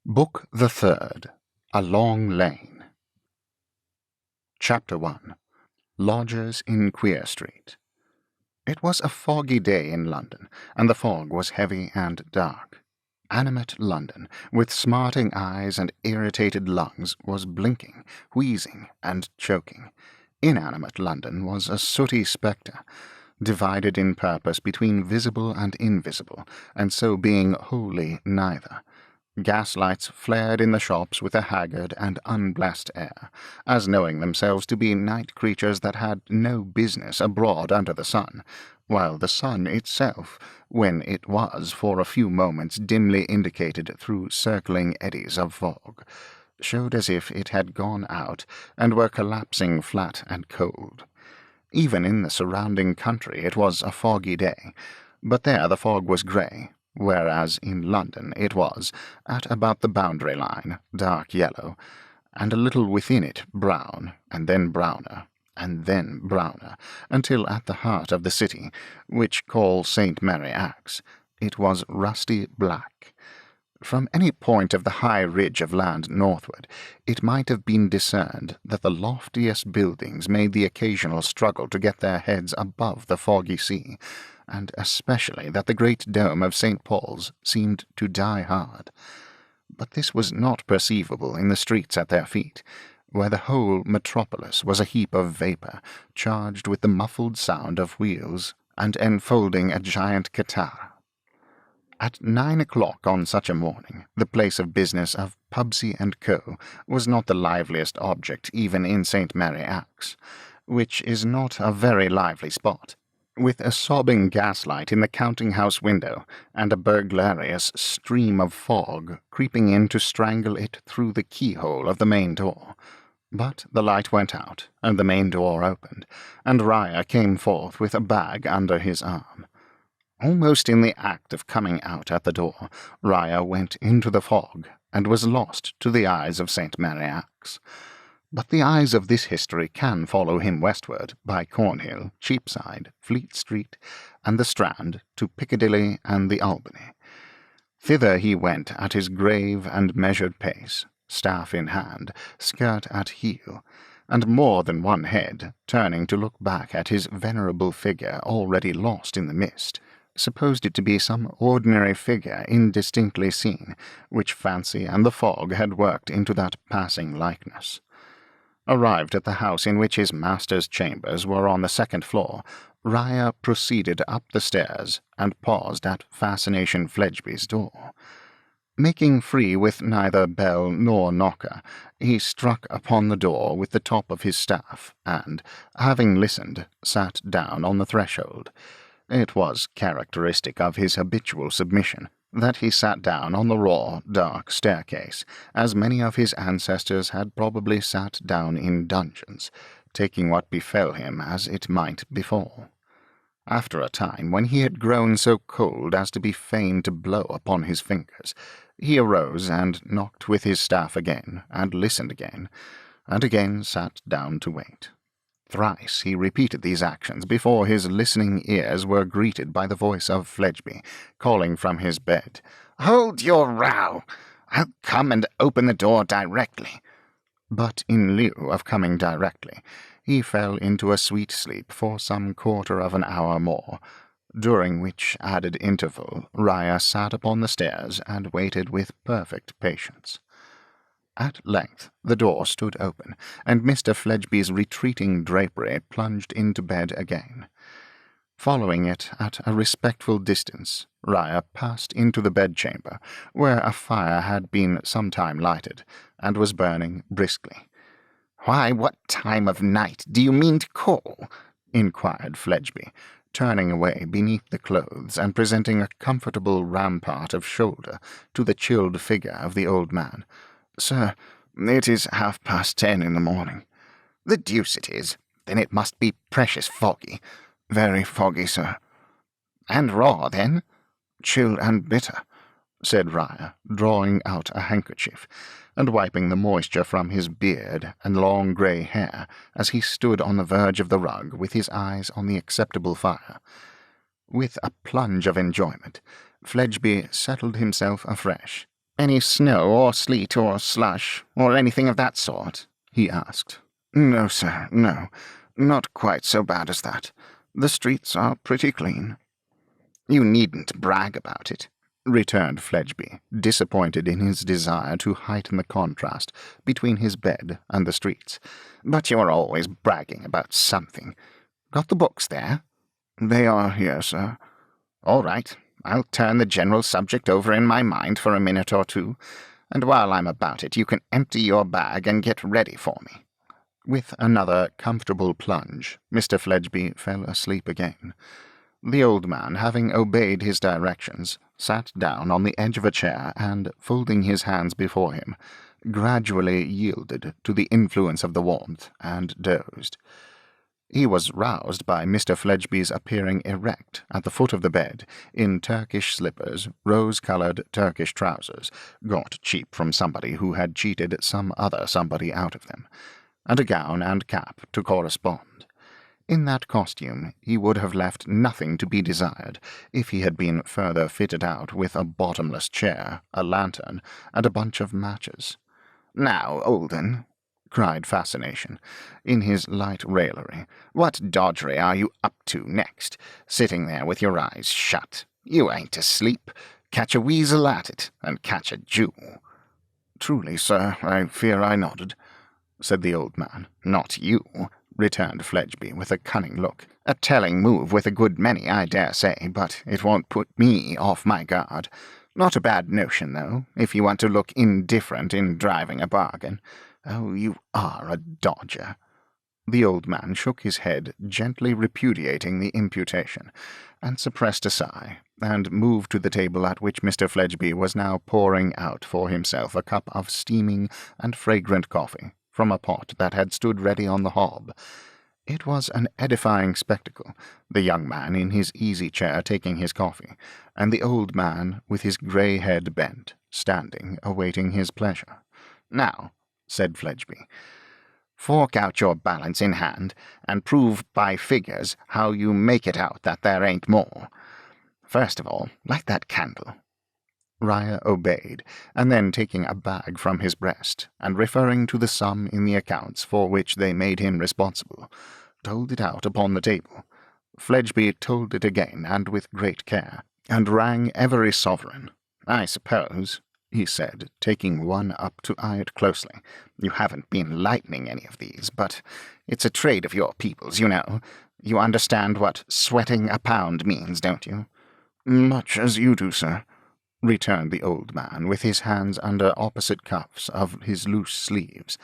Book the Third, A Long Lane. Chapter 1. Lodgers in Queer Street. It was a foggy day in London, and the fog was heavy and dark. Animate London, with smarting eyes and irritated lungs, was blinking, wheezing, and choking. Inanimate London was a sooty spectre, divided in purpose between visible and invisible, and so being wholly neither. Gaslights flared in the shops with a haggard and unblessed air, as knowing themselves to be night creatures that had no business abroad under the sun, while the sun itself, when it was for a few moments dimly indicated through circling eddies of fog, showed as if it had gone out and were collapsing flat and cold. Even in the surrounding country it was a foggy day, but there the fog was grey, whereas in London it was, at about the boundary line, dark yellow, and a little within it brown, and then browner, until at the heart of the city, which call St. Mary Axe, it was rusty black. From any point of the high ridge of land northward, it might have been discerned that the loftiest buildings made the occasional struggle to get their heads above the foggy sea, and especially that the great dome of St. Paul's seemed to die hard. But this was not perceivable in the streets at their feet, where the whole metropolis was a heap of vapour, charged with the muffled sound of wheels, and enfolding a giant catarrh. At 9 o'clock on such a morning, the place of business of Pubsey and Co. was not the liveliest object even in St. Mary Axe, which is not a very lively spot, with a sobbing gaslight in the counting-house window, and a burglarious stream of fog creeping in to strangle it through the keyhole of the main door. But the light went out, and the main door opened, and Riah came forth with a bag under his arm. Almost in the act of coming out at the door, Riah went into the fog, and was lost to the eyes of St. Mary Axe. But the eyes of this history can follow him westward, by Cornhill, Cheapside, Fleet Street, and the Strand, to Piccadilly and the Albany. Thither he went at his grave and measured pace, staff in hand, skirt at heel, and more than one head turning to look back at his venerable figure already lost in the mist, supposed it to be some ordinary figure indistinctly seen, which fancy and the fog had worked into that passing likeness. Arrived at the house in which his master's chambers were on the second floor, Riah proceeded up the stairs and paused at Fascination Fledgeby's door. Making free with neither bell nor knocker, he struck upon the door with the top of his staff, and, having listened, sat down on the threshold. It was characteristic of his habitual submission that he sat down on the raw, dark staircase, as many of his ancestors had probably sat down in dungeons, taking what befell him as it might befall. After a time, when he had grown so cold as to be fain to blow upon his fingers, he arose and knocked with his staff again, and listened again, and again sat down to wait. Thrice he repeated these actions before his listening ears were greeted by the voice of Fledgeby, calling from his bed, "Hold your row! I'll come and open the door directly." But in lieu of coming directly, he fell into a sweet sleep for some quarter of an hour more, during which added interval Riah sat upon the stairs and waited with perfect patience. At length the door stood open, and Mr. Fledgeby's retreating drapery plunged into bed again. Following it at a respectful distance, Riah passed into the bedchamber, where a fire had been some time lighted, and was burning briskly. "Why, what time of night do you mean to call?" inquired Fledgeby, turning away beneath the clothes and presenting a comfortable rampart of shoulder to the chilled figure of the old man. "Sir, it is 10:30 in the morning." "The deuce it is. Then it must be precious foggy." "Very foggy, sir." "And raw, then?" "Chill and bitter," said Riah, drawing out a handkerchief, and wiping the moisture from his beard and long grey hair as he stood on the verge of the rug with his eyes on the acceptable fire. With a plunge of enjoyment, Fledgeby settled himself afresh, Any snow or sleet or slush, or anything of that sort?" he asked. "No, sir, no. Not quite so bad as that. The streets are pretty clean." "You needn't brag about it," returned Fledgeby, disappointed in his desire to heighten the contrast between his bed and the streets. "But you're always bragging about something. Got the books there?" "They are here, sir." "All right. I'll turn the general subject over in my mind for a minute or two, and while I'm about it you can empty your bag and get ready for me." With another comfortable plunge, Mr. Fledgeby fell asleep again. The old man, having obeyed his directions, sat down on the edge of a chair and, folding his hands before him, gradually yielded to the influence of the warmth and dozed. He was roused by Mr. Fledgeby's appearing erect at the foot of the bed, in Turkish slippers, rose-coloured Turkish trousers, got cheap from somebody who had cheated some other somebody out of them, and a gown and cap to correspond. In that costume he would have left nothing to be desired if he had been further fitted out with a bottomless chair, a lantern, and a bunch of matches. "Now, Olden," cried Fascination, in his light raillery, "what dodgery are you up to next, sitting there with your eyes shut? You ain't asleep. Catch a weasel at it, and catch a Jew." "Truly, sir, I fear I nodded," said the old man. "Not you," returned Fledgeby with a cunning look. "A telling move with a good many, I dare say, but it won't put me off my guard. Not a bad notion, though, if you want to look indifferent in driving a bargain. Oh, you are a dodger." The old man shook his head, gently repudiating the imputation, and suppressed a sigh, and moved to the table at which Mr. Fledgeby was now pouring out for himself a cup of steaming and fragrant coffee from a pot that had stood ready on the hob. It was an edifying spectacle, the young man in his easy-chair taking his coffee, and the old man, with his grey head bent, standing, awaiting his pleasure. "Now," said Fledgeby, "fork out your balance in hand, and prove by figures how you make it out that there ain't more. First of all, light that candle." Raya obeyed, and then taking a bag from his breast, and referring to the sum in the accounts for which they made him responsible, told it out upon the table. Fledgeby told it again, and with great care, and rang every sovereign. "I suppose," he said, taking one up to eye it closely, "you haven't been lightening any of these, but it's a trade of your people's, you know. You understand what sweating a pound means, don't you?" "Much as you do, sir," returned the old man, with his hands under opposite cuffs of his loose sleeves,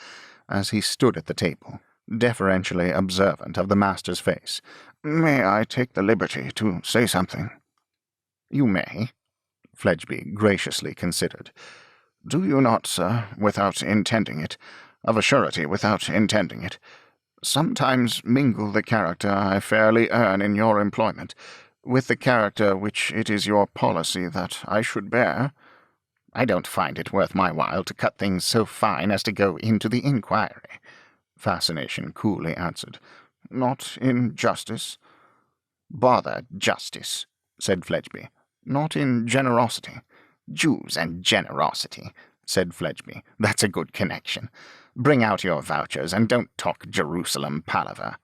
as he stood at the table, deferentially observant of the master's face. "May I take the liberty to say something?" "You may," Fledgeby graciously considered. "Do you not, sir, without intending it, of a surety without intending it, sometimes mingle the character I fairly earn in your employment with the character which it is your policy that I should bear?" "I don't find it worth my while to cut things so fine as to go into the inquiry," Fascination coolly answered. "Not in justice?" "Bother justice," said Fledgeby. "Not in generosity?" "Jews and generosity," said Fledgeby. "That's a good connection. Bring out your vouchers, and don't talk Jerusalem palaver."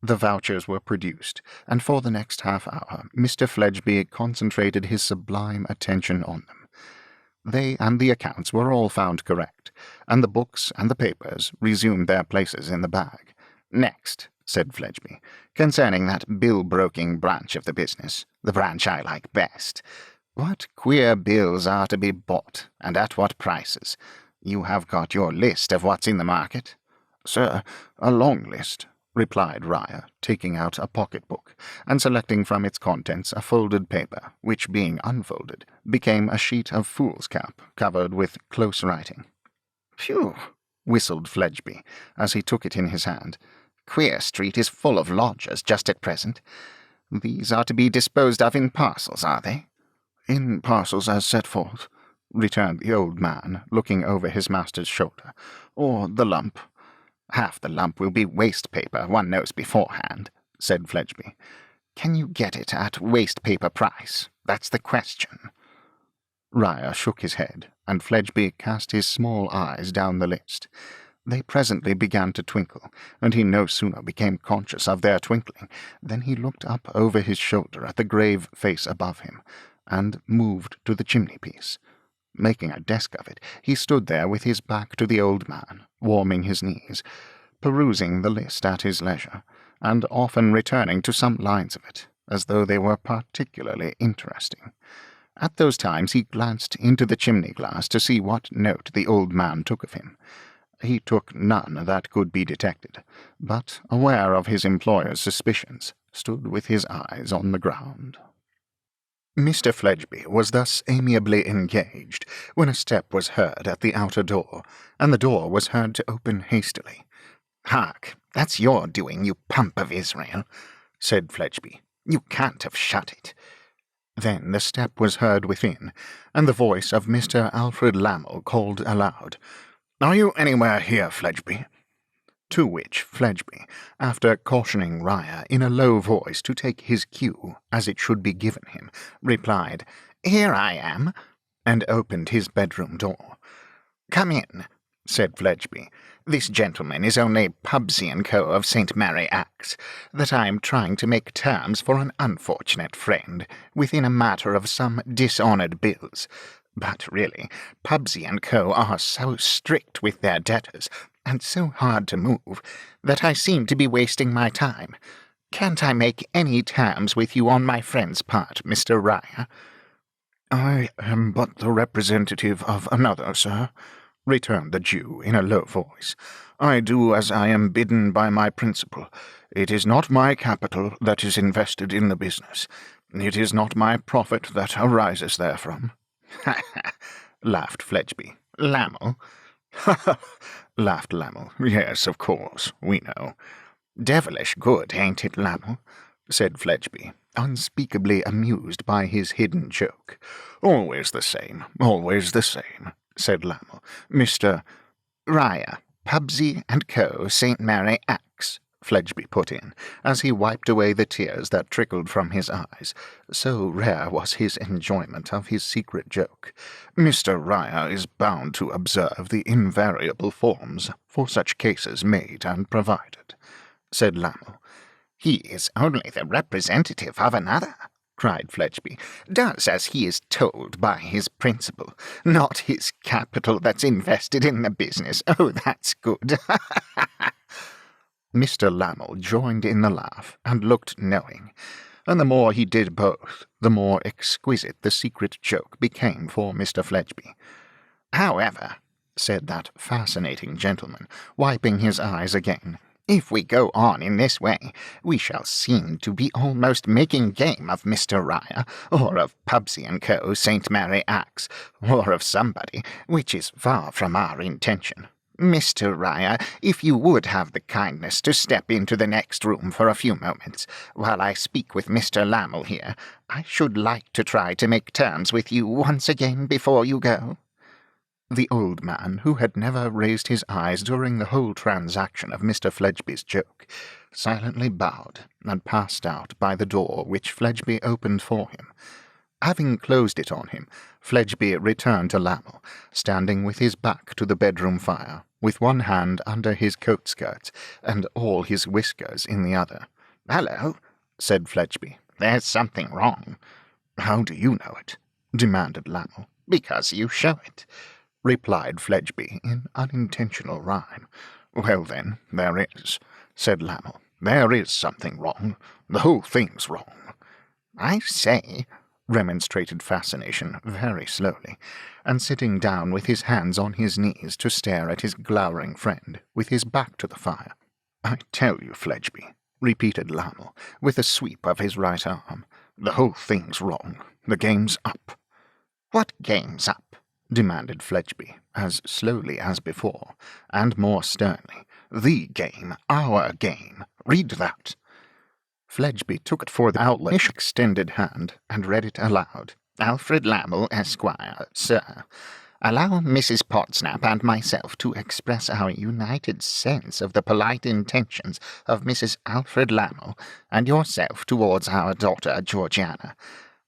The vouchers were produced, and for the next half-hour Mr. Fledgeby concentrated his sublime attention on them. They and the accounts were all found correct, and the books and the papers resumed their places in the bag. "Next," said Fledgeby, "concerning that bill-broking branch of the business, the branch I like best. What queer bills are to be bought, and at what prices? You have got your list of what's in the market?" "Sir, a long list," replied Raya, taking out a pocket-book, and selecting from its contents a folded paper, which, being unfolded, became a sheet of foolscap covered with close writing. "Phew!" whistled Fledgeby, as he took it in his hand. "Queer Street is full of lodgers just at present. These are to be disposed of in parcels, are they?" "In parcels as set forth," returned the old man, looking over his master's shoulder, "or the lump." "Half the lump will be waste-paper, one knows beforehand," said Fledgeby. "Can you get it at waste-paper price? That's the question." Ryer shook his head, and Fledgeby cast his small eyes down the list. They presently began to twinkle, and he no sooner became conscious of their twinkling than he looked up over his shoulder at the grave face above him, and moved to the chimney-piece. Making a desk of it, he stood there with his back to the old man, warming his knees, perusing the list at his leisure, and often returning to some lines of it, as though they were particularly interesting. At those times he glanced into the chimney-glass to see what note the old man took of him. He took none that could be detected, but, aware of his employer's suspicions, stood with his eyes on the ground. Mr. Fledgeby was thus amiably engaged when a step was heard at the outer door, and the door was heard to open hastily. "Hark, that's your doing, you pump of Israel," said Fledgeby. "You can't have shut it." Then the step was heard within, and the voice of Mr. Alfred Lammle called aloud, "Are you anywhere here, Fledgeby?" To which Fledgeby, after cautioning Ryer in a low voice to take his cue as it should be given him, replied, "Here I am," and opened his bedroom door. "Come in," said Fledgeby. "This gentleman is only Pubsey and Co. of St. Mary Axe, that I am trying to make terms for an unfortunate friend, within a matter of some dishonoured bills. But really, Pubsey and Co. are so strict with their debtors, and so hard to move, that I seem to be wasting my time. Can't I make any terms with you on my friend's part, Mr. Ryer?" "I am but the representative of another, sir," returned the Jew in a low voice. "I do as I am bidden by my principal. It is not my capital that is invested in the business. It is not my profit that arises therefrom." "Ha, ha!" laughed Fledgeby. "Lammle?" "Ha, ha!" laughed Lammle. "Yes, of course, we know." "Devilish good, ain't it, Lammle?" said Fledgeby, unspeakably amused by his hidden joke. "Always the same, said Lammle. "Mr. "Ryer, Pubsey and Co., St. Mary Axe," Fledgeby put in, as he wiped away the tears that trickled from his eyes, so rare was his enjoyment of his secret joke. "Mr. Ryer is bound to observe the invariable forms for such cases made and provided," said Lammle. "He is only the representative of another," cried Fledgeby. "Does as he is told by his principal, not his capital that's invested in the business. Oh, that's good." Mr. Lammle joined in the laugh, and looked knowing, and the more he did both, the more exquisite the secret joke became for Mr. Fledgeby. "However," said that fascinating gentleman, wiping his eyes again, "if we go on in this way, we shall seem to be almost making game of Mr. Ryer, or of Pubsey and Co., St. Mary Axe, or of somebody, which is far from our intention. Mr. Ryer, if you would have the kindness to step into the next room for a few moments, while I speak with Mr. Lammle here, I should like to try to make terms with you once again before you go." The old man, who had never raised his eyes during the whole transaction of Mr. Fledgeby's joke, silently bowed, and passed out by the door which Fledgeby opened for him. Having closed it on him, Fledgeby returned to Lammle, standing with his back to the bedroom fire, with one hand under his coat-skirts, and all his whiskers in the other. "Hello," said Fledgeby. "There's something wrong." "How do you know it?" demanded Lammle. "Because you show it," replied Fledgeby in unintentional rhyme. "Well, then, there is," said Lammle. "There is something wrong. The whole thing's wrong." "I say," remonstrated Fascination very slowly, and sitting down with his hands on his knees to stare at his glowering friend, with his back to the fire. "I tell you, Fledgeby," repeated Lammle, with a sweep of his right arm, "the whole thing's wrong. The game's up." "What game's up?" demanded Fledgeby, as slowly as before, and more sternly. "The game, our game. Read that." Fledgeby took it for the outlandish extended hand, and read it aloud. "Alfred Lammle, Esquire, Sir. Allow Mrs. Podsnap and myself to express our united sense of the polite intentions of Mrs. Alfred Lammle and yourself towards our daughter Georgiana.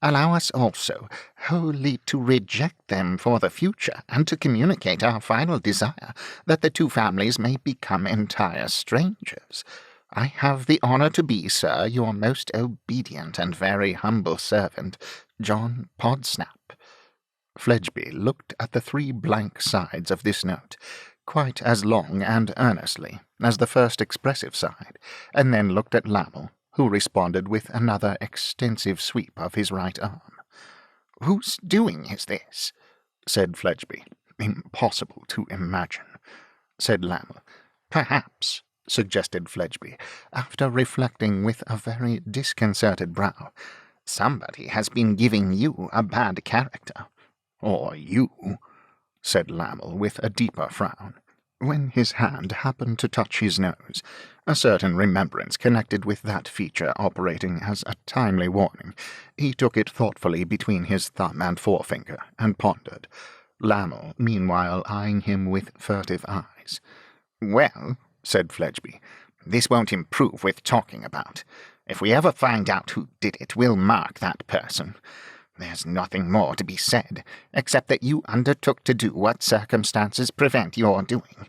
Allow us also wholly to reject them for the future, and to communicate our final desire that the two families may become entire strangers. I have the honour to be, sir, your most obedient and very humble servant, John Podsnap. Fledgeby looked at the 3 blank sides of this note, quite as long and earnestly as the first expressive side, and then looked at Lammle, who responded with another extensive sweep of his right arm. "Whose doing is this?" said Fledgeby. "Impossible to imagine," said Lammle. "Perhaps," suggested Fledgeby, after reflecting with a very disconcerted brow, "somebody has been giving you a bad character." "Or you," said Lammle with a deeper frown. When his hand happened to touch his nose, a certain remembrance connected with that feature operating as a timely warning, he took it thoughtfully between his thumb and forefinger, and pondered, Lammle meanwhile eyeing him with furtive eyes. "Well," said Fledgeby, "this won't improve with talking about. If we ever find out who did it, we'll mark that person. There's nothing more to be said, except that you undertook to do what circumstances prevent your doing,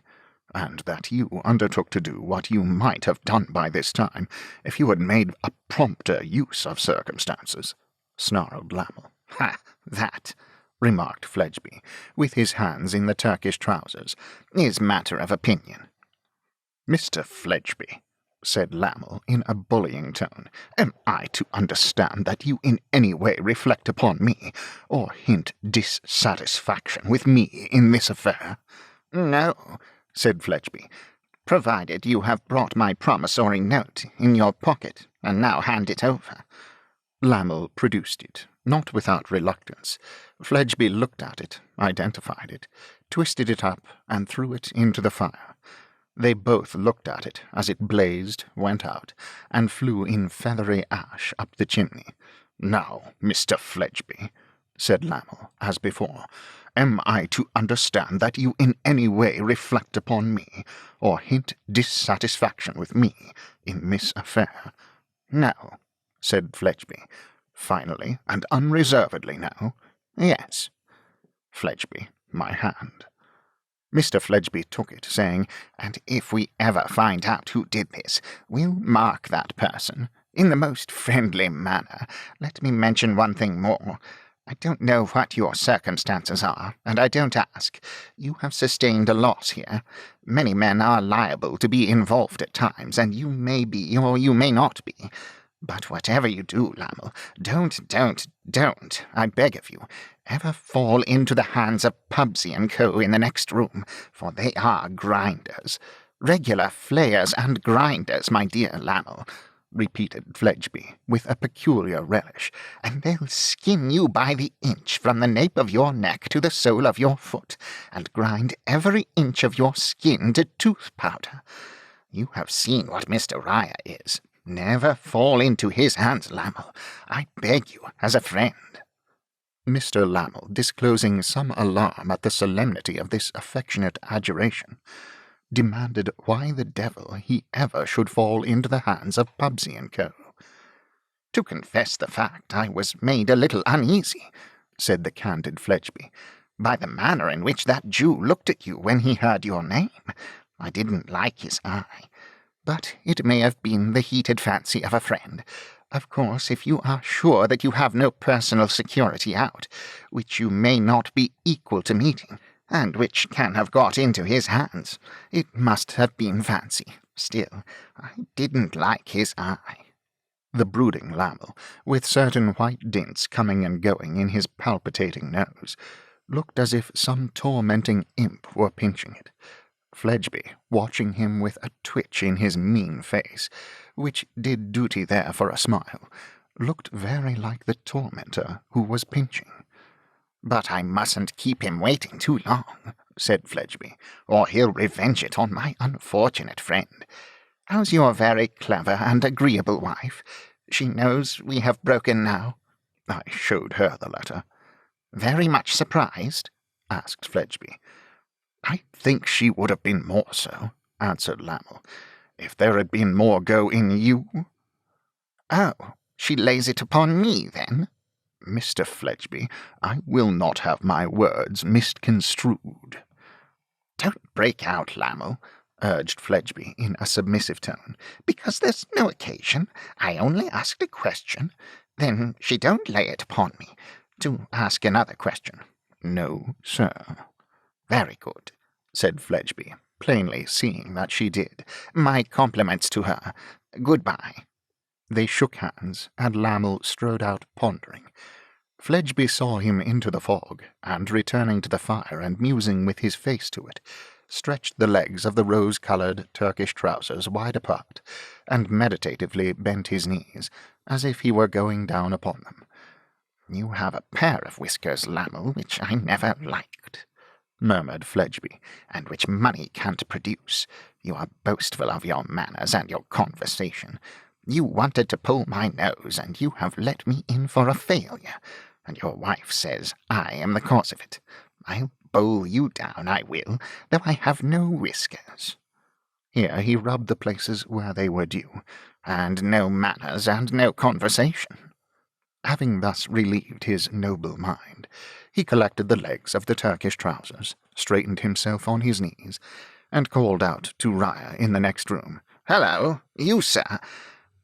and that you undertook to do what you might have done by this time if you had made a prompter use of circumstances," snarled Lammle. "Ha! That," remarked Fledgeby, with his hands in the Turkish trousers, "is matter of opinion." "Mr. Fledgeby," said Lammle in a bullying tone, "am I to understand that you in any way reflect upon me, or hint dissatisfaction with me in this affair?" "No," said Fledgeby, "provided you have brought my promissory note in your pocket, and now hand it over." Lammle produced it, not without reluctance. Fledgeby looked at it, identified it, twisted it up, and threw it into the fire. They both looked at it as it blazed, went out, and flew in feathery ash up the chimney. "Now, Mr. Fledgeby," said Lammle, as before, "am I to understand that you in any way reflect upon me, or hint dissatisfaction with me in this affair?" "No," said Fledgeby. "Finally and unreservedly now?" "Yes." Fledgeby, my hand. Mr. Fledgeby took it, saying, "And if we ever find out who did this, we'll mark that person, in the most friendly manner. Let me mention one thing more. I don't know what your circumstances are, and I don't ask. You have sustained a loss here. Many men are liable to be involved at times, and you may be, or you may not be. But whatever you do, Lammle, don't, I beg of you, ever fall into the hands of Pubsey and Co. in the next room, for they are grinders. Regular flayers and grinders, my dear Lammle," repeated Fledgeby, with a peculiar relish, "and they'll skin you by the inch from the nape of your neck to the sole of your foot, and grind every inch of your skin to tooth-powder. You have seen what Mr. Ryer is. Never fall into his hands, Lammle. I beg you, as a friend." Mr. Lammle, disclosing some alarm at the solemnity of this affectionate adjuration, demanded why the devil he ever should fall into the hands of Pubsey and Co. "To confess the fact, I was made a little uneasy," said the candid Fledgeby, "by the manner in which that Jew looked at you when he heard your name. I didn't like his eye. But it may have been the heated fancy of a friend. Of course, if you are sure that you have no personal security out, which you may not be equal to meeting, and which can have got into his hands, it must have been fancy. Still, I didn't like his eye." The brooding Lammle, with certain white dints coming and going in his palpitating nose, looked as if some tormenting imp were pinching it. Fledgeby, watching him with a twitch in his mean face, which did duty there for a smile, looked very like the tormentor who was pinching. "But I mustn't keep him waiting too long," said Fledgeby, "or he'll revenge it on my unfortunate friend. How's your very clever and agreeable wife? She knows we have broken now?" I showed her the letter. "Very much surprised?" asked Fledgeby. "I think she would have been more so," answered Lammle, "if there had been more go in you." "Oh, she lays it upon me, then?" Mr. Fledgeby, I will not have my words misconstrued. Don't break out, Lammle, urged Fledgeby in a submissive tone. Because there's no occasion. I only asked a question. Then she don't lay it upon me to ask another question. No, sir. Very good, said Fledgeby, plainly seeing that she did. My compliments to her. Goodbye. They shook hands, and Lammle strode out pondering. Fledgeby saw him into the fog, and returning to the fire and musing with his face to it, stretched the legs of the rose-coloured Turkish trousers wide apart, and meditatively bent his knees, as if he were going down upon them. You have a pair of whiskers, Lammle, which I never liked, murmured Fledgeby, and which money can't produce. You are boastful of your manners and your conversation. You wanted to pull my nose, and you have let me in for a failure, and your wife says I am the cause of it. I'll bowl you down, I will, though I have no whiskers. Here he rubbed the places where they were due, and no manners and no conversation. Having thus relieved his noble mind, he collected the legs of the Turkish trousers, straightened himself on his knees, and called out to Riah in the next room, "Hello, you, sir!"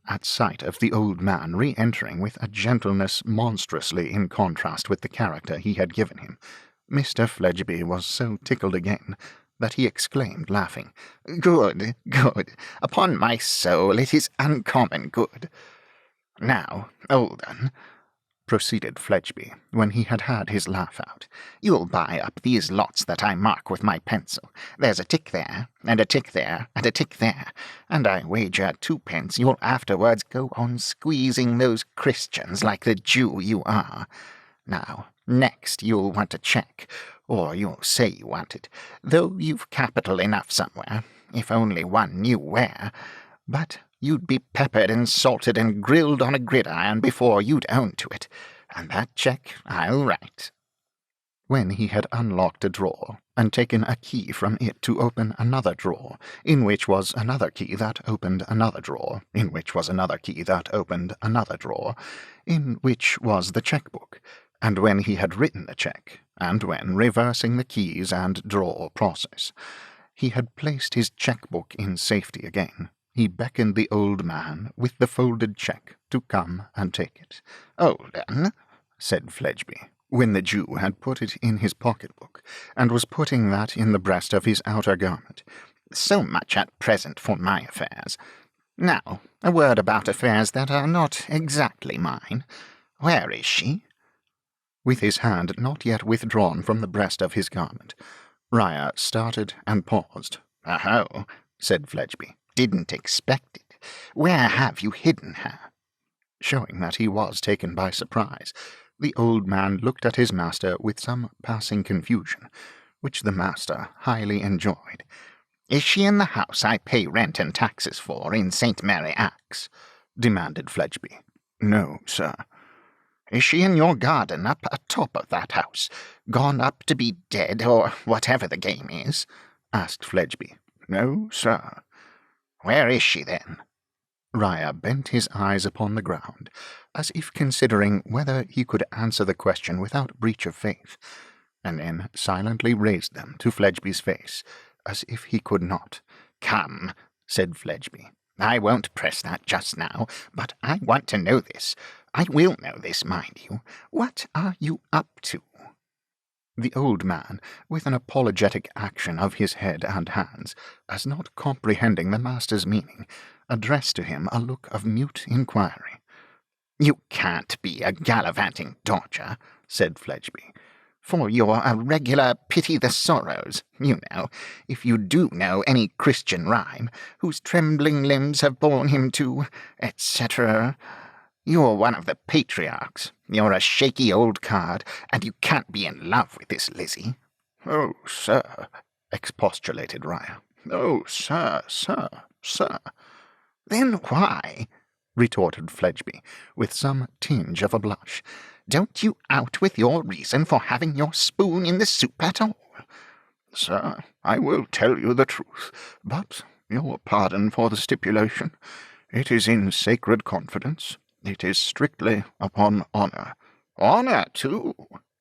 At sight of the old man re-entering with a gentleness monstrously in contrast with the character he had given him, Mr. Fledgeby was so tickled again that he exclaimed, laughing, "Good, good! Upon my soul, it is uncommon good! Now, old un," proceeded Fledgeby, when he had had his laugh out, "you'll buy up these lots that I mark with my pencil. There's a tick there, and a tick there, and a tick there, and I wager 2p you'll afterwards go on squeezing those Christians like the Jew you are. Now, next you'll want a cheque, or you'll say you want it, though you've capital enough somewhere, if only one knew where. But you'd be peppered and salted and grilled on a gridiron before you'd own to it, and that cheque I'll write." When he had unlocked a drawer, and taken a key from it to open another drawer, in which was another key that opened another drawer, in which was another key that opened another drawer, in which was the cheque-book, and when he had written the cheque, and when, reversing the keys and drawer process, he had placed his cheque-book in safety again, he beckoned the old man with the folded cheque to come and take it. "Old un," said Fledgeby, when the Jew had put it in his pocket-book, and was putting that in the breast of his outer garment, "so much at present for my affairs. Now, a word about affairs that are not exactly mine. Where is she?" With his hand not yet withdrawn from the breast of his garment, Riah started and paused. "Oh," said Fledgeby, "didn't expect it. Where have you hidden her?" Showing that he was taken by surprise, the old man looked at his master with some passing confusion, which the master highly enjoyed. "Is she in the house I pay rent and taxes for in St. Mary Axe?" demanded Fledgeby. "No, sir." "Is she in your garden up atop of that house, gone up to be dead, or whatever the game is?" asked Fledgeby. "No, sir." "Where is she, then?" Riah bent his eyes upon the ground, as if considering whether he could answer the question without breach of faith, and then silently raised them to Fledgeby's face, as if he could not. "Come," said Fledgeby, "I won't press that just now, but I want to know this. I will know this, mind you. What are you up to?" The old man, with an apologetic action of his head and hands, as not comprehending the master's meaning, addressed to him a look of mute inquiry. "You can't be a gallivanting dodger," said Fledgeby, "for you're a regular pity the sorrows, you know, if you do know any Christian rhyme, whose trembling limbs have borne him to, etc. You're one of the patriarchs. You're a shaky old card, and you can't be in love with this Lizzie." "Oh, sir," expostulated Riah. "Oh, sir. "Then why?" retorted Fledgeby, with some tinge of a blush. "Don't you out with your reason for having your spoon in the soup at all?" "Sir, I will tell you the truth, but your pardon for the stipulation. It is in sacred confidence. It is strictly upon honour," "Honour, too!"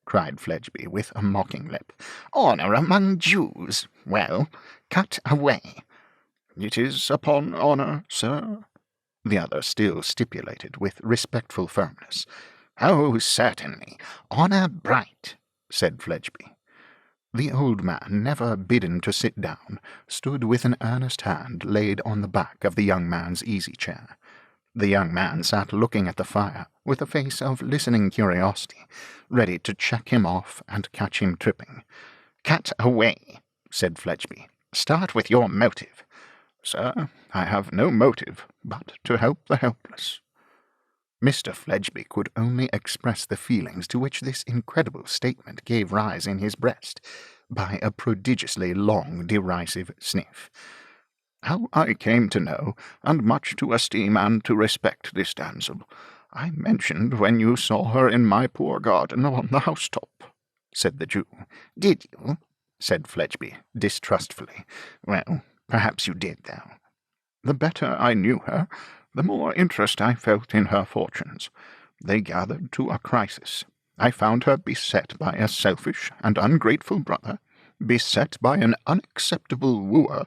cried Fledgeby with a mocking lip. "Honour among Jews! Well, cut away." "It is upon honour, sir," the other still stipulated with respectful firmness. "Oh, certainly. Honour bright," said Fledgeby. The old man, never bidden to sit down, stood with an earnest hand laid on the back of the young man's easy-chair. The young man sat looking at the fire, with a face of listening curiosity, ready to check him off and catch him tripping. "Cut away," said Fledgeby. "Start with your motive." "Sir, I have no motive but to help the helpless." Mr. Fledgeby could only express the feelings to which this incredible statement gave rise in his breast by a prodigiously long derisive sniff. "How I came to know, and much to esteem and to respect this damsel, I mentioned when you saw her in my poor garden on the housetop," said the Jew. "Did you?" said Fledgeby, distrustfully. "Well, perhaps you did, though." "The better I knew her, the more interest I felt in her fortunes. They gathered to a crisis. I found her beset by a selfish and ungrateful brother, beset by an unacceptable wooer,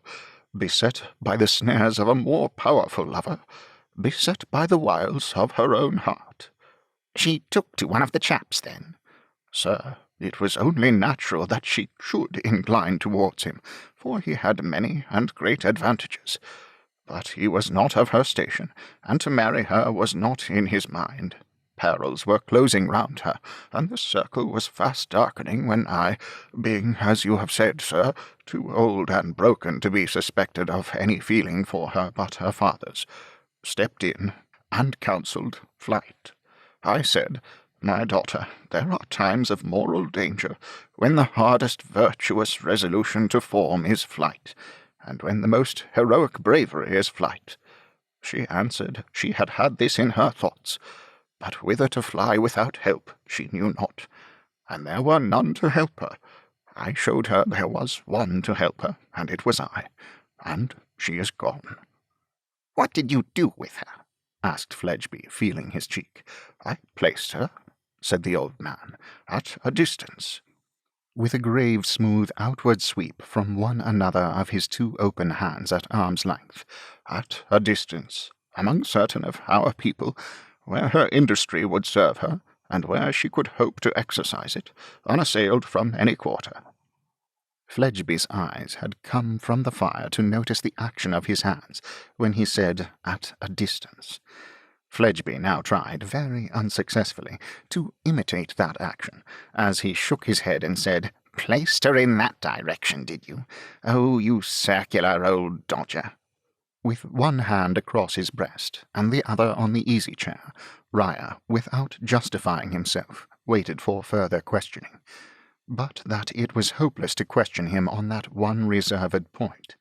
beset by the snares of a more powerful lover, beset by the wiles of her own heart." "She took to one of the chaps, then?" "Sir, it was only natural that she should incline towards him, for he had many and great advantages. But he was not of her station, and to marry her was not in his mind. Perils were closing round her, and the circle was fast darkening when I, being, as you have said, sir, too old and broken to be suspected of any feeling for her but her father's, stepped in and counselled flight. I said, 'My daughter, there are times of moral danger when the hardest virtuous resolution to form is flight, and when the most heroic bravery is flight.' She answered she had had this in her thoughts, but whither to fly without help she knew not, and there were none to help her. I showed her there was one to help her, and it was I, and she is gone." "What did you do with her?" asked Fledgeby, feeling his cheek. "I placed her," said the old man, "at a distance." With a grave, smooth outward sweep from one another of his two open hands at arm's length, "at a distance, among certain of our people, where her industry would serve her, and where she could hope to exercise it, unassailed from any quarter." Fledgeby's eyes had come from the fire to notice the action of his hands when he said, "at a distance." Fledgeby now tried, very unsuccessfully, to imitate that action, as he shook his head and said, "Placed her in that direction, did you? Oh, you circular old dodger!" With one hand across his breast, and the other on the easy-chair, Riah, without justifying himself, waited for further questioning. But that it was hopeless to question him on that one reserved point,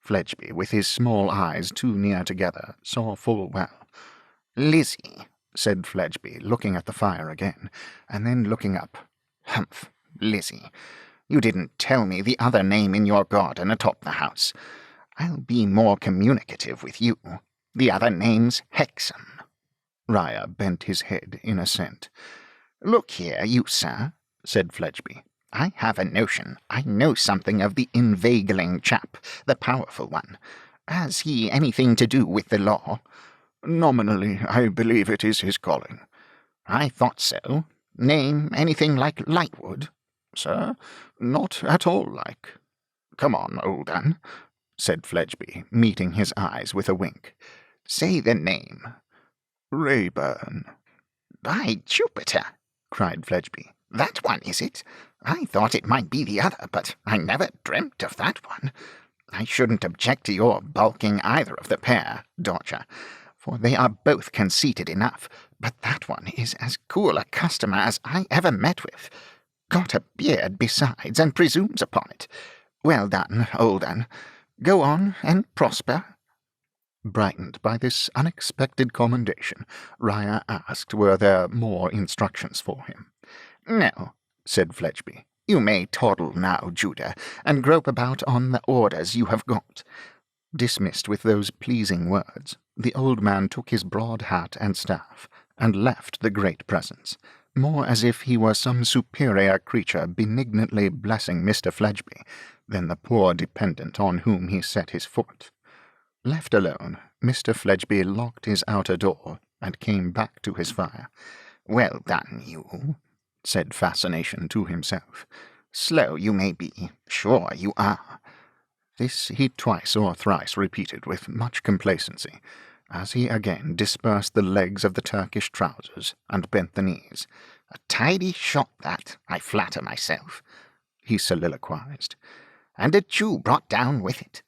Fledgeby, with his small eyes too near together, saw full well. "Lizzie," said Fledgeby, looking at the fire again, and then looking up. "Humph, Lizzie. You didn't tell me the other name in your garden atop the house. I'll be more communicative with you. The other name's Hexam." Riah bent his head in assent. "Look here, you sir," said Fledgeby. "I have a notion I know something of the inveigling chap, the powerful one. Has he anything to do with the law?" "Nominally, I believe it is his calling." "I thought so. Name anything like Lightwood?" "Sir, not at all like." "Come on, old un," said Fledgeby, meeting his eyes with a wink. "Say the name." "Rayburn." "By Jupiter!" cried Fledgeby. "That one, is it? I thought it might be the other, but I never dreamt of that one. I shouldn't object to your balking either of the pair, Dodger, for they are both conceited enough, but that one is as cool a customer as I ever met with. Got a beard besides, and presumes upon it. Well done, old un. Go on and prosper." Brightened by this unexpected commendation, Riah asked were there more instructions for him. "No," said Fledgeby. "You may toddle now, Judah, and grope about on the orders you have got." Dismissed with those pleasing words, the old man took his broad hat and staff, and left the great presence, more as if he were some superior creature benignantly blessing Mr. Fledgeby than the poor dependent on whom he set his foot. Left alone, Mr. Fledgeby locked his outer door and came back to his fire. "Well done, you," said Fascination to himself. "Slow you may be, sure you are." This he twice or thrice repeated with much complacency, as he again dispersed the legs of the Turkish trousers and bent the knees. "A tidy shot that, I flatter myself," he soliloquized, "and a Jew brought down with it.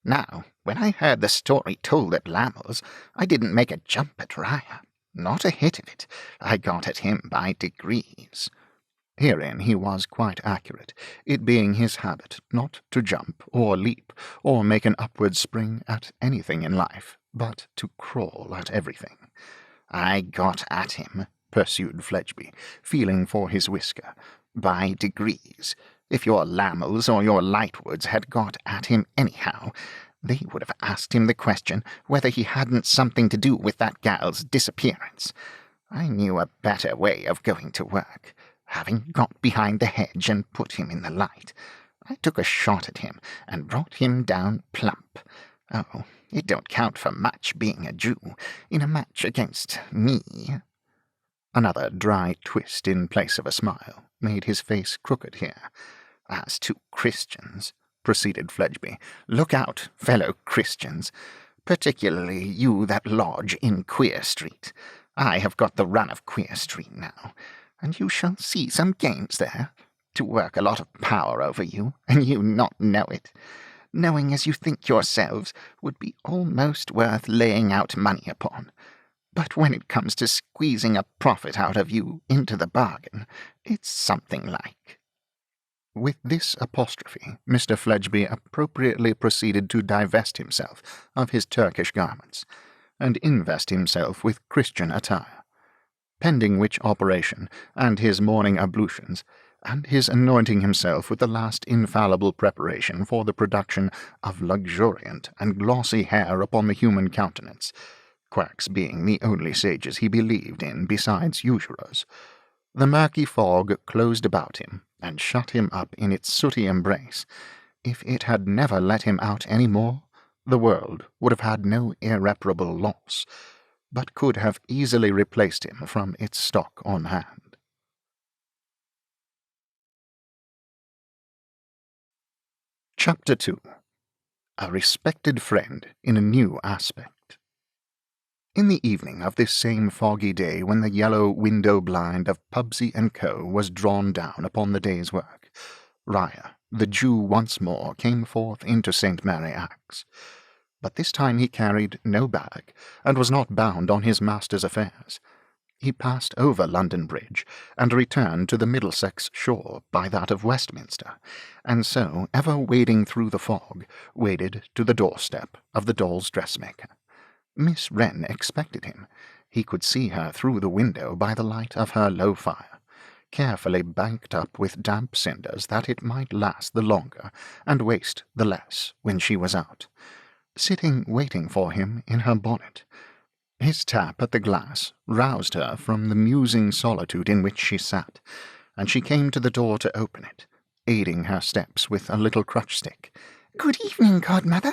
Now, when I heard the story told at Lammel's, I didn't make a jump at Raya. Not a hit of it. I got at him by degrees." Herein he was quite accurate, it being his habit not to jump or leap or make an upward spring at anything in life, but to crawl at everything. "I got at him," pursued Fledgeby, feeling for his whisker, "by degrees. If your Lamels or your Lightwoods had got at him anyhow, they would have asked him the question whether he hadn't something to do with that gal's disappearance. I knew a better way of going to work. Having got behind the hedge and put him in the light, I took a shot at him and brought him down plump. Oh, it don't count for much being a Jew in a match against me." Another dry twist in place of a smile made his face crooked here. "As to Christians," proceeded Fledgeby, "look out, fellow Christians, particularly you that lodge in Queer Street. I have got the run of Queer Street now, and you shall see some games there, to work a lot of power over you, and you not know it. Knowing as you think yourselves would be almost worth laying out money upon. But when it comes to squeezing a profit out of you into the bargain, it's something like." With this apostrophe, Mr. Fledgeby appropriately proceeded to divest himself of his Turkish garments, and invest himself with Christian attire. Pending which operation, and his morning ablutions, and his anointing himself with the last infallible preparation for the production of luxuriant and glossy hair upon the human countenance, quacks being the only sages he believed in besides usurers, the murky fog closed about him and shut him up in its sooty embrace. If it had never let him out any more, the world would have had no irreparable loss, but could have easily replaced him from its stock on hand. Chapter 2. A respected friend in a new aspect. In the evening of this same foggy day when the yellow window blind of Pubsey & Co. was drawn down upon the day's work, Raya, the Jew, once more came forth into St. Mary Axe. But this time he carried no bag, and was not bound on his master's affairs. He passed over London Bridge, and returned to the Middlesex shore by that of Westminster, and so, ever wading through the fog, waded to the doorstep of the doll's dressmaker. Miss Wren expected him. He could see her through the window by the light of her low fire, carefully banked up with damp cinders that it might last the longer and waste the less when she was out, sitting waiting for him in her bonnet. His tap at the glass roused her from the musing solitude in which she sat, and she came to the door to open it, aiding her steps with a little crutch-stick. "Good evening, godmother,"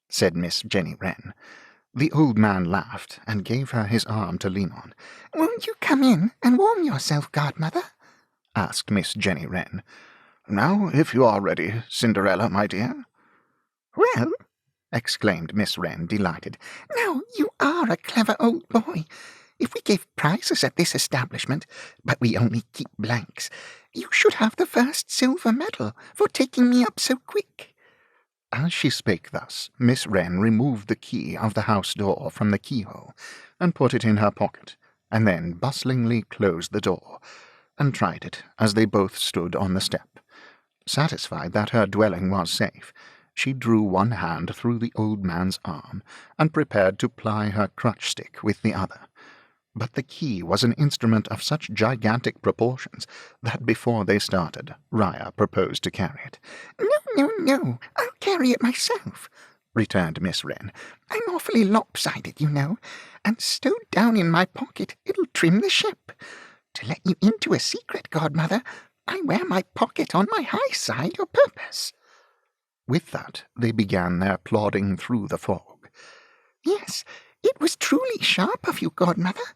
said Miss Jenny Wren. The old man laughed, and gave her his arm to lean on. "Won't you come in and warm yourself, godmother?" asked Miss Jenny Wren. "Now, if you are ready, Cinderella, my dear." "Well," exclaimed Miss Wren, delighted. "Now you are a clever old boy. If we gave prizes at this establishment, but we only keep blanks, you should have the first silver medal for taking me up so quick." As she spake thus, Miss Wren removed the key of the house door from the keyhole, and put it in her pocket, and then bustlingly closed the door, and tried it as they both stood on the step. Satisfied that her dwelling was safe, she drew one hand through the old man's arm, and prepared to ply her crutch-stick with the other. But the key was an instrument of such gigantic proportions that before they started, Raya proposed to carry it. No, I'll carry it myself," returned Miss Wren. "I'm awfully lopsided, you know, and stowed down in my pocket it'll trim the ship. To let you into a secret, godmother, I wear my pocket on my high side o' purpose." With that, they began their plodding through the fog. "Yes, it was truly sharp of you, godmother,"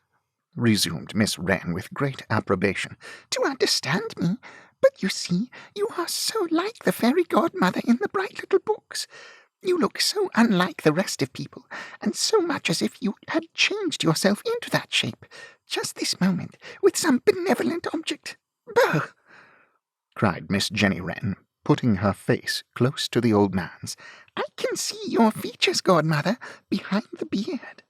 resumed Miss Wren with great approbation, "to understand me. But you see, you are so like the fairy godmother in the bright little books. You look so unlike the rest of people, and so much as if you had changed yourself into that shape, just this moment, with some benevolent object. Bah!" cried Miss Jenny Wren, putting her face close to the old man's. "I can see your features, godmother, behind the beard."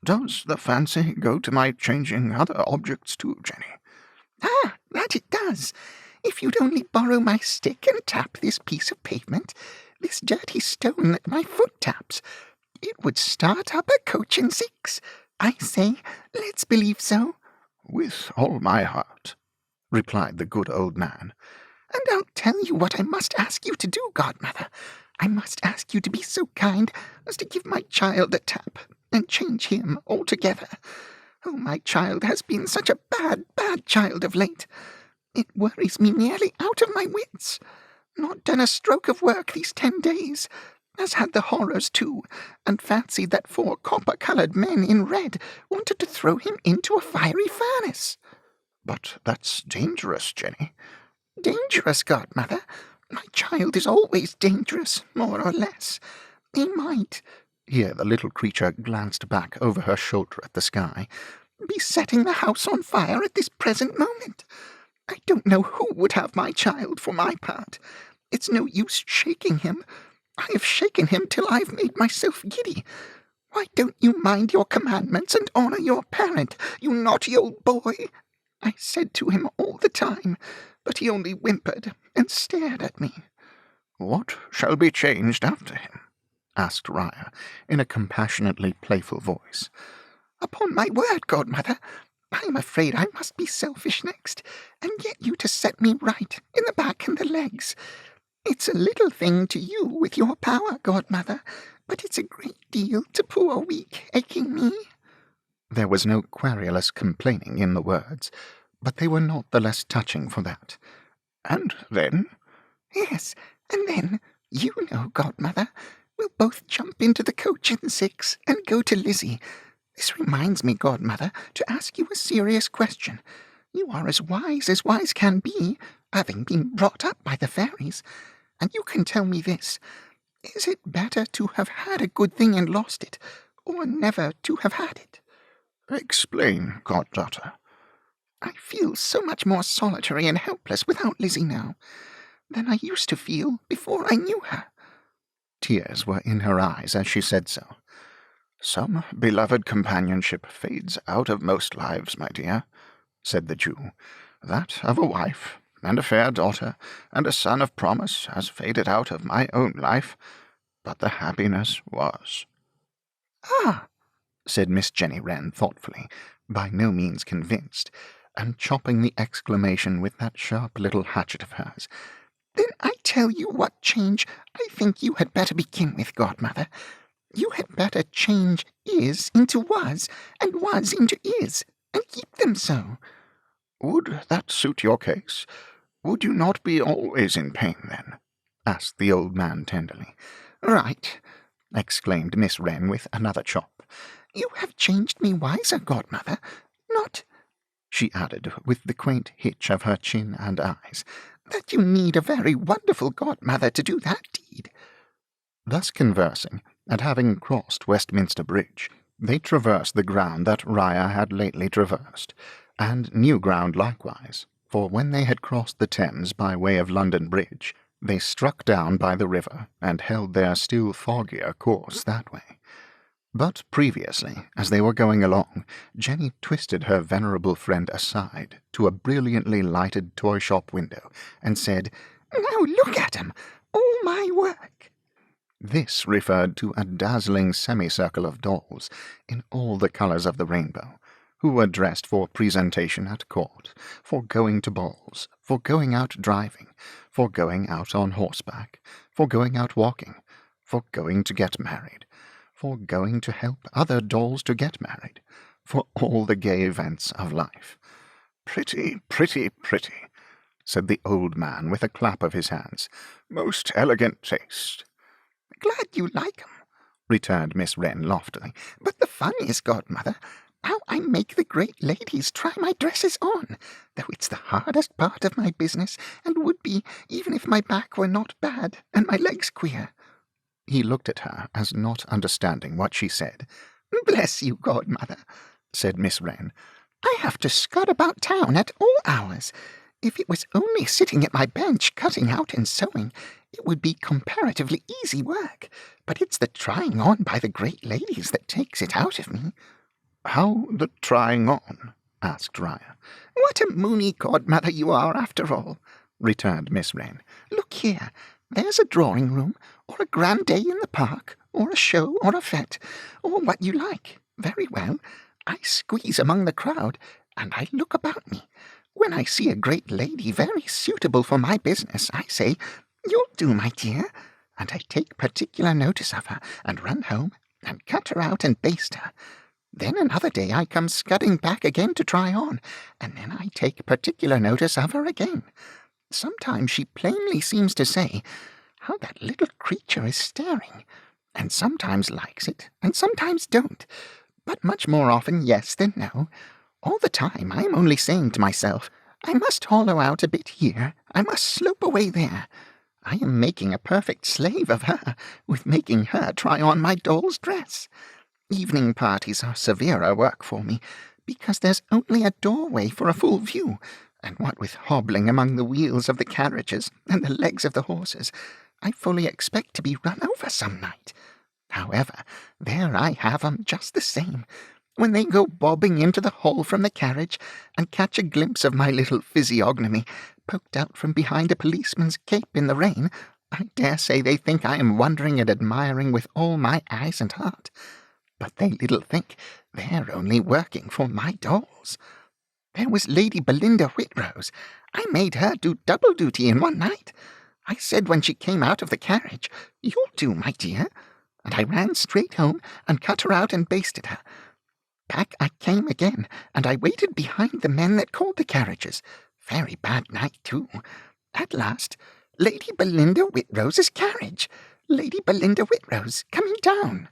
"Does the fancy go to my changing other objects too, Jenny?" "Ah, that it does. If you'd only borrow my stick and tap this piece of pavement, this dirty stone that my foot taps, it would start up a coach and six. I say, let's believe so." "With all my heart," replied the good old man. "And I'll tell you what I must ask you to do, godmother. I must ask you to be so kind as to give my child a tap, and change him altogether. Oh, my child has been such a bad, bad child of late. It worries me nearly out of my wits. Not done a stroke of work these 10 days. Has had the horrors too, and fancied that 4 copper-coloured men in red wanted to throw him into a fiery furnace." "But that's dangerous, Jenny." "Dangerous, godmother? My child is always dangerous, more or less. He might," here the little creature glanced back over her shoulder at the sky, "be setting the house on fire at this present moment. I don't know who would have my child, for my part. It's no use shaking him. I have shaken him till I've made myself giddy. Why don't you mind your commandments and honour your parent, you naughty old boy?" I said to him all the time, but he only whimpered and stared at me. "What shall be changed after him?" asked Raya, in a compassionately playful voice. "Upon my word, godmother, I am afraid I must be selfish next, and get you to set me right in the back and the legs. It's a little thing to you with your power, godmother, but it's a great deal to poor weak aching me." There was no querulous complaining in the words, but they were not the less touching for that. "And then?" "Yes, and then, you know, godmother, we'll both jump into the coach and six and go to Lizzie. This reminds me, godmother, to ask you a serious question. You are as wise can be, having been brought up by the fairies, and you can tell me this. Is it better to have had a good thing and lost it, or never to have had it?" "Explain, goddaughter." "I feel so much more solitary and helpless without Lizzie now than I used to feel before I knew her." Tears were in her eyes as she said so. "Some beloved companionship fades out of most lives, my dear," said the Jew. "That of a wife, and a fair daughter, and a son of promise has faded out of my own life, but the happiness was." "Ah," said Miss Jenny Wren thoughtfully, by no means convinced, and chopping the exclamation with that sharp little hatchet of hers. "then I tell you what change I think you had better begin with, godmother. You had better change is into was, and was into is, and keep them so." "Would that suit your case? Would you not be always in pain, then?" asked the old man tenderly. "Right," exclaimed Miss Wren with another chop. "You have changed me wiser, godmother. Not," she added, with the quaint hitch of her chin and eyes, "that you need a very wonderful godmother to do that deed." Thus conversing, and having crossed Westminster Bridge, they traversed the ground that Raya had lately traversed, and new ground likewise, for when they had crossed the Thames by way of London Bridge, they struck down by the river, and held their still foggier course that way. But previously, as they were going along, Jenny twisted her venerable friend aside to a brilliantly lighted toy-shop window, and said, "Now look at 'em! All my work!" This referred to a dazzling semicircle of dolls, in all the colours of the rainbow, who were dressed for presentation at court, for going to balls, for going out driving, for going out on horseback, for going out walking, for going to get married, for going to help other dolls to get married, for all the gay events of life. Pretty, pretty, pretty, said the old man with a clap of his hands. Most elegant taste. Glad you like 'em, returned Miss Wren loftily. But the fun is, godmother, how I make the great ladies try my dresses on, though it's the hardest part of my business, and would be even if my back were not bad and my legs queer. He looked at her as not understanding what she said. Bless you, godmother, said Miss Wren. I have to scud about town at all hours. If it was only sitting at my bench cutting out and sewing, it would be comparatively easy work, but it's the trying on by the great ladies that takes it out of me. How the trying on? Asked Raya. What a moony godmother you are, after all, returned Miss Wren. Look here, there's a drawing-room, or a grand day in the park, or a show, or a fete, or what you like. Very well, I squeeze among the crowd, and I look about me. When I see a great lady very suitable for my business, I say, You'll do, my dear, and I take particular notice of her, and run home, and cut her out and baste her. Then another day I come scudding back again to try on, and then I take particular notice of her again. Sometimes she plainly seems to say, How that little creature is staring, and sometimes likes it, and sometimes don't, but much more often yes than no. All the time I am only saying to myself, I must hollow out a bit here, I must slope away there. I am making a perfect slave of her, with making her try on my doll's dress. Evening parties are severer work for me, because there's only a doorway for a full view, and what with hobbling among the wheels of the carriages and the legs of the horses, I fully expect to be run over some night. However, there I have 'em just the same. When they go bobbing into the hall from the carriage, and catch a glimpse of my little physiognomy, poked out from behind a policeman's cape in the rain, I dare say they think I am wondering and admiring with all my eyes and heart. But they little think they're only working for my dolls. There was Lady Belinda Whitrose. I made her do double duty in one night. I said when she came out of the carriage, You'll do, my dear, and I ran straight home and cut her out and basted her. Back I came again, and I waited behind the men that called the carriages. Very bad night, too. At last, Lady Belinda Whitrose's carriage. Lady Belinda Whitrose coming down.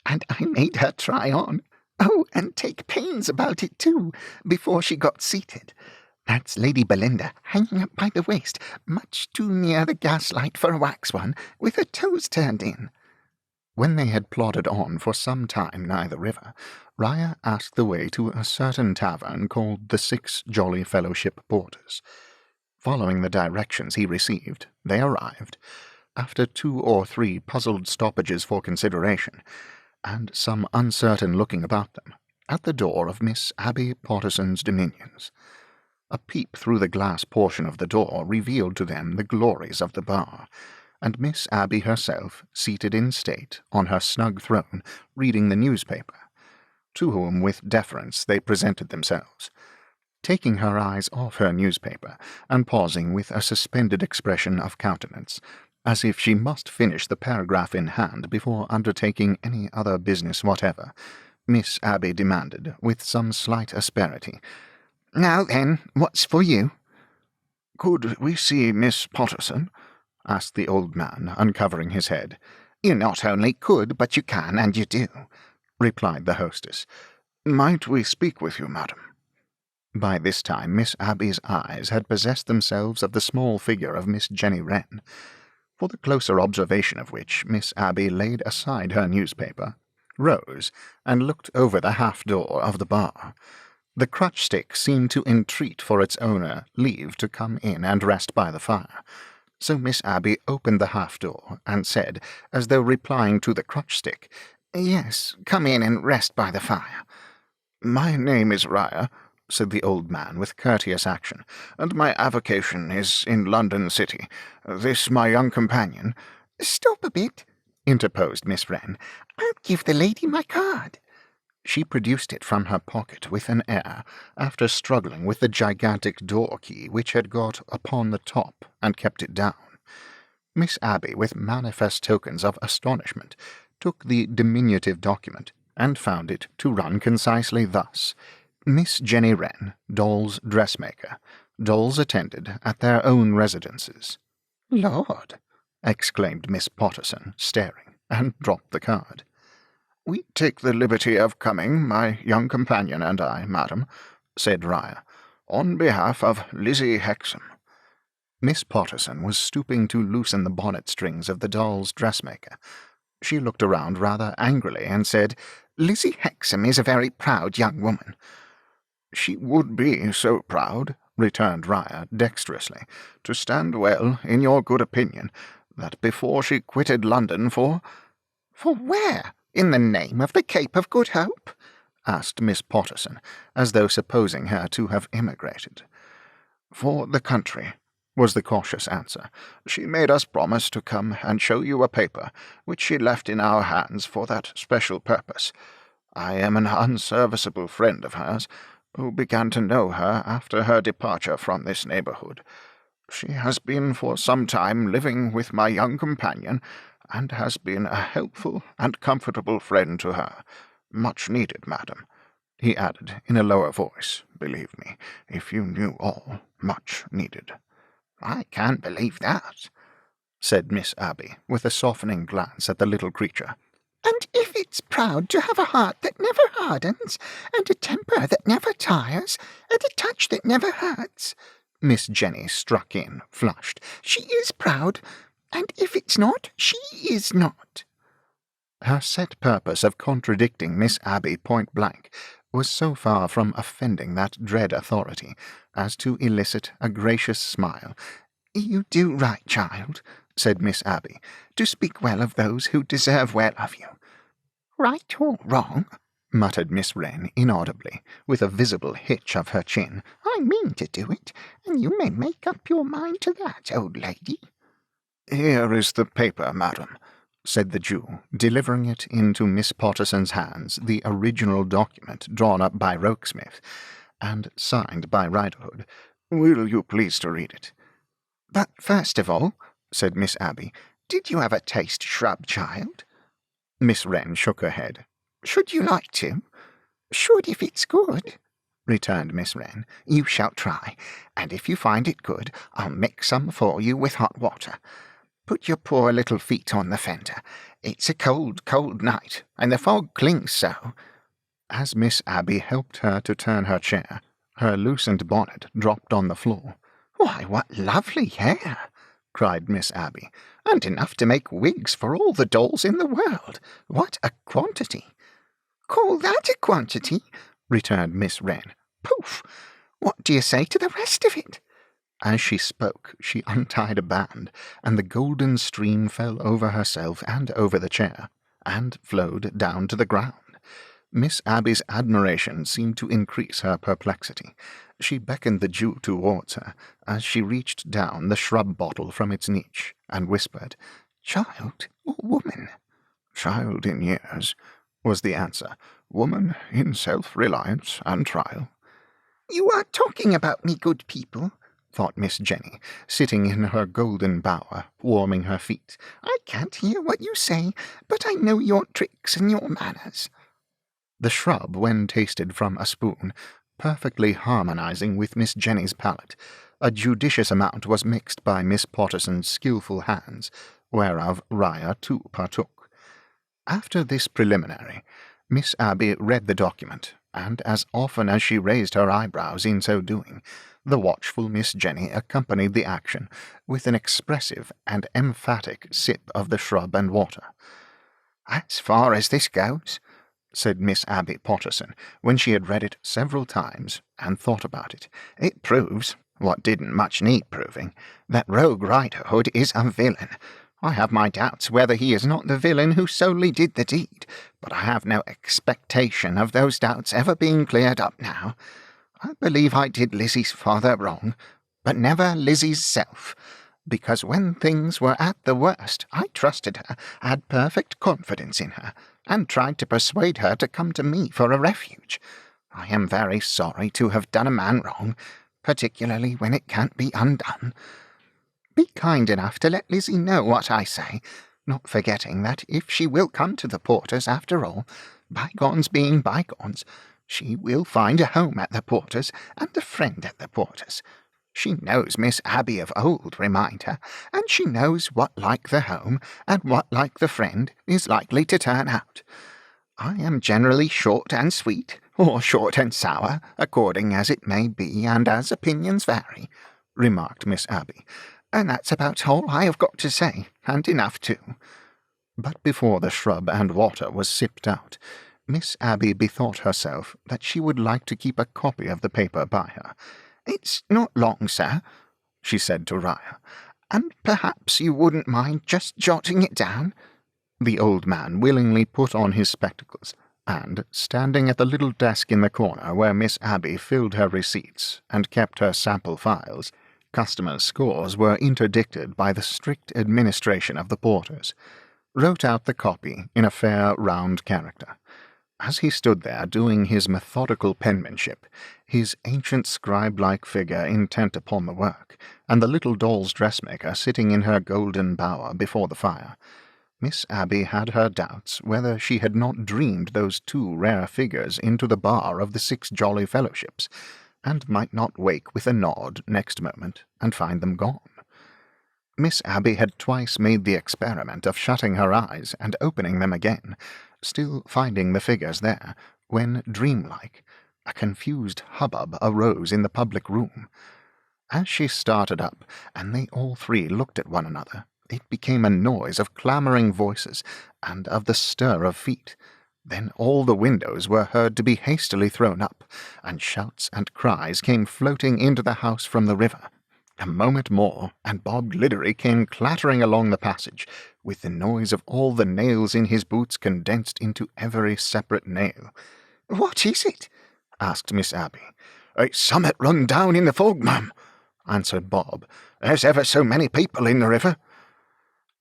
And I made her try on. Oh, and take pains about it, too, before she got seated. That's Lady Belinda, hanging up by the waist, much too near the gaslight for a wax one, with her toes turned in. When they had plodded on for some time nigh the river, Raya asked the way to a certain tavern called the Six Jolly Fellowship Porters. Following the directions he received, they arrived, after 2 or 3 puzzled stoppages for consideration, and some uncertain looking about them, at the door of Miss Abby Potterson's dominions. A peep through the glass portion of the door revealed to them the glories of the bar, and Miss Abby herself seated in state on her snug throne, reading the newspaper, to whom with deference they presented themselves, taking her eyes off her newspaper, and pausing with a suspended expression of countenance, as if she must finish the paragraph in hand before undertaking any other business whatever. Miss Abby demanded, with some slight asperity, Now then, what's for you? Could we see Miss Potterson? Asked the old man, uncovering his head. You not only could, but you can, and you do, replied the hostess. Might we speak with you, madam? By this time Miss Abby's eyes had possessed themselves of the small figure of Miss Jenny Wren, for the closer observation of which Miss Abby laid aside her newspaper, rose, and looked over the half-door of the bar. The crutch-stick seemed to entreat for its owner leave to come in and rest by the fire, so Miss Abby opened the half-door, and said, as though replying to the crutch-stick, Yes, come in and rest by the fire. My name is Raya, said the old man with courteous action, and my avocation is in London City. This my young companion— Stop a bit, interposed Miss Wren. I'll give the lady my card. She produced it from her pocket with an air, after struggling with the gigantic door-key which had got upon the top and kept it down. Miss Abby, with manifest tokens of astonishment, took the diminutive document, and found it to run concisely thus: Miss Jenny Wren, Doll's dressmaker. Dolls attended at their own residences. Lord! Exclaimed Miss Potterson, staring, and dropped the card. We take the liberty of coming, my young companion and I, madam, said Riah, on behalf of Lizzie Hexam. Miss Potterson was stooping to loosen the bonnet strings of the doll's dressmaker. She looked around rather angrily and said, Lizzie Hexam is a very proud young woman. She would be so proud, returned Riah dexterously, to stand well in your good opinion, that before she quitted London for— For where, in the name of the Cape of Good Hope? asked Miss Potterson, as though supposing her to have emigrated. For the country, was the cautious answer. She made us promise to come and show you a paper, which she left in our hands for that special purpose. I am an unserviceable friend of hers, who began to know her after her departure from this neighbourhood. She has been for some time living with my young companion, and has been a helpful and comfortable friend to her. Much needed, madam, he added in a lower voice. Believe me, if you knew all, much needed. I can't believe that, said Miss Abby, with a softening glance at the little creature. And if it's proud to have a heart that never hardens, and a temper that never tires, and a touch that never hurts, Miss Jenny struck in, flushed. She is proud, and if it's not, she is not. Her set purpose of contradicting Miss Abby point blank was so far from offending that dread authority as to elicit a gracious smile. You do right, child, said Miss Abby, to speak well of those who deserve well of you. Right or wrong, muttered Miss Wren inaudibly, with a visible hitch of her chin. I mean to do it, and you may make up your mind to that, old lady. Here is the paper, madam, said the Jew, delivering it into Miss Potterson's hands, the original document drawn up by Rokesmith, and signed by Riderhood. Will you please to read it? But first of all, said Miss Abby, did you ever taste shrub, child? Miss Wren shook her head. Should you like to? Should if it's good, returned Miss Wren. You shall try, and if you find it good, I'll mix some for you with hot water. Put your poor little feet on the fender. It's a cold, cold night, and the fog clings so. As Miss Abby helped her to turn her chair, her loosened bonnet dropped on the floor. Why, what lovely hair! cried Miss Abby, and enough to make wigs for all the dolls in the world. What a quantity! Call that a quantity? returned Miss Wren. Poof! What do you say to the rest of it? As she spoke, she untied a band, and the golden stream fell over herself and over the chair, and flowed down to the ground. Miss Abby's admiration seemed to increase her perplexity. She beckoned the Jew towards her, as she reached down the shrub bottle from its niche, and whispered, Child or woman? Child in years, was the answer. Woman in self-reliance and trial. You are talking about me, good people, thought Miss Jenny, sitting in her golden bower, warming her feet. I can't hear what you say, but I know your tricks and your manners. The shrub, when tasted from a spoon, perfectly harmonizing with Miss Jenny's palate, a judicious amount was mixed by Miss Potterson's skilful hands, whereof Riah too partook. After this preliminary, Miss Abby read the document, and as often as she raised her eyebrows in so doing, the watchful Miss Jenny accompanied the action with an expressive and emphatic sip of the shrub and water. As far as this goes, said Miss Abby Potterson, when she had read it several times and thought about it, it proves, what didn't much need proving, that Rogue Riderhood is a villain. I have my doubts whether he is not the villain who solely did the deed, but I have no expectation of those doubts ever being cleared up now. I believe I did Lizzie's father wrong, but never Lizzie's self, because when things were at the worst, I trusted her, had perfect confidence in her, and tried to persuade her to come to me for a refuge. I am very sorry to have done a man wrong, particularly when it can't be undone. Be kind enough to let Lizzie know what I say, not forgetting that if she will come to the Porters after all, bygones being bygones, She will find a home at the Porters and a friend at the Porters. She knows Miss Abby of old, remind her, and she knows what like the home and what like the friend is likely to turn out. I am generally short and sweet, or short and sour, according as it may be and as opinions vary, remarked Miss Abby, and that's about all I have got to say, and enough too. But before the shrub and water was sipped out, Miss Abby bethought herself that she would like to keep a copy of the paper by her. "It's not long, sir," she said to Uriah, "and perhaps you wouldn't mind just jotting it down." The old man willingly put on his spectacles, and, standing at the little desk in the corner where Miss Abby filled her receipts and kept her sample files, customers' scores were interdicted by the strict administration of the Porters, wrote out the copy in a fair round character. As he stood there doing his methodical penmanship, his ancient scribe-like figure intent upon the work, and the little doll's dressmaker sitting in her golden bower before the fire, Miss Abby had her doubts whether she had not dreamed those two rare figures into the bar of the 6 Jolly Fellowships, and might not wake with a nod next moment and find them gone. Miss Abby had twice made the experiment of shutting her eyes and opening them again, still finding the figures there, when, dreamlike, a confused hubbub arose in the public room. As she started up, and they all three looked at one another, it became a noise of clamouring voices and of the stir of feet. Then all the windows were heard to be hastily thrown up, and shouts and cries came floating into the house from the river. A moment more, and Bob Gliddery came clattering along the passage, with the noise of all the nails in his boots condensed into every separate nail. "What is it?" asked Miss Abby. "It's summat run down in the fog, ma'am," answered Bob. "There's ever so many people in the river."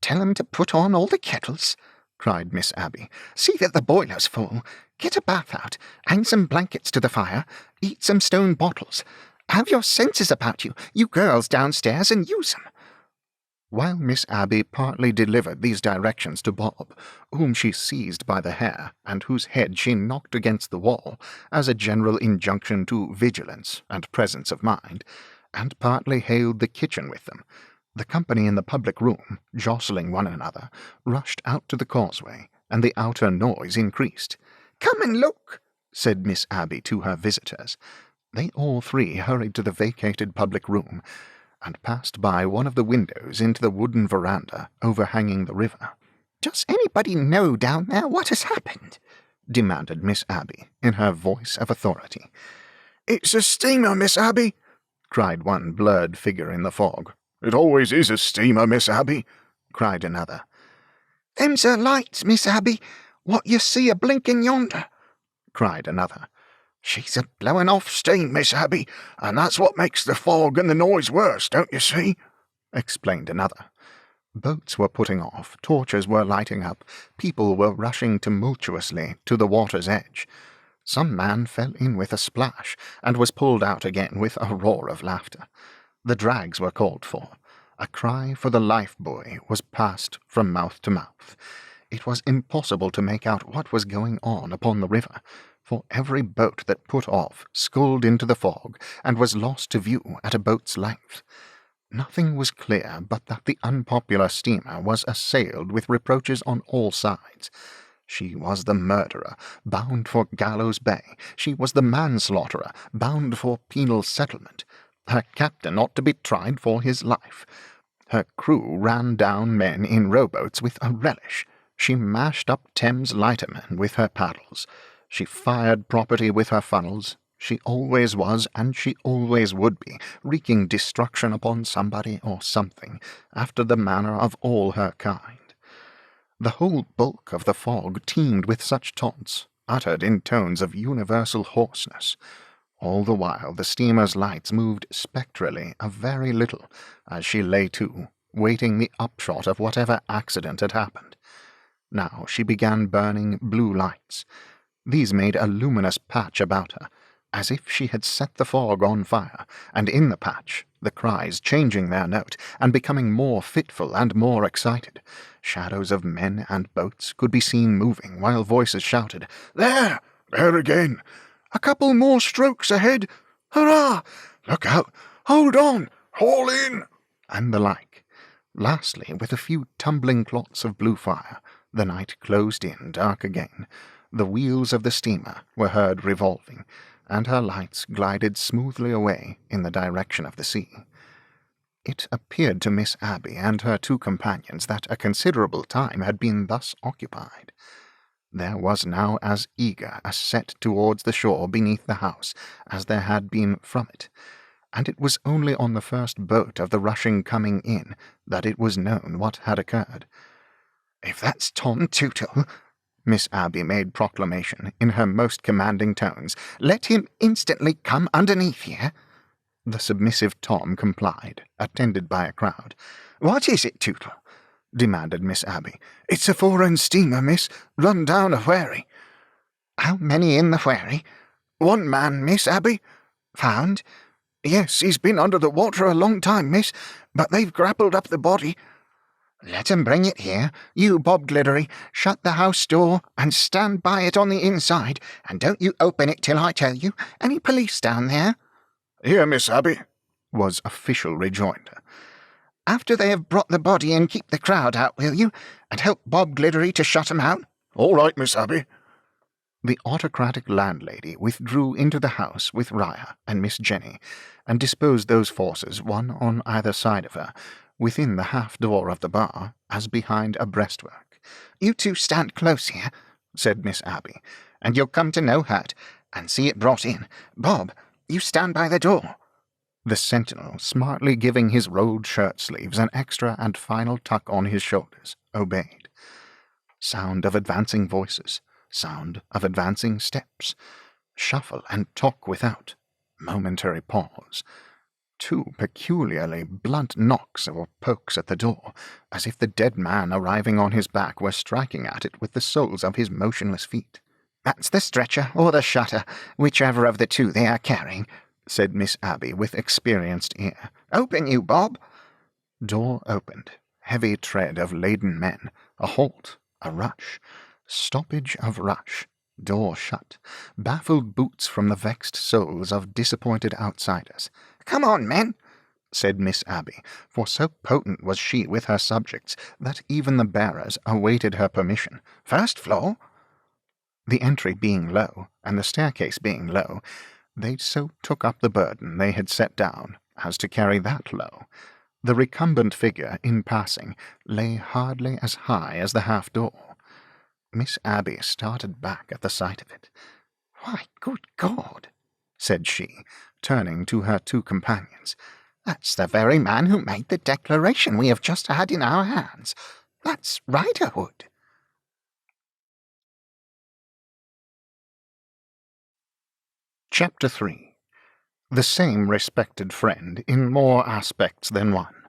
"Tell 'em to put on all the kettles," cried Miss Abby. "See that the boiler's full. Get a bath out, hang some blankets to the fire, eat some stone bottles. Have your senses about you, you girls downstairs, and use 'em." While Miss Abby partly delivered these directions to Bob, whom she seized by the hair, and whose head she knocked against the wall, as a general injunction to vigilance and presence of mind, and partly hailed the kitchen with them, the company in the public room, jostling one another, rushed out to the causeway, and the outer noise increased. "Come and look," said Miss Abby to her visitors. They all three hurried to the vacated public room, and passed by one of the windows into the wooden veranda overhanging the river. "Does anybody know down there what has happened?" demanded Miss Abby, in her voice of authority. "It's a steamer, Miss Abby," cried one blurred figure in the fog. "It always is a steamer, Miss Abby," cried another. "Them's her lights, Miss Abby, what you see a blinking yonder," cried another. "She's a blowing off steam, Miss Abby, and that's what makes the fog and the noise worse, don't you see?" explained another. Boats were putting off, torches were lighting up, people were rushing tumultuously to the water's edge. Some man fell in with a splash, and was pulled out again with a roar of laughter. The drags were called for. A cry for the life-buoy was passed from mouth to mouth. It was impossible to make out what was going on upon the river, for every boat that put off sculled into the fog, and was lost to view at a boat's length. Nothing was clear but that the unpopular steamer was assailed with reproaches on all sides. She was the murderer, bound for Gallows Bay. She was the manslaughterer, bound for penal settlement. Her captain ought to be tried for his life. Her crew ran down men in rowboats with a relish. She mashed up Thames lightermen with her paddles. She fired property with her funnels. She always was, and she always would be, wreaking destruction upon somebody or something, after the manner of all her kind. The whole bulk of the fog teemed with such taunts, uttered in tones of universal hoarseness. All the while the steamer's lights moved spectrally a very little, as she lay to, waiting the upshot of whatever accident had happened. Now she began burning blue lights. These made a luminous patch about her, as if she had set the fog on fire, and in the patch, the cries changing their note, and becoming more fitful and more excited. Shadows of men and boats could be seen moving, while voices shouted, "There! There again! A couple more strokes ahead. Hurrah! Look out! Hold on! Haul in! And the like. Lastly, with a few tumbling clots of blue fire, the night closed in dark again. The wheels of the steamer were heard revolving, and her lights glided smoothly away in the direction of the sea. It appeared to Miss Abby and her two companions that a considerable time had been thus occupied. There was now as eager a set towards the shore beneath the house as there had been from it, and it was only on the first boat of the rushing coming in that it was known what had occurred. "If that's Tom Tootle," Miss Abby made proclamation in her most commanding tones, "let him instantly come underneath here." The submissive Tom complied, attended by a crowd. "What is it, Tootle?" demanded Miss Abby. "It's a foreign steamer, miss, run down a wherry." "How many in the wherry?" "One man, Miss Abby." "Found?" "Yes, he's been under the water a long time, miss, but they've grappled up the body." "Let 'em bring it here. You, Bob Gliddery, shut the house door and stand by it on the inside, and don't you open it till I tell you. Any police down there?" "Here, Miss Abby," was official rejoinder. "After they have brought the body in, keep the crowd out, will you, and help Bob Gliddery to shut 'em out?" "All right, Miss Abby." The autocratic landlady withdrew into the house with Ria and Miss Jenny, and disposed those forces, one on either side of her, within the half-door of the bar, as behind a breastwork. "You two stand close here," said Miss Abby, "and you'll come to no hurt, and see it brought in. Bob, you stand by the door." The sentinel, smartly giving his rolled shirt-sleeves an extra and final tuck on his shoulders, obeyed. Sound of advancing voices, sound of advancing steps, shuffle and talk without, momentary pause, two peculiarly blunt knocks or pokes at the door, as if the dead man arriving on his back were striking at it with the soles of his motionless feet. "That's the stretcher or the shutter, whichever of the two they are carrying," said Miss Abby with experienced ear. "Open, you, Bob." Door opened, heavy tread of laden men, a halt, a rush, stoppage of rush, door shut, baffled boots from the vexed soles of disappointed outsiders. "Come on, men," said Miss Abby, for so potent was she with her subjects that even the bearers awaited her permission. "First floor." The entry being low, and the staircase being low, they so took up the burden they had set down as to carry that low. The recumbent figure, in passing, lay hardly as high as the half-door. Miss Abby started back at the sight of it. "Why, good God," said she, turning to her two companions, "that's the very man who made the declaration we have just had in our hands. That's Riderhood." Chapter 3. The same respected friend in more aspects than one.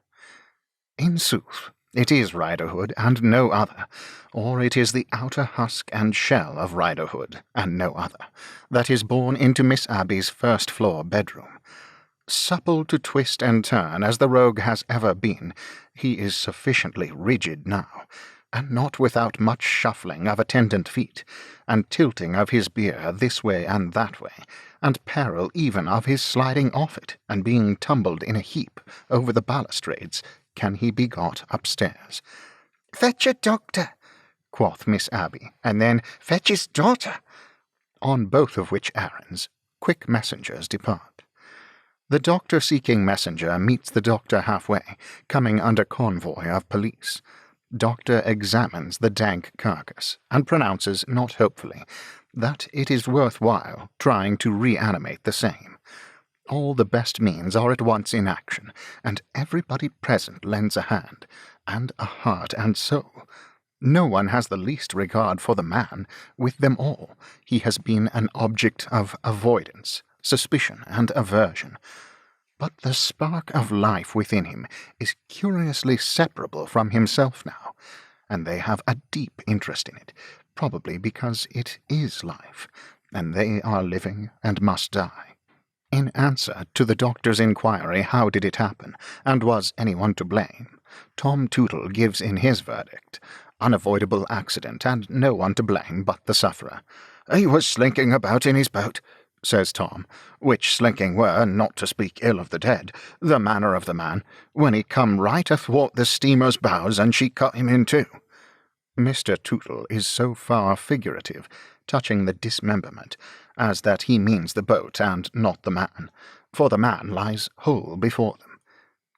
In sooth, it is Riderhood and no other, or it is the outer husk and shell of Riderhood and no other, that is born into Miss Abby's first-floor bedroom. Supple to twist and turn as the rogue has ever been, he is sufficiently rigid now, and not without much shuffling of attendant feet, and tilting of his bier this way and that way, and peril even of his sliding off it and being tumbled in a heap over the balustrades, can he be got upstairs. "Fetch a doctor," quoth Miss Abby, and then "fetch his daughter," on both of which errands quick messengers depart. The doctor-seeking messenger meets the doctor halfway, coming under convoy of police. Doctor examines the dank carcass, and pronounces, not hopefully, that it is worth while trying to reanimate the same. All the best means are at once in action, and everybody present lends a hand, and a heart and soul. No one has the least regard for the man. With them all, he has been an object of avoidance, suspicion, and aversion. But the spark of life within him is curiously separable from himself now, and they have a deep interest in it, probably because it is life, and they are living and must die. In answer to the doctor's inquiry how did it happen, and was anyone to blame, Tom Tootle gives in his verdict, unavoidable accident, and no one to blame but the sufferer. "He was slinking about in his boat," says Tom, which slinking were, not to speak ill of the dead, the manner of the man, when he come right athwart the steamer's bows and she cut him in two. Mr. Tootle is so far figurative, touching the dismemberment, as that he means the boat and not the man, for the man lies whole before them.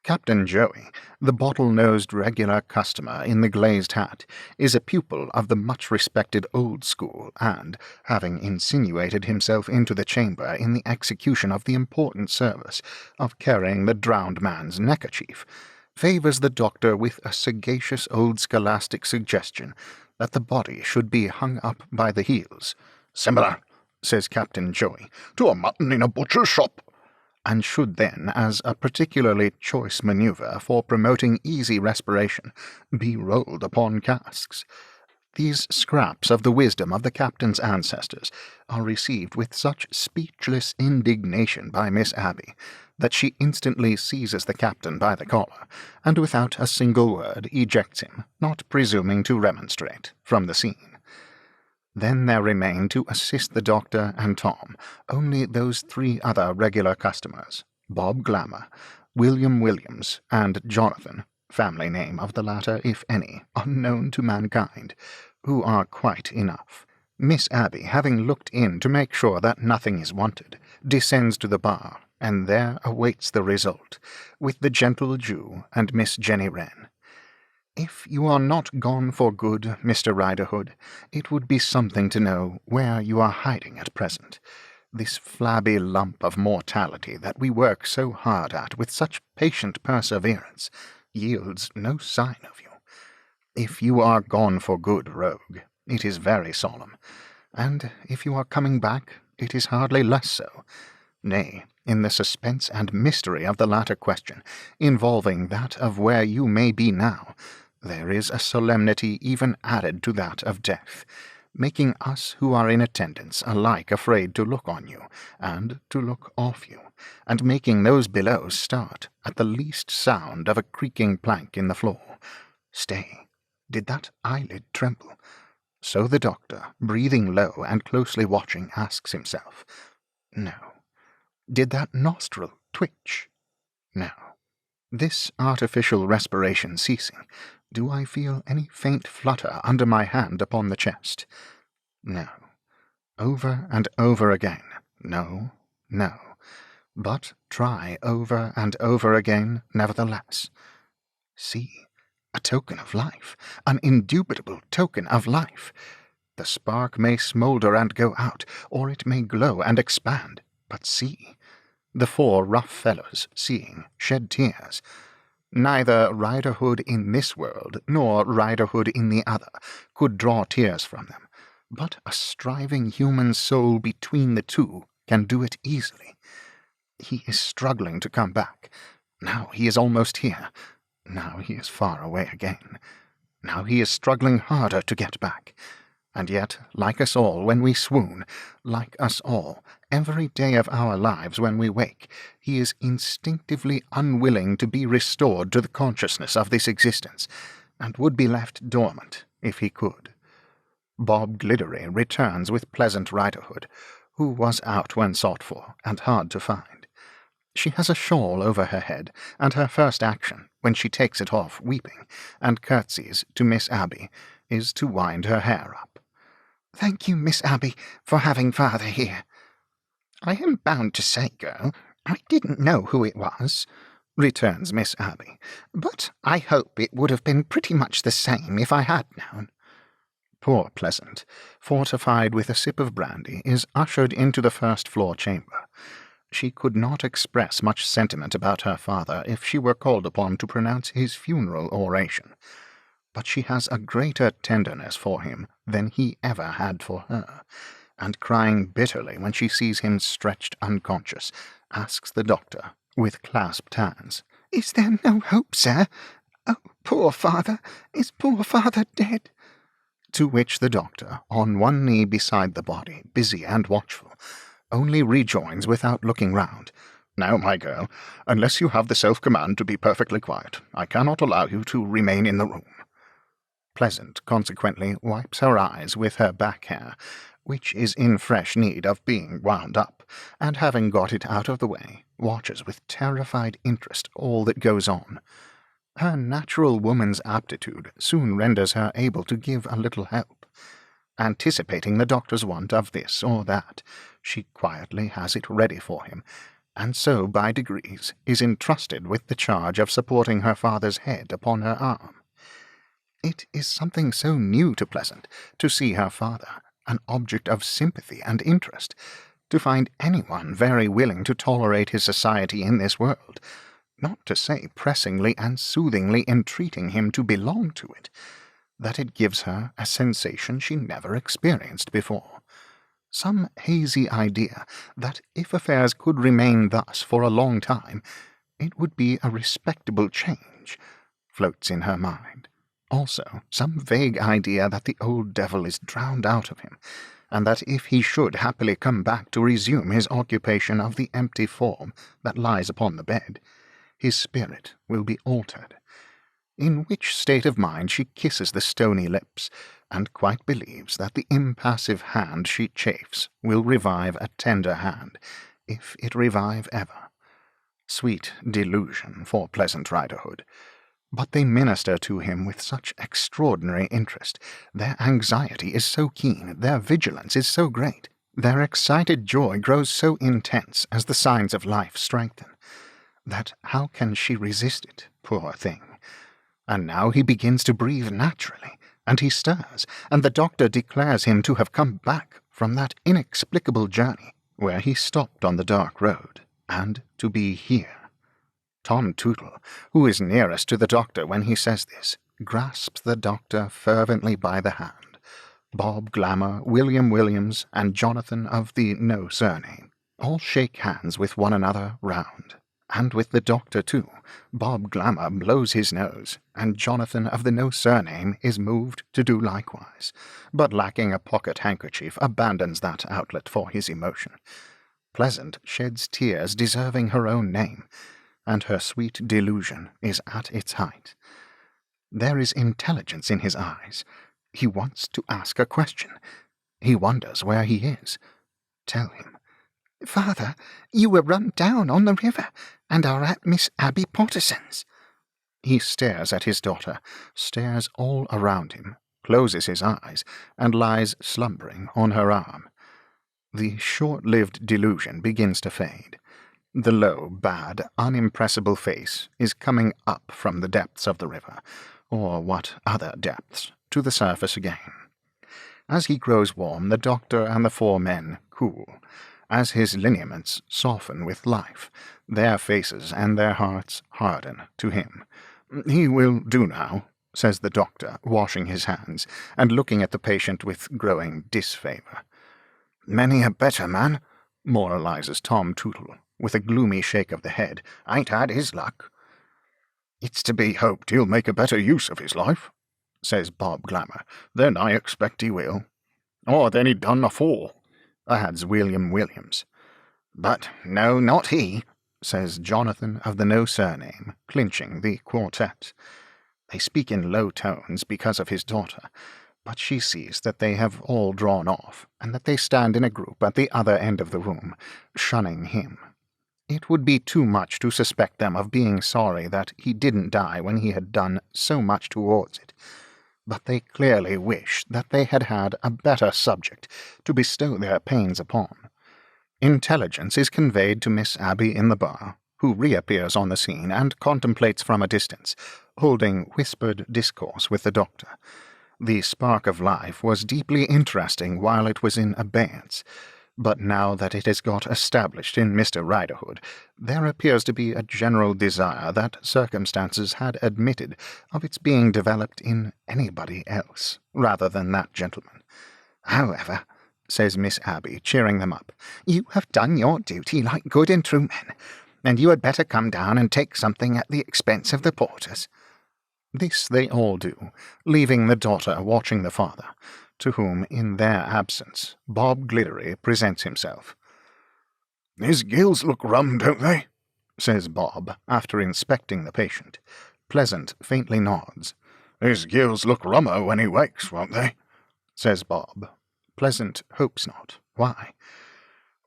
Captain Joey, the bottle-nosed regular customer in the glazed hat, is a pupil of the much-respected old school, and, having insinuated himself into the chamber in the execution of the important service of carrying the drowned man's neckerchief, favours the doctor with a sagacious old scholastic suggestion that the body should be hung up by the heels. "Similar," says Captain Joey, "to a mutton in a butcher's shop," and should then, as a particularly choice manoeuvre for promoting easy respiration, be rolled upon casks. These scraps of the wisdom of the captain's ancestors are received with such speechless indignation by Miss Abby that she instantly seizes the captain by the collar, and without a single word ejects him, not presuming to remonstrate, from the scene. Then there remain to assist the doctor and Tom only those three other regular customers, Bob Glamour, William Williams, and Jonathan, family name of the latter, if any, unknown to mankind, who are quite enough. Miss Abby, having looked in to make sure that nothing is wanted, descends to the bar, and there awaits the result, with the gentle Jew and Miss Jenny Wren. If you are not gone for good, Mr. Riderhood, it would be something to know where you are hiding at present. This flabby lump of mortality that we work so hard at with such patient perseverance yields no sign of you. If you are gone for good, rogue, it is very solemn, and if you are coming back, it is hardly less so. Nay, in the suspense and mystery of the latter question, involving that of where you may be now, there is a solemnity even added to that of death, making us who are in attendance alike afraid to look on you, and to look off you, and making those below start at the least sound of a creaking plank in the floor. Stay, did that eyelid tremble? So the doctor, breathing low and closely watching, asks himself. No. Did that nostril twitch? No. This artificial respiration ceasing, do I feel any faint flutter under my hand upon the chest? No. Over and over again. No, no. But try over and over again, nevertheless. See, a token of life, an indubitable token of life. The spark may smoulder and go out, or it may glow and expand, but see. The four rough fellows, seeing, shed tears. Neither Riderhood in this world, nor Riderhood in the other, could draw tears from them, but a striving human soul between the two can do it easily. He is struggling to come back. Now he is almost here. Now he is far away again. Now he is struggling harder to get back. And yet, like us all when we swoon, like us all, every day of our lives when we wake, he is instinctively unwilling to be restored to the consciousness of this existence, and would be left dormant if he could. Bob Gliddery returns with pleasant Riderhood, who was out when sought for, and hard to find. She has a shawl over her head, and her first action, when she takes it off weeping, and curtsies to Miss Abby, is to wind her hair up. "Thank you, Miss Abby, for having father here." "I am bound to say, girl, I didn't know who it was," returns Miss Abby, "but I hope it would have been pretty much the same if I had known." Poor Pleasant, fortified with a sip of brandy, is ushered into the first-floor chamber. She could not express much sentiment about her father if she were called upon to pronounce his funeral oration, but she has a greater tenderness for him than he ever had for her, and crying bitterly when she sees him stretched unconscious, asks the doctor, with clasped hands, "Is there no hope, sir? Oh, poor father! Is poor father dead?" To which the doctor, on one knee beside the body, busy and watchful, only rejoins without looking round, "Now, my girl, unless you have the self-command to be perfectly quiet, I cannot allow you to remain in the room." Pleasant consequently wipes her eyes with her back hair, which is in fresh need of being wound up, and having got it out of the way, watches with terrified interest all that goes on. Her natural woman's aptitude soon renders her able to give a little help. Anticipating the doctor's want of this or that, she quietly has it ready for him, and so by degrees is entrusted with the charge of supporting her father's head upon her arm. It is something so new to Pleasant to see her father an object of sympathy and interest, to find anyone very willing to tolerate his society in this world, not to say pressingly and soothingly entreating him to belong to it, that it gives her a sensation she never experienced before. Some hazy idea that if affairs could remain thus for a long time, it would be a respectable change, floats in her mind. Also, some vague idea that the old devil is drowned out of him, and that if he should happily come back to resume his occupation of the empty form that lies upon the bed, his spirit will be altered. In which state of mind she kisses the stony lips, and quite believes that the impassive hand she chafes will revive a tender hand, if it revive ever. Sweet delusion for Pleasant Riderhood! But they minister to him with such extraordinary interest, their anxiety is so keen, their vigilance is so great, their excited joy grows so intense as the signs of life strengthen, that how can she resist it, poor thing? And now he begins to breathe naturally, and he stirs, and the doctor declares him to have come back from that inexplicable journey where he stopped on the dark road, and to be here. Tom Tootle, who is nearest to the doctor when he says this, grasps the doctor fervently by the hand. Bob Glamour, William Williams, and Jonathan of the no surname all shake hands with one another round. And with the doctor, too. Bob Glamour blows his nose, and Jonathan of the no surname is moved to do likewise, but lacking a pocket handkerchief abandons that outlet for his emotion. Pleasant sheds tears deserving her own name, and her sweet delusion is at its height. There is intelligence in his eyes. He wants to ask a question. He wonders where he is. Tell him. "Father, you were run down on the river, and are at Miss Abby Potterson's." He stares at his daughter, stares all around him, closes his eyes, and lies slumbering on her arm. The short-lived delusion begins to fade. The low, bad, unimpressible face is coming up from the depths of the river, or what other depths, to the surface again. As he grows warm, the doctor and the four men cool. As his lineaments soften with life, their faces and their hearts harden to him. "He will do now," says the doctor, washing his hands, and looking at the patient with growing disfavour. "Many a better man," moralizes Tom Tootle, with a gloomy shake of the head, "ain't had his luck." "It's to be hoped he'll make a better use of his life," says Bob Glamour, "than I expect he will." "Or than he done afore," adds William Williams. "But no, not he," says Jonathan of the no surname, clinching the quartet. They speak in low tones because of his daughter, but she sees that they have all drawn off, and that they stand in a group at the other end of the room, shunning him. It would be too much to suspect them of being sorry that he didn't die when he had done so much towards it, but they clearly wish that they had had a better subject to bestow their pains upon. Intelligence is conveyed to Miss Abby in the bar, who reappears on the scene and contemplates from a distance, holding whispered discourse with the doctor. The spark of life was deeply interesting while it was in abeyance, but now that it has got established in Mr. Riderhood, there appears to be a general desire that circumstances had admitted of its being developed in anybody else, rather than that gentleman. "However," says Miss Abby, cheering them up, "you have done your duty like good and true men, and you had better come down and take something at the expense of the porters." This they all do, leaving the daughter watching the father, to whom, in their absence, Bob Gliddery presents himself. "His gills look rum, don't they?" says Bob, after inspecting the patient. Pleasant faintly nods. "His gills look rummer when he wakes, won't they?" says Bob. Pleasant hopes not. Why?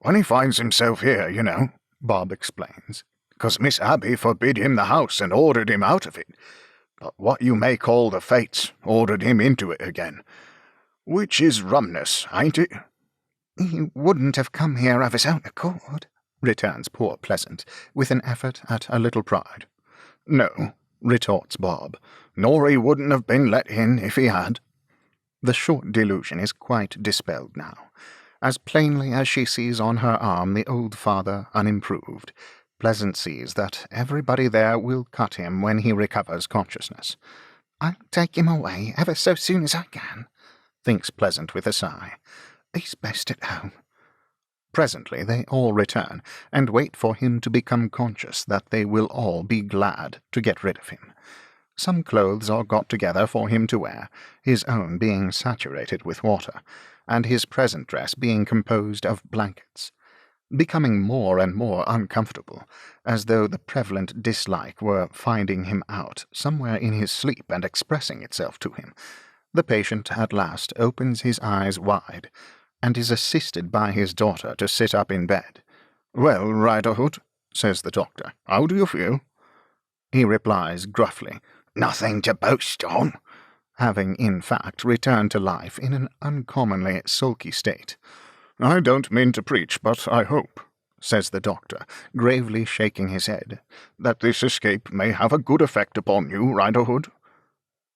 When he finds himself here, you know, Bob explains, 'cause Miss Abby forbid him the house and ordered him out of it. But what you may call the fates ordered him into it again. Which is rumness, ain't it?" "He wouldn't have come here of his own accord," returns poor Pleasant, with an effort at a little pride. "No," retorts Bob, "nor he wouldn't have been let in if he had." The short delusion is quite dispelled now. As plainly as she sees on her arm the old father unimproved, Pleasant sees that everybody there will cut him when he recovers consciousness. "I'll take him away ever so soon as I can," thinks Pleasant with a sigh. "He's best at home." Presently they all return, and wait for him to become conscious that they will all be glad to get rid of him. Some clothes are got together for him to wear, his own being saturated with water, and his present dress being composed of blankets. Becoming more and more uncomfortable, as though the prevalent dislike were finding him out somewhere in his sleep and expressing itself to him, the patient at last opens his eyes wide, and is assisted by his daughter to sit up in bed. "Well, Riderhood," says the doctor, "how do you feel?" He replies gruffly, "Nothing to boast on," having in fact returned to life in an uncommonly sulky state. "I don't mean to preach, but I hope," says the doctor, gravely shaking his head, "that this escape may have a good effect upon you, Riderhood."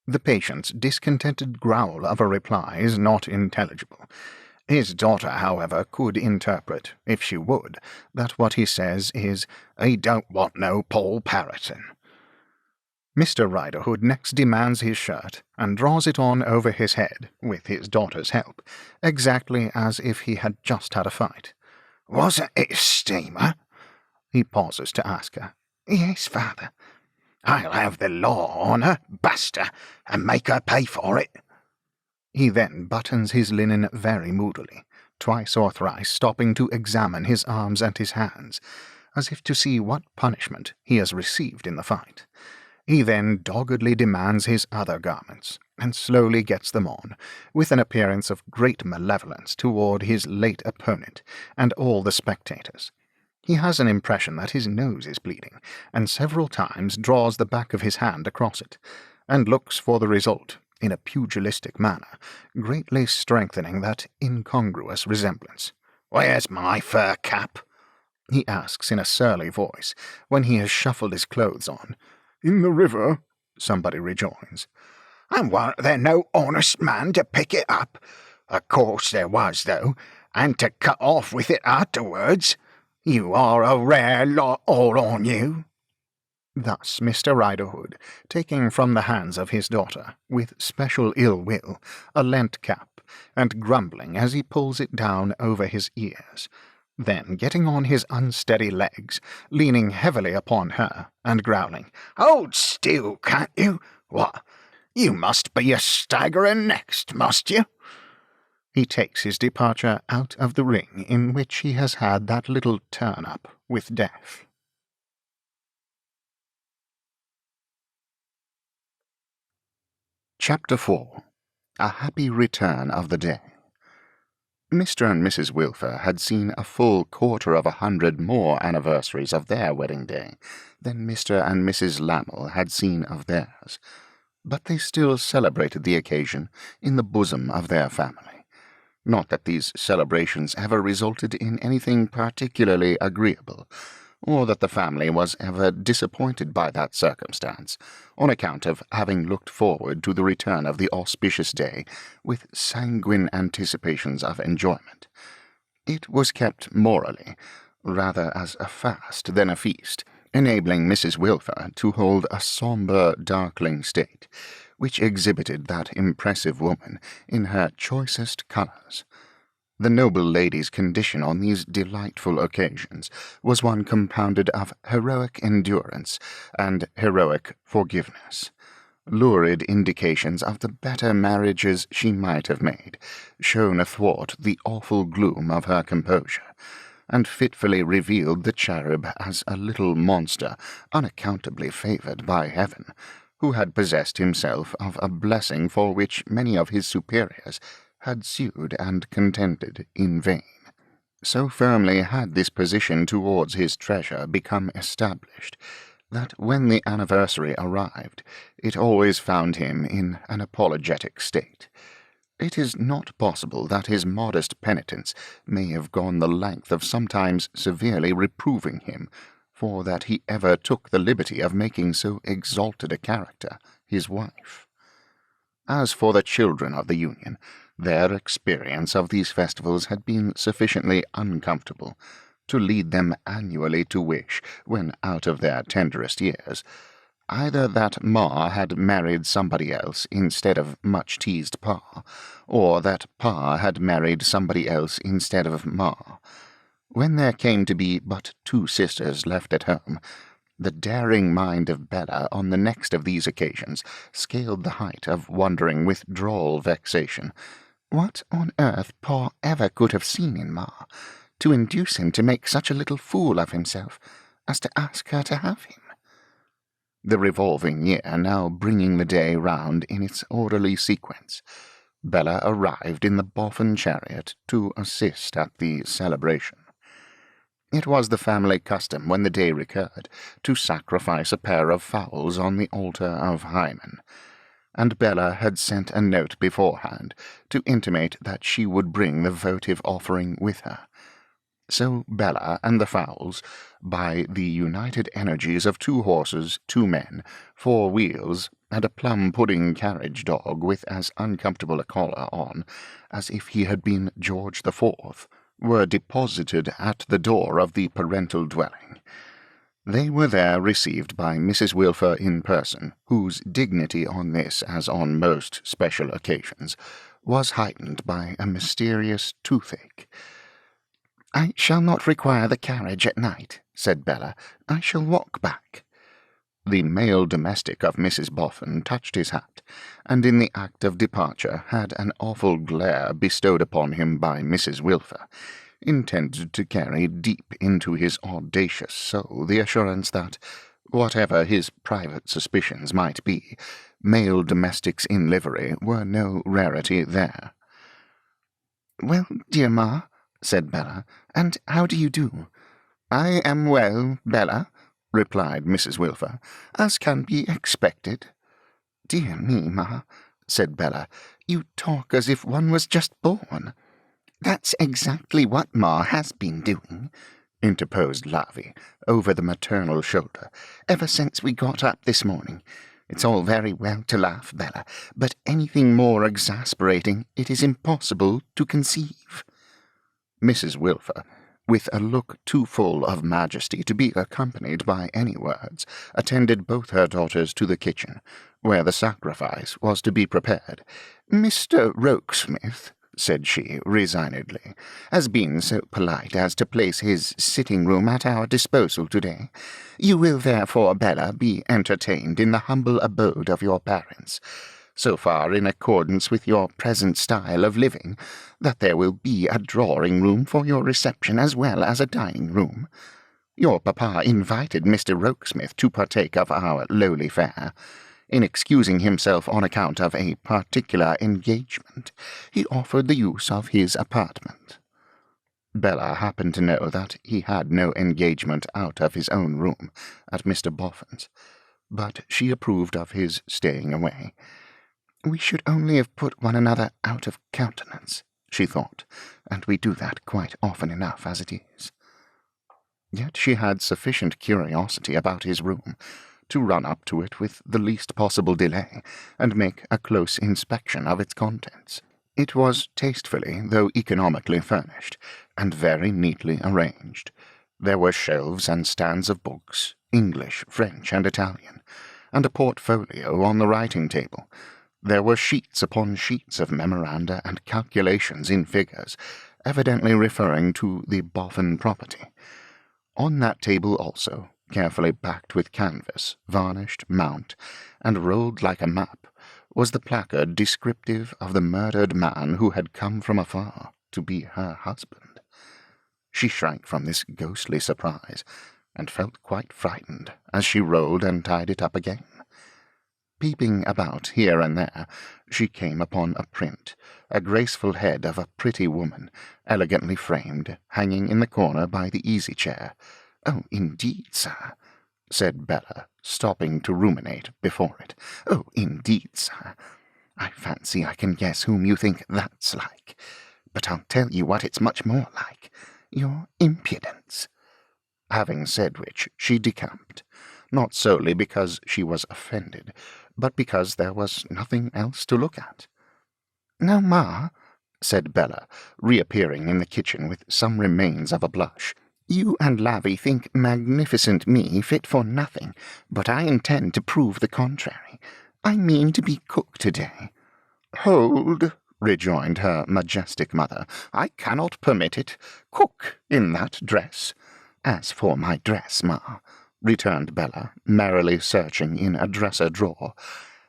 The patient's discontented growl of a reply is not intelligible. His daughter, however, could interpret, if she would, that what he says is, "He don't want no Paul Parrotin." Mr. Riderhood next demands his shirt, and draws it on over his head, with his daughter's help, exactly as if he had just had a fight. "Wasn't it a steamer?" He pauses to ask her. "Yes, father." "I'll have the law on her, Buster, and make her pay for it." He then buttons his linen very moodily, twice or thrice stopping to examine his arms and his hands, as if to see what punishment he has received in the fight. He then doggedly demands his other garments, and slowly gets them on, with an appearance of great malevolence toward his late opponent and all the spectators. He has an impression that his nose is bleeding, and several times draws the back of his hand across it, and looks for the result in a pugilistic manner, greatly strengthening that incongruous resemblance. "Where's my fur cap?" he asks in a surly voice, when he has shuffled his clothes on. "In the river," somebody rejoins. "And warn't there no honest man to pick it up? Of course there was, though, and to cut off with it afterwards. You are a rare lot, all on you." Thus Mr. Riderhood, taking from the hands of his daughter, with special ill will, a lent cap, and grumbling as he pulls it down over his ears. Then getting on his unsteady legs, leaning heavily upon her, and growling, "Hold still, can't you? What, you must be a staggerin' next, must you?" He takes his departure out of the ring in which he has had that little turn-up with death. Chapter 4. A Happy Return of the Day. Mr. and Mrs. Wilfer had seen a full 250 more anniversaries of their wedding day than Mr. and Mrs. Lammle had seen of theirs, but they still celebrated the occasion in the bosom of their family. Not that these celebrations ever resulted in anything particularly agreeable, or that the family was ever disappointed by that circumstance, on account of having looked forward to the return of the auspicious day with sanguine anticipations of enjoyment. It was kept morally, rather as a fast than a feast, enabling Mrs. Wilfer to hold a sombre, darkling state, which exhibited that impressive woman in her choicest colours. The noble lady's condition on these delightful occasions was one compounded of heroic endurance and heroic forgiveness. Lurid indications of the better marriages she might have made shone athwart the awful gloom of her composure, and fitfully revealed the cherub as a little monster unaccountably favoured by heaven, who had possessed himself of a blessing for which many of his superiors had sued and contended in vain. So firmly had this position towards his treasure become established that when the anniversary arrived, it always found him in an apologetic state. It is not possible that his modest penitence may have gone the length of sometimes severely reproving him, for that he ever took the liberty of making so exalted a character his wife. As for the children of the Union, their experience of these festivals had been sufficiently uncomfortable to lead them annually to wish, when out of their tenderest years, either that Ma had married somebody else instead of much-teased Pa, or that Pa had married somebody else instead of Ma. When there came to be but two sisters left at home, the daring mind of Bella on the next of these occasions scaled the height of wondering with droll vexation what on earth Pa ever could have seen in Ma to induce him to make such a little fool of himself as to ask her to have him. The revolving year now bringing the day round in its orderly sequence, Bella arrived in the Boffin chariot to assist at the celebration. It was the family custom, when the day recurred, to sacrifice a pair of fowls on the altar of Hymen, and Bella had sent a note beforehand to intimate that she would bring the votive offering with her. So Bella and the fowls, by the united energies of 2 horses, 2 men, 4 wheels, and a plum-pudding carriage dog with as uncomfortable a collar on as if he had been George the Fourth, were deposited at the door of the parental dwelling. They were there received by Mrs. Wilfer in person, whose dignity on this, as on most special occasions, was heightened by a mysterious toothache. "I shall not require the carriage at night," said Bella. "I shall walk back." The male domestic of Mrs. Boffin touched his hat, and in the act of departure had an awful glare bestowed upon him by Mrs. Wilfer, intended to carry deep into his audacious soul the assurance that, whatever his private suspicions might be, male domestics in livery were no rarity there. "Well, dear Ma," said Bella, "and how do you do?" "I am well, Bella," replied Mrs. Wilfer, "as can be expected." "Dear me, Ma," said Bella, "you talk as if one was just born." "That's exactly what Ma has been doing," interposed Lavvy, over the maternal shoulder, "ever since we got up this morning. It's all very well to laugh, Bella, but anything more exasperating it is impossible to conceive." Mrs. Wilfer, with a look too full of majesty to be accompanied by any words, attended both her daughters to the kitchen, where the sacrifice was to be prepared. "Mr. Rokesmith," said she, resignedly, "has been so polite as to place his sitting-room at our disposal to-day. You will therefore, Bella, be entertained in the humble abode of your parents, so far in accordance with your present style of living, that there will be a drawing-room for your reception as well as a dining-room. Your papa invited Mr. Rokesmith to partake of our lowly fare. In excusing himself on account of a particular engagement, he offered the use of his apartment." Bella happened to know that he had no engagement out of his own room at Mr. Boffin's, but she approved of his staying away. "We should only have put one another out of countenance," she thought, "and we do that quite often enough as it is." Yet she had sufficient curiosity about his room to run up to it with the least possible delay, and make a close inspection of its contents. It was tastefully, though economically furnished, and very neatly arranged. There were shelves and stands of books, English, French, and Italian, and a portfolio on the writing-table. There were sheets upon sheets of memoranda and calculations in figures, evidently referring to the Boffin property. On that table also, carefully backed with canvas, varnished, mount, and rolled like a map, was the placard descriptive of the murdered man who had come from afar to be her husband. She shrank from this ghostly surprise, and felt quite frightened as she rolled and tied it up again. Peeping about here and there, she came upon a print, a graceful head of a pretty woman, elegantly framed, hanging in the corner by the easy-chair. "Oh, indeed, sir," said Bella, stopping to ruminate before it. "Oh, indeed, sir. I fancy I can guess whom you think that's like. But I'll tell you what it's much more like. Your impudence." Having said which, she decamped, not solely because she was offended, but because there was nothing else to look at. "Now, Ma," said Bella, reappearing in the kitchen with some remains of a blush, "you and Lavvy think magnificent me fit for nothing, but I intend to prove the contrary. I mean to be cook today." "Hold," rejoined her majestic mother. "I cannot permit it. Cook in that dress." "As for my dress, Ma," returned Bella, merrily searching in a dresser drawer,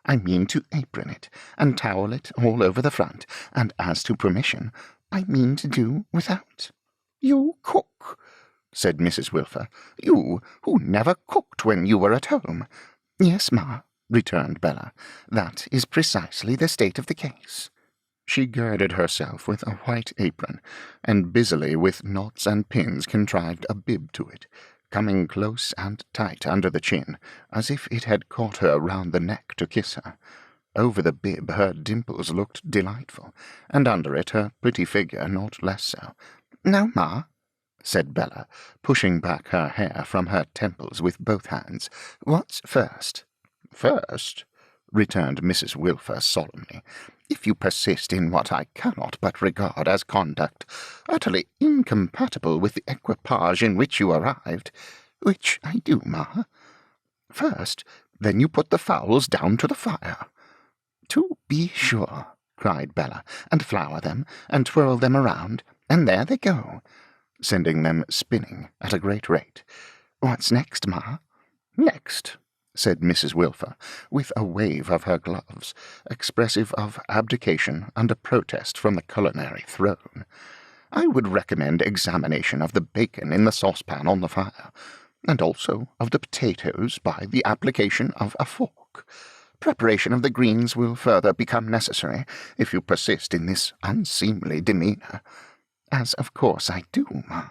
"I mean to apron it, and towel it all over the front, and as to permission, I mean to do without." "You cook," said Mrs. Wilfer. "You, who never cooked when you were at home." "Yes, Ma," returned Bella, "that is precisely the state of the case." She girded herself with a white apron, and busily with knots and pins contrived a bib to it, coming close and tight under the chin, as if it had caught her round the neck to kiss her. Over the bib her dimples looked delightful, and under it her pretty figure not less so. "Now, Ma," said Bella, pushing back her hair from her temples with both hands, "what's first?" "First," returned Mrs. Wilfer solemnly, "if you persist in what I cannot but regard as conduct utterly incompatible with the equipage in which you arrived—" "Which I do, Ma." "First, then you put the fowls down to the fire." "To be sure," cried Bella, "and flour them, and twirl them around, and there they go," sending them spinning at a great rate. "What's next, Ma?" "Next," said Mrs. Wilfer, with a wave of her gloves, expressive of abdication under protest from the culinary throne, "I would recommend examination of the bacon in the saucepan on the fire, and also of the potatoes by the application of a fork. Preparation of the greens will further become necessary if you persist in this unseemly demeanour." "As of course I do, Ma."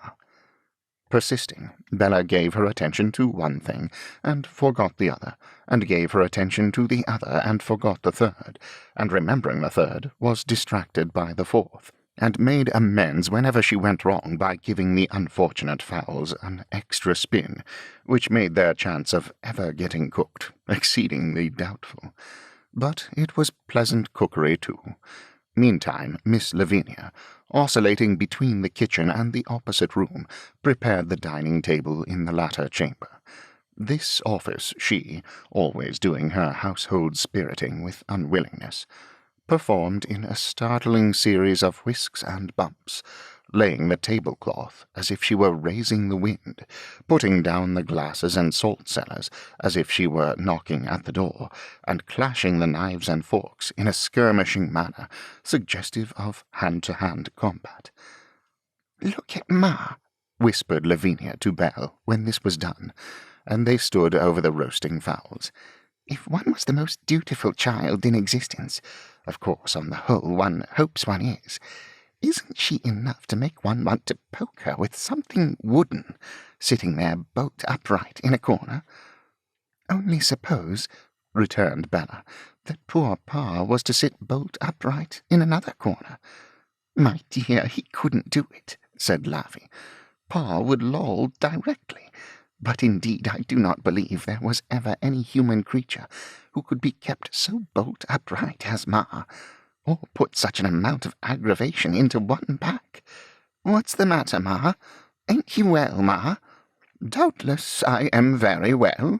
Persisting, Bella gave her attention to one thing, and forgot the other, and gave her attention to the other, and forgot the third, and remembering the third, was distracted by the fourth, and made amends whenever she went wrong by giving the unfortunate fowls an extra spin, which made their chance of ever getting cooked exceedingly doubtful. But it was pleasant cookery too. Meantime, Miss Lavinia, oscillating between the kitchen and the opposite room, prepared the dining-table in the latter chamber. This office she, always doing her household spiriting with unwillingness, performed in a startling series of whisks and bumps, laying the tablecloth as if she were raising the wind, putting down the glasses and salt-cellars as if she were knocking at the door, and clashing the knives and forks in a skirmishing manner suggestive of hand-to-hand combat. "Look at Ma," whispered Lavinia to Belle when this was done, and they stood over the roasting fowls. "If one was the most dutiful child in existence, of course, on the whole, one hopes one is, isn't she enough to make one want to poke her with something wooden, sitting there bolt upright in a corner?" "Only suppose," returned Bella, "that poor Pa was to sit bolt upright in another corner." "My dear, he couldn't do it," said Lavvy. "Pa would loll directly. But indeed I do not believe there was ever any human creature who could be kept so bolt upright as Ma, or put such an amount of aggravation into one pack. What's the matter, Ma? Ain't you well, Ma?" "Doubtless I am very well,"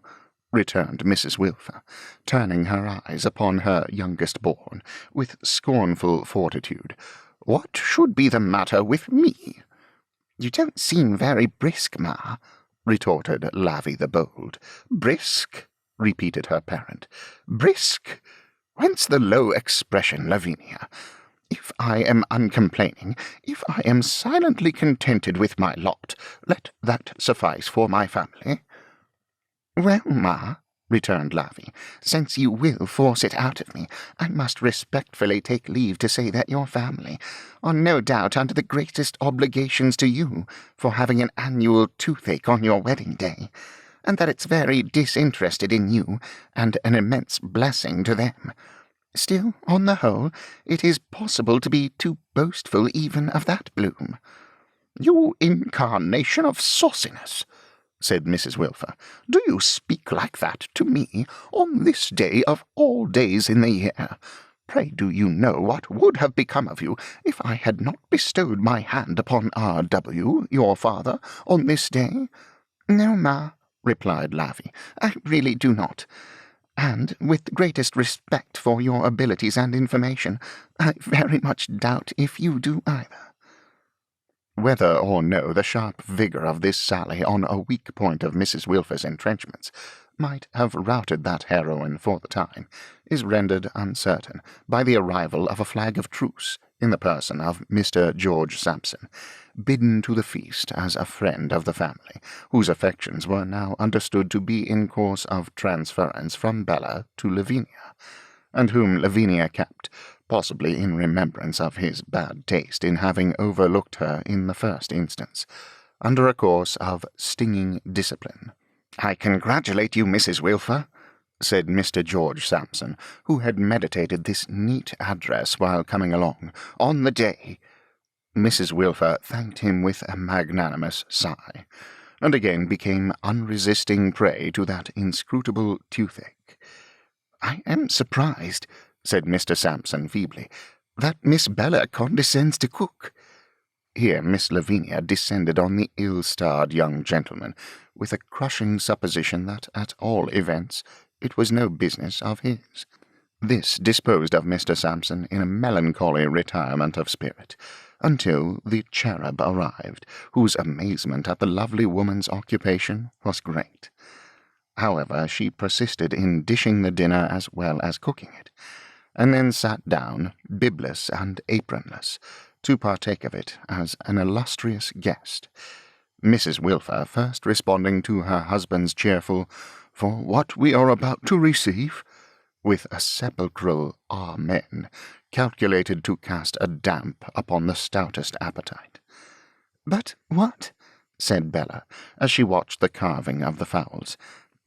returned Mrs. Wilfer, turning her eyes upon her youngest born with scornful fortitude. "What should be the matter with me?" "You don't seem very brisk, Ma," retorted Lavvy the bold. "Brisk?" repeated her parent. "Brisk? Whence the low expression, Lavinia? If I am uncomplaining, if I am silently contented with my lot, let that suffice for my family." "Well, Ma," returned Laffy. "Since you will force it out of me, I must respectfully take leave to say that your family are no doubt under the greatest obligations to you for having an annual toothache on your wedding day, and that it's very disinterested in you and an immense blessing to them. Still, on the whole, it is possible to be too boastful even of that bloom." "You incarnation of sauciness," said Mrs. Wilfer. "Do you speak like that to me on this day of all days in the year? Pray do you know what would have become of you if I had not bestowed my hand upon R.W., your father, on this day?" "No, Ma," replied Laffy, "I really do not. And, with the greatest respect for your abilities and information, I very much doubt if you do either." Whether or no the sharp vigour of this sally on a weak point of Mrs. Wilfer's entrenchments might have routed that heroine for the time, is rendered uncertain by the arrival of a flag of truce in the person of Mr. George Sampson, bidden to the feast as a friend of the family, whose affections were now understood to be in course of transference from Bella to Lavinia, and whom Lavinia kept, possibly in remembrance of his bad taste in having overlooked her in the first instance, under a course of stinging discipline. "I congratulate you, Mrs. Wilfer," said Mr. George Sampson, who had meditated this neat address while coming along, "on the day." Mrs. Wilfer thanked him with a magnanimous sigh, and again became unresisting prey to that inscrutable toothache. "I am surprised," said Mr. Sampson feebly, "that Miss Bella condescends to cook." Here Miss Lavinia descended on the ill-starred young gentleman with a crushing supposition that, at all events, it was no business of his. This disposed of Mr. Sampson in a melancholy retirement of spirit, until the cherub arrived, whose amazement at the lovely woman's occupation was great. However, she persisted in dishing the dinner as well as cooking it, and then sat down, bibless and apronless, to partake of it as an illustrious guest, Mrs. Wilfer first responding to her husband's cheerful "For what we are about to receive," with a sepulchral "Amen," calculated to cast a damp upon the stoutest appetite. "But what," said Bella, as she watched the carving of the fowls,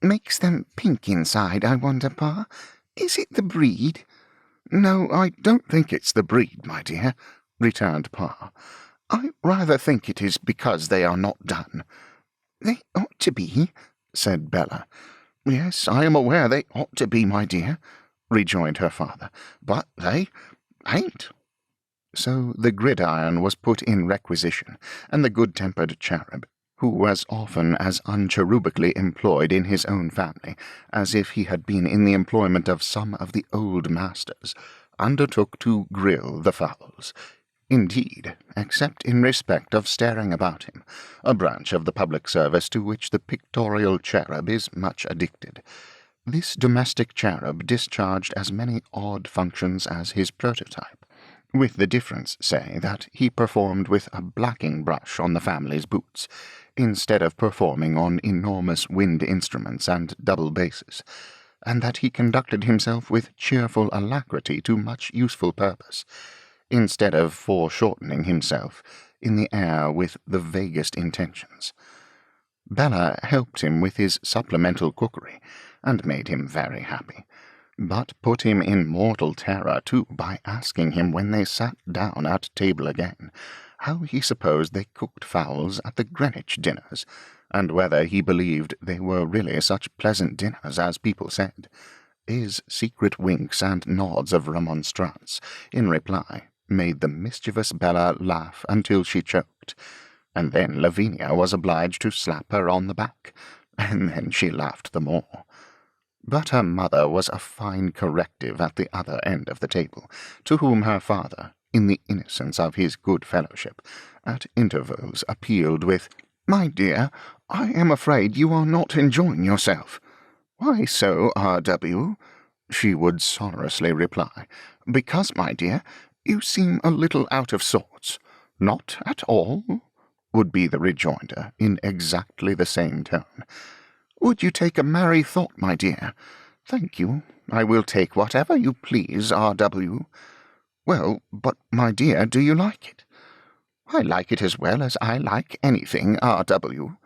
"makes them pink inside, I wonder, Pa? Is it the breed?" "No, I don't think it's the breed, my dear," returned Pa. "I rather think it is because they are not done." "They ought to be," said Bella. "Yes, I am aware they ought to be, my dear," rejoined her father, "but they ain't." So the gridiron was put in requisition, and the good-tempered cherub, who was often as uncherubically employed in his own family as if he had been in the employment of some of the old masters, undertook to grill the fowls. Indeed, except in respect of staring about him, a branch of the public service to which the pictorial cherub is much addicted, this domestic cherub discharged as many odd functions as his prototype, with the difference, say, that he performed with a blacking brush on the family's boots, instead of performing on enormous wind instruments and double basses, and that he conducted himself with cheerful alacrity to much useful purpose, instead of foreshortening himself in the air with the vaguest intentions. Bella helped him with his supplemental cookery, and made him very happy, but put him in mortal terror, too, by asking him when they sat down at table again, how he supposed they cooked fowls at the Greenwich dinners, and whether he believed they were really such pleasant dinners as people said. His secret winks and nods of remonstrance, in reply, made the mischievous Bella laugh until she choked, and then Lavinia was obliged to slap her on the back, and then she laughed the more. But her mother was a fine corrective at the other end of the table, to whom her father, in the innocence of his good fellowship, at intervals appealed with, "My dear, I am afraid you are not enjoying yourself." "Why so, R.W.?" she would sonorously reply. "Because, my dear, you seem a little out of sorts." "Not at all," would be the rejoinder, in exactly the same tone. Would you take a merry thought, my dear? Thank you. I will take whatever you please, R.W. Well, but, my dear, do you like it? I like it as well as I like anything, R.W.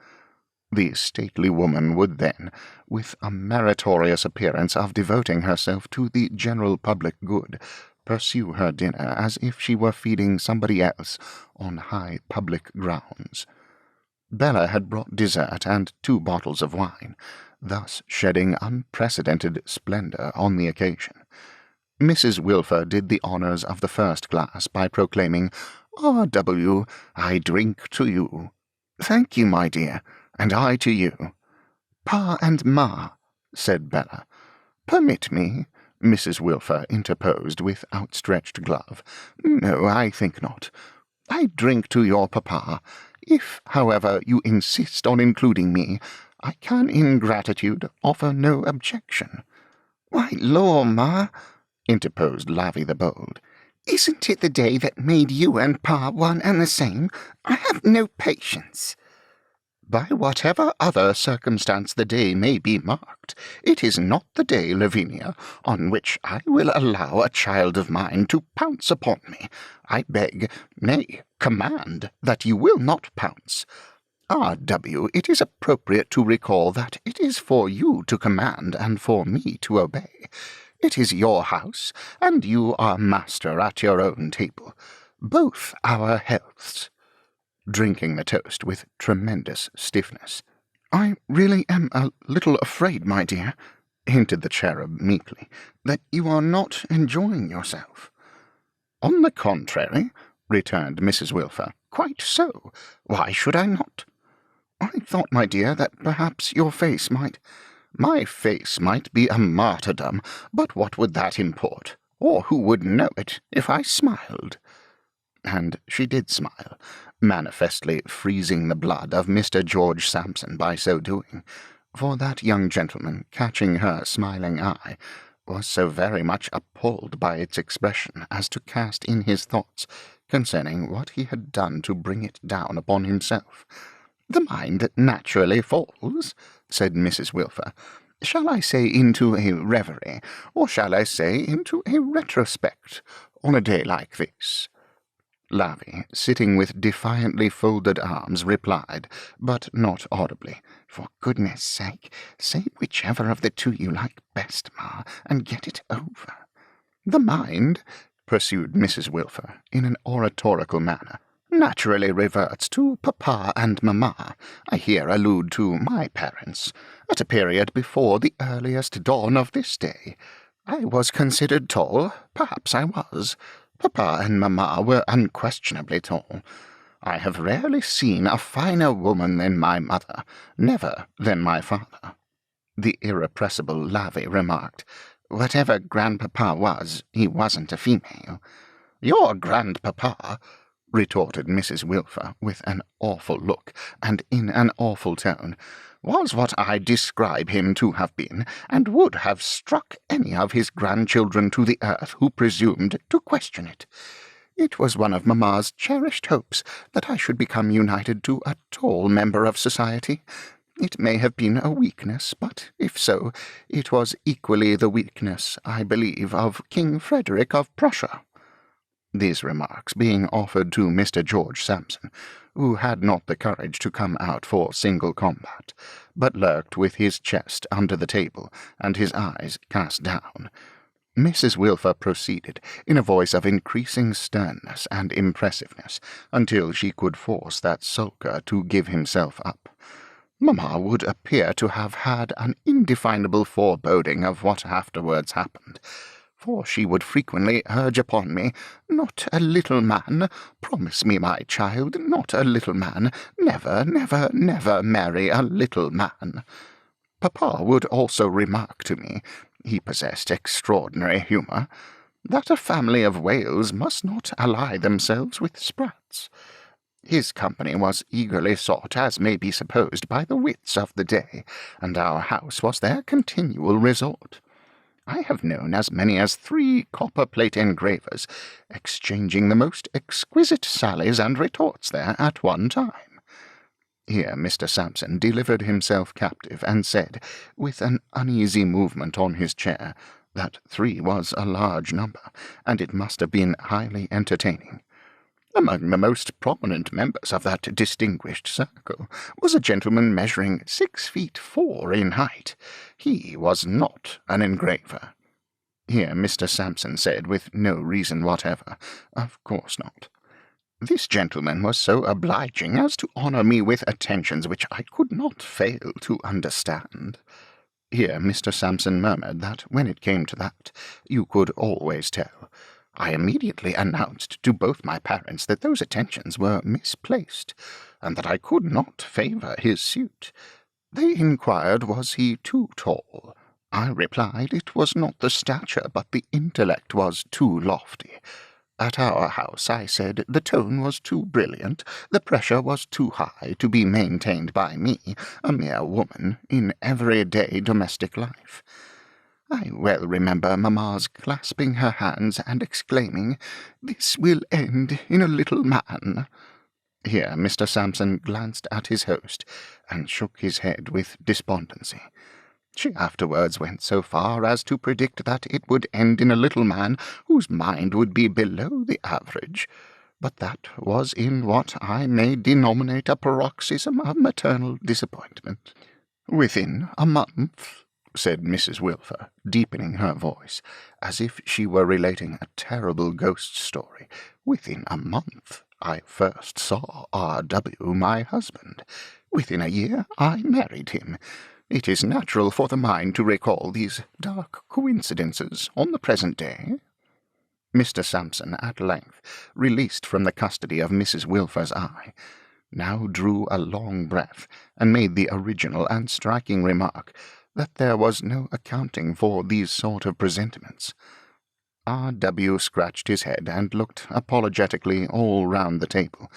The stately woman would then, with a meritorious appearance of devoting herself to the general public good, pursue her dinner as if she were feeding somebody else on high public grounds. Bella had brought dessert and 2 bottles of wine, thus shedding unprecedented splendour on the occasion. Mrs. Wilfer did the honours of the first glass by proclaiming, "R.W., I drink to you." "Thank you, my dear, and I to you." "Pa and Ma," said Bella. "Permit me," Mrs. Wilfer interposed with outstretched glove. "No, I think not. I drink to your papa. If, however, you insist on including me, I can in gratitude offer no objection." "Why, law, Ma," interposed Lavvy the Bold. "isn't it the day that made you and Pa one and the same? I have no patience." "By whatever other circumstance the day may be marked, it is not the day, Lavinia, on which I will allow a child of mine to pounce upon me. I beg, nay, command, that you will not pounce. R.W., it is appropriate to recall that it is for you to command and for me to obey. It is your house, and you are master at your own table. Both our healths," drinking the toast with tremendous stiffness. "I really am a little afraid, my dear," hinted the cherub meekly, "that you are not enjoying yourself." "On the contrary," returned Mrs. Wilfer, "quite so. Why should I not?" "I thought, my dear, that perhaps your face might—" "My face might be a martyrdom, but what would that import? Or who would know it if I smiled?" And she did smile, manifestly freezing the blood of Mr. George Sampson by so doing, for that young gentleman, catching her smiling eye, was so very much appalled by its expression as to cast in his thoughts concerning what he had done to bring it down upon himself. "The mind naturally falls," said Mrs. Wilfer. "Shall I say into a reverie, or shall I say into a retrospect, on a day like this?" Lavvy, sitting with defiantly folded arms, replied, but not audibly, "For goodness' sake, say whichever of the 2 you like best, Ma, and get it over." "The mind," pursued Mrs. Wilfer, in an oratorical manner, "naturally reverts to papa and mamma. I here allude to my parents, at a period before the earliest dawn of this day. I was considered tall, perhaps I was. Papa and mamma were unquestionably tall. I have rarely seen a finer woman than my mother, never than my father." The irrepressible Lavvy remarked, "Whatever grandpapa was, he wasn't a female." "Your grandpapa," retorted Mrs. Wilfer, with an awful look, and in an awful tone, "was what I describe him to have been, and would have struck any of his grandchildren to the earth who presumed to question it. It was one of mamma's cherished hopes that I should become united to a tall member of society. It may have been a weakness, but if so, it was equally the weakness, I believe, of King Frederick of Prussia." These remarks being offered to Mr. George Sampson, who had not the courage to come out for single combat, but lurked with his chest under the table and his eyes cast down, Mrs. Wilfer proceeded, in a voice of increasing sternness and impressiveness, until she could force that sulker to give himself up. "Mamma would appear to have had an indefinable foreboding of what afterwards happened, for she would frequently urge upon me, 'Not a little man, promise me, my child, not a little man, never, never, never marry a little man.' Papa would also remark to me, he possessed extraordinary humour, that a family of Wales must not ally themselves with sprats. His company was eagerly sought, as may be supposed, by the wits of the day, and our house was their continual resort. I have known as many as 3 copper-plate engravers, exchanging the most exquisite sallies and retorts there at one time. Here Mr. Sampson delivered himself captive, and said, with an uneasy movement on his chair, that 3 was a large number, and it must have been highly entertaining. Among the most prominent members of that distinguished circle was a gentleman measuring 6 feet 4 in height. He was not an engraver. Here Mr. Sampson said, with no reason whatever, "Of course not." This gentleman was so obliging as to honour me with attentions which I could not fail to understand. Here Mr. Sampson murmured that when it came to that, you could always tell. I immediately announced to both my parents that those attentions were misplaced, and that I could not favour his suit. They inquired was he too tall. I replied it was not the stature, but the intellect was too lofty. At our house, I said, the tone was too brilliant, the pressure was too high to be maintained by me, a mere woman, in everyday domestic life. I well remember mamma's clasping her hands and exclaiming, "This will end in a little man." Here Mr. Sampson glanced at his host, and shook his head with despondency. She afterwards went so far as to predict that it would end in a little man whose mind would be below the average, but that was in what I may denominate a paroxysm of maternal disappointment. "Within a month," said Mrs. Wilfer, deepening her voice, as if she were relating a terrible ghost story, "within a month I first saw R.W., my husband. Within a year I married him. It is natural for the mind to recall these dark coincidences on the present day." Mr. Sampson, at length, released from the custody of Mrs. Wilfer's eye, now drew a long breath, and made the original and striking remark that there was no accounting for these sort of presentiments. R.W. scratched his head and looked apologetically all round the table,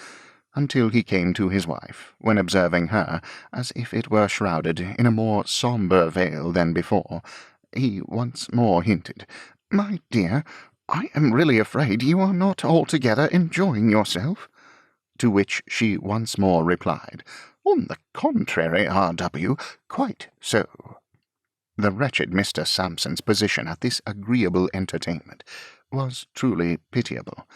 until he came to his wife, when observing her, as if it were shrouded in a more sombre veil than before, he once more hinted, "My dear, I am really afraid you are not altogether enjoying yourself." To which she once more replied, "On the contrary, R.W., quite so." The wretched Mr. Sampson's position at this agreeable entertainment was truly pitiable,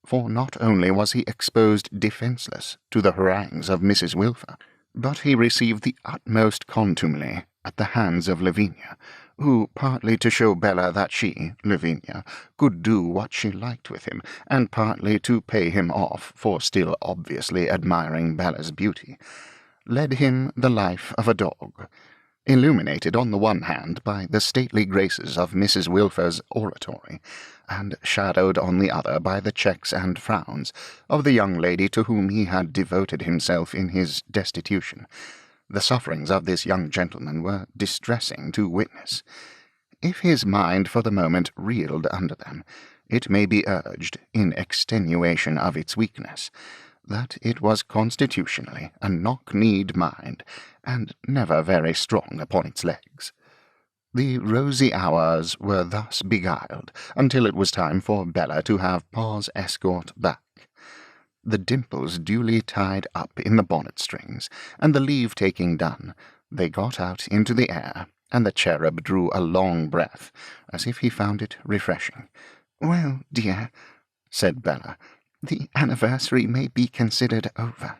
for not only was he exposed defenceless to the harangues of Mrs. Wilfer, but he received the utmost contumely at the hands of Lavinia, who, partly to show Bella that she, Lavinia, could do what she liked with him, and partly to pay him off for still obviously admiring Bella's beauty, led him the life of a dog, illuminated on the one hand by the stately graces of Mrs. Wilfer's oratory, and shadowed on the other by the checks and frowns of the young lady to whom he had devoted himself in his destitution. The sufferings of this young gentleman were distressing to witness. If his mind for the moment reeled under them, it may be urged, in extenuation of its weakness, that it was constitutionally a knock-kneed mind, and never very strong upon its legs. The rosy hours were thus beguiled until it was time for Bella to have Pa's escort back. The dimples duly tied up in the bonnet-strings, and the leave-taking done, they got out into the air, and the cherub drew a long breath, as if he found it refreshing. "Well, dear," said Bella, "the anniversary may be considered over."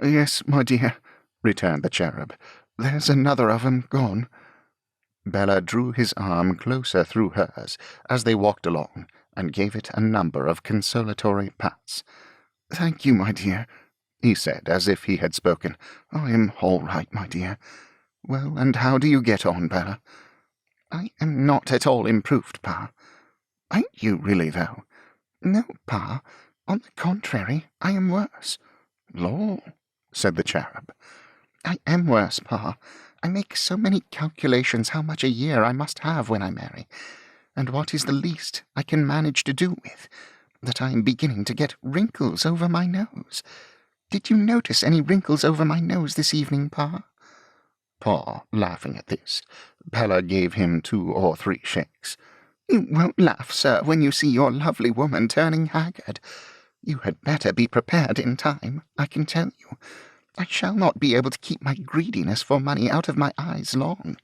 "Yes, my dear," returned the cherub, "there's another of 'em gone." Bella drew his arm closer through hers as they walked along, and gave it a number of consolatory pats. "Thank you, my dear," he said, as if he had spoken. "I am all right, my dear. Well, and how do you get on, Bella?" "I am not at all improved, Pa." "Ain't you really, though?" "No, Pa. On the contrary, I am worse." "Law," said the cherub. "I am worse, Pa. I make so many calculations how much a year I must have when I marry, and what is the least I can manage to do with, that I am beginning to get wrinkles over my nose. Did you notice any wrinkles over my nose this evening, Pa?" Pa, laughing at this, Bella gave him 2 or 3 shakes. "You won't laugh, sir, when you see your lovely woman turning haggard. You had better be prepared in time, I can tell you. I shall not be able to keep my greediness for money out of my eyes long,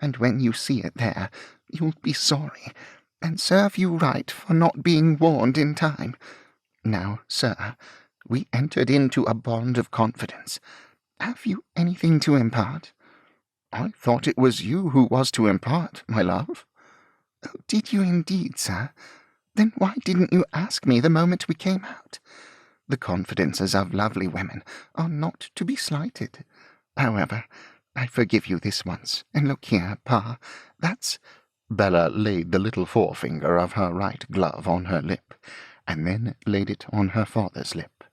and when you see it there, you'll be sorry, and serve you right for not being warned in time. Now, sir, we entered into a bond of confidence. Have you anything to impart?" "I thought it was you who was to impart, my love." "Oh, did you indeed, sir? Then why didn't you ask me the moment we came out? The confidences of lovely women are not to be slighted. However, I forgive you this once, and look here, Pa, that's—" Bella laid the little forefinger of her right glove on her lip, and then laid it on her father's lip.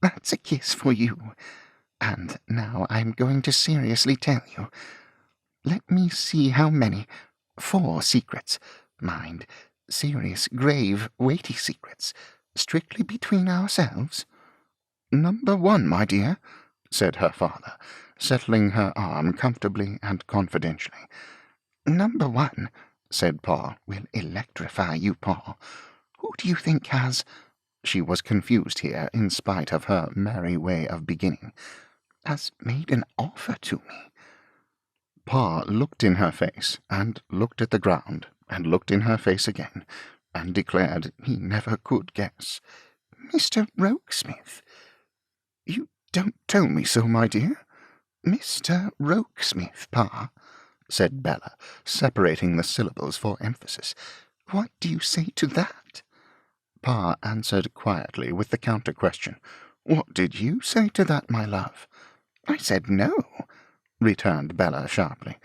"That's a kiss for you. And now I'm going to seriously tell you. Let me see how many. 4 secrets. Mind, serious, grave, weighty secrets, strictly between ourselves." "Number 1, my dear," said her father, settling her arm comfortably and confidentially. "Number 1," said Pa, "will electrify you, Pa. Who do you think has—" She was confused here, in spite of her merry way of beginning. "has made an offer to me." Pa looked in her face, and looked at the ground, and looked in her face again, and declared he never could guess. "Mr. Rokesmith." "You don't tell me so, my dear." "Mr. Rokesmith, Pa," said Bella, separating the syllables for emphasis. "What do you say to that?" Pa answered quietly with the counter-question. "What did you say to that, my love?" "I said no," returned Bella sharply.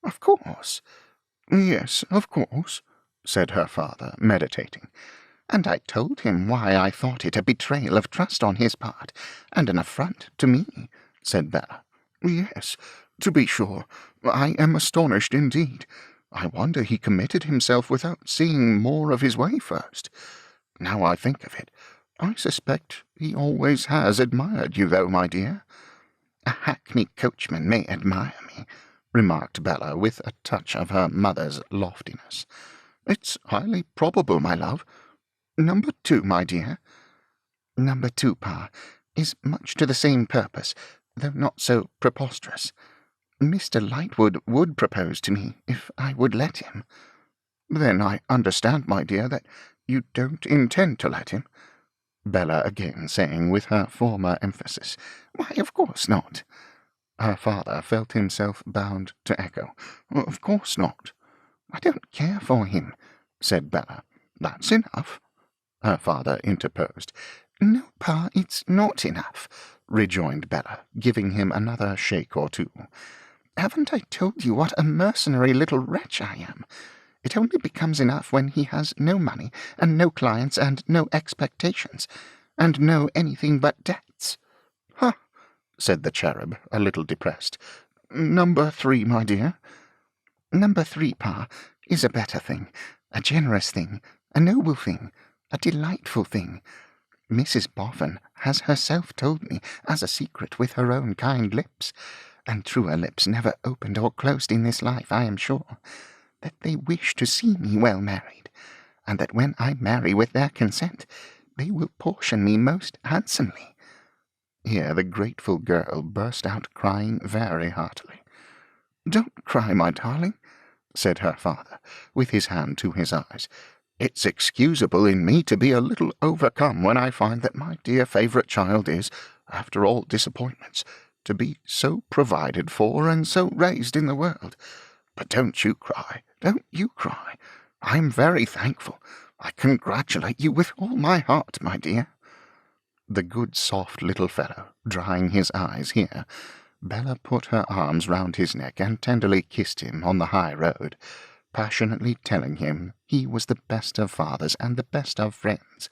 "Of course." "Yes, of course," said her father, meditating. "And I told him why I thought it a betrayal of trust on his part, and an affront to me," said Bella. "Yes, to be sure. I am astonished indeed. I wonder he committed himself without seeing more of his way first. Now I think of it, I suspect he always has admired you, though, my dear." "A hackney coachman may admire me," remarked Bella, with a touch of her mother's loftiness. "It's highly probable, my love. Number 2, my dear." "Number 2, Pa, is much to the same purpose, though not so preposterous. Mr. Lightwood would propose to me, if I would let him." "Then I understand, my dear, that you don't intend to let him?" Bella again saying with her former emphasis, "Why, of course not." Her father felt himself bound to echo, "Of course not." "I don't care for him," said Bella. "That's enough," her father interposed. "No, Pa, it's not enough," rejoined Bella, giving him another shake or two. "Haven't I told you what a mercenary little wretch I am? It only becomes enough when he has no money, and no clients, and no expectations, and no anything but debts." "Huh!" said the cherub, a little depressed. "Number 3, my dear." "Number 3, Pa, is a better thing, a generous thing, a noble thing, a delightful thing. Mrs. Boffin has herself told me, as a secret with her own kind lips, and truer lips never opened or closed in this life, I am sure, that they wish to see me well married, and that when I marry with their consent, they will portion me most handsomely." Here the grateful girl burst out crying very heartily. "Don't cry, my darling," said her father, with his hand to his eyes. "It's excusable in me to be a little overcome when I find that my dear favourite child is, after all disappointments, to be so provided for and so raised in the world. But don't you cry, don't you cry. I'm very thankful. I congratulate you with all my heart, my dear." The good soft little fellow, drying his eyes here, Bella put her arms round his neck and tenderly kissed him on the high road, passionately telling him he was the best of fathers and the best of friends,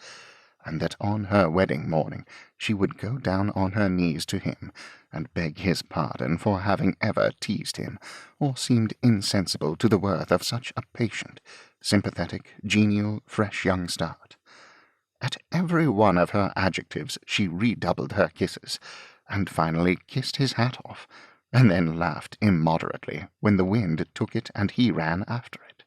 and that on her wedding morning she would go down on her knees to him and beg his pardon for having ever teased him, or seemed insensible to the worth of such a patient, sympathetic, genial, fresh young start. At every one of her adjectives she redoubled her kisses, and finally kissed his hat off, and then laughed immoderately when the wind took it and he ran after it.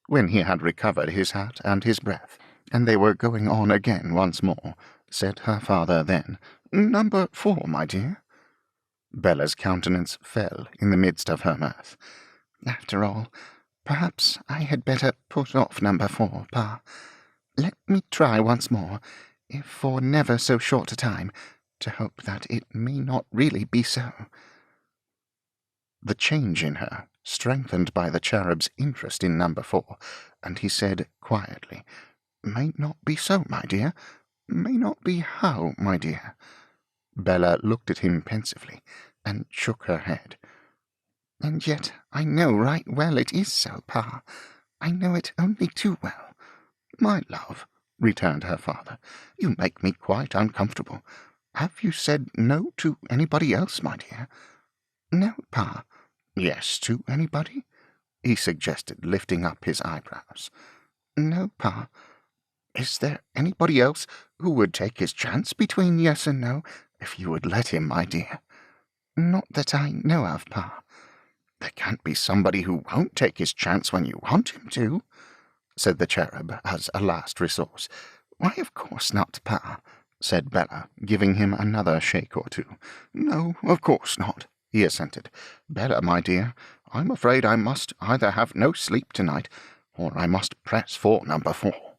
When he had recovered his hat and his breath, and they were going on again once more, said her father then, "Number 4, my dear." Bella's countenance fell in the midst of her mirth. After all, perhaps I had better put off number 4, Pa. Let me try once more, if for never so short a time, to hope that it may not really be so. The change in her, strengthened by the cherub's interest in number 4, and he said quietly, "May not be so, my dear. May not be how, my dear?" Bella looked at him pensively, and shook her head. "And yet I know right well it is so, Pa. I know it only too well." "My love," returned her father, "you make me quite uncomfortable. Have you said no to anybody else, my dear?" "No, Pa." "Yes to anybody?" he suggested, lifting up his eyebrows. "No, Pa." "Is there anybody else who would take his chance between yes and no, if you would let him, my dear?" "Not that I know of, Pa." "There can't be somebody who won't take his chance when you want him to," said the cherub as a last resource. "Why, of course not, Pa," said Bella, giving him another shake or two. "No, of course not," he assented. "Bella, my dear, I'm afraid I must either have no sleep tonight, or I must press for number 4.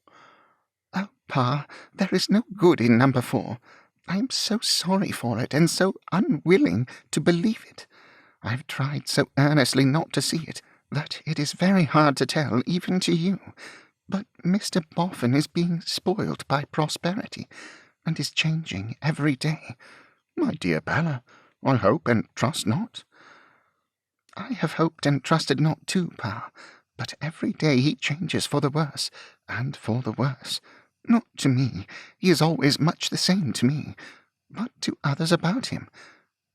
"Oh, Pa, there is no good in number 4. I am so sorry for it, and so unwilling to believe it. I've tried so earnestly not to see it, that it is very hard to tell, even to you. But Mr. Boffin is being spoiled by prosperity, and is changing every day." "My dear Bella, I hope and trust not." "I have hoped and trusted not too, Pa, but every day he changes for the worse, and for the worse. Not to me, he is always much the same to me, but to others about him.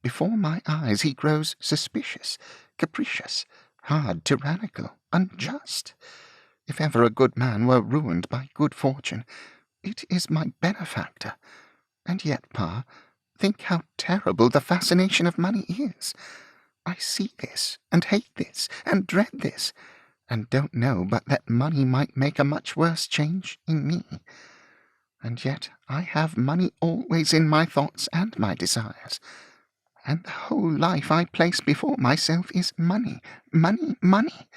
Before my eyes he grows suspicious, capricious, hard, tyrannical, unjust. If ever a good man were ruined by good fortune, it is my benefactor. And yet, Pa, think how terrible the fascination of money is. I see this, and hate this, and dread this, and don't know but that money might make a much worse change in me. And yet I have money always in my thoughts and my desires, and the whole life I place before myself is money, money, money,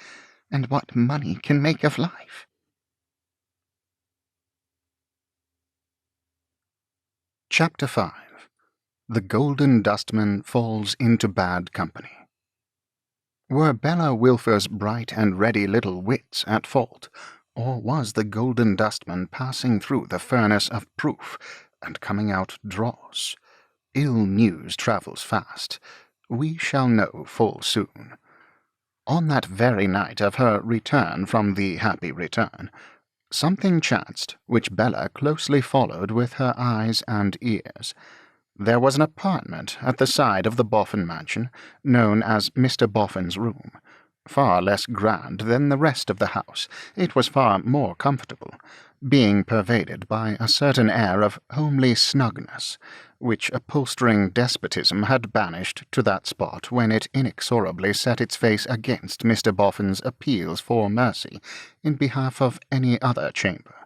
and what money can make of life." Chapter 5. The Golden Dustman Falls into Bad Company. Were Bella Wilfer's bright and ready little wits at fault, or was the Golden Dustman passing through the furnace of proof and coming out dross? Ill news travels fast. We shall know full soon. On that very night of her return from the Happy Return, something chanced which Bella closely followed with her eyes and ears. There was an apartment at the side of the Boffin mansion, known as Mr. Boffin's room. Far less grand than the rest of the house, it was far more comfortable, being pervaded by a certain air of homely snugness, which upholstering despotism had banished to that spot when it inexorably set its face against Mr. Boffin's appeals for mercy in behalf of any other chamber.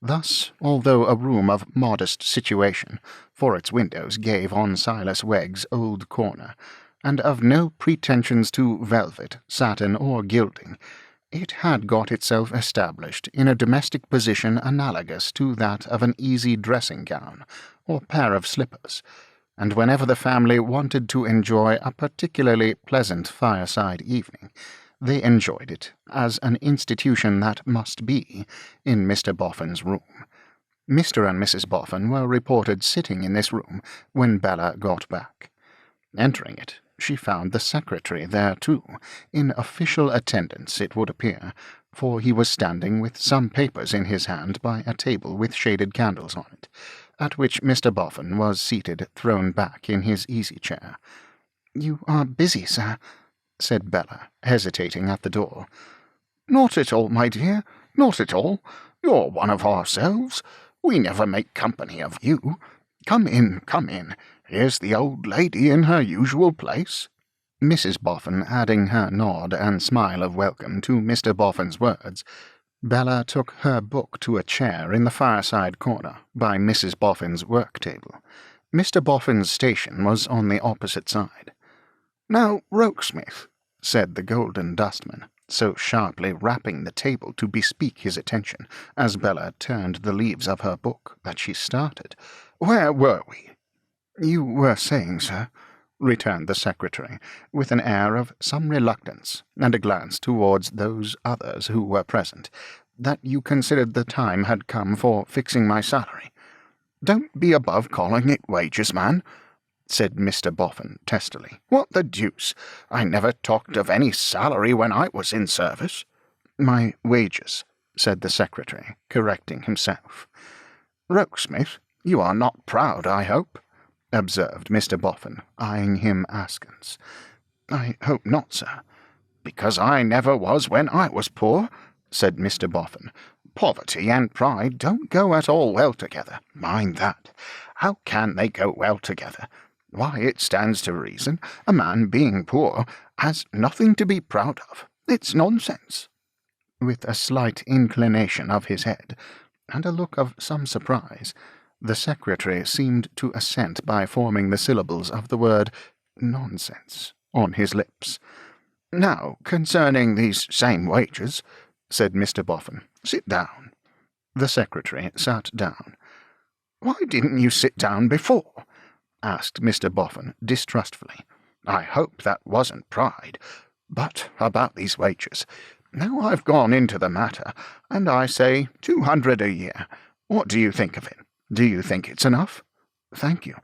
Thus, although a room of modest situation, for its windows gave on Silas Wegg's old corner, and of no pretensions to velvet, satin, or gilding, it had got itself established in a domestic position analogous to that of an easy dressing-gown or pair of slippers, and whenever the family wanted to enjoy a particularly pleasant fireside evening, they enjoyed it as an institution that must be in Mr. Boffin's room. Mr. and Mrs. Boffin were reported sitting in this room when Bella got back. Entering it, she found the secretary there too, in official attendance, it would appear, for he was standing with some papers in his hand by a table with shaded candles on it, at which Mr. Boffin was seated, thrown back in his easy-chair. "You are busy, sir," said Bella, hesitating at the door. "Not at all, my dear, not at all. You're one of ourselves. We never make company of you. Come in, come in. Here's the old lady in her usual place." Mrs. Boffin adding her nod and smile of welcome to Mr. Boffin's words, Bella took her book to a chair in the fireside corner by Mrs. Boffin's work-table, Mr. Boffin's station was on the opposite side. "Now, Rokesmith," said the Golden Dustman, so sharply rapping the table to bespeak his attention, as Bella turned the leaves of her book, that she started. "Where were we?" "You were saying, sir," returned the secretary, with an air of some reluctance, and a glance towards those others who were present, "that you considered the time had come for fixing my salary." "Don't be above calling it wages, man," said Mr. Boffin testily. "What the deuce? I never talked of any salary when I was in service." "My wages," said the secretary, correcting himself. "Rokesmith, you are not proud, I hope?" observed Mr. Boffin, eyeing him askance. "I hope not, sir." "Because I never was when I was poor," said Mr. Boffin. "Poverty and pride don't go at all well together, mind that. How can they go well together? Why, it stands to reason a man being poor has nothing to be proud of. It's nonsense." With a slight inclination of his head, and a look of some surprise, the secretary seemed to assent by forming the syllables of the word nonsense on his lips. "Now, concerning these same wages," said Mr. Boffin, "sit down." The secretary sat down. "Why didn't you sit down before?" asked Mr. Boffin distrustfully. "I hope that wasn't pride. But about these wages. Now I've gone into the matter, and I say 200 a year. What do you think of it? Do you think it's enough?" "Thank you.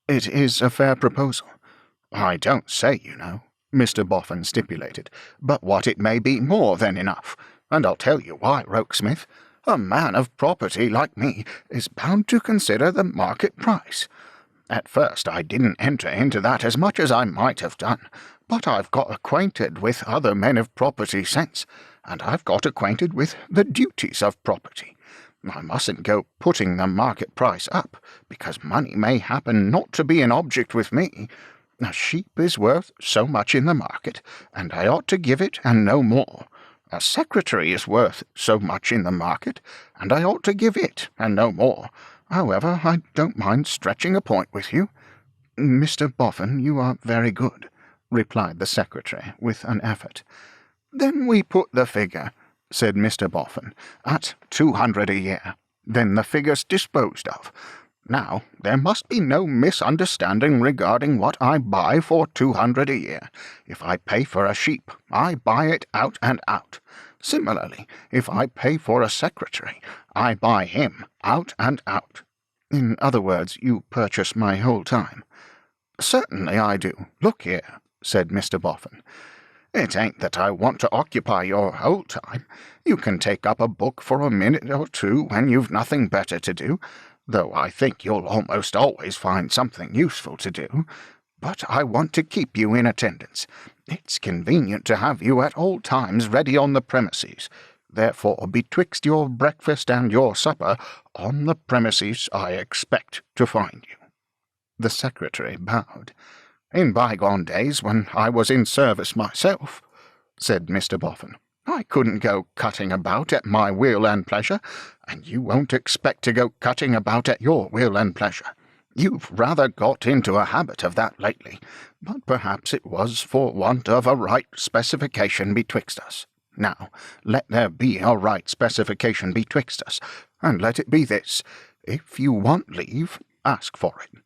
It is a fair proposal." "I don't say, you know," Mr. Boffin stipulated, "but what it may be more than enough. And I'll tell you why, Rokesmith. A man of property like me is bound to consider the market price. At first I didn't enter into that as much as I might have done, but I've got acquainted with other men of property since, and I've got acquainted with the duties of property. I mustn't go putting the market price up, because money may happen not to be an object with me. A sheep is worth so much in the market, and I ought to give it and no more. A secretary is worth so much in the market, and I ought to give it and no more. However, I don't mind stretching a point with you." "Mr. Boffin, you are very good," replied the secretary, with an effort. "Then we put the figure," said Mr. Boffin, "at 200 a year. Then the figure's disposed of. Now, there must be no misunderstanding regarding what I buy for 200 a year. If I pay for a sheep, I buy it out and out. Similarly, if I pay for a secretary, I buy him out and out." "In other words, you purchase my whole time." "Certainly I do. Look here," said Mr. Boffin. "It ain't that I want to occupy your whole time. You can take up a book for a minute or two when you've nothing better to do, though I think you'll almost always find something useful to do. But I want to keep you in attendance. It's convenient to have you at all times ready on the premises. Therefore, betwixt your breakfast and your supper, on the premises I expect to find you." The secretary bowed. "In bygone days, when I was in service myself," said Mr. Boffin, "I couldn't go cutting about at my will and pleasure, and you won't expect to go cutting about at your will and pleasure. You've rather got into a habit of that lately, but perhaps it was for want of a right specification betwixt us. Now, let there be a right specification betwixt us, and let it be this: if you want leave, ask for it."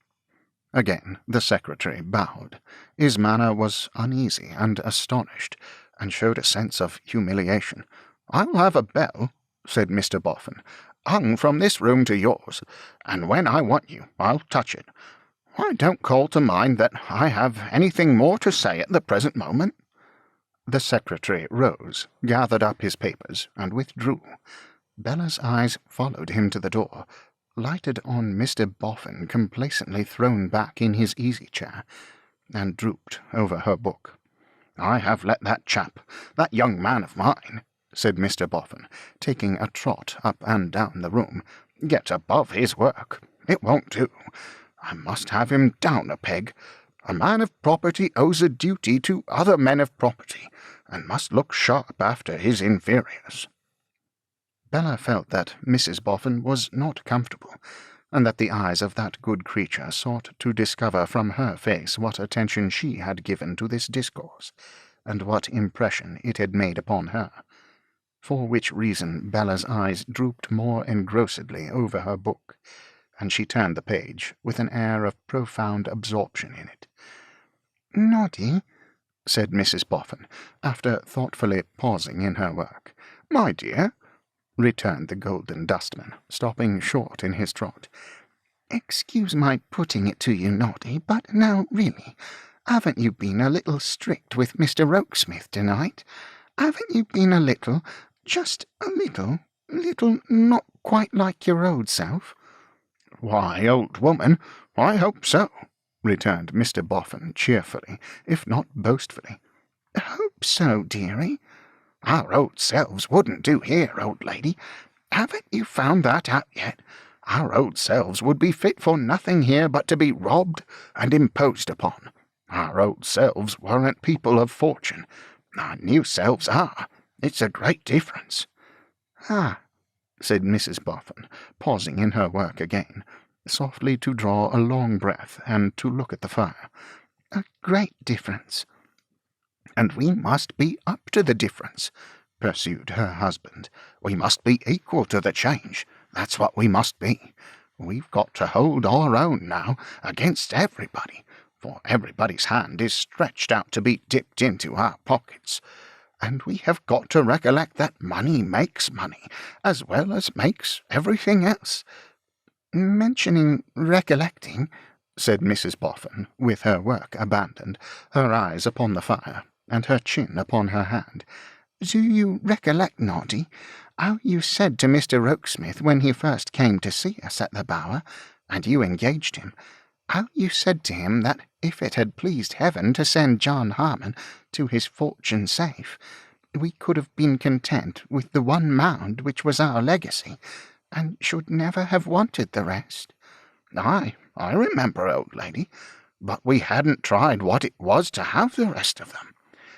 Again the secretary bowed. His manner was uneasy and astonished, and showed a sense of humiliation. "I'll have a bell," said Mr. Boffin, "hung from this room to yours, and when I want you, I'll touch it. I don't call to mind that I have anything more to say at the present moment." The secretary rose, gathered up his papers, and withdrew. Bella's eyes followed him to the door, lighted on Mr. Boffin complacently thrown back in his easy-chair, and drooped over her book. "I have let that chap, that young man of mine," said Mr. Boffin, taking a trot up and down the room, "get above his work. It won't do. I must have him down a peg. A man of property owes a duty to other men of property, and must look sharp after his inferiors." Bella felt that Mrs. Boffin was not comfortable, and that the eyes of that good creature sought to discover from her face what attention she had given to this discourse, and what impression it had made upon her, for which reason Bella's eyes drooped more engrossedly over her book, and she turned the page with an air of profound absorption in it. "Noddy," said Mrs. Boffin, after thoughtfully pausing in her work. "My dear," returned the Golden Dustman, stopping short in his trot. "Excuse my putting it to you, Noddy, but now really, haven't you been a little strict with Mr. Rokesmith tonight? Haven't you been a little, just a little not quite like your old self?" "Why, old woman, I hope so," returned Mr. Boffin cheerfully, if not boastfully. "Hope so, dearie? Our old selves wouldn't do here, old lady. Haven't you found that out yet? Our old selves would be fit for nothing here but to be robbed and imposed upon. Our old selves weren't people of fortune. Our new selves are. It's a great difference." "Ah," said Mrs. Boffin, pausing in her work again, softly to draw a long breath and to look at the fire. "A great difference." "And we must be up to the difference," pursued her husband. "We must be equal to the change. That's what we must be. We've got to hold our own now against everybody, for everybody's hand is stretched out to be dipped into our pockets. And we have got to recollect that money makes money, as well as makes everything else." "Mentioning recollecting," said Mrs. Boffin, with her work abandoned, her eyes upon the fire, and her chin upon her hand, "do you recollect, Noddy, how you said to Mr. Rokesmith when he first came to see us at the Bower, and you engaged him, how you said to him that if it had pleased Heaven to send John Harmon to his fortune safe, we could have been content with the one mound which was our legacy, and should never have wanted the rest?" "Aye, I remember, old lady, but we hadn't tried what it was to have the rest of them.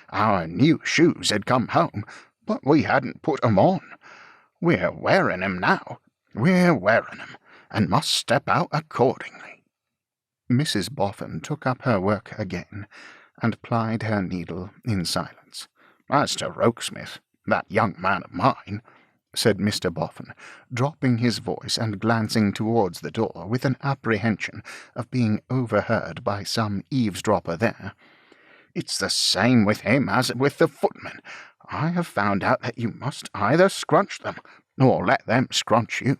Our new shoes had come home, but we hadn't put 'em on. We're wearing 'em now. We're wearing 'em, and must step out accordingly." Mrs. Boffin took up her work again, and plied her needle in silence. "As to Rokesmith, that young man of mine," said Mr. Boffin, dropping his voice and glancing towards the door with an apprehension of being overheard by some eavesdropper there, "it's the same with him as with the footmen. I have found out that you must either scrunch them, or let them scrunch you.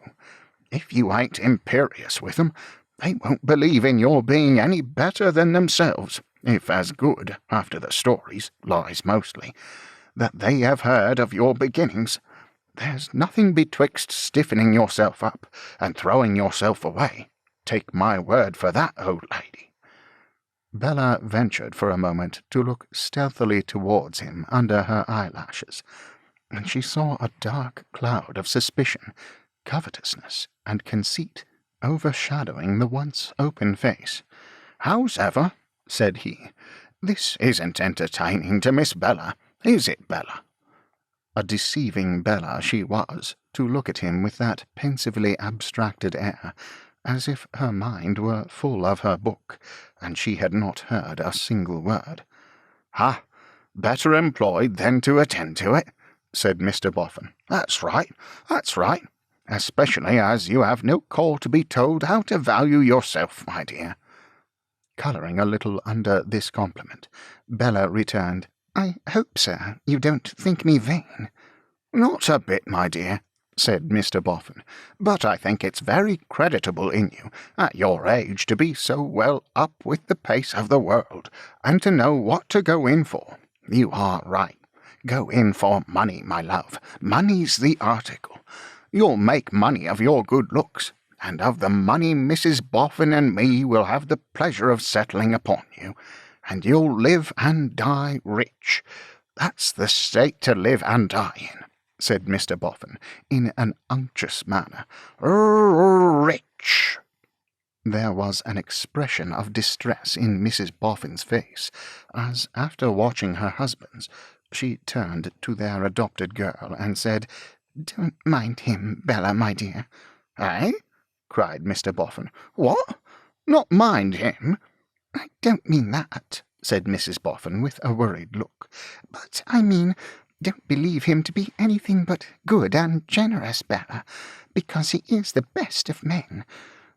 If you ain't imperious with 'em, they won't believe in your being any better than themselves, if as good, after the stories, lies mostly, that they have heard of your beginnings. There's nothing betwixt stiffening yourself up and throwing yourself away. Take my word for that, old lady." Bella ventured for a moment to look stealthily towards him under her eyelashes, and she saw a dark cloud of suspicion, covetousness, and conceit overshadowing the once open face. "Howsever," said he, "this isn't entertaining to Miss Bella, is it, Bella?" A deceiving Bella she was, to look at him with that pensively abstracted air, as if her mind were full of her book, and she had not heard a single word. "Ha! Better employed than to attend to it," said Mr. Boffin. That's right, especially as you have no call to be told how to value yourself, my dear." Colouring a little under this compliment, Bella returned, "I hope, sir, you don't think me vain." "Not a bit, my dear," said Mr. Boffin, "but I think it's very creditable in you, at your age, to be so well up with the pace of the world, and to know what to go in for. You are right. Go in for money, my love. Money's the article. You'll make money of your good looks, and of the money Mrs. Boffin and me will have the pleasure of settling upon you, and you'll live and die rich. That's the state to live and die in," said Mr. Boffin, in an unctuous manner. "Rich." There was an expression of distress in Mrs. Boffin's face, as, after watching her husband's, she turned to their adopted girl and said, "Don't mind him, Bella, my dear." "Eh? cried Mr. Boffin. "What? Not mind him?" "I don't mean that," said Mrs. Boffin with a worried look. "But I mean, don't believe him to be anything but good and generous, Bella, because he is the best of men.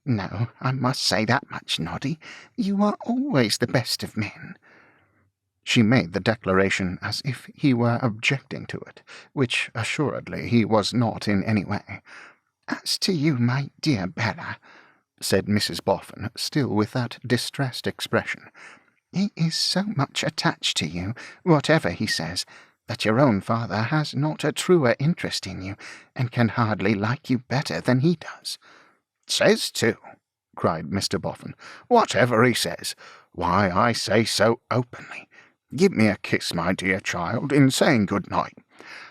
No, I must say that much, Noddy. You are always the best of men." She made the declaration as if he were objecting to it, which assuredly he was not in any way. "As to you, my dear Bella," said Mrs. Boffin, still with that distressed expression, "he is so much attached to you, whatever he says, that your own father has not a truer interest in you, and can hardly like you better than he does." "Says too," cried Mr. Boffin. "Whatever he says, why, I say so openly. Give me a kiss, my dear child, in saying good night,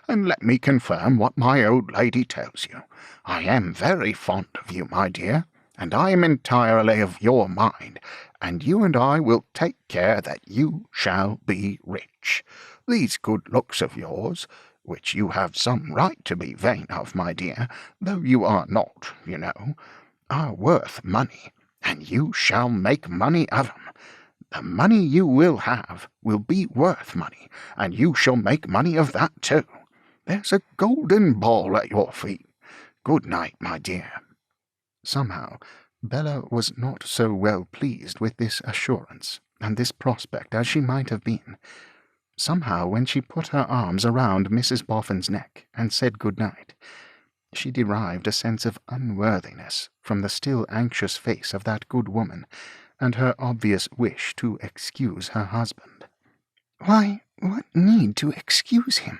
and let me confirm what my old lady tells you. I am very fond of you, my dear, and I am entirely of your mind, and you and I will take care that you shall be rich. These good looks of yours, which you have some right to be vain of, my dear, though you are not, you know, are worth money, and you shall make money of 'em. The money you will have will be worth money, and you shall make money of that too. There's a golden ball at your feet. Good night, my dear." Somehow, Bella was not so well pleased with this assurance and this prospect as she might have been. Somehow, when she put her arms around Mrs. Boffin's neck and said good night, she derived a sense of unworthiness from the still anxious face of that good woman, and her obvious wish to excuse her husband. "Why, what need to excuse him?"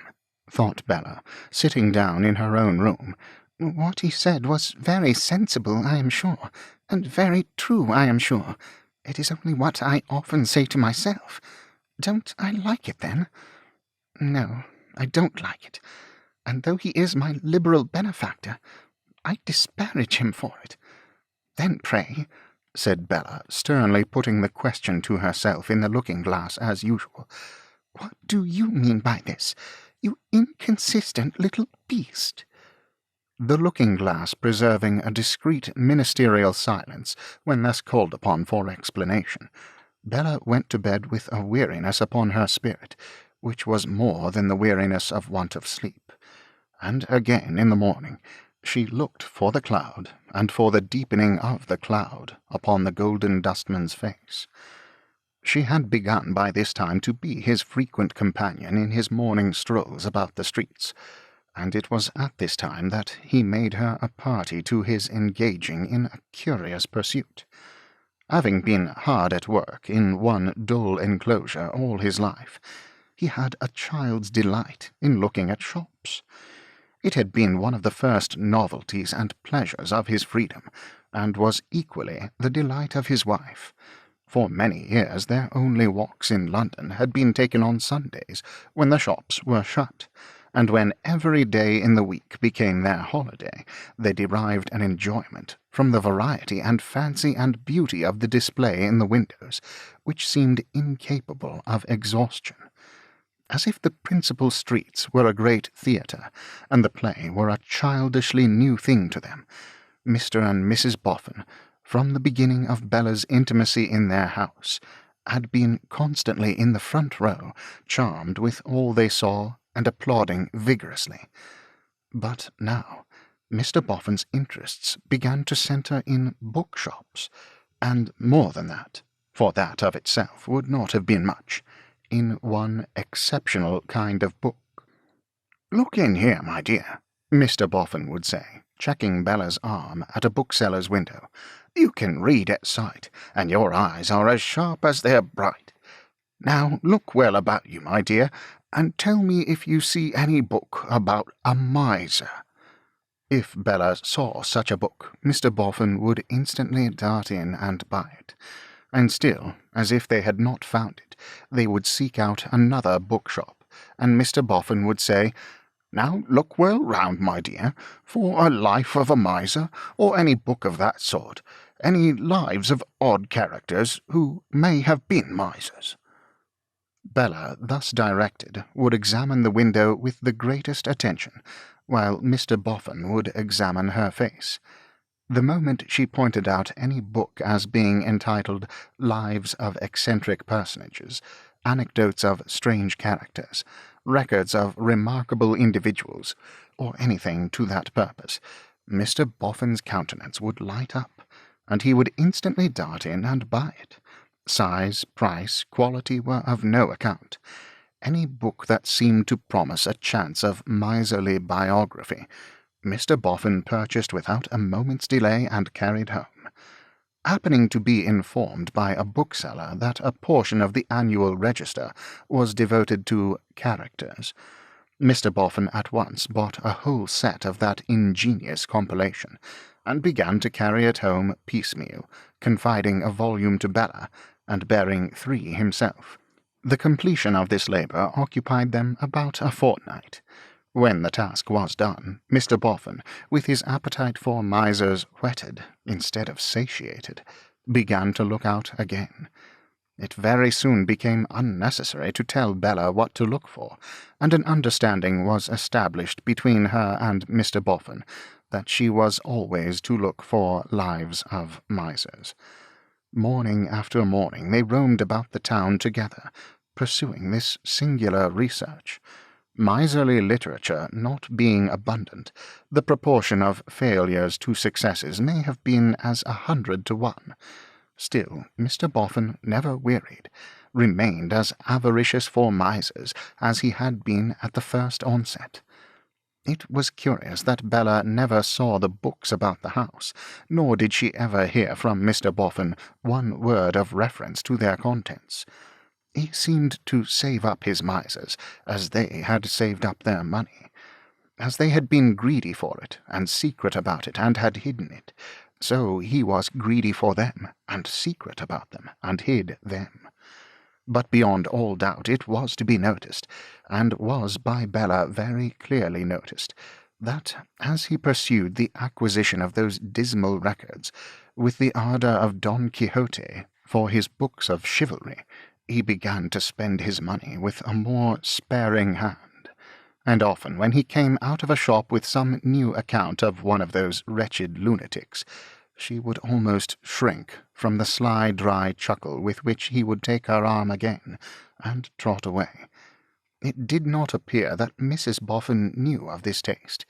thought Bella, sitting down in her own room. "What he said was very sensible, I am sure, and very true, I am sure. It is only what I often say to myself. Don't I like it, then? No, I don't like it, and though he is my liberal benefactor, I disparage him for it. Then, pray," said Bella, sternly putting the question to herself in the looking-glass as usual, "what do you mean by this, you inconsistent little beast?" The looking-glass preserving a discreet ministerial silence when thus called upon for explanation, Bella went to bed with a weariness upon her spirit, which was more than the weariness of want of sleep, and again in the morning she looked for the cloud, and for the deepening of the cloud upon the golden dustman's face. She had begun by this time to be his frequent companion in his morning strolls about the streets, and it was at this time that he made her a party to his engaging in a curious pursuit. Having been hard at work in one dull enclosure all his life, he had a child's delight in looking at shops. It had been one of the first novelties and pleasures of his freedom, and was equally the delight of his wife. For many years their only walks in London had been taken on Sundays, when the shops were shut, and when every day in the week became their holiday, they derived an enjoyment from the variety and fancy and beauty of the display in the windows, which seemed incapable of exhaustion. As if the principal streets were a great theatre, and the play were a childishly new thing to them, Mr. and Mrs. Boffin, from the beginning of Bella's intimacy in their house, had been constantly in the front row, charmed with all they saw, and applauding vigorously. But now Mr. Boffin's interests began to centre in bookshops, and more than that, for that of itself would not have been much, in one exceptional kind of book. "Look in here, my dear," Mr. Boffin would say, checking Bella's arm at a bookseller's window. "You can read at sight, and your eyes are as sharp as they're bright. Now look well about you, my dear, and tell me if you see any book about a miser." If Bella saw such a book, Mr. Boffin would instantly dart in and buy it, and still, as if they had not found it, they would seek out another bookshop, and Mr. Boffin would say, "Now look well round, my dear, for a Life of a Miser, or any book of that sort, any lives of odd characters who may have been misers." Bella, thus directed, would examine the window with the greatest attention, while Mr. Boffin would examine her face. The moment she pointed out any book as being entitled Lives of Eccentric Personages, Anecdotes of Strange Characters, Records of Remarkable Individuals, or anything to that purpose, Mr. Boffin's countenance would light up, and he would instantly dart in and buy it. Size, price, quality were of no account. Any book that seemed to promise a chance of miserly biography, Mr. Boffin purchased without a moment's delay and carried home. Happening to be informed by a bookseller that a portion of the annual register was devoted to characters, Mr. Boffin at once bought a whole set of that ingenious compilation, and began to carry it home piecemeal, confiding a volume to Bella, and bearing 3 himself. The completion of this labour occupied them about a fortnight. When the task was done, Mr. Boffin, with his appetite for misers whetted instead of satiated, began to look out again. It very soon became unnecessary to tell Bella what to look for, and an understanding was established between her and Mr. Boffin that she was always to look for Lives of Misers. Morning after morning they roamed about the town together, pursuing this singular research. Miserly literature not being abundant, the proportion of failures to successes may have been as 100 to 1. Still, Mr. Boffin never wearied, remained as avaricious for misers as he had been at the first onset. It was curious that Bella never saw the books about the house, nor did she ever hear from Mr. Boffin one word of reference to their contents. He seemed to save up his misers as they had saved up their money. As they had been greedy for it, and secret about it, and had hidden it, so he was greedy for them, and secret about them, and hid them. But beyond all doubt it was to be noticed, and was by Bella very clearly noticed, that, as he pursued the acquisition of those dismal records, with the ardour of Don Quixote for his books of chivalry, he began to spend his money with a more sparing hand, and often when he came out of a shop with some new account of one of those wretched lunatics, she would almost shrink from the sly dry chuckle with which he would take her arm again, and trot away. It did not appear that Mrs. Boffin knew of this taste.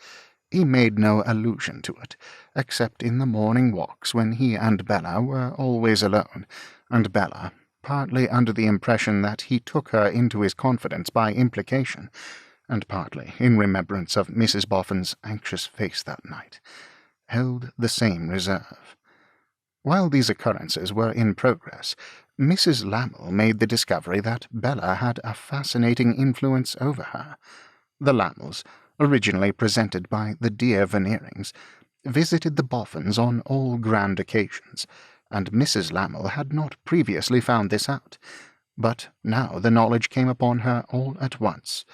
He made no allusion to it, except in the morning walks when he and Bella were always alone, and Bella, partly under the impression that he took her into his confidence by implication, and partly in remembrance of Mrs. Boffin's anxious face that night, held the same reserve. While these occurrences were in progress, Mrs. Lammle made the discovery that Bella had a fascinating influence over her. The Lammles, originally presented by the dear Veneerings, visited the Boffins on all grand occasions, and Mrs. Lammle had not previously found this out, but now the knowledge came upon her all at once.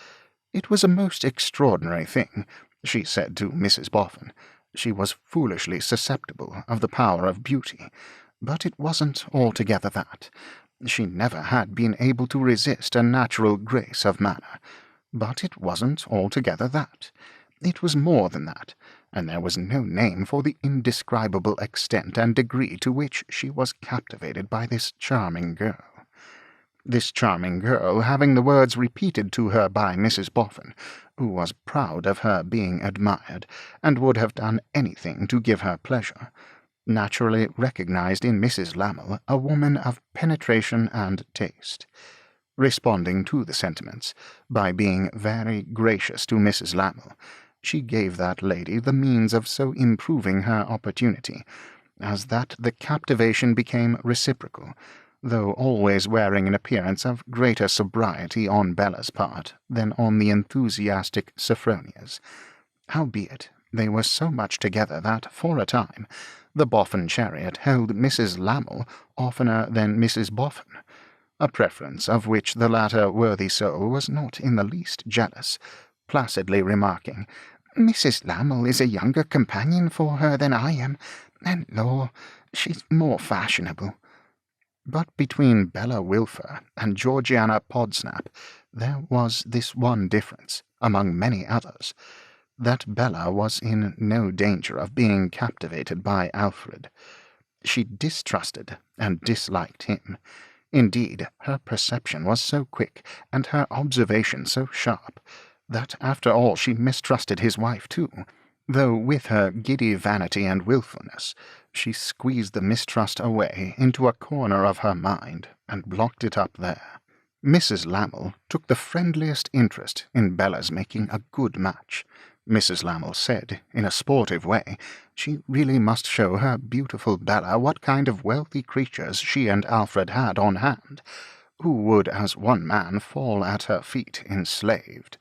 It was a most extraordinary thing, she said to Mrs. Boffin. She was foolishly susceptible of the power of beauty, but it wasn't altogether that. She never had been able to resist a natural grace of manner, but it wasn't altogether that. It was more than that, and there was no name for the indescribable extent and degree to which she was captivated by this charming girl. This charming girl, having the words repeated to her by Mrs. Boffin, who was proud of her being admired, and would have done anything to give her pleasure, naturally recognized in Mrs. Lammle a woman of penetration and taste. Responding to the sentiments, by being very gracious to Mrs. Lammle, she gave that lady the means of so improving her opportunity, as that the captivation became reciprocal, though always wearing an appearance of greater sobriety on Bella's part than on the enthusiastic Sophronia's. Howbeit, they were so much together that, for a time, the Boffin chariot held Mrs. Lammle oftener than Mrs. Boffin, a preference of which the latter worthy soul was not in the least jealous, placidly remarking, "Mrs. Lammle is a younger companion for her than I am, and, lor, she's more fashionable." But between Bella Wilfer and Georgiana Podsnap there was this one difference, among many others. that Bella was in no danger of being captivated by Alfred. She distrusted and disliked him. Indeed, her perception was so quick, and her observation so sharp, that after all she mistrusted his wife too, though with her giddy vanity and wilfulness she squeezed the mistrust away into a corner of her mind and blocked it up there. Mrs. Lamel took the friendliest interest in Bella's making a good match. Mrs. Lamel said, in a sportive way, she really must show her beautiful Bella what kind of wealthy creatures she and Alfred had on hand, who would as one man fall at her feet enslaved.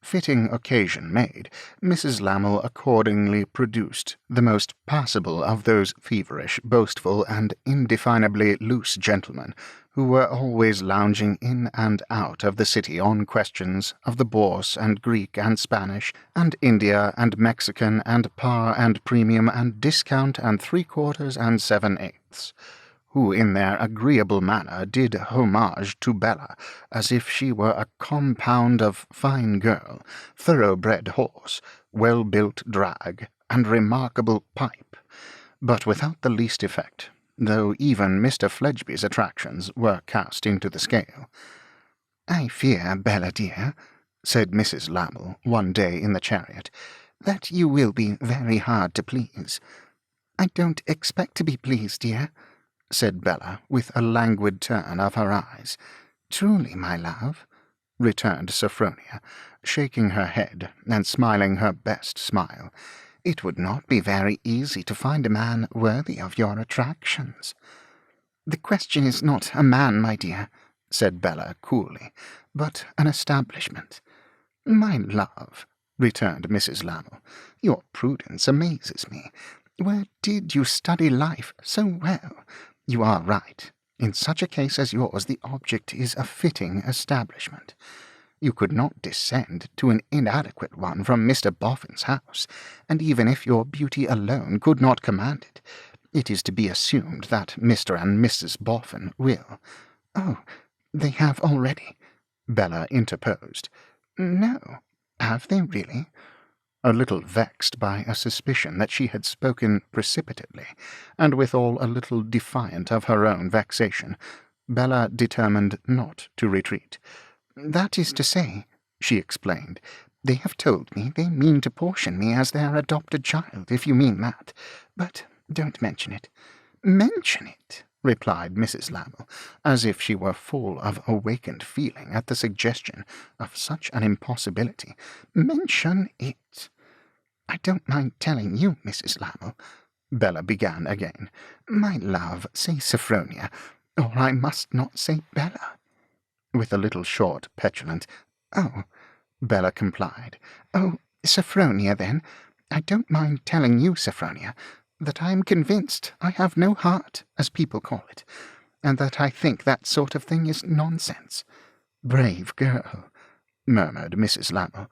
Fitting occasion made, Mrs. Lamel accordingly produced the most passable of those feverish, boastful, and indefinably loose gentlemen who were always lounging in and out of the city on questions of the Bourse and Greek and Spanish and India and Mexican and par and premium and discount and 3/4 and 7/8, who in their agreeable manner did homage to Bella as if she were a compound of fine girl, thoroughbred horse, well-built drag, and remarkable pipe, but without the least effect, though even Mr. Fledgeby's attractions were cast into the scale. "I fear, Bella dear," said Mrs. Lamel one day in the chariot, "that you will be very hard to please." "I don't expect to be pleased, dear," said Bella, with a languid turn of her eyes. "Truly, my love," returned Sophronia, shaking her head and smiling her best smile, "it would not be very easy to find a man worthy of your attractions." "The question is not a man, my dear," said Bella coolly, "but an establishment." "My love," returned Mrs. Lamel, "your prudence amazes me. Where did you study life so well? You are right. In such a case as yours the object is a fitting establishment. You could not descend to an inadequate one from Mr. Boffin's house, and even if your beauty alone could not command it, it is to be assumed that Mr. and Mrs. Boffin will." "Oh, they have already," Bella interposed. "No. Have they really?" A little vexed by a suspicion that she had spoken precipitately, and withal a little defiant of her own vexation, Bella determined not to retreat. "That is to say," she explained, "they have told me they mean to portion me as their adopted child, if you mean that. But don't mention it." "Mention it," replied Mrs. Lamel, as if she were full of awakened feeling at the suggestion of such an impossibility. "Mention it." "I don't mind telling you, Mrs. Lamel," Bella began again. "My love, say Sophronia, or I must not say Bella." With a little short, petulant, "Oh," Bella complied. "Oh, Sophronia, then. I don't mind telling you, Sophronia, that I am convinced I have no heart, as people call it, and that I think that sort of thing is nonsense." "Brave girl," murmured Mrs. Lamel.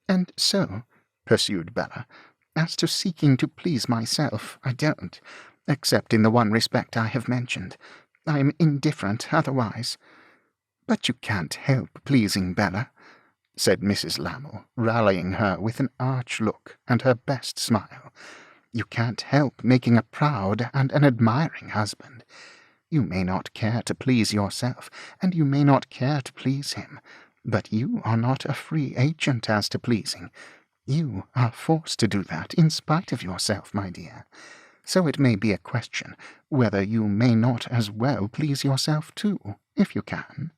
"And so," pursued Bella, "as to seeking to please myself, I don't, except in the one respect I have mentioned. I am indifferent otherwise." "But you can't help pleasing Bella," said Mrs. Lamel, rallying her with an arch look and her best smile. "You can't help making a proud and an admiring husband. You may not care to please yourself, and you may not care to please him, but you are not a free agent as to pleasing. You are forced to do that in spite of yourself, my dear. So it may be a question whether you may not as well please yourself too, if you can."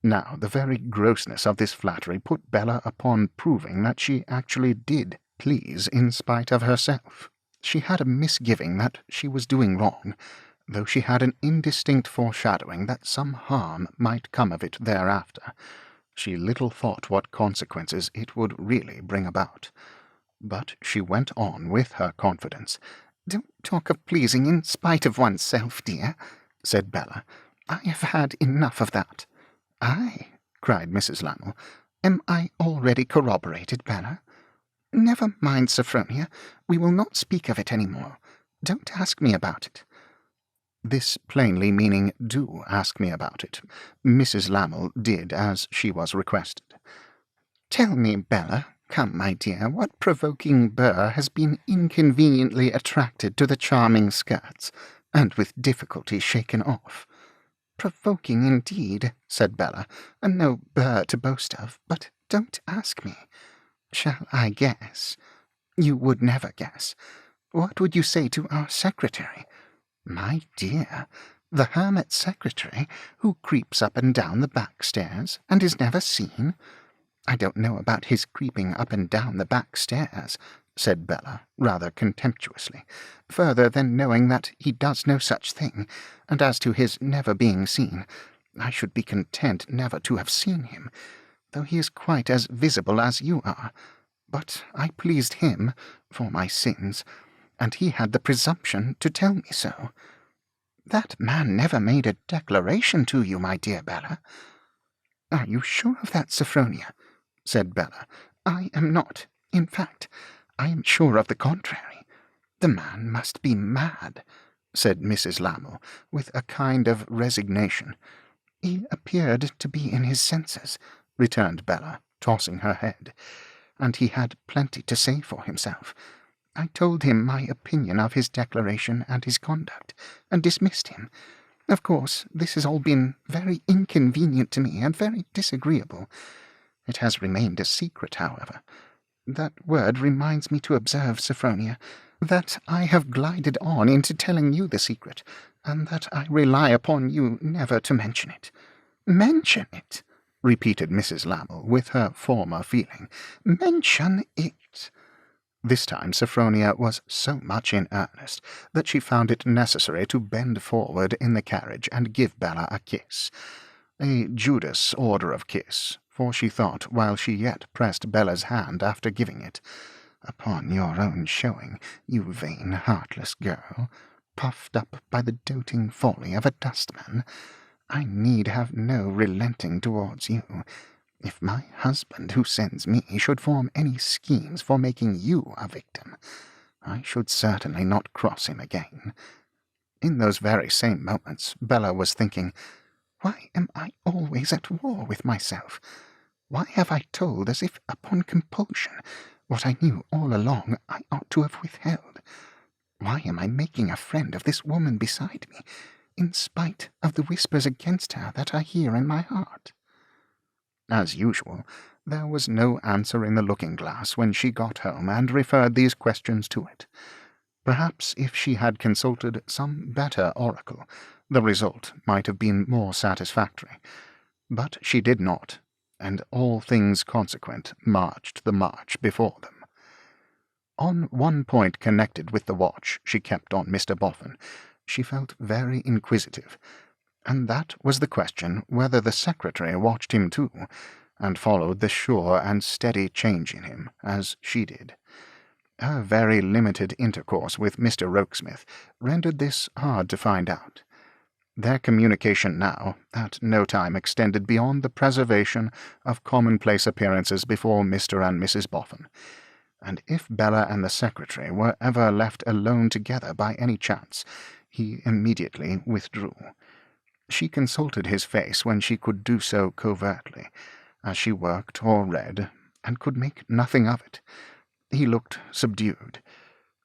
Now the very grossness of this flattery put Bella upon proving that she actually did please in spite of herself. She had a misgiving that she was doing wrong, though she had an indistinct foreshadowing that some harm might come of it thereafter. She little thought what consequences it would really bring about. But she went on with her confidence. "Don't talk of pleasing in spite of oneself, dear," said Bella. "I have had enough of that." "Ay," cried Mrs. Lamel, "am I already corroborated, Bella?" "Never mind, Sophronia. We will not speak of it any more. Don't ask me about it." This plainly meaning, "Do ask me about it." Mrs. Lamel did as she was requested. "Tell me, Bella, Come, my dear, what provoking burr has been inconveniently attracted to the charming skirts, and with difficulty shaken off? Provoking indeed, said Bella, and no burr to boast of, but don't ask me. Shall I guess? You would never guess. What would you say to our secretary? My dear, the hermit secretary who creeps up and down the back stairs and is never seen? I don't know about his creeping up and down the back stairs, said Bella, rather contemptuously, further than knowing that he does no such thing, and as to his never being seen, I should be content never to have seen him, though he is quite as visible as you are. But I pleased him, for my sins, and he had the presumption to tell me so. That man never made a declaration to you, my dear Bella. Are you sure of that, Sophronia? Said Bella. I am not. In fact, I am sure of the contrary. The man must be mad, said Mrs. Lamel, with a kind of resignation. He appeared to be in his senses, returned Bella, tossing her head, and he had plenty to say for himself. I told him my opinion of his declaration and his conduct, and dismissed him. Of course, this has all been very inconvenient to me and very disagreeable. It has remained a secret, however. That word reminds me to observe, Sophronia, that I have glided on into telling you the secret, and that I rely upon you never to mention it. Mention it, repeated Mrs. Lamel, with her former feeling. Mention it. This time Sophronia was so much in earnest that she found it necessary to bend forward in the carriage and give Bella a kiss. A Judas order of kiss, for she thought, while she yet pressed Bella's hand after giving it, "Upon your own showing, you vain, heartless girl, puffed up by the doting folly of a dustman, I need have no relenting towards you. If my husband, who sends me, should form any schemes for making you a victim, I should certainly not cross him again." In those very same moments, Bella was thinking, why am I always at war with myself? Why have I told, as if upon compulsion, what I knew all along I ought to have withheld? Why am I making a friend of this woman beside me, in spite of the whispers against her that I hear in my heart? As usual, there was no answer in the looking-glass when she got home and referred these questions to it. Perhaps if she had consulted some better oracle, the result might have been more satisfactory. But she did not, and all things consequent marched the march before them. On one point connected with the watch she kept on Mr. Boffin, she felt very inquisitive, and that was the question whether the secretary watched him too, and followed the sure and steady change in him, as she did. Her very limited intercourse with Mr. Rokesmith rendered this hard to find out. Their communication now at no time extended beyond the preservation of commonplace appearances before Mr. and Mrs. Boffin, and if Bella and the secretary were ever left alone together by any chance, he immediately withdrew. She consulted his face when she could do so covertly, as she worked or read, and could make nothing of it. He looked subdued,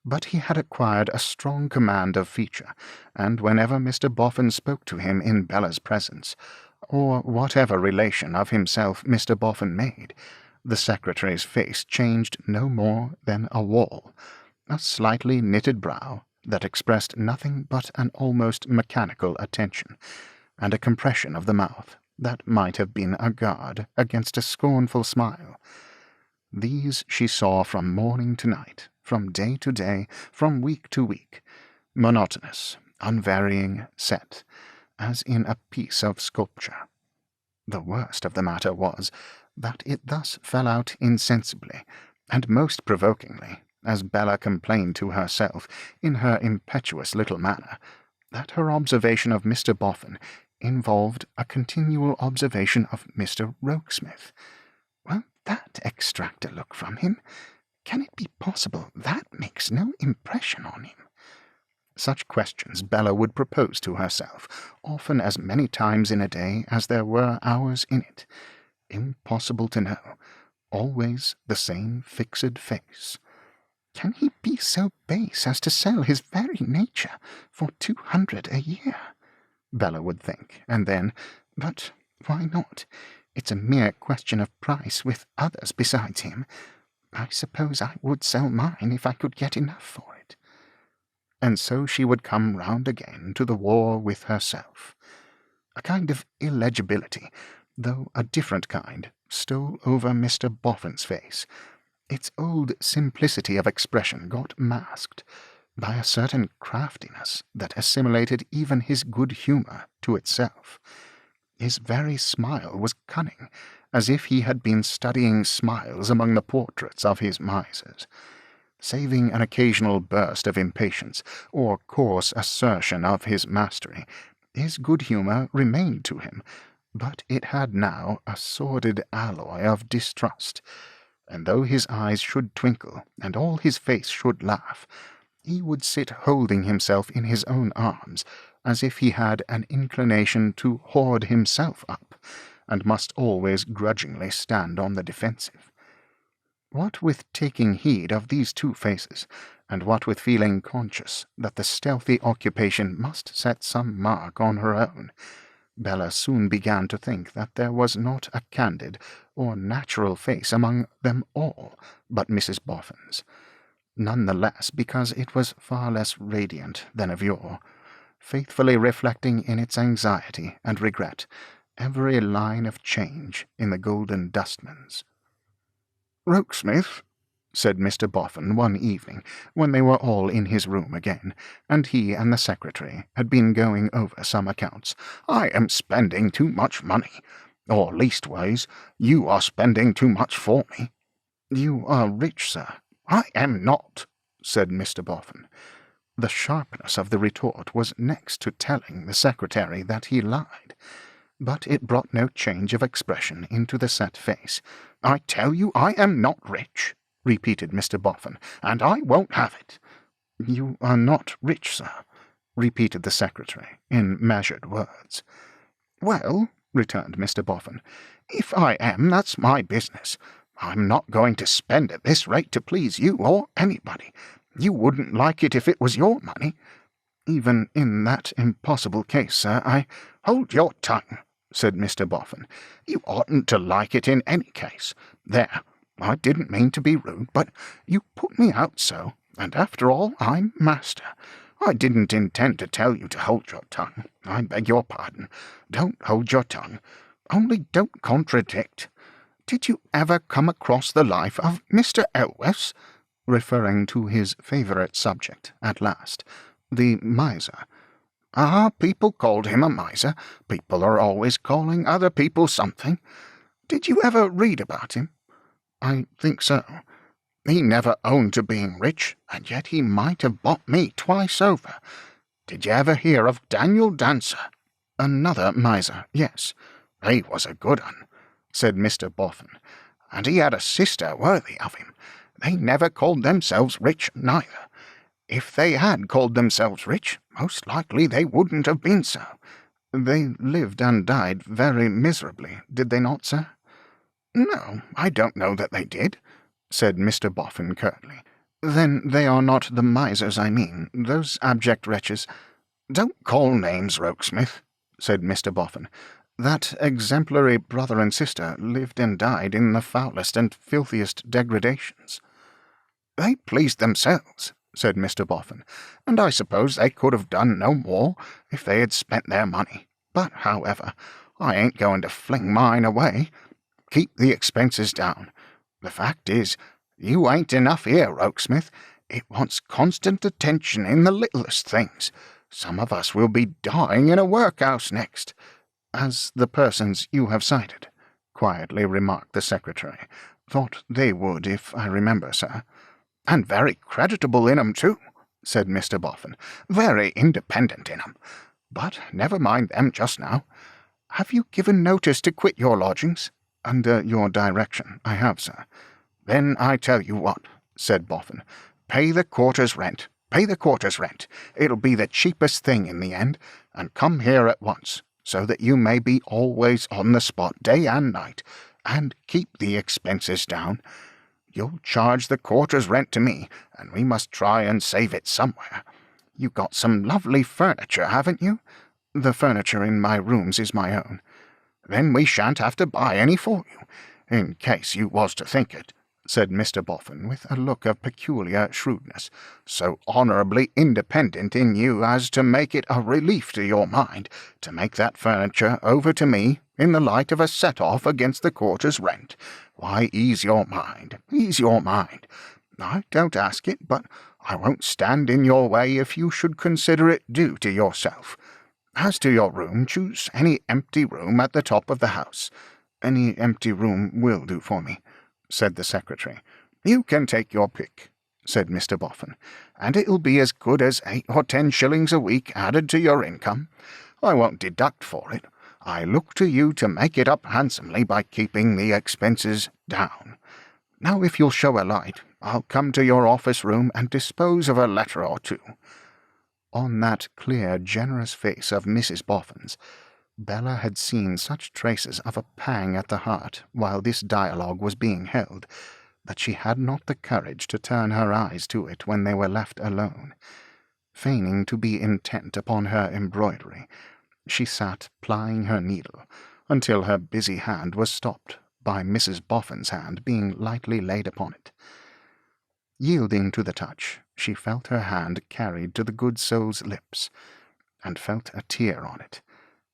but he had acquired a strong command of feature, and whenever Mr. Boffin spoke to him in Bella's presence, or whatever relation of himself Mr. Boffin made, the secretary's face changed no more than a wall, a slightly knitted brow that expressed nothing but an almost mechanical attention, and a compression of the mouth that might have been a guard against a scornful smile. These she saw from morning to night, from day to day, from week to week, monotonous, unvarying, set, as in a piece of sculpture. The worst of the matter was that it thus fell out insensibly, and most provokingly, as Bella complained to herself in her impetuous little manner, that her observation of Mr. Boffin involved a continual observation of Mr. Rokesmith. Won't that extract a look from him? Can it be possible that makes no impression on him? Such questions Bella would propose to herself, often as many times in a day as there were hours in it. Impossible to know. always the same fixed face. Can he be so base as to sell his very nature for 200 a year? Bella would think, and then, but why not? It's a mere question of price with others besides him. I suppose I would sell mine if I could get enough for it. And so she would come round again to the war with herself. A kind of illegibility, though a different kind, stole over Mr. Boffin's face. Its old simplicity of expression got masked by a certain craftiness that assimilated even his good humour to itself. His very smile was cunning, as if he had been studying smiles among the portraits of his misers. Saving an occasional burst of impatience, or coarse assertion of his mastery, his good humour remained to him, but it had now a sordid alloy of distrust, and though his eyes should twinkle, and all his face should laugh, he would sit holding himself in his own arms, as if he had an inclination to hoard himself up, and must always grudgingly stand on the defensive. What with taking heed of these two faces, and what with feeling conscious that the stealthy occupation must set some mark on her own, Bella soon began to think that there was not a candid or natural face among them all but Mrs. Boffin's, none the less because it was far less radiant than of yore, faithfully reflecting in its anxiety and regret every line of change in the golden dustmans. "Rokesmith," said Mr. Boffin one evening, when they were all in his room again, and he and the secretary had been going over some accounts, "I am spending too much money, or leastways, you are spending too much for me." "You are rich, sir." "I am not," said Mr. Boffin. The sharpness of the retort was next to telling the secretary that he lied, but it brought no change of expression into the set face. "I tell you I am not rich," repeated Mr. Boffin, "and I won't have it." "You are not rich, sir," repeated the secretary, in measured words. "Well," returned Mr. Boffin, "if I am, that's my business. I'm not going to spend at this rate to please you or anybody. You wouldn't like it if it was your money." "Even in that impossible case, sir, I—" "Hold your tongue," said Mr. Boffin. "You oughtn't to like it in any case. There, I didn't mean to be rude, but you put me out so, and after all, I'm master. I didn't intend to tell you to hold your tongue. I beg your pardon. Don't hold your tongue. Only don't contradict. Did you ever come across the life of Mr. Elwes?" referring to his favourite subject at last, the miser. "Ah, people called him a miser. People are always calling other people something. Did you ever read about him?" "I think so." "He never owned to being rich, and yet he might have bought me twice over. Did you ever hear of Daniel Dancer?" "Another miser, yes." "He was a good un," said Mr. Boffin, "and he had a sister worthy of him. They never called themselves rich, neither. If they had called themselves rich, most likely they wouldn't have been so." "They lived and died very miserably, did they not, sir?" "No, I don't know that they did," said Mr. Boffin curtly. "Then they are not the misers I mean, those abject wretches—" "Don't call names, Rokesmith," said Mr. Boffin. "That exemplary brother and sister lived and died in the foulest and filthiest degradations." "They pleased themselves," said Mr. Boffin, "and I suppose they could have done no more if they had spent their money. But, however, I ain't going to fling mine away. Keep the expenses down. The fact is, you ain't enough here, Rokesmith. It wants constant attention in the littlest things. Some of us will be dying in a workhouse next." "As the persons you have cited," quietly remarked the secretary, "thought they would, if I remember, sir." "And very creditable in 'em, too," said Mr. Boffin. "Very independent in 'em. But never mind them just now. Have you given notice to quit your lodgings?" "Under your direction, I have, sir." "Then I tell you what," said Boffin. "Pay the quarter's rent. Pay the quarter's rent. It'll be the cheapest thing in the end, and come here at once, so that you may be always on the spot, day and night. and keep the expenses down. You'll charge the quarter's rent to me, and we must try and save it somewhere. You got some lovely furniture, haven't you? The furniture in my rooms is my own. Then we shan't have to buy any for you, in case you was to think it," said Mr. Boffin, with a look of peculiar shrewdness, "so honourably independent in you as to make it a relief to your mind to make that furniture over to me in the light of a set-off against the quarter's rent. Why, ease your mind, ease your mind. I don't ask it, but I won't stand in your way if you should consider it due to yourself. As to your room, choose any empty room at the top of the house." "Any empty room will do for me," said the secretary. "You can take your pick," said Mr. Boffin, "and it'll be as good as 8 or 10 shillings a week added to your income. I won't deduct for it. I look to you to make it up handsomely by keeping the expenses down. Now, if you'll show a light, I'll come to your office room and dispose of a letter or two." On that clear, generous face of Mrs. Boffin's, Bella had seen such traces of a pang at the heart while this dialogue was being held, that she had not the courage to turn her eyes to it when they were left alone. Feigning to be intent upon her embroidery, she sat plying her needle until her busy hand was stopped by Mrs. Boffin's hand being lightly laid upon it. Yielding to the touch, she felt her hand carried to the good soul's lips, and felt a tear on it.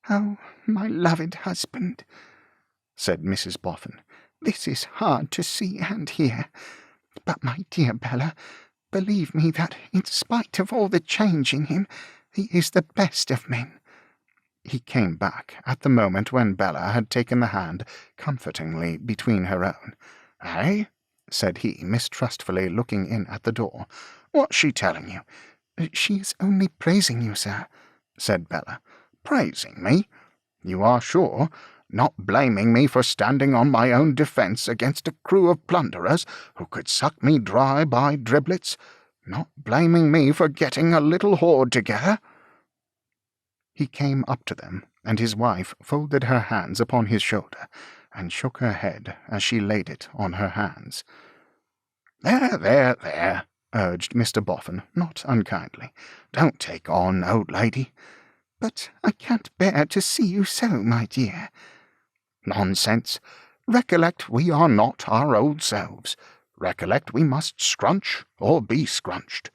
"Oh, my loved husband," said Mrs. Boffin, "this is hard to see and hear. But, my dear Bella, believe me that, in spite of all the change in him, he is the best of men." He came back at the moment when Bella had taken the hand comfortingly between her own. "Eh?" said he, mistrustfully looking in at the door. "What's she telling you?" "She is only praising you, sir," said Bella. "Praising me? You are sure? Not blaming me for standing on my own defence against a crew of plunderers who could suck me dry by driblets? Not blaming me for getting a little hoard together?" He came up to them, and his wife folded her hands upon his shoulder, and shook her head as she laid it on her hands. "There, there, there," urged Mr. Boffin, not unkindly. "Don't take on, old lady." "But I can't bear to see you so, my dear." "Nonsense. Recollect we are not our old selves. Recollect we must scrunch or be scrunched.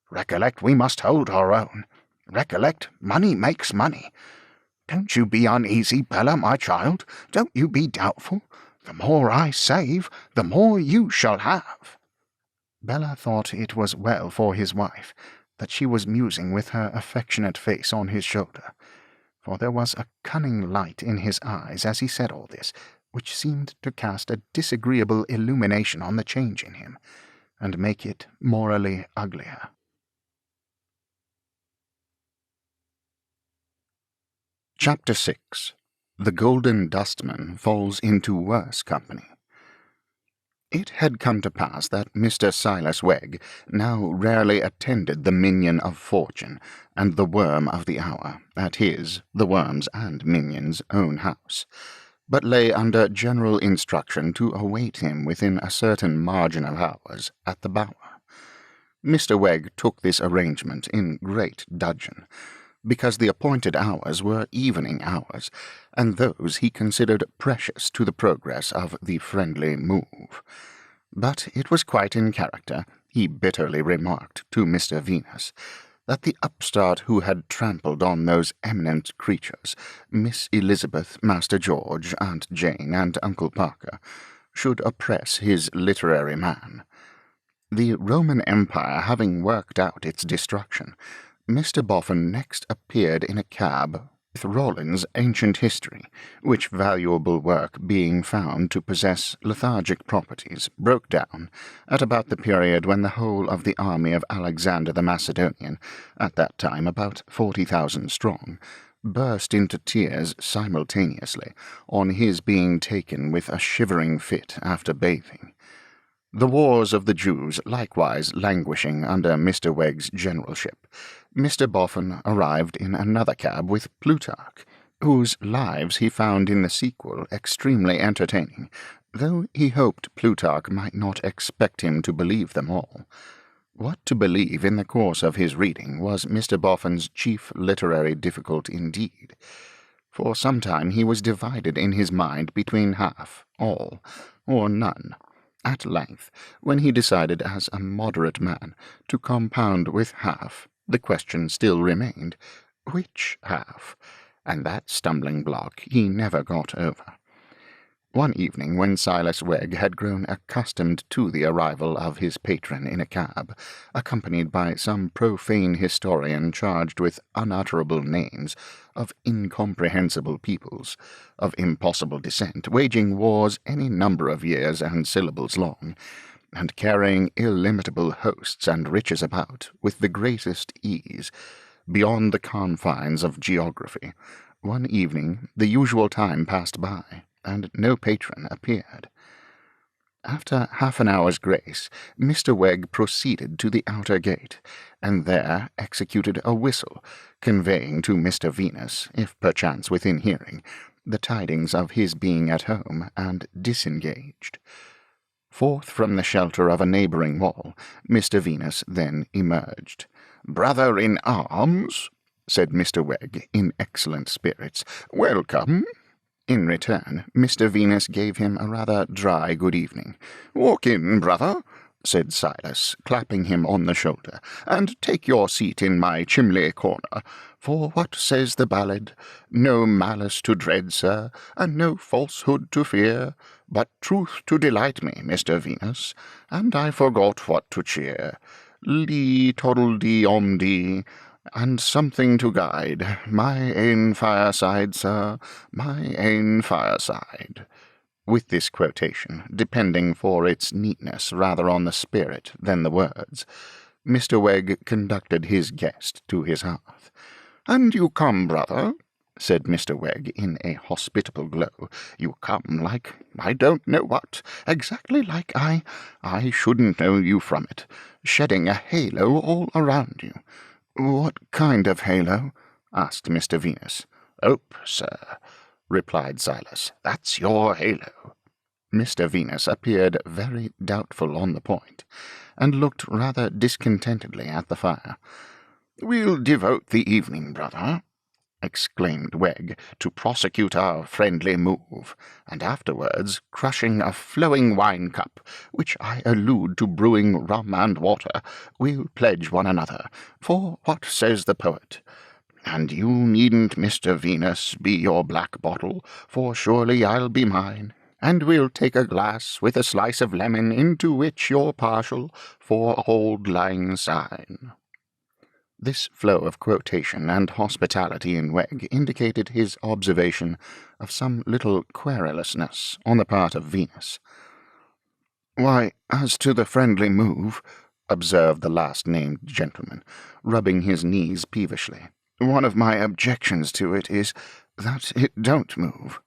Recollect we must hold our own. Recollect money makes money. Don't you be uneasy, Bella, my child. Don't you be doubtful. The more I save, the more you shall have." Bella thought it was well for his wife that she was musing with her affectionate face on his shoulder, for there was a cunning light in his eyes as he said all this, which seemed to cast a disagreeable illumination on the change in him, and make it morally uglier. Chapter 6. The Golden Dustman Falls into Worse Company. It had come to pass that Mr. Silas Wegg now rarely attended the minion of fortune and the worm of the hour at his, the worm's and minion's, own house, but lay under general instruction to await him within a certain margin of hours at the Bower. Mr. Wegg took this arrangement in great dudgeon, because the appointed hours were evening hours, and those he considered precious to the progress of the friendly move. But it was quite in character, he bitterly remarked to Mr. Venus, that the upstart who had trampled on those eminent creatures, Miss Elizabeth, Master George, Aunt Jane, and Uncle Parker, should oppress his literary man. The Roman Empire having worked out its destruction, Mr. Boffin next appeared in a cab with Rollin's Ancient History, which valuable work being found to possess lethargic properties, broke down at about the period when the whole of the army of Alexander the Macedonian, at that time about 40,000 strong, burst into tears simultaneously on his being taken with a shivering fit after bathing. The wars of the Jews likewise languishing under Mr. Wegg's generalship, Mr. Boffin arrived in another cab with Plutarch, whose lives he found in the sequel extremely entertaining, though he hoped Plutarch might not expect him to believe them all. What to believe in the course of his reading was Mr. Boffin's chief literary difficulty indeed. For some time he was divided in his mind between half, all, or none. At length, when he decided as a moderate man to compound with half, the question still remained, which half? And that stumbling block he never got over. One evening, when Silas Wegg had grown accustomed to the arrival of his patron in a cab, accompanied by some profane historian charged with unutterable names, of incomprehensible peoples, of impossible descent, waging wars any number of years and syllables long, and carrying illimitable hosts and riches about, with the greatest ease, beyond the confines of geography, one evening the usual time passed by, and no patron appeared. After half an hour's grace, Mr. Wegg proceeded to the outer gate, and there executed a whistle, conveying to Mr. Venus, if perchance within hearing, the tidings of his being at home and disengaged. Forth from the shelter of a neighbouring wall, Mr. Venus then emerged. "Brother in arms," said Mr. Wegg, in excellent spirits, "welcome." In return, Mr. Venus gave him a rather dry good evening. "Walk in, brother," said Silas, clapping him on the shoulder, "and take your seat in my chimney corner. For what says the ballad? No malice to dread, sir, and no falsehood to fear, but truth to delight me, Mr. Venus, and I forgot what to cheer. Lee toddle-dee om-dee, and something to guide my ain fireside, sir, my ain fireside." With this quotation, depending for its neatness rather on the spirit than the words, Mr. Wegg conducted his guest to his hearth. "And you come, brother," said Mr. Wegg, in a hospitable glow. "You come like I don't know what, exactly like I shouldn't know you from it, shedding a halo all around you." "What kind of halo?" asked Mr. Venus. "Hope, sir," replied Silas. "That's your halo." Mr. Venus appeared very doubtful on the point, and looked rather discontentedly at the fire. "We'll devote the evening, brother," exclaimed Wegg, "to prosecute our friendly move, and afterwards, crushing a flowing wine-cup, which I allude to brewing rum and water, we'll pledge one another, for what says the poet? And you needn't, Mr. Venus, be your black bottle, for surely I'll be mine, and we'll take a glass with a slice of lemon into which you're partial, for auld lang syne." This flow of quotation and hospitality in Wegg indicated his observation of some little querulousness on the part of Venus. "Why, as to the friendly move," observed the last-named gentleman, rubbing his knees peevishly, "one of my objections to it is that it don't move."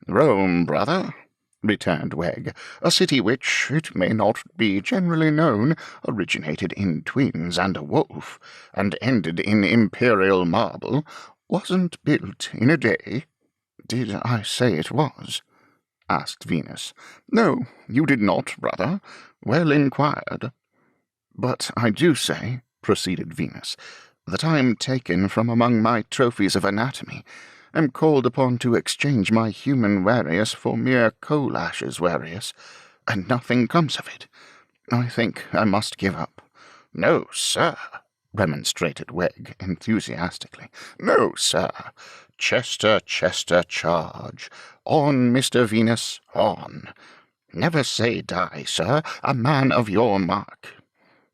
"Rome, brother," returned Wegg, "a city which, it may not be generally known, originated in twins and a wolf, and ended in imperial marble, wasn't built in a day." "Did I say it was?" asked Venus. "No, you did not, brother. Well inquired." "But I do say," proceeded Venus, "that I am taken from among my trophies of anatomy, am called upon to exchange my human Warius for mere coal-ashes Warius, and nothing comes of it. I think I must give up." "No, sir," remonstrated Wegg enthusiastically. "No, sir. Chester, Chester, charge. On, Mr. Venus, on. Never say die, sir, a man of your mark."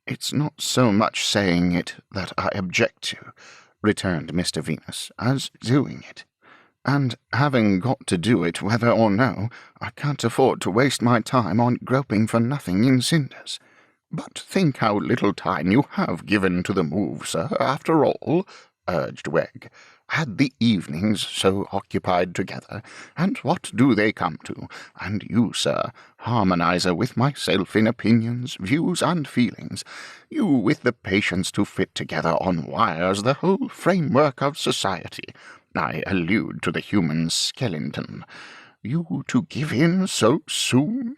"It's not so much saying it that I object to," returned Mr. Venus, "as doing it. And having got to do it whether or no, I can't afford to waste my time on groping for nothing in cinders." "But think how little time you have given to the move, sir, after all," urged Wegg. "Add the evenings so occupied together, and what do they come to? And you, sir, harmonizer with myself in opinions, views, and feelings, you with the patience to fit together on wires the whole framework of society. I allude to the human skeleton. You to give in so soon?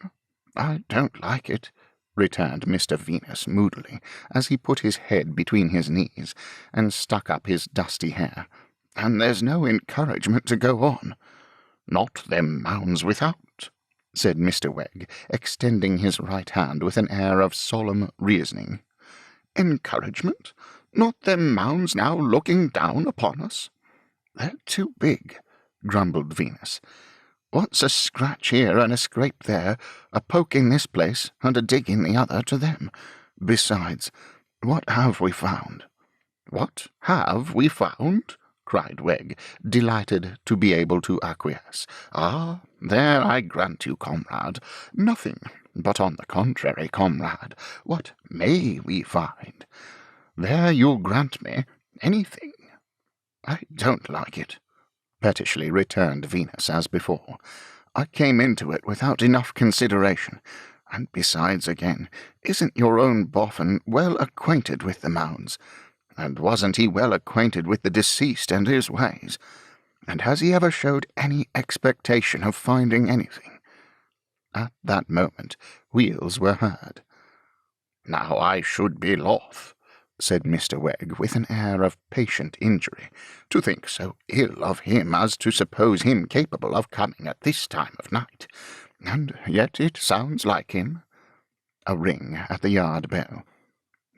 I don't like it, returned Mr. Venus moodily, as he put his head between his knees and stuck up his dusty hair. And there's no encouragement to go on. Not them mounds without, said Mr. Wegg, extending his right hand with an air of solemn reasoning. Encouragement? Not them mounds now looking down upon us? They're too big, grumbled Venus. What's a scratch here and a scrape there, a poke in this place and a dig in the other to them? Besides, what have we found? What have we found? Cried Wegg, delighted to be able to acquiesce. Ah, there I grant you, comrade, nothing. But on the contrary, comrade, what may we find? There you'll grant me anything. I don't like it, pettishly returned Venus as before. I came into it without enough consideration, and besides, again, isn't your own Boffin well acquainted with the mounds? And wasn't he well acquainted with the deceased and his ways? And has he ever showed any expectation of finding anything? At that moment, wheels were heard. Now I should be loth, said Mr. Wegg, with an air of patient injury, to think so ill of him as to suppose him capable of coming at this time of night. And yet it sounds like him. A ring at the yard bell.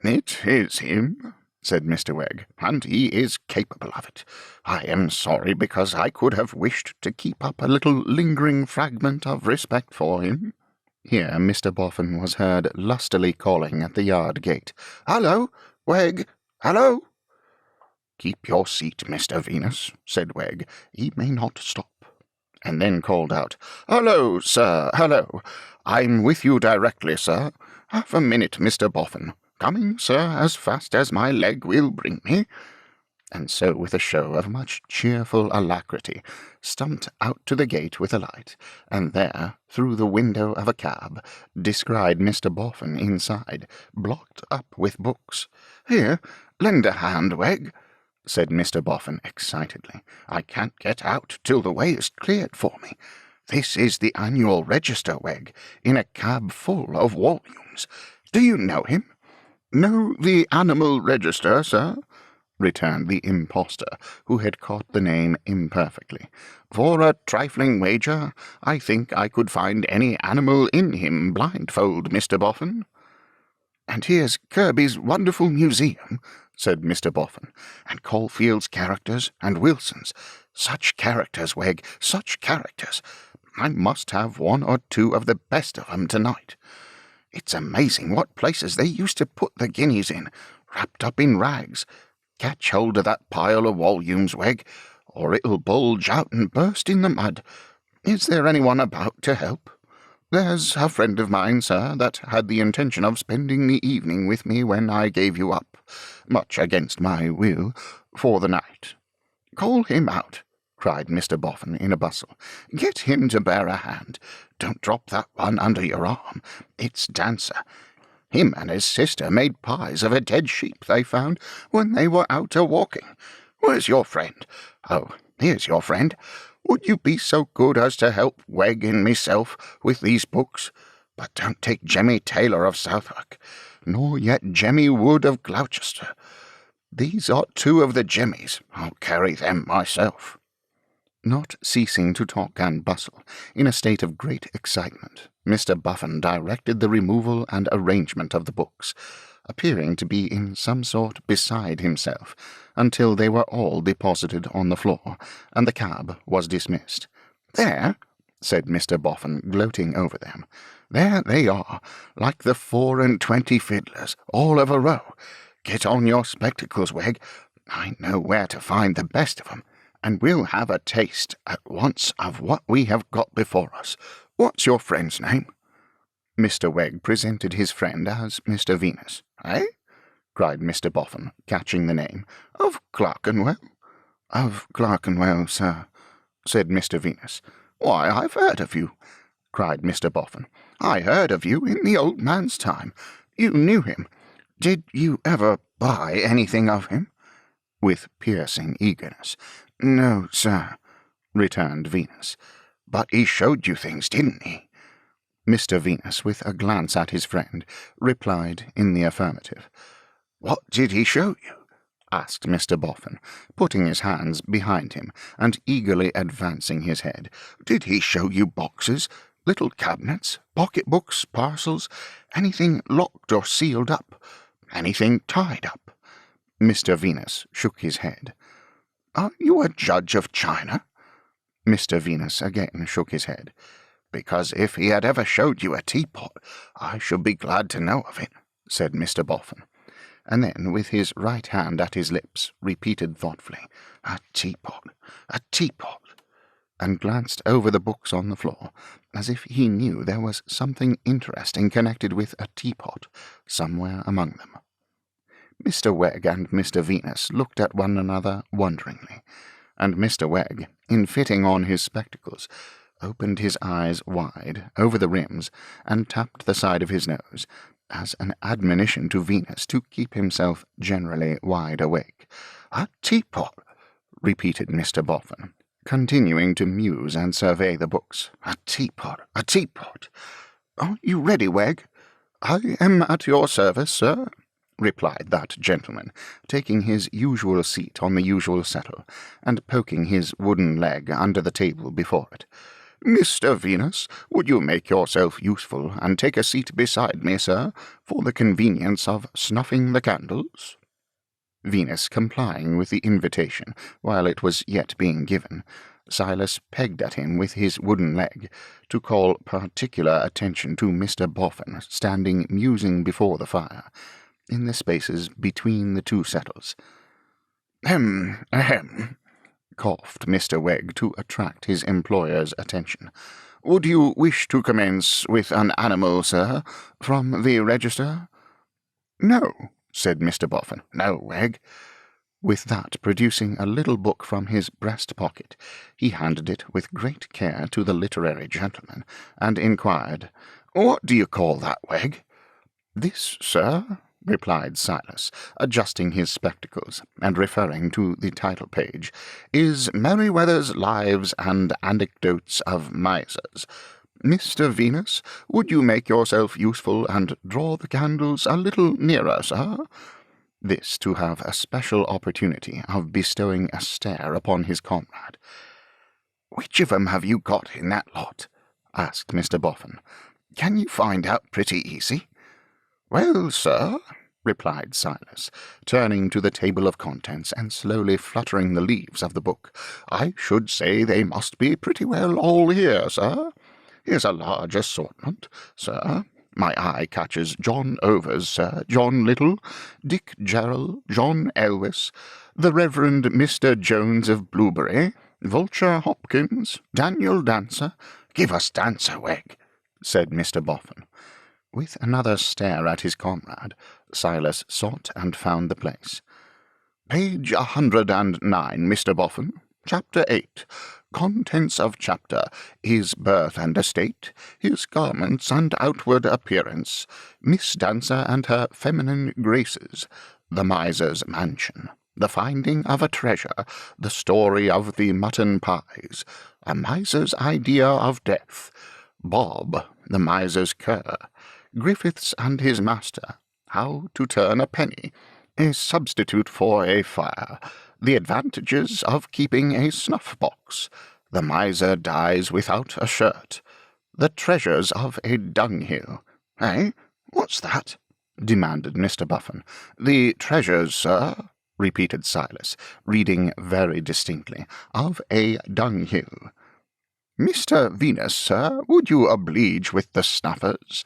It is him, said Mr. Wegg, and he is capable of it. I am sorry, because I could have wished to keep up a little lingering fragment of respect for him. Here Mr. Boffin was heard lustily calling at the yard gate. "Hallo, Wegg! Hallo!" "Keep your seat, Mr. Venus," said Wegg. "He may not stop." And then called out, "Hallo, sir, hallo! I'm with you directly, sir. Half a minute, Mr. Boffin. Coming, sir, as fast as my leg will bring me." And so, with a show of much cheerful alacrity, stumped out to the gate with a light, and there, through the window of a cab, descried Mr. Boffin inside, blocked up with books. "Here, lend a hand, Wegg," said Mr. Boffin excitedly. "I can't get out till the way is cleared for me. This is the annual register, Wegg, in a cab full of volumes. Do you know him?" "Know the animal register, sir?" returned the impostor, who had caught the name imperfectly. "For a trifling wager, I think I could find any animal in him blindfold, Mr. Boffin." "And here's Kirby's wonderful museum," said Mr. Boffin, "and Caulfield's characters, and Wilson's. Such characters, Wegg, such characters. I must have one or two of the best of 'em tonight. It's amazing what places they used to put the guineas in, wrapped up in rags. Catch hold of that pile of volumes, Wegg, or it'll bulge out and burst in the mud. Is there anyone about to help? There's a friend of mine, sir, that had the intention of spending the evening with me when I gave you up, much against my will, for the night. Call him out," cried Mr. Boffin in a bustle. "Get him to bear a hand. Don't drop that one under your arm. It's Dancer. Him and his sister made pies of a dead sheep they found when they were out a-walking. Where's your friend? Oh, here's your friend. Would you be so good as to help Wegg and myself with these books? But don't take Jemmy Taylor of Southwark, nor yet Jemmy Wood of Gloucester. These are two of the Jemmies. I'll carry them myself." Not ceasing to talk and bustle, in a state of great excitement, Mr. Boffin directed the removal and arrangement of the books, appearing to be in some sort beside himself, until they were all deposited on the floor, and the cab was dismissed. "There," said Mr. Boffin, gloating over them, "there they are, like the 24 fiddlers, all of a row. Get on your spectacles, Wegg. I know where to find the best of 'em, and we'll have a taste at once of what we have got before us. What's your friend's name?" Mr. Wegg presented his friend as Mr. Venus. "Eh?" cried Mr. Boffin, catching the name. "Of Clerkenwell?" "Of Clerkenwell, sir," said Mr. Venus. "Why, I've heard of you," cried Mr. Boffin. "I heard of you in the old man's time. You knew him. Did you ever buy anything of him?" with piercing eagerness. "No, sir," returned Venus. "But he showed you things, didn't he?" Mr. Venus, with a glance at his friend, replied in the affirmative. "What did he show you?" asked Mr. Boffin, putting his hands behind him and eagerly advancing his head. "Did he show you boxes, little cabinets, pocket-books, parcels, anything locked or sealed up, anything tied up?" Mr. Venus shook his head. "Are you a judge of China?" Mr. Venus again shook his head. "Because if he had ever showed you a teapot, I should be glad to know of it," said Mr. Boffin, and then, with his right hand at his lips, repeated thoughtfully, "A teapot, a teapot," and glanced over the books on the floor, as if he knew there was something interesting connected with a teapot somewhere among them. Mr. Wegg and Mr. Venus looked at one another wonderingly, and Mr. Wegg, in fitting on his spectacles, opened his eyes wide over the rims and tapped the side of his nose, as an admonition to Venus to keep himself generally wide awake. "A teapot," repeated Mr. Boffin, continuing to muse and survey the books. "A teapot, a teapot. Are you ready, Wegg?" "I am at your service, sir," replied that gentleman, taking his usual seat on the usual settle, and poking his wooden leg under the table before it. "Mr. Venus, would you make yourself useful and take a seat beside me, sir, for the convenience of snuffing the candles?" Venus complying with the invitation while it was yet being given, Silas pegged at him with his wooden leg, to call particular attention to Mr. Boffin standing musing before the fire, in the spaces between the two settles. "Ahem, ahem," coughed Mr. Wegg to attract his employer's attention. "Would you wish to commence with an animal, sir, from the register?" "No," said Mr. Boffin. "No, Wegg." With that, producing a little book from his breast pocket, he handed it with great care to the literary gentleman, and inquired, "What do you call that, Wegg?" "This, sir," replied Silas, adjusting his spectacles, and referring to the title page, "is Merryweather's Lives and Anecdotes of Misers. Mr. Venus, would you make yourself useful and draw the candles a little nearer, sir?" This to have a special opportunity of bestowing a stare upon his comrade. "Which of 'em have you got in that lot?" asked Mr. Boffin. "Can you find out pretty easy?" "Well, sir," replied Silas, turning to the table of contents and slowly fluttering the leaves of the book, "I should say they must be pretty well all here, sir. Here's a large assortment, sir. My eye catches John Overs, sir, John Little, Dick Gerald, John Elwes, the Reverend Mr. Jones of Blueberry, Vulture Hopkins, Daniel Dancer." "Give us Dancer, Wegg," said Mr. Boffin. With another stare at his comrade, Silas sought and found the place. "Page 109, Mr. Boffin. Chapter 8. Contents of chapter: his birth and estate, his garments and outward appearance, Miss Dancer and her feminine graces, the miser's mansion, the finding of a treasure, the story of the mutton pies, a miser's idea of death, Bob, the miser's cur, Griffiths and his master, how to turn a penny, a substitute for a fire, the advantages of keeping a snuff-box, the miser dies without a shirt, the treasures of a dunghill." "Eh? What's that?" demanded Mr. Boffin. "The treasures, sir," repeated Silas, reading very distinctly, "of a dunghill. Mr. Venus, sir, would you oblige with the snuffers?"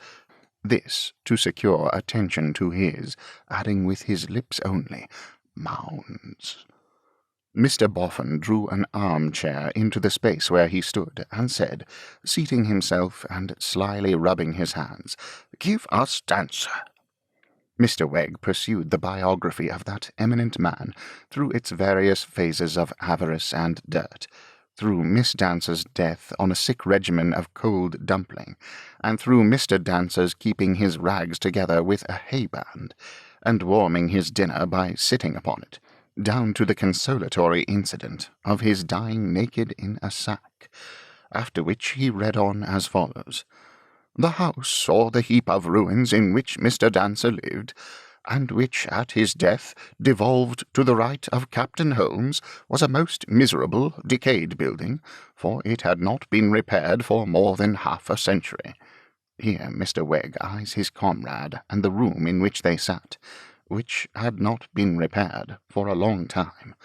This to secure attention to his, adding with his lips only, "mounds." Mr. Boffin drew an arm-chair into the space where he stood, and said, seating himself and slyly rubbing his hands, "Give us Dancer." Mr. Wegg pursued the biography of that eminent man through its various phases of avarice and dirt, through Miss Dancer's death on a sick regimen of cold dumpling, and through Mr. Dancer's keeping his rags together with a hay-band, and warming his dinner by sitting upon it, down to the consolatory incident of his dying naked in a sack, after which he read on as follows. The house, or the heap of ruins in which Mr. Dancer lived, and which at his death devolved to the right of Captain Holmes, was a most miserable, decayed building, for it had not been repaired for more than half a century. Here Mr. Wegg eyes his comrade and the room in which they sat, which had not been repaired for a long time.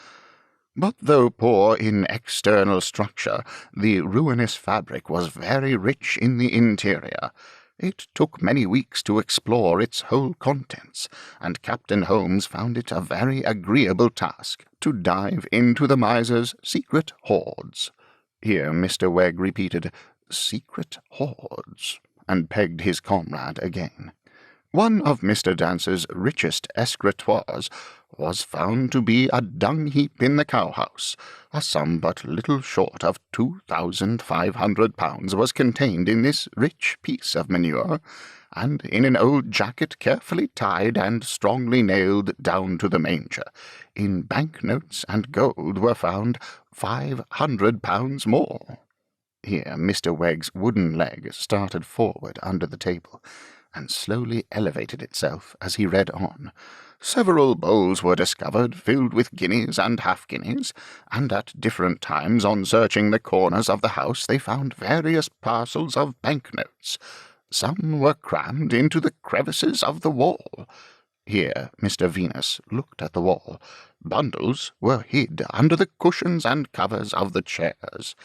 But though poor in external structure, the ruinous fabric was very rich in the interior. It took many weeks to explore its whole contents, and Captain Holmes found it a very agreeable task to dive into the miser's secret hoards. Here Mr. Wegg repeated, "secret hoards," and pegged his comrade again. One of Mr. Dancer's richest escritoires was found to be a dung-heap in the cow-house. A sum but little short of £2,500 was contained in this rich piece of manure, and in an old jacket carefully tied and strongly nailed down to the manger, in bank-notes and gold were found £500 more. Here Mr. Wegg's wooden leg started forward under the table, and slowly elevated itself as he read on. Several bowls were discovered filled with guineas and half-guineas, and at different times on searching the corners of the house they found various parcels of bank-notes. Some were crammed into the crevices of the wall. Here Mr. Venus looked at the wall. Bundles were hid under the cushions and covers of the chairs.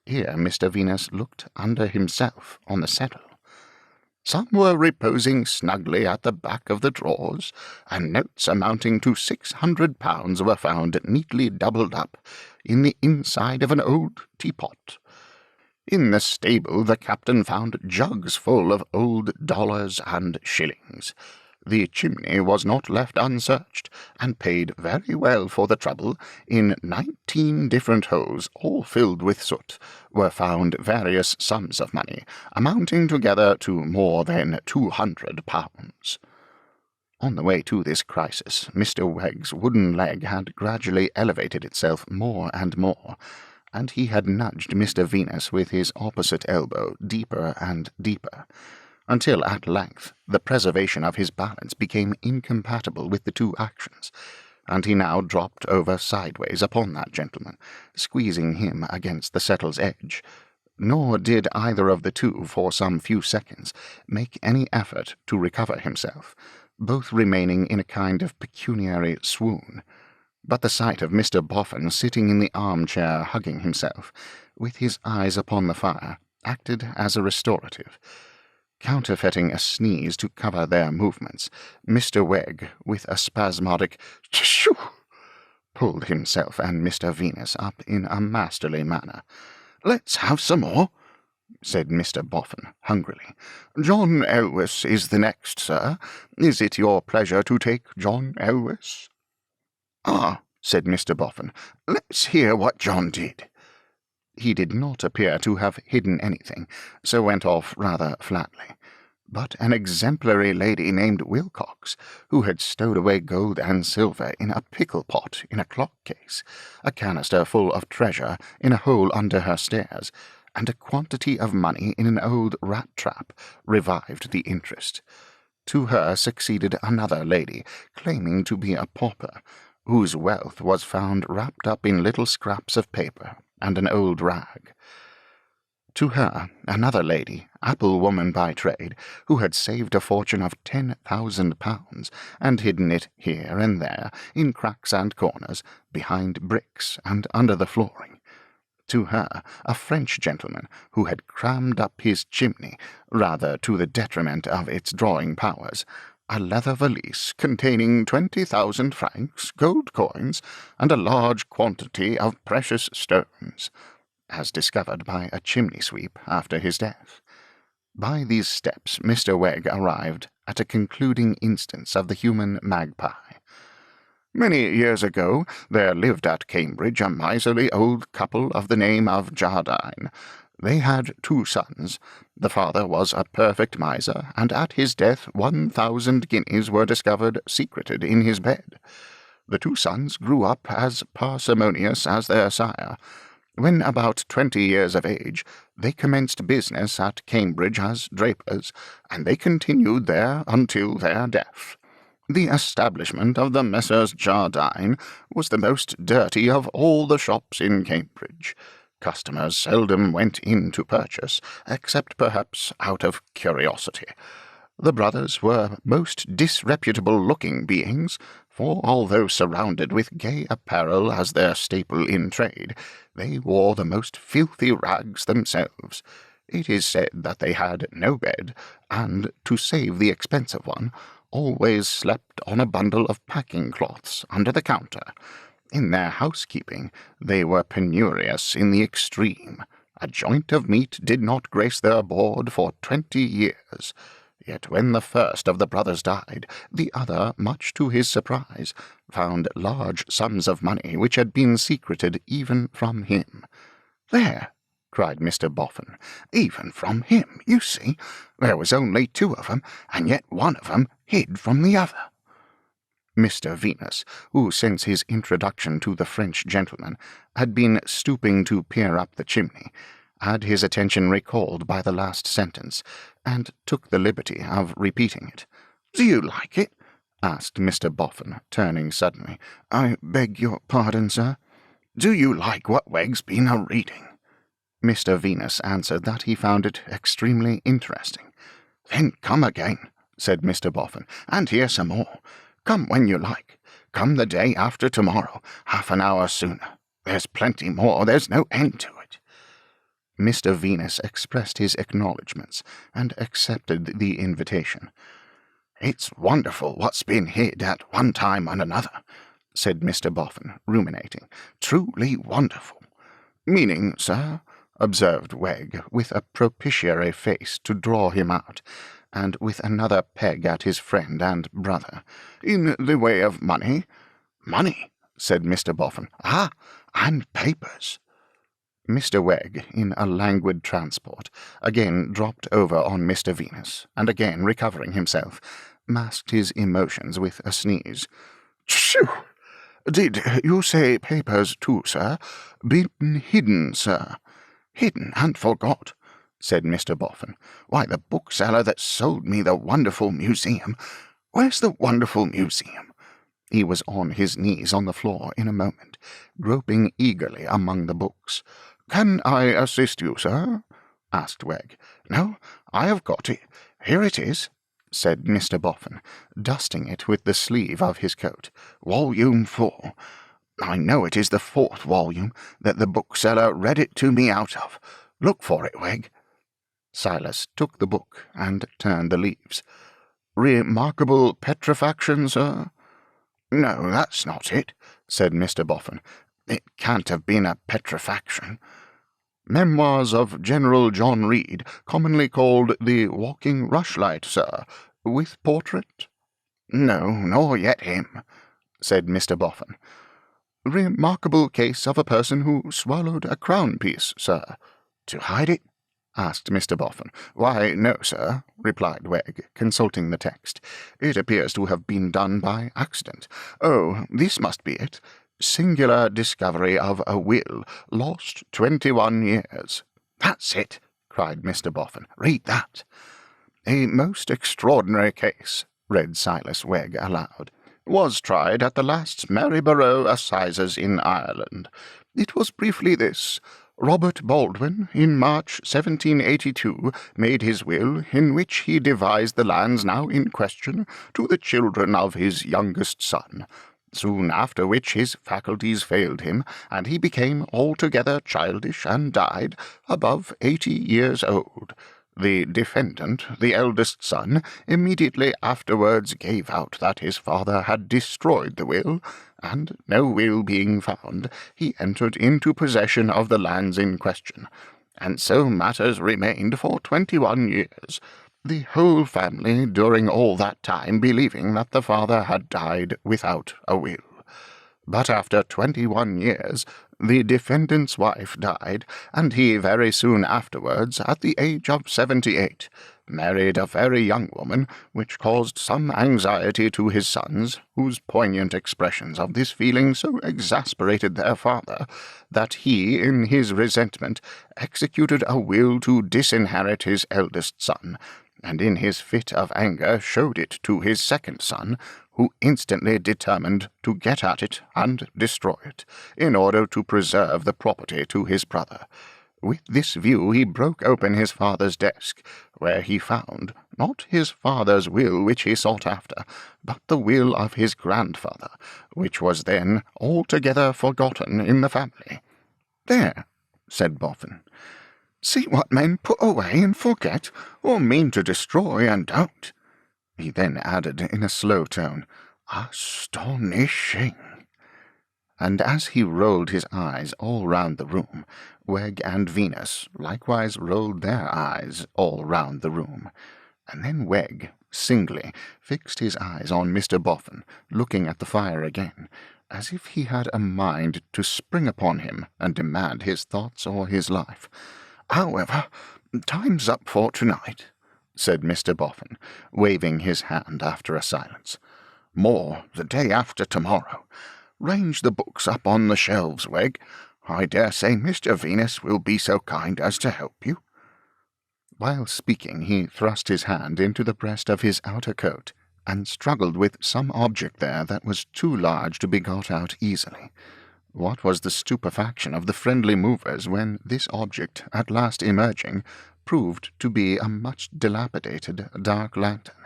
Here Mr. Venus looked under himself on the settle. Some were reposing snugly at the back of the drawers, and notes amounting to £600 were found neatly doubled up in the inside of an old teapot. In the stable the captain found jugs full of old dollars and shillings. The chimney was not left unsearched, and paid very well for the trouble. In 19 different holes, all filled with soot, were found various sums of money, amounting together to more than £200. On the way to this crisis, Mr. Wegg's wooden leg had gradually elevated itself more and more, and he had nudged Mr. Venus with his opposite elbow deeper and deeper, until at length the preservation of his balance became incompatible with the two actions, and he now dropped over sideways upon that gentleman, squeezing him against the settle's edge. Nor did either of the two for some few seconds make any effort to recover himself, both remaining in a kind of pecuniary swoon. But the sight of Mr. Boffin sitting in the armchair hugging himself, with his eyes upon the fire, acted as a restorative. Counterfeiting a sneeze to cover their movements, Mr. Wegg, with a spasmodic "Shoo!" pulled himself and Mr. Venus up in a masterly manner. "Let's have some more," said Mr. Boffin, hungrily. "John Elwes is the next, sir. Is it your pleasure to take John Elwes?" "Ah," said Mr. Boffin, "let's hear what John did." He did not appear to have hidden anything, so went off rather flatly. But an exemplary lady named Wilcox, who had stowed away gold and silver in a pickle-pot in a clock-case, a canister full of treasure in a hole under her stairs, and a quantity of money in an old rat-trap, revived the interest. To her succeeded another lady, claiming to be a pauper, whose wealth was found wrapped up in little scraps of paper and an old rag. To her, another lady, apple-woman by trade, who had saved a fortune of £10,000, and hidden it here and there, in cracks and corners, behind bricks and under the flooring. To her, a French gentleman, who had crammed up his chimney, rather to the detriment of its drawing powers, a leather valise containing 20,000 francs, gold coins, and a large quantity of precious stones, as discovered by a chimney-sweep after his death. By these steps Mr. Wegg arrived at a concluding instance of the human magpie. Many years ago there lived at Cambridge a miserly old couple of the name of Jardine. They had 2 sons. The father was a perfect miser, and at his death 1,000 guineas were discovered secreted in his bed. The two sons grew up as parsimonious as their sire. When about 20 years of age, they commenced business at Cambridge as drapers, and they continued there until their death. The establishment of the Messrs. Jardine was the most dirty of all the shops in Cambridge. Customers seldom went in to purchase, except perhaps out of curiosity. The brothers were most disreputable-looking beings, for although surrounded with gay apparel as their staple in trade, they wore the most filthy rags themselves. It is said that they had no bed, and, to save the expense of one, always slept on a bundle of packing-cloths under the counter. In their housekeeping they were penurious in the extreme. A joint of meat did not grace their board for 20 years. Yet when the first of the brothers died, the other, much to his surprise, found large sums of money which had been secreted even from him. "There!" cried Mr. Boffin. "Even from him, you see. There was only 2 of 'em, and yet one of 'em hid from the other." Mr. Venus, who since his introduction to the French gentleman had been stooping to peer up the chimney, had his attention recalled by the last sentence, and took the liberty of repeating it. "Do you like it?" asked Mr. Boffin, turning suddenly. "I beg your pardon, sir?" "Do you like what Wegg's been a-reading?" Mr. Venus answered that he found it extremely interesting. "Then come again," said Mr. Boffin, "and hear some more. Come when you like. Come the day after tomorrow, half an hour sooner. There's plenty more, there's no end to it." Mr. Venus expressed his acknowledgments, and accepted the invitation. "It's wonderful what's been hid at one time and another," said Mr. Boffin, ruminating. "Truly wonderful." "Meaning, sir?" observed Wegg, with a propitiatory face to draw him out, and with another peg at his friend and brother. "In the way of money?" "Money," said Mr. Boffin. "Ah, and papers." Mr. Wegg, in a languid transport, again dropped over on Mr. Venus, and again recovering himself, masked his emotions with a sneeze. "Phew! Did you say papers too, sir? Been hidden, sir?" "Hidden and forgot," said Mr. Boffin. "Why, the bookseller that sold me the wonderful museum— Where's the wonderful museum?" He was on his knees on the floor in a moment, groping eagerly among the books. "Can I assist you, sir?" asked Wegg. "No, I have got it. Here it is," said Mr. Boffin, dusting it with the sleeve of his coat. "Volume 4. I know it is the 4th volume that the bookseller read it to me out of. Look for it, Wegg." Silas took the book and turned the leaves. "Remarkable petrifaction, sir?" "No, that's not it," said Mr. Boffin. "It can't have been a petrifaction." "Memoirs of General John Reed, commonly called the Walking Rushlight, sir, with portrait?" "No, nor yet him," said Mr. Boffin. "Remarkable case of a person who swallowed a crown-piece, sir, to hide it?" asked Mr. Boffin. "Why, no, sir," replied Wegg, consulting the text. "It appears to have been done by accident. Oh, this must be it. Singular discovery of a will, lost 21 years. "That's it," cried Mr. Boffin. "Read that." "A most extraordinary case," read Silas Wegg aloud. "Was tried at the last Maryborough Assizes in Ireland. It was briefly this. Robert Baldwin, in March 1782, made his will, in which he devised the lands now in question to the children of his youngest son, soon after which his faculties failed him, and he became altogether childish and died, above 80 years old. The defendant, the eldest son, immediately afterwards gave out that his father had destroyed the will, and, no will being found, he entered into possession of the lands in question, and so matters remained for 21 years, the whole family during all that time believing that the father had died without a will. But after 21 years, the defendant's wife died, and he very soon afterwards, at the age of 78. married a very young woman, which caused some anxiety to his sons, whose poignant expressions of this feeling so exasperated their father, that he, in his resentment, executed a will to disinherit his eldest son, and in his fit of anger showed it to his second son, who instantly determined to get at it and destroy it, in order to preserve the property to his brother. With this view he broke open his father's desk, where he found, not his father's will which he sought after, but the will of his grandfather, which was then altogether forgotten in the family. "There," said Boffin. "See what men put away and forget, or mean to destroy and don't." He then added in a slow tone, "Astonishing." And as he rolled his eyes all round the room, Wegg and Venus likewise rolled their eyes all round the room, and then Wegg, singly, fixed his eyes on Mr. Boffin, looking at the fire again, as if he had a mind to spring upon him and demand his thoughts or his life. "However, time's up for tonight," said Mr. Boffin, waving his hand after a silence. "More the day after tomorrow. Range the books up on the shelves, Wegg. I dare say Mr. Venus will be so kind as to help you." While speaking, he thrust his hand into the breast of his outer coat, and struggled with some object there that was too large to be got out easily. What was the stupefaction of the friendly movers when this object, at last emerging, proved to be a much dilapidated dark lantern.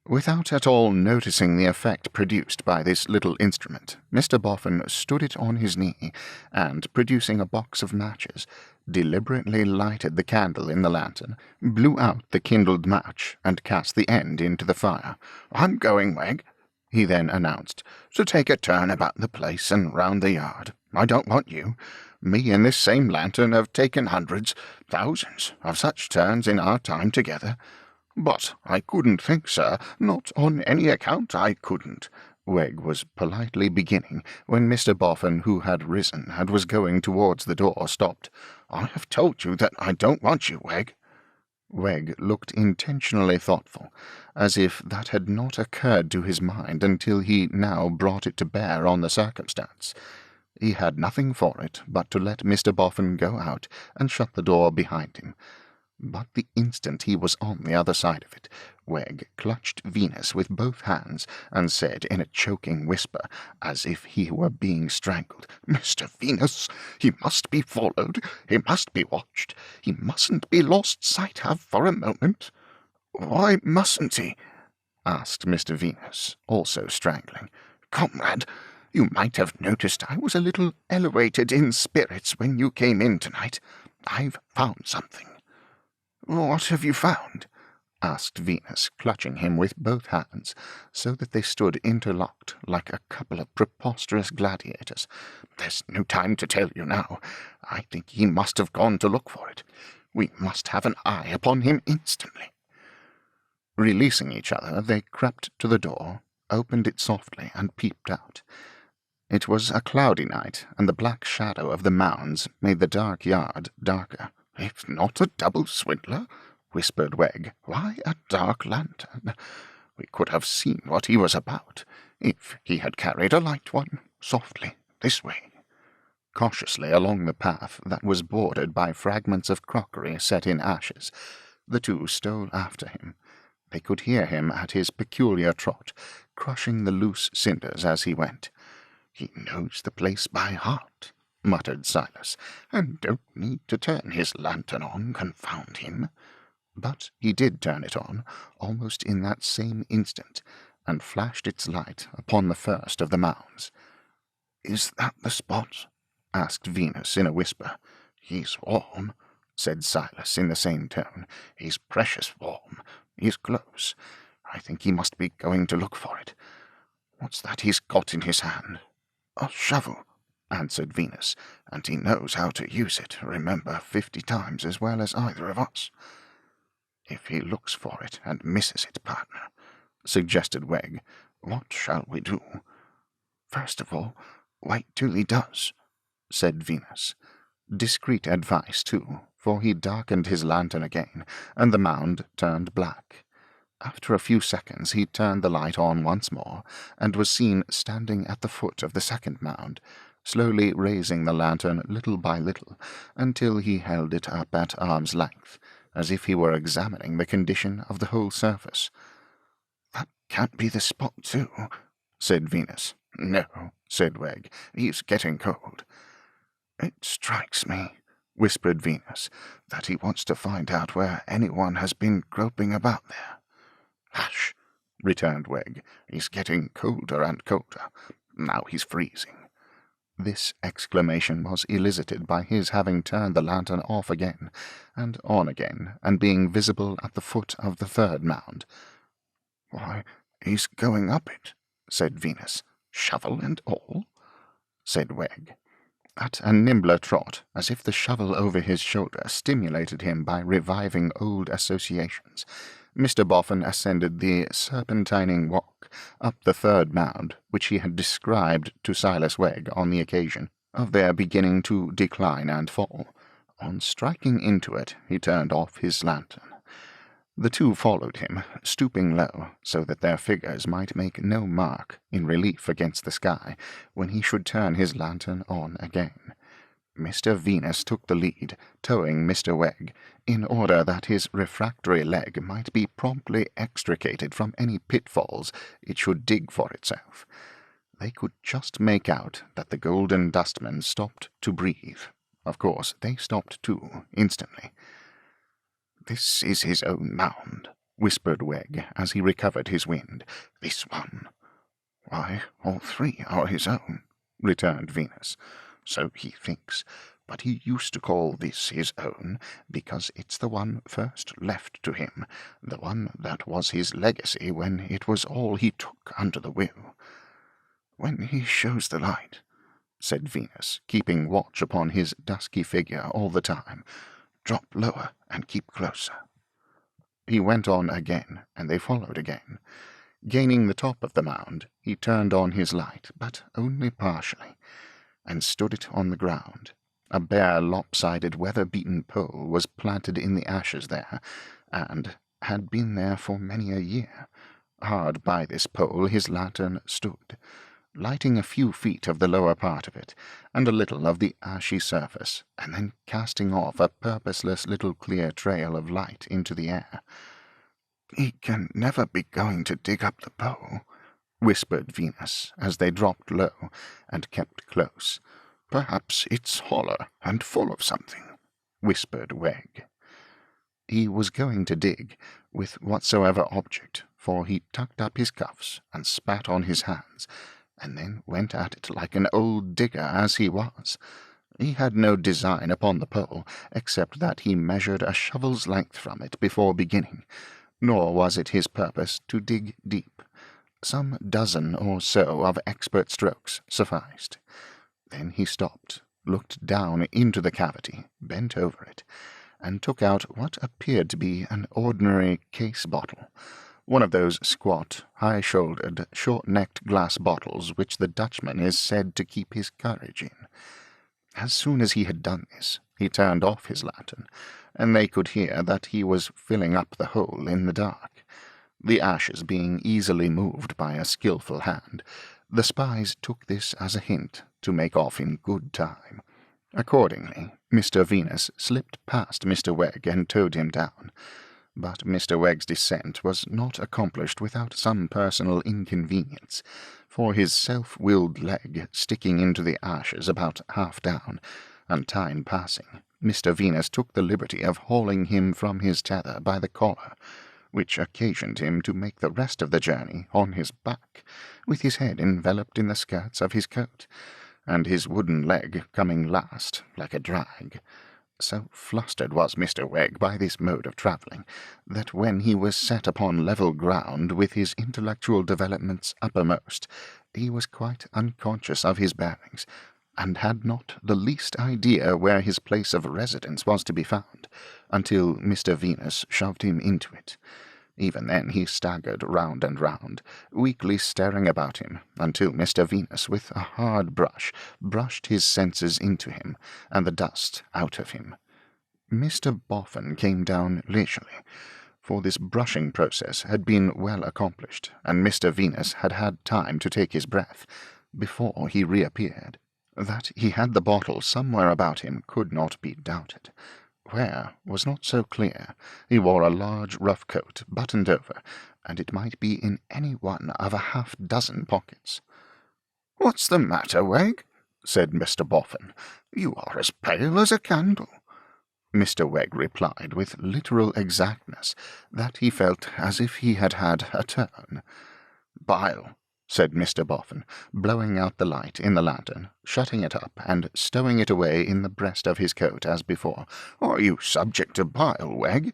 Without at all noticing the effect produced by this little instrument, Mr. Boffin stood it on his knee, and, producing a box of matches, deliberately lighted the candle in the lantern, blew out the kindled match, and cast the end into the fire. "I'm going, Wegg," he then announced, "to take a turn about the place and round the yard. I don't want you. Me and this same lantern have taken hundreds, thousands, of such turns in our time together. But I couldn't think, sir, not on any account I couldn't," Wegg was politely beginning, when Mr. Boffin, who had risen and was going towards the door, stopped. "I have told you that I don't want you, Wegg." Wegg looked intentionally thoughtful, as if that had not occurred to his mind until he now brought it to bear on the circumstance. He had nothing for it but to let Mr. Boffin go out and shut the door behind him. But the instant he was on the other side of it, Wegg clutched Venus with both hands, and said in a choking whisper, as if he were being strangled, "Mr. Venus, he must be followed, he must be watched, he mustn't be lost sight of for a moment." "Why mustn't he?" asked Mr. Venus, also strangling. "Comrade, you might have noticed I was a little elevated in spirits when you came in tonight. I've found something." "What have you found?" asked Venus, clutching him with both hands, so that they stood interlocked like a couple of preposterous gladiators. "There's no time to tell you now. I think he must have gone to look for it. We must have an eye upon him instantly." Releasing each other, they crept to the door, opened it softly, and peeped out. It was a cloudy night, and the black shadow of the mounds made the dark yard darker. "If not a double swindler," whispered Wegg, "why a dark lantern? We could have seen what he was about, if he had carried a light one. Softly, this way." Cautiously along the path that was bordered by fragments of crockery set in ashes, the two stole after him. They could hear him at his peculiar trot, crushing the loose cinders as he went. "He knows the place by heart," muttered Silas, "and don't need to turn his lantern on, confound him." But he did turn it on, almost in that same instant, and flashed its light upon the first of the mounds. "Is that the spot?" asked Venus in a whisper. "He's warm," said Silas in the same tone. "He's precious warm. He's close. I think he must be going to look for it. What's that he's got in his hand?" "A shovel," answered Venus, "and he knows how to use it, remember, 50 times as well as either of us." "If he looks for it and misses it, partner," suggested Wegg, "what shall we do?" "First of all, wait till he does," said Venus. Discreet advice, too, for he darkened his lantern again, and the mound turned black. After a few seconds he turned the light on once more, and was seen standing at the foot of the second mound, slowly raising the lantern little by little, until he held it up at arm's length, as if he were examining the condition of the whole surface. "That can't be the spot, too," said Venus. "No," said Wegg. "He's getting cold." "It strikes me," whispered Venus, "that he wants to find out where anyone has been groping about there." "Hush," returned Wegg. "He's getting colder and colder. Now he's freezing." This exclamation was elicited by his having turned the lantern off again, and on again, and being visible at the foot of the third mound. "Why, he's going up it," said Venus. "Shovel and all?" said Wegg. At a nimbler trot, as if the shovel over his shoulder stimulated him by reviving old associations, Mr. Boffin ascended the serpentining walk up the third mound which he had described to Silas Wegg on the occasion of their beginning to decline and fall. On striking into it, he turned off his lantern. The two followed him, stooping low, so that their figures might make no mark in relief against the sky when he should turn his lantern on again. Mr. Venus took the lead, towing Mr. Wegg, in order that his refractory leg might be promptly extricated from any pitfalls it should dig for itself. They could just make out that the Golden Dustman stopped to breathe. Of course, they stopped too, instantly. "This is his own mound," whispered Wegg, as he recovered his wind. "This one." "Why, all three are his own," returned Venus. "So he thinks, but he used to call this his own because it's the one first left to him, the one that was his legacy when it was all he took under the will." "When he shows the light," said Venus, keeping watch upon his dusky figure all the time, "drop lower and keep closer." He went on again, and they followed again. Gaining the top of the mound, he turned on his light, but only partially, and stood it on the ground. A bare, lopsided, weather-beaten pole was planted in the ashes there, and had been there for many a year. Hard by this pole his lantern stood, lighting a few feet of the lower part of it, and a little of the ashy surface, and then casting off a purposeless little clear trail of light into the air. "He can never be going to dig up the pole," whispered Venus, as they dropped low and kept close. "Perhaps it's hollow and full of something," whispered Wegg. He was going to dig, with whatsoever object, for he tucked up his cuffs and spat on his hands, and then went at it like an old digger as he was. He had no design upon the pole, except that he measured a shovel's length from it before beginning, nor was it his purpose to dig deep. Some dozen or so of expert strokes sufficed. Then he stopped, looked down into the cavity, bent over it, and took out what appeared to be an ordinary case bottle, one of those squat, high-shouldered, short-necked glass bottles which the Dutchman is said to keep his courage in. As soon as he had done this, he turned off his lantern, and they could hear that he was filling up the hole in the dark. The ashes being easily moved by a skilful hand, the spies took this as a hint to make off in good time. Accordingly, Mr. Venus slipped past Mr. Wegg and towed him down. But Mr. Wegg's descent was not accomplished without some personal inconvenience, for his self-willed leg sticking into the ashes about half down, and time passing, Mr. Venus took the liberty of hauling him from his tether by the collar, which occasioned him to make the rest of the journey on his back, with his head enveloped in the skirts of his coat, and his wooden leg coming last, like a drag. So flustered was Mr. Wegg by this mode of travelling, that when he was set upon level ground with his intellectual developments uppermost, he was quite unconscious of his bearings, and had not the least idea where his place of residence was to be found, until Mr. Venus shoved him into it. Even then he staggered round and round, weakly staring about him, until Mr. Venus with a hard brush brushed his senses into him, and the dust out of him. Mr. Boffin came down leisurely, for this brushing process had been well accomplished, and Mr. Venus had had time to take his breath before he reappeared. That he had the bottle somewhere about him could not be doubted. Where was not so clear. He wore a large rough coat, buttoned over, and it might be in any one of 6 pockets. "What's the matter, Wegg?" said Mr. Boffin. "You are as pale as a candle." Mr. Wegg replied with literal exactness that he felt as if he had had a turn. "Bile," said Mr. Boffin, blowing out the light in the lantern, shutting it up, and stowing it away in the breast of his coat as before. "Are you subject to bile, Wegg?"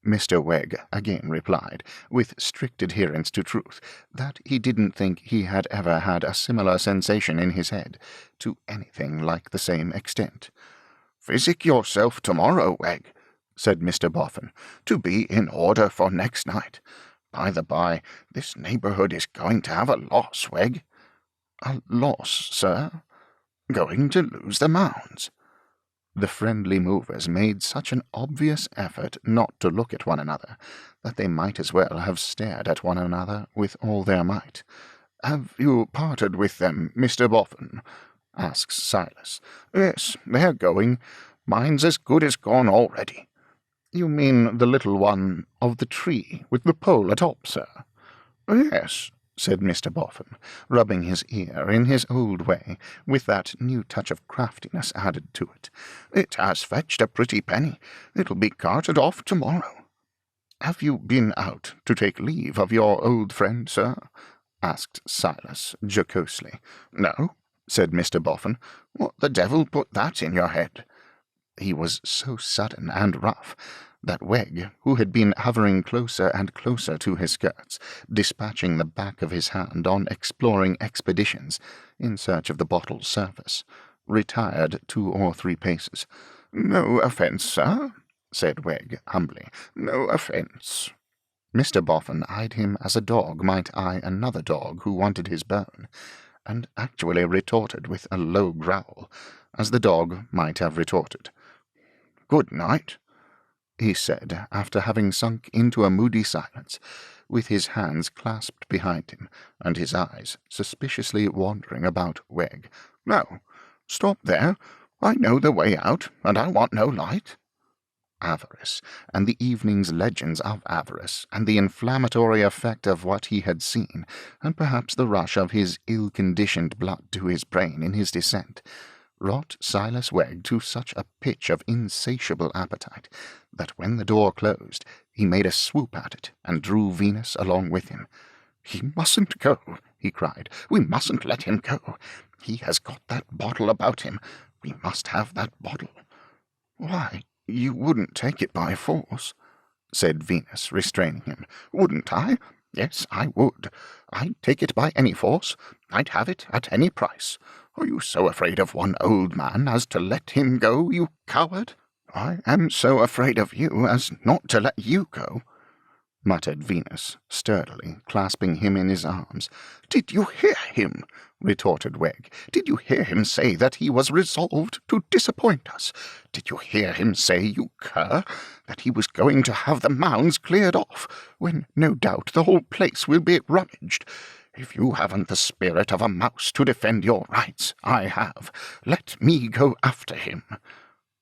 Mr. Wegg again replied, with strict adherence to truth, that he didn't think he had ever had a similar sensation in his head, to anything like the same extent. "Physic yourself tomorrow, Wegg," said Mr. Boffin, "to be in order for next night. By the by, this neighbourhood is going to have a loss, Wegg." "A loss, sir?" "Going to lose the mounds." The friendly movers made such an obvious effort not to look at one another that they might as well have stared at one another with all their might. "Have you parted with them, Mr. Boffin?" asks Silas. "Yes, they're going. Mine's as good as gone already." "You mean the little one of the tree with the pole atop, sir?" "Yes," said Mr. Boffin, rubbing his ear in his old way, with that new touch of craftiness added to it. "It has fetched a pretty penny. It'll be carted off tomorrow." "Have you been out to take leave of your old friend, sir?" asked Silas jocosely. "No," said Mr. Boffin. "What the devil put that in your head?" He was so sudden and rough that Wegg, who had been hovering closer and closer to his skirts, dispatching the back of his hand on exploring expeditions in search of the bottle's surface, retired 2 or 3 paces. "No offence, sir," said Wegg humbly. "No offence." Mr. Boffin eyed him as a dog might eye another dog who wanted his bone, and actually retorted with a low growl, as the dog might have retorted. "Good night," he said, after having sunk into a moody silence, with his hands clasped behind him, and his eyes suspiciously wandering about Wegg. "No, stop there. I know the way out, and I want no light." Avarice, and the evening's legends of avarice, and the inflammatory effect of what he had seen, and perhaps the rush of his ill-conditioned blood to his brain in his descent, wrought Silas Wegg to such a pitch of insatiable appetite that when the door closed he made a swoop at it and drew Venus along with him. "He mustn't go," he cried. "We mustn't let him go. He has got that bottle about him. We must have that bottle." "Why, you wouldn't take it by force," said Venus, restraining him. "Wouldn't I? Yes, I would. I'd take it by any force. I'd have it at any price. Are you so afraid of one old man as to let him go, you coward?" "I am so afraid of you as not to let you go," muttered Venus, sturdily, clasping him in his arms. "Did you hear him?" retorted Wegg. "Did you hear him say that he was resolved to disappoint us? Did you hear him say, you cur, that he was going to have the mounds cleared off, when no doubt the whole place will be rummaged? If you haven't the spirit of a mouse to defend your rights, I have. Let me go after him."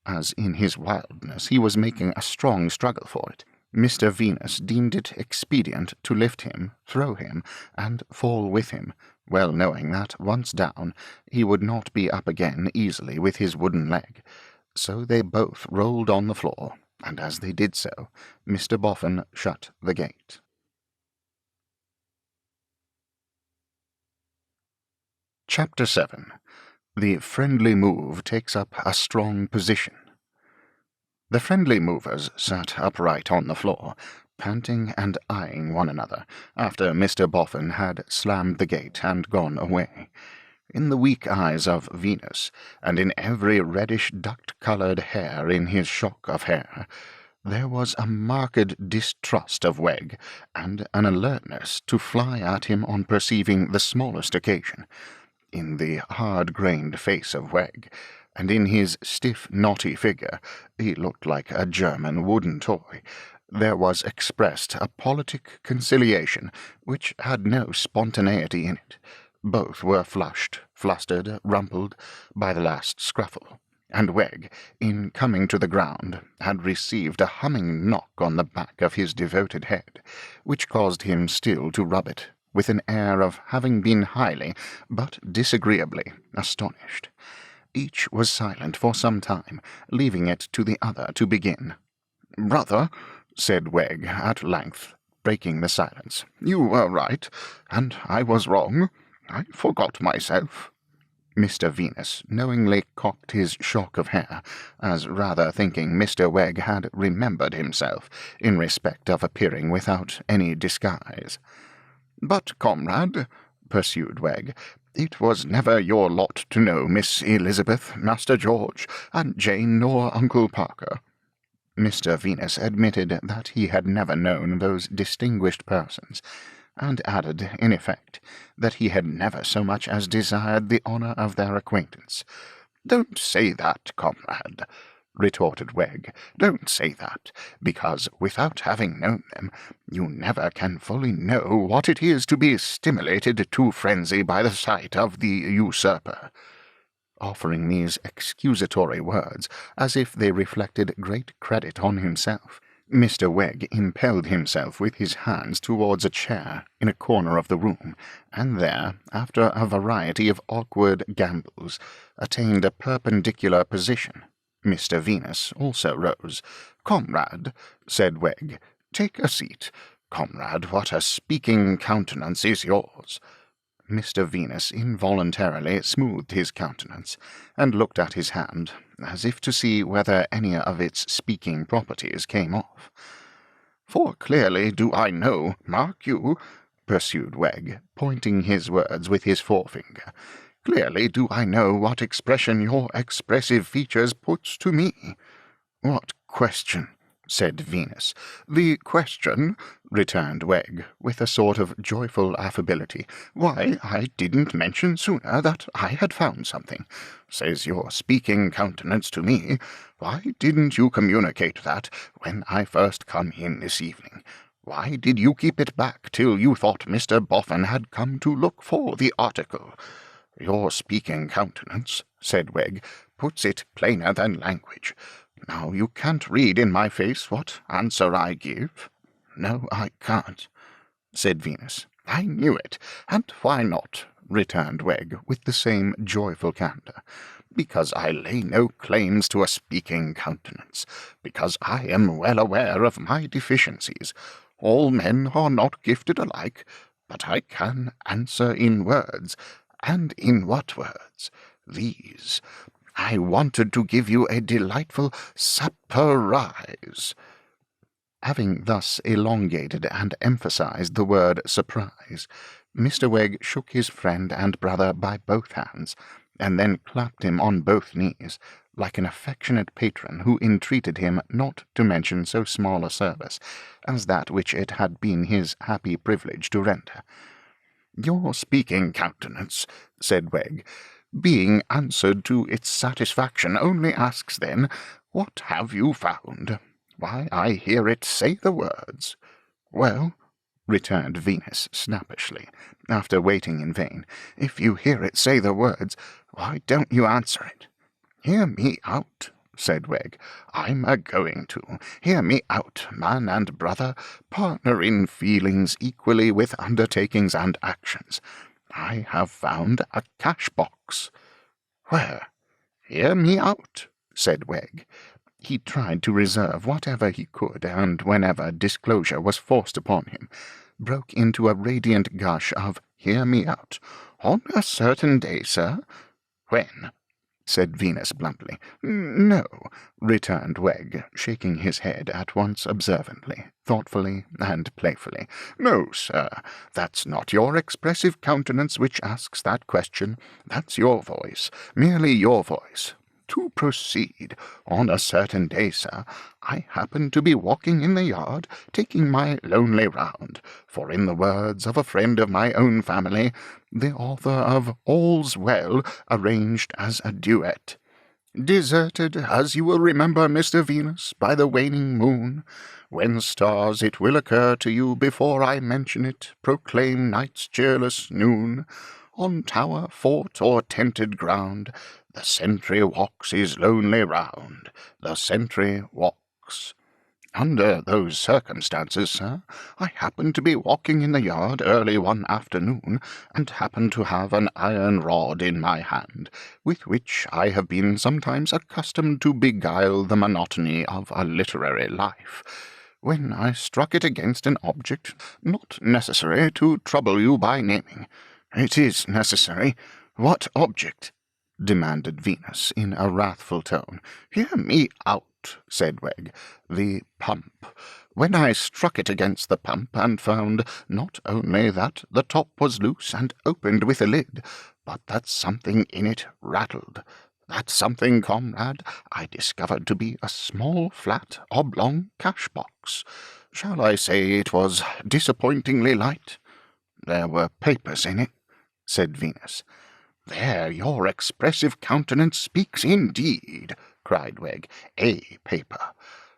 As in his wildness he was making a strong struggle for it, Mr. Venus deemed it expedient to lift him, throw him, and fall with him, well knowing that, once down, he would not be up again easily with his wooden leg. So they both rolled on the floor, and as they did so, Mr. Boffin shut the gate. Chapter 7. The Friendly Move Takes Up a Strong Position. The friendly movers sat upright on the floor, panting and eyeing one another, after Mr. Boffin had slammed the gate and gone away. In the weak eyes of Venus, and in every reddish duct-coloured hair in his shock of hair, there was a marked distrust of Wegg, and an alertness to fly at him on perceiving the smallest occasion. In the hard-grained face of Wegg, and in his stiff, knotty figure he looked like a German wooden toy. There was expressed a politic conciliation which had no spontaneity in it. Both were flushed, flustered, rumpled by the last scruffle, and Wegg, in coming to the ground, had received a humming knock on the back of his devoted head, which caused him still to rub it, with an air of having been highly, but disagreeably, astonished. Each was silent for some time, leaving it to the other to begin. "Brother," said Wegg at length, breaking the silence, "you were right, and I was wrong. I forgot myself." Mr. Venus knowingly cocked his shock of hair, as rather thinking Mr. Wegg had remembered himself in respect of appearing without any disguise. "But, comrade," pursued Wegg, "it was never your lot to know Miss Elizabeth, Master George, and Jane nor Uncle Parker." Mr. Venus admitted that he had never known those distinguished persons, and added, in effect, that he had never so much as desired the honour of their acquaintance. "Don't say that, comrade," retorted Wegg. "Don't say that, because without having known them, you never can fully know what it is to be stimulated to frenzy by the sight of the usurper." Offering these excusatory words as if they reflected great credit on himself, Mr. Wegg impelled himself with his hands towards a chair in a corner of the room, and there, after a variety of awkward gambols, attained a perpendicular position. Mr. Venus also rose. "Comrade," said Wegg, "take a seat. Comrade, what a speaking countenance is yours!" Mr. Venus involuntarily smoothed his countenance, and looked at his hand, as if to see whether any of its speaking properties came off. "For clearly do I know, mark you," pursued Wegg, pointing his words with his forefinger, "clearly do I know what expression your expressive features puts to me." "What question?" said Venus. "The question," returned Wegg, with a sort of joyful affability, "why I didn't mention sooner that I had found something. Says your speaking countenance to me, why didn't you communicate that when I first come in this evening? Why did you keep it back till you thought Mr. Boffin had come to look for the article? Your speaking countenance," said Wegg, "puts it plainer than language. Now you can't read in my face what answer I give." "No, I can't," said Venus. "I knew it. And why not?" returned Wegg, with the same joyful candour. "Because I lay no claims to a speaking countenance, because I am well aware of my deficiencies. All men are not gifted alike, but I can answer in words. And in what words? These. I wanted to give you a delightful surprise." Having thus elongated and emphasized the word surprise, Mr. Wegg shook his friend and brother by both hands, and then clapped him on both knees, like an affectionate patron who entreated him not to mention so small a service as that which it had been his happy privilege to render. "Your speaking countenance," said Wegg, "being answered to its satisfaction, only asks then, what have you found? Why, I hear it say the words." "Well," returned Venus snappishly, after waiting in vain, "if you hear it say the words, why don't you answer it?" "Hear me out," said Wegg. "I'm a-going to. Hear me out, man and brother, partner in feelings equally with undertakings and actions. I have found a cash-box." "Where?" "Hear me out," said Wegg. He tried to reserve whatever he could, and whenever disclosure was forced upon him, broke into a radiant gush of "hear me out." "On a certain day, sir." "When?" said Venus bluntly. "No," returned Wegg, shaking his head at once observantly, thoughtfully, and playfully. "No, sir, that's not your expressive countenance which asks that question. That's your voice, merely your voice. To proceed, on a certain day, sir, I happened to be walking in the yard, taking my lonely round, for in the words of a friend of my own family, the author of All's Well, arranged as a duet, Deserted, as you will remember, Mr. Venus, by the waning moon, when stars it will occur to you before I mention it, proclaim night's cheerless noon. On tower, fort, or tented ground, the sentry walks his lonely round, the sentry walks. Under those circumstances, sir, I happened to be walking in the yard early one afternoon, and happened to have an iron rod in my hand, with which I have been sometimes accustomed to beguile the monotony of a literary life, when I struck it against an object not necessary to trouble you by naming. It is necessary. What object? Demanded Venus in a wrathful tone. Hear me out, said Wegg. The pump. When I struck it against the pump and found not only that the top was loose and opened with a lid, but that something in it rattled. That something, comrade, I discovered to be a small, flat, oblong cash-box. Shall I say it was disappointingly light? There were papers in it, said Venus. There your expressive countenance speaks indeed, cried Wegg. A paper.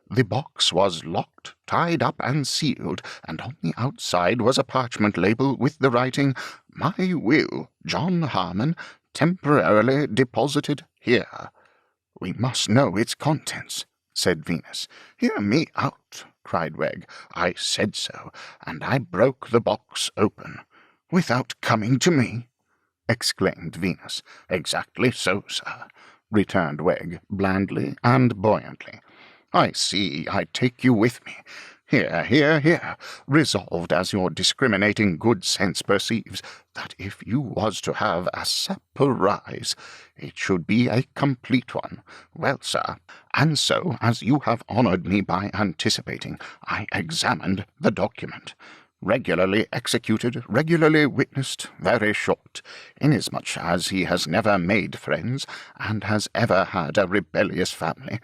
The box was locked, tied up, and sealed, and on the outside was a parchment label with the writing, My will, John Harmon, temporarily deposited here. We must know its contents, said Venus. Hear me out, cried Wegg. I said so, and I broke the box open. Without coming to me? Exclaimed Venus. Exactly so, sir, returned Wegg, blandly and buoyantly. I see, I take you with me. Here, here, here, resolved as your discriminating good sense perceives, that if you was to have a surprise, it should be a complete one. Well, sir, and so, as you have honoured me by anticipating, I examined the document. Regularly executed, regularly witnessed, very short, inasmuch as he has never made friends, and has ever had a rebellious family.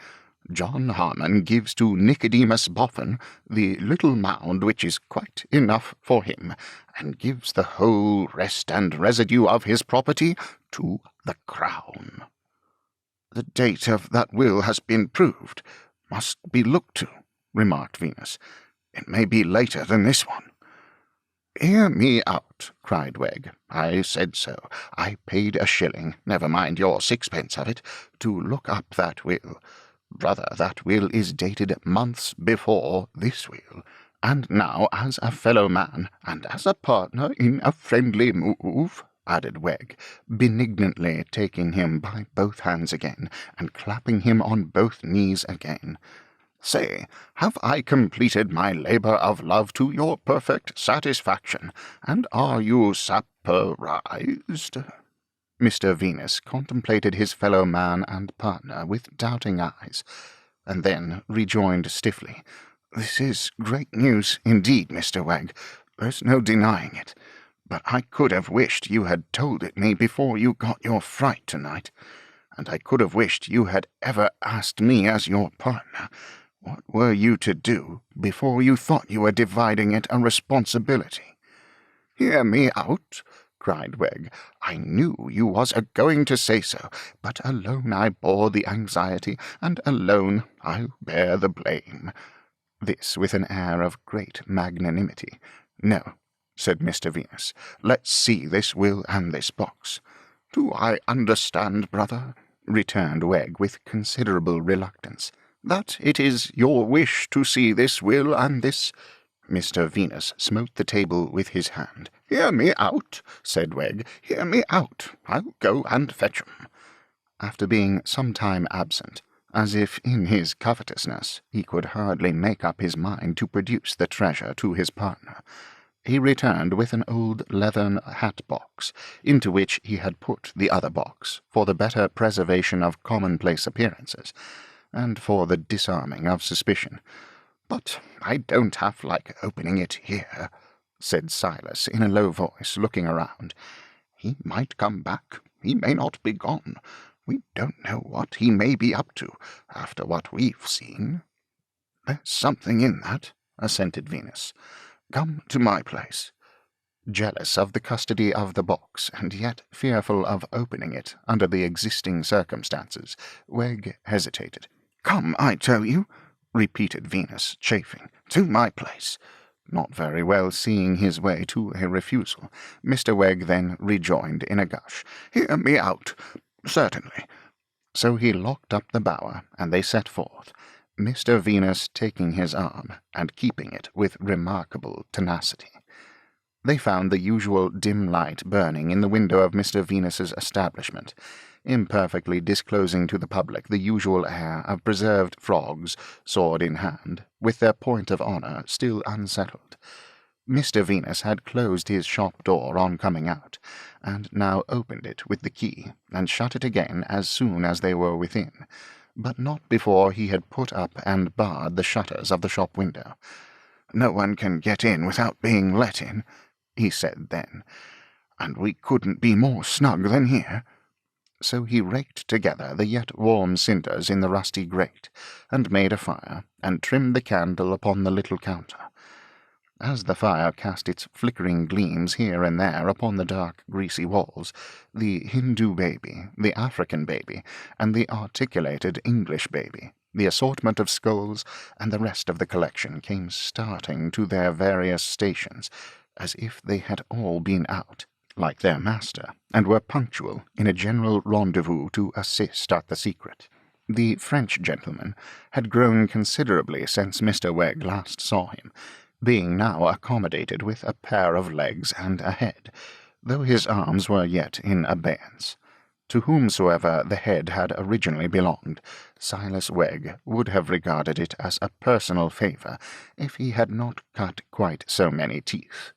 John Harmon gives to Nicodemus Boffin the little mound which is quite enough for him, and gives the whole rest and residue of his property to the Crown. The date of that will has been proved, must be looked to, remarked Venus. It may be later than this one. Hear me out, cried Wegg. I said so. I paid a shilling, never mind your sixpence of it, to look up that will. Brother, that will is dated months before this will. And now, as a fellow man, and as a partner in a friendly move, added Wegg, benignantly taking him by both hands again, and clapping him on both knees again, say, have I completed my labour of love to your perfect satisfaction, and are you surprised? Mr. Venus contemplated his fellow man and partner with doubting eyes, and then rejoined stiffly, This is great news indeed, Mr. Wegg. There's no denying it. But I could have wished you had told it me before you got your fright tonight, and I could have wished you had ever asked me as your partner. What were you to do before you thought you were dividing it a responsibility? Hear me out, cried Wegg. I knew you was a-going to say so, but alone I bore the anxiety, and alone I'll bear the blame. This with an air of great magnanimity. No, said Mr. Venus, let's see this will and this box. Do I understand, brother, returned Wegg with considerable reluctance, that it is your wish to see this will and this— Mr. Venus smote the table with his hand. Hear me out, said Wegg, hear me out. I'll go and fetch 'em. After being some time absent, as if in his covetousness he could hardly make up his mind to produce the treasure to his partner, he returned with an old leathern hat-box, into which he had put the other box, for the better preservation of commonplace appearances, and for the disarming of suspicion. But I don't half like opening it here, said Silas in a low voice, looking around. He might come back, he may not be gone. We don't know what he may be up to, after what we've seen. There's something in that, assented Venus. Come to my place. Jealous of the custody of the box, and yet fearful of opening it under the existing circumstances, Wegg hesitated. "Come, I tell you," repeated Venus, chafing. "To my place." Not very well seeing his way to a refusal, Mr. Wegg then rejoined in a gush. "Hear me out. Certainly." So he locked up the bower, and they set forth, Mr. Venus taking his arm, and keeping it with remarkable tenacity. They found the usual dim light burning in the window of Mr. Venus's establishment, imperfectly disclosing to the public the usual air of preserved frogs, sword in hand, with their point of honour still unsettled. Mr. Venus had closed his shop door on coming out, and now opened it with the key, and shut it again as soon as they were within, but not before he had put up and barred the shutters of the shop window. "No one can get in without being let in," he said then, "and we couldn't be more snug than here." So he raked together the yet warm cinders in the rusty grate, and made a fire, and trimmed the candle upon the little counter. As the fire cast its flickering gleams here and there upon the dark, greasy walls, the Hindu baby, the African baby, and the articulated English baby, the assortment of skulls, and the rest of the collection came starting to their various stations, as if they had all been out, like their master, and were punctual in a general rendezvous to assist at the secret. The French gentleman had grown considerably since Mr. Wegg last saw him, being now accommodated with a pair of legs and a head, though his arms were yet in abeyance. To whomsoever the head had originally belonged, Silas Wegg would have regarded it as a personal favour if he had not cut quite so many teeth.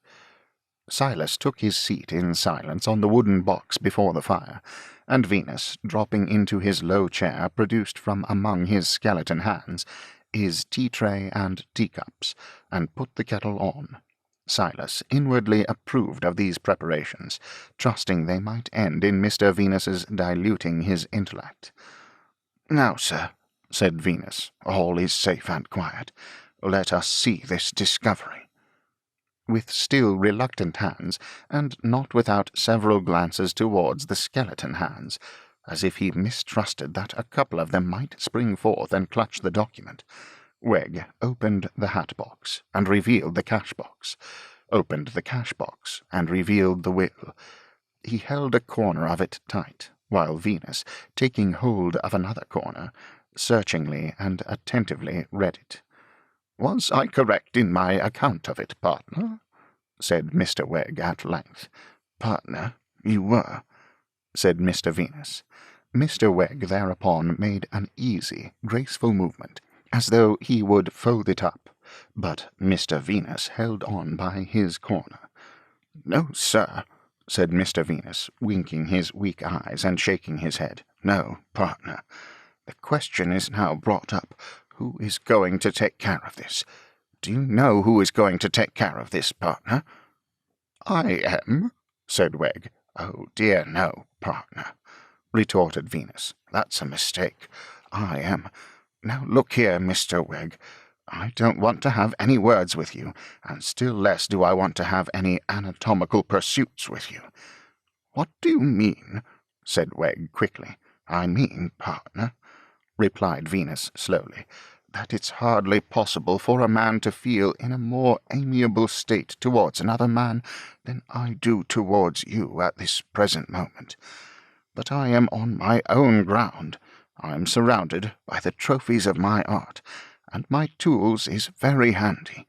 Silas took his seat in silence on the wooden box before the fire, and Venus, dropping into his low chair, produced from among his skeleton hands his tea-tray and teacups, and put the kettle on. Silas inwardly approved of these preparations, trusting they might end in Mr. Venus's diluting his intellect. "Now, sir," said Venus, "all is safe and quiet. Let us see this discovery." With still reluctant hands, and not without several glances towards the skeleton hands, as if he mistrusted that a couple of them might spring forth and clutch the document, Wegg opened the hat-box, and revealed the cash-box, opened the cash-box, and revealed the will. He held a corner of it tight, while Venus, taking hold of another corner, searchingly and attentively read it. "Was I correct in my account of it, partner?" said Mr. Wegg at length. "Partner, you were," said Mr. Venus. Mr. Wegg thereupon made an easy, graceful movement, as though he would fold it up, but Mr. Venus held on by his corner. "No, sir," said Mr. Venus, winking his weak eyes and shaking his head. "No, partner. The question is now brought up, who is going to take care of this? Do you know who is going to take care of this, partner?" "I am," said Wegg. "Oh, dear no, partner," retorted Venus. "That's a mistake. I am. Now look here, Mr. Wegg. I don't want to have any words with you, and still less do I want to have any anatomical pursuits with you." "What do you mean?" said Wegg quickly. "I mean, partner," replied Venus slowly, "that it's hardly possible for a man to feel in a more amiable state towards another man than I do towards you at this present moment. But I am on my own ground. I am surrounded by the trophies of my art, and my tools is very handy."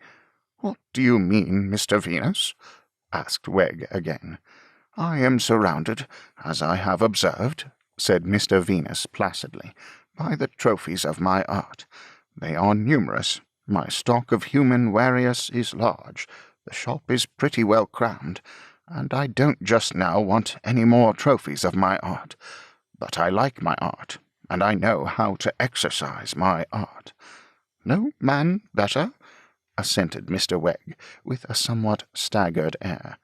"What do you mean, Mr. Venus?" asked Wegg again. "I am surrounded, as I have observed," said Mr. Venus placidly, "by the trophies of my art. They are numerous. My stock of human wares is large. The shop is pretty well crammed, and I don't just now want any more trophies of my art. But I like my art, and I know how to exercise my art." "No man better," assented Mr. Wegg, with a somewhat staggered air.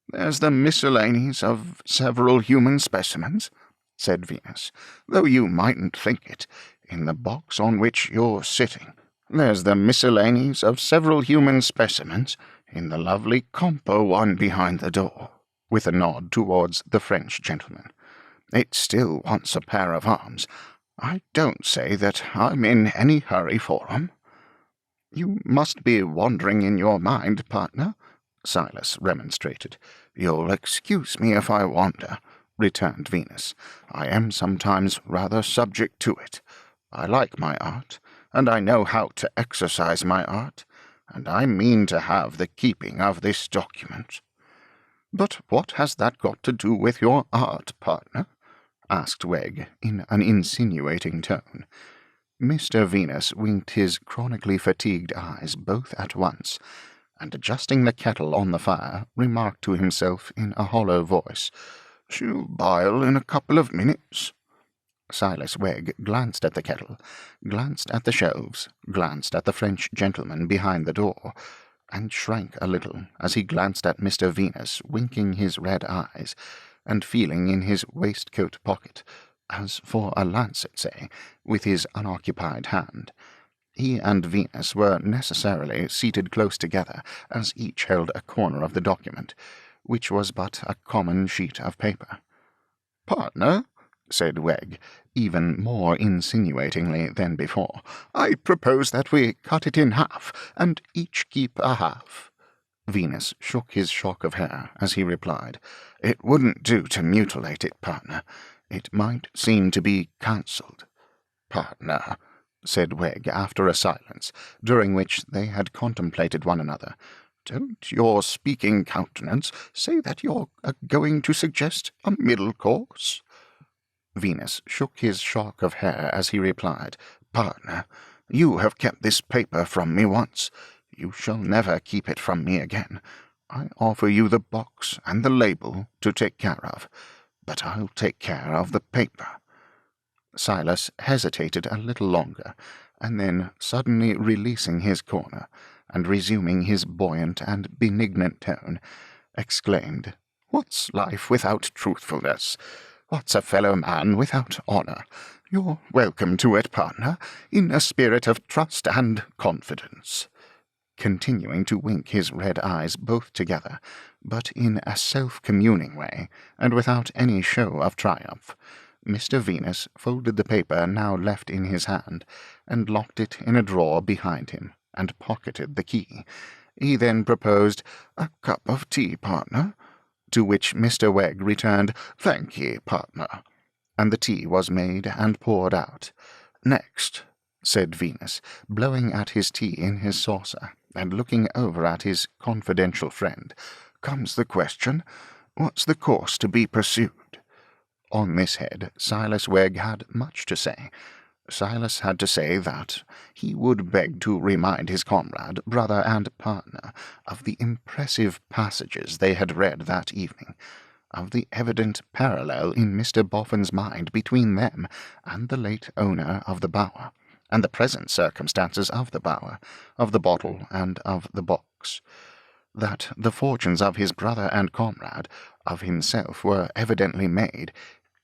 "There's the miscellanies of several human specimens," said Venus, "though you mightn't think it, in the box on which you're sitting. There's the miscellanies of several human specimens In the lovely compo one behind the door, with a nod towards the French gentleman. It still wants a pair of arms. I don't say that I'm in any hurry for 'em." "You must be wandering in your mind, partner," Silas remonstrated. "You'll excuse me if I wander," returned Venus. "I am sometimes rather subject to it. I like my art, and I know how to exercise my art, and I mean to have the keeping of this document." "But what has that got to do with your art, partner?" asked Wegg, in an insinuating tone. Mr. Venus winked his chronically fatigued eyes both at once, and adjusting the kettle on the fire, remarked to himself in a hollow voice, "She'll boil in a couple of minutes." Silas Wegg glanced at the kettle, glanced at the shelves, glanced at the French gentleman behind the door, and shrank a little as he glanced at Mr. Venus, winking his red eyes, and feeling in his waistcoat pocket, as for a lancet, say, with his unoccupied hand. He and Venus were necessarily seated close together, as each held a corner of the document, which was but a common sheet of paper. "Partner," said Wegg, even more insinuatingly than before, "I propose that we cut it in half, and each keep a half." Venus shook his shock of hair as he replied, "It wouldn't do to mutilate it, partner. It might seem to be cancelled." "Partner," said Wegg after a silence, during which they had contemplated one another, "don't your speaking countenance say that you're going to suggest a middle course?" Venus shook his shock of hair as he replied, "Partner, you have kept this paper from me once. You shall never keep it from me again. I offer you the box and the label to take care of, but I'll take care of the paper." Silas hesitated a little longer, and then, suddenly releasing his corner, and resuming his buoyant and benignant tone, exclaimed, "What's life without truthfulness? What's a fellow man without honour? You're welcome to it, partner, in a spirit of trust and confidence." Continuing to wink his red eyes both together, but in a self-communing way, and without any show of triumph, Mr. Venus folded the paper now left in his hand, and locked it in a drawer behind him, and pocketed the key. He then proposed, "A cup of tea, partner?" To which Mr. Wegg returned, "Thank ye, partner," and the tea was made and poured out. "Next," said Venus, blowing at his tea in his saucer, and looking over at his confidential friend, "comes the question, what's the course to be pursued?" On this head Silas Wegg had much to say. Silas had to say that he would beg to remind his comrade, brother, and partner of the impressive passages they had read that evening, of the evident parallel in Mr. Boffin's mind between them and the late owner of the bower, and the present circumstances of the bower, of the bottle, and of the box. That the fortunes of his brother and comrade, of himself, were evidently made,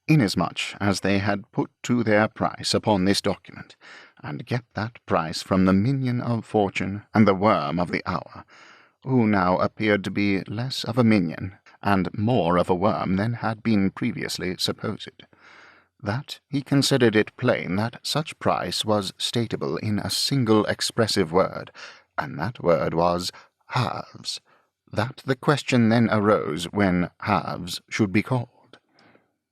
inasmuch as they had put to their price upon this document, and get that price from the minion of fortune and the worm of the hour, who now appeared to be less of a minion and more of a worm than had been previously supposed. That he considered it plain that such price was stateable in a single expressive word, and that word was halves. That the question then arose when halves should be called.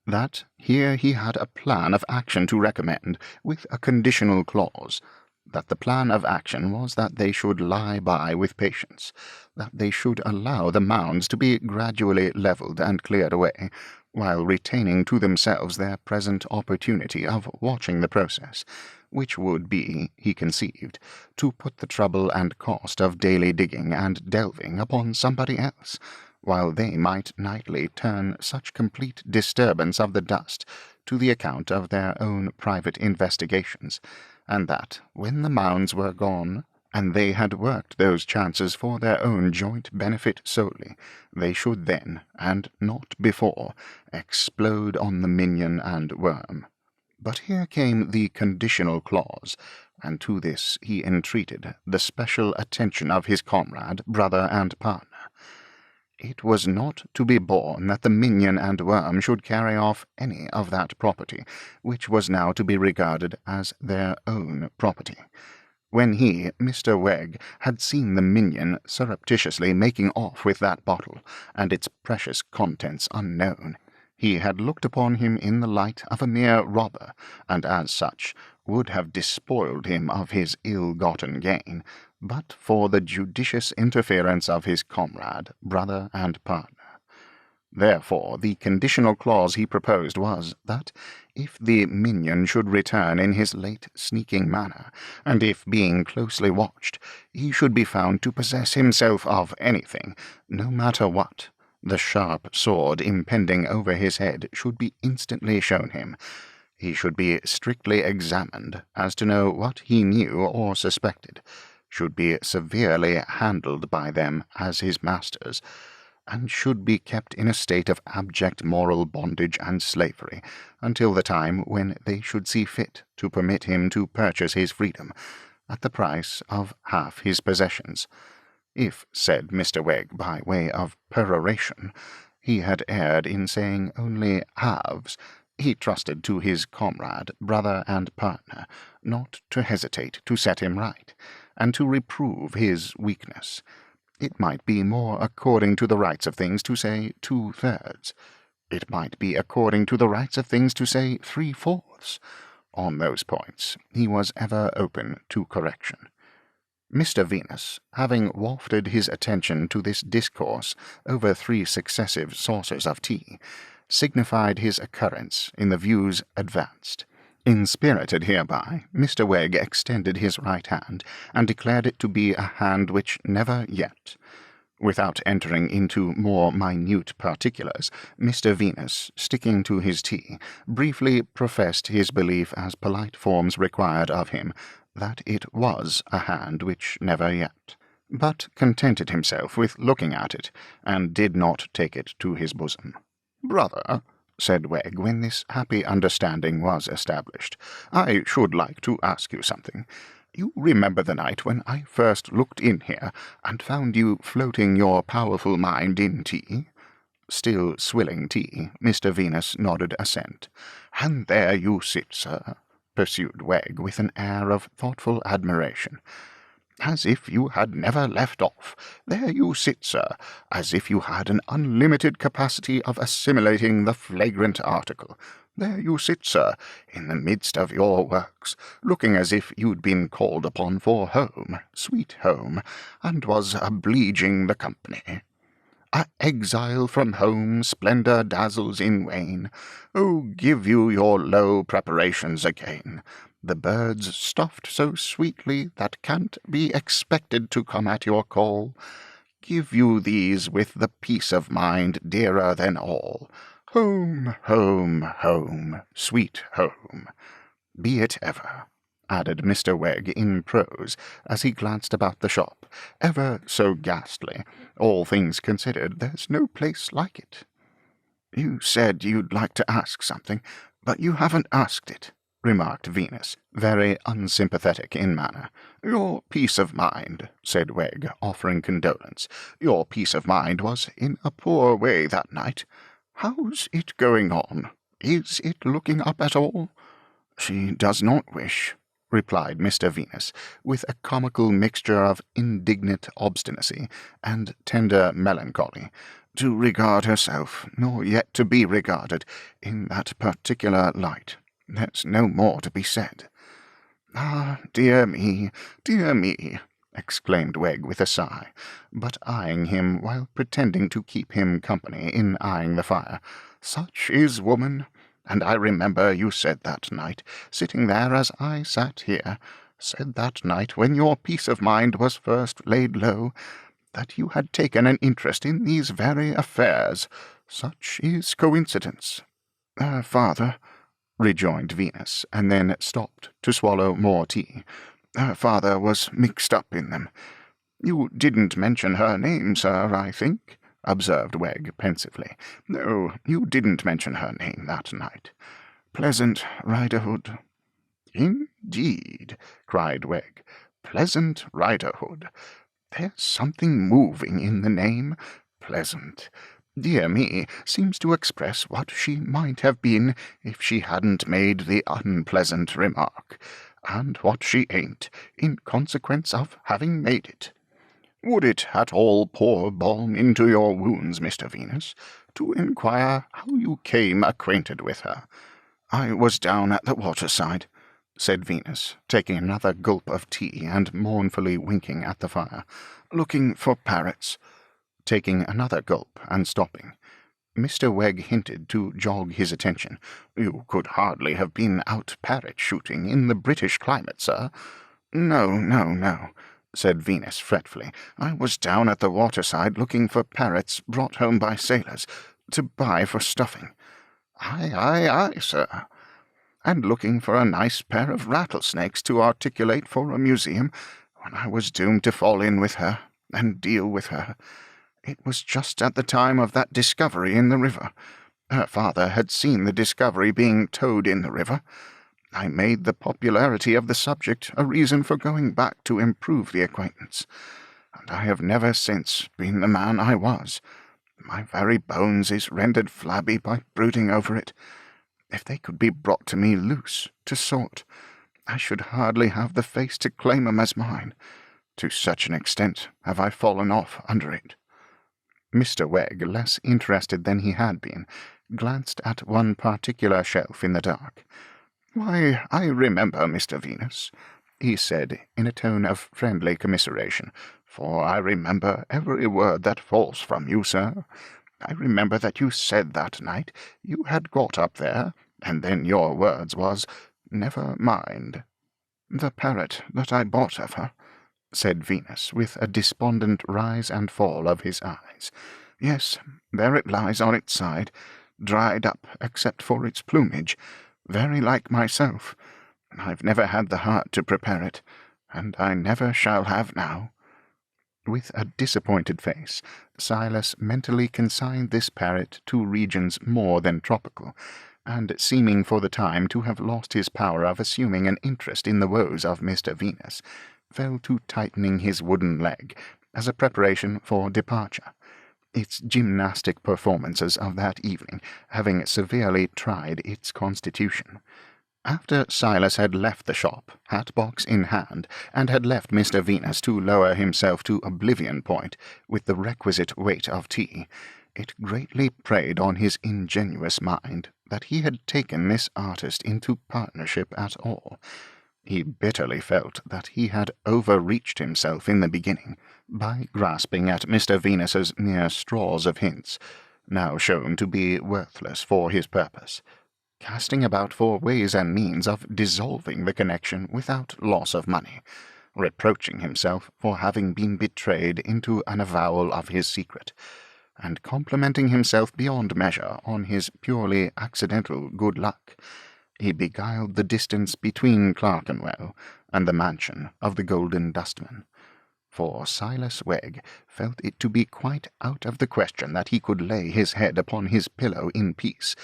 That here he had a plan of action to recommend, with a conditional clause. That the plan of action was that they should lie by with patience, that they should allow the mounds to be gradually levelled and cleared away, while retaining to themselves their present opportunity of watching the process, which would be, he conceived, to put the trouble and cost of daily digging and delving upon somebody else, while they might nightly turn such complete disturbance of the dust to the account of their own private investigations, and that, when the mounds were gone, and they had worked those chances for their own joint benefit solely, they should then, and not before, explode on the minion and worm. But here came the conditional clause, and to this he entreated the special attention of his comrade, brother, and partner. It was not to be borne that the minion and worm should carry off any of that property, which was now to be regarded as their own property. When he, Mr. Wegg, had seen the minion surreptitiously making off with that bottle, and its precious contents unknown, he had looked upon him in the light of a mere robber, and as such would have despoiled him of his ill-gotten gain, but for the judicious interference of his comrade, brother, and partner. Therefore, the conditional clause he proposed was, that if the minion should return in his late sneaking manner, and if, being closely watched, he should be found to possess himself of anything, no matter what, the sharp sword impending over his head should be instantly shown him. He should be strictly examined as to know what he knew or suspected, should be severely handled by them as his masters, and should be kept in a state of abject moral bondage and slavery until the time when they should see fit to permit him to purchase his freedom at the price of half his possessions. If, said Mr. Wegg, by way of peroration, he had erred in saying only halves, he trusted to his comrade, brother, and partner not to hesitate to set him right, and to reprove his weakness. It might be more according to the rights of things to say 2/3. It might be according to the rights of things to say 3/4. On those points he was ever open to correction. Mr. Venus, having wafted his attention to this discourse over 3 successive saucers of tea, signified his occurrence in the views advanced. Inspirited hereby, Mr. Wegg extended his right hand, and declared it to be a hand which never yet. Without entering into more minute particulars, Mr. Venus, sticking to his tea, briefly professed his belief as polite forms required of him, that it was a hand which never yet, but contented himself with looking at it, and did not take it to his bosom. "Brother," said Wegg, when this happy understanding was established, "I should like to ask you something. You remember the night when I first looked in here, and found you floating your powerful mind in tea?" Still swilling tea, Mr. Venus nodded assent. "And there you sit, sir," pursued Wegg, with an air of thoughtful admiration, "as if you had never left off. There you sit, sir, as if you had an unlimited capacity of assimilating the flagrant article. There you sit, sir, in the midst of your works, looking as if you'd been called upon for home, sweet home, and was obliging the company. A exile from home, splendour dazzles in wane. Oh, give you your low preparations again. The birds stuffed so sweetly that can't be expected to come at your call. Give you these with the peace of mind dearer than all. Home, home, home, sweet home. Be it ever," added Mr. Wegg in prose, as he glanced about the shop, "ever so ghastly. All things considered, there's no place like it." "You said you'd like to ask something, but you haven't asked it," remarked Venus, very unsympathetic in manner. "Your peace of mind," said Wegg, offering condolence. "Your peace of mind was in a poor way that night. How's it going on? Is it looking up at all?" "She does not wish," replied Mr. Venus, with a comical mixture of indignant obstinacy and tender melancholy, "to regard herself, nor yet to be regarded, in that particular light. There's no more to be said." "Ah, dear me, exclaimed Wegg with a sigh, but eyeing him while pretending to keep him company in eyeing the fire. "Such is woman. And I remember you said that night, sitting there as I sat here, said that night when your peace of mind was first laid low, that you had taken an interest in these very affairs. Such is coincidence." "Father," rejoined Venus, and then stopped to swallow more tea. "Her father was mixed up in them." "You didn't mention her name, sir, I think?" observed Wegg pensively. "No, you didn't mention her name that night." "Pleasant Riderhood." "Indeed," cried Wegg. "Pleasant Riderhood. There's something moving in the name. Pleasant. Dear me, seems to express what she might have been if she hadn't made the unpleasant remark, and what she ain't, in consequence of having made it. Would it at all pour balm into your wounds, Mr. Venus, to inquire how you came acquainted with her? I was down at the waterside," said Venus, taking another gulp of tea and mournfully winking at the fire, "looking for parrots," taking another gulp and stopping. Mr. Wegg hinted to jog his attention. "You could hardly have been out parrot shooting in the British climate, sir." No, said Venus fretfully. "I was down at the waterside looking for parrots brought home by sailors, to buy for stuffing." Aye, sir." "And looking for a nice pair of rattlesnakes to articulate for a museum, when I was doomed to fall in with her, and deal with her. It was just at the time of that discovery in the river. Her father had seen the discovery being towed in the river. I made the popularity of the subject a reason for going back to improve the acquaintance, and I have never since been the man I was. My very bones is rendered flabby by brooding over it. If they could be brought to me loose, to sort, I should hardly have the face to claim 'em as mine. To such an extent have I fallen off under it." Mr. Wegg, less interested than he had been, glanced at one particular shelf in the dark. "Why, I remember, Mr. Venus," he said, in a tone of friendly commiseration, "for I remember every word that falls from you, sir. I remember that you said that night you had got up there, and then your words was, 'Never mind.'" "The parrot that I bought of her," said Venus, with a despondent rise and fall of his eyes. "Yes, there it lies on its side, dried up except for its plumage, very like myself. I've never had the heart to prepare it, and I never shall have now." With a disappointed face, Silas mentally consigned this parrot to regions more than tropical, and seeming for the time to have lost his power of assuming an interest in the woes of Mr. Venus, fell to tightening his wooden leg as a preparation for departure, its gymnastic performances of that evening having severely tried its constitution. After Silas had left the shop, hat-box in hand, and had left Mr. Venus to lower himself to oblivion point with the requisite weight of tea, it greatly preyed on his ingenuous mind that he had taken this artist into partnership at all. He bitterly felt that he had overreached himself in the beginning, by grasping at Mr. Venus's mere straws of hints, now shown to be worthless for his purpose, casting about for ways and means of dissolving the connection without loss of money, reproaching himself for having been betrayed into an avowal of his secret, and complimenting himself beyond measure on his purely accidental good luck. He beguiled the distance between Clerkenwell and the mansion of the Golden Dustman, for Silas Wegg felt it to be quite out of the question that he could lay his head upon his pillow in peace,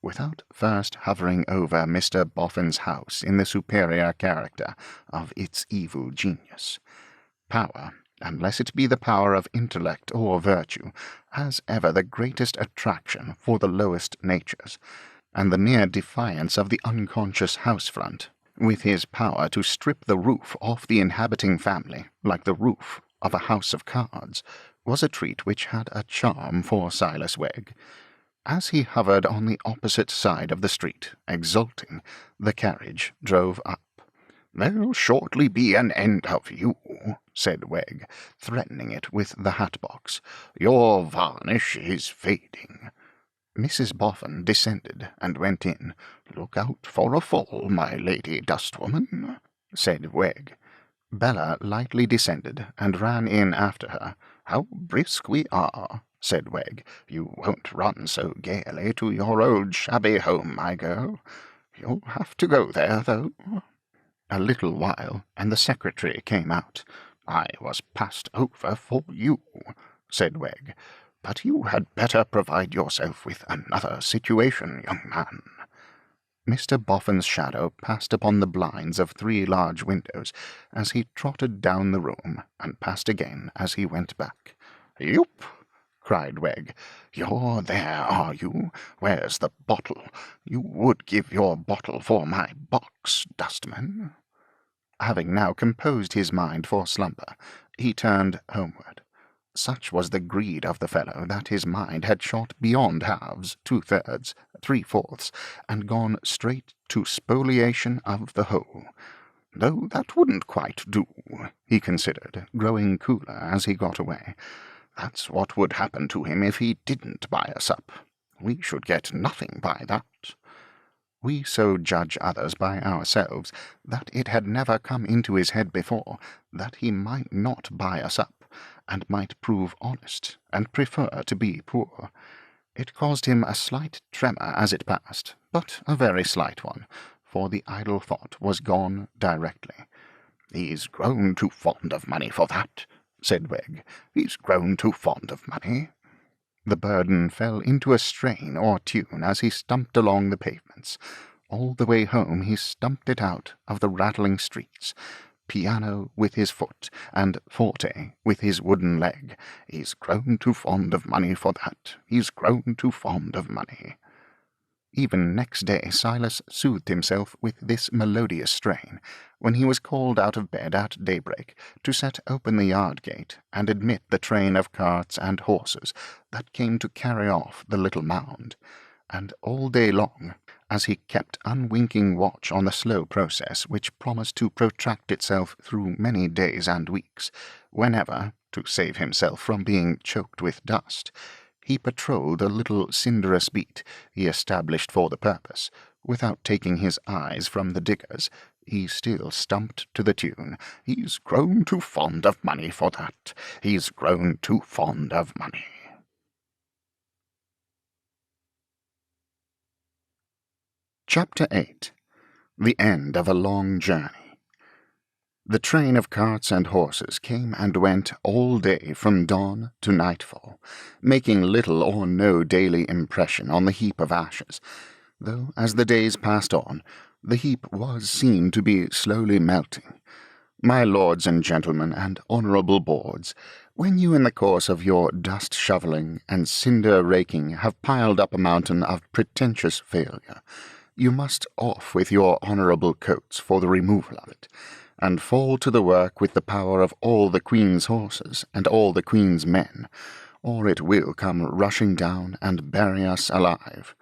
without first hovering over Mr. Boffin's house in the superior character of its evil genius. Power, unless it be the power of intellect or virtue, has ever the greatest attraction for the lowest natures, and the mere defiance of the unconscious house-front, with his power to strip the roof off the inhabiting family like the roof of a house of cards, was a treat which had a charm for Silas Wegg. As he hovered on the opposite side of the street, exulting, the carriage drove up. "There'll shortly be an end of you," said Wegg, threatening it with the hat-box. "Your varnish is fading." Mrs. Boffin descended and went in. "Look out for a fall, my lady Dustwoman," said Wegg. Bella lightly descended and ran in after her. "How brisk we are," said Wegg. "You won't run so gaily to your old shabby home, my girl. You'll have to go there, though." A little while, and the secretary came out. "I was passed over for you," said Wegg. "But you had better provide yourself with another situation, young man." Mr. Boffin's shadow passed upon the blinds of 3 large windows as he trotted down the room, and passed again as he went back. "Yup!" cried Wegg. "You're there, are you? Where's the bottle? You would give your bottle for my box, dustman." Having now composed his mind for slumber, he turned homeward. Such was the greed of the fellow that his mind had shot beyond halves, 2/3, 3/4, and gone straight to spoliation of the whole. Though that wouldn't quite do, he considered, growing cooler as he got away. That's what would happen to him if he didn't buy us up. We should get nothing by that. We so judge others by ourselves that it had never come into his head before that he might not buy us up, and might prove honest, and prefer to be poor. It caused him a slight tremor as it passed, but a very slight one, for the idle thought was gone directly. "He's grown too fond of money for that," said Wegg. "He's grown too fond of money." The burden fell into a strain or tune as he stumped along the pavements. All the way home he stumped it out of the rattling streets, piano with his foot, and forte with his wooden leg. "He's grown too fond of money for that. He's grown too fond of money." Even next day Silas soothed himself with this melodious strain, when he was called out of bed at daybreak to set open the yard gate and admit the train of carts and horses that came to carry off the little mound, and all day long, as he kept unwinking watch on the slow process which promised to protract itself through many days and weeks, whenever, to save himself from being choked with dust, he patrolled a little cinderous beat he established for the purpose, without taking his eyes from the diggers, he still stumped to the tune, "He's grown too fond of money for that. He's grown too fond of money." Chapter 8. The End of a Long Journey. The train of carts and horses came and went all day from dawn to nightfall, making little or no daily impression on the heap of ashes, though as the days passed on, the heap was seen to be slowly melting. My lords and gentlemen and honourable boards, when you in the course of your dust-shovelling and cinder-raking have piled up a mountain of pretentious failure, you must off with your honourable coats for the removal of it, and fall to the work with the power of all the Queen's horses and all the Queen's men, or it will come rushing down and bury us alive.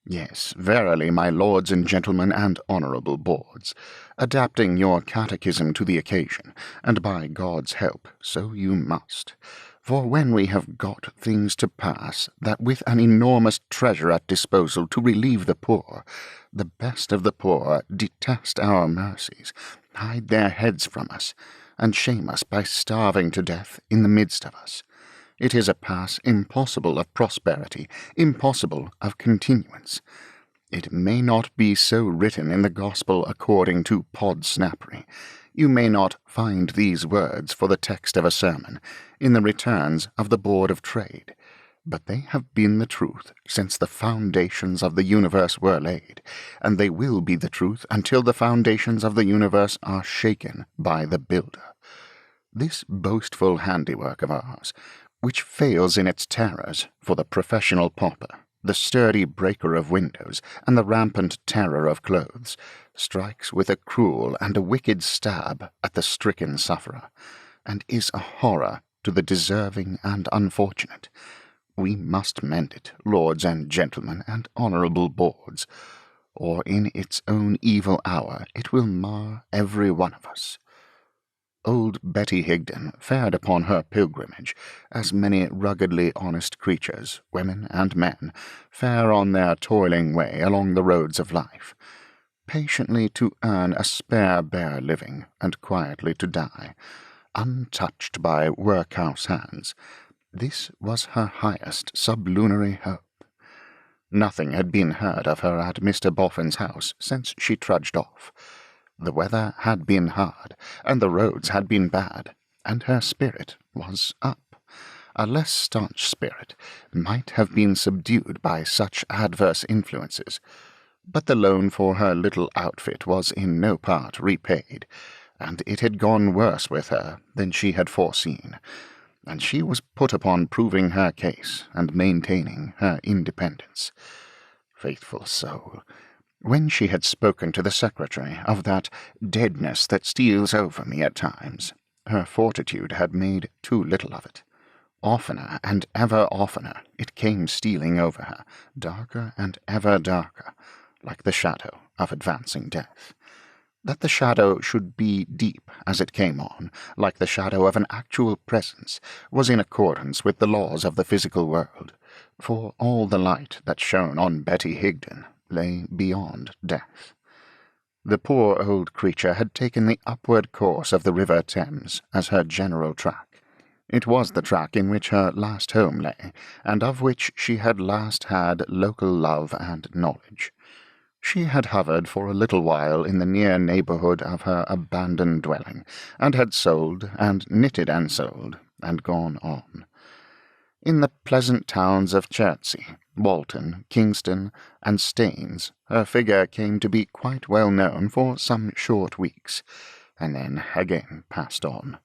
Yes, verily, my lords and gentlemen and honourable boards, adapting your catechism to the occasion, and by God's help, so you must. For when we have got things to pass, that with an enormous treasure at disposal to relieve the poor, the best of the poor detest our mercies, hide their heads from us, and shame us by starving to death in the midst of us, it is a pass impossible of prosperity, impossible of continuance. It may not be so written in the Gospel according to Podsnappery. You may not find these words for the text of a sermon in the returns of the Board of Trade, but they have been the truth since the foundations of the universe were laid, and they will be the truth until the foundations of the universe are shaken by the builder. This boastful handiwork of ours, which fails in its terrors for the professional pauper, the sturdy breaker of windows, and the rampant terror of clothes, strikes with a cruel and a wicked stab at the stricken sufferer, and is a horror to the deserving and unfortunate. We must mend it, lords and gentlemen and honourable boards, or in its own evil hour it will mar every one of us. Old Betty Higden fared upon her pilgrimage, as many ruggedly honest creatures, women and men, fare on their toiling way along the roads of life, patiently to earn a spare bare living, and quietly to die, untouched by workhouse hands. This was her highest sublunary hope. Nothing had been heard of her at Mr. Boffin's house since she trudged off. The weather had been hard, and the roads had been bad, and her spirit was up. A less staunch spirit might have been subdued by such adverse influences, But the loan for her little outfit was in no part repaid, and it had gone worse with her than she had foreseen, and she was put upon proving her case and maintaining her independence. Faithful soul! When she had spoken to the secretary of that deadness that steals over me at times, her fortitude had made too little of it. Oftener and ever oftener it came stealing over her, darker and ever darker, like the shadow of advancing death. That the shadow should be deep as it came on, like the shadow of an actual presence, was in accordance with the laws of the physical world, for all the light that shone on Betty Higden lay beyond death. The poor old creature had taken the upward course of the River Thames as her general track. It was the track in which her last home lay, and of which she had last had local love and knowledge. She had hovered for a little while in the near neighbourhood of her abandoned dwelling, and had sold, and knitted and sold, and gone on. In the pleasant towns of Chertsey, Walton, Kingston, and Staines, her figure came to be quite well known for some short weeks, and then again passed on.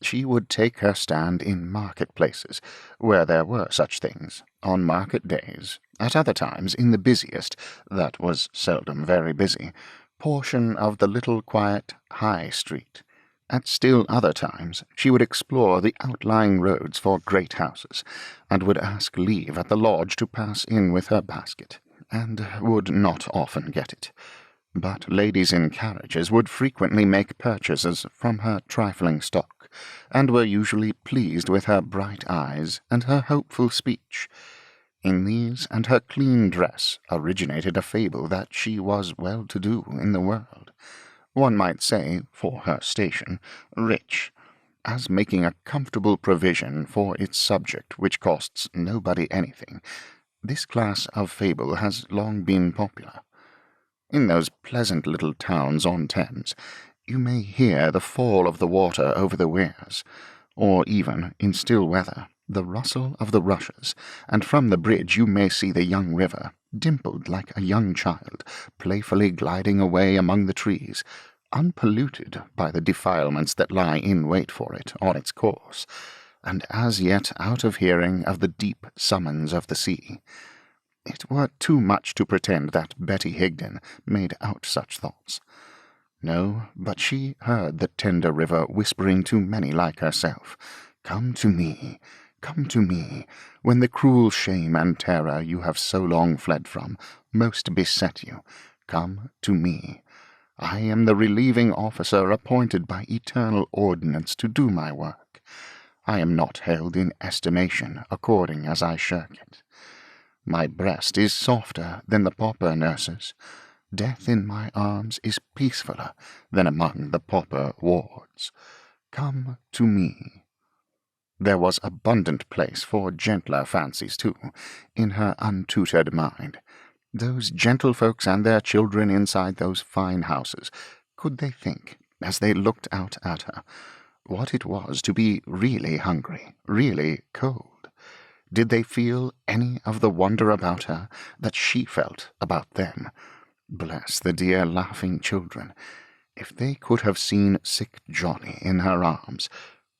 She would take her stand in market-places, where there were such things, on market days, at other times in the busiest, that was seldom very busy, portion of the little quiet High Street. At still other times she would explore the outlying roads for great houses, and would ask leave at the lodge to pass in with her basket, and would not often get it. But ladies in carriages would frequently make purchases from her trifling stock, and were usually pleased with her bright eyes and her hopeful speech. In these and her clean dress originated a fable that she was well-to-do in the world. One might say, for her station, rich, as making a comfortable provision for its subject which costs nobody anything. This class of fable has long been popular. In those pleasant little towns on Thames, you may hear the fall of the water over the weirs, or even, in still weather, the rustle of the rushes, and from the bridge you may see the young river, dimpled like a young child, playfully gliding away among the trees, unpolluted by the defilements that lie in wait for it on its course, and as yet out of hearing of the deep summons of the sea. It were too much to pretend that Betty Higden made out such thoughts. No, but she heard the tender river whispering to many like herself, "Come to me, when the cruel shame and terror you have so long fled from most beset you. Come to me. I am the relieving officer appointed by eternal ordinance to do my work. I am not held in estimation according as I shirk it. My breast is softer than the pauper nurse's. Death in my arms is peacefuller than among the pauper wards. Come to me." There was abundant place for gentler fancies, too, in her untutored mind. Those gentlefolks and their children inside those fine houses, could they think, as they looked out at her, what it was to be really hungry, really cold? Did they feel any of the wonder about her that she felt about them? Bless the dear laughing children! If they could have seen sick Johnny in her arms,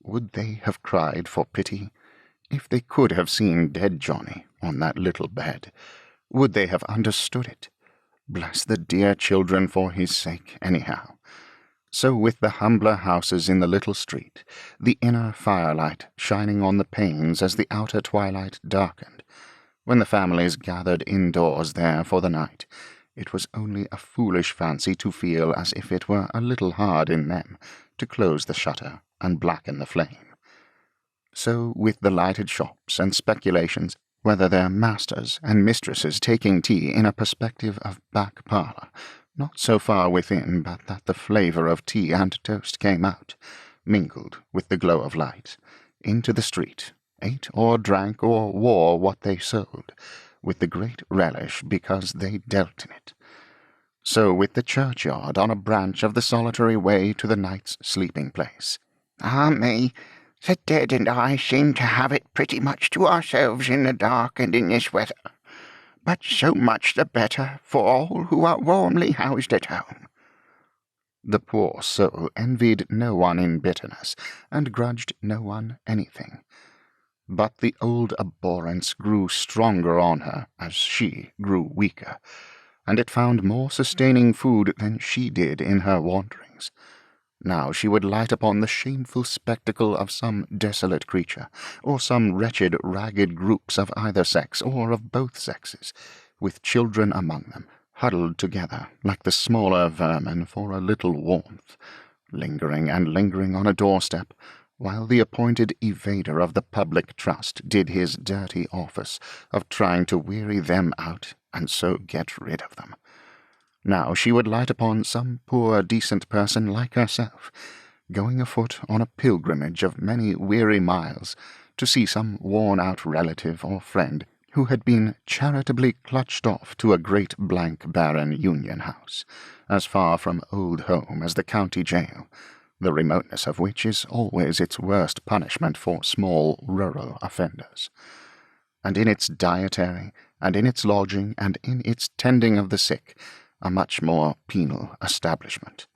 would they have cried for pity? If they could have seen dead Johnny on that little bed, would they have understood it? Bless the dear children for his sake, anyhow. So with the humbler houses in the little street, the inner firelight shining on the panes as the outer twilight darkened, when the families gathered indoors there for the night, it was only a foolish fancy to feel as if it were a little hard in them to close the shutter and blacken the flame. So with the lighted shops and speculations, whether their masters and mistresses taking tea in a perspective of back parlour, not so far within but that the flavour of tea and toast came out, mingled with the glow of light, into the street, ate or drank or wore what they sold, with the great relish because they dealt in it. So with the churchyard on a branch of the solitary way to the knight's sleeping-place. Ah me, the dead and I seem to have it pretty much to ourselves in the dark and in this weather. but so much the better for all who are warmly housed at home." The poor soul envied no one in bitterness, and grudged no one anything. But the old abhorrence grew stronger on her as she grew weaker, and it found more sustaining food than she did in her wanderings. Now she would light upon the shameful spectacle of some desolate creature, or some wretched ragged groups of either sex, or of both sexes, with children among them, huddled together like the smaller vermin for a little warmth, lingering and lingering on a doorstep, while the appointed evader of the public trust did his dirty office of trying to weary them out and so get rid of them. Now she would light upon some poor decent person like herself, going afoot on a pilgrimage of many weary miles to see some worn-out relative or friend who had been charitably clutched off to a great blank barren union house, as far from old home as the county jail, the remoteness of which is always its worst punishment for small rural offenders. And in its dietary, and in its lodging, and in its tending of the sick, a much more penal establishment.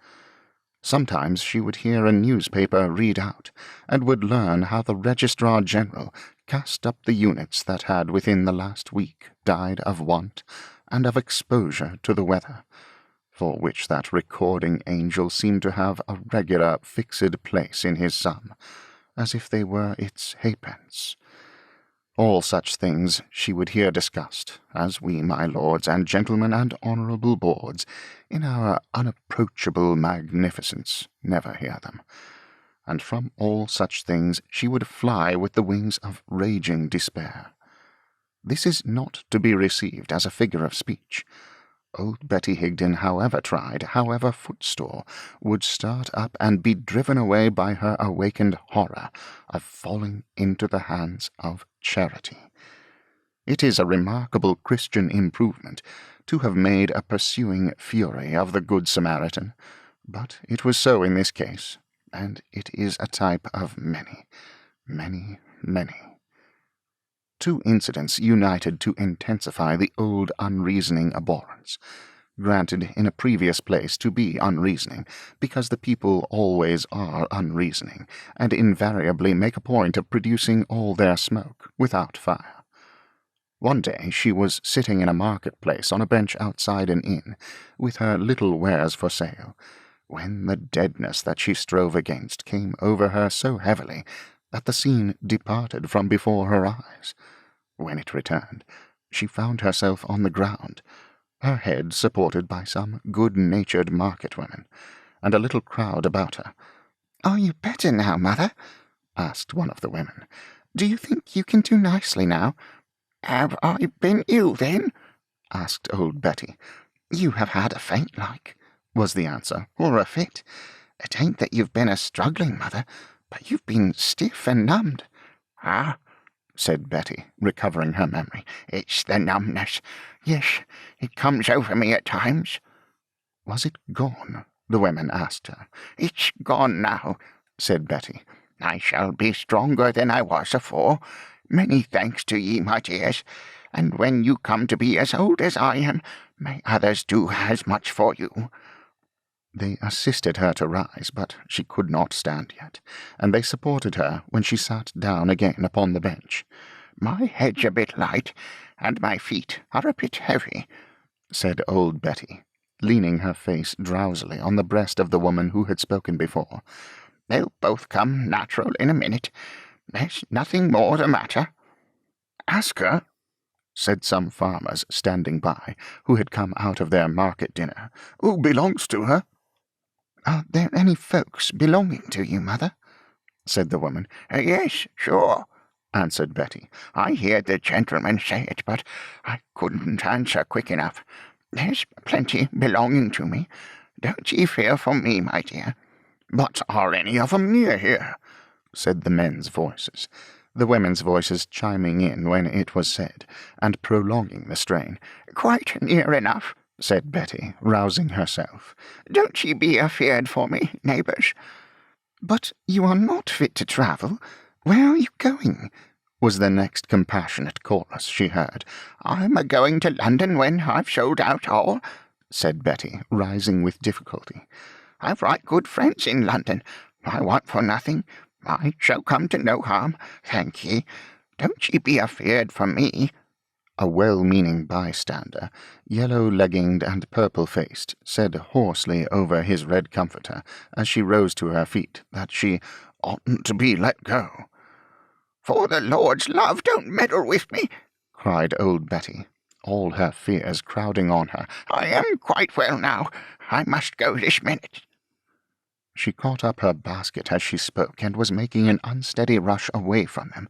Sometimes she would hear a newspaper read out, and would learn how the Registrar General cast up the units that had within the last week died of want and of exposure to the weather, for which that recording angel seemed to have a regular fixed place in his sum, as if they were its halfpence. All such things she would hear discussed, as we, my lords and gentlemen and honourable boards, in our unapproachable magnificence, never hear them. And from all such things she would fly with the wings of raging despair. This is not to be received as a figure of speech. Old Betty Higden, however tried, however footsore, would start up and be driven away by her awakened horror of falling into the hands of charity. It is a remarkable Christian improvement to have made a pursuing fury of the Good Samaritan, but it was so in this case, and it is a type of many, many, many. Two incidents united to intensify the old unreasoning abhorrence, granted in a previous place to be unreasoning, because the people always are unreasoning, and invariably make a point of producing all their smoke without fire. One day she was sitting in a market-place on a bench outside an inn, with her little wares for sale, when the deadness that she strove against came over her so heavily that the scene departed from before her eyes. When it returned, she found herself on the ground, her head supported by some good-natured market-women, and a little crowd about her. "Are you better now, mother?" asked one of the women. "Do you think you can do nicely now?" "Have I been ill, then?" asked old Betty. "You have had a faint like," was the answer, "or a fit. It ain't that you've been a-struggling, mother, but you've been stiff and numbed." "Ah," said Betty, recovering her memory. "It's the numbness. Yes, it comes over me at times." Was it gone? The women asked her. "It's gone now," said Betty. "I shall be stronger than I was afore. Many thanks to ye, my dears, and when you come to be as old as I am, may others do as much for you." They assisted her to rise, but she could not stand yet, and they supported her when she sat down again upon the bench. "My head's a bit light, and my feet are a bit heavy," said old Betty, leaning her face drowsily on the breast of the woman who had spoken before. "They'll both come natural in a minute. There's nothing more the matter." "Ask her," said some farmers standing by, who had come out of their market dinner, "who belongs to her." "Are there any folks belonging to you, mother?" said the woman. "Yes, sure," answered Betty. "I heard the gentleman say it, but I couldn't answer quick enough. There's plenty belonging to me. Don't ye fear for me, my dear." "But are any of 'em near here?" said the men's voices, the women's voices chiming in when it was said, and prolonging the strain. "Quite near enough," said Betty, rousing herself. "Don't ye be afeard for me, neighbours." "But you are not fit to travel. Where are you going?" was the next compassionate chorus she heard. "I'm a-going to London when I've sold out all," said Betty, rising with difficulty. "I've right good friends in London. I want for nothing. I shall come to no harm, thank ye. Don't ye be afeard for me." A well-meaning bystander, yellow-legginged and purple-faced, said hoarsely over his red comforter, as she rose to her feet, that she oughtn't to be let go. "For the Lord's love, don't meddle with me," cried old Betty, all her fears crowding on her. "I am quite well now. I must go this minute." She caught up her basket as she spoke, and was making an unsteady rush away from them,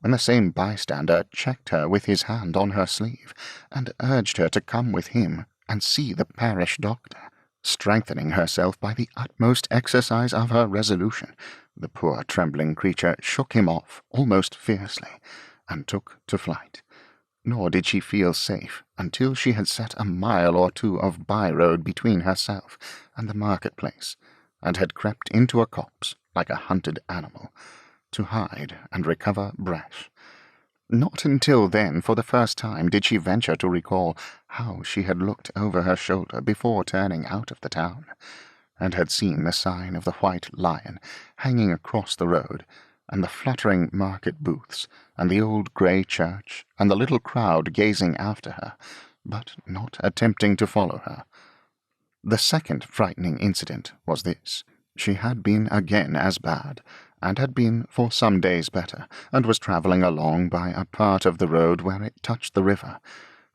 when the same bystander checked her with his hand on her sleeve, and urged her to come with him and see the parish doctor. Strengthening herself by the utmost exercise of her resolution, the poor trembling creature shook him off almost fiercely, and took to flight. Nor did she feel safe until she had set a mile or two of by-road between herself and the market-place, and had crept into a copse like a hunted animal, to hide and recover breath. Not until then, for the first time, did she venture to recall how she had looked over her shoulder before turning out of the town, and had seen the sign of the White Lion hanging across the road, and the fluttering market booths, and the old grey church, and the little crowd gazing after her, but not attempting to follow her. The second frightening incident was this. She had been again as bad, and had been for some days better, and was travelling along by a part of the road where it touched the river,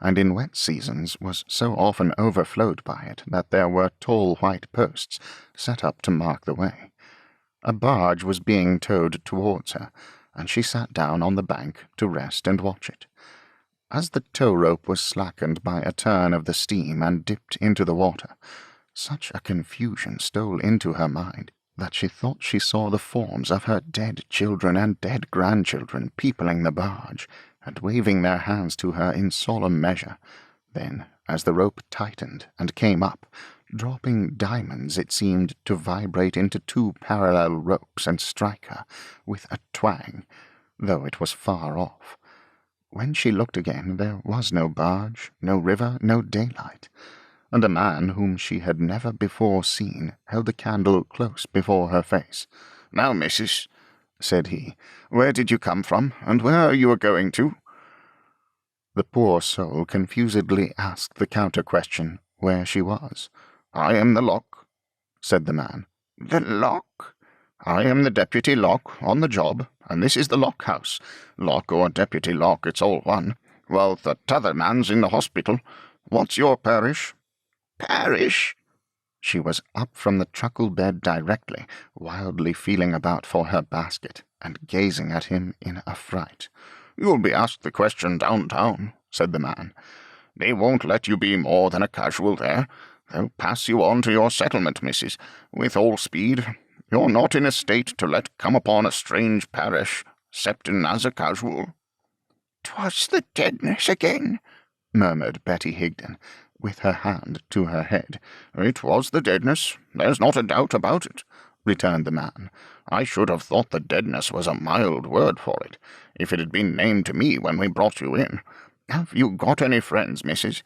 and in wet seasons was so often overflowed by it that there were tall white posts set up to mark the way. A barge was being towed towards her, and she sat down on the bank to rest and watch it. As the tow-rope was slackened by a turn of the steam and dipped into the water, such a confusion stole into her mind that she thought she saw the forms of her dead children and dead grandchildren peopling the barge, and waving their hands to her in solemn measure. Then, as the rope tightened and came up, dropping diamonds it seemed to vibrate into two parallel ropes and strike her with a twang, though it was far off. When she looked again, there was no barge, no river, no daylight, and a man whom she had never before seen held a candle close before her face. "Now, missus," said he, "where did you come from, and where are you a-going to?" The poor soul confusedly asked the counter-question where she was. "I am the lock," said the man. "The lock?" "I am the deputy lock on the job, and this is the lock-house. Lock or deputy lock, it's all one. Well, the t'other man's in the hospital. What's your parish?" "Parish?" She was up from the truckle bed directly, wildly feeling about for her basket, and gazing at him in affright. "You'll be asked the question downtown," said the man. "They won't let you be more than a casual there. They'll pass you on to your settlement, missus, with all speed. You're not in a state to let come upon a strange parish, exceptin' as a casual." "'Twas the deadness again," murmured Betty Higden, with her hand to her head. "It was the deadness, there's not a doubt about it," returned the man. "I should have thought the deadness was a mild word for it, if it had been named to me when we brought you in. Have you got any friends, missus?"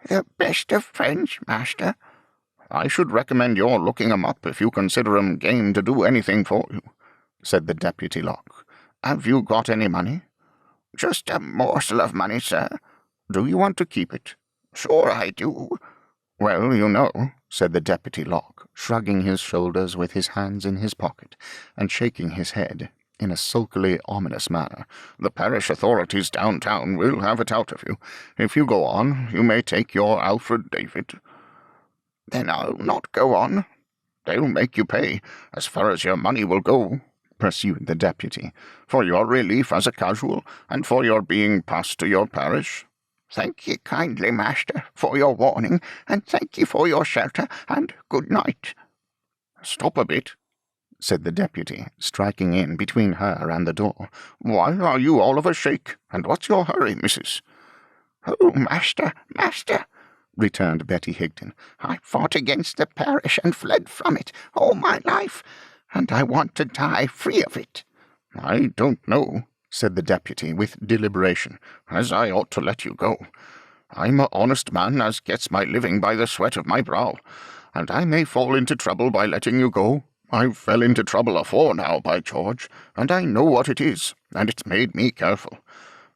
"The best of friends, master." "I should recommend your looking 'em up if you consider 'em game to do anything for you," said the deputy lock. "Have you got any money?" "Just a morsel of money, sir." "Do you want to keep it?" "Sure I do." "Well, you know," said the deputy lock, shrugging his shoulders with his hands in his pocket, and shaking his head in a sulkily ominous manner, "the parish authorities downtown will have it out of you. If you go on, you may take your Alfred David." "Then I'll not go on." "They'll make you pay, as far as your money will go," pursued the deputy, "for your relief as a casual, and for your being passed to your parish." "Thank ye kindly, master, for your warning, and thank ye for your shelter, and good night." "Stop a bit," said the deputy, striking in between her and the door. "Why are you all of a shake, and what's your hurry, missus?" "Oh, master, master," returned Betty Higden, "I fought against the parish and fled from it all my life, and I want to die free of it." "I don't know," said the deputy with deliberation, "as I ought to let you go. I'm a honest man as gets my living by the sweat of my brow, and I may fall into trouble by letting you go. I've fell into trouble afore now, by George, and I know what it is, and it's made me careful.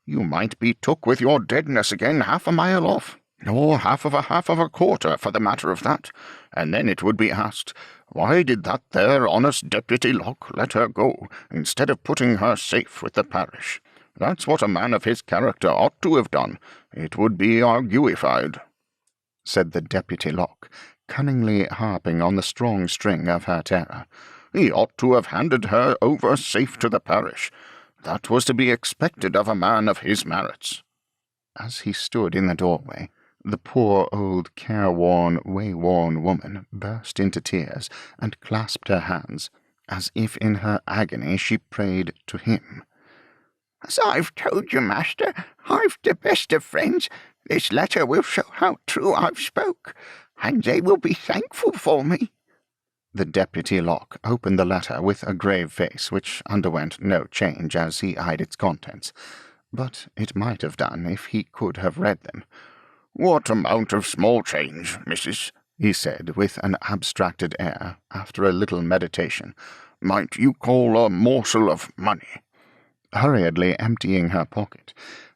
You might be took with your deadness again half a mile off, or half of a quarter, for the matter of that, and then it would be asked, why did that there honest Deputy Locke let her go, instead of putting her safe with the parish? That's what a man of his character ought to have done. It would be arguified," said the Deputy Locke, cunningly harping on the strong string of her terror. "He ought to have handed her over safe to the parish. That was to be expected of a man of his merits." As he stood in the doorway, the poor old careworn, wayworn woman burst into tears and clasped her hands, as if in her agony she prayed to him. "As I've told you, master, I've the best of friends. This letter will show how true I've spoke, and they will be thankful for me." The Deputy Locke opened the letter with a grave face which underwent no change as he eyed its contents, but it might have done if he could have read them. "What amount of small change, missus?" he said with an abstracted air, after a little meditation, "might you call a morsel of money?" Hurriedly emptying her pocket,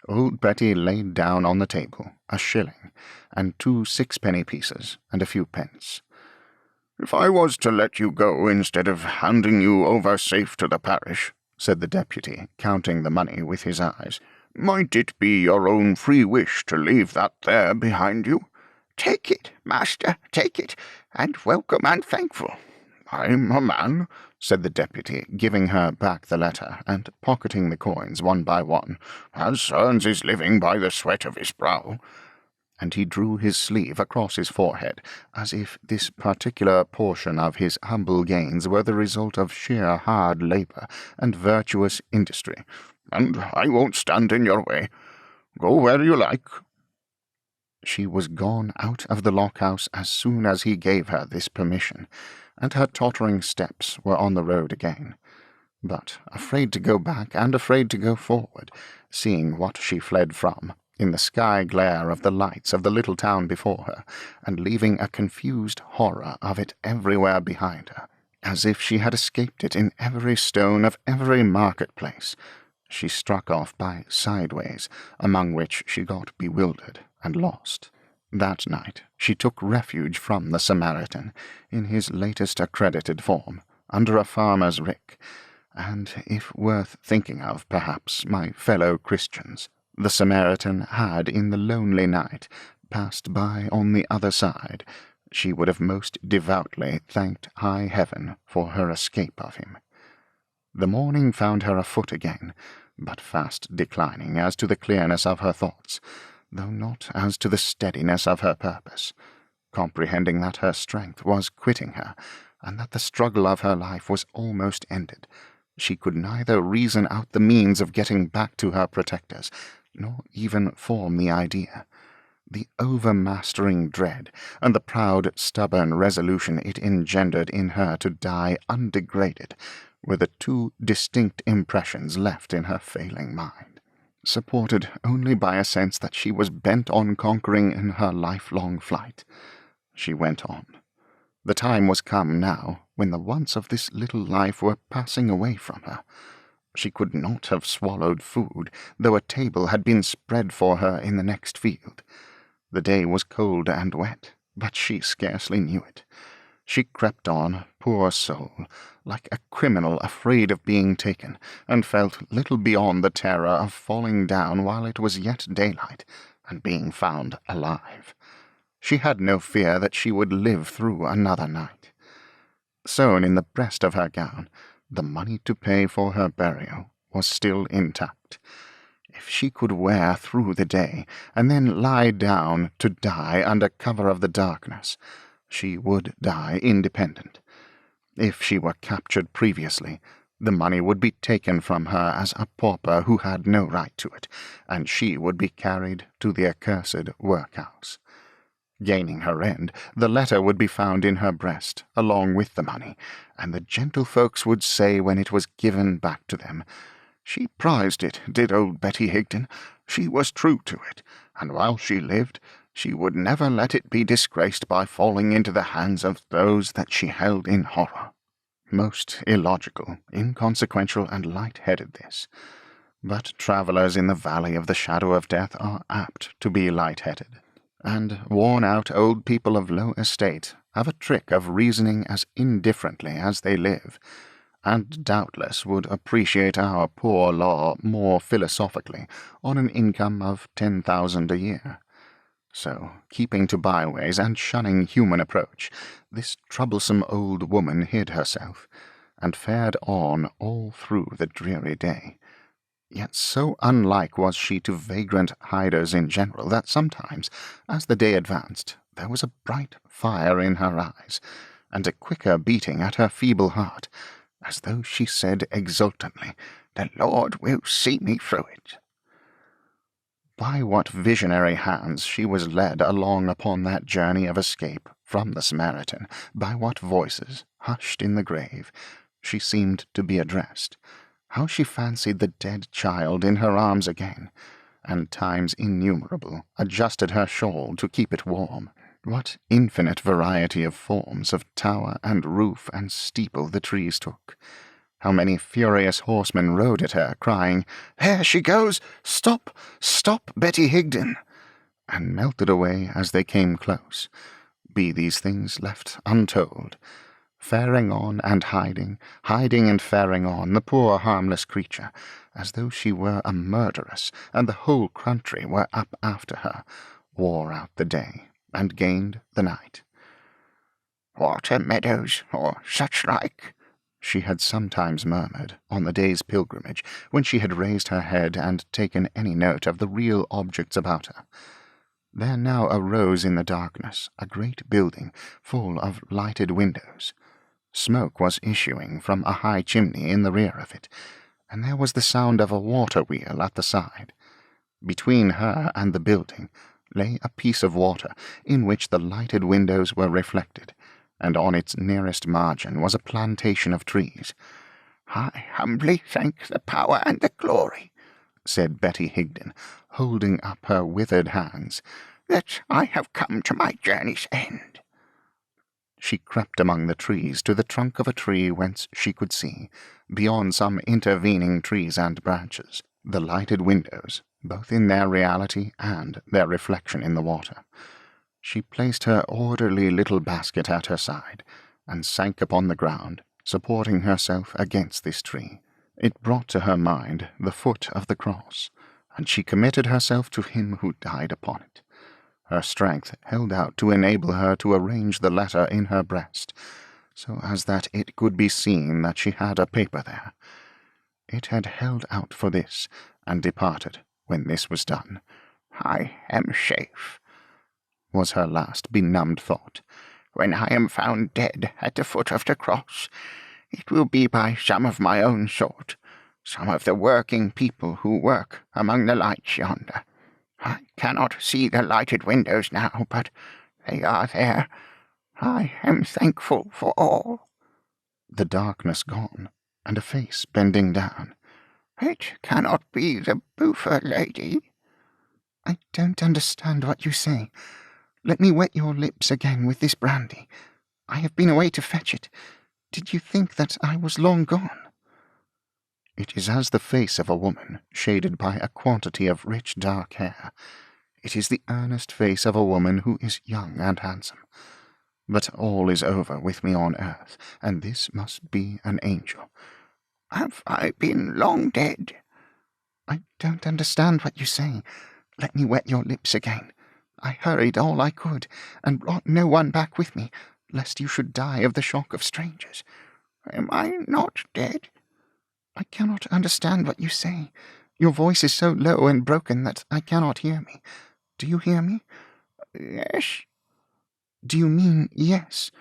old Betty laid down on the table a shilling, and 2 sixpenny pieces, and a few pence. "If I was to let you go instead of handing you over safe to the parish," said the deputy, counting the money with his eyes, "might it be your own free wish to leave that there behind you?" "Take it, master, take it, and welcome and thankful." "I'm a man," said the deputy, giving her back the letter and pocketing the coins one by one, "as earns his living by the sweat of his brow." And he drew his sleeve across his forehead, as if this particular portion of his humble gains were the result of sheer hard labour and virtuous industry. "And I won't stand in your way. Go where you like." She was gone out of the lock-house as soon as he gave her this permission, and her tottering steps were on the road again. But, afraid to go back and afraid to go forward, seeing what she fled from, in the sky glare of the lights of the little town before her, and leaving a confused horror of it everywhere behind her, as if she had escaped it in every stone of every market-place, she struck off by sideways, among which she got bewildered and lost. That night she took refuge from the Samaritan, in his latest accredited form, under a farmer's rick, and, if worth thinking of, perhaps, my fellow Christians, the Samaritan had in the lonely night passed by on the other side, she would have most devoutly thanked high heaven for her escape of him. The morning found her afoot again, but fast declining as to the clearness of her thoughts, though not as to the steadiness of her purpose. Comprehending that her strength was quitting her, and that the struggle of her life was almost ended, she could neither reason out the means of getting back to her protectors, nor even form the idea. The overmastering dread, and the proud, stubborn resolution it engendered in her to die undegraded, were the 2 distinct impressions left in her failing mind, supported only by a sense that she was bent on conquering in her lifelong flight. She went on. The time was come now when the wants of this little life were passing away from her. She could not have swallowed food, though a table had been spread for her in the next field. The day was cold and wet, but she scarcely knew it. She crept on, poor soul, like a criminal afraid of being taken, and felt little beyond the terror of falling down while it was yet daylight, and being found alive. She had no fear that she would live through another night. Sewn in the breast of her gown, the money to pay for her burial was still intact. If she could wear through the day, and then lie down to die under cover of the darkness, she would die independent. If she were captured previously, the money would be taken from her as a pauper who had no right to it, and she would be carried to the accursed workhouse. Gaining her end, the letter would be found in her breast, along with the money, and the gentlefolks would say when it was given back to them, She prized it, did old Betty Higden. She was true to it, and while she lived, she would never let it be disgraced by falling into the hands of those that she held in horror. Most illogical, inconsequential, and light-headed this. But travellers in the valley of the shadow of death are apt to be light-headed, and worn-out old people of low estate have a trick of reasoning as indifferently as they live, and doubtless would appreciate our poor law more philosophically on an income of 10,000 a year. So, keeping to byways and shunning human approach, this troublesome old woman hid herself, and fared on all through the dreary day. Yet so unlike was she to vagrant hiders in general that sometimes, as the day advanced, there was a bright fire in her eyes, and a quicker beating at her feeble heart, as though she said exultantly, "The Lord will see me through it." By what visionary hands she was led along upon that journey of escape from the Samaritan, by what voices, hushed in the grave, she seemed to be addressed, how she fancied the dead child in her arms again, and times innumerable adjusted her shawl to keep it warm, what infinite variety of forms of tower and roof and steeple the trees took, how many furious horsemen rode at her, crying, "There she goes! Stop! Stop, Betty Higden!" and melted away as they came close. Be these things left untold, faring on and hiding and faring on, the poor harmless creature, as though she were a murderess, and the whole country were up after her, wore out the day, and gained the night. "Water meadows, or such like," she had sometimes murmured on the day's pilgrimage, when she had raised her head and taken any note of the real objects about her. There now arose in the darkness a great building full of lighted windows. Smoke was issuing from a high chimney in the rear of it, and there was the sound of a water-wheel at the side. Between her and the building lay a piece of water in which the lighted windows were reflected, and on its nearest margin was a plantation of trees. "I humbly thank the power and the glory," said Betty Higden, holding up her withered hands, "that I have come to my journey's end." She crept among the trees to the trunk of a tree whence she could see, beyond some intervening trees and branches, the lighted windows, both in their reality and their reflection in the water. She placed her orderly little basket at her side, and sank upon the ground, supporting herself against this tree. It brought to her mind the foot of the cross, and she committed herself to him who died upon it. Her strength held out to enable her to arrange the letter in her breast, so as that it could be seen that she had a paper there. It had held out for this, and departed when this was done. "I am safe," was her last benumbed thought. "When I am found dead at the foot of the cross, it will be by some of my own sort, some of the working people who work among the lights yonder. I cannot see the lighted windows now, but they are there. I am thankful for all." The darkness gone, and a face bending down. "It cannot be the Buffer lady." "I don't understand what you say. Let me wet your lips again with this brandy. I have been away to fetch it. Did you think that I was long gone?" It is as the face of a woman, shaded by a quantity of rich dark hair. It is the earnest face of a woman who is young and handsome. But all is over with me on earth, and this must be an angel. "Have I been long dead?" "I don't understand what you say. Let me wet your lips again. I hurried all I could, and brought no one back with me, lest you should die of the shock of strangers." "Am I not dead?" "I cannot understand what you say. Your voice is so low and broken that I cannot hear me. Do you hear me?" "Yes." "Do you mean yes?"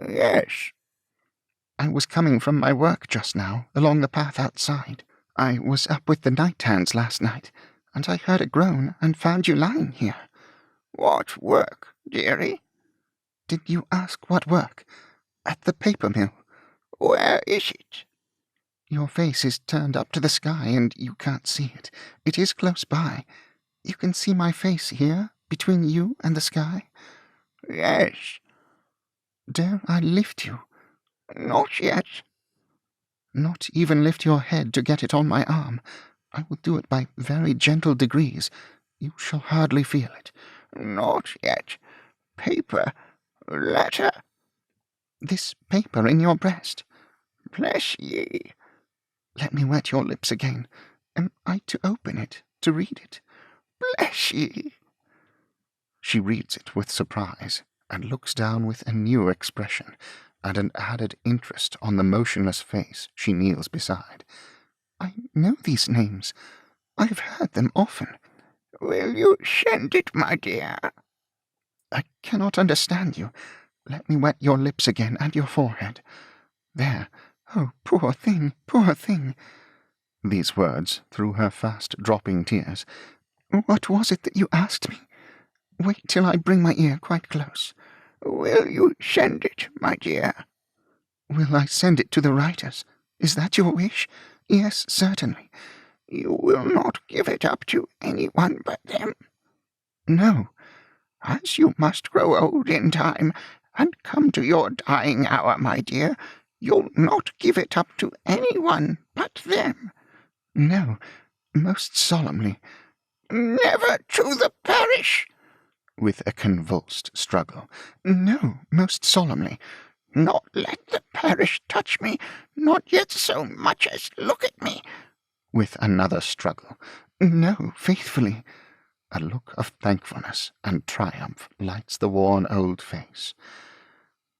"Yes." "I was coming from my work just now, along the path outside. I was up with the night hands last night, and I heard a groan and found you lying here." "What work, dearie?" "Did you ask what work? At the paper mill." "Where is it?" Your face is turned up to the sky, and you can't see it. It is close by. You can see my face here, between you and the sky. Yes. Dare I lift you? Not yet. Not even lift your head to get it on my arm. I will do it by very gentle degrees. You shall hardly feel it. Not yet. Paper. Letter. This paper in your breast. Bless ye. Let me wet your lips again. Am I to open it, to read it? Bless ye. She reads it with surprise, and looks down with a new expression, and an added interest on the motionless face she kneels beside. I know these names. I have heard them often. Will you send it, my dear? I cannot understand you. Let me wet your lips again, and your forehead. There. Oh, poor thing, poor thing. These words through her fast-dropping tears. What was it that you asked me? Wait till I bring my ear quite close. Will you send it, my dear? Will I send it to the writers? Is that your wish? Yes, certainly. You will not give it up to anyone but them? No. As you must grow old in time, and come to your dying hour, my dear, you'll not give it up to anyone but them? No, most solemnly. Never to the parish? With a convulsed struggle. No, most solemnly. Not let the parish touch me, not yet so much as look at me. With another struggle. No, faithfully. A look of thankfulness and triumph lights the worn old face.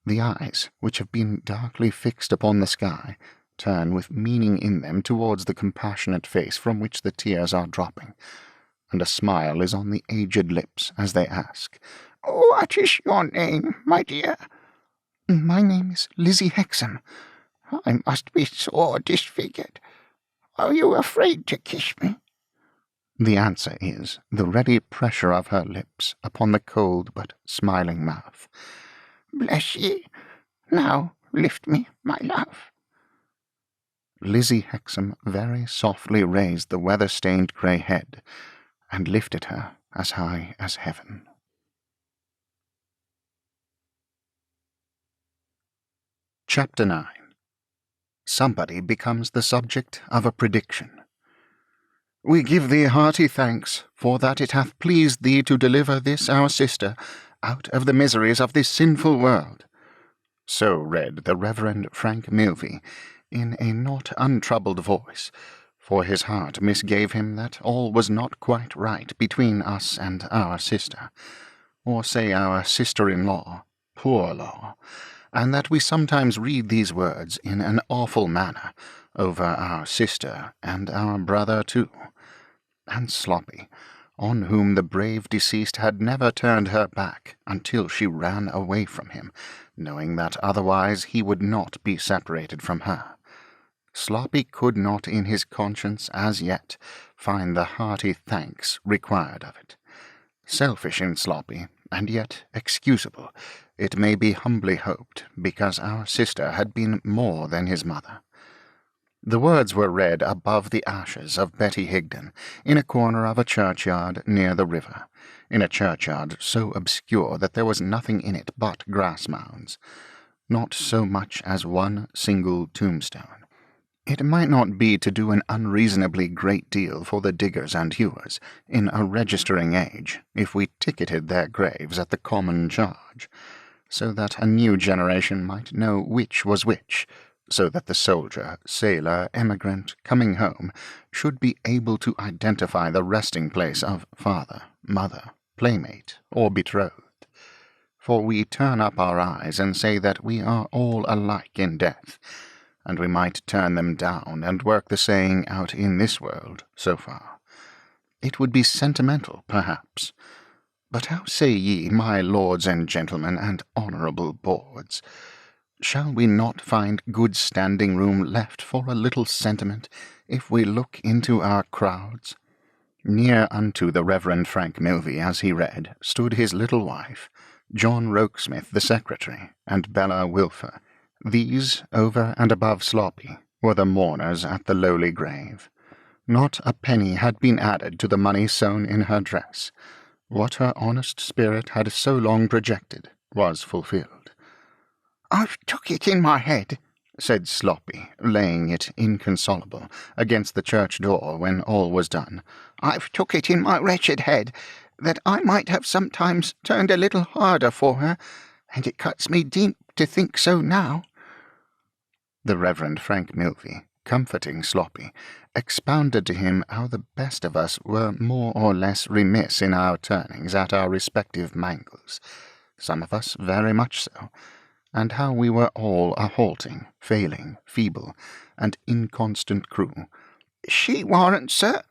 The eyes, which have been darkly fixed upon the sky, turn with meaning in them towards the compassionate face from which the tears are dropping, and a smile is on the aged lips as they ask, What is your name, my dear? My name is Lizzie Hexam. I must be sore disfigured. Are you afraid to kiss me? The answer is the ready pressure of her lips upon the cold but smiling mouth. Bless ye. Now lift me, my love. Lizzie Hexam very softly raised the weather-stained grey head, and lifted her as high as heaven. Chapter 9. Somebody becomes the subject of a prediction. We give thee hearty thanks, for that it hath pleased thee to deliver this our sister out of the miseries of this sinful world. So read the Reverend Frank Milvey, in a not untroubled voice, for his heart misgave him that all was not quite right between us and our sister, or say our sister-in-law, poor law, and that we sometimes read these words in an awful manner over our sister and our brother too, and Sloppy, on whom the brave deceased had never turned her back until she ran away from him, knowing that otherwise he would not be separated from her. Sloppy could not in his conscience as yet find the hearty thanks required of it. Selfish in Sloppy, and yet excusable, it may be humbly hoped, because our sister had been more than his mother. The words were read above the ashes of Betty Higden, in a corner of a churchyard near the river, in a churchyard so obscure that there was nothing in it but grass mounds, not so much as one single tombstone. It might not be to do an unreasonably great deal for the diggers and hewers, in a registering age, if we ticketed their graves at the common charge, so that a new generation might know which was which, so that the soldier, sailor, emigrant, coming home, should be able to identify the resting place of father, mother, playmate, or betrothed. For we turn up our eyes and say that we are all alike in death, and we might turn them down and work the saying out in this world, so far. It would be sentimental, perhaps. But how say ye, my lords and gentlemen and honourable boards? Shall we not find good standing room left for a little sentiment, if we look into our crowds? Near unto the Reverend Frank Milvey, as he read, stood his little wife, John Rokesmith the secretary, and Bella Wilfer, these over and above Sloppy, were the mourners at the lowly grave. Not a penny had been added to the money sewn in her dress. What her honest spirit had so long projected was fulfilled. "I've took it in my head," said Sloppy, laying it inconsolable against the church door when all was done. "I've took it in my wretched head that I might have sometimes turned a little harder for her, and it cuts me deep to think so now." The Reverend Frank Milvey, comforting Sloppy, expounded to him how the best of us were more or less remiss in our turnings at our respective mangles, some of us very much so, and how we were all a halting, failing, feeble, and inconstant crew. "She warn't, sir,"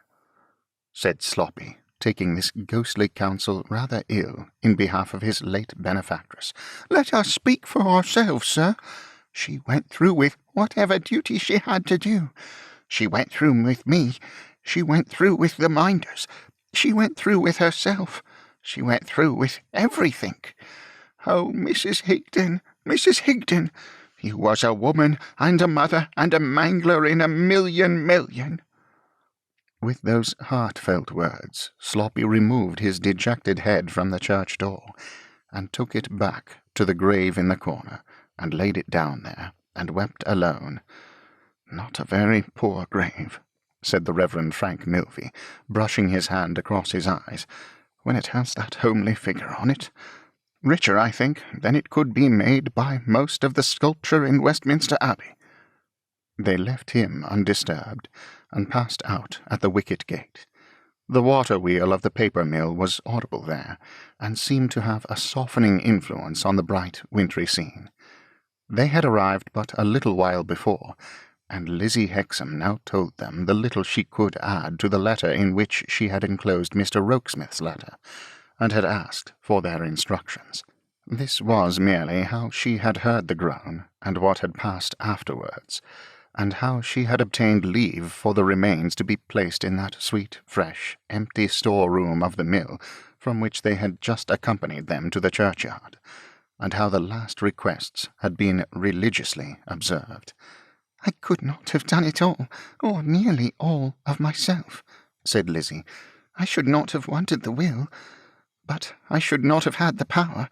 said Sloppy, taking this ghostly counsel rather ill in behalf of his late benefactress. "Let us speak for ourselves, sir. She went through with whatever duty she had to do. She went through with me. She went through with the Minders. She went through with herself. She went through with everything. Oh, Mrs. Higden, you was a woman and a mother and a mangler in a million. With those heartfelt words, Sloppy removed his dejected head from the church door, and took it back to the grave in the corner, and laid it down there, and wept alone. Not a very poor grave, said the Reverend Frank Milvey, brushing his hand across his eyes, when it has that homely figure on it. Richer, I think, than it could be made by most of the sculpture in Westminster Abbey. They left him undisturbed, and passed out at the wicket gate. The water-wheel of the paper mill was audible there, and seemed to have a softening influence on the bright wintry scene. They had arrived but a little while before, and Lizzie Hexam now told them the little she could add to the letter in which she had enclosed Mr. Rokesmith's letter, and had asked for their instructions. This was merely how she had heard the groan, and what had passed afterwards, and how she had obtained leave for the remains to be placed in that sweet, fresh, empty store-room of the mill from which they had just accompanied them to the churchyard, and how the last requests had been religiously observed. "I could not have done it all, or nearly all, of myself," said Lizzie. "I should not have wanted the will, but I should not have had the power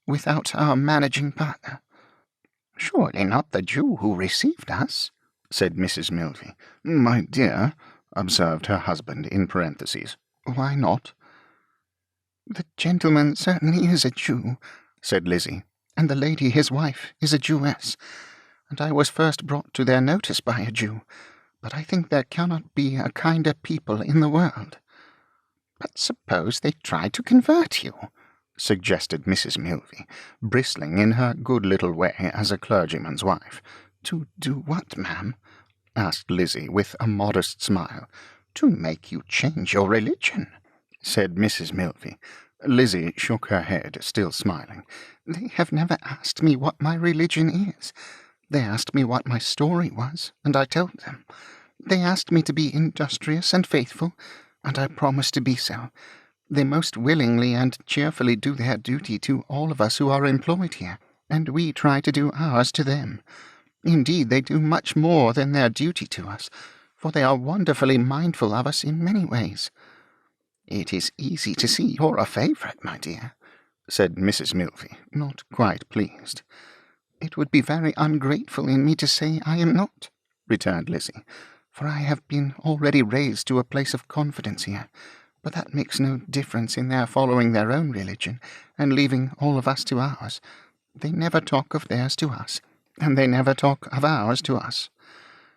without our managing partner." "Surely not the Jew who received us," said Mrs. Milvey. "My dear," observed her husband in parentheses, "why not?" "The gentleman certainly is a Jew," said Lizzie, "and the lady his wife is a Jewess, and I was first brought to their notice by a Jew, but I think there cannot be a kinder people in the world." "But suppose they try to convert you?" suggested Mrs. Milvey, bristling in her good little way as a clergyman's wife. "To do what, ma'am?" asked Lizzie with a modest smile. "To make you change your religion," said Mrs. Milvey. Lizzie shook her head, still smiling. "They have never asked me what my religion is. They asked me what my story was, and I told them. They asked me to be industrious and faithful, and I promised to be so. They most willingly and cheerfully do their duty to all of us who are employed here, and we try to do ours to them. Indeed, they do much more than their duty to us, for they are wonderfully mindful of us in many ways." "It is easy to see you're a favourite, my dear," said Mrs. Milvey, not quite pleased. "It would be very ungrateful in me to say I am not," returned Lizzie, "for I have been already raised to a place of confidence here, but that makes no difference in their following their own religion, and leaving all of us to ours. They never talk of theirs to us, and they never talk of ours to us.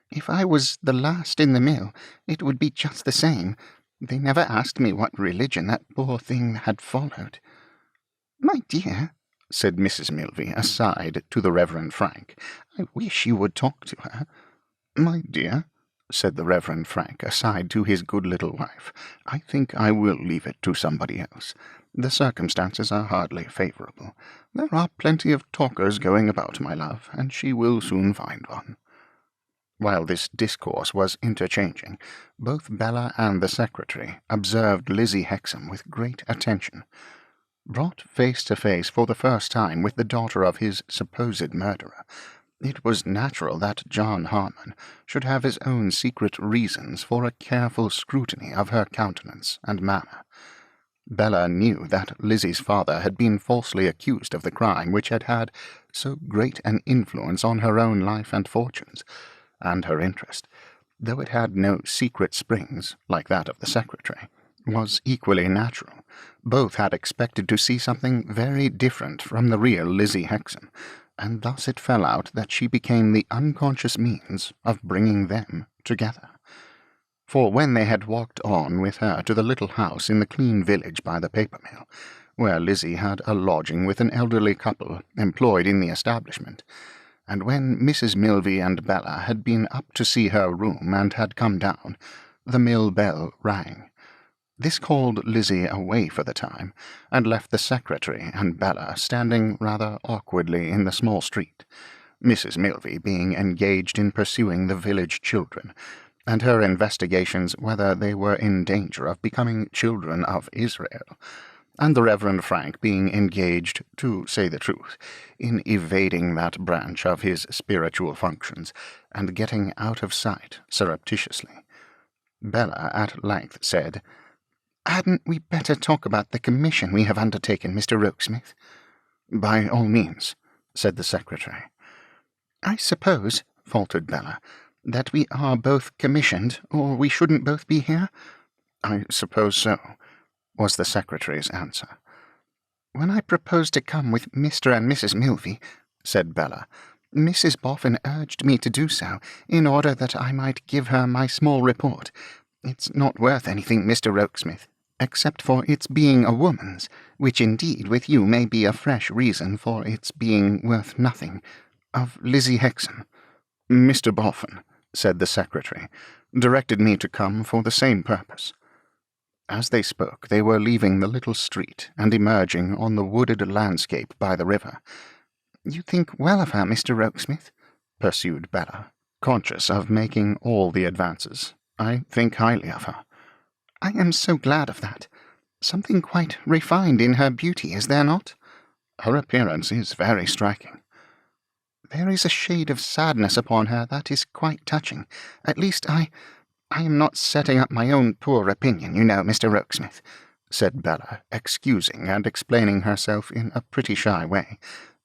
If I was the last in the mill, it would be just the same. They never asked me what religion that poor thing had followed." "My dear," said Mrs. Milvey, aside to the Reverend Frank, "I wish you would talk to her." "My dear," said the Reverend Frank, aside to his good little wife, "I think I will leave it to somebody else. The circumstances are hardly favourable. There are plenty of talkers going about, my love, and she will soon find one." While this discourse was interchanging, both Bella and the secretary observed Lizzie Hexam with great attention. Brought face to face for the first time with the daughter of his supposed murderer, It was natural that John Harmon should have his own secret reasons for a careful scrutiny of her countenance and manner. Bella knew that Lizzie's father had been falsely accused of the crime which had had so great an influence on her own life and fortunes, and her interest, though it had no secret springs like that of the secretary, was equally natural. Both had expected to see something very different from the real Lizzie Hexam, and thus it fell out that she became the unconscious means of bringing them together. For when they had walked on with her to the little house in the clean village by the paper mill, where Lizzie had a lodging with an elderly couple employed in the establishment, and when Mrs. Milvey and Bella had been up to see her room and had come down, the mill bell rang. This called Lizzie away for the time, and left the secretary and Bella standing rather awkwardly in the small street, Mrs. Milvey being engaged in pursuing the village children, and her investigations whether they were in danger of becoming children of Israel, and the Reverend Frank being engaged, to say the truth, in evading that branch of his spiritual functions, and getting out of sight surreptitiously. Bella at length said, "Hadn't we better talk about the commission we have undertaken, Mr. Rokesmith?" "By all means," said the secretary. "I suppose," faltered Bella, "that we are both commissioned, or we shouldn't both be here?" "I suppose so," was the secretary's answer. "When I proposed to come with Mr. and Mrs. Milvey," said Bella, "Mrs. Boffin urged me to do so, in order that I might give her my small report. It's not worth anything, Mr. Rokesmith, except for its being a woman's, which indeed with you may be a fresh reason for its being worth nothing, of Lizzie Hexam." "Mr. Boffin," said the secretary, "directed me to come for the same purpose." As they spoke, they were leaving the little street and emerging on the wooded landscape by the river. "You think well of her, Mr. Rokesmith?" pursued Bella, conscious of making all the advances. "I think highly of her." "I am so glad of that. Something quite refined in her beauty, is there not?" "Her appearance is very striking." "There is a shade of sadness upon her that is quite touching. At least I am not setting up my own poor opinion, you know, Mr. Rokesmith," said Bella, excusing and explaining herself in a pretty shy way.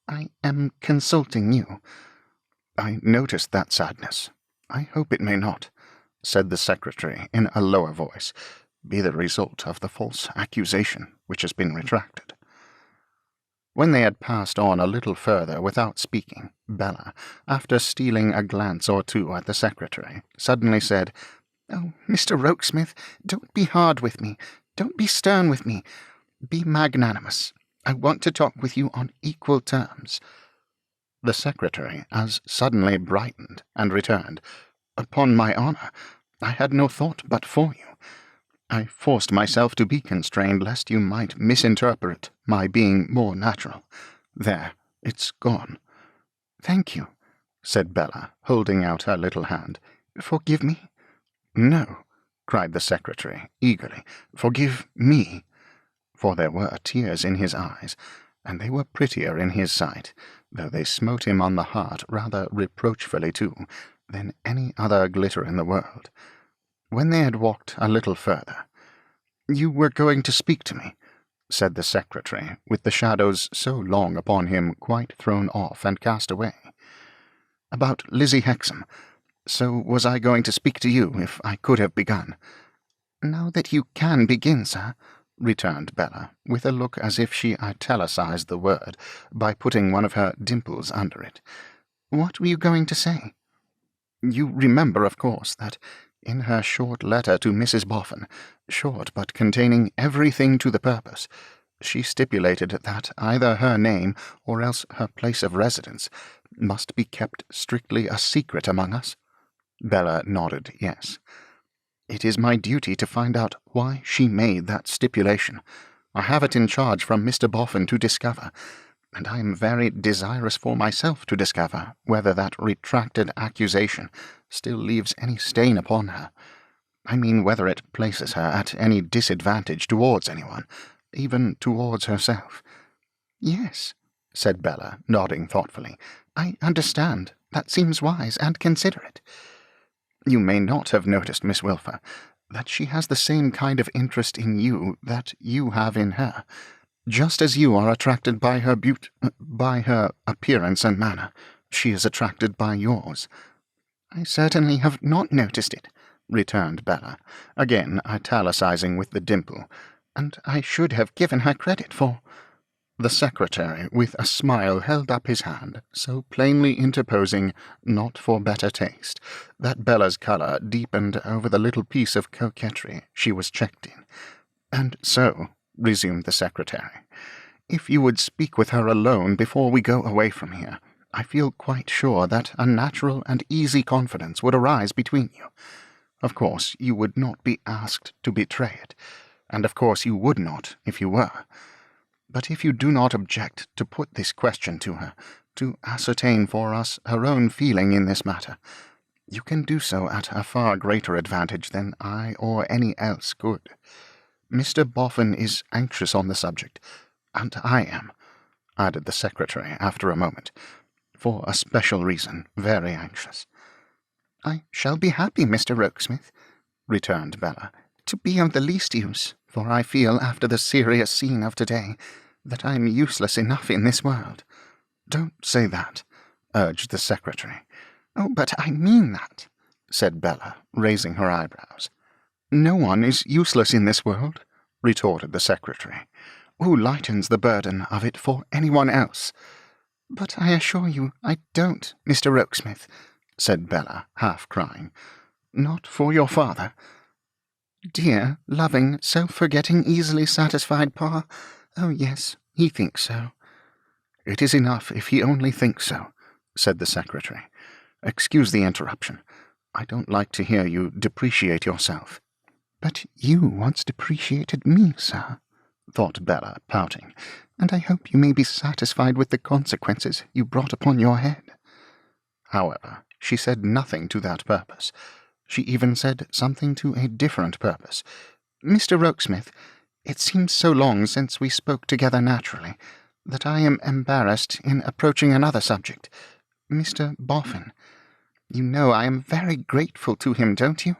"I am consulting you." "I noticed that sadness. I hope it may not," said the secretary in a lower voice, "be the result of the false accusation which has been retracted." When they had passed on a little further without speaking, Bella, after stealing a glance or two at the secretary, suddenly said, "Oh, Mr. Rokesmith, don't be hard with me. Don't be stern with me. Be magnanimous. I want to talk with you on equal terms." The secretary as suddenly brightened and returned, "Upon my honour, I had no thought but for you. I forced myself to be constrained lest you might misinterpret my being more natural. There, it's gone." "Thank you," said Bella, holding out her little hand. "Forgive me?" "No," cried the secretary, eagerly. "Forgive me." For there were tears in his eyes, and they were prettier in his sight, though they smote him on the heart rather reproachfully too, than any other glitter in the world. When they had walked a little further, "You were going to speak to me," said the secretary, with the shadows so long upon him quite thrown off and cast away. "About Lizzie Hexam. So was I going to speak to you, if I could have begun." "Now that you can begin, sir," returned Bella, with a look as if she italicized the word by putting one of her dimples under it. "What were you going to say?" "You remember, of course, that in her short letter to Mrs. Boffin, short but containing everything to the purpose, she stipulated that either her name or else her place of residence must be kept strictly a secret among us?" Bella nodded yes. "It is my duty to find out why she made that stipulation. I have it in charge from Mr. Boffin to discover, and I am very desirous for myself to discover whether that retracted accusation still leaves any stain upon her. I mean whether it places her at any disadvantage towards anyone, even towards herself." "Yes," said Bella, nodding thoughtfully. "I understand. That seems wise and considerate. You may not have noticed, Miss Wilfer, that she has the same kind of interest in you that you have in her. Just as you are attracted by her by her appearance and manner, she is attracted by yours." "I certainly have not noticed it," returned Bella, again italicizing with the dimple, "and I should have given her credit for—" The secretary, with a smile, held up his hand, so plainly interposing, not for better taste, that Bella's colour deepened over the little piece of coquetry she was checked in. "And so," resumed the secretary, "if you would speak with her alone before we go away from here, I feel quite sure that a natural and easy confidence would arise between you. Of course, you would not be asked to betray it, and of course you would not if you were. But if you do not object to put this question to her, to ascertain for us her own feeling in this matter, you can do so at a far greater advantage than I or any else could. Mr. Boffin is anxious on the subject, and I am," added the secretary after a moment, "for a special reason, very anxious." "I shall be happy, Mr. Rokesmith," returned Bella, "to be of the least use, for I feel, after the serious scene of today, that I am useless enough in this world." "Don't say that," urged the secretary. "Oh, but I mean that," said Bella, raising her eyebrows. "No one is useless in this world," retorted the secretary, "who lightens the burden of it for anyone else." "But I assure you I don't, Mr. Rokesmith," said Bella, half crying. "Not for your father?" "Dear, loving, self-forgetting, easily satisfied Pa? Oh, yes, he thinks so." "It is enough if he only thinks so," said the secretary. "Excuse the interruption. I don't like to hear you depreciate yourself." "But you once depreciated me, sir," thought Bella, pouting, "and I hope you may be satisfied with the consequences you brought upon your head." However, she said nothing to that purpose. She even said something to a different purpose. "Mr. Rokesmith, it seems so long since we spoke together naturally, that I am embarrassed in approaching another subject. Mr. Boffin. You know I am very grateful to him, don't you?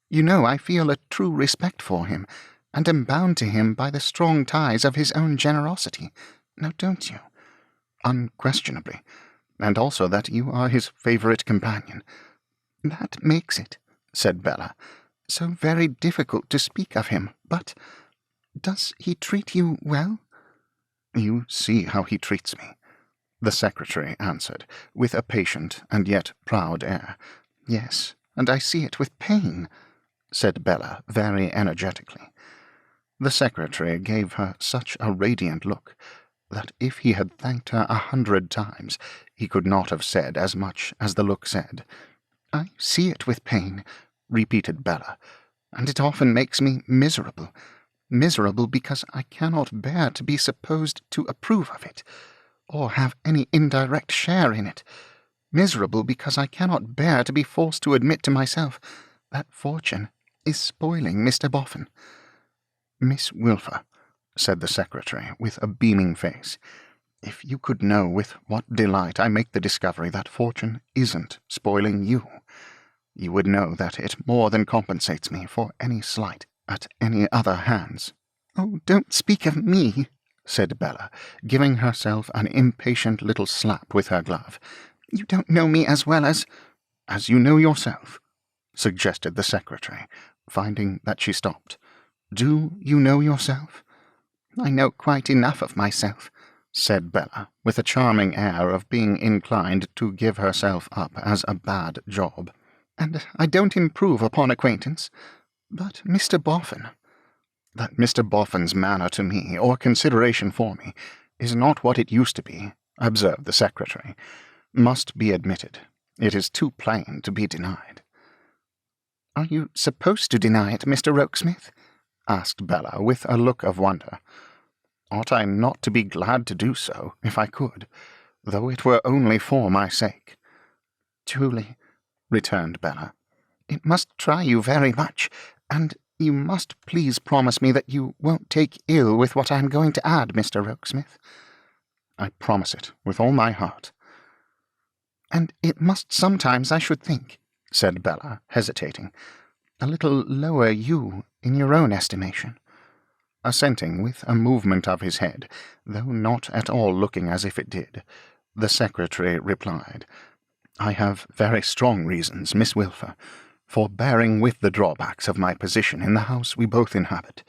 You know I feel a true respect for him, and am bound to him by the strong ties of his own generosity. Now don't you?" "Unquestionably, and also that you are his favourite companion." "That makes it," said Bella, "so very difficult to speak of him, but does he treat you well?" "You see how he treats me," the secretary answered, with a patient and yet proud air. "Yes, and I see it with pain," said Bella very energetically. The secretary gave her such a radiant look that if he had thanked her 100 times, he could not have said as much as the look said. "I see it with pain," repeated Bella, "and it often makes me miserable. Miserable because I cannot bear to be supposed to approve of it, or have any indirect share in it. Miserable because I cannot bear to be forced to admit to myself that fortune is spoiling Mr. Boffin." "Miss Wilfer," said the secretary, with a beaming face, "if you could know with what delight I make the discovery that fortune isn't spoiling you, you would know that it more than compensates me for any slight at any other hands." "Oh, don't speak of me," said Bella, giving herself an impatient little slap with her glove. "You don't know me as well as—" "As you know yourself," suggested the secretary, finding that she stopped. "Do you know yourself?" "I know quite enough of myself," said Bella, with a charming air of being inclined to give herself up as a bad job. "And I don't improve upon acquaintance. But Mr. Boffin—" "That Mr. Boffin's manner to me, or consideration for me, is not what it used to be," observed the secretary, "must be admitted. It is too plain to be denied." "Are you supposed to deny it, Mr. Rokesmith?" asked Bella, with a look of wonder. "Ought I not to be glad to do so, if I could, though it were only for my sake?" "Truly," returned Bella, "it must try you very much, and you must please promise me that you won't take ill with what I am going to add, Mr. Rokesmith." "I promise it with all my heart." And it must sometimes, I should think, said Bella, hesitating, a little lower you in your own estimation. Assenting with a movement of his head, though not at all looking as if it did, the secretary replied, I have very strong reasons, Miss Wilfer, for bearing with the drawbacks of my position in the house we both inhabit.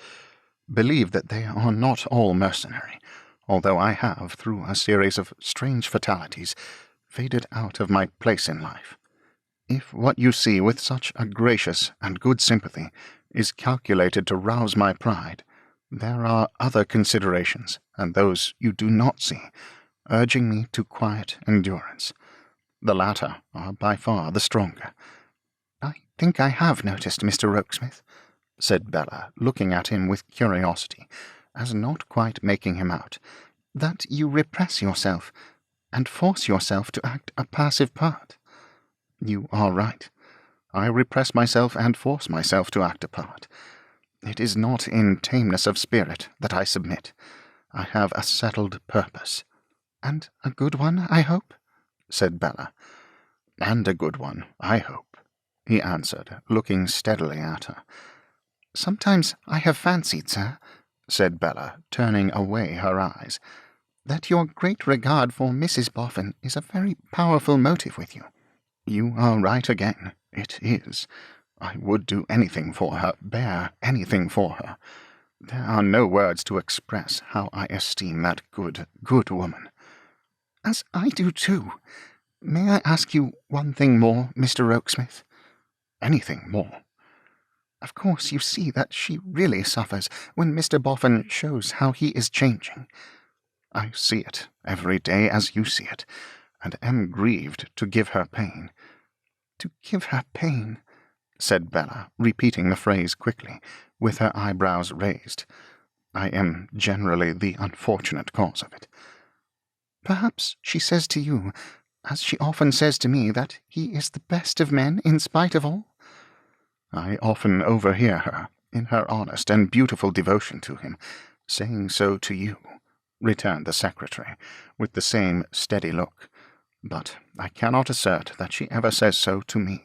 Believe that they are not all mercenary, although I have, through a series of strange fatalities, faded out of my place in life. If what you see with such a gracious and good sympathy is calculated to rouse my pride, there are other considerations, and those you do not see, urging me to quiet endurance. The latter are by far the stronger. I think I have noticed, Mr. Rokesmith, said Bella, looking at him with curiosity, as not quite making him out, that you repress yourself, and force yourself to act a passive part. You are right. I repress myself and force myself to act a part. It is not in tameness of spirit that I submit. I have a settled purpose. And a good one, I hope, said Bella. And a good one, I hope, he answered, looking steadily at her. Sometimes I have fancied, sir, said Bella, turning away her eyes, that your great regard for Mrs. Boffin is a very powerful motive with you. You are right again. It is. I would do anything for her, bear anything for her. There are no words to express how I esteem that good, good woman. As I do too. May I ask you one thing more, Mr. Rokesmith? Anything more. Of course you see that she really suffers when Mr. Boffin shows how he is changing. I see it every day as you see it, and am grieved to give her pain. To give her pain, said Bella, repeating the phrase quickly, with her eyebrows raised. I am generally the unfortunate cause of it. Perhaps she says to you, as she often says to me, that he is the best of men in spite of all? I often overhear her, in her honest and beautiful devotion to him, saying so to you, returned the secretary, with the same steady look, but I cannot assert that she ever says so to me.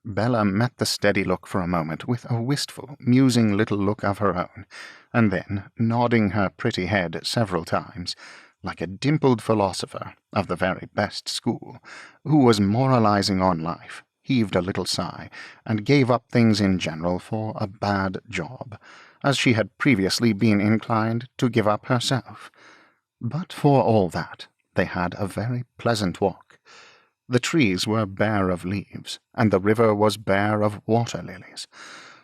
Bella met the steady look for a moment with a wistful, musing little look of her own, and then, nodding her pretty head several times, like a dimpled philosopher of the very best school, who was moralizing on life, heaved a little sigh, and gave up things in general for a bad job, as she had previously been inclined to give up herself. But for all that, they had a very pleasant walk. The trees were bare of leaves, and the river was bare of water-lilies,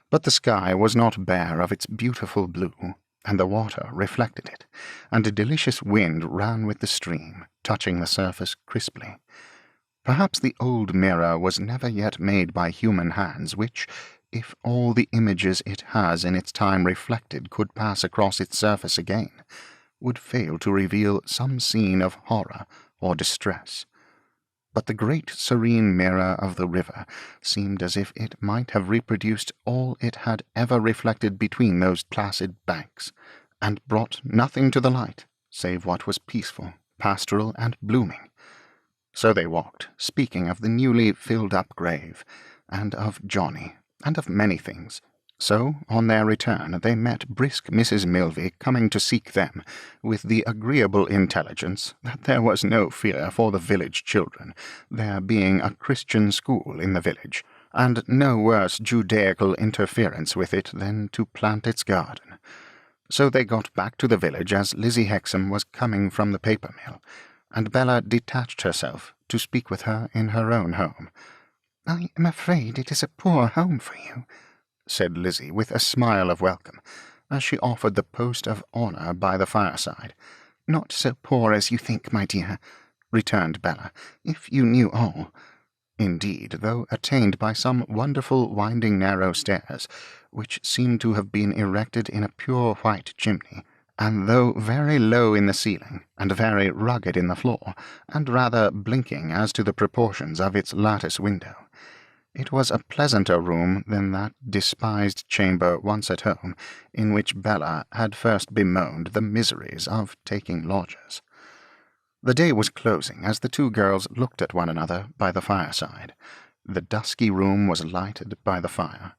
but the sky was not bare of its beautiful blue, and the water reflected it, and a delicious wind ran with the stream, touching the surface crisply. Perhaps the old mirror was never yet made by human hands, which, if all the images it has in its time reflected could pass across its surface again, would fail to reveal some scene of horror or distress. But the great serene mirror of the river seemed as if it might have reproduced all it had ever reflected between those placid banks, and brought nothing to the light save what was peaceful, pastoral, and blooming. So they walked, speaking of the newly filled-up grave, and of Johnny, and of many things. So, on their return, they met brisk Mrs. Milvey coming to seek them, with the agreeable intelligence that there was no fear for the village children, there being a Christian school in the village, and no worse Judaical interference with it than to plant its garden. So they got back to the village as Lizzie Hexam was coming from the paper mill, and Bella detached herself to speak with her in her own home. I am afraid it is a poor home for you, said Lizzie with a smile of welcome, as she offered the post of honour by the fireside. Not so poor as you think, my dear, returned Bella, if you knew all. Indeed, though attained by some wonderful winding narrow stairs, which seemed to have been erected in a pure white chimney, and though very low in the ceiling, and very rugged in the floor, and rather blinking as to the proportions of its lattice window, it was a pleasanter room than that despised chamber once at home, in which Bella had first bemoaned the miseries of taking lodgers. The day was closing as the two girls looked at one another by the fireside. The dusky room was lighted by the fire.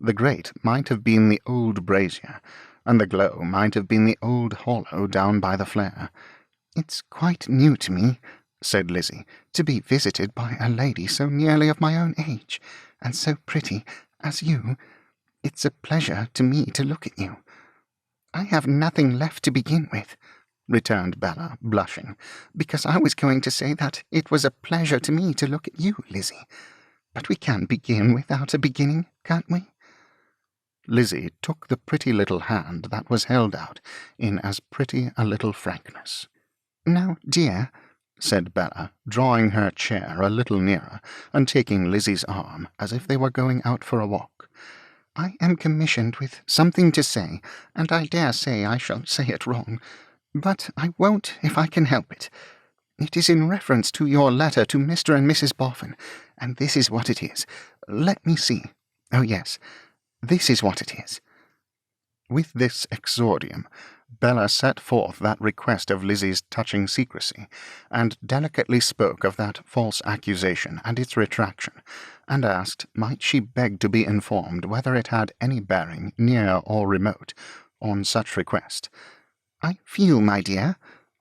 The grate might have been the old brazier, and the glow might have been the old hollow down by the flare. "It's quite new to me," said Lizzie, "to be visited by a lady so nearly of my own age, and so pretty as you. It's a pleasure to me to look at you." "I have nothing left to begin with," returned Bella, blushing, "because I was going to say that it was a pleasure to me to look at you, Lizzie. But we can begin without a beginning, can't we?" Lizzie took the pretty little hand that was held out in as pretty a little frankness. "Now, dear," said Bella, drawing her chair a little nearer and taking Lizzie's arm as if they were going out for a walk, "I am commissioned with something to say, and I dare say I shall say it wrong, but I won't if I can help it. It is in reference to your letter to Mr. and Mrs. Boffin, and this is what it is. Let me see. Oh, yes, this is what it is." With this exordium, Bella set forth that request of Lizzie's touching secrecy, and delicately spoke of that false accusation and its retraction, and asked might she beg to be informed whether it had any bearing, near or remote, on such request. "I feel, my dear,"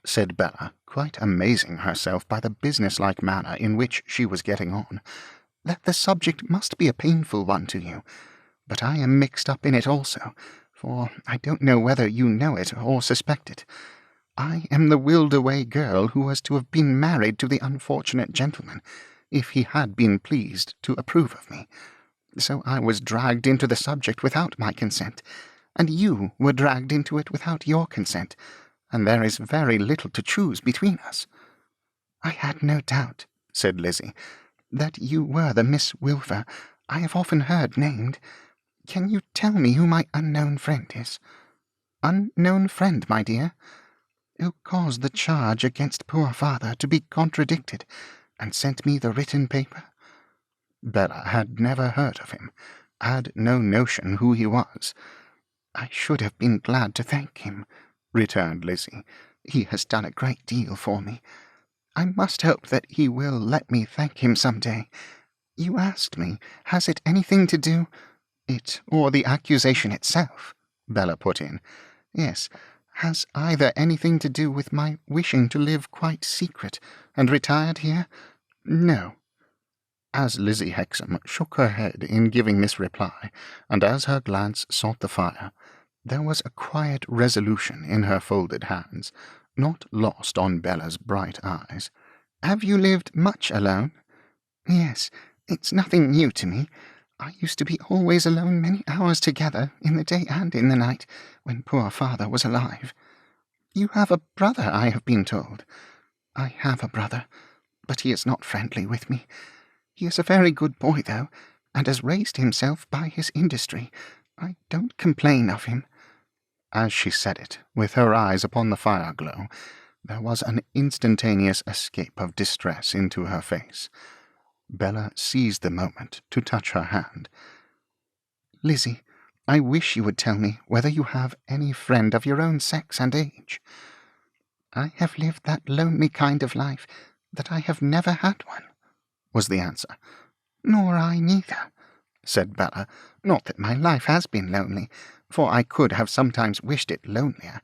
said Bella, quite amazing herself by the business-like manner in which she was getting on, "that the subject must be a painful one to you. But I am mixed up in it also, for I don't know whether you know it or suspect it. I am the willed-away girl who was to have been married to the unfortunate gentleman, if he had been pleased to approve of me. So I was dragged into the subject without my consent, and you were dragged into it without your consent, and there is very little to choose between us." "I had no doubt," said Lizzie, "that you were the Miss Wilfer I have often heard named. Can you tell me who my unknown friend is?" "Unknown friend, my dear?" "Who caused the charge against poor father to be contradicted, and sent me the written paper?" Bella had never heard of him, had no notion who he was. "I should have been glad to thank him," returned Lizzie. "He has done a great deal for me. I must hope that he will let me thank him some day. You asked me, has it anything to do—" "It or the accusation itself," Bella put in. "Yes, has either anything to do with my wishing to live quite secret and retired here?" "No." As Lizzie Hexam shook her head in giving this reply, and as her glance sought the fire, there was a quiet resolution in her folded hands, not lost on Bella's bright eyes. "Have you lived much alone?" "Yes, it's nothing new to me. I used to be always alone many hours together, in the day and in the night, when poor father was alive." "You have a brother, I have been told." "I have a brother, but he is not friendly with me. He is a very good boy, though, and has raised himself by his industry. I don't complain of him." As she said it, with her eyes upon the fire glow, there was an instantaneous escape of distress into her face. Bella seized the moment to touch her hand. "Lizzie, I wish you would tell me whether you have any friend of your own sex and age." "I have lived that lonely kind of life that I have never had one," was the answer. "Nor I neither," said Bella. "Not that my life has been lonely, for I could have sometimes wished it lonelier,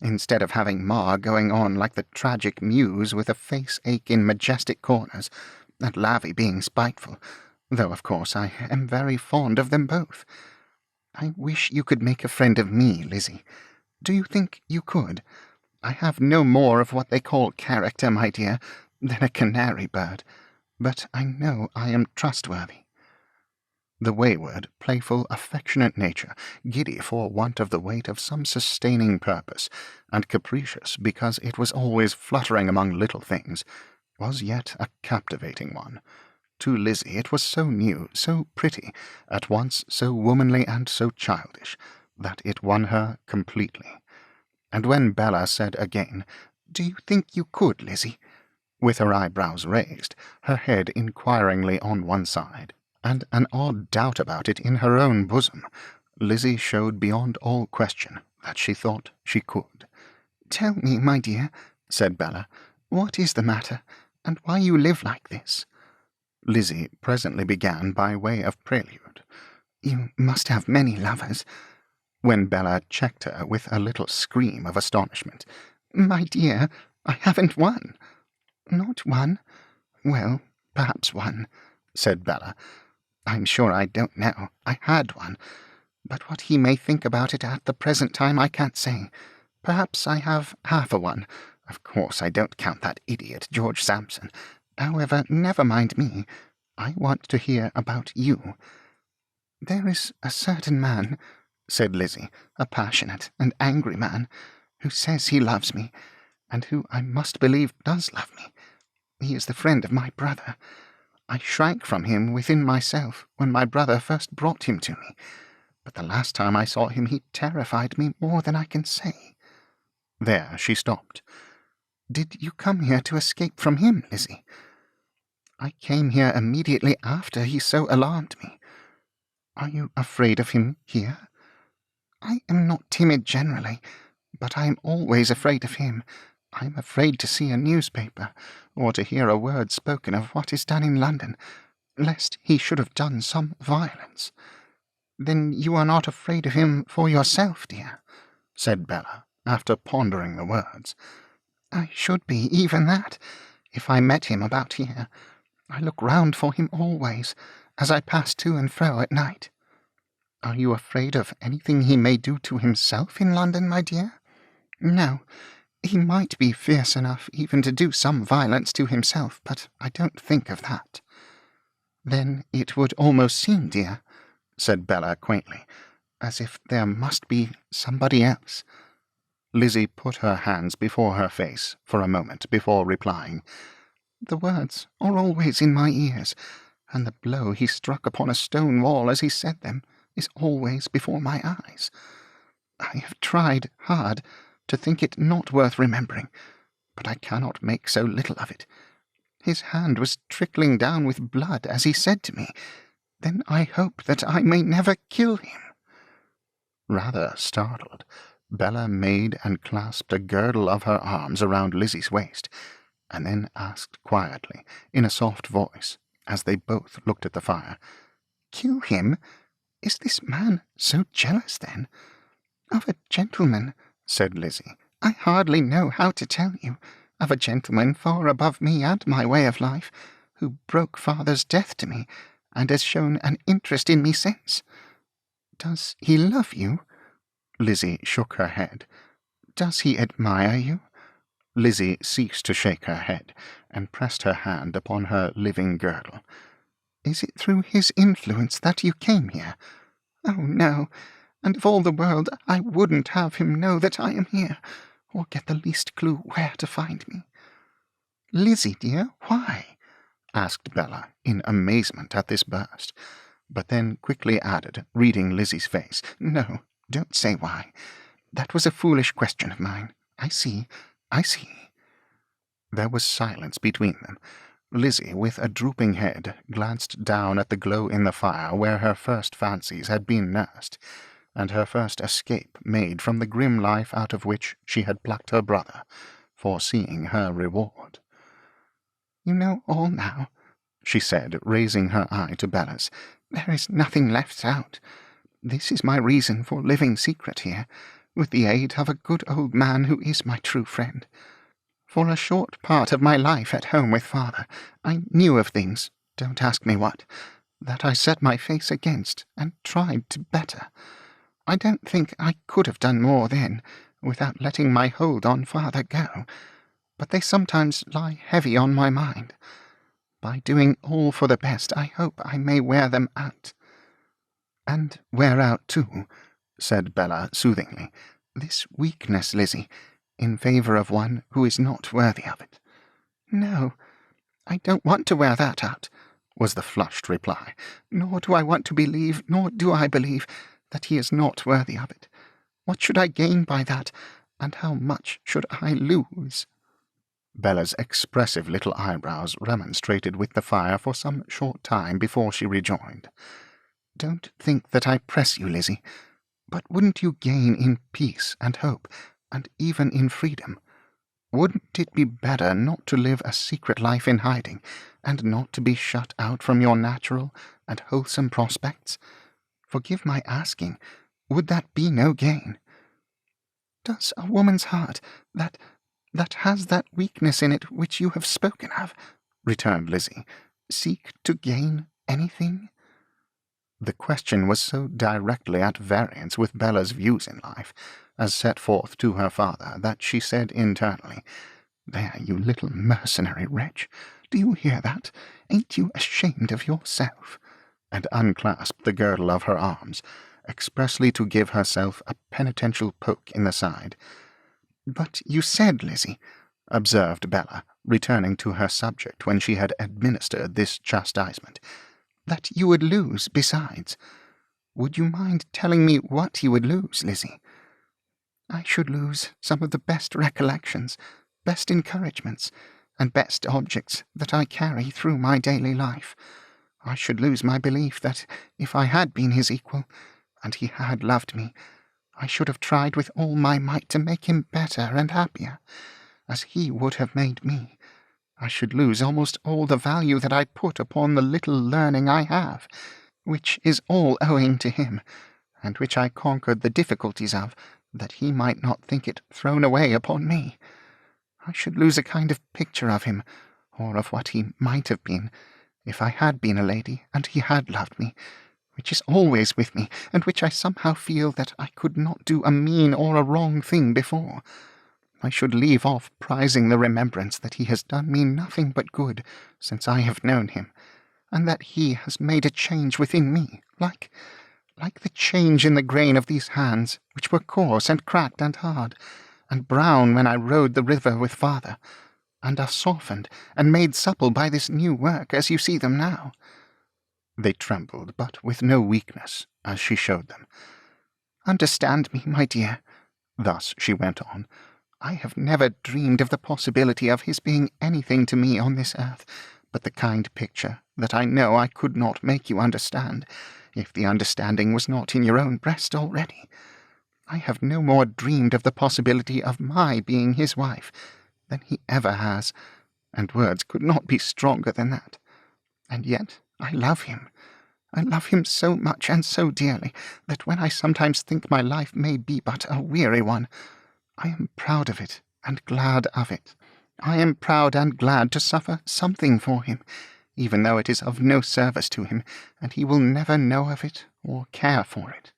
instead of having Ma going on like the tragic muse with a face ache in majestic corners, and Lavvy being spiteful, though of course I am very fond of them both. I wish you could make a friend of me, Lizzie. Do you think you could? I have no more of what they call character, my dear, than a canary bird, but I know I am trustworthy." The wayward, playful, affectionate nature, giddy for want of the weight of some sustaining purpose, and capricious because it was always fluttering among little things, was yet a captivating one. To Lizzie it was so new, so pretty, at once so womanly and so childish, that it won her completely. And when Bella said again, "Do you think you could, Lizzie?" with her eyebrows raised, her head inquiringly on one side, and an odd doubt about it in her own bosom, Lizzie showed beyond all question that she thought she could. "Tell me, my dear," said Bella, What is the matter, and why you live like this?" Lizzie presently began by way of prelude, "You must have many lovers," when Bella checked her with a little scream of astonishment. "My dear, I haven't one." "Not one? "Well, perhaps one," said Bella. "I'm sure I don't know. I had one. But what he may think about it at the present time I can't say. Perhaps I have half a one. Of course I don't count that idiot George Sampson. However, never mind me. I want to hear about you." "There is a certain man," said Lizzie, "a passionate and angry man, who says he loves me, and who I must believe does love me. He is the friend of my brother. I shrank from him within myself when my brother first brought him to me, but the last time I saw him he terrified me more than I can say." There she stopped. "Did you come here to escape from him, Lizzie?" "I came here immediately after he so alarmed me." "Are you afraid of him here?" "I am not timid generally, but I am always afraid of him. I am afraid to see a newspaper, or to hear a word spoken of what is done in London, lest he should have done some violence." "Then you are not afraid of him for yourself, dear?" said Bella, after pondering the words. "I should be even that, if I met him about here. I look round for him always, as I pass to and fro at night." "Are you afraid of anything he may do to himself in London, my dear?" "No. He might be fierce enough even to do some violence to himself, but I don't think of that." "Then it would almost seem, dear," said Bella quaintly, "as if there must be somebody else." Lizzie put her hands before her face for a moment before replying. "The words are always in my ears, and the blow he struck upon a stone wall as he said them is always before my eyes. I have tried hard to think it not worth remembering, but I cannot make so little of it. His hand was trickling down with blood as he said to me, 'Then I hope that I may never kill him.'" Rather startled, Bella made and clasped a girdle of her arms around Lizzie's waist, and then asked quietly, in a soft voice, as they both looked at the fire, "Kill him? Is this man so jealous, then?" "Of a gentleman," said Lizzie. "I hardly know how to tell you. Of a gentleman far above me and my way of life, who broke father's death to me, and has shown an interest in me since." "Does he love you?" Lizzie shook her head. "Does he admire you?" Lizzie ceased to shake her head, and pressed her hand upon her living girdle. "Is it through his influence that you came here?" "Oh, no, and of all the world I wouldn't have him know that I am here, or get the least clue where to find me." "Lizzie, dear, why?" asked Bella, in amazement at this burst, but then quickly added, reading Lizzie's face, "No, don't say why. That was a foolish question of mine. I see. There was silence between them. Lizzie, with a drooping head, glanced down at the glow in the fire where her first fancies had been nursed, and her first escape made from the grim life out of which she had plucked her brother, foreseeing her reward. "You know all now," she said, raising her eye to Bella's. "There is nothing left out. This is my reason for living secret here, with the aid of a good old man who is my true friend. For a short part of my life at home with father, I knew of things, don't ask me what, that I set my face against and tried to better. I don't think I could have done more then, without letting my hold on father go, but they sometimes lie heavy on my mind. By doing all for the best, I hope I may wear them out." "And wear out, too," said Bella soothingly, "this weakness, Lizzie, in favour of one who is not worthy of it." "No, I don't want to wear that out," was the flushed reply. "Nor do I want to believe, nor do I believe, that he is not worthy of it. What should I gain by that, and how much should I lose?" Bella's expressive little eyebrows remonstrated with the fire for some short time before she rejoined. "Don't think that I press you, Lizzie, but wouldn't you gain in peace and hope, and even in freedom? Wouldn't it be better not to live a secret life in hiding, and not to be shut out from your natural and wholesome prospects? Forgive my asking, would that be no gain? Does a woman's heart, that has that weakness in it which you have spoken of, returned Lizzie, seek to gain anything? The question was so directly at variance with Bella's views in life, as set forth to her father, that she said internally, "There, you little mercenary wretch, do you hear that? Ain't you ashamed of yourself?" and unclasped the girdle of her arms, expressly to give herself a penitential poke in the side. "But you said, Lizzie," observed Bella, returning to her subject when she had administered this chastisement, "that you would lose besides. Would you mind telling me what you would lose, Lizzie?" "I should lose some of the best recollections, best encouragements, and best objects that I carry through my daily life. I should lose my belief that if I had been his equal, and he had loved me, I should have tried with all my might to make him better and happier, as he would have made me. I should lose almost all the value that I put upon the little learning I have, which is all owing to him, and which I conquered the difficulties of, that he might not think it thrown away upon me. I should lose a kind of picture of him, or of what he might have been, if I had been a lady and he had loved me, which is always with me, and which I somehow feel that I could not do a mean or a wrong thing before. I should leave off prizing the remembrance that he has done me nothing but good since I have known him, and that he has made a change within me, like the change in the grain of these hands, which were coarse and cracked and hard, and brown when I rode the river with father, and are softened and made supple by this new work, as you see them now." They trembled, but with no weakness, as she showed them. "Understand me, my dear," thus she went on, "I have never dreamed of the possibility of his being anything to me on this earth but the kind picture that I know I could not make you understand, if the understanding was not in your own breast already. I have no more dreamed of the possibility of my being his wife than he ever has, and words could not be stronger than that. And yet I love him. I love him so much and so dearly that when I sometimes think my life may be but a weary one, I am proud of it and glad of it. I am proud and glad to suffer something for him, even though it is of no service to him, and he will never know of it or care for it."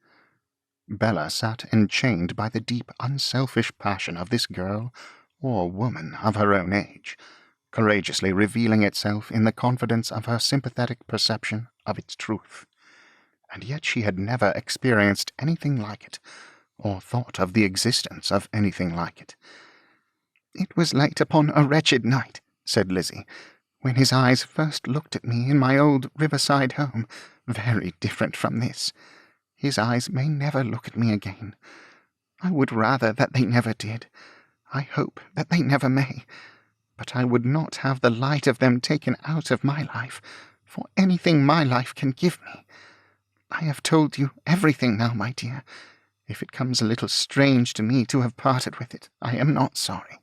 Bella sat enchained by the deep, unselfish passion of this girl, or woman of her own age, courageously revealing itself in the confidence of her sympathetic perception of its truth. And yet she had never experienced anything like it, or thought of the existence of anything like it. "It was late upon a wretched night," said Lizzie, "when his eyes first looked at me in my old riverside home, very different from this. His eyes may never look at me again. I would rather that they never did. I hope that they never may. But I would not have the light of them taken out of my life, for anything my life can give me. I have told you everything now, my dear. If it comes a little strange to me to have parted with it, I am not sorry.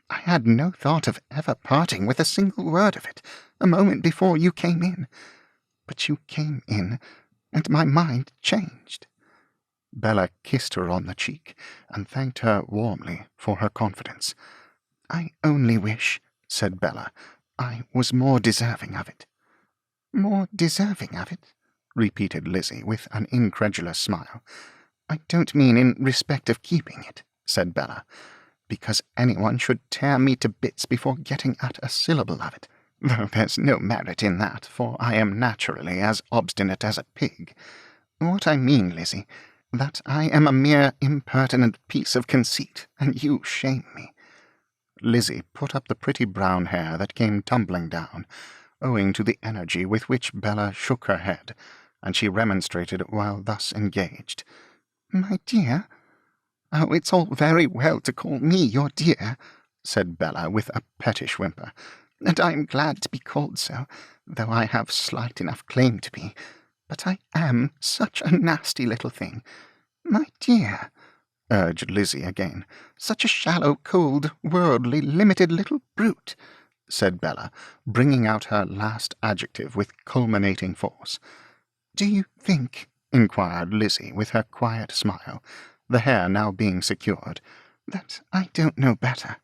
I had no thought of ever parting with a single word of it a moment before you came in. But you came in, and my mind changed." Bella kissed her on the cheek, and thanked her warmly for her confidence. "I only wish," said Bella, "I was more deserving of it." "More deserving of it?" repeated Lizzie, with an incredulous smile. "I don't mean in respect of keeping it," said Bella, "because anyone should tear me to bits before getting at a syllable of it, though there's no merit in that, for I am naturally as obstinate as a pig. What I mean, Lizzie, that I am a mere impertinent piece of conceit, and you shame me." Lizzie put up the pretty brown hair that came tumbling down, owing to the energy with which Bella shook her head, and she remonstrated while thus engaged. "My dear? Oh, it's all very well to call me your dear," said Bella with a pettish whimper, "and I am glad to be called so, though I have slight enough claim to be. But I am such a nasty little thing. My dear, urged Lizzie again. Such a shallow, cold, worldly, limited little brute, said Bella, bringing out her last adjective with culminating force. Do you think, inquired Lizzie with her quiet smile, the hair now being secured, that I don't know better?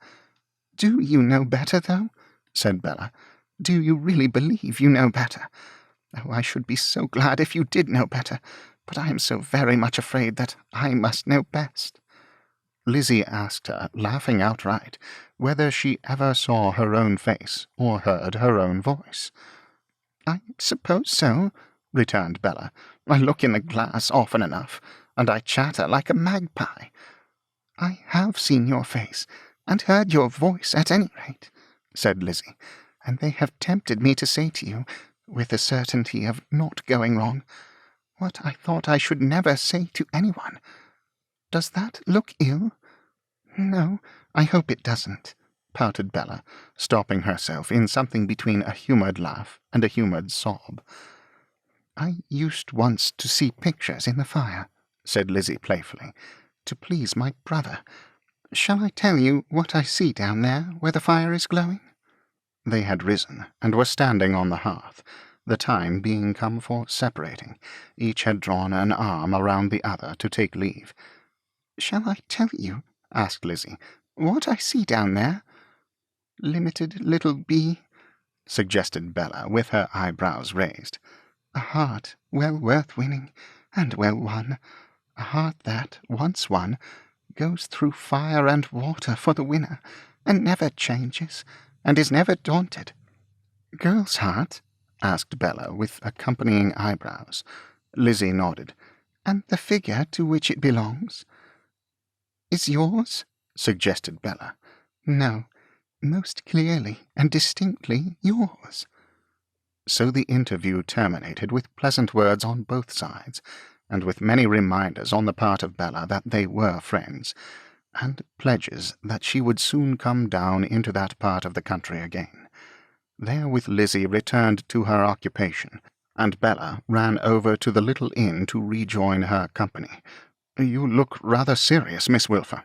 Do you know better, though? said Bella. Do you really believe you know better? Oh, I should be so glad if you did know better, but I am so very much afraid that I must know best. Lizzie asked her, laughing outright, whether she ever saw her own face or heard her own voice. I suppose so, returned Bella. I look in the glass often enough, and I chatter like a magpie. I have seen your face, and heard your voice at any rate, said Lizzie, and they have tempted me to say to you, with the certainty of not going wrong, what I thought I should never say to anyone. Does that look ill? No, I hope it doesn't, pouted Bella, stopping herself in something between a humoured laugh and a humoured sob. I used once to see pictures in the fire, said Lizzie playfully, to please my brother. Shall I tell you what I see down there where the fire is glowing? They had risen, and were standing on the hearth, the time being come for separating. Each had drawn an arm around the other to take leave. Shall I tell you, asked Lizzie, what I see down there? Limited little bee, suggested Bella, with her eyebrows raised. A heart well worth winning, and well won. A heart that, once won, goes through fire and water for the winner, and never changes, and is never daunted. Girl's heart? asked Bella, with accompanying eyebrows. Lizzie nodded. And the figure to which it belongs? Is yours? suggested Bella. No, most clearly and distinctly yours. So the interview terminated with pleasant words on both sides, and with many reminders on the part of Bella that they were friends, and pledges that she would soon come down into that part of the country again. Therewith Lizzie returned to her occupation, and Bella ran over to the little inn to rejoin her company. "You look rather serious, Miss Wilfer,"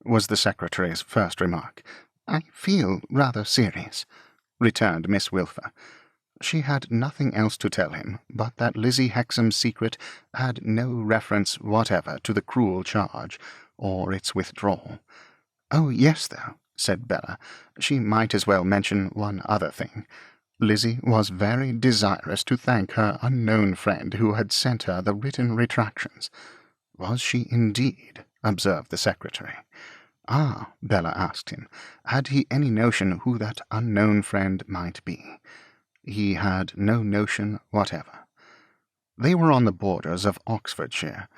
was the secretary's first remark. "I feel rather serious," returned Miss Wilfer. She had nothing else to tell him but that Lizzie Hexam's secret had no reference whatever to the cruel charge, or its withdrawal. "Oh, yes, though," said Bella, "she might as well mention one other thing. Lizzie was very desirous to thank her unknown friend who had sent her the written retractions." "Was she indeed?" observed the secretary. "Ah," Bella asked him, had he any notion who that unknown friend might be? He had no notion whatever. They were on the borders of Oxfordshire.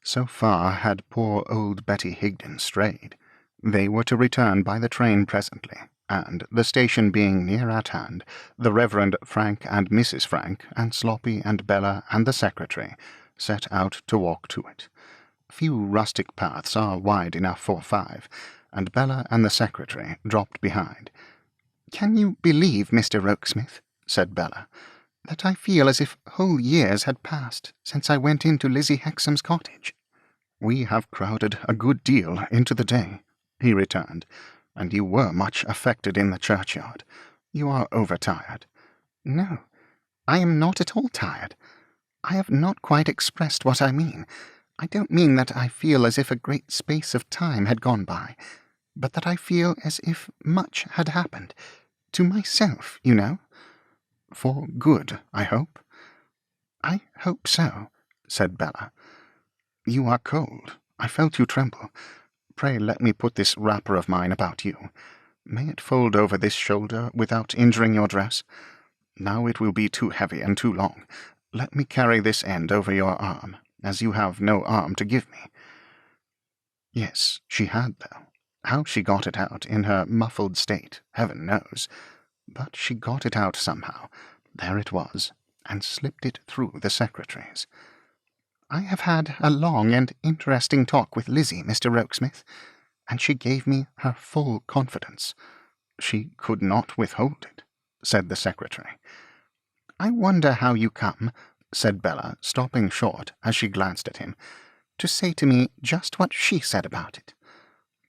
So far had poor old Betty Higden strayed. They were to return by the train presently, and, the station being near at hand, the Reverend Frank and Mrs. Frank, and Sloppy and Bella and the secretary, set out to walk to it. Few rustic paths are wide enough for 5, and Bella and the secretary dropped behind. "Can you believe, Mr. Rokesmith," said Bella, "that I feel as if whole years had passed since I went into Lizzie Hexam's cottage?" "We have crowded a good deal into the day," he returned, "and you were much affected in the churchyard. You are overtired." "No, I am not at all tired. I have not quite expressed what I mean. I don't mean that I feel as if a great space of time had gone by, but that I feel as if much had happened. To myself, you know." "For good, I hope?" "I hope so," said Bella. "You are cold. I felt you tremble. Pray let me put this wrapper of mine about you. May it fold over this shoulder without injuring your dress? Now it will be too heavy and too long. Let me carry this end over your arm, as you have no arm to give me." Yes, she had, though. How she got it out in her muffled state, heaven knows. But she got it out somehow. There it was, and slipped it through the secretary's. "I have had a long and interesting talk with Lizzie, Mr. Rokesmith, and she gave me her full confidence." "She could not withhold it," said the secretary. "I wonder how you come," said Bella, stopping short as she glanced at him. to say to me just what she said about it.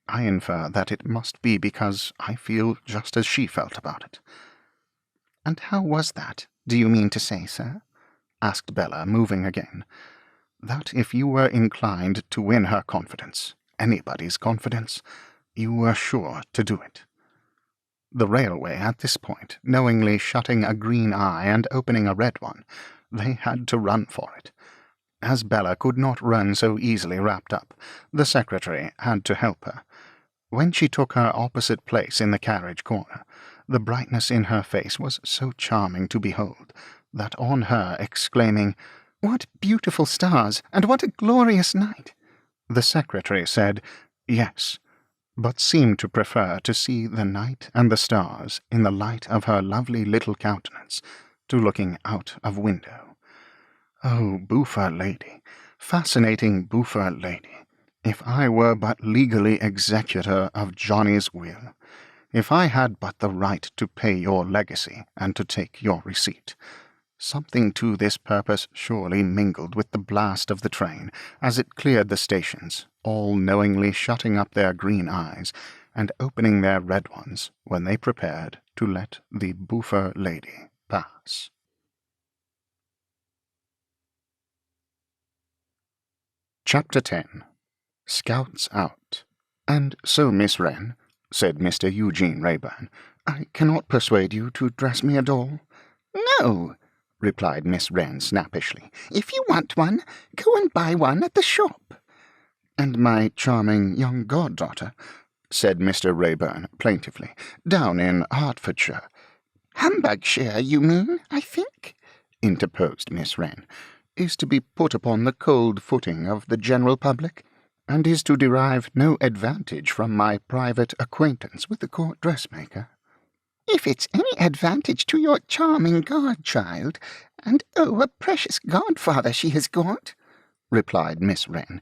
I infer that it must be because I feel just as she felt about it." "And how was that, do you mean to say, sir?" asked Bella, moving again. "That if you were inclined to win her confidence, anybody's confidence, you were sure to do it." The railway, at this point, knowingly shutting a green eye and opening a red one, they had to run for it. As Bella could not run so easily wrapped up, the secretary had to help her. When she took her opposite place in the carriage corner, the brightness in her face was so charming to behold, that on her exclaiming, "What beautiful stars, and what a glorious night!" the secretary said, "Yes," but seemed to prefer to see the night and the stars in the light of her lovely little countenance to looking out of window. Oh, Buffer lady, fascinating Buffer lady, if I were but legally executor of Johnny's will, if I had but the right to pay your legacy and to take your receipt. Something to this purpose surely mingled with the blast of the train as it cleared the stations, all knowingly shutting up their green eyes and opening their red ones when they prepared to let the Buffer lady pass. Chapter 10. Scouts Out. "And so, Miss Wren," said Mr. Eugene Wrayburn, "I cannot persuade you to dress me a doll?" "No," replied Miss Wren snappishly. "If you want one, go and buy one at the shop." "And my charming young goddaughter," said Mr. Wrayburn plaintively, "down in Hertfordshire." "Humbugshire, you mean, I think," interposed Miss Wren, "is to be put upon the cold footing of the general public, and is to derive no advantage from my private acquaintance with the court dressmaker." "If it's any advantage to your charming godchild, and oh, a precious godfather she has got," replied Miss Wren,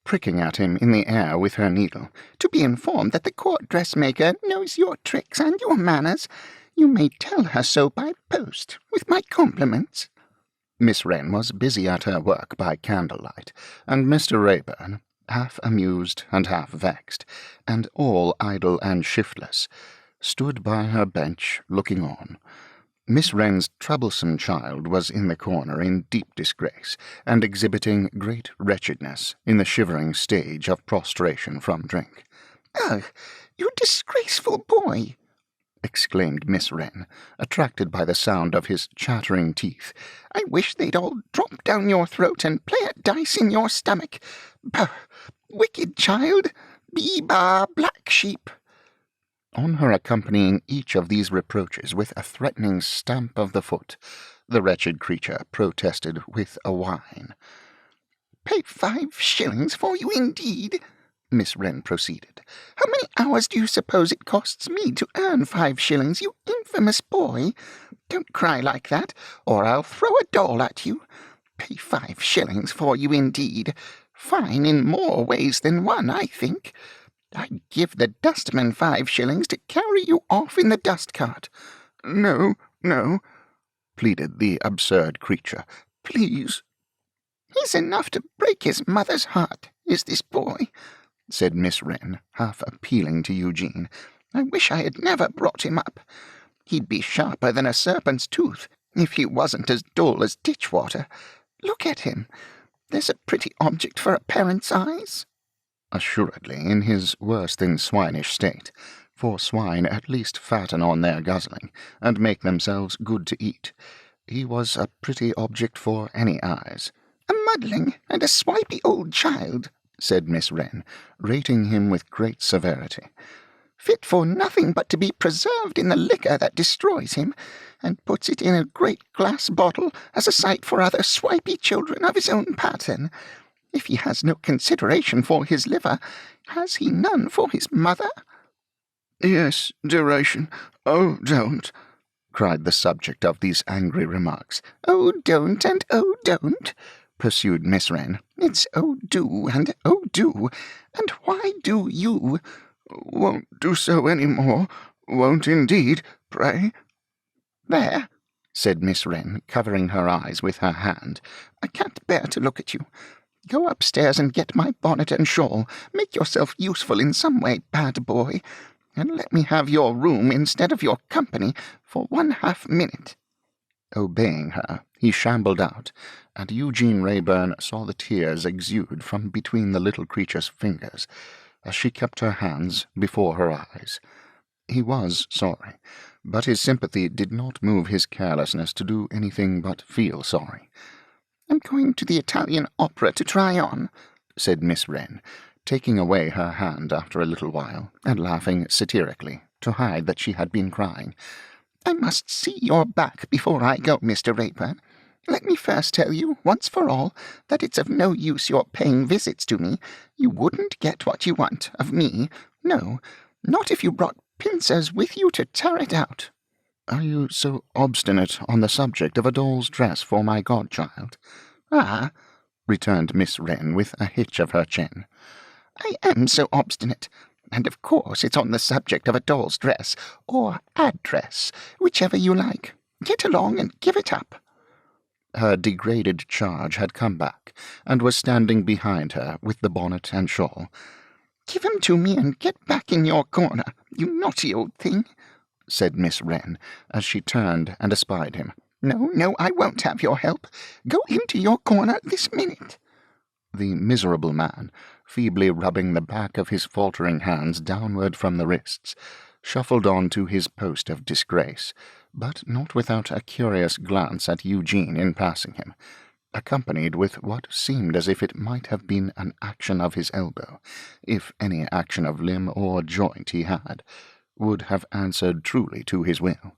pricking at him in the air with her needle, "to be informed that the court dressmaker knows your tricks and your manners, you may tell her so by post, with my compliments." Miss Wren was busy at her work by candlelight, and Mr. Wrayburn, half amused and half vexed, and all idle and shiftless, stood by her bench looking on. Miss Wren's troublesome child was in the corner in deep disgrace, and exhibiting great wretchedness in the shivering stage of prostration from drink. "Ugh, you disgraceful boy!" exclaimed Miss Wren, attracted by the sound of his chattering teeth. "I wish they'd all drop down your throat and play at dice in your stomach. Bah! Wicked child! Bee-bah, black sheep!" On her accompanying each of these reproaches with a threatening stamp of the foot, the wretched creature protested with a whine. "Pay 5 shillings for you, indeed," Miss Wren proceeded. "How many hours do you suppose it costs me to earn 5 shillings, you infamous boy? Don't cry like that, or I'll throw a doll at you. Pay 5 shillings for you, indeed. Fine in more ways than one, I think. I'd give the dustman 5 shillings to carry you off in the dust-cart." "No, no," pleaded the absurd creature. "Please." "He's enough to break his mother's heart, is this boy," said Miss Wren, half appealing to Eugene. "I wish I had never brought him up. He'd be sharper than a serpent's tooth, if he wasn't as dull as ditch-water. Look at him. There's a pretty object for a parent's eyes." Assuredly, in his worse-than-swinish state, for swine at least fatten on their guzzling, and make themselves good to eat, he was a pretty object for any eyes. "A muddling and a swipey old child," said Miss Wren, rating him with great severity. "Fit for nothing but to be preserved in the liquor that destroys him, and puts it in a great glass bottle as a sight for other swipey children of his own pattern. If he has no consideration for his liver, has he none for his mother?" "Yes, duration. Oh, don't!" cried the subject of these angry remarks. "Oh, don't, and oh, don't," pursued Miss Wren. "It's oh, do, and oh, do. And why do you?" "Won't do so any more. Won't indeed, pray." "There," said Miss Wren, covering her eyes with her hand. "I can't bear to look at you. Go upstairs and get my bonnet and shawl. Make yourself useful in some way, bad boy, and let me have your room instead of your company for 1/2 minute. Obeying her, he shambled out, and Eugene Wrayburn saw the tears exude from between the little creature's fingers as she kept her hands before her eyes. He was sorry, but his sympathy did not move his carelessness to do anything but feel sorry. "I'm going to the Italian opera to try on," said Miss Wren, taking away her hand after a little while, and laughing satirically to hide that she had been crying. "I must see your back before I go, Mr. Wrayburn. Let me first tell you, once for all, that it's of no use your paying visits to me. You wouldn't get what you want of me. No, not if you brought pincers with you to tear it out." "Are you so obstinate on the subject of a doll's dress for my godchild?" "Ah," returned Miss Wren with a hitch of her chin. "I am so obstinate. And of course it's on the subject of a doll's dress, or address, whichever you like. Get along and give it up." Her degraded charge had come back, and was standing behind her with the bonnet and shawl. "Give 'em to me and get back in your corner, you naughty old thing," said Miss Wren, as she turned and espied him. No, I won't have your help. Go into your corner this minute." The miserable man, feebly rubbing the back of his faltering hands downward from the wrists, shuffled on to his post of disgrace, but not without a curious glance at Eugene in passing him, accompanied with what seemed as if it might have been an action of his elbow, if any action of limb or joint he had, would have answered truly to his will,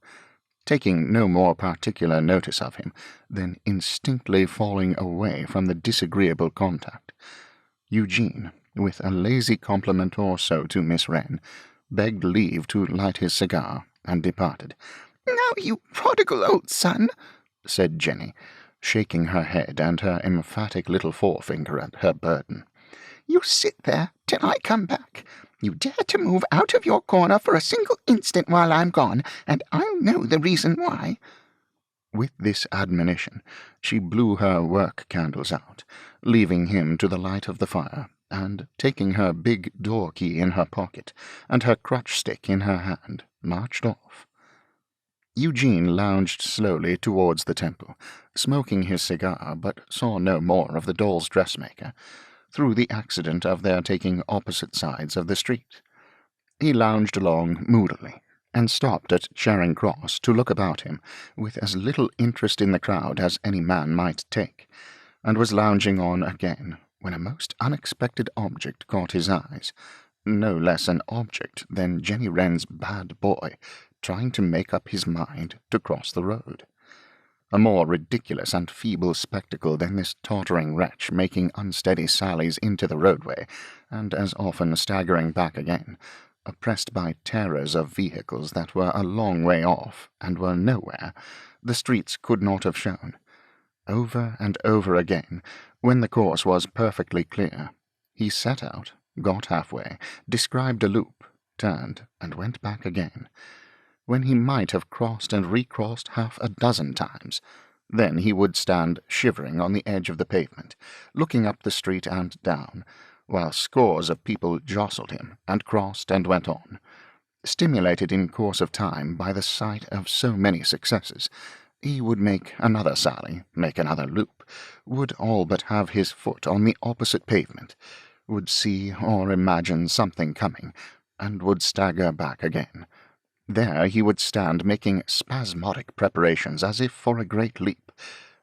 taking no more particular notice of him than indistinctly falling away from the disagreeable contact. Eugene, with a lazy compliment or so to Miss Wren, begged leave to light his cigar, and departed. "Now, you prodigal old son," said Jenny, shaking her head and her emphatic little forefinger at her burden. "You sit there till I come back. You dare to move out of your corner for a single instant while I'm gone, and I'll know the reason why." With this admonition, she blew her work candles out, leaving him to the light of the fire, and, taking her big door key in her pocket, and her crutch-stick in her hand, marched off. Eugene lounged slowly towards the temple, smoking his cigar, but saw no more of the doll's dressmaker, through the accident of their taking opposite sides of the street. He lounged along moodily, and stopped at Charing Cross to look about him, with as little interest in the crowd as any man might take, and was lounging on again, when a most unexpected object caught his eyes, no less an object than Jenny Wren's bad boy, trying to make up his mind to cross the road. A more ridiculous and feeble spectacle than this tottering wretch making unsteady sallies into the roadway, and as often staggering back again, oppressed by terrors of vehicles that were a long way off and were nowhere, the streets could not have shown. Over and over again, when the course was perfectly clear, he set out, got halfway, described a loop, turned, and went back again, when he might have crossed and recrossed 6 times. Then he would stand shivering on the edge of the pavement, looking up the street and down, while scores of people jostled him, and crossed and went on. Stimulated in course of time by the sight of so many successes, he would make another sally, make another loop, would all but have his foot on the opposite pavement, would see or imagine something coming, and would stagger back again. There he would stand making spasmodic preparations as if for a great leap,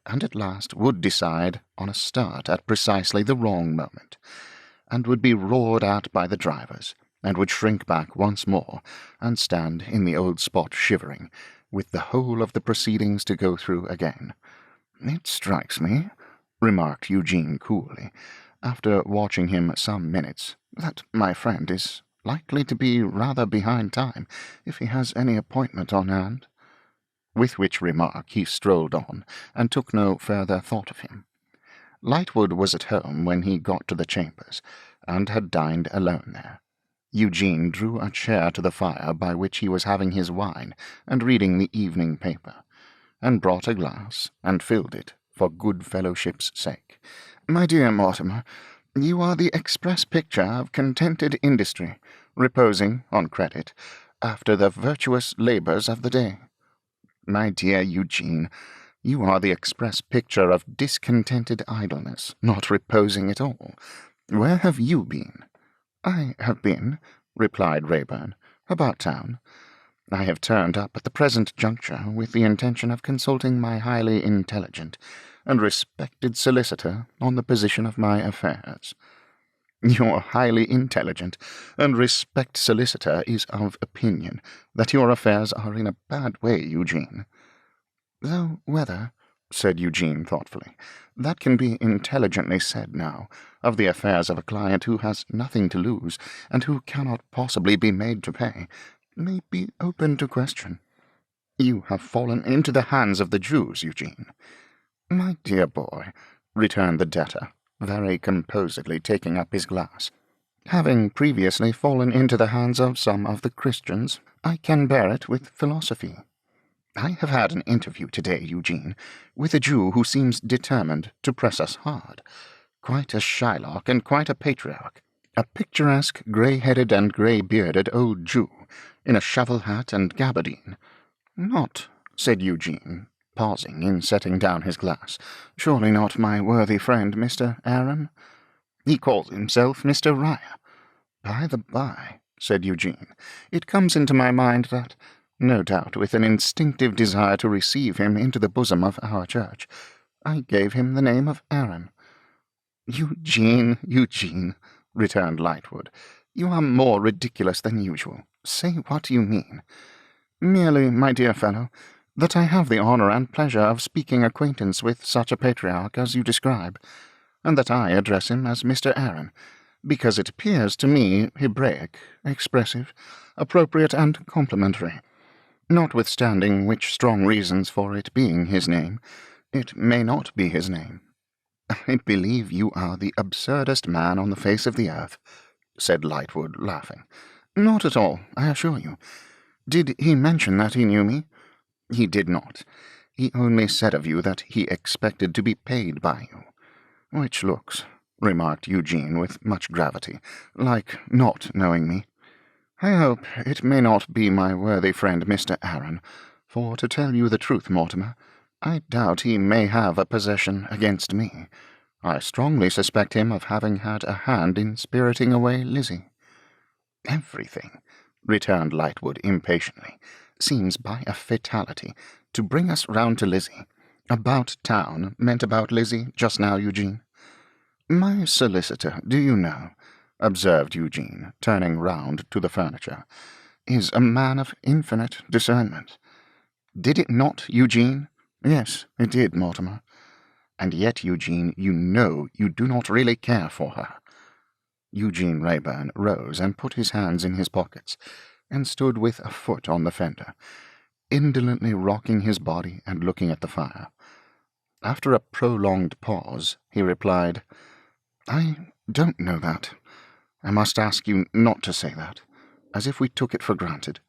and at last would decide on a start at precisely the wrong moment, and would be roared at by the drivers, and would shrink back once more, and stand in the old spot shivering, with the whole of the proceedings to go through again. "It strikes me," remarked Eugene coolly, after watching him some minutes, "that my friend is likely to be rather behind time, if he has any appointment on hand." With which remark he strolled on, and took no further thought of him. Lightwood was at home when he got to the chambers, and had dined alone there. Eugene drew a chair to the fire by which he was having his wine and reading the evening paper, and brought a glass, and filled it, for good fellowship's sake. My dear Mortimer, you are the express picture of contented industry, reposing, on credit, after the virtuous labours of the day. My dear Eugene, you are the express picture of discontented idleness, not reposing at all. Where have you been?" "I have been," replied Raeburn, "about town. I have turned up at the present juncture with the intention of consulting my highly intelligent and respected solicitor on the position of my affairs." "Your highly intelligent and respected solicitor is of opinion that your affairs are in a bad way, Eugene." "Though whether," said Eugene thoughtfully, "that can be intelligently said now of the affairs of a client who has nothing to lose and who cannot possibly be made to pay, may be open to question. You have fallen into the hands of the Jews, Eugene." "My dear boy," returned the debtor, very composedly taking up his glass, "having previously fallen into the hands of some of the Christians, I can bear it with philosophy. I have had an interview today, Eugene, with a Jew who seems determined to press us hard. Quite a Shylock and quite a patriarch. A picturesque, grey-headed and grey-bearded old Jew, in a shovel hat and gabardine. "Not," said Eugene, pausing in setting down his glass, "surely not my worthy friend Mr. Aaron? He calls himself Mr. Ryer. By the by," said Eugene, "it comes into my mind that, no doubt with an instinctive desire to receive him into the bosom of our church, I gave him the name of Aaron." "Eugene, Eugene," returned Lightwood, "you are more ridiculous than usual. Say what you mean." "Merely, my dear fellow, that I have the honour and pleasure of speaking acquaintance with such a patriarch as you describe, and that I address him as Mr. Aaron, because it appears to me Hebraic, expressive, appropriate, and complimentary. Notwithstanding which strong reasons for it being his name, it may not be his name." "I believe you are the absurdest man on the face of the earth," said Lightwood, laughing. "Not at all, I assure you. Did he mention that he knew me?" "He did not. He only said of you that he expected to be paid by you. Which looks," remarked Eugene with much gravity, "like not knowing me. I hope it may not be my worthy friend Mr. Aaron, for to tell you the truth, Mortimer, I doubt he may have a possession against me. I strongly suspect him of having had a hand in spiriting away Lizzie." "Everything," returned Lightwood impatiently, "seems by a fatality to bring us round to Lizzie. About town meant about Lizzie just now, Eugene?" "My solicitor, do you know," observed Eugene, turning round to the furniture, "is a man of infinite discernment." "Did it not, Eugene?" "Yes, it did, Mortimer." "And yet, Eugene, you know you do not really care for her." Eugene Raeburn rose and put his hands in his pockets, and stood with a foot on the fender, indolently rocking his body and looking at the fire. After a prolonged pause, he replied, "I don't know that. I must ask you not to say that, as if we took it for granted.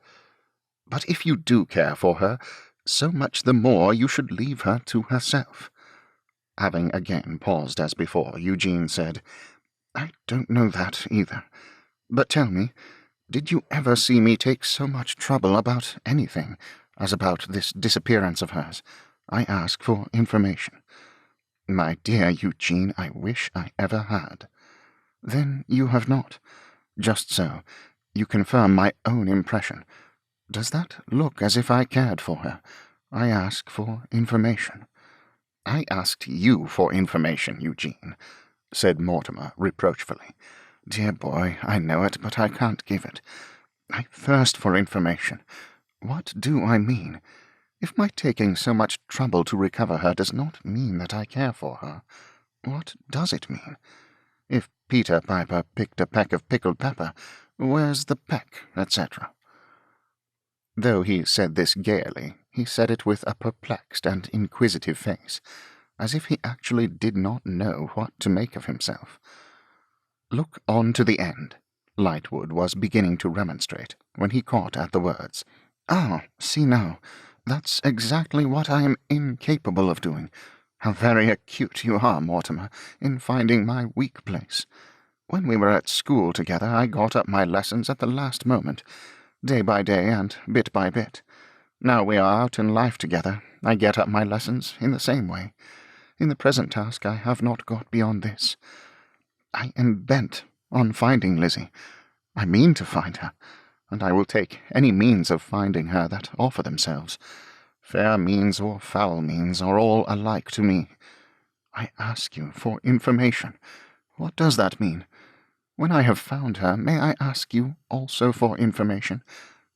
But if you do care for her, so much the more you should leave her to herself." Having again paused as before, Eugene said, "I don't know that either. But tell me, did you ever see me take so much trouble about anything as about this disappearance of hers? I ask for information." "My dear Eugene, I wish I ever had." "Then you have not. Just so. You confirm my own impression. Does that look as if I cared for her? I ask for information." "I asked you for information, Eugene," said Mortimer reproachfully. "Dear boy, I know it, but I can't give it. I thirst for information. What do I mean? If my taking so much trouble to recover her does not mean that I care for her, what does it mean? If Peter Piper picked a peck of pickled pepper, where's the peck, etc.?" Though he said this gaily, he said it with a perplexed and inquisitive face, as if he actually did not know what to make of himself. "Look on to the end," Lightwood was beginning to remonstrate, when he caught at the words. "Ah, see now, that's exactly what I am incapable of doing. How very acute you are, Mortimer, in finding my weak place. When we were at school together, I got up my lessons at the last moment, day by day and bit by bit. Now we are out in life together, I get up my lessons in the same way. In the present task I have not got beyond this. I am bent on finding Lizzie. I mean to find her, and I will take any means of finding her that offer themselves. Fair means or foul means are all alike to me. I ask you for information. What does that mean? When I have found her, may I ask you also for information?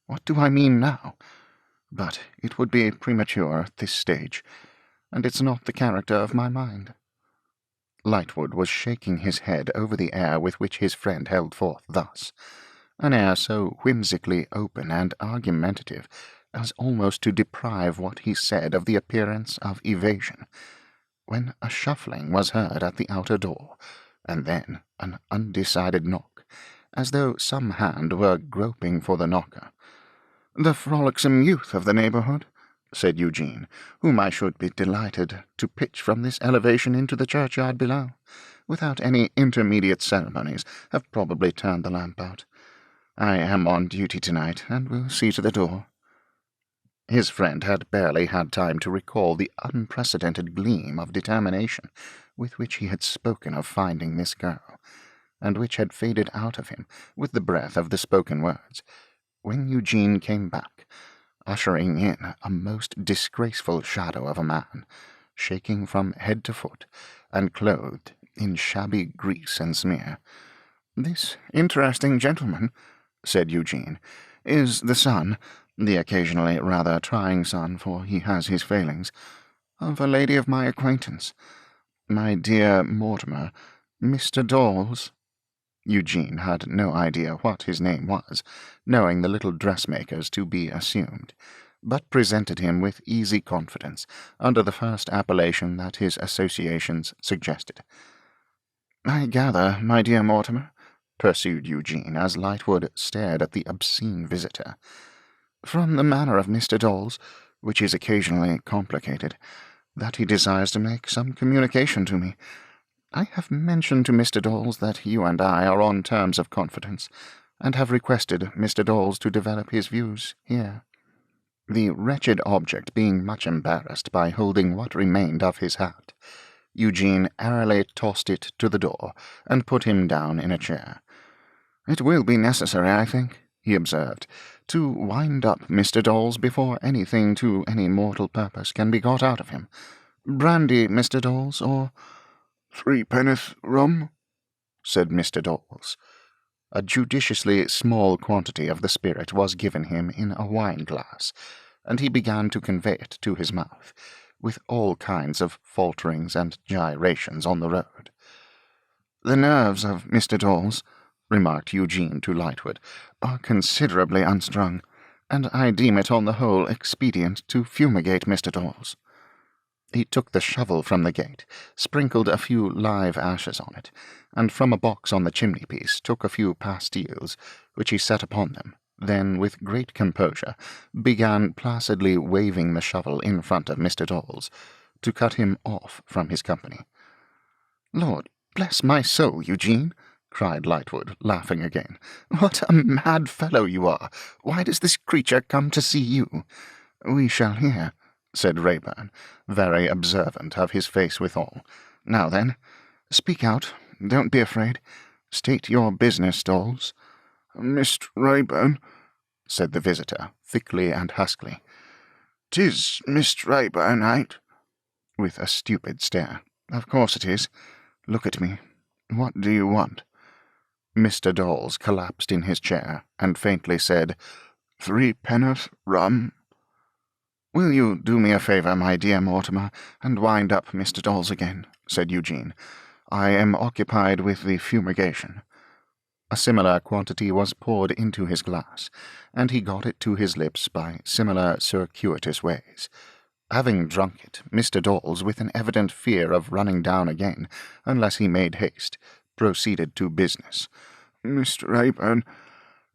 What do I mean now? But it would be premature at this stage, and it's not the character of my mind. Lightwood was shaking his head over the air with which his friend held forth thus, an air so whimsically open and argumentative as almost to deprive what he said of the appearance of evasion, when a shuffling was heard at the outer door, and then an undecided knock, as though some hand were groping for the knocker. "The frolicsome youth of the neighbourhood," said Eugene, "whom I should be delighted to pitch from this elevation into the churchyard below, without any intermediate ceremonies, have probably turned the lamp out. I am on duty tonight, and will see to the door." His friend had barely had time to recall the unprecedented gleam of determination with which he had spoken of finding this girl, and which had faded out of him with the breath of the spoken words, when Eugene came back, ushering in a most disgraceful shadow of a man, shaking from head to foot, and clothed in shabby grease and smear. "This interesting gentleman," said Eugene, "is the son, the occasionally rather trying son, for he has his failings, of a lady of my acquaintance. My dear Mortimer, Mr. Dawes." Eugene had no idea what his name was, knowing the little dressmaker's to be assumed, but presented him with easy confidence, under the first appellation that his associations suggested. "I gather, my dear Mortimer," pursued Eugene, as Lightwood stared at the obscene visitor, "from the manner of Mr. Dawes, which is occasionally complicated, that he desires to make some communication to me. I have mentioned to Mr. Dawes that you and I are on terms of confidence, and have requested Mr. Dawes to develop his views here." The wretched object being much embarrassed by holding what remained of his hat, Eugene airily tossed it to the door, and put him down in a chair. "It will be necessary, I think," he observed, "to wind up Mr. Dawes before anything to any mortal purpose can be got out of him. Brandy, Mr. Dawes, or—" "Threepennyworth rum," said Mr. Dawes. A judiciously small quantity of the spirit was given him in a wine-glass, and he began to convey it to his mouth, with all kinds of falterings and gyrations on the road. "The nerves of Mr. Dawes," remarked Eugene to Lightwood, "are considerably unstrung, and I deem it on the whole expedient to fumigate Mr. Dawes." He took the shovel from the gate, sprinkled a few live ashes on it, and from a box on the chimney-piece took a few pastilles, which he set upon them, then, with great composure, began placidly waving the shovel in front of Mr. Dawes, to cut him off from his company. "Lord bless my soul, Eugene!" cried Lightwood, laughing again. "What a mad fellow you are! Why does this creature come to see you?" "We shall hear," said Raeburn, very observant of his face withal. "Now then, speak out. Don't be afraid. State your business, Dawes." "Mr. Raeburn," said the visitor, thickly and huskily. "'Tis Mr. Raeburn, ain't?" With a stupid stare. "Of course it is. Look at me. What do you want?" Mr. Dawes collapsed in his chair, and faintly said, "Threepennyworth rum." "Will you do me a favour, my dear Mortimer, and wind up Mr. Dawes again?" said Eugene. "I am occupied with the fumigation." A similar quantity was poured into his glass, and he got it to his lips by similar circuitous ways. Having drunk it, Mr. Dawes, with an evident fear of running down again, unless he made haste, proceeded to business. "Mr. Raeburn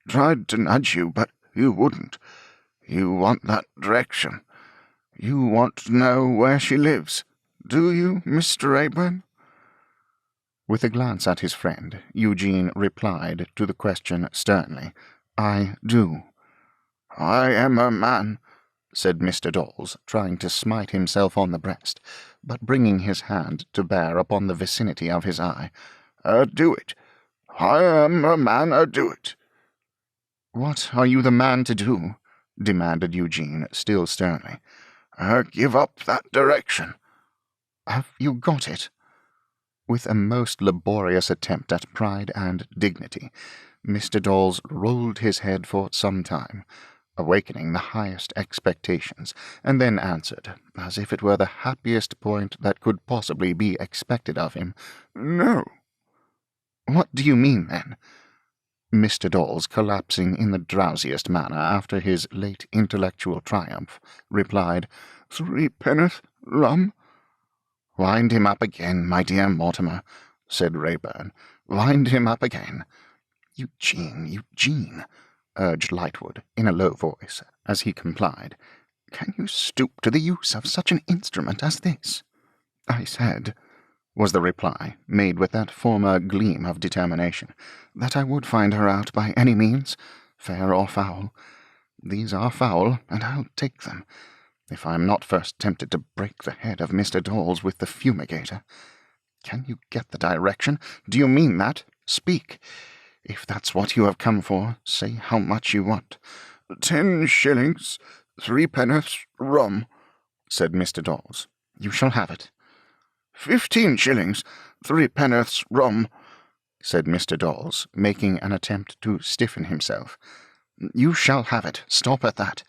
tried to nudge you, but you wouldn't. You want that direction. You want to know where she lives. Do you, Mr. Rayburn? With a glance at his friend, Eugene replied to the question sternly, "I do." "I am a man," said Mr. Dawes, trying to smite himself on the breast, but bringing his hand to bear upon the vicinity of his eye. "Do it. I am a man, do it." "What are you the man to do?" demanded Eugene, still sternly. "Give up that direction." "Have you got it?" With a most laborious attempt at pride and dignity, Mr. Dawes rolled his head for some time, awakening the highest expectations, and then answered, as if it were the happiest point that could possibly be expected of him, "No." "What do you mean, then?" Mr. Dawes, collapsing in the drowsiest manner after his late intellectual triumph, replied, "Threepennyworth rum." "Wind him up again, my dear Mortimer," said Rayburn. "Wind him up again." Eugene," urged Lightwood, in a low voice, as he complied. "Can you stoop to the use of such an instrument as this?" "I said," was the reply, made with that former gleam of determination, "that I would find her out by any means, fair or foul. These are foul, and I'll take them, if I am not first tempted to break the head of Mr. Dawes with the fumigator. Can you get the direction? Do you mean that? Speak. If that's what you have come for, say how much you want." 10 shillings, threepennyworth rum," said Mr. Dawes. "You shall have it." 15 shillings, threepennyworth rum," said Mr. Dawes, making an attempt to stiffen himself. "You shall have it. Stop at that.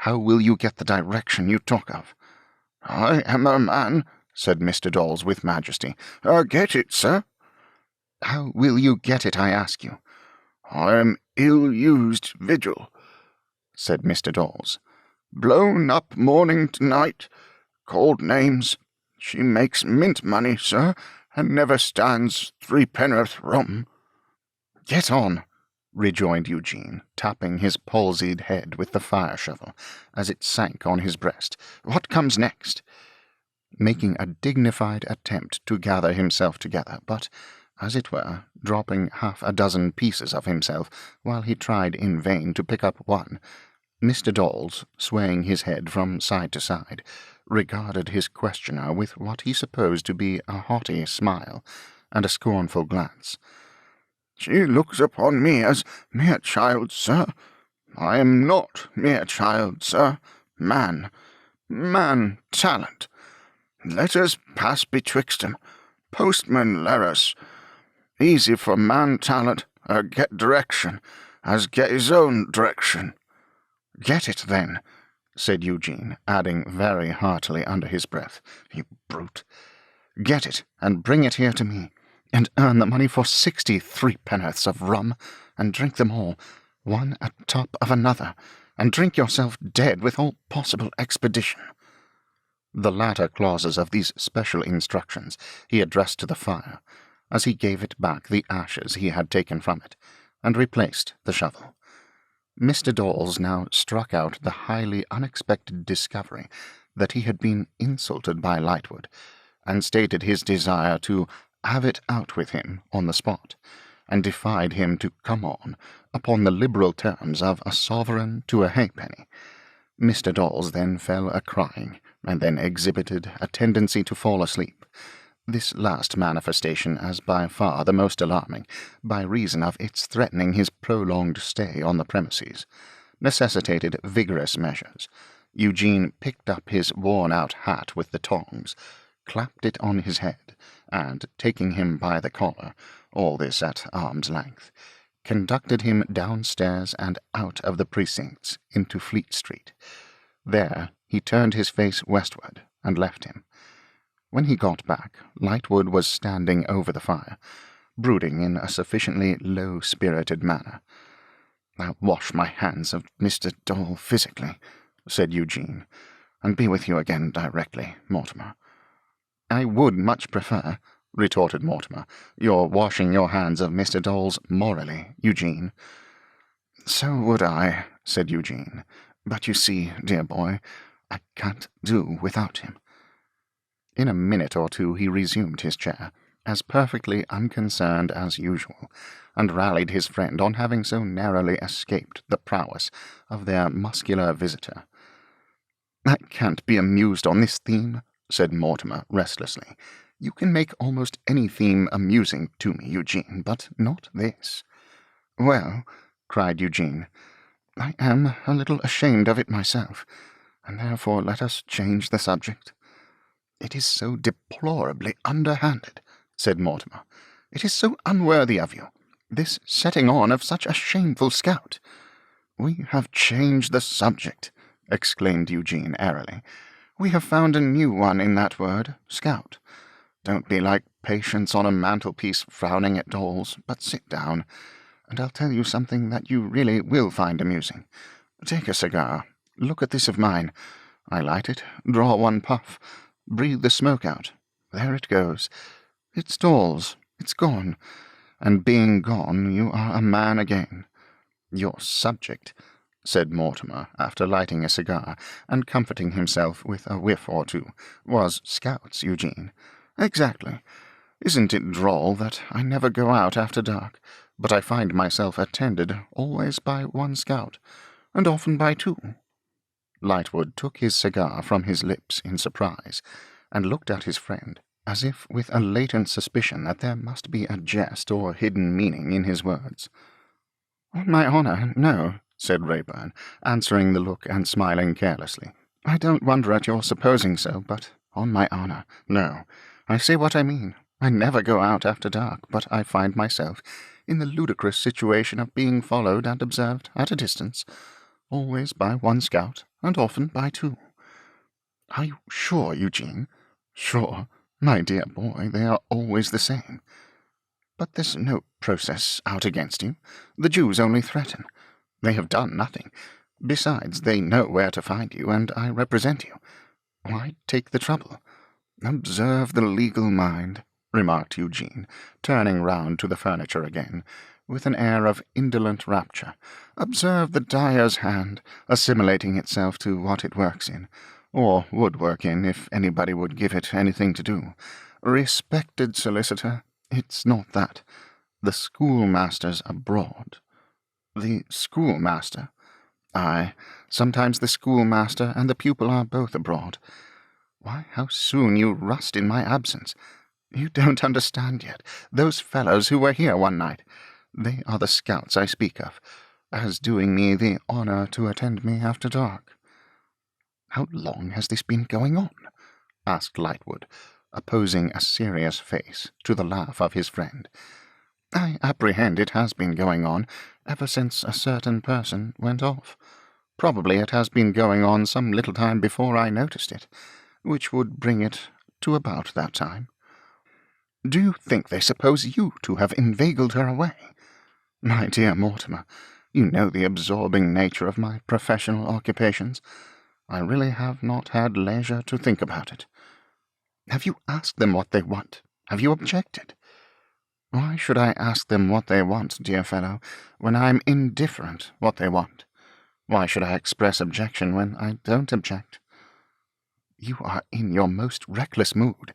How will you get the direction you talk of?" "I am a man," said Mr. Dawes with majesty. "Get it, sir." "How will you get it, I ask you?" "I am ill-used vigil," said Mr. Dawes. "Blown up morning to night. Called names. She makes mint money, sir, and never stands threepennyworth rum." "Get on," rejoined Eugene, tapping his palsied head with the fire-shovel, as it sank on his breast. "What comes next?" Making a dignified attempt to gather himself together, but, as it were, dropping half a dozen pieces of himself while he tried in vain to pick up one, Mr. Dawes, swaying his head from side to side, regarded his questioner with what he supposed to be a haughty smile and a scornful glance. "She looks upon me as mere child, sir. I am not mere child, sir. Man talent. Letters pass betwixt 'em. Postman letters. Easy for man talent, get direction, as get his own direction." "Get it, then," said Eugene, adding very heartily under his breath, "You brute! Get it, and bring it here to me, and earn the money for 60 threepennyworths of rum, and drink them all, one at top of another, and drink yourself dead with all possible expedition." The latter clauses of these special instructions he addressed to the fire, as he gave it back the ashes he had taken from it, and replaced the shovel. Mr. Dawes now struck out the highly unexpected discovery that he had been insulted by Lightwood, and stated his desire to have it out with him on the spot, and defied him to come on upon the liberal terms of a sovereign to a halfpenny. Mr. Dawes then fell a-crying, and then exhibited a tendency to fall asleep. This last manifestation as by far the most alarming, by reason of its threatening his prolonged stay on the premises, necessitated vigorous measures. Eugene picked up his worn-out hat with the tongs, clapped it on his head, and, taking him by the collar, all this at arm's length, conducted him downstairs and out of the precincts into Fleet Street. There he turned his face westward and left him. When he got back, Lightwood was standing over the fire, brooding in a sufficiently low-spirited manner. "I'll wash my hands of Mr. Dawes physically," said Eugene, "and be with you again directly, Mortimer." "I would much prefer," retorted Mortimer, "your washing your hands of Mr. Dawes morally, Eugene." "So would I," said Eugene, "but you see, dear boy, I can't do without him." In a minute or two he resumed his chair, as perfectly unconcerned as usual, and rallied his friend on having so narrowly escaped the prowess of their muscular visitor. "I can't be amused on this theme," said Mortimer restlessly. "You can make almost any theme amusing to me, Eugene, but not this." "Well," cried Eugene, "I am a little ashamed of it myself, and therefore let us change the subject." "It is so deplorably underhanded," said Mortimer. "It is so unworthy of you, this setting on of such a shameful scout." "We have changed the subject," exclaimed Eugene airily. "We have found a new one in that word, scout. Don't be like Patience on a mantelpiece frowning at dolls, but sit down, and I'll tell you something that you really will find amusing. Take a cigar. Look at this of mine. I light it, draw one puff, breathe the smoke out. There it goes. It stalls. It's gone. And being gone, you are a man again." "Your subject," said Mortimer, after lighting a cigar, and comforting himself with a whiff or two, "was scouts, Eugene." "Exactly. Isn't it droll that I never go out after dark, but I find myself attended always by one scout, and often by two?" Lightwood took his cigar from his lips in surprise, and looked at his friend, as if with a latent suspicion that there must be a jest or hidden meaning in his words. "On my honour, no," said Raeburn, answering the look and smiling carelessly. "I don't wonder at your supposing so, but on my honour, no. I say what I mean. I never go out after dark, but I find myself in the ludicrous situation of being followed and observed at a distance, always by one scout, and often by two." "Are you sure, Eugene?" "Sure? My dear boy, they are always the same." "But there's no process out against you. The Jews only threaten. They have done nothing. Besides, they know where to find you, and I represent you. Why take the trouble?" "Observe the legal mind," remarked Eugene, turning round to the furniture again, with an air of indolent rapture. "Observe the dyer's hand, assimilating itself to what it works in, or would work in if anybody would give it anything to do. Respected solicitor, it's not that. The schoolmaster's abroad." "The schoolmaster?" "Aye, sometimes the schoolmaster and the pupil are both abroad. Why, how soon you rust in my absence! You don't understand yet. Those fellows who were here one night, they are the scouts I speak of, as doing me the honour to attend me after dark." "How long has this been going on?" asked Lightwood, opposing a serious face to the laugh of his friend. "I apprehend it has been going on ever since a certain person went off. Probably it has been going on some little time before I noticed it, which would bring it to about that time." "Do you think they suppose you to have inveigled her away?" "My dear Mortimer, you know the absorbing nature of my professional occupations. I really have not had leisure to think about it." "Have you asked them what they want? Have you objected?" "Why should I ask them what they want, dear fellow, when I am indifferent what they want? Why should I express objection when I don't object?" "You are in your most reckless mood.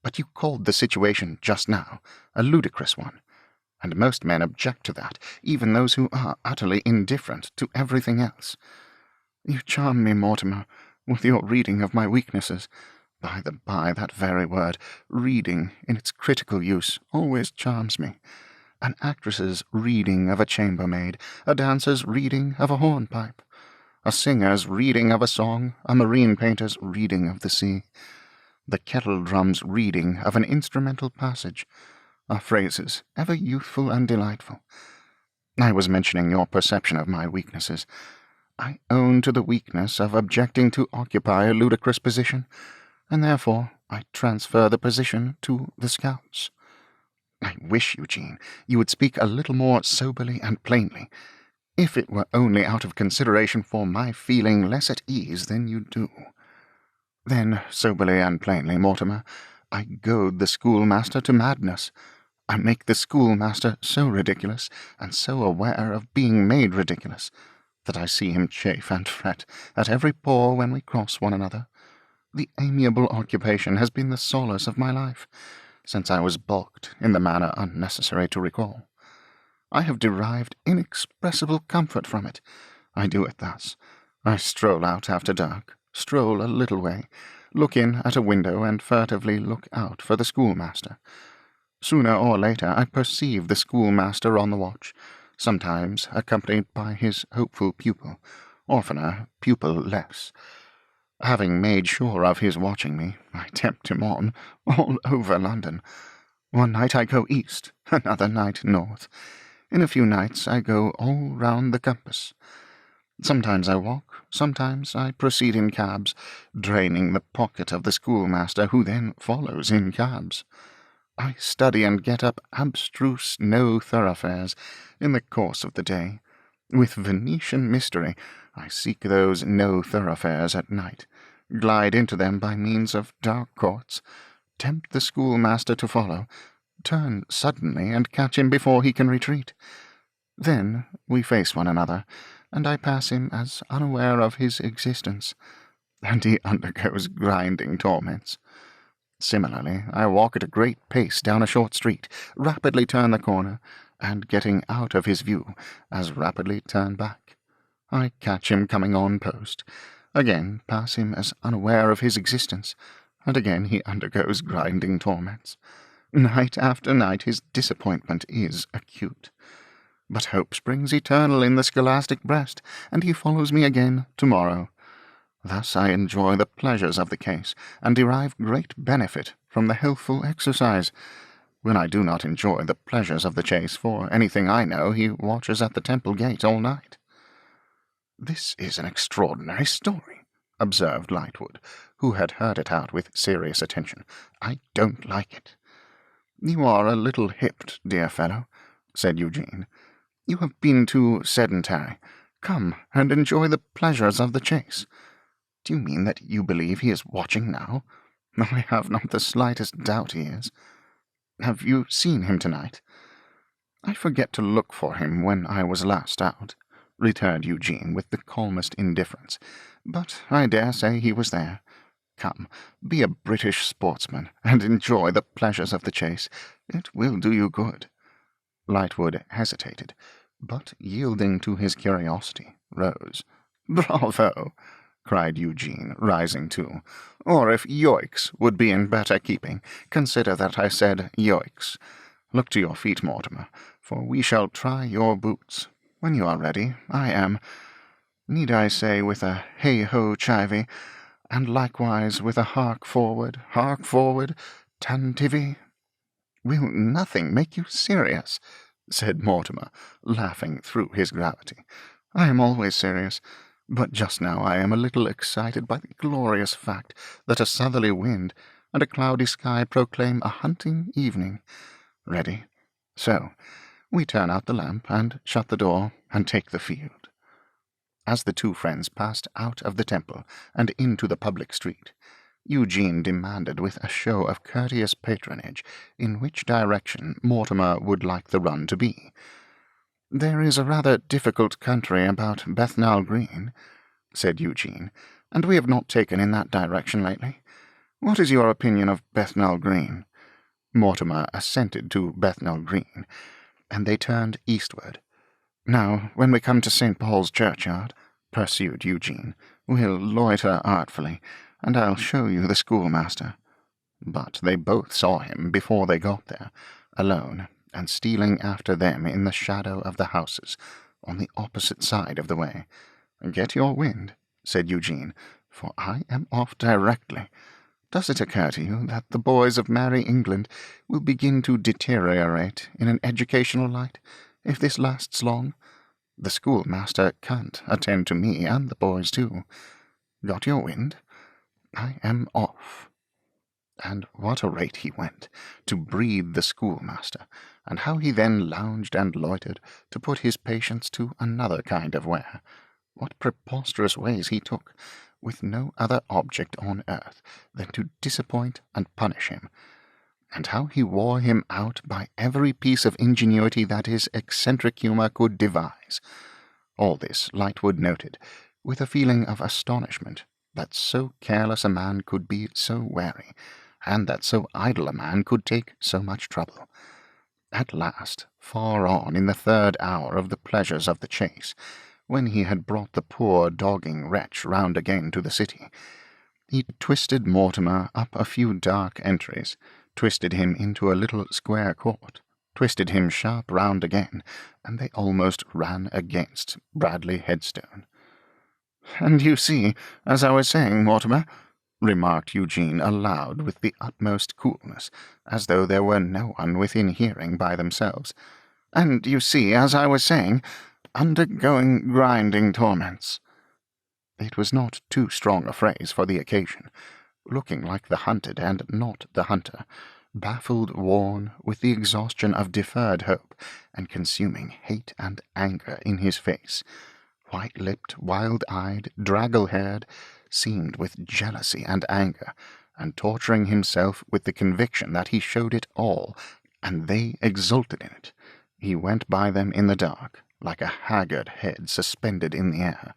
But you called the situation just now a ludicrous one, and most men object to that, even those who are utterly indifferent to everything else. You charm me, Mortimer, with your reading of my weaknesses. By the by, that very word, reading, in its critical use, always charms me. An actress's reading of a chambermaid, a dancer's reading of a hornpipe, a singer's reading of a song, a marine painter's reading of the sea, the kettle-drum's reading of an instrumental passage, are phrases ever youthful and delightful. I was mentioning your perception of my weaknesses. I own to the weakness of objecting to occupy a ludicrous position, and therefore I transfer the position to the scouts. I wish, Eugene, you would speak a little more soberly and plainly, if it were only out of consideration for my feeling less at ease than you do." "Then, soberly and plainly, Mortimer, I goad the schoolmaster to madness. I make the schoolmaster so ridiculous, and so aware of being made ridiculous, that I see him chafe and fret at every pore when we cross one another. The amiable occupation has been the solace of my life, since I was balked in the manner unnecessary to recall. I have derived inexpressible comfort from it. I do it thus. I stroll out after dark, stroll a little way, look in at a window, and furtively look out for the schoolmaster. Sooner or later I perceive the schoolmaster on the watch, sometimes accompanied by his hopeful pupil, oftener pupil-less. Having made sure of his watching me, I tempt him on, all over London. One night I go east, another night north. In a few nights I go all round the compass. Sometimes I walk, sometimes I proceed in cabs, draining the pocket of the schoolmaster, who then follows in cabs. I study and get up abstruse no-thoroughfares in the course of the day. With Venetian mystery, I seek those no-thoroughfares at night, glide into them by means of dark courts, tempt the schoolmaster to follow, turn suddenly and catch him before he can retreat. Then we face one another, and I pass him as unaware of his existence, and he undergoes grinding torments. Similarly, I walk at a great pace down a short street, rapidly turn the corner, and getting out of his view, as rapidly turn back. I catch him coming on post, again pass him as unaware of his existence, and again he undergoes grinding torments. Night after night his disappointment is acute. But hope springs eternal in the scholastic breast, and he follows me again tomorrow. Thus I enjoy the pleasures of the case, and derive great benefit from the healthful exercise. When I do not enjoy the pleasures of the chase, for anything I know, he watches at the Temple gate all night. "This is an extraordinary story," observed Lightwood, who had heard it out with serious attention. "I don't like it." "You are a little hipped, dear fellow," said Eugene. "You have been too sedentary. Come and enjoy the pleasures of the chase. Do you mean that you believe he is watching now? I have not the slightest doubt he is. Have you seen him tonight?" "I forget to look for him when I was last out," returned Eugene with the calmest indifference, "but I dare say he was there. Come, be a British sportsman, and enjoy the pleasures of the chase. It will do you good." Lightwood hesitated, but, yielding to his curiosity, rose. "Bravo!" cried Eugene, rising too. "Or if yoicks would be in better keeping, consider that I said yoicks. Look to your feet, Mortimer, for we shall try your boots. When you are ready, I am. Need I say with a hey-ho chivy, and likewise with a hark forward, tantivy?" "Will nothing make you serious?" said Mortimer, laughing through his gravity. "I am always serious, but just now I am a little excited by the glorious fact that a southerly wind and a cloudy sky proclaim a hunting evening. Ready? So, we turn out the lamp, and shut the door, and take the field." As the two friends passed out of the temple and into the public street, Eugene demanded with a show of courteous patronage in which direction Mortimer would like the run to be. "There is a rather difficult country about Bethnal Green," said Eugene, "and we have not taken in that direction lately. What is your opinion of Bethnal Green?" Mortimer assented to Bethnal Green, and they turned eastward. "Now, when we come to St. Paul's churchyard," pursued Eugene, "we'll loiter artfully, and I'll show you the schoolmaster." But they both saw him before they got there, alone, and stealing after them in the shadow of the houses, on the opposite side of the way. "Get your wind," said Eugene, "for I am off directly. Does it occur to you that the boys of Merry England will begin to deteriorate in an educational light, if this lasts long? The schoolmaster can't attend to me and the boys too. Got your wind? I am off." And what a rate he went, to breathe the schoolmaster, and how he then lounged and loitered, to put his patience to another kind of wear. What preposterous ways he took, with no other object on earth than to disappoint and punish him, and how he wore him out by every piece of ingenuity that his eccentric humour could devise. All this Lightwood noted, with a feeling of astonishment, that so careless a man could be so wary, and that so idle a man could take so much trouble. At last, far on in the third hour of the pleasures of the chase, when he had brought the poor dogging wretch round again to the city, he twisted Mortimer up a few dark entries, twisted him into a little square court, twisted him sharp round again, and they almost ran against Bradley Headstone. "And you see, as I was saying, Mortimer," remarked Eugene aloud with the utmost coolness, as though there were no one within hearing by themselves, "and you see, as I was saying, undergoing grinding torments." It was not too strong a phrase for the occasion, looking like the hunted and not the hunter, baffled, worn, with the exhaustion of deferred hope, and consuming hate and anger in his face, white-lipped, wild-eyed, draggle-haired, seamed with jealousy and anger, and torturing himself with the conviction that he showed it all, and they exulted in it. He went by them in the dark, like a haggard head suspended in the air.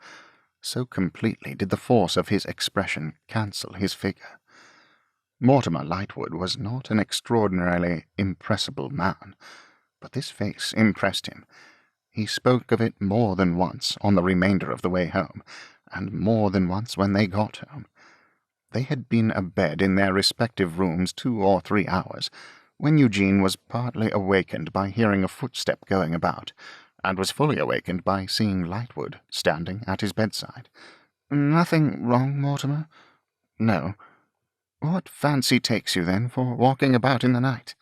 So completely did the force of his expression cancel his figure. Mortimer Lightwood was not an extraordinarily impressible man, but this face impressed him. He spoke of it more than once on the remainder of the way home, and more than once when they got home. They had been abed in their respective rooms 2 or 3 hours, when Eugene was partly awakened by hearing a footstep going about, and was fully awakened by seeing Lightwood standing at his bedside. "Nothing wrong, Mortimer?" "No." "What fancy takes you, then, for walking about in the night?"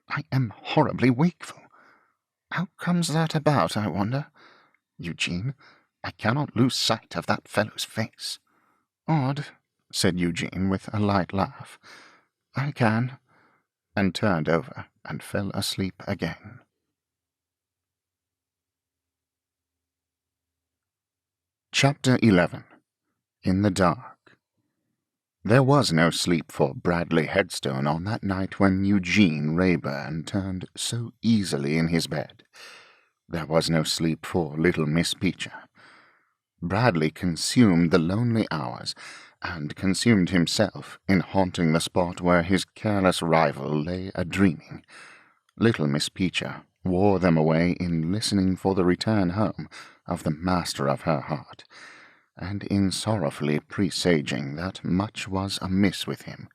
"I am horribly wakeful." "How comes that about, I wonder?" "Eugene, I cannot lose sight of that fellow's face." "Odd," said Eugene with a light laugh. "I can," and turned over and fell asleep again. Chapter 11. In the Dark. There was no sleep for Bradley Headstone on that night when Eugene Wrayburn turned so easily in his bed. There was no sleep for little Miss Peecher. Bradley consumed the lonely hours, and consumed himself in haunting the spot where his careless rival lay a-dreaming. Little Miss Peecher wore them away in listening for the return home of the master of her heart, and in sorrowfully presaging that much was amiss with him.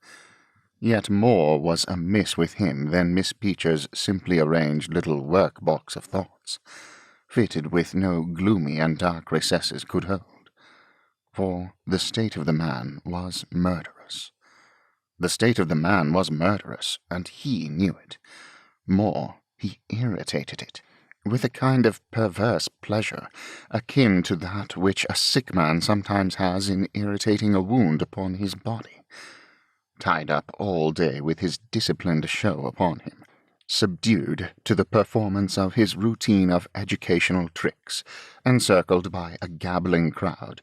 Yet more was amiss with him than Miss Peecher's simply arranged little work-box of thoughts, fitted with no gloomy and dark recesses could hold. For the state of the man was murderous. The state of the man was murderous, and he knew it. More, he irritated it, with a kind of perverse pleasure, akin to that which a sick man sometimes has in irritating a wound upon his body. Tied up all day with his disciplined show upon him, subdued to the performance of his routine of educational tricks, encircled by a gabbling crowd,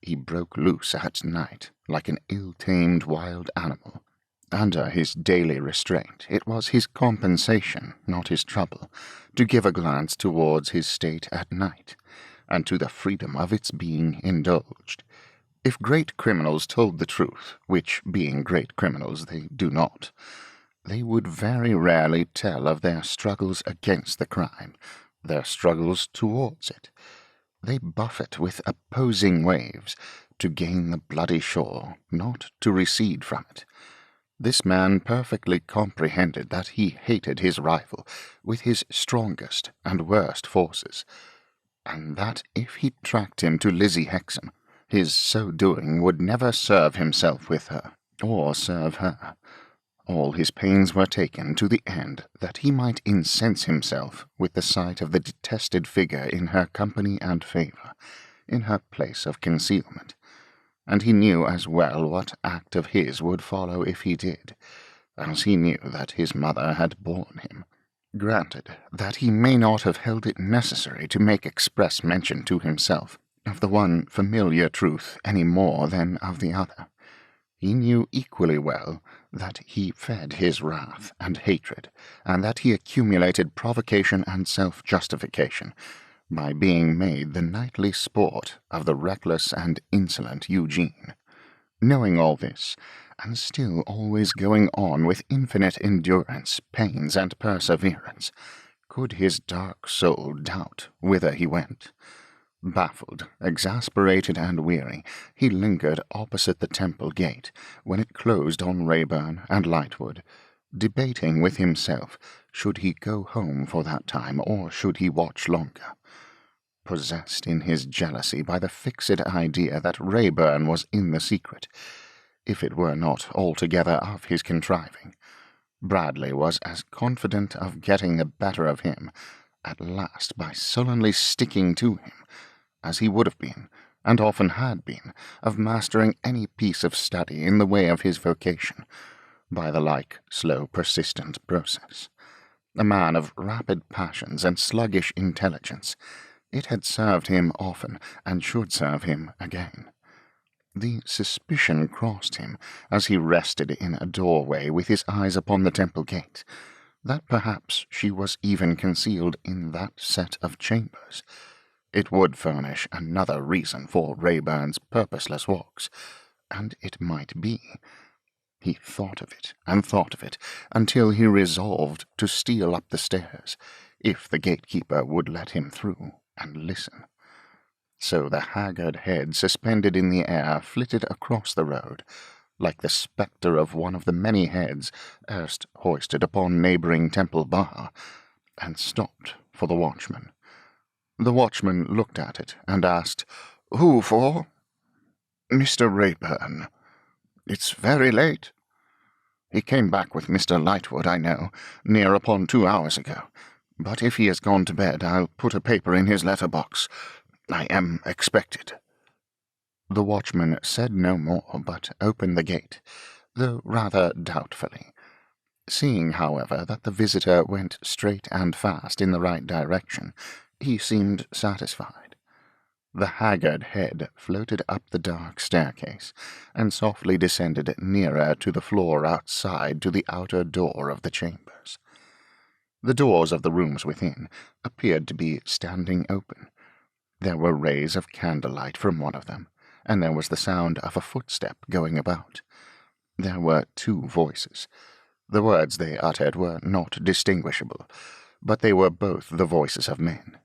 he broke loose at night like an ill-tamed wild animal. Under his daily restraint, it was his compensation, not his trouble, to give a glance towards his state at night, and to the freedom of its being indulged. If great criminals told the truth, which, being great criminals, they do not, they would very rarely tell of their struggles against the crime, their struggles towards it. They buffet with opposing waves, to gain the bloody shore, not to recede from it. This man perfectly comprehended that he hated his rival with his strongest and worst forces, and that if he tracked him to Lizzie Hexam, his so doing would never serve himself with her, or serve her. All his pains were taken to the end that he might incense himself with the sight of the detested figure in her company and favour, in her place of concealment. And he knew as well what act of his would follow if he did, as he knew that his mother had borne him. Granted that he may not have held it necessary to make express mention to himself of the one familiar truth any more than of the other. He knew equally well that he fed his wrath and hatred, and that he accumulated provocation and self-justification, by being made the nightly sport of the reckless and insolent Eugene. Knowing all this, and still always going on with infinite endurance, pains, and perseverance, could his dark soul doubt whither he went? Baffled, exasperated, and weary, he lingered opposite the temple gate when it closed on Rayburn and Lightwood, debating with himself should he go home for that time or should he watch longer. Possessed in his jealousy by the fixed idea that Rayburn was in the secret, if it were not altogether of his contriving, Bradley was as confident of getting the better of him at last by sullenly sticking to him as he would have been, and often had been, of mastering any piece of study in the way of his vocation, by the like slow, persistent process. A man of rapid passions and sluggish intelligence, it had served him often, and should serve him again. The suspicion crossed him, as he rested in a doorway with his eyes upon the temple gate, that perhaps she was even concealed in that set of chambers. It would furnish another reason for Rayburn's purposeless walks, and it might be. He thought of it, and thought of it, until he resolved to steal up the stairs, if the gatekeeper would let him through, and listen. So the haggard head suspended in the air flitted across the road, like the spectre of one of the many heads erst hoisted upon neighbouring Temple Bar, and stopped for the watchman. The watchman looked at it, and asked, "Who for?" "Mr. Rayburn. It's very late. He came back with Mr. Lightwood, I know, near upon 2 hours ago. But if he has gone to bed, I'll put a paper in his letter-box. I am expected." The watchman said no more, but opened the gate, though rather doubtfully. Seeing, however, that the visitor went straight and fast in the right direction, he seemed satisfied. The haggard head floated up the dark staircase, and softly descended nearer to the floor outside to the outer door of the chambers. The doors of the rooms within appeared to be standing open. There were rays of candlelight from one of them, and there was the sound of a footstep going about. There were 2 voices. The words they uttered were not distinguishable, but they were both the voices of men.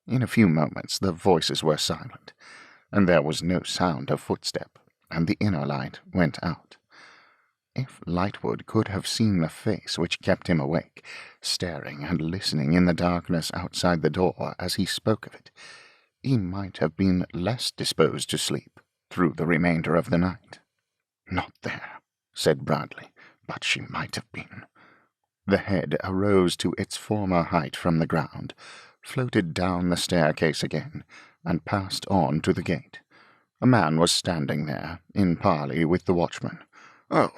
In a few moments the voices were silent, and there was no sound of footstep, and the inner light went out. If Lightwood could have seen the face which kept him awake, staring and listening in the darkness outside the door as he spoke of it, he might have been less disposed to sleep through the remainder of the night. "Not there," said Bradley, "but she might have been." The head arose to its former height from the ground, floated down the staircase again, and passed on to the gate. A man was standing there, in parley with the watchman. "Oh,"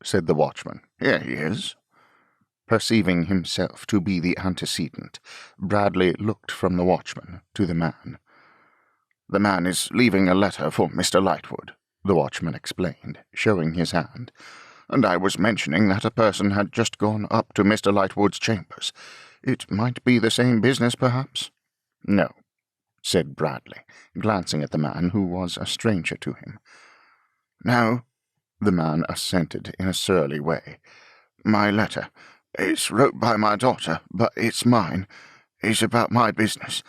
said the watchman, "here he is." Perceiving himself to be the antecedent, Bradley looked from the watchman to the man. "The man is leaving a letter for Mr. Lightwood," the watchman explained, showing his hand, "and I was mentioning that a person had just gone up to Mr. Lightwood's chambers. It might be the same business, perhaps?" "No," said Bradley, glancing at the man who was a stranger to him. "No," the man assented in a surly way. "My letter, it's wrote by my daughter, but it's mine. It's about my business,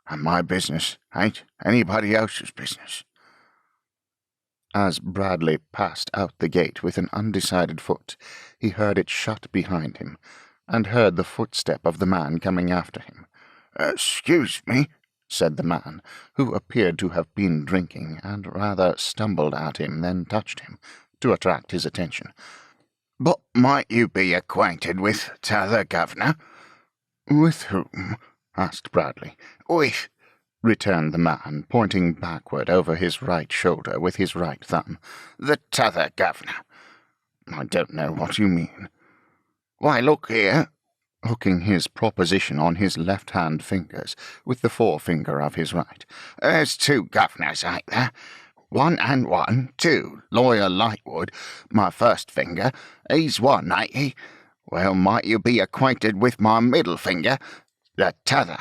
and my business ain't anybody else's business." As Bradley passed out the gate with an undecided foot, he heard it shut behind him, and heard the footstep of the man coming after him. "Excuse me," said the man, who appeared to have been drinking, and rather stumbled at him than touched him, to attract his attention. "But might you be acquainted with t'other governor?" "With whom?" asked Bradley. "With," returned the man, pointing backward over his right shoulder with his right thumb, "the t'other governor." "I don't know what you mean." "Why, look here," hooking his proposition on his left-hand fingers with the forefinger of his right. "There's 2 governors, ain't there? 1 and 1, 2. Lawyer Lightwood, my first finger, he's 1, ain't he? Well, might you be acquainted with my middle finger, the t'other?"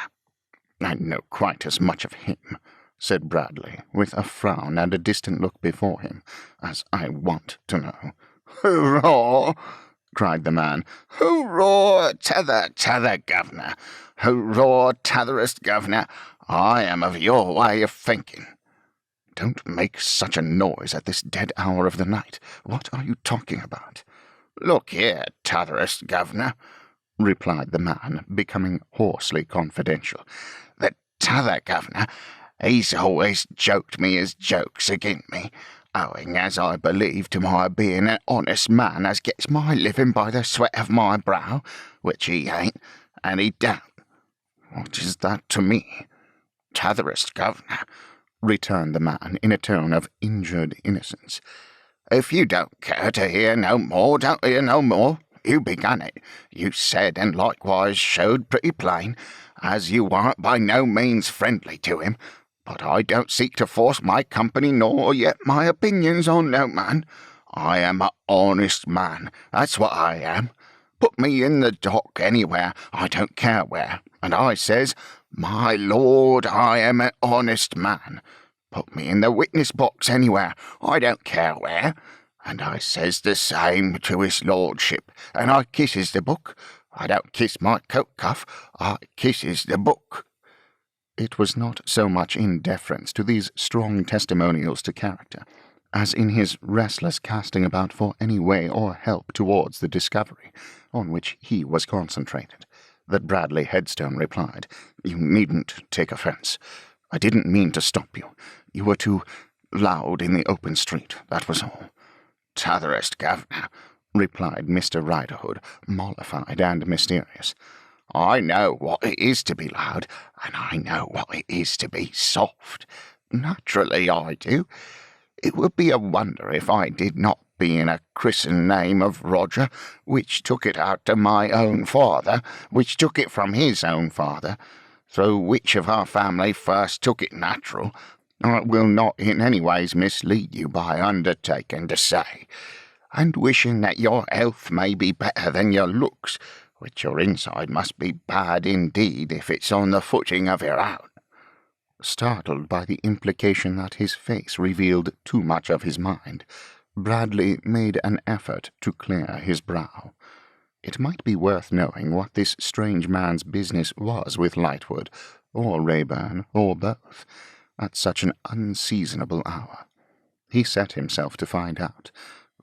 I know quite as much of him, said Bradley, with a frown and a distant look before him, as I want to know. Hurrah! cried the man. Hurrah, t'other governor! Hurrah, t'otherest governor! I am of your way of thinking. Don't make such a noise at this dead hour of the night. What are you talking about? Look here, t'otherest governor, replied the man, becoming hoarsely confidential. The t'other governor, he's always joked me his jokes agin me, owing, as I believe, to my being an honest man as gets my living by the sweat of my brow, which he ain't, and he don't. What is that to me? T'otherest governor, returned the man in a tone of injured innocence. If you don't care to hear no more, don't hear no more. You begun it. You said and likewise showed pretty plain, as you warn't by no means friendly to him. But I don't seek to force my company nor yet my opinions on no man. I am a honest man, that's what I am. Put me in the dock anywhere, I don't care where, and I says, my lord, I am an honest man. Put me in the witness box anywhere, I don't care where, and I says the same to his lordship, and I kisses the book. I don't kiss my coat cuff, I kisses the book. It was not so much in deference to these strong testimonials to character, as in his restless casting about for any way or help towards the discovery, on which he was concentrated, that Bradley Headstone replied, You needn't take offence. I didn't mean to stop you. You were too loud in the open street, that was all. T'otherest governor, replied Mr. Riderhood, mollified and mysterious. I know what it is to be loud, and I know what it is to be soft. Naturally I do. It would be a wonder if I did not be in a christened name of Roger, which took it out to my own father, which took it from his own father, through which of our family first took it natural. I will not in any ways mislead you by undertaking to say, and wishing that your health may be better than your looks, which your inside must be bad indeed if it's on the footing of your out. Startled by the implication that his face revealed too much of his mind, Bradley made an effort to clear his brow. It might be worth knowing what this strange man's business was with Lightwood, or Rayburn, or both, at such an unseasonable hour. He set himself to find out,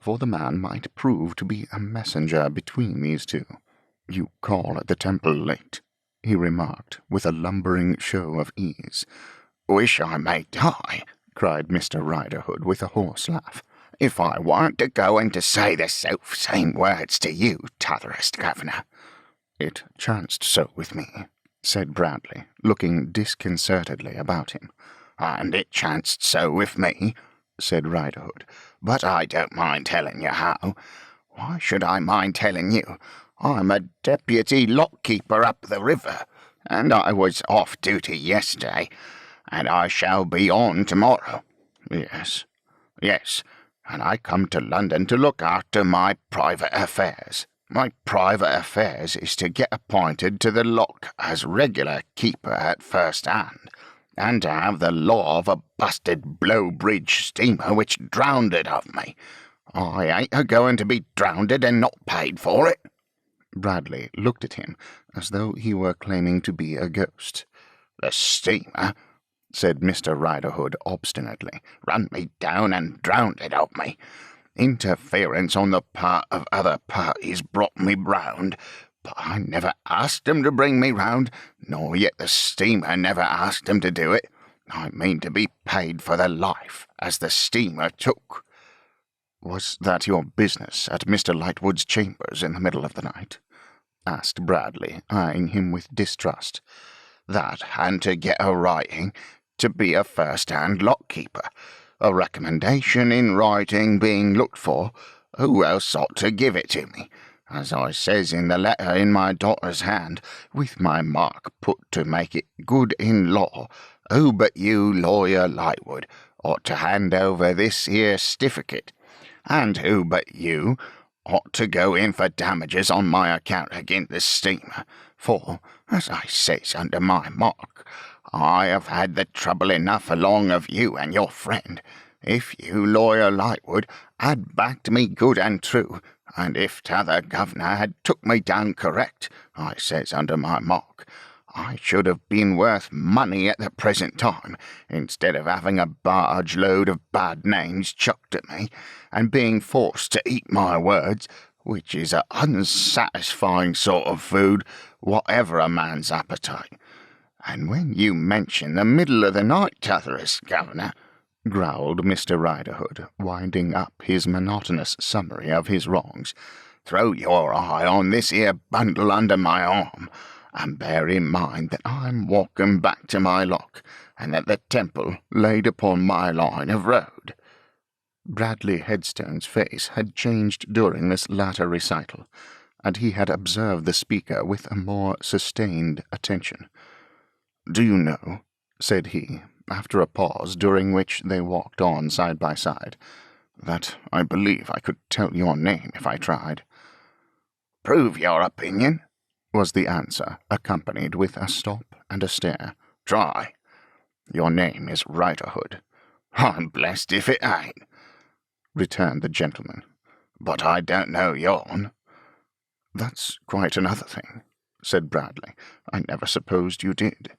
for the man might prove to be a messenger between these two. You call at the temple late, he remarked, with a lumbering show of ease. Wish I may die, cried Mr. Riderhood with a hoarse laugh, if I warn't to go and to say the self-same words to you, t'otherest governor. It chanced so with me, said Bradley, looking disconcertedly about him. And it chanced so with me, said Riderhood, but I don't mind telling you how. Why should I mind telling you? I'm a deputy lock-keeper up the river, and I was off duty yesterday, and I shall be on tomorrow. Yes, and I come to London to look after my private affairs. My private affairs is to get appointed to the lock as regular keeper at first hand, and to have the law of a busted Blow-Bridge steamer which drownded of me. I ain't a-going to be drownded and not paid for it. Bradley looked at him as though he were claiming to be a ghost. The steamer, said Mr. Riderhood obstinately, run me down and drowned it of me. Interference on the part of other parties brought me round, but I never asked 'em to bring me round, nor yet the steamer never asked 'em to do it. I mean to be paid for the life as the steamer took. Was that your business at Mr. Lightwood's chambers in the middle of the night? Asked Bradley, eyeing him with distrust. That, and to get a writing, to be a first-hand lock-keeper. A recommendation in writing being looked for, who else ought to give it to me? As I says in the letter in my daughter's hand, with my mark put to make it good in law, who but you, Lawyer Lightwood, ought to hand over this here stificate? And who but you ought to go in for damages on my account against the steamer, for, As I says under my mark, I have had the trouble enough along of you and your friend. If you, Lawyer Lightwood, had backed me good and true, and if t'other governor had took me down correct, I says under my mark, I should have been worth money at the present time, instead of having a barge load of bad names chucked at me, and being forced to eat my words, which is a unsatisfying sort of food, whatever a man's appetite. And when you mention the middle of the night, t'otherest governor, growled Mr. Riderhood, winding up his monotonous summary of his wrongs, throw your eye on this here bundle under my arm, and bear in mind that I'm walking back to my lock, and that the temple laid upon my line of road. Bradley Headstone's face had changed during this latter recital, and he had observed the speaker with a more sustained attention. "Do you know," said he, after a pause during which they walked on side by side, "that I believe I could tell your name if I tried." "Prove your opinion," was the answer, accompanied with a stop and a stare. "Try. Your name is Riderhood." "I'm blessed if it ain't," returned the gentleman. "But I don't know yourn." "That's quite another thing," said Bradley. "I never supposed you did."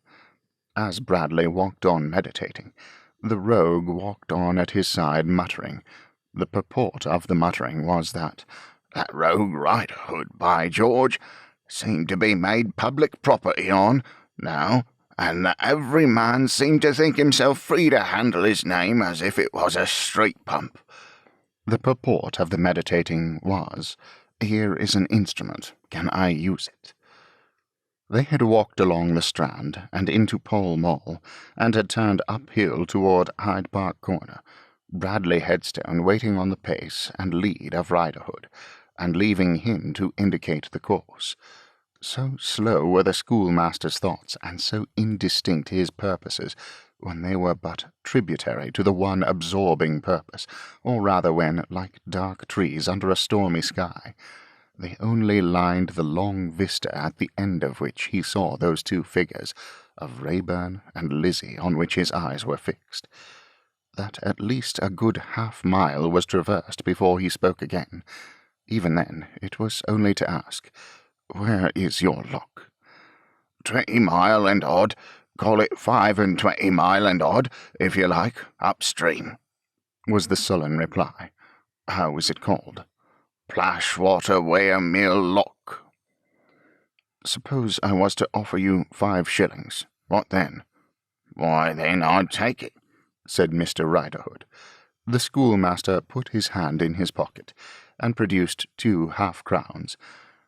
As Bradley walked on meditating, the rogue walked on at his side muttering. The purport of the muttering was that rogue Riderhood, by George, seemed to be made public property on, now, and that every man seemed to think himself free to handle his name as if it was a street pump. The purport of the meditating was, "Here is an instrument. Can I use it?" They had walked along the Strand and into Pall Mall, and had turned uphill toward Hyde Park Corner, Bradley Headstone waiting on the pace and lead of Riderhood, and leaving him to indicate the course. So slow were the schoolmaster's thoughts, and so indistinct his purposes, when they were but tributary to the one absorbing purpose, or rather when, like dark trees under a stormy sky, they only lined the long vista at the end of which he saw those two figures of Raeburn and Lizzie on which his eyes were fixed, that at least a good half-mile was traversed before he spoke again. Even then, it was only to ask, "Where is your lock?" 20 mile and odd. Call it 25 mile and odd, if you like, upstream," was the sullen reply. "How is it called?" "Plashwater Weir Mill Lock." "Suppose I was to offer you 5 shillings, what then?" "Why, then I'd take it," said Mr. Riderhood. The schoolmaster put his hand in his pocket, and produced 2 half-crowns,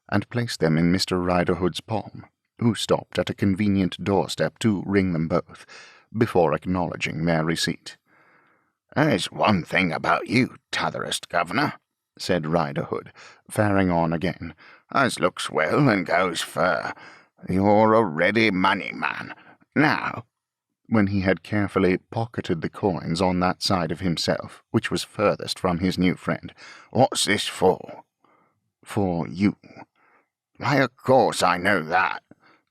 and placed them in Mr. Riderhood's palm, who stopped at a convenient doorstep to ring them both, before acknowledging their receipt. "There's one thing about you, t'otherest governor," said Riderhood, faring on again, "as looks well and goes fur. You're a ready money man. Now," when he had carefully pocketed the coins on that side of himself which was furthest from his new friend, "what's this for?" "For you." "Why, of course I know that,"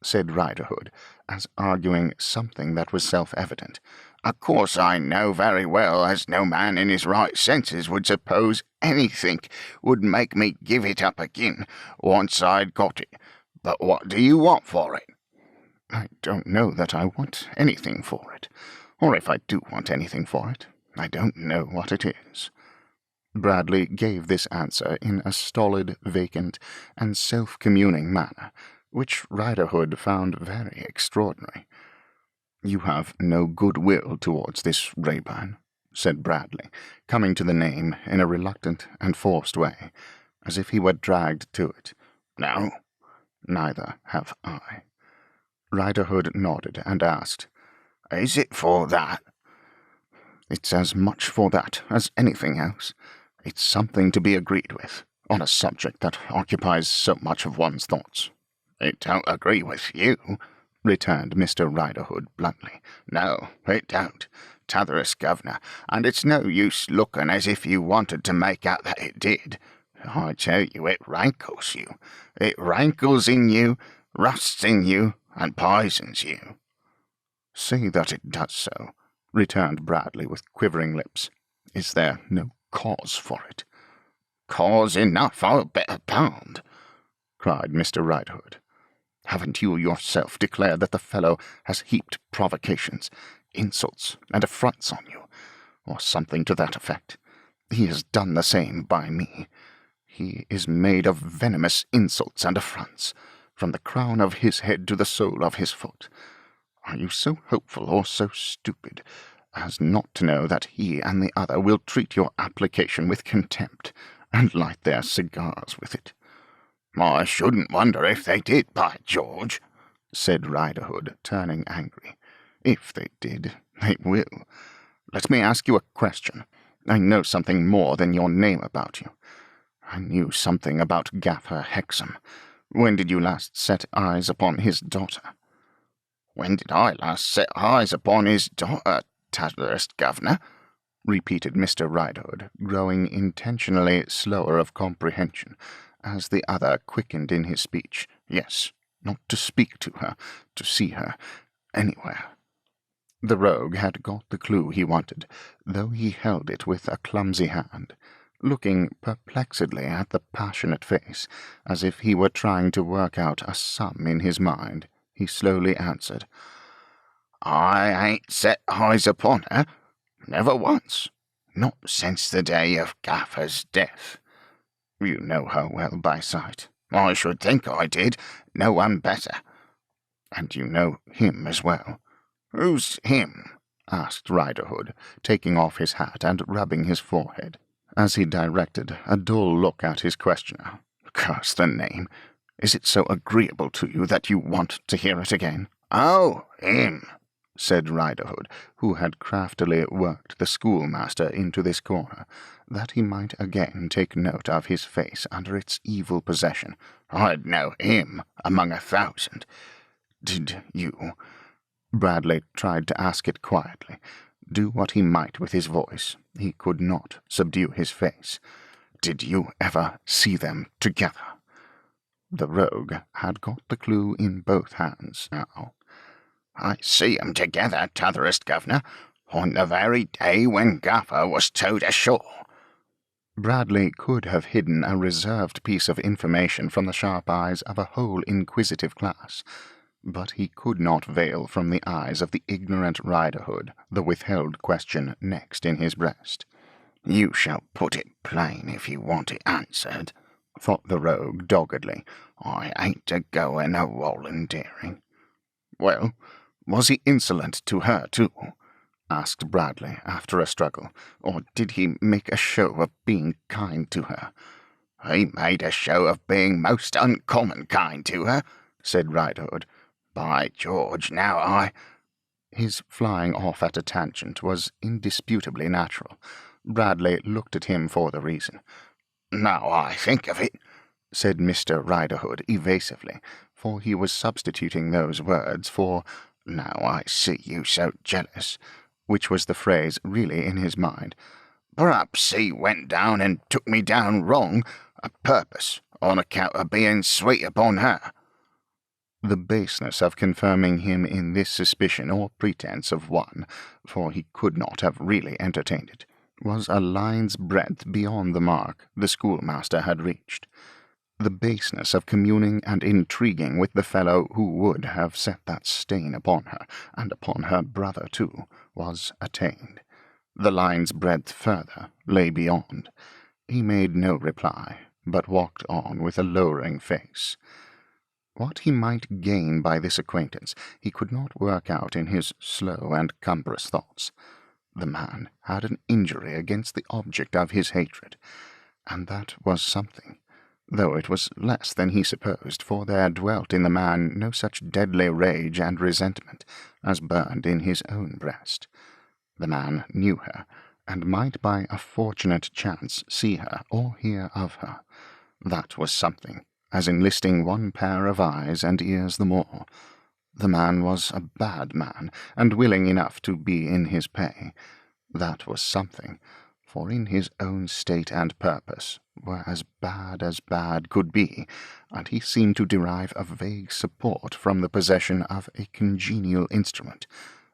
said Riderhood, as arguing something that was self-evident. "Of course I know very well as no man in his right senses would suppose anythink would make me give it up again, once I'd got it. But what do you want for it?" "I don't know that I want anything for it, or if I do want anything for it, I don't know what it is." Bradley gave this answer in a stolid, vacant, and self-communing manner, which Riderhood found very extraordinary. "You have no good will towards this Raeburn," said Bradley, coming to the name in a reluctant and forced way, as if he were dragged to it. "No." "Neither have I." Riderhood nodded and asked, "Is it for that?" "It's as much for that as anything else. It's something to be agreed with, on a subject that occupies so much of one's thoughts." "It don't agree with you," returned Mr. Riderhood bluntly. "No, it don't, t'otherest governor, and it's no use looking as if you wanted to make out that it did. I tell you it rankles you. It rankles in you, rusts in you, and poisons you." "Say that it does so," returned Bradley with quivering lips. "Is there no cause for it?" "Cause enough, I'll bet a pound," cried Mr. Riderhood. "Haven't you yourself declared that the fellow has heaped provocations, insults, and affronts on you, or something to that effect? He has done the same by me. He is made of venomous insults and affronts, from the crown of his head to the sole of his foot. Are you so hopeful or so stupid as not to know that he and the other will treat your application with contempt, and light their cigars with it?" "I shouldn't wonder if they did, by George," said Riderhood, turning angry. "If they did, they will. Let me ask you a question. I know something more than your name about you. I knew something about Gaffer Hexam. When did you last set eyes upon his daughter?" "When did I last set eyes upon his daughter, t'otherest governor?" repeated Mr. Riderhood, growing intentionally slower of comprehension, as the other quickened in his speech. "Yes, not to speak to her, to see her, anywhere." The rogue had got the clue he wanted, though he held it with a clumsy hand, looking perplexedly at the passionate face, as if he were trying to work out a sum in his mind. He slowly answered, "I ain't set eyes upon her, never once, not since the day of Gaffer's death." "You know her well by sight?" "I should think I did, no one better." "And you know him as well?" "Who's him?" asked Riderhood, taking off his hat and rubbing his forehead, as he directed a dull look at his questioner. "Curse the name! Is it so agreeable to you that you want to hear it again?" "Oh, him," said Riderhood, who had craftily worked the schoolmaster into this corner, that he might again take note of his face under its evil possession. "I'd know him among 1,000. "Did you—" Bradley tried to ask it quietly. Do what he might with his voice, he could not subdue his face. "Did you ever see them together?" The rogue had got the clue in both hands now. "I see 'em together, t'otherest governor, on the very day when Gaffer was towed ashore." Bradley could have hidden a reserved piece of information from the sharp eyes of a whole inquisitive class, but he could not veil from the eyes of the ignorant Riderhood the withheld question next in his breast. "You shall put it plain if you want it answered," thought the rogue doggedly. "I ain't a-goin' a-volunteering." "Well, was he insolent to her, too?" asked Bradley, after a struggle, "or did he make a show of being kind to her?" "He made a show of being most uncommon kind to her," said Riderhood. "By George, now His flying off at a tangent was indisputably natural. Bradley looked at him for the reason. "Now I think of it," said Mr. Riderhood evasively, for he was substituting those words for "now I see you so jealous," which was the phrase really in his mind. "Perhaps he went down and took me down wrong, a purpose, on account of being sweet upon her." The baseness of confirming him in this suspicion or pretence of one, for he could not have really entertained it, was a line's breadth beyond the mark the schoolmaster had reached. The baseness of communing and intriguing with the fellow who would have set that stain upon her, and upon her brother too, was attained. The line's breadth further lay beyond. He made no reply, but walked on with a lowering face. What he might gain by this acquaintance he could not work out in his slow and cumbrous thoughts. The man had an injury against the object of his hatred, and that was something, though it was less than he supposed, for there dwelt in the man no such deadly rage and resentment as burned in his own breast. The man knew her, and might by a fortunate chance see her or hear of her. That was something, as enlisting one pair of eyes and ears the more. The man was a bad man, and willing enough to be in his pay. That was something, for in his own state and purpose were as bad could be, and he seemed to derive a vague support from the possession of a congenial instrument,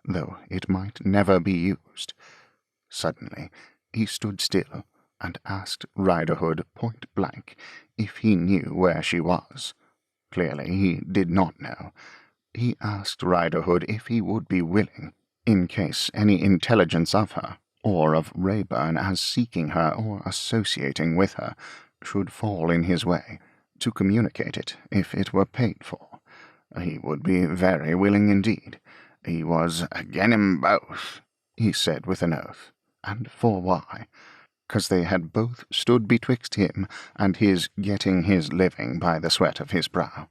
though it might never be used. Suddenly he stood still, and asked Riderhood point-blank if he knew where she was. Clearly he did not know. He asked Riderhood if he would be willing, in case any intelligence of her, or of Rayburn as seeking her or associating with her, should fall in his way, to communicate it if it were paid for. He would be very willing indeed. He was "Again 'em both," he said with an oath. And for why? 'Cause they had both stood betwixt him and his getting his living by the sweat of his brow.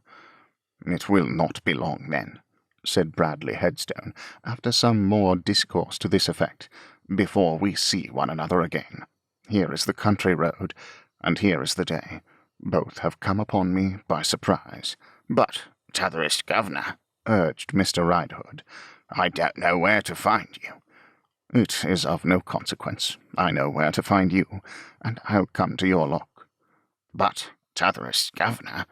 "It will not be long, then," said Bradley Headstone, after some more discourse to this effect, "before we see one another again. Here is the country road, and here is the day. Both have come upon me by surprise." "But, t'otherest governor," urged Mr. Riderhood, "I don't know where to find you." "It is of no consequence. I know where to find you, and I'll come to your lock." "But, t'otherest governor,"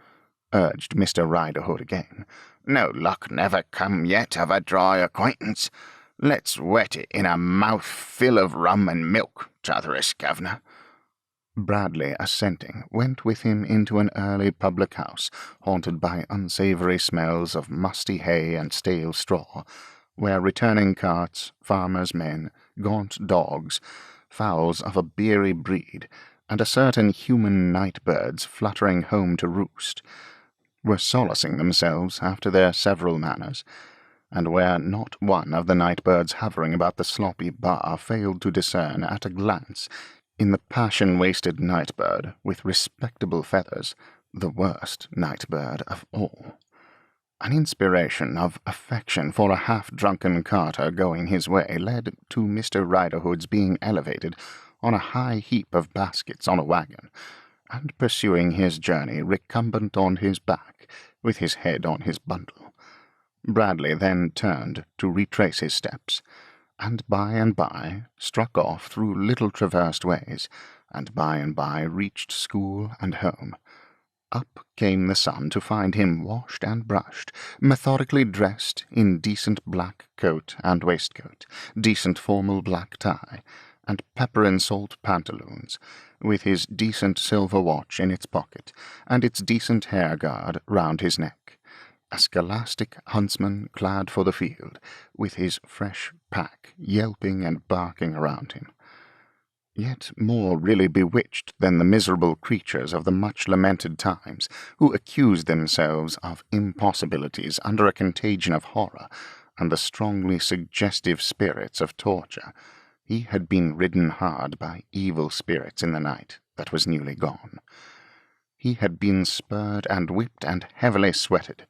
urged Mr. Riderhood again, "no luck never come yet of a dry acquaintance. Let's wet it in a mouthful of rum and milk, t'otherest governor." Bradley, assenting, went with him into an early public house, haunted by unsavoury smells of musty hay and stale straw, where returning carts, farmers' men, gaunt dogs, fowls of a beery breed, and a certain human night-birds fluttering home to roost, were solacing themselves after their several manners, and where not one of the night-birds hovering about the sloppy bar failed to discern at a glance, in the passion-wasted night-bird with respectable feathers, the worst night-bird of all. An inspiration of affection for a half-drunken carter going his way led to Mr. Riderhood's being elevated on a high heap of baskets on a wagon, and pursuing his journey recumbent on his back, with his head on his bundle. Bradley then turned to retrace his steps, and by struck off through little traversed ways, and by reached school and home. Up came the sun to find him washed and brushed, methodically dressed in decent black coat and waistcoat, decent formal black tie, and pepper-and-salt pantaloons, with his decent silver watch in its pocket, and its decent hair-guard round his neck, a scholastic huntsman clad for the field, with his fresh pack yelping and barking around him. Yet more really bewitched than the miserable creatures of the much-lamented times, who accused themselves of impossibilities under a contagion of horror and the strongly suggestive spirits of torture, he had been ridden hard by evil spirits in the night that was newly gone. He had been spurred and whipped and heavily sweated.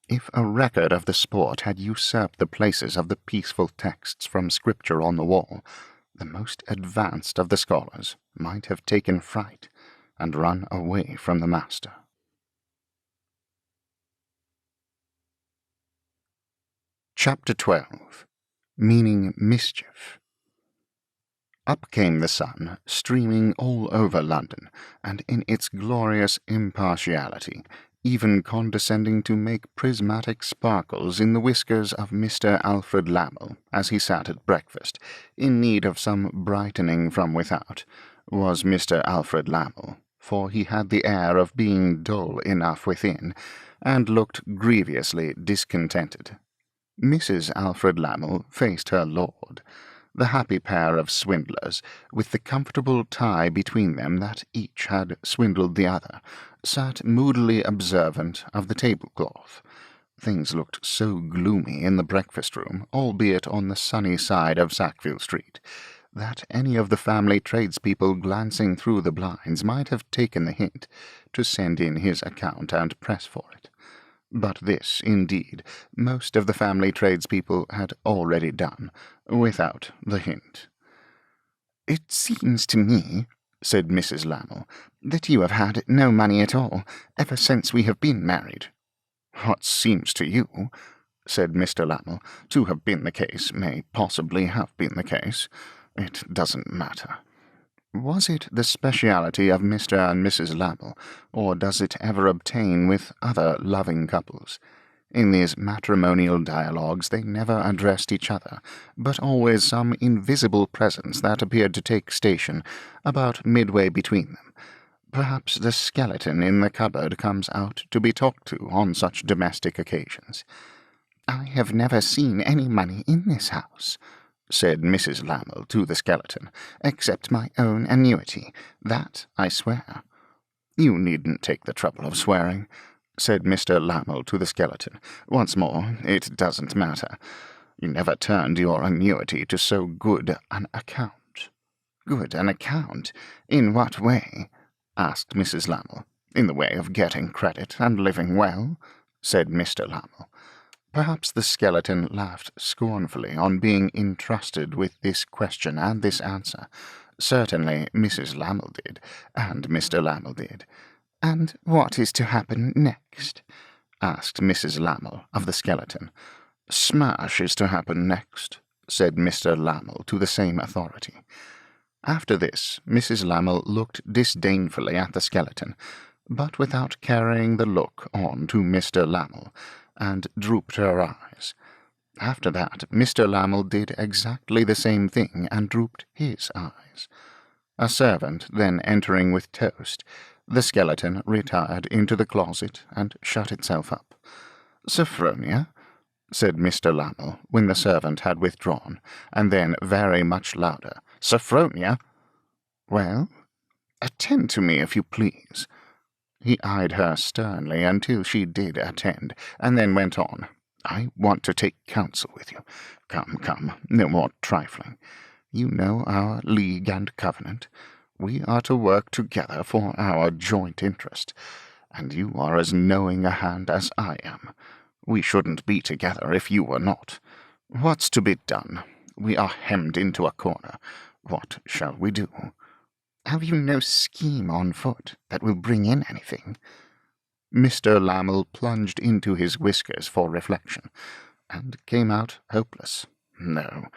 If a record of the sport had usurped the places of the peaceful texts from Scripture on the wall, the most advanced of the scholars might have taken fright and run away from the master. Chapter 12. Meaning Mischief. Up came the sun, streaming all over London, and in its glorious impartiality, even condescending to make prismatic sparkles in the whiskers of Mr. Alfred Lammle, as he sat at breakfast, in need of some brightening from without, was Mr. Alfred Lammle, for he had the air of being dull enough within, and looked grievously discontented. Mrs. Alfred Lammle faced her lord, the happy pair of swindlers, with the comfortable tie between them that each had swindled the other, sat moodily observant of the tablecloth. Things looked so gloomy in the breakfast-room, albeit on the sunny side of Sackville Street, that any of the family tradespeople glancing through the blinds might have taken the hint to send in his account and press for it. But this, indeed, most of the family tradespeople had already done, without the hint. "It seems to me," said Mrs. Lammle, "that you have had no money at all, ever since we have been married." "What seems to you," said Mr. Lammle, "to have been the case may possibly have been the case. It doesn't matter." Was it the speciality of Mr. and Mrs. Lamel, or does it ever obtain with other loving couples? In these matrimonial dialogues they never addressed each other, but always some invisible presence that appeared to take station about midway between them. Perhaps the skeleton in the cupboard comes out to be talked to on such domestic occasions. "I have never seen any money in this house," said Mrs. Lamel to the skeleton, "except my own annuity. That I swear." "You needn't take the trouble of swearing," said Mr. Lamel to the skeleton. "Once more, it doesn't matter. You never turned your annuity to so good an account." "Good an account? In what way?" asked Mrs. Lamel. "In the way of getting credit and living well," said Mr. Lamel. Perhaps the skeleton laughed scornfully on being entrusted with this question and this answer. Certainly Mrs. Lamel did, and Mr. Lamel did. "And what is to happen next?" asked Mrs. Lamel of the skeleton. "Smash is to happen next," said Mr. Lamel to the same authority. After this, Mrs. Lamel looked disdainfully at the skeleton, but without carrying the look on to Mr. Lamel, and drooped her eyes. After that, Mr. Lamel did exactly the same thing and drooped his eyes. A servant then entering with toast, the skeleton retired into the closet and shut itself up. "Sophronia," said Mr. Lamel, when the servant had withdrawn, and then very much louder, "Sophronia!" "Well?" "Attend to me, if you please." He eyed her sternly until she did attend, and then went on. "I want to take counsel with you. Come, come, no more trifling. You know our league and covenant. We are to work together for our joint interest, and you are as knowing a hand as I am. We shouldn't be together if you were not. What's to be done? We are hemmed into a corner. What shall we do?" "Have you no scheme on foot that will bring in anything?" Mr. Lamel plunged into his whiskers for reflection, and came out hopeless. "No.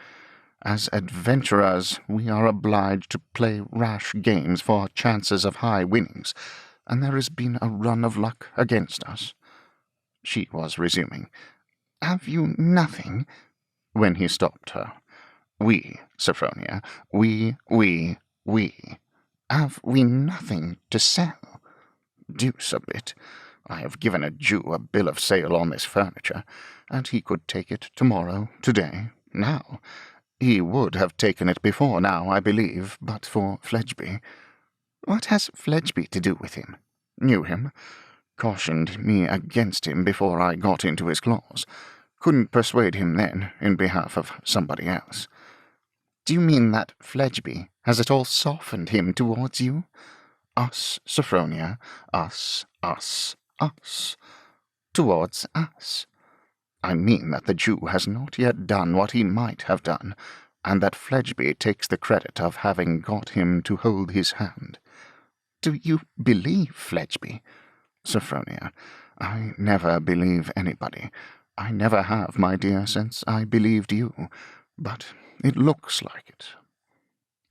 As adventurers, we are obliged to play rash games for chances of high winnings, and there has been a run of luck against us." She was resuming. "Have you nothing?" when he stopped her. "We, Sophronia, we. "Have we nothing to sell?" "Deuce a bit. I have given a Jew a bill of sale on this furniture, and he could take it tomorrow, today, now. He would have taken it before now, I believe, but for Fledgeby." "What has Fledgeby to do with him?" "Knew him. Cautioned me against him before I got into his claws. Couldn't persuade him then, in behalf of somebody else." "Do you mean that Fledgeby has at all softened him towards you?" "Us, Sophronia, us. "Towards us?" "I mean that the Jew has not yet done what he might have done, and that Fledgeby takes the credit of having got him to hold his hand." "Do you believe Fledgeby?" "Sophronia, I never believe anybody. I never have, my dear, since I believed you. But it looks like it."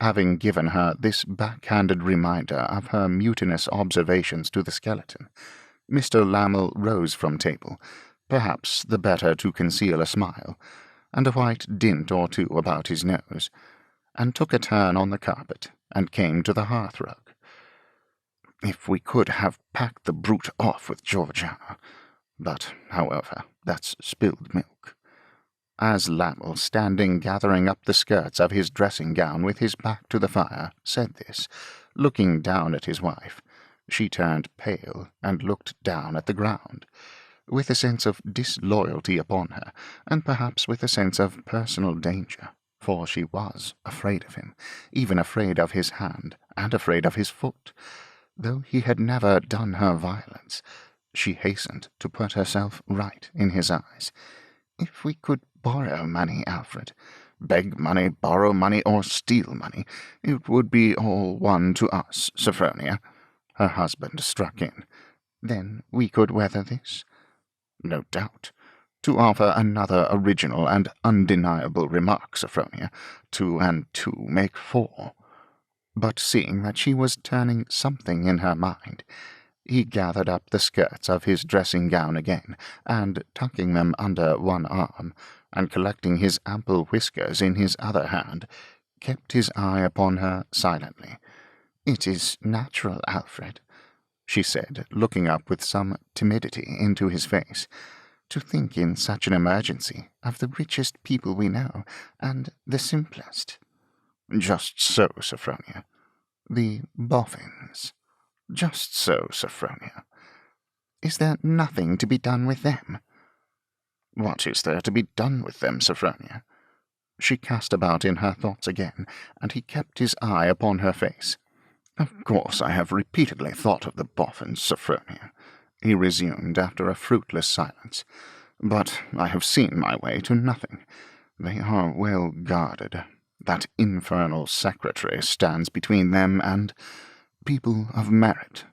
Having given her this backhanded reminder of her mutinous observations to the skeleton, Mr. Lamel rose from table, perhaps the better to conceal a smile, and a white dint or two about his nose, and took a turn on the carpet, and came to the hearth-rug. "If we could have packed the brute off with Georgiana. But, however, that's spilled milk." As Lamel, standing gathering up the skirts of his dressing-gown with his back to the fire, said this, looking down at his wife, she turned pale and looked down at the ground, with a sense of disloyalty upon her, and perhaps with a sense of personal danger, for she was afraid of him, even afraid of his hand, and afraid of his foot. Though he had never done her violence, she hastened to put herself right in his eyes. "If we could borrow money, Alfred, beg money, borrow money, or steal money, it would be all one to us, Sophronia," her husband struck in. "Then we could weather this?" "No doubt. To offer another original and undeniable remark, Sophronia, 2 and 2 make 4. But seeing that she was turning something in her mind, he gathered up the skirts of his dressing-gown again, and tucking them under one arm, and collecting his ample whiskers in his other hand, kept his eye upon her silently. "It is natural, Alfred," she said, looking up with some timidity into his face, "to think in such an emergency of the richest people we know, and the simplest." "Just so, Sophronia." "The Boffins." "Just so, Sophronia." "Is there nothing to be done with them?" "What is there to be done with them, Sophronia?" She cast about in her thoughts again, and he kept his eye upon her face. "Of course I have repeatedly thought of the Boffins, Sophronia," he resumed after a fruitless silence, "but I have seen my way to nothing. They are well guarded. That infernal secretary stands between them and people of merit."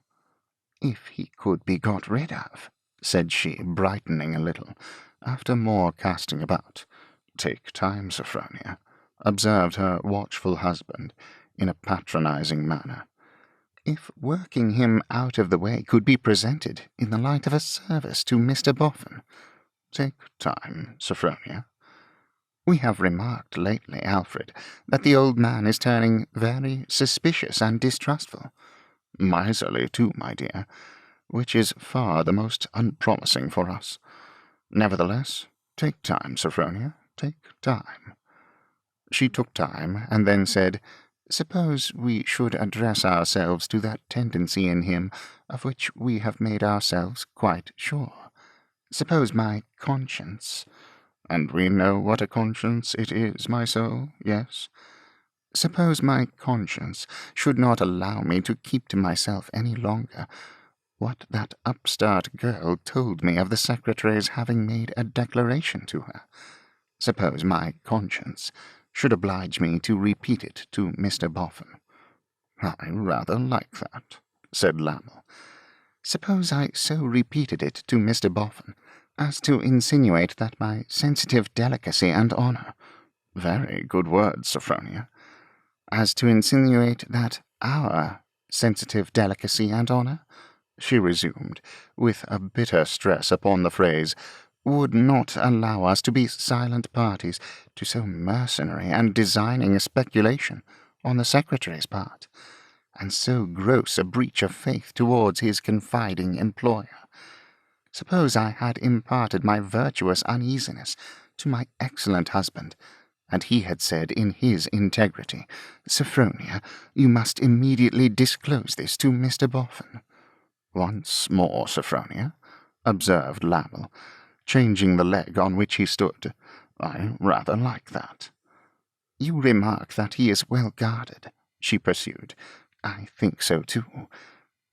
"If he could be got rid of," said she, brightening a little, after more casting about. "Take time, Sophronia," observed her watchful husband, in a patronizing manner. "If working him out of the way could be presented in the light of a service to Mr. Boffin." "Take time, Sophronia." "We have remarked lately, Alfred, that the old man is turning very suspicious and distrustful." "Miserly, too, my dear, which is far the most unpromising for us. Nevertheless, take time, Sophronia, take time." She took time, and then said, "Suppose we should address ourselves to that tendency in him of which we have made ourselves quite sure. Suppose my conscience—" "And we know what a conscience it is, my soul, yes?" "Suppose my conscience should not allow me to keep to myself any longer what that upstart girl told me of the secretary's having made a declaration to her. Suppose my conscience should oblige me to repeat it to Mr. Boffin." "I rather like that," said Lammle. "Suppose I so repeated it to Mr. Boffin as to insinuate that my sensitive delicacy and honour—" "Very good words, Sophronia." "As to insinuate that our sensitive delicacy and honour," she resumed, with a bitter stress upon the phrase, "would not allow us to be silent parties to so mercenary and designing a speculation on the secretary's part, and so gross a breach of faith towards his confiding employer. Suppose I had imparted my virtuous uneasiness to my excellent husband, and he had said in his integrity, 'Sophronia, you must immediately disclose this to Mr. Boffin.'" "Once more, Sophronia," observed Lammle, changing the leg on which he stood, "I rather like that." "You remark that he is well guarded," she pursued. "I think so too.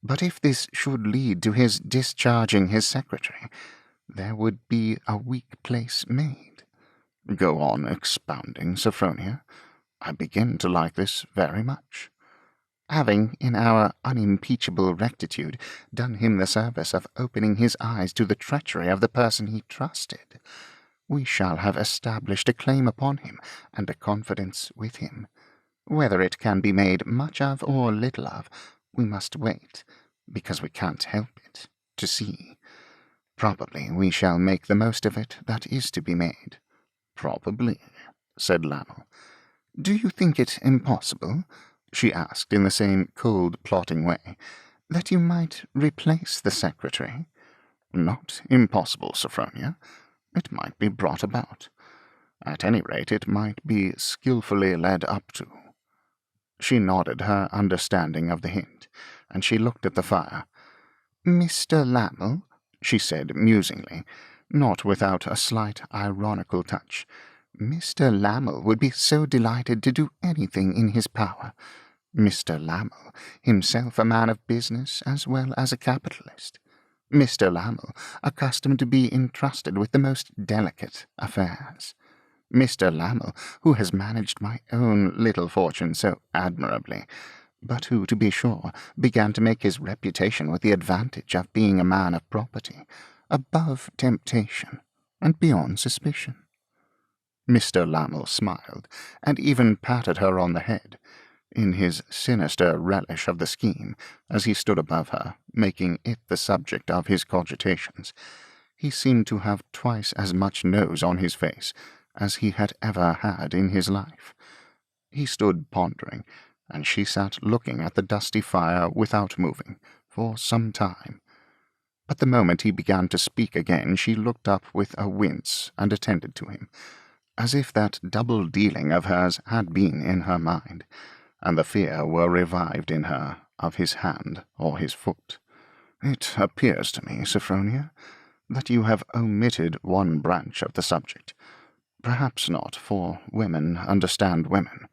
But if this should lead to his discharging his secretary, there would be a weak place made." "Go on expounding, Sophronia. I begin to like this very much." "Having, in our unimpeachable rectitude, done him the service of opening his eyes to the treachery of the person he trusted, we shall have established a claim upon him and a confidence with him. Whether it can be made much of or little of, we must wait, because we can't help it, to see. Probably we shall make the most of it that is to be made." "Probably," said Lammle. "Do you think it impossible," she asked in the same cold, plotting way, "that you might replace the secretary?" "Not impossible, Sophronia. It might be brought about. At any rate, it might be skilfully led up to." She nodded her understanding of the hint, and she looked at the fire. "Mr. Lammle," she said musingly, not without a slight ironical touch, "Mr. Lammle would be so delighted to do anything in his power. Mr. Lammle, himself a man of business as well as a capitalist. Mr. Lammle, accustomed to be entrusted with the most delicate affairs. Mr. Lammle, who has managed my own little fortune so admirably, but who, to be sure, began to make his reputation with the advantage of being a man of property, above temptation, and beyond suspicion." Mr. Lammle smiled, and even patted her on the head. in his sinister relish of the scheme, as he stood above her, making it the subject of his cogitations. He seemed to have twice as much nose on his face as he had ever had in his life. He stood pondering, and she sat looking at the dusty fire without moving, for some time. But the moment he began to speak again, she looked up with a wince and attended to him, as if that double dealing of hers had been in her mind, and the fear were revived in her of his hand or his foot. "It appears to me, Sophronia, that you have omitted one branch of the subject. Perhaps not, for women understand women.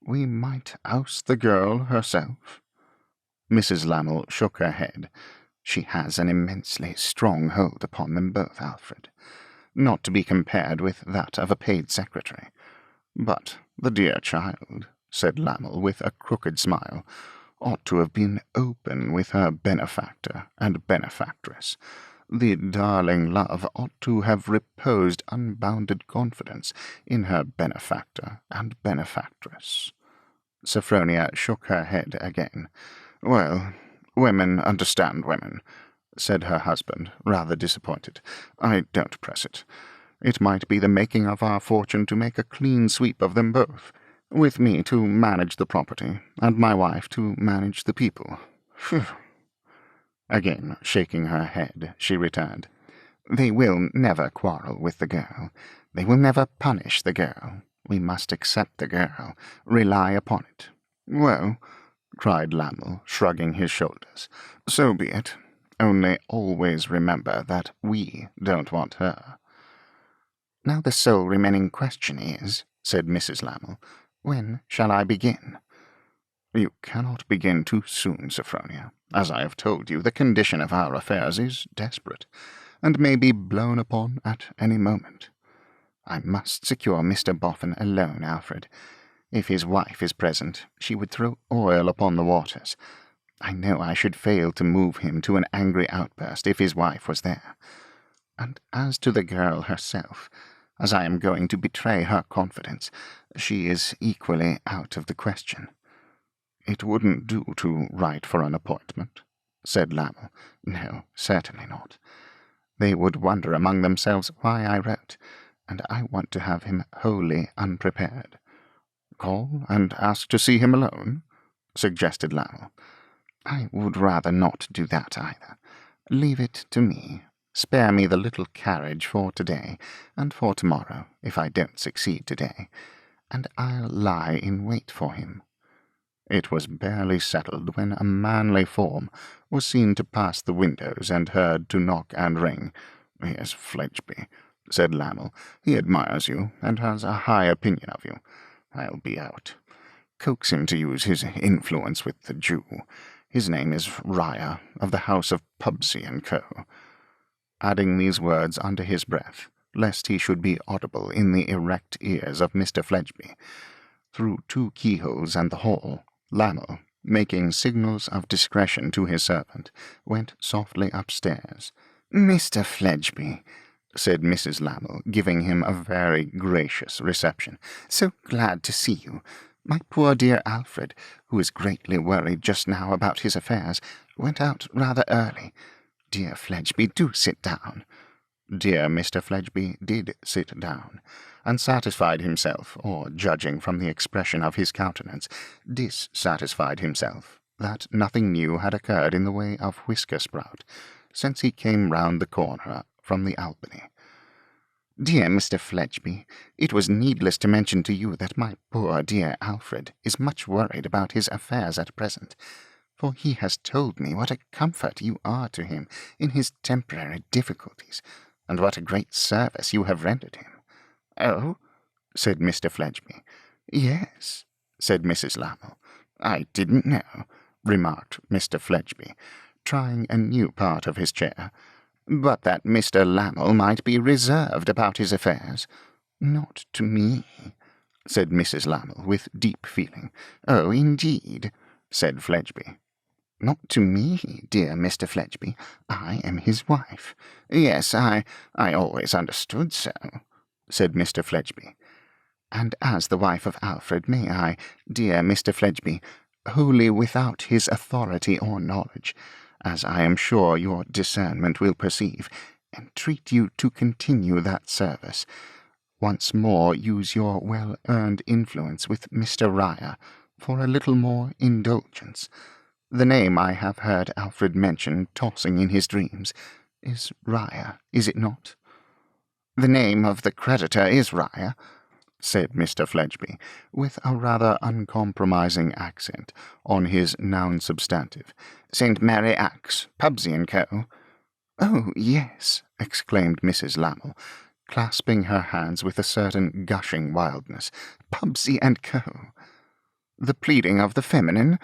We might oust the girl herself." Mrs. Lamel shook her head. "She has an immensely strong hold upon them both, Alfred, not to be compared with that of a paid secretary. But the dear child," said Lamel with a crooked smile, "ought to have been open with her benefactor and benefactress. The darling love ought to have reposed unbounded confidence in her benefactor and benefactress." Sophronia shook her head again. "Well, women understand women," said her husband, rather disappointed. "I don't press it. It might be the making of our fortune to make a clean sweep of them both, with me to manage the property, and my wife to manage the people. Phew!" Again shaking her head, she returned, "They will never quarrel with the girl. They will never punish the girl. We must accept the girl, rely upon it." "Well," cried Lamel, shrugging his shoulders, "so be it. Only always remember that we don't want her." "Now the sole remaining question is," said Mrs. Lamel, "when shall I begin?" "You cannot begin too soon, Sophronia. As I have told you, the condition of our affairs is desperate, and may be blown upon at any moment. I must secure Mr. Boffin alone, Alfred. If his wife is present, she would throw oil upon the waters. I know I should fail to move him to an angry outburst if his wife was there. And as to the girl herself, as I am going to betray her confidence, she is equally out of the question." "It wouldn't do to write for an appointment," said Lamel. "No, certainly not. They would wonder among themselves why I wrote, and I want to have him wholly unprepared." "Call and ask to see him alone?" suggested Lamel. "I would rather not do that either. Leave it to me. Spare me the little carriage for today, and for tomorrow, if I don't succeed today, and I'll lie in wait for him." It was barely settled when a manly form was seen to pass the windows and heard to knock and ring. "Here's Fledgeby," said Lamel. "He admires you, and has a high opinion of you. I'll be out. Coax him to use his influence with the Jew. His name is Ryer, of the house of Pubsey and Co." Adding these words under his breath, lest he should be audible in the erect ears of Mr. Fledgeby, through 2 keyholes and the hall, Lamel, making signals of discretion to his servant, went softly upstairs. "Mr. Fledgeby," said Mrs. Lamel, giving him a very gracious reception, "so glad to see you. My poor dear Alfred, who is greatly worried just now about his affairs, went out rather early. Dear Fledgeby, do sit down." Dear Mr. Fledgeby did sit down, and satisfied himself, or, judging from the expression of his countenance, dissatisfied himself, that nothing new had occurred in the way of Whisker-Sprout, since he came round the corner from the Albany. "Dear Mr. Fledgeby, it was needless to mention to you that my poor dear Alfred is much worried about his affairs at present, for he has told me what a comfort you are to him in his temporary difficulties, and what a great service you have rendered him." "Oh?" said Mr. Fledgeby. "Yes," said Mrs. Lamel. "I didn't know," remarked Mr. Fledgeby, trying a new part of his chair, "but that Mr. Lamel might be reserved about his affairs." "Not to me," said Mrs. Lamel, with deep feeling. "Oh, indeed," said Fledgeby. "Not to me, dear Mr. Fledgeby. I am his wife." "Yes, I always understood so," said Mr. Fledgeby. And as the wife of Alfred, may I, dear Mr. Fledgeby, wholly without his authority or knowledge, as I am sure your discernment will perceive, entreat you to continue that service. Once more use your well-earned influence with Mr. Ryer for a little more indulgence. The name I have heard Alfred mention tossing in his dreams is Ryer, is it not? The name of the creditor is Ryer, said Mr. Fledgeby, with a rather uncompromising accent on his noun substantive. St. Mary Axe, Pubsey and Co. Oh, yes, exclaimed Mrs. Lamel, clasping her hands with a certain gushing wildness. Pubsey and Co. The pleading of the feminine,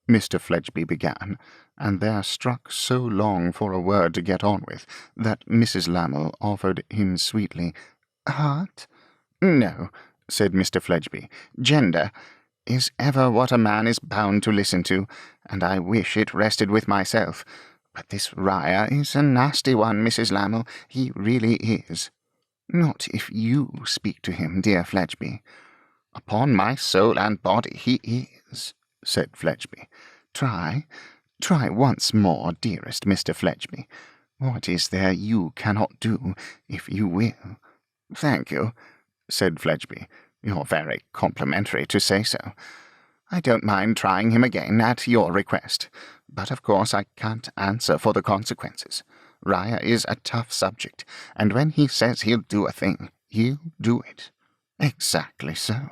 Mr. Fledgeby began, and there struck so long for a word to get on with that Mrs. Lamel offered him sweetly, Heart? No, said Mr. Fledgeby. Gender is ever what a man is bound to listen to, and I wish it rested with myself. But this Ryer is a nasty one, Mrs. Lamel. He really is. Not if you speak to him, dear Fledgeby. Upon my soul and body he is, said Fledgeby. Try once more, dearest Mr. Fledgeby. What is there you cannot do, if you will? Thank you, said Fledgeby. You're very complimentary to say so. I don't mind trying him again at your request, but of course I can't answer for the consequences. Ryer is a tough subject, and when he says he'll do a thing, he'll do it. Exactly so,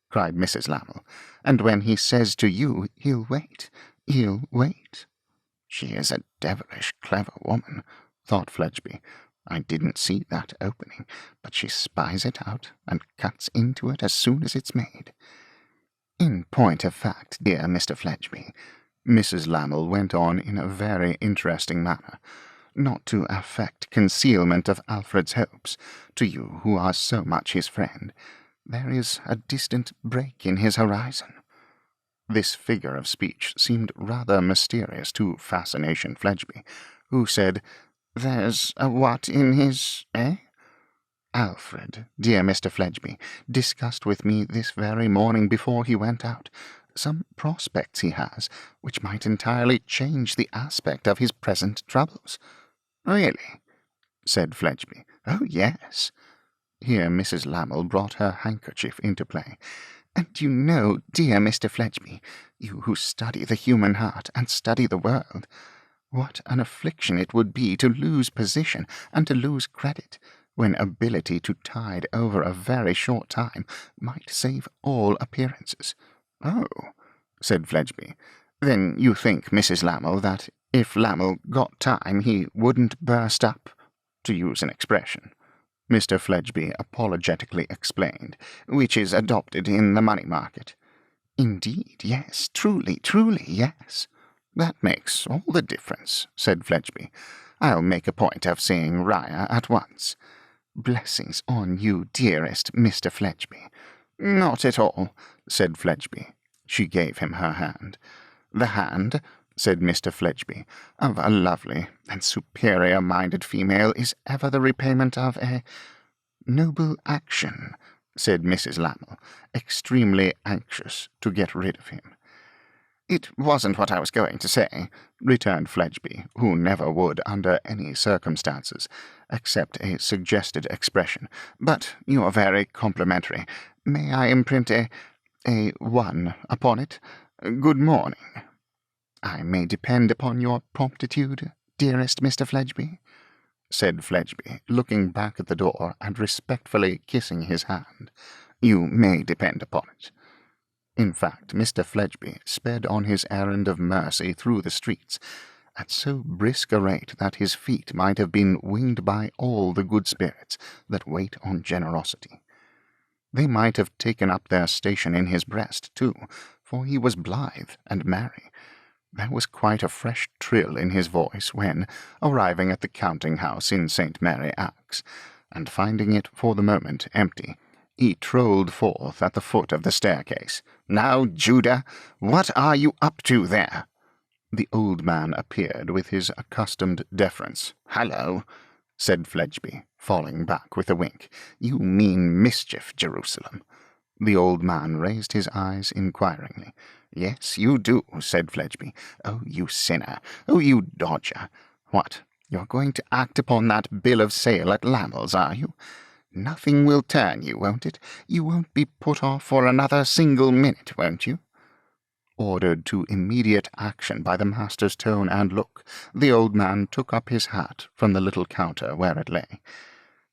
cried Mrs. Lamel, and when he says to you he'll wait, he'll wait. She is a devilish clever woman, thought Fledgeby. I didn't see that opening, but she spies it out and cuts into it as soon as it's made. In point of fact, dear Mr. Fledgeby, Mrs. Lamel went on in a very interesting manner, not to affect concealment of Alfred's hopes, to you who are so much his friend, there is a distant break in his horizon. This figure of speech seemed rather mysterious to Fascination Fledgeby, who said, There's a what in his, Alfred, dear Mr. Fledgeby, discussed with me this very morning before he went out some prospects he has, which might entirely change the aspect of his present troubles. Really? Said Fledgeby. Oh, yes. Here Mrs. Lamel brought her handkerchief into play. And you know, dear Mr. Fledgeby, you who study the human heart and study the world, what an affliction it would be to lose position and to lose credit, when ability to tide over a very short time might save all appearances. Oh, said Fledgeby. Then you think, Mrs. Lamel, that if Lamel got time he wouldn't burst up, to use an expression. Mr. Fledgeby apologetically explained, which is adopted in the money market. Indeed, yes, truly, yes. That makes all the difference, said Fledgeby. I'll make a point of seeing Ryer at once. Blessings on you, dearest Mr. Fledgeby. Not at all, said Fledgeby. She gave him her hand. The hand, said Mr. Fledgeby, of a lovely and superior-minded female is ever the repayment of a noble action, said Mrs. Lamel, extremely anxious to get rid of him. It wasn't what I was going to say, returned Fledgeby, who never would, under any circumstances, accept a suggested expression. But you are very complimentary. May I imprint a one upon it? Good morning. I may depend upon your promptitude, dearest Mr. Fledgeby, said Fledgeby, looking back at the door and respectfully kissing his hand. You may depend upon it. In fact, Mr. Fledgeby sped on his errand of mercy through the streets at so brisk a rate that his feet might have been winged by all the good spirits that wait on generosity. They might have taken up their station in his breast, too, for he was blithe and merry. There was quite a fresh trill in his voice when, arriving at the counting-house in St. Mary Axe, and finding it for the moment empty, he trolled forth at the foot of the staircase. Now, Judah, what are you up to there? The old man appeared with his accustomed deference. Hallo, said Fledgeby, falling back with a wink. You mean mischief, Jerusalem. The old man raised his eyes inquiringly. Yes, you do, said Fledgeby. Oh, you sinner! Oh, you dodger! What, you're going to act upon that bill of sale at Lammel's, are you? Nothing will turn you, won't it? You won't be put off for another single minute, won't you? Ordered to immediate action by the master's tone and look, the old man took up his hat from the little counter where it lay.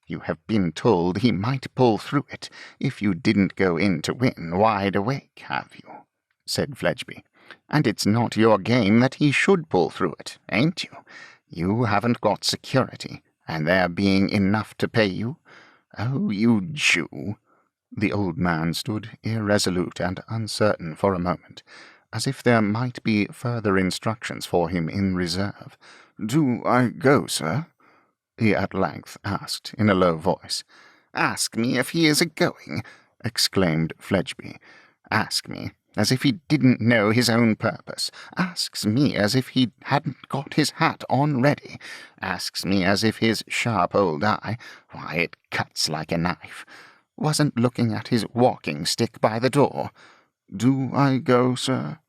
You have been told he might pull through it if you didn't go in to win wide awake, have you? Said Fledgeby. And it's not your game that he should pull through it, ain't you? You haven't got security, and there being enough to pay you. Oh, you Jew! The old man stood irresolute and uncertain for a moment, as if there might be further instructions for him in reserve. Do I go, sir? He at length asked in a low voice. Ask me if he is a-going, exclaimed Fledgeby. Ask me as if he didn't know his own purpose. Asks me as if he hadn't got his hat on ready. Asks me as if his sharp old eye, why, it cuts like a knife, wasn't looking at his walking-stick by the door. Do I go, sir?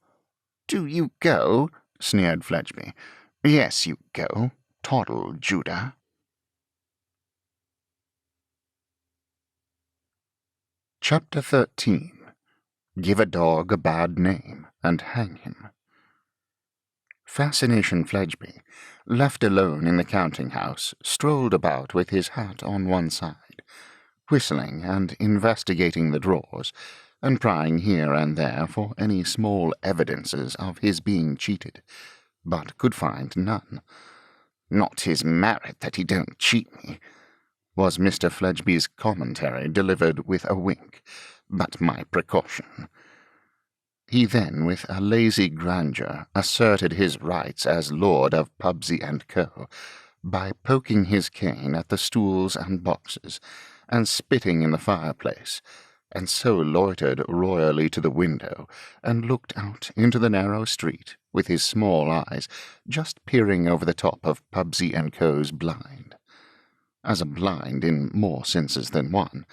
Do you go? Sneered Fledgeby. Yes, you go, toddle Judah. Chapter 13. Give a dog a bad name and hang him. Fascination Fledgeby, left alone in the counting-house, strolled about with his hat on one side, whistling and investigating the drawers, and prying here and there for any small evidences of his being cheated, but could find none. Not his merit that he don't cheat me, was Mr. Fledgeby's commentary, delivered with a wink, but my precaution. He then, with a lazy grandeur, asserted his rights as lord of Pubsey and Co., by poking his cane at the stools and boxes, and spitting in the fireplace, and so loitered royally to the window, and looked out into the narrow street, with his small eyes just peering over the top of Pubsey and Co.'s blind. As a blind in more senses than one,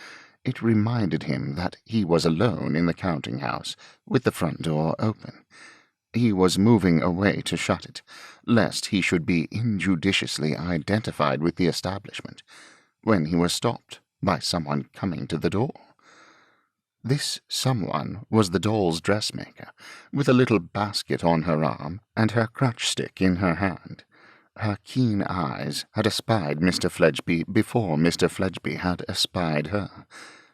it reminded him that he was alone in the counting-house, with the front door open. He was moving away to shut it, lest he should be injudiciously identified with the establishment, when he was stopped by someone coming to the door. This someone was the doll's dressmaker, with a little basket on her arm and her crutch-stick in her hand. Her keen eyes had espied Mr. Fledgeby before Mr. Fledgeby had espied her,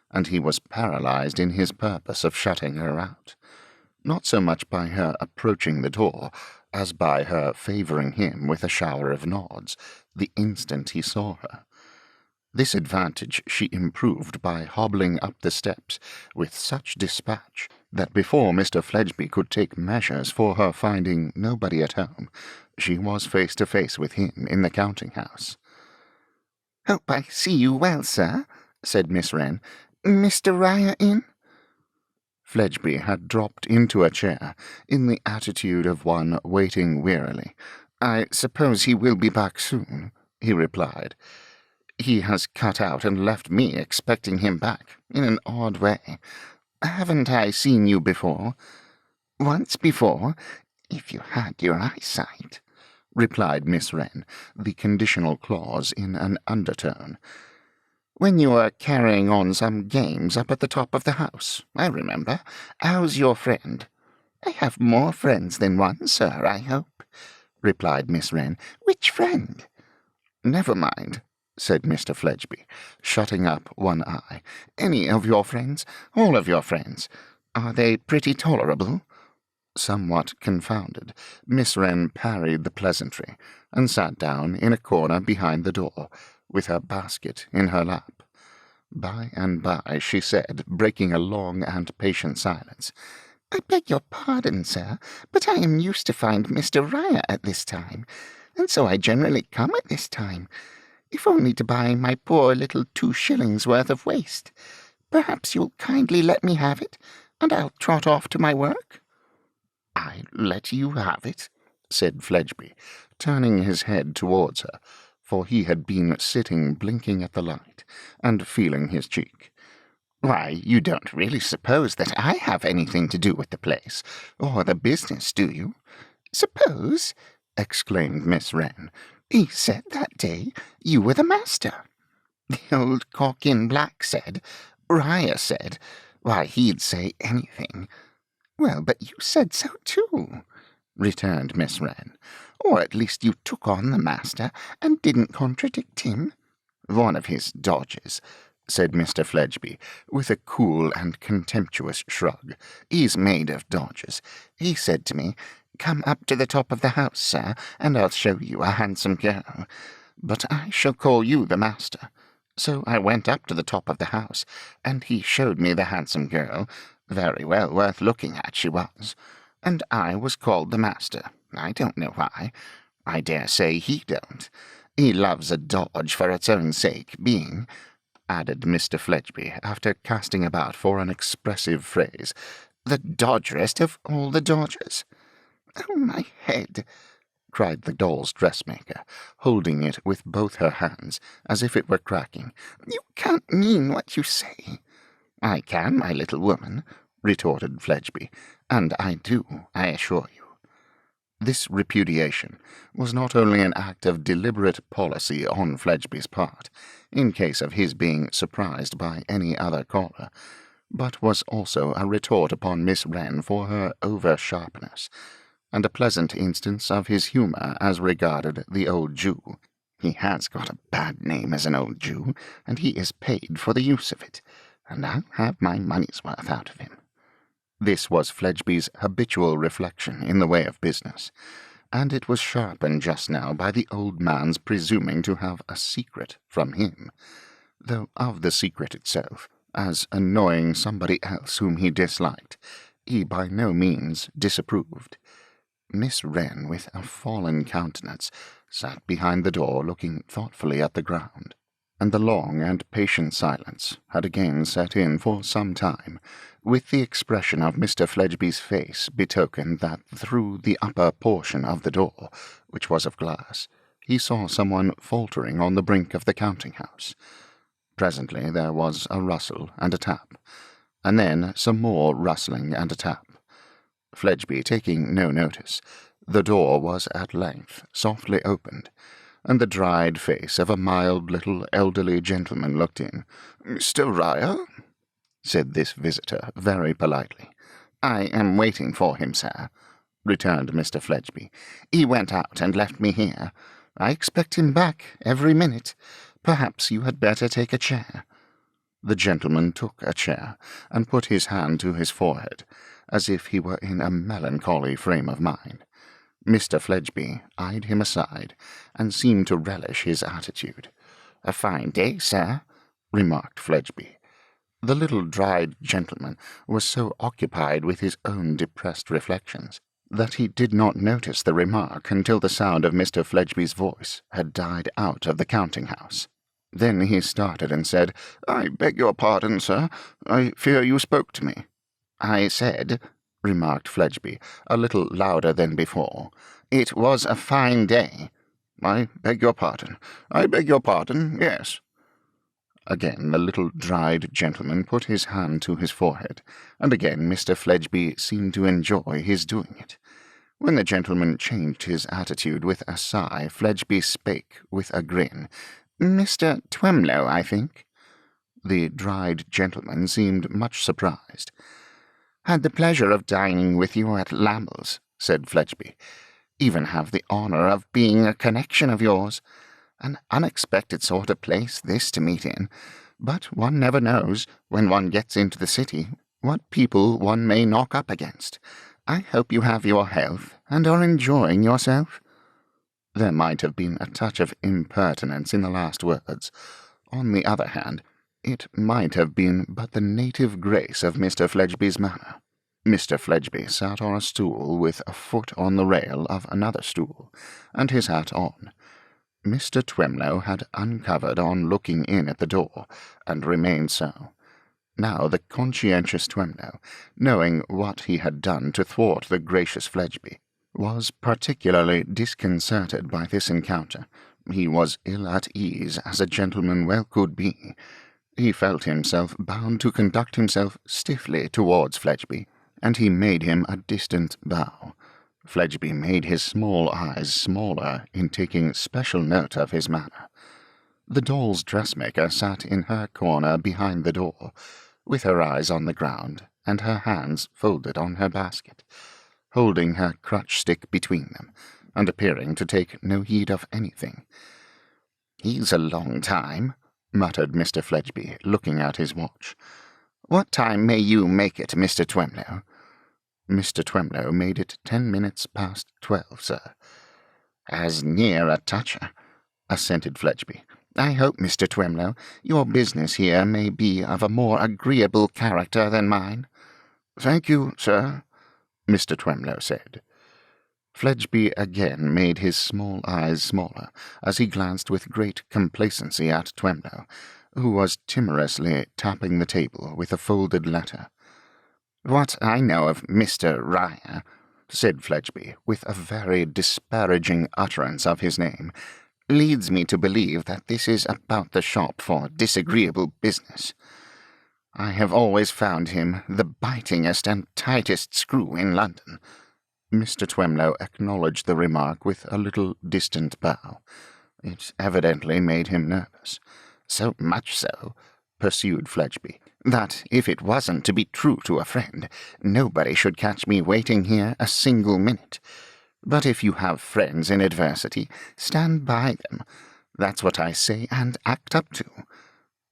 and he was paralyzed in his purpose of shutting her out, not so much by her approaching the door as by her favouring him with a shower of nods the instant he saw her. This advantage she improved by hobbling up the steps with such dispatch that before Mr. Fledgeby could take measures for her finding nobody at home, she was face to face with him in the counting-house. "Hope I see you well, sir," said Miss Wren. "Mr. Ryer in?" Fledgeby had dropped into a chair, in the attitude of one waiting wearily. "I suppose he will be back soon," he replied. "He has cut out and left me expecting him back, in an odd way. Haven't I seen you before?" "Once before, if you had your eyesight," replied Miss Wren, the conditional clause in an undertone. "When you were carrying on some games up at the top of the house, I remember. How's your friend?" "I have more friends than one, sir, I hope," replied Miss Wren. "Which friend?" "Never mind," said Mr. Fledgeby, shutting up one eye. "Any of your friends? All of your friends? Are they pretty tolerable?" Somewhat confounded, Miss Wren parried the pleasantry, and sat down in a corner behind the door, with her basket in her lap. By and by she said, breaking a long and patient silence, "I beg your pardon, sir, but I am used to find Mr. Ryer at this time, and so I generally come at this time, if only to buy my poor little 2 shillings worth of waste. Perhaps you'll kindly let me have it, and I'll trot off to my work." "I let you have it?" said Fledgeby, turning his head towards her, for he had been sitting blinking at the light, and feeling his cheek. Why, you don't really suppose that I have anything to do with the place, or the business, do you?" "Suppose?" exclaimed Miss Wren. "He said that day you were the master." The old cock in black said. Uriah said. Why, he'd say anything. "Well, but you said so too," returned Miss Wren. "Or at least you took on the master and didn't contradict him." "One of his dodges," said Mr. Fledgeby, with a cool and contemptuous shrug. "He's made of dodges. He said to me, 'Come up to the top of the house, sir, and I'll show you a handsome girl. But I shall call you the master.' So I went up to the top of the house, and he showed me the handsome girl, very well worth looking at she was, and I was called the master. I don't know why. I dare say he don't. He loves a dodge for its own sake, being," added Mr. Fledgeby, after casting about for an expressive phrase, "the dodgerest of all the dodgers." "Oh, my head!" cried the doll's dressmaker, holding it with both her hands, as if it were cracking. "You can't mean what you say." "I can, my little woman," retorted Fledgeby, "and I do, I assure you." This repudiation was not only an act of deliberate policy on Fledgeby's part, in case of his being surprised by any other caller, but was also a retort upon Miss Wren for her over-sharpness, and a pleasant instance of his humour as regarded the old Jew. He has got a bad name as an old Jew, and he is paid for the use of it, and I'll have my money's worth out of him. This was Fledgeby's habitual reflection in the way of business, and it was sharpened just now by the old man's presuming to have a secret from him, though of the secret itself, as annoying somebody else whom he disliked, he by no means disapproved. Miss Wren, with a fallen countenance, sat behind the door looking thoughtfully at the ground, and the long and patient silence had again set in for some time, with the expression of Mr. Fledgeby's face betokened that through the upper portion of the door, which was of glass, he saw someone faltering on the brink of the counting-house. Presently there was a rustle and a tap, and then some more rustling and a tap. Fledgeby taking no notice, the door was at length softly opened, and the dried face of a mild little elderly gentleman looked in. "Mr. Uriah?" said this visitor very politely. "I am waiting for him, sir," returned Mr. Fledgeby. "He went out and left me here. I expect him back every minute. Perhaps you had better take a chair." The gentleman took a chair, and put his hand to his forehead, as if he were in a melancholy frame of mind. Mr. Fledgeby eyed him aside, and seemed to relish his attitude. "A fine day, sir," remarked Fledgeby. The little dried gentleman was so occupied with his own depressed reflections that he did not notice the remark until the sound of Mr. Fledgeby's voice had died out of the counting-house. Then he started and said, "I beg your pardon, sir. I fear you spoke to me." "I said," remarked Fledgeby, a little louder than before, "it was a fine day." "I beg your pardon. I beg your pardon, yes." Again the little dried gentleman put his hand to his forehead, and again Mr. Fledgeby seemed to enjoy his doing it. When the gentleman changed his attitude with a sigh, Fledgeby spake with a grin. "Mr. Twemlow, I think." The dried gentleman seemed much surprised. "Had the pleasure of dining with you at Lamble's," said Fledgeby. "Even have the honour of being a connection of yours. An unexpected sort of place, this, to meet in, but one never knows, when one gets into the city, what people one may knock up against. I hope you have your health, and are enjoying yourself." There might have been a touch of impertinence in the last words. On the other hand, it might have been but the native grace of Mr. Fledgeby's manner. Mr. Fledgeby sat on a stool with a foot on the rail of another stool, and his hat on. Mr. Twemlow had uncovered on looking in at the door, and remained so. Now the conscientious Twemlow, knowing what he had done to thwart the gracious Fledgeby, was particularly disconcerted by this encounter. He was ill at ease, as a gentleman well could be. He felt himself bound to conduct himself stiffly towards Fledgeby, and he made him a distant bow. Fledgeby made his small eyes smaller in taking special note of his manner. The doll's dressmaker sat in her corner behind the door, with her eyes on the ground and her hands folded on her basket, holding her crutch-stick between them, and appearing to take no heed of anything. "He's a long time," muttered Mr. Fledgeby, looking at his watch. "What time may you make it, Mr. Twemlow?" Mr. Twemlow made it 10 minutes past 12, sir. "As near a toucher," assented Fledgeby. "I hope, Mr. Twemlow, your business here may be of a more agreeable character than mine." "Thank you, sir," Mr. Twemlow said. Fledgeby again made his small eyes smaller, as he glanced with great complacency at Twemlow, who was timorously tapping the table with a folded letter. "What I know of Mr. Ryer," said Fledgeby, with a very disparaging utterance of his name, "leads me to believe that this is about the shop for disagreeable business. I have always found him the bitingest and tightest screw in London." Mr. Twemlow acknowledged the remark with a little distant bow. It evidently made him nervous. "So much so," pursued Fledgeby, "that if it wasn't to be true to a friend, nobody should catch me waiting here a single minute. But if you have friends in adversity, stand by them. That's what I say and act up to."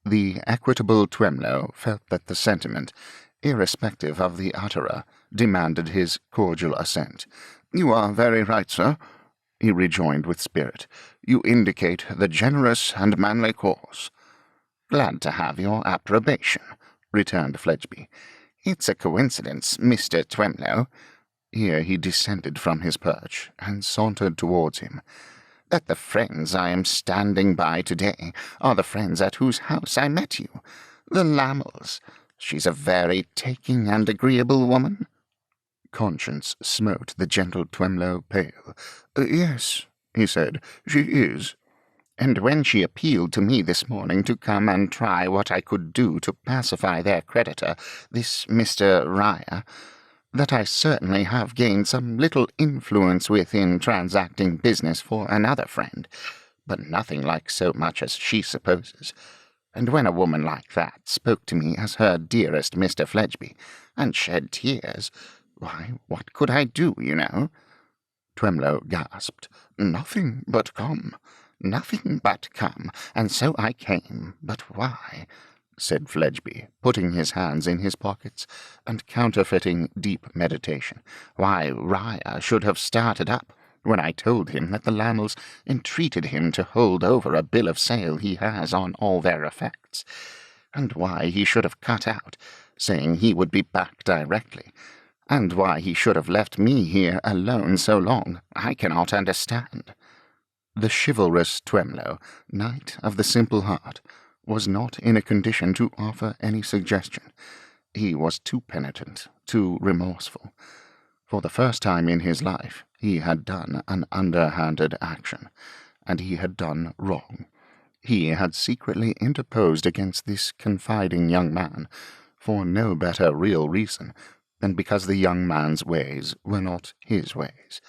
The equitable Twemlow felt that the sentiment, irrespective of the utterer, demanded his cordial assent. "You are very right, sir," he rejoined with spirit. "You indicate the generous and manly course." "Glad to have your approbation," returned Fledgeby. "It's a coincidence, Mr. Twemlow," here he descended from his perch and sauntered towards him, "that the friends I am standing by today are the friends at whose house I met you, the Lamels. She's a very taking and agreeable woman." Conscience smote the gentle Twemlow pale. "Yes," he said, "she is." "And when she appealed to me this morning to come and try what I could do to pacify their creditor, this Mr. Ryer, that I certainly have gained some little influence with in transacting business for another friend, but nothing like so much as she supposes. And when a woman like that spoke to me as her dearest Mr. Fledgeby, and shed tears, why, what could I do, you know?" Twemlow gasped. "Nothing but come." "Nothing but come, and so I came. But why?" said Fledgeby, putting his hands in his pockets and counterfeiting deep meditation. "Why, Ryer should have started up when I told him that the Lamels entreated him to hold over a bill of sale he has on all their effects, and why he should have cut out, saying he would be back directly, and why he should have left me here alone so long, I cannot understand." The chivalrous Twemlow, knight of the simple heart, was not in a condition to offer any suggestion. He was too penitent, too remorseful. For the first time in his life he had done an underhanded action, and he had done wrong. He had secretly interposed against this confiding young man, for no better real reason than because the young man's ways were not his ways.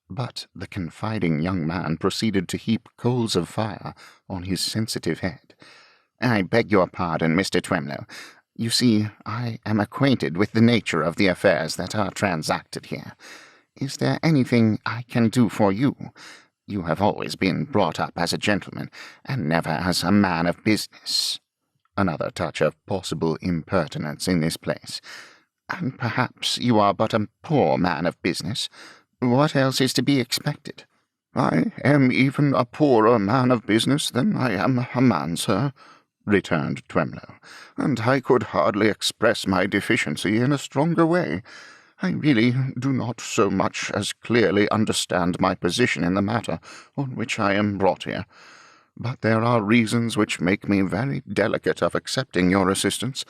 But the confiding young man proceeded to heap coals of fire on his sensitive head. "I beg your pardon, Mr. Twemlow. You see, I am acquainted with the nature of the affairs that are transacted here. Is there anything I can do for you? You have always been brought up as a gentleman, and never as a man of business." Another touch of possible impertinence in this place. "And perhaps you are but a poor man of business. What else is to be expected?" "I am even a poorer man of business than I am a man, sir," returned Twemlow, "and I could hardly express my deficiency in a stronger way. I really do not so much as clearly understand my position in the matter on which I am brought here. But there are reasons which make me very delicate of accepting your assistance.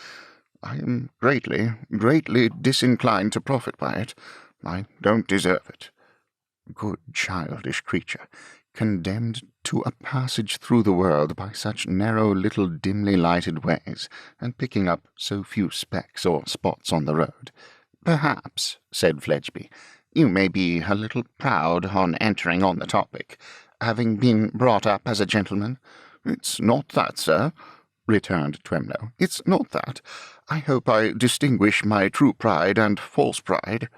I am greatly, greatly disinclined to profit by it. I don't deserve it." Good childish creature, condemned to a passage through the world by such narrow little dimly lighted ways, and picking up so few specks or spots on the road. Perhaps, said Fledgeby, you may be a little proud on entering on the topic, having been brought up as a gentleman. It's not that, sir, returned Twemlow. It's not that. I hope I distinguish my true pride and false pride.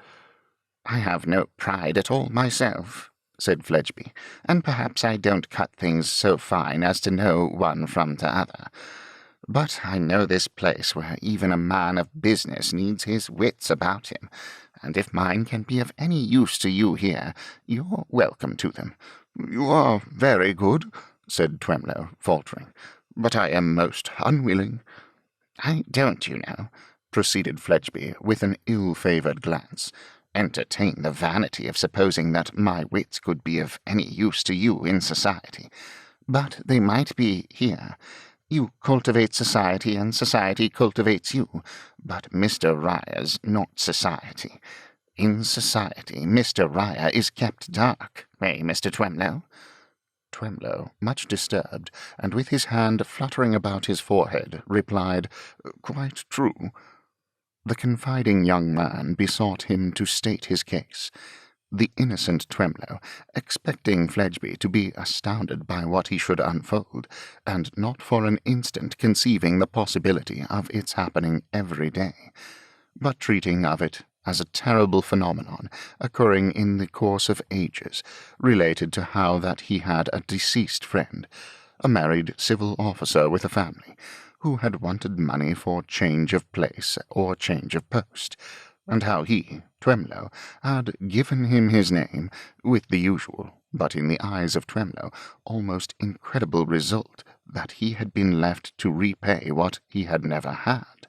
I have no pride at all myself, said Fledgeby, and perhaps I don't cut things so fine as to know one from the other. But I know this place where even a man of business needs his wits about him, and if mine can be of any use to you here, you're welcome to them. You are very good, said Twemlow, faltering, but I am most unwilling. I don't, you know, proceeded Fledgeby with an ill-favoured glance, entertain the vanity of supposing that my wits could be of any use to you in society. But they might be here. You cultivate society, and society cultivates you, but Mr. Ryer's not society. In society, Mr. Ryer is kept dark, eh, Mr. Twemlow? Twemlow, much disturbed, and with his hand fluttering about his forehead, replied, "Quite true." The confiding young man besought him to state his case. The innocent Twemlow, expecting Fledgeby to be astounded by what he should unfold, and not for an instant conceiving the possibility of its happening every day, but treating of it as a terrible phenomenon occurring in the course of ages, related to how that he had a deceased friend, a married civil officer with a family, who had wanted money for change of place or change of post, and how he, Twemlow, had given him his name, with the usual, but in the eyes of Twemlow, almost incredible result that he had been left to repay what he had never had.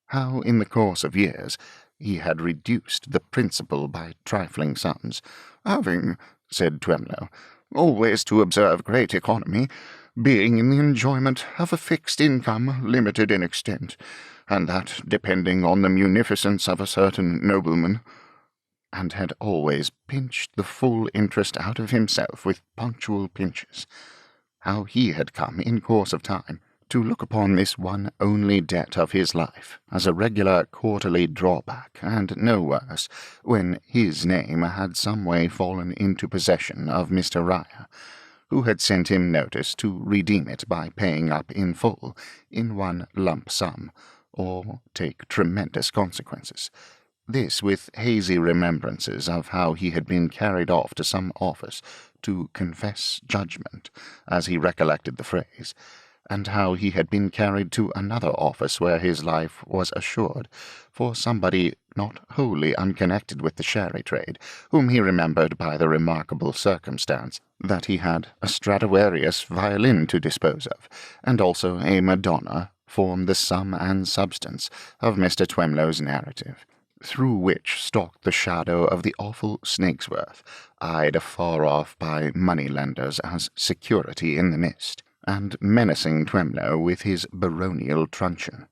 How, in the course of years, he had reduced the principal by trifling sums, having, said Twemlow, always to observe great economy, being in the enjoyment of a fixed income limited in extent, and that depending on the munificence of a certain nobleman, and had always pinched the full interest out of himself with punctual pinches. How he had come, in course of time, to look upon this one only debt of his life as a regular quarterly drawback, and no worse, when his name had some way fallen into possession of Mr. Ryer, who had sent him notice to redeem it by paying up in full, in one lump sum, or take tremendous consequences. This with hazy remembrances of how he had been carried off to some office to confess judgment, as he recollected the phrase, and how he had been carried to another office where his life was assured, for somebody not wholly unconnected with the sherry trade, whom he remembered by the remarkable circumstance that he had a Stradivarius violin to dispose of, and also a Madonna, form the sum and substance of Mr. Twemlow's narrative, through which stalked the shadow of the awful Snakesworth, eyed afar off by money-lenders as security in the mist, and menacing Twemlow with his baronial truncheon.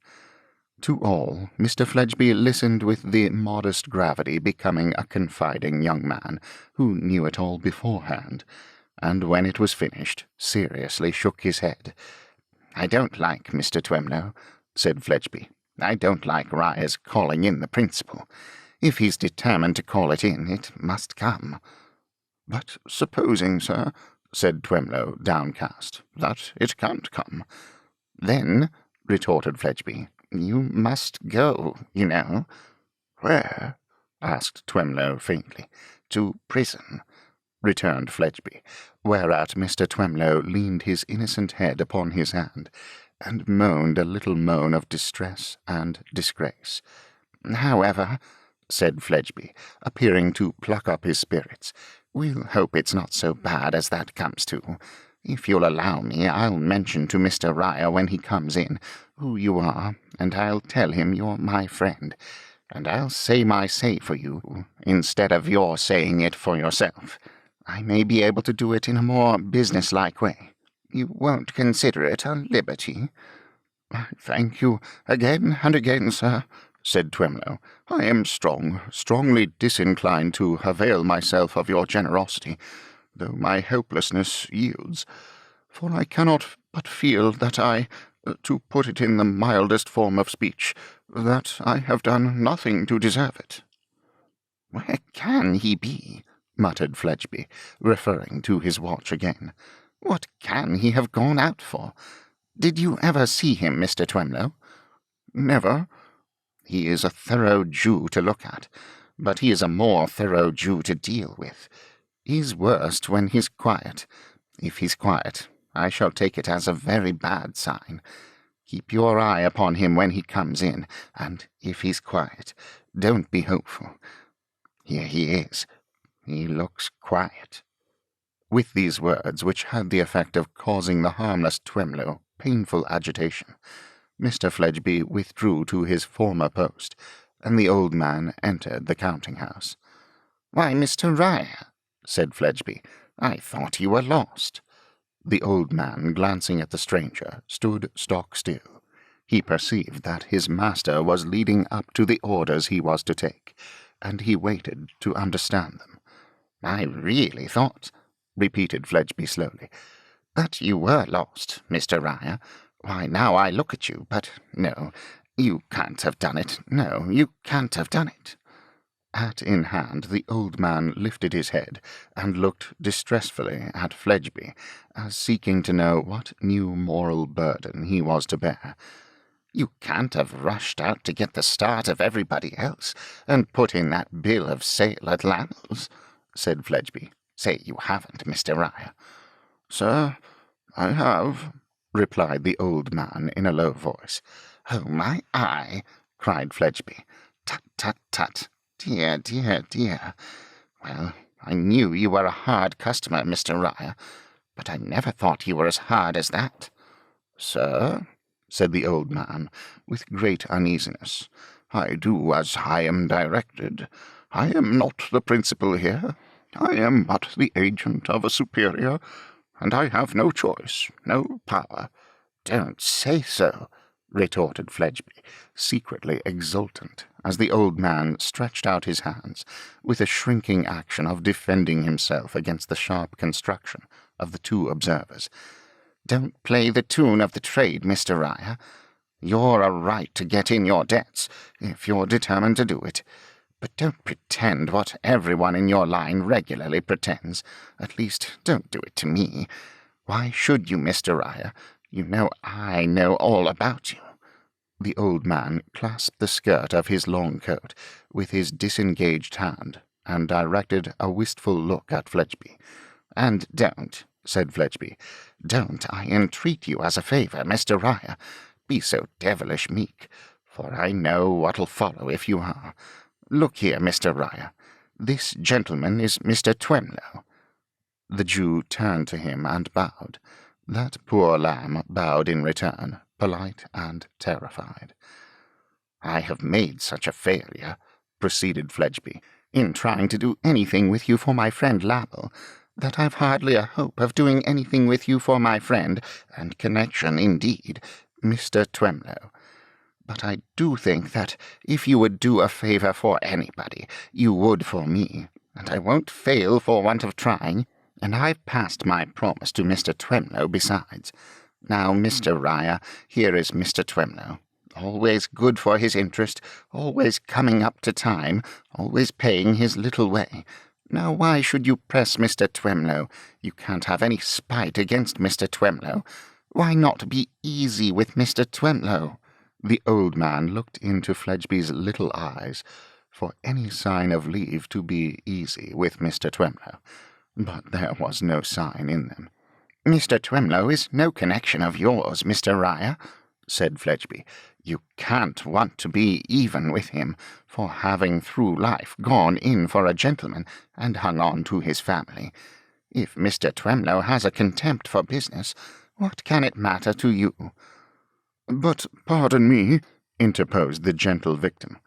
To all, Mr. Fledgeby listened with the modest gravity becoming a confiding young man who knew it all beforehand, and when it was finished, seriously shook his head. "I don't like Mr. Twemlow," said Fledgeby. "I don't like Ryer's calling in the principal. If he's determined to call it in, it must come." "But supposing, sir," said Twemlow, downcast, "that it can't come." "Then," retorted Fledgeby, "you must go, you know." "Where?" asked Twemlow faintly. "To prison," returned Fledgeby, whereat Mr. Twemlow leaned his innocent head upon his hand, and moaned a little moan of distress and disgrace. "However," said Fledgeby, appearing to pluck up his spirits, "we'll hope it's not so bad as that comes to. If you'll allow me, I'll mention to Mr. Ryer when he comes in who you are, and I'll tell him you're my friend, and I'll say my say for you, instead of your saying it for yourself. I may be able to do it in a more business-like way. You won't consider it a liberty?" "I thank you again and again, sir," said Twemlow. "I am strongly disinclined to avail myself of your generosity, though my helplessness yields, for I cannot but feel that to put it in the mildest form of speech, that I have done nothing to deserve it." "Where can he be?" muttered Fledgeby, referring to his watch again. "What can he have gone out for? Did you ever see him, Mr. Twemlow?" "Never." "He is a thorough Jew to look at, but he is a more thorough Jew to deal with. He's worst when he's quiet. If he's quiet, I shall take it as a very bad sign. Keep your eye upon him when he comes in, and if he's quiet, don't be hopeful. Here he is. He looks quiet." With these words, which had the effect of causing the harmless Twemlow painful agitation, Mr. Fledgeby withdrew to his former post, and the old man entered the counting-house. "Why, Mr. Riah," said Fledgeby, "I thought you were lost." The old man, glancing at the stranger, stood stock-still. He perceived that his master was leading up to the orders he was to take, and he waited to understand them. "I really thought," repeated Fledgeby slowly, "that you were lost, Mr. Riah. Why, now I look at you, but no, you can't have done it. No, you can't have done it." Hat in hand, the old man lifted his head and looked distressfully at Fledgeby, as seeking to know what new moral burden he was to bear. "You can't have rushed out to get the start of everybody else, and put in that bill of sale at Lamell's," said Fledgeby. "Say you haven't, Mr. Riah." "Sir, I have," replied the old man in a low voice. "Oh, my eye!" cried Fledgeby. "Tut, tut, tut! Dear, dear, dear! Well, I knew you were a hard customer, Mr. Riah, but I never thought you were as hard as that." "Sir," said the old man, with great uneasiness, "I do as I am directed. I am not the principal here. I am but the agent of a superior, and I have no choice, no power." "Don't say so," retorted Fledgeby, secretly exultant, as the old man stretched out his hands, with a shrinking action of defending himself against the sharp construction of the two observers. "Don't play the tune of the trade, Mr. Riah. You're a right to get in your debts, if you're determined to do it. But don't pretend what everyone in your line regularly pretends. At least, don't do it to me. Why should you, Mr. Riah? You know I know all about you." The old man clasped the skirt of his long coat with his disengaged hand, and directed a wistful look at Fledgeby. "And don't," said Fledgeby, "don't, I entreat you as a favour, Mr. Riah, be so devilish meek, for I know what'll follow if you are. Look here, Mr. Riah, this gentleman is Mr. Twemlow." The Jew turned to him and bowed. That poor lamb bowed in return, polite and terrified. "I have made such a failure," proceeded Fledgeby, "in trying to do anything with you for my friend Lamell, that I've hardly a hope of doing anything with you for my friend, and connection indeed, Mr. Twemlow. But I do think that if you would do a favour for anybody, you would for me, and I won't fail for want of trying, and I've passed my promise to Mr. Twemlow besides. Now, Mr. Riah, here is Mr. Twemlow, always good for his interest, always coming up to time, always paying his little way. Now why should you press Mr. Twemlow? You can't have any spite against Mr. Twemlow. Why not be easy with Mr. Twemlow?" The old man looked into Fledgeby's little eyes for any sign of leave to be easy with Mr. Twemlow, but there was no sign in them. "Mr. Twemlow is no connection of yours, Mr. Riah," said Fledgeby. "You can't want to be even with him, for having through life gone in for a gentleman, and hung on to his family. If Mr. Twemlow has a contempt for business, what can it matter to you?" "But pardon me," interposed the gentle victim.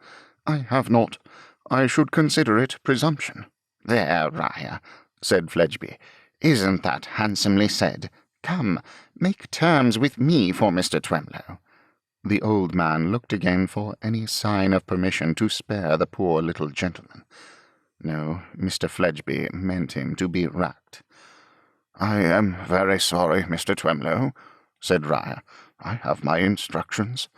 "I have not. I should consider it presumption." "There, Riah," said Fledgeby. "Isn't that handsomely said? Come, make terms with me for Mr. Twemlow." The old man looked again for any sign of permission to spare the poor little gentleman. No, Mr. Fledgeby meant him to be racked. "I am very sorry, Mr. Twemlow," said Riah. "I have my instructions.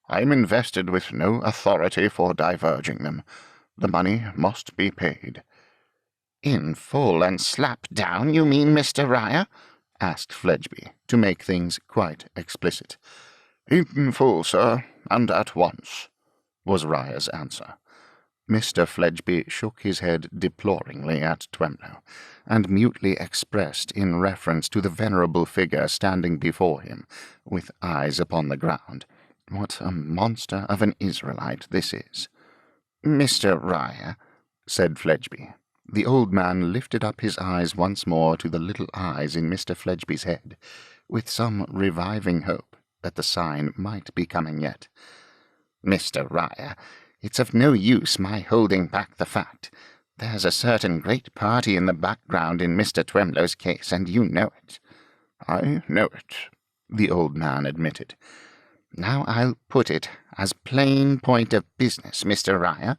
I am invested with no authority for diverging them. The money must be paid." "In full and slap down, you mean, Mr. Riah?" asked Fledgeby, to make things quite explicit. "In full, sir, and at once," was Riah's answer. Mr. Fledgeby shook his head deploringly at Twemlow, and mutely expressed in reference to the venerable figure standing before him, with eyes upon the ground, what a monster of an Israelite this is. "Mr. Riah," said Fledgeby. The old man lifted up his eyes once more to the little eyes in Mr. Fledgeby's head, with some reviving hope that the sign might be coming yet. "Mr. Riah, it's of no use my holding back the fact. There's a certain great party in the background in Mr. Twemlow's case, and you know it." "I know it," the old man admitted. "Now I'll put it as plain point of business, Mr. Riah.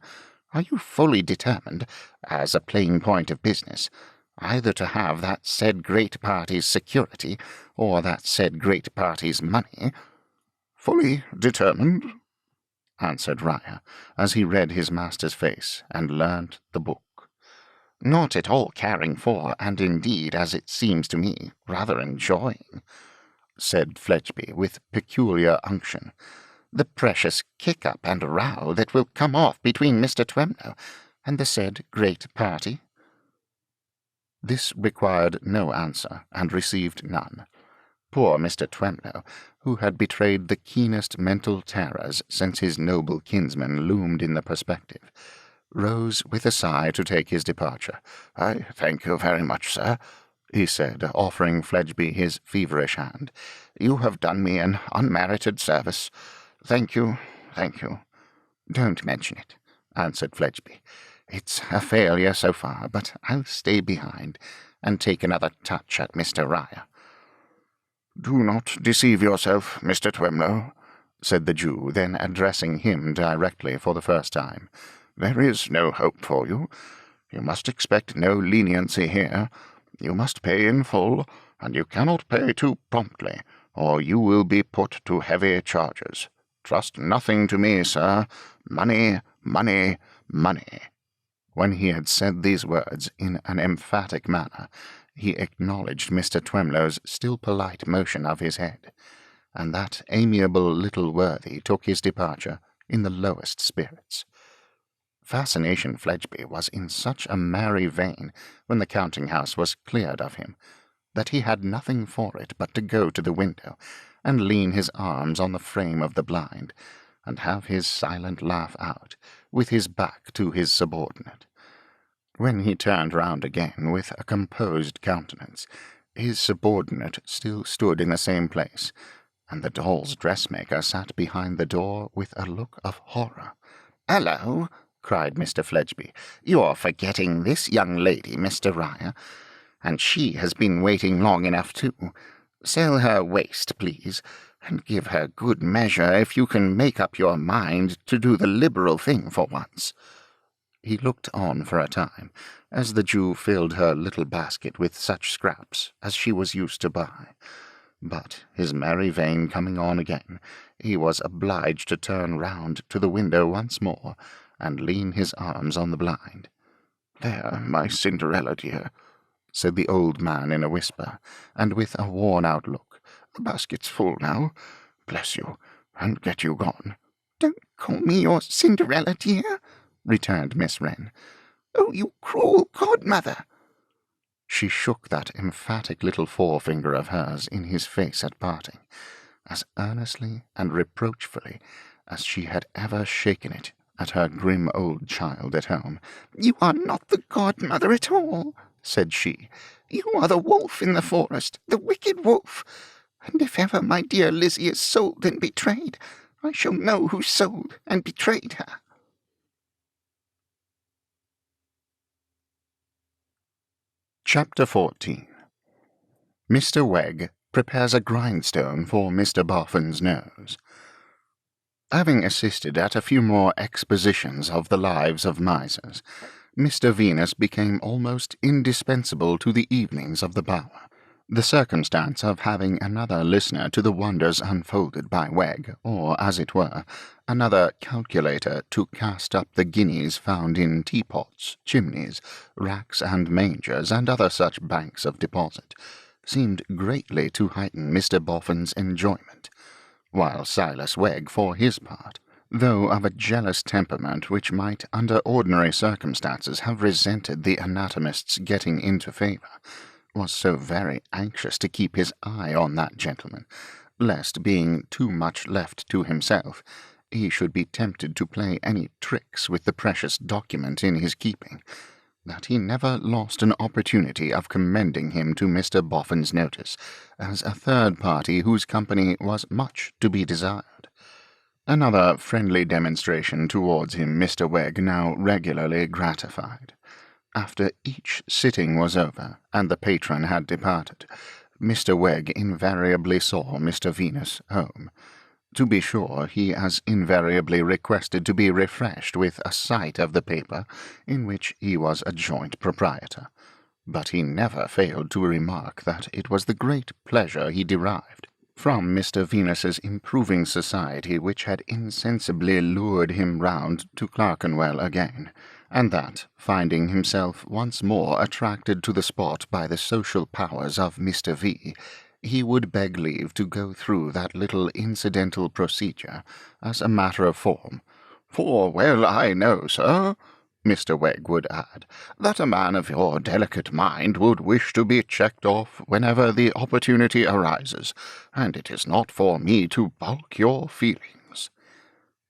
Are you fully determined, as a plain point of business, either to have that said great party's security, or that said great party's money?" "Fully determined," answered Riah, as he read his master's face and learnt the book. "Not at all caring for, and indeed, as it seems to me, rather enjoying," said Fledgeby with peculiar unction, "the precious kick-up and row that will come off between Mr. Twemlow and the said great party?" This required no answer, and received none. Poor Mr. Twemlow, who had betrayed the keenest mental terrors since his noble kinsman loomed in the perspective, rose with a sigh to take his departure. "I thank you very much, sir," he said, offering Fledgeby his feverish hand. "You have done me an unmerited service. Thank you, thank you." "Don't mention it," answered Fledgeby. "It's a failure so far, but I'll stay behind and take another touch at Mr. Riah." "Do not deceive yourself, Mr. Twemlow," said the Jew, then addressing him directly for the first time. "There is no hope for you. You must expect no leniency here. You must pay in full, and you cannot pay too promptly, or you will be put to heavy charges. Trust nothing to me, sir. Money, money, money." When he had said these words in an emphatic manner, he acknowledged Mr. Twemlow's still polite motion of his head, and that amiable little worthy took his departure in the lowest spirits. Fascination Fledgeby was in such a merry vein when the counting-house was cleared of him, that he had nothing for it but to go to the window and lean his arms on the frame of the blind, and have his silent laugh out, with his back to his subordinate. When he turned round again with a composed countenance, his subordinate still stood in the same place, and the doll's dressmaker sat behind the door with a look of horror. "Hullo!" cried Mr. Fledgeby. "You're forgetting this young lady, Mr. Riah, and she has been waiting long enough too. Sell her waist, please, and give her good measure if you can make up your mind to do the liberal thing for once." He looked on for a time, as the Jew filled her little basket with such scraps as she was used to buy. But, his merry vein coming on again, he was obliged to turn round to the window once more, and lean his arms on the blind. "There, my Cinderella dear," said the old man in a whisper, and with a worn-out look. "The basket's full now. Bless you, and get you gone." "Don't call me your Cinderella, dear," returned Miss Wren. "Oh, you cruel godmother!" She shook that emphatic little forefinger of hers in his face at parting, as earnestly and reproachfully as she had ever shaken it at her grim old child at home. "You are not the godmother at all," said she. "You are the wolf in the forest, the wicked wolf. And if ever my dear Lizzie is sold and betrayed, I shall know who sold and betrayed her." Chapter 14. Mr. Wegg prepares a grindstone for Mr. Boffin's nose. Having assisted at a few more expositions of the lives of misers, Mr. Venus became almost indispensable to the evenings of the Bower. The circumstance of having another listener to the wonders unfolded by Wegg, or, as it were, another calculator to cast up the guineas found in teapots, chimneys, racks and mangers, and other such banks of deposit, seemed greatly to heighten Mr. Boffin's enjoyment, while Silas Wegg, for his part, though of a jealous temperament which might under ordinary circumstances have resented the anatomist's getting into favour, was so very anxious to keep his eye on that gentleman, lest, being too much left to himself, he should be tempted to play any tricks with the precious document in his keeping, that he never lost an opportunity of commending him to Mr. Boffin's notice as a third party whose company was much to be desired. Another friendly demonstration towards him Mr. Wegg now regularly gratified. After each sitting was over, and the patron had departed, Mr. Wegg invariably saw Mr. Venus home. To be sure, he as invariably requested to be refreshed with a sight of the paper in which he was a joint proprietor, but he never failed to remark that it was the great pleasure he derived from Mr. Venus's improving society which had insensibly lured him round to Clerkenwell again, and that, finding himself once more attracted to the spot by the social powers of Mr. V., he would beg leave to go through that little incidental procedure as a matter of form, "for well I know, sir," Mr. Wegg would add, "that a man of your delicate mind would wish to be checked off whenever the opportunity arises, and it is not for me to balk your feelings."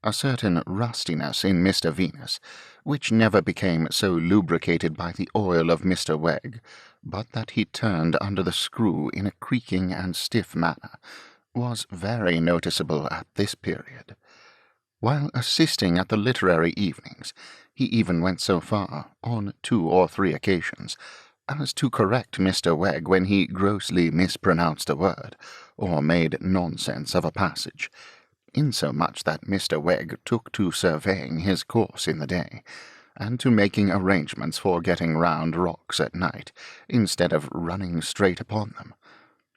A certain rustiness in Mr. Venus, which never became so lubricated by the oil of Mr. Wegg, but that he turned under the screw in a creaking and stiff manner, was very noticeable at this period. While assisting at the literary evenings, he even went so far, on 2 or 3 occasions, as to correct Mr. Wegg when he grossly mispronounced a word, or made nonsense of a passage, insomuch that Mr. Wegg took to surveying his course in the day, and to making arrangements for getting round rocks at night, instead of running straight upon them.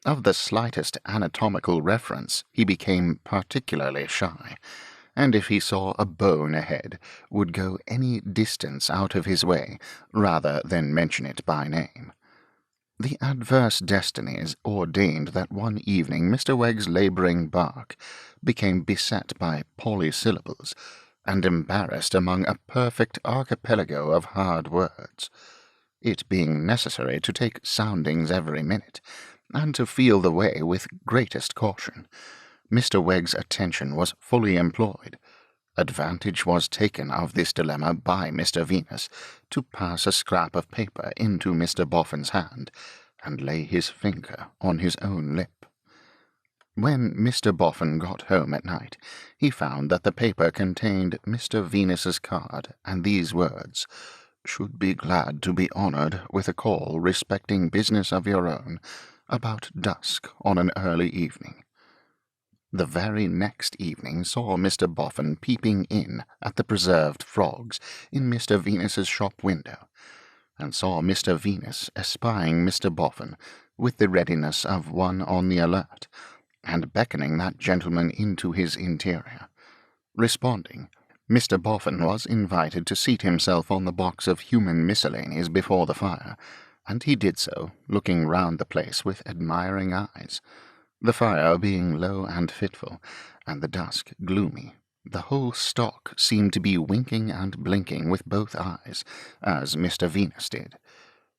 Of the slightest anatomical reference he became particularly shy, and if he saw a bone ahead, would go any distance out of his way, rather than mention it by name. The adverse destinies ordained that one evening Mr. Wegg's labouring bark became beset by polysyllables, and embarrassed among a perfect archipelago of hard words. It being necessary to take soundings every minute, and to feel the way with greatest caution, Mr. Wegg's attention was fully employed. Advantage was taken of this dilemma by Mr. Venus to pass a scrap of paper into Mr. Boffin's hand, and lay his finger on his own lip. When Mr. Boffin got home at night, he found that the paper contained Mr. Venus's card, and these words, "Should be glad to be honoured with a call respecting business of your own, about dusk on an early evening." The very next evening saw Mr. Boffin peeping in at the preserved frogs in Mr. Venus's shop window, and saw Mr. Venus espying Mr. Boffin with the readiness of one on the alert, and beckoning that gentleman into his interior. Responding, Mr. Boffin was invited to seat himself on the box of human miscellanies before the fire, and he did so, looking round the place with admiring eyes. The fire being low and fitful, and the dusk gloomy, the whole stock seemed to be winking and blinking with both eyes, as Mr. Venus did.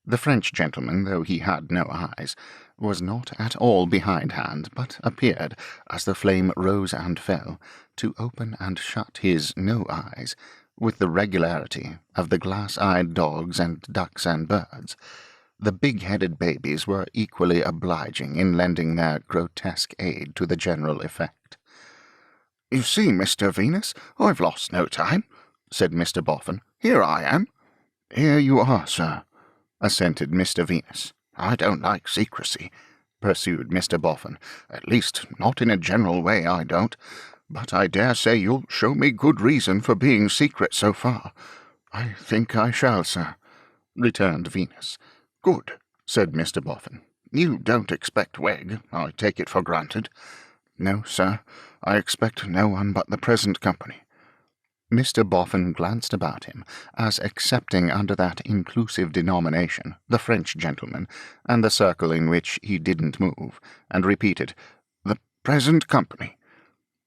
The French gentleman, though he had no eyes, was not at all behindhand, but appeared, as the flame rose and fell, to open and shut his no eyes, with the regularity of the glass-eyed dogs and ducks and birds. The big-headed babies were equally obliging in lending their grotesque aid to the general effect. "You see, Mr. Venus, I've lost no time," said Mr. Boffin. "Here I am." "Here you are, sir," assented Mr. Venus. "I don't like secrecy," pursued Mr. Boffin. "At least, not in a general way, I don't. But I dare say you'll show me good reason for being secret so far. "I think I shall, sir," returned Venus. "Good," said Mr. Boffin. "You don't expect Wegg, I take it for granted." "No, sir. I expect no one but the present company." Mr. Boffin glanced about him, as accepting under that inclusive denomination the French gentleman, and the circle in which he didn't move, and repeated, "The present company."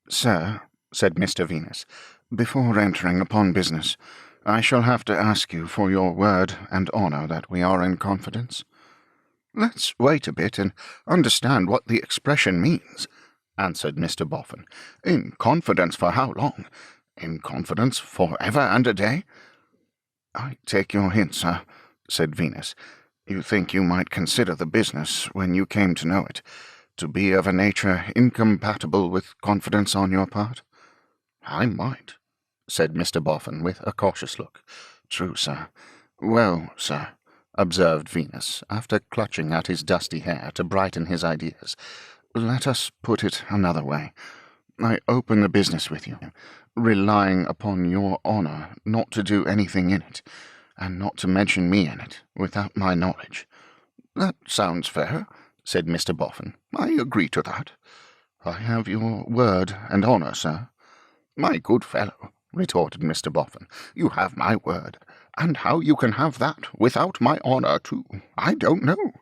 "Sir," said Mr. Venus, "Before entering upon business, I shall have to ask you for your word and honour that we are in confidence." "Let's wait a bit and understand what the expression means," answered Mr. Boffin. "In confidence for how long? In confidence for ever and a day?" "I take your hint, sir," said Venus. "You think you might consider the business, when you came to know it, to be of a nature incompatible with confidence on your part?" "I might," said Mr. Boffin, with a cautious look. "True, sir. Well, sir," observed Venus, after clutching at his dusty hair to brighten his ideas, "let us put it another way. I open the business with you, relying upon your honour not to do anything in it, and not to mention me in it, without my knowledge." "That sounds fair," said Mr. Boffin. "I agree to that." "I have your word and honour, sir." "My good fellow," retorted Mr. Boffin, "you have my word, and how you can have that without my honour too, I don't know.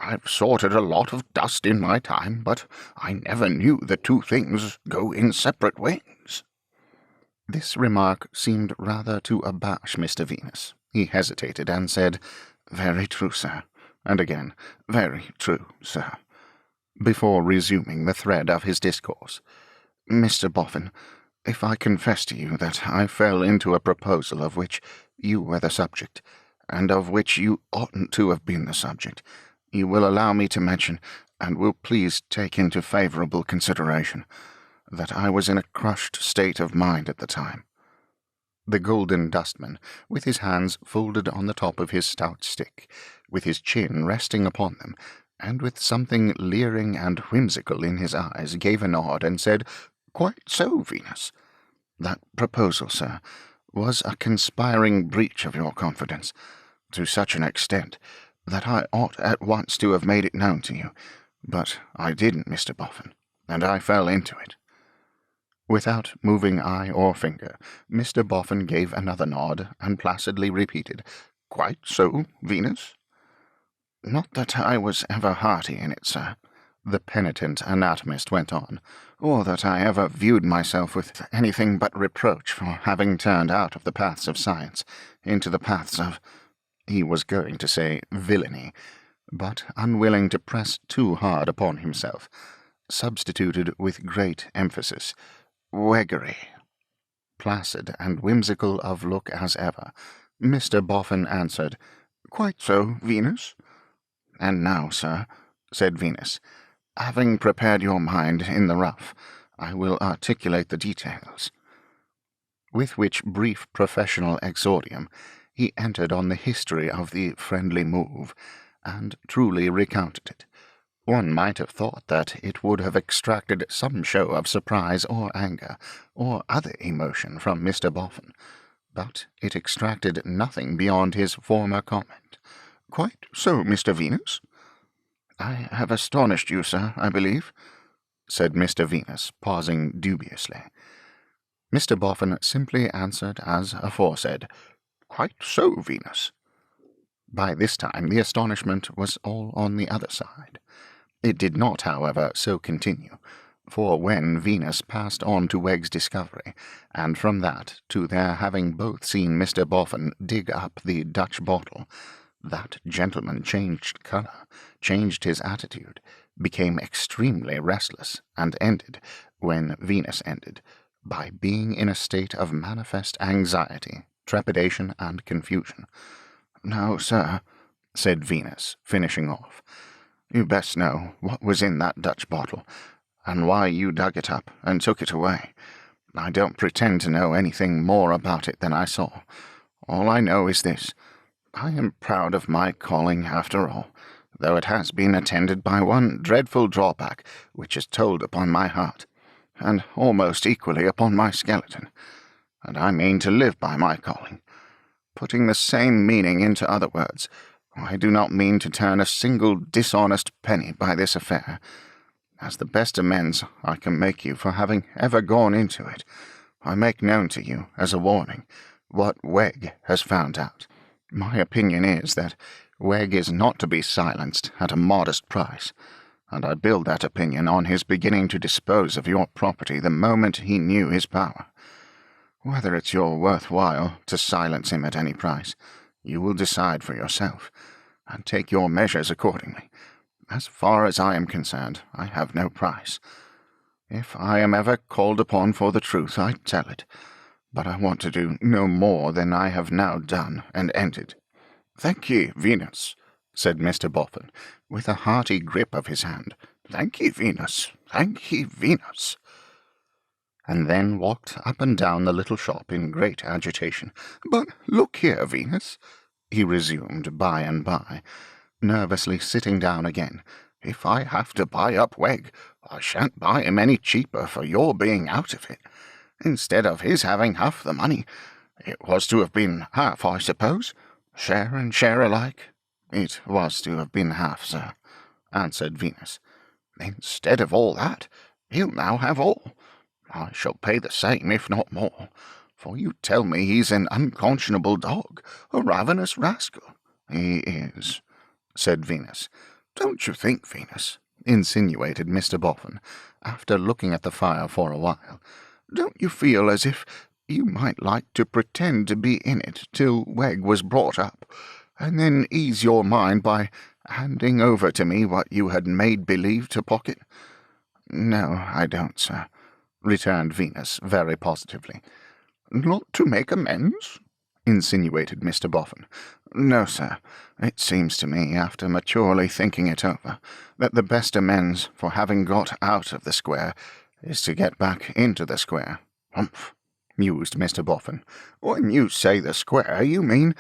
I've sorted a lot of dust in my time, but I never knew the two things go in separate ways." This remark seemed rather to abash Mr. Venus. He hesitated and said, "Very true, sir," and again, "Very true, sir," before resuming the thread of his discourse. "Mr. Boffin, if I confess to you that I fell into a proposal of which you were the subject, and of which you oughtn't to have been the subject, you will allow me to mention, and will please take into favourable consideration, that I was in a crushed state of mind at the time." The Golden Dustman, with his hands folded on the top of his stout stick, with his chin resting upon them, and with something leering and whimsical in his eyes, gave a nod, and said, "Quite so, Venus. That proposal, sir, was a conspiring breach of your confidence, to such an extent that I ought at once to have made it known to you, but I didn't, Mr. Boffin, and I fell into it." Without moving eye or finger, Mr. Boffin gave another nod, and placidly repeated, "Quite so, Venus." "Not that I was ever hearty in it, sir," the penitent anatomist went on, "or that I ever viewed myself with anything but reproach for having turned out of the paths of science into the paths of—" he was going to say villainy, but, unwilling to press too hard upon himself, substituted with great emphasis, "Weggery." Placid and whimsical of look as ever, Mr. Boffin answered, "Quite so, Venus." "And now, sir," said Venus, "having prepared your mind in the rough, I will articulate the details." With which brief professional exordium, he entered on the history of the friendly move, and truly recounted it. One might have thought that it would have extracted some show of surprise or anger, or other emotion from Mr. Boffin, but it extracted nothing beyond his former comment. "Quite so, Mr. Venus." "I have astonished you, sir, I believe," said Mr. Venus, pausing dubiously. Mr. Boffin simply answered as aforesaid, "Quite so, Venus." By this time the astonishment was all on the other side. It did not, however, so continue, for when Venus passed on to Wegg's discovery, and from that to their having both seen Mr. Boffin dig up the Dutch bottle, that gentleman changed colour, changed his attitude, became extremely restless, and ended, when Venus ended, by being in a state of manifest anxiety, trepidation, and confusion. "Now, sir," said Venus, finishing off, "you best know what was in that Dutch bottle, and why you dug it up and took it away. I don't pretend to know anything more about it than I saw. All I know is this: I am proud of my calling after all, though it has been attended by one dreadful drawback which is told upon my heart, and almost equally upon my skeleton, and I mean to live by my calling. putting the same meaning into other words, I do not mean to turn a single dishonest penny by this affair. As the best amends I can make you for having ever gone into it, I make known to you, as a warning, what Wegg has found out. My opinion is that Wegg is not to be silenced at a modest price, and I build that opinion on his beginning to dispose of your property the moment he knew his power. Whether it's your worthwhile to silence him at any price, you will decide for yourself, and take your measures accordingly. As far as I am concerned, I have no price. If I am ever called upon for the truth, I tell it, but I want to do no more than I have now done and ended. Thank ye, Venus, said Mr. Boffin, with a hearty grip of his hand. Thank ye, Venus, thank ye, Venus. And then walked up and down the little shop in great agitation. But look here, Venus, he resumed by and by, nervously sitting down again. If I have to buy up Wegg, I shan't buy him any cheaper for your being out of it. Instead of his having half the money, it was to have been half, I suppose. Share and share alike. It was to have been half, sir, answered Venus. Instead of all that, he'll now have all. I shall pay the same, if not more, for you tell me he's an unconscionable dog, a ravenous rascal. He is, said Venus. Don't you think, Venus, insinuated Mr. Boffin, after looking at the fire for a while, don't you feel as if you might like to pretend to be in it till Wegg was brought up, and then ease your mind by handing over to me what you had made believe to pocket? No, I don't, sir, returned Venus very positively. Not to make amends? Insinuated Mr. Boffin. No, sir. It seems to me, after maturely thinking it over, that the best amends for having got out of the square is to get back into the square. Humph, mused Mr. Boffin. When you say the square, you mean...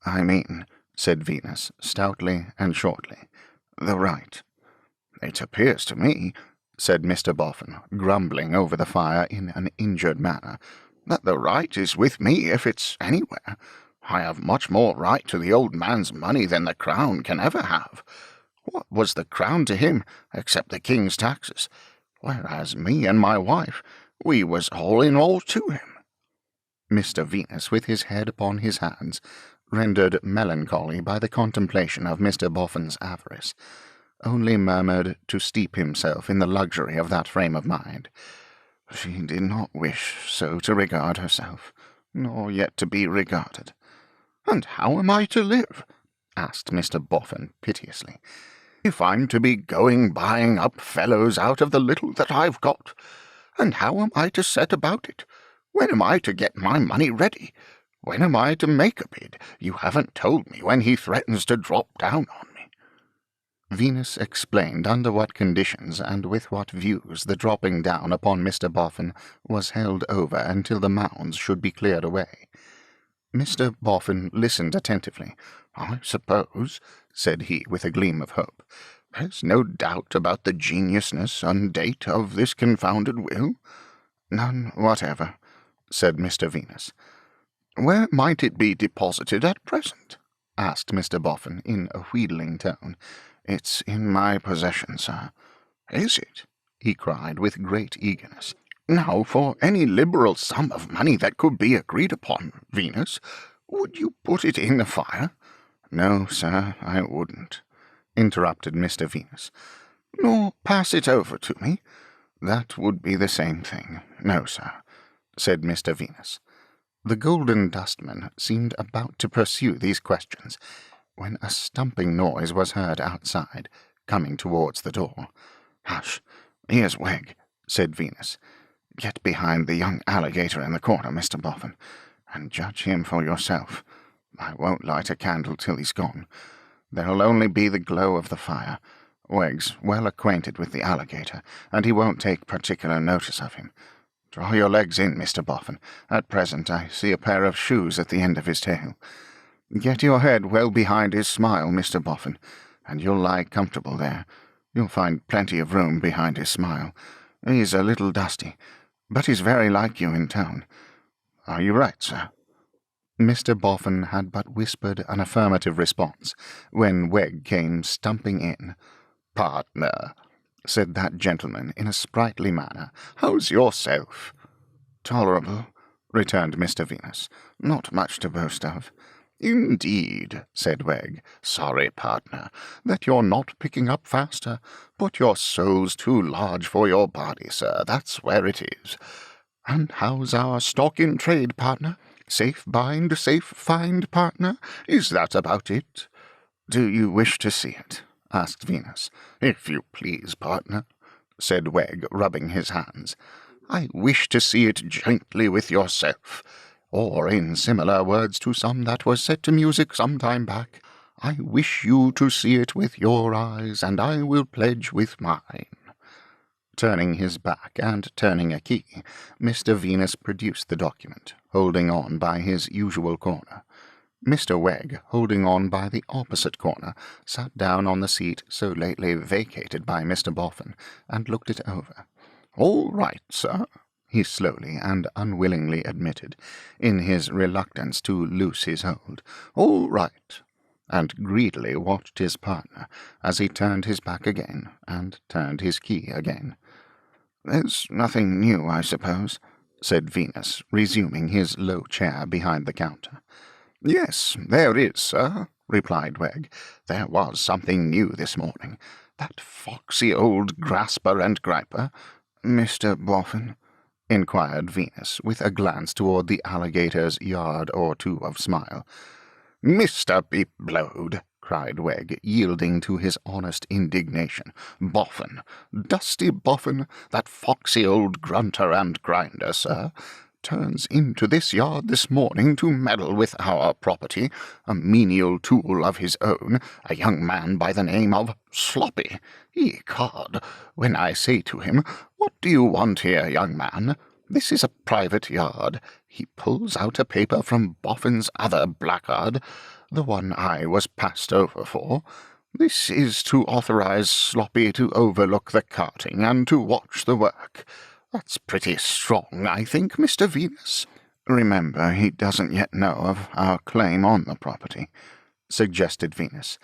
I mean, said Venus, stoutly and shortly, the right. It appears to me, said Mr. Boffin, grumbling over the fire in an injured manner, that the right is with me if it's anywhere. I have much more right to the old man's money than the crown can ever have. What was the crown to him except the king's taxes? Whereas me and my wife, we was all in all to him. Mr. Venus, with his head upon his hands, rendered melancholy by the contemplation of Mr. Boffin's avarice, only murmured to steep himself in the luxury of that frame of mind. She did not wish so to regard herself, nor yet to be regarded. And how am I to live? Asked Mr. Boffin piteously. If I'm to be going buying up fellows out of the little that I've got, and how am I to set about it? When am I to get my money ready? When am I to make a bid? You haven't told me when he threatens to drop down on me. Venus explained under what conditions and with what views the dropping down upon Mr. Boffin was held over until the mounds should be cleared away. Mr. Boffin listened attentively. I suppose, said he with a gleam of hope, there's no doubt about the genuineness and date of this confounded will? None whatever, said Mr. Venus. Where might it be deposited at present? Asked Mr. Boffin in a wheedling tone. It's in my possession, sir. Is it? He cried with great eagerness. Now, for any liberal sum of money that could be agreed upon, Venus, would you put it in the fire? No, sir, I wouldn't, interrupted Mr. Venus. Nor pass it over to me? That would be the same thing. No, sir, said Mr. Venus. The Golden Dustman seemed about to pursue these questions, when a stumping noise was heard outside, coming towards the door. Hush, here's Wegg, said Venus. Get behind the young alligator in the corner, Mr. Boffin, and judge him for yourself. I won't light a candle till he's gone. There'll only be the glow of the fire. Wegg's well acquainted with the alligator, and he won't take particular notice of him. Draw your legs in, Mr. Boffin. At present I see a pair of shoes at the end of his tail. Get your head well behind his smile, Mr. Boffin, and you'll lie comfortable there. You'll find plenty of room behind his smile. He's a little dusty, but he's very like you in tone. Are you right, sir? Mr. Boffin had but whispered an affirmative response when Wegg came stumping in. "Partner," said that gentleman in a sprightly manner, "how's yourself?" "Tolerable," returned Mr. Venus. "Not much to boast of." "Indeed," said Wegg. "Sorry, partner, that you're not picking up faster, but your soul's too large for your body, sir, that's where it is. And how's our stock in trade, partner? Safe bind, safe find, partner? Is that about it?" "Do you wish to see it?" asked Venus. "If you please, partner," said Wegg, rubbing his hands. "I wish to see it jointly with yourself, or in similar words to some that was set to music some time back, I wish you to see it with your eyes, and I will pledge with mine." Turning his back and turning a key, Mr. Venus produced the document, holding on by his usual corner. Mr. Wegg, holding on by the opposite corner, sat down on the seat so lately vacated by Mr. Boffin, and looked it over. "All right, sir," he slowly and unwillingly admitted, in his reluctance to loose his hold. "All right," and greedily watched his partner as he turned his back again and turned his key again. "There's nothing new, I suppose," said Venus, resuming his low chair behind the counter. "Yes, there is, sir," replied Wegg. "There was something new this morning. That foxy old grasper and griper—" "Mr. Boffin?" inquired Venus, with a glance toward the alligator's yard or two of smile. "Mr. be blowed!" cried Wegg, yielding to his honest indignation. "Boffin, Dusty Boffin, that foxy old grunter and grinder, sir, turns into this yard this morning to meddle with our property, a menial tool of his own, a young man by the name of Sloppy. Ecod, when I say to him, 'What do you want here, young man? This is a private yard,' he pulls out a paper from Boffin's other blackguard, the one I was passed over for. This is to authorize Sloppy to overlook the carting and to watch the work. That's pretty strong, I think, Mr. Venus." "Remember, he doesn't yet know of our claim on the property," suggested Venus.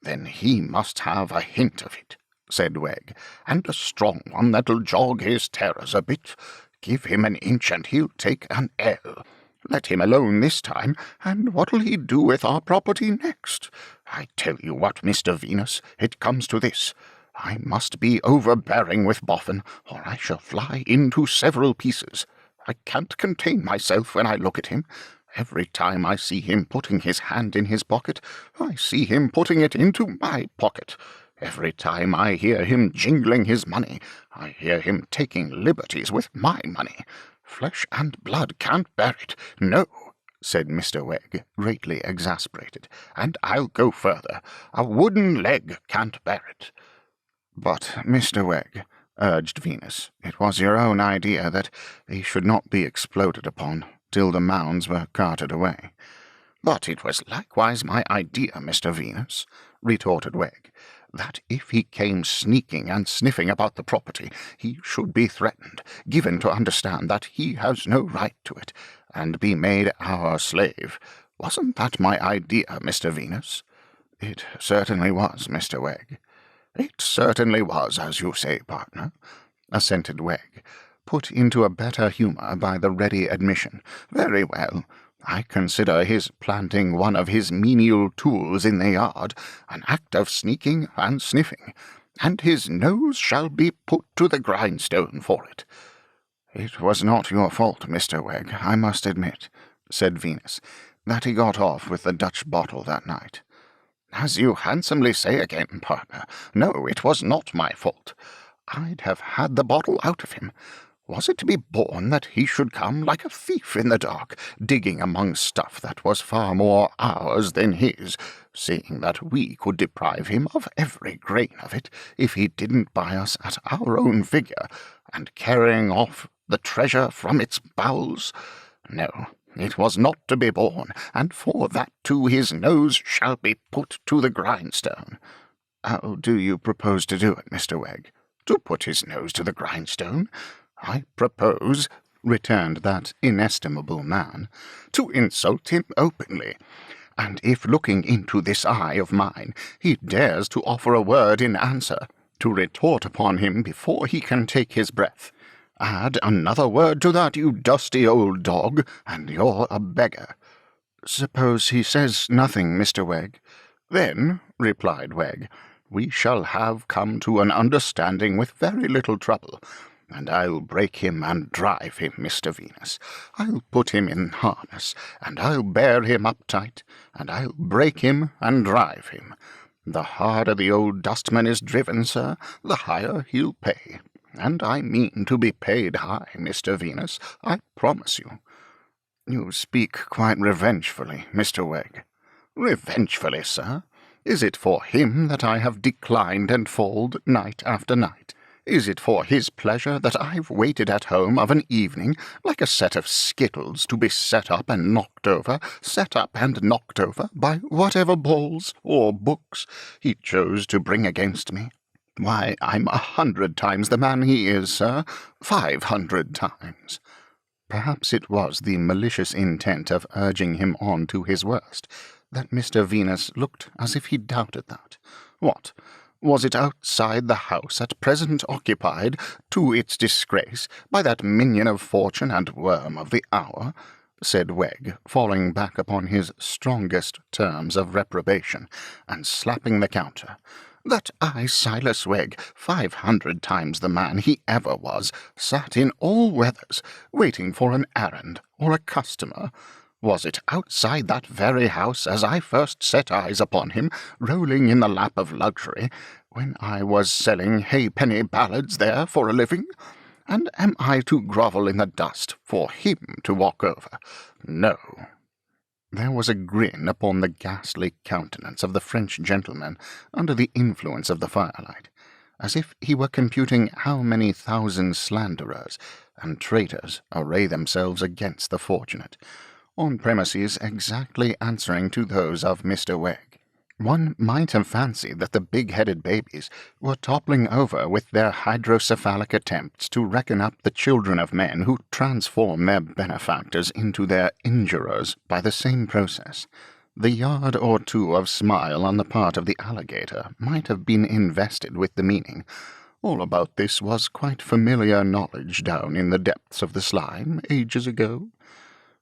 "Then he must have a hint of it," said Wegg, "and a strong one that'll jog his terrors a bit. Give him an inch and he'll take an ell. Let him alone this time, and what'll he do with our property next? I tell you what, Mr. Venus, it comes to this. I must be overbearing with Boffin, or I shall fly into several pieces. I can't contain myself when I look at him. Every time I see him putting his hand in his pocket, I see him putting it into my pocket. Every time I hear him jingling his money, I hear him taking liberties with my money. Flesh and blood can't bear it. No," said Mr. Wegg, greatly exasperated, "and I'll go further. A wooden leg can't bear it." "But, Mr. Wegg," urged Venus, "it was your own idea that he should not be exploded upon till the mounds were carted away." "But it was likewise my idea, Mr. Venus," retorted Wegg, "that if he came sneaking and sniffing about the property, he should be threatened, given to understand that he has no right to it, and be made our slave. Wasn't that my idea, Mr. Venus?" "It certainly was, Mr. Wegg." "It certainly was, as you say, partner," assented Wegg, put into a better humour by the ready admission. "Very well. I consider his planting one of his menial tools in the yard an act of sneaking and sniffing, and his nose shall be put to the grindstone for it." "It was not your fault, Mr. Wegg, I must admit," said Venus, "that he got off with the Dutch bottle that night." "As you handsomely say again, partner, no, it was not my fault. I'd have had the bottle out of him. Was it to be borne that he should come like a thief in the dark, digging among stuff that was far more ours than his, seeing that we could deprive him of every grain of it if he didn't buy us at our own figure, and carrying off the treasure from its bowels? No, it was not to be borne, and for that too his nose shall be put to the grindstone." "How do you propose to do it, Mr. Wegg?" "To put his nose to the grindstone? I propose," returned that inestimable man, to insult him openly. And if looking into this eye of mine, he dares to offer a word in answer, to retort upon him before he can take his breath. Add another word to that, you dusty old dog, and you're a beggar. Suppose he says nothing, Mr. Wegg. Then, replied Wegg, we shall have come to an understanding with very little trouble, and I'll break him and drive him, Mr. Venus. I'll put him in harness, and I'll bear him up tight, and I'll break him and drive him. The harder the old dustman is driven, sir, the higher he'll pay. And I mean to be paid high, Mr. Venus, I promise you. You speak quite revengefully, Mr. Wegg. Revengefully, sir? Is it for him that I have declined and falled night after night? Is it for his pleasure that I've waited at home of an evening, like a set of skittles, to be set up and knocked over by whatever balls or books he chose to bring against me? Why, I'm 100 times the man he is, sir, 500 times. Perhaps it was the malicious intent of urging him on to his worst, that Mr. Venus looked as if he doubted that. What? Was it outside the house at present occupied, to its disgrace, by that minion of fortune and worm of the hour? Said Wegg, falling back upon his strongest terms of reprobation, and slapping the counter. That I, Silas Wegg, 500 times the man he ever was, sat in all weathers, waiting for an errand or a customer? Was it outside that very house, as I first set eyes upon him, rolling in the lap of luxury, when I was selling halfpenny ballads there for a living? And am I to grovel in the dust for him to walk over? No. There was a grin upon the ghastly countenance of the French gentleman under the influence of the firelight, as if he were computing how many thousand slanderers and traitors array themselves against the fortunate, on premises exactly answering to those of Mr. Wegg. One might have fancied that the big-headed babies were toppling over with their hydrocephalic attempts to reckon up the children of men who transform their benefactors into their injurers by the same process. The yard or two of smile on the part of the alligator might have been invested with the meaning. All about this was quite familiar knowledge down in the depths of the slime ages ago.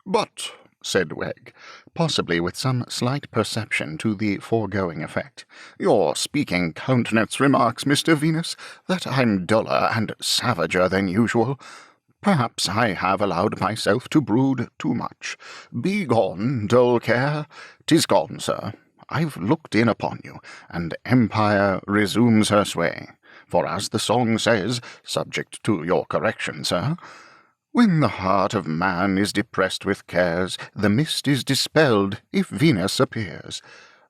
But, said Wegg, possibly with some slight perception to the foregoing effect, your speaking countenance remarks, Mr. Venus, that I'm duller and savager than usual. Perhaps I have allowed myself to brood too much. Be gone, dull care. 'Tis gone, sir. I've looked in upon you, and empire resumes her sway. For as the song says, subject to your correction, sir, when the heart of man is depressed with cares, the mist is dispelled if Venus appears.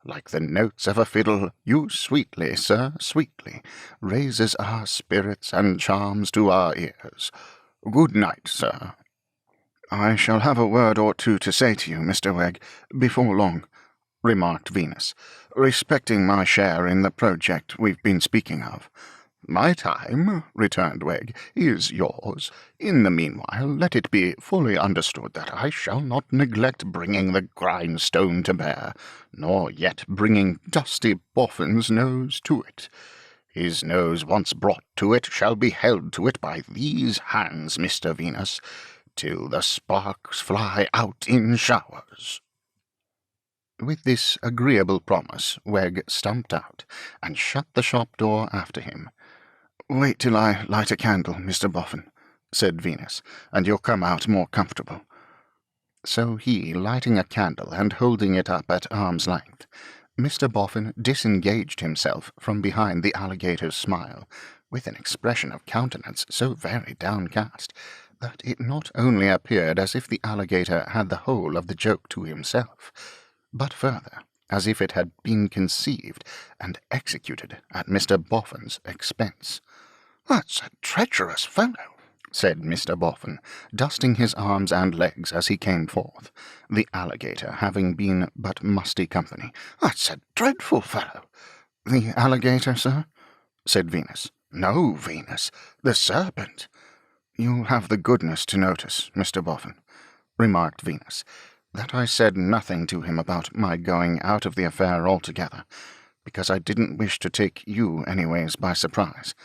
Like the notes of a fiddle, you sweetly, sir, sweetly, raises our spirits and charms to our ears. Good night, sir. I shall have a word or two to say to you, Mr. Wegg, before long, remarked Venus, respecting my share in the project we've been speaking of. My time, returned Wegg, is yours. In the meanwhile, let it be fully understood that I shall not neglect bringing the grindstone to bear, nor yet bringing Dusty Boffin's nose to it. His nose once brought to it shall be held to it by these hands, Mr. Venus, till the sparks fly out in showers. With this agreeable promise, Wegg stumped out, and shut the shop door after him. Wait till I light a candle, Mr. Boffin, said Venus, and you'll come out more comfortable. So he, lighting a candle and holding it up at arm's length, Mr. Boffin disengaged himself from behind the alligator's smile, with an expression of countenance so very downcast that it not only appeared as if the alligator had the whole of the joke to himself, but further, as if it had been conceived and executed at Mr. Boffin's expense. "That's a treacherous fellow," said Mr. Boffin, dusting his arms and legs as he came forth, the alligator having been but musty company. "That's a dreadful fellow." "The alligator, sir?" said Venus. "No, Venus, the serpent." "You'll have the goodness to notice, Mr. Boffin," remarked Venus, "that I said nothing to him about my going out of the affair altogether, because I didn't wish to take you anyways by surprise.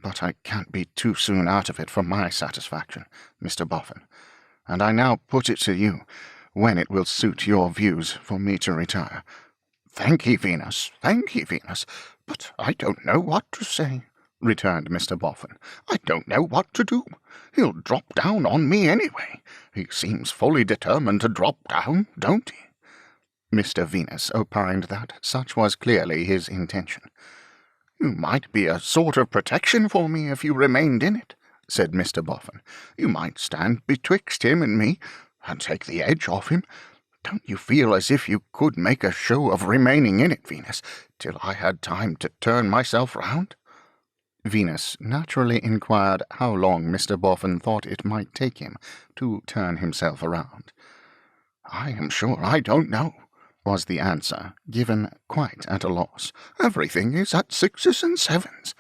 But I can't be too soon out of it for my satisfaction, Mr. Boffin, and I now put it to you when it will suit your views for me to retire." "Thank ye, Venus, but I don't know what to say," returned Mr. Boffin. "I don't know what to do. He'll drop down on me anyway. He seems fully determined to drop down, don't he?" Mr. Venus opined that such was clearly his intention. "You might be a sort of protection for me if you remained in it," said Mr. Boffin. "You might stand betwixt him and me, and take the edge off him. Don't you feel as if you could make a show of remaining in it, Venus, till I had time to turn myself round?" Venus naturally inquired how long Mr. Boffin thought it might take him to turn himself around. "I am sure I don't know," was the answer, given quite at a loss. "Everything is at 6s and 7s.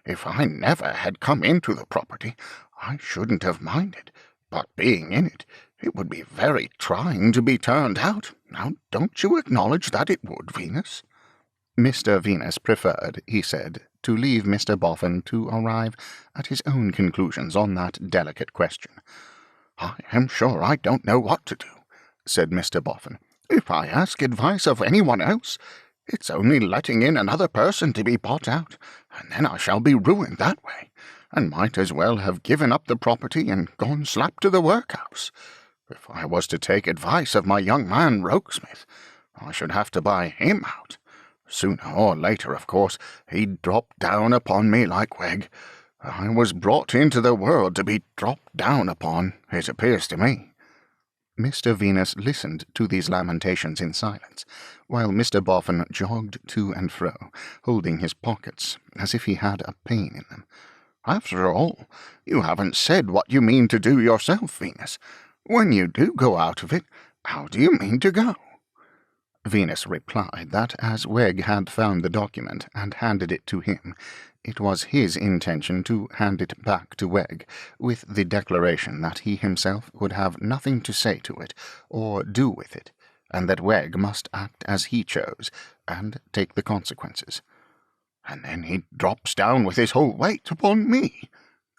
If I never had come into the property, I shouldn't have minded, but being in it, it would be very trying to be turned out. Now, don't you acknowledge that it would, Venus?" Mr. Venus preferred, he said, to leave Mr. Boffin to arrive at his own conclusions on that delicate question. "I am sure I don't know what to do," said Mr. Boffin. "If I ask advice of anyone else, it's only letting in another person to be bought out, and then I shall be ruined that way, and might as well have given up the property and gone slap to the workhouse. If I was to take advice of my young man Rokesmith, I should have to buy him out. Sooner or later, of course, he'd drop down upon me like Wegg. I was brought into the world to be dropped down upon, it appears to me." Mr. Venus listened to these lamentations in silence, while Mr. Boffin jogged to and fro, holding his pockets as if he had a pain in them. "After all, you haven't said what you mean to do yourself, Venus. When you do go out of it, how do you mean to go?" Venus replied that as Wegg had found the document and handed it to him, it was his intention to hand it back to Wegg, with the declaration that he himself would have nothing to say to it or do with it, and that Wegg must act as he chose, and take the consequences. "And then he drops down with his whole weight upon me,"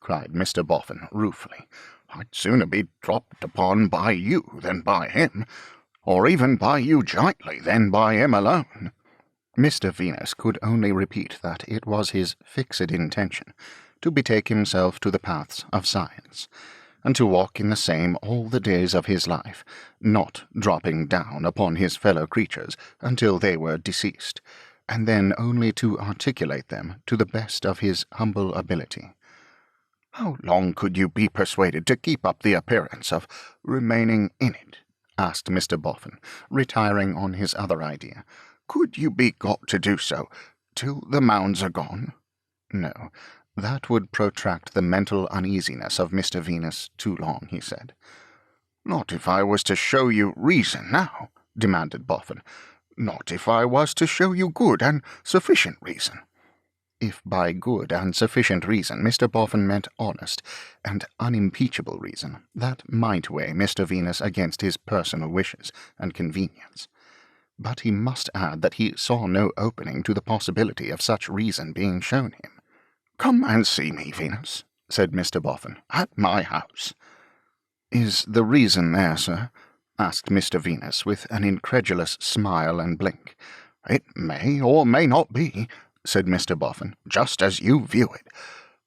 cried Mr. Boffin ruefully. "I'd sooner be dropped upon by you than by him, or even by you jointly than by him alone." Mr. Venus could only repeat that it was his fixed intention to betake himself to the paths of science, and to walk in the same all the days of his life, not dropping down upon his fellow creatures until they were deceased, and then only to articulate them to the best of his humble ability. "How long could you be persuaded to keep up the appearance of remaining in it?" asked Mr. Boffin, retiring on his other idea. "Could you be got to do so till the mounds are gone?" No, that would protract the mental uneasiness of Mr. Venus too long, he said. "Not if I was to show you reason now," demanded Boffin. "Not if I was to show you good and sufficient reason." If by good and sufficient reason Mr. Boffin meant honest and unimpeachable reason, that might weigh Mr. Venus against his personal wishes and convenience. But he must add that he saw no opening to the possibility of such reason being shown him. "Come and see me, Venus," said Mr. Boffin, "at my house." "Is the reason there, sir?" asked Mr. Venus, with an incredulous smile and blink. "It may or may not be," said Mr. Boffin, "just as you view it.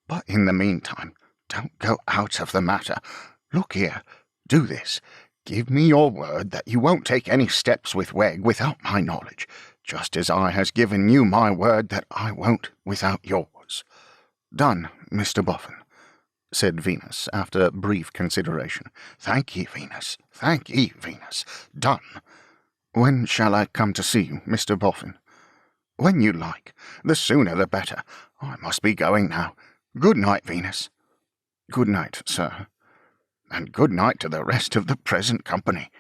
But in the meantime, don't go out of the matter. Look here, do this. Give me your word that you won't take any steps with Wegg without my knowledge, just as I has given you my word that I won't without yours. Done, Mr. Boffin," said Venus, after brief consideration. "Thank ye, Venus. Thank ye, Venus. Done. When shall I come to see you, Mr. Boffin?" "When you like. The sooner the better. I must be going now. Good night, Venus." "Good night, sir." "And good night to the rest of the present company,"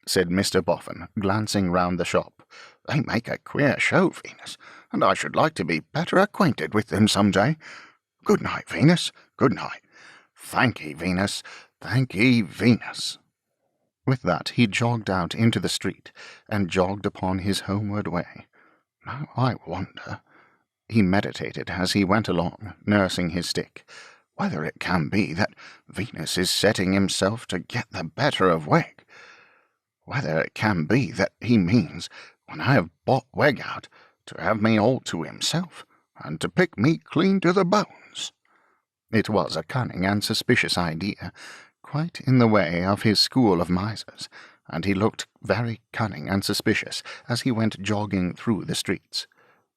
said Mr. Boffin, glancing round the shop. "They make a queer show, Venus, and I should like to be better acquainted with them some day. Good night, Venus. Good night. Thank ye, Venus. Thank ye, Venus. With that he jogged out into the street, and jogged upon his homeward way. Now I wonder, he meditated as he went along, nursing his stick, whether it can be that Venus is setting himself to get the better of Weg. Whether it can be that he means, when I have bought Weg out, to have me all to himself, and to pick me clean to the bones. It was a cunning and suspicious idea, quite in the way of his school of misers, and he looked very cunning and suspicious as he went jogging through the streets.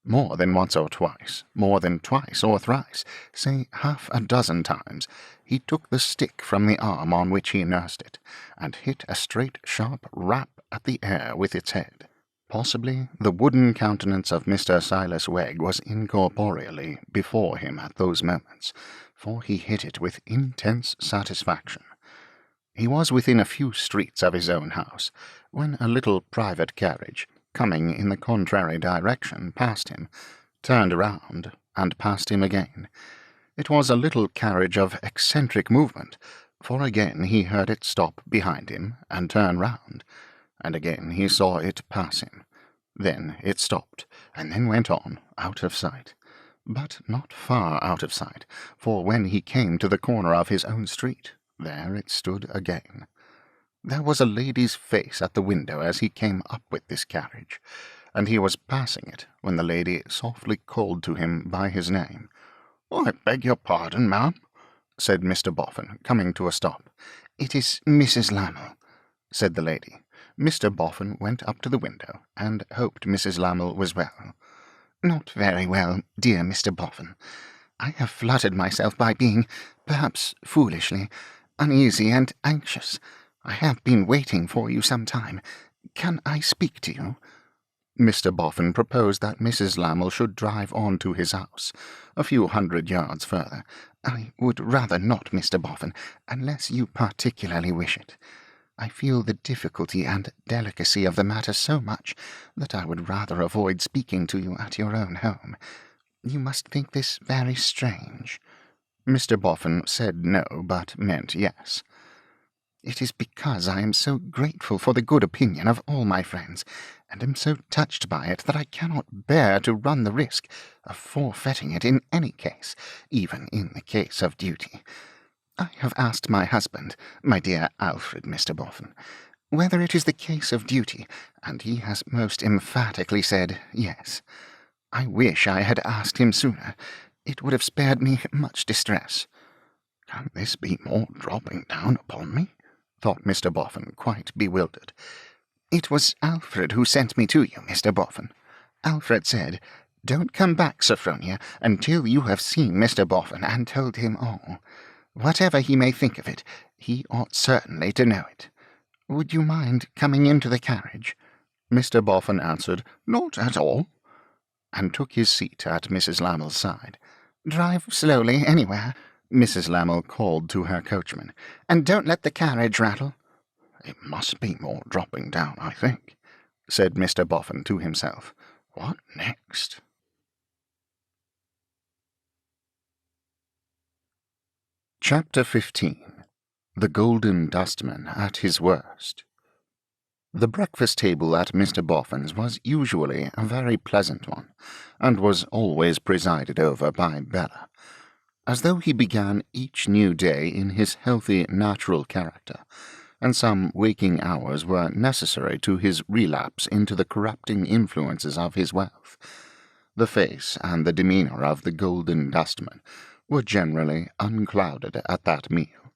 More than once or twice, more than twice or thrice, say half a dozen times, he took the stick from the arm on which he nursed it, and hit a straight, sharp rap at the air with its head. Possibly the wooden countenance of Mr. Silas Wegg was incorporeally before him at those moments, for he hit it with intense satisfaction. He was within a few streets of his own house, when a little private carriage, coming in the contrary direction, passed him, turned round, and passed him again. It was a little carriage of eccentric movement, for again he heard it stop behind him and turn round, and again he saw it pass him. Then it stopped, and then went on, out of sight. But not far out of sight, for when he came to the corner of his own street, there it stood again. There was a lady's face at the window as he came up with this carriage, and he was passing it when the lady softly called to him by his name. "I beg your pardon, ma'am," said Mr. Boffin, coming to a stop. "It is Mrs. Lammle," said the lady. Mr. Boffin went up to the window, and hoped Mrs. Lammle was well. "Not very well, dear Mr. Boffin. I have fluttered myself by being, perhaps foolishly, uneasy and anxious. I have been waiting for you some time. Can I speak to you?" Mr. Boffin proposed that Mrs. Lammle should drive on to his house, a few hundred yards further. "I would rather not, Mr. Boffin, unless you particularly wish it. I feel the difficulty and delicacy of the matter so much that I would rather avoid speaking to you at your own home. You must think this very strange." Mr. Boffin said no, but meant yes. "It is because I am so grateful for the good opinion of all my friends, and am so touched by it that I cannot bear to run the risk of forfeiting it in any case, even in the case of duty. I have asked my husband, my dear Alfred, Mr. Boffin, whether it is the case of duty, and he has most emphatically said yes. I wish I had asked him sooner. It would have spared me much distress." "Can this be more dropping down upon me?" thought Mr. Boffin, quite bewildered. "It was Alfred who sent me to you, Mr. Boffin. Alfred said, 'Don't come back, Sophronia, until you have seen Mr. Boffin and told him all. Whatever he may think of it, he ought certainly to know it. Would you mind coming into the carriage?' Mr. Boffin answered, "Not at all," and took his seat at Mrs. Lammle's side. "Drive slowly anywhere," Mrs. Lammle called to her coachman, "and don't let the carriage rattle." "It must be more dropping down, I think," said Mr. Boffin to himself. "What next?" Chapter 15. The Golden Dustman at his Worst. The breakfast table at Mr. Boffin's was usually a very pleasant one, and was always presided over by Bella. As though he began each new day in his healthy, natural character, and some waking hours were necessary to his relapse into the corrupting influences of his wealth. The face and the demeanour of the Golden Dustman were generally unclouded at that meal.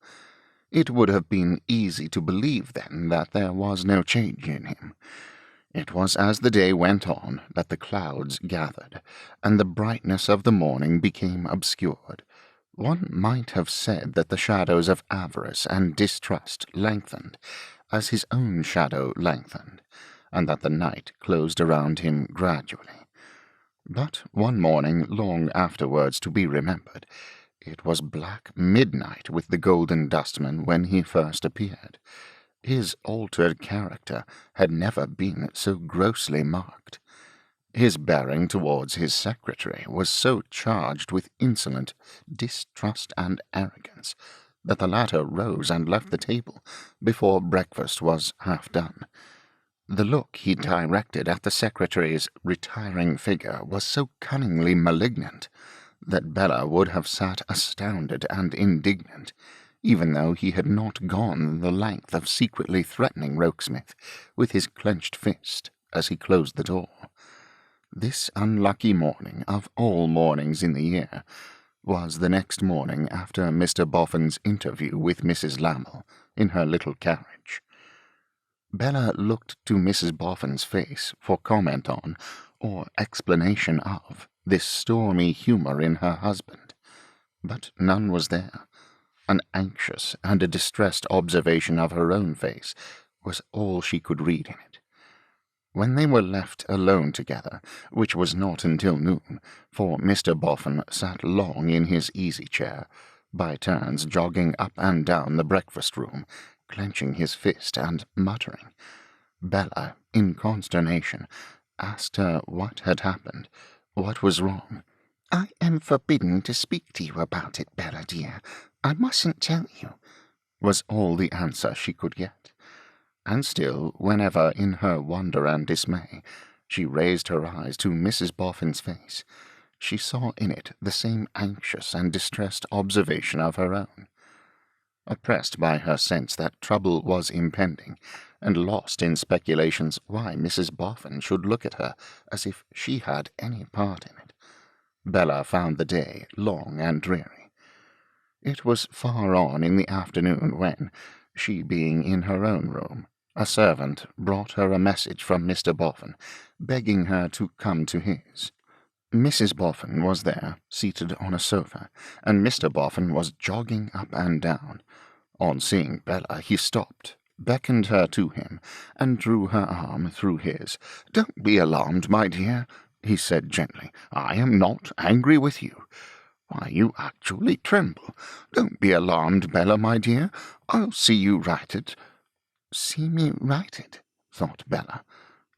It would have been easy to believe then that there was no change in him. It was as the day went on that the clouds gathered, and the brightness of the morning became obscured. One might have said that the shadows of avarice and distrust lengthened, as his own shadow lengthened, and that the night closed around him gradually. But one morning, long afterwards to be remembered, it was black midnight with the Golden Dustman when he first appeared. His altered character had never been so grossly marked. His bearing towards his secretary was so charged with insolent distrust and arrogance that the latter rose and left the table before breakfast was half done. The look he directed at the secretary's retiring figure was so cunningly malignant that Bella would have sat astounded and indignant, even though he had not gone the length of secretly threatening Rokesmith with his clenched fist as he closed the door. This unlucky morning, of all mornings in the year, was the next morning after Mr. Boffin's interview with Mrs. Lammle in her little carriage. Bella looked to Mrs. Boffin's face for comment on, or explanation of, this stormy humour in her husband, but none was there. An anxious and a distressed observation of her own face was all she could read in it. When they were left alone together, which was not until noon, for Mr. Boffin sat long in his easy-chair, by turns jogging up and down the breakfast-room, clenching his fist and muttering, Bella, in consternation, asked her what had happened, what was wrong. "I am forbidden to speak to you about it, Bella dear. I mustn't tell you," was all the answer she could get. And still, whenever, in her wonder and dismay, she raised her eyes to Mrs. Boffin's face, she saw in it the same anxious and distressed observation of her own. Oppressed by her sense that trouble was impending, and lost in speculations why Mrs. Boffin should look at her as if she had any part in it, Bella found the day long and dreary. It was far on in the afternoon when, she being in her own room, a servant brought her a message from Mr. Boffin, begging her to come to his. Mrs. Boffin was there, seated on a sofa, and Mr. Boffin was jogging up and down. On seeing Bella, he stopped, beckoned her to him, and drew her arm through his. "Don't be alarmed, my dear," he said gently. "I am not angry with you. Why, you actually tremble. Don't be alarmed, Bella, my dear. I'll see you righted." "See me righted," thought Bella,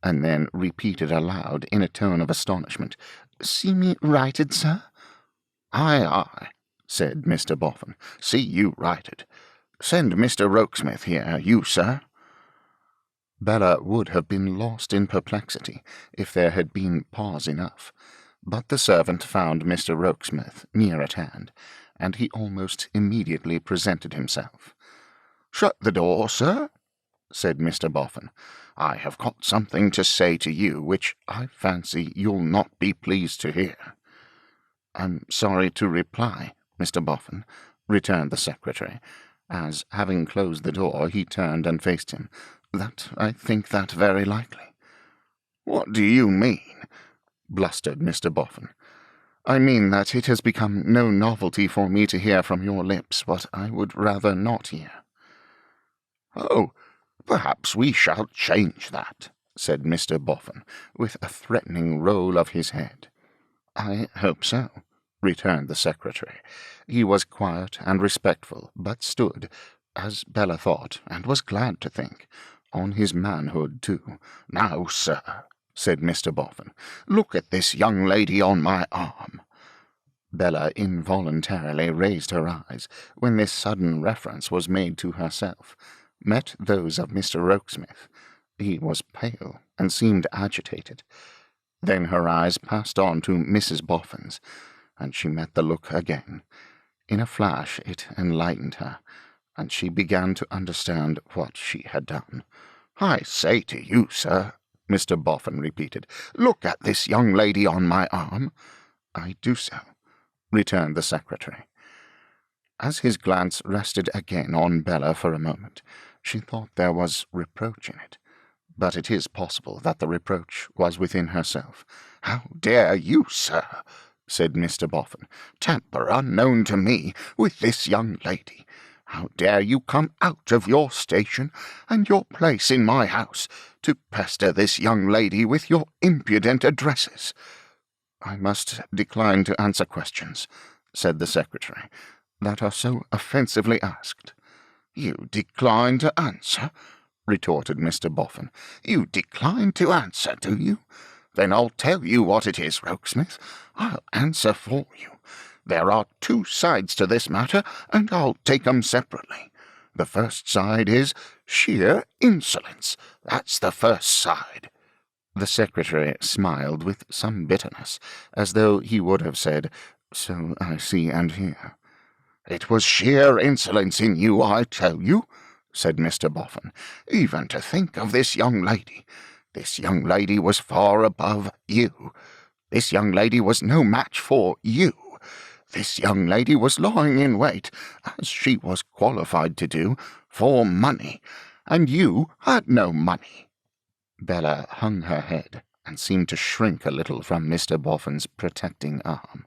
and then repeated aloud in a tone of astonishment, "See me righted, sir?" "Aye, aye," said Mr. Boffin. "See you righted. Send Mr. Rokesmith here, you, sir." Bella would have been lost in perplexity if there had been pause enough, but the servant found Mr. Rokesmith near at hand, and he almost immediately presented himself. "Shut the door, sir," said Mr. Boffin. "I have got something to say to you which I fancy you'll not be pleased to hear." "I'm sorry to reply, Mr. Boffin," returned the secretary, as, having closed the door, he turned and faced him, "that I think that very likely." "What do you mean?" blustered Mr. Boffin. "I mean that it has become no novelty for me to hear from your lips what I would rather not hear." "Oh, perhaps we shall change that," said Mr. Boffin, with a threatening roll of his head. "I hope so," returned the secretary. He was quiet and respectful, but stood, as Bella thought, and was glad to think, on his manhood too. "Now, sir," said Mr. Boffin, "look at this young lady on my arm." Bella involuntarily raised her eyes when this sudden reference was made to herself, met those of Mr. Rokesmith. He was pale and seemed agitated. Then her eyes passed on to Mrs. Boffin's, and she met the look again. In a flash it enlightened her, and she began to understand what she had done. "I say to you, sir," Mr. Boffin repeated, "look at this young lady on my arm." "I do so," returned the secretary. As his glance rested again on Bella for a moment, she thought there was reproach in it, but it is possible that the reproach was within herself. "How dare you, sir," said Mr. Boffin, "tamper unknown to me with this young lady? How dare you come out of your station and your place in my house to pester this young lady with your impudent addresses?" "I must decline to answer questions," said the secretary, "that are so offensively asked." "You decline to answer?" retorted Mr. Boffin. "You decline to answer, do you? Then I'll tell you what it is, Rokesmith. I'll answer for you. There are two sides to this matter, and I'll take 'em separately. The first side is sheer insolence. That's the first side." The secretary smiled with some bitterness, as though he would have said, "So I see and hear." "It was sheer insolence in you, I tell you," said Mr. Boffin. "Even to think of this young lady. This young lady was far above you. This young lady was no match for you. This young lady was lying in wait, as she was qualified to do, for money, and you had no money." Bella hung her head and seemed to shrink a little from Mr. Boffin's protecting arm.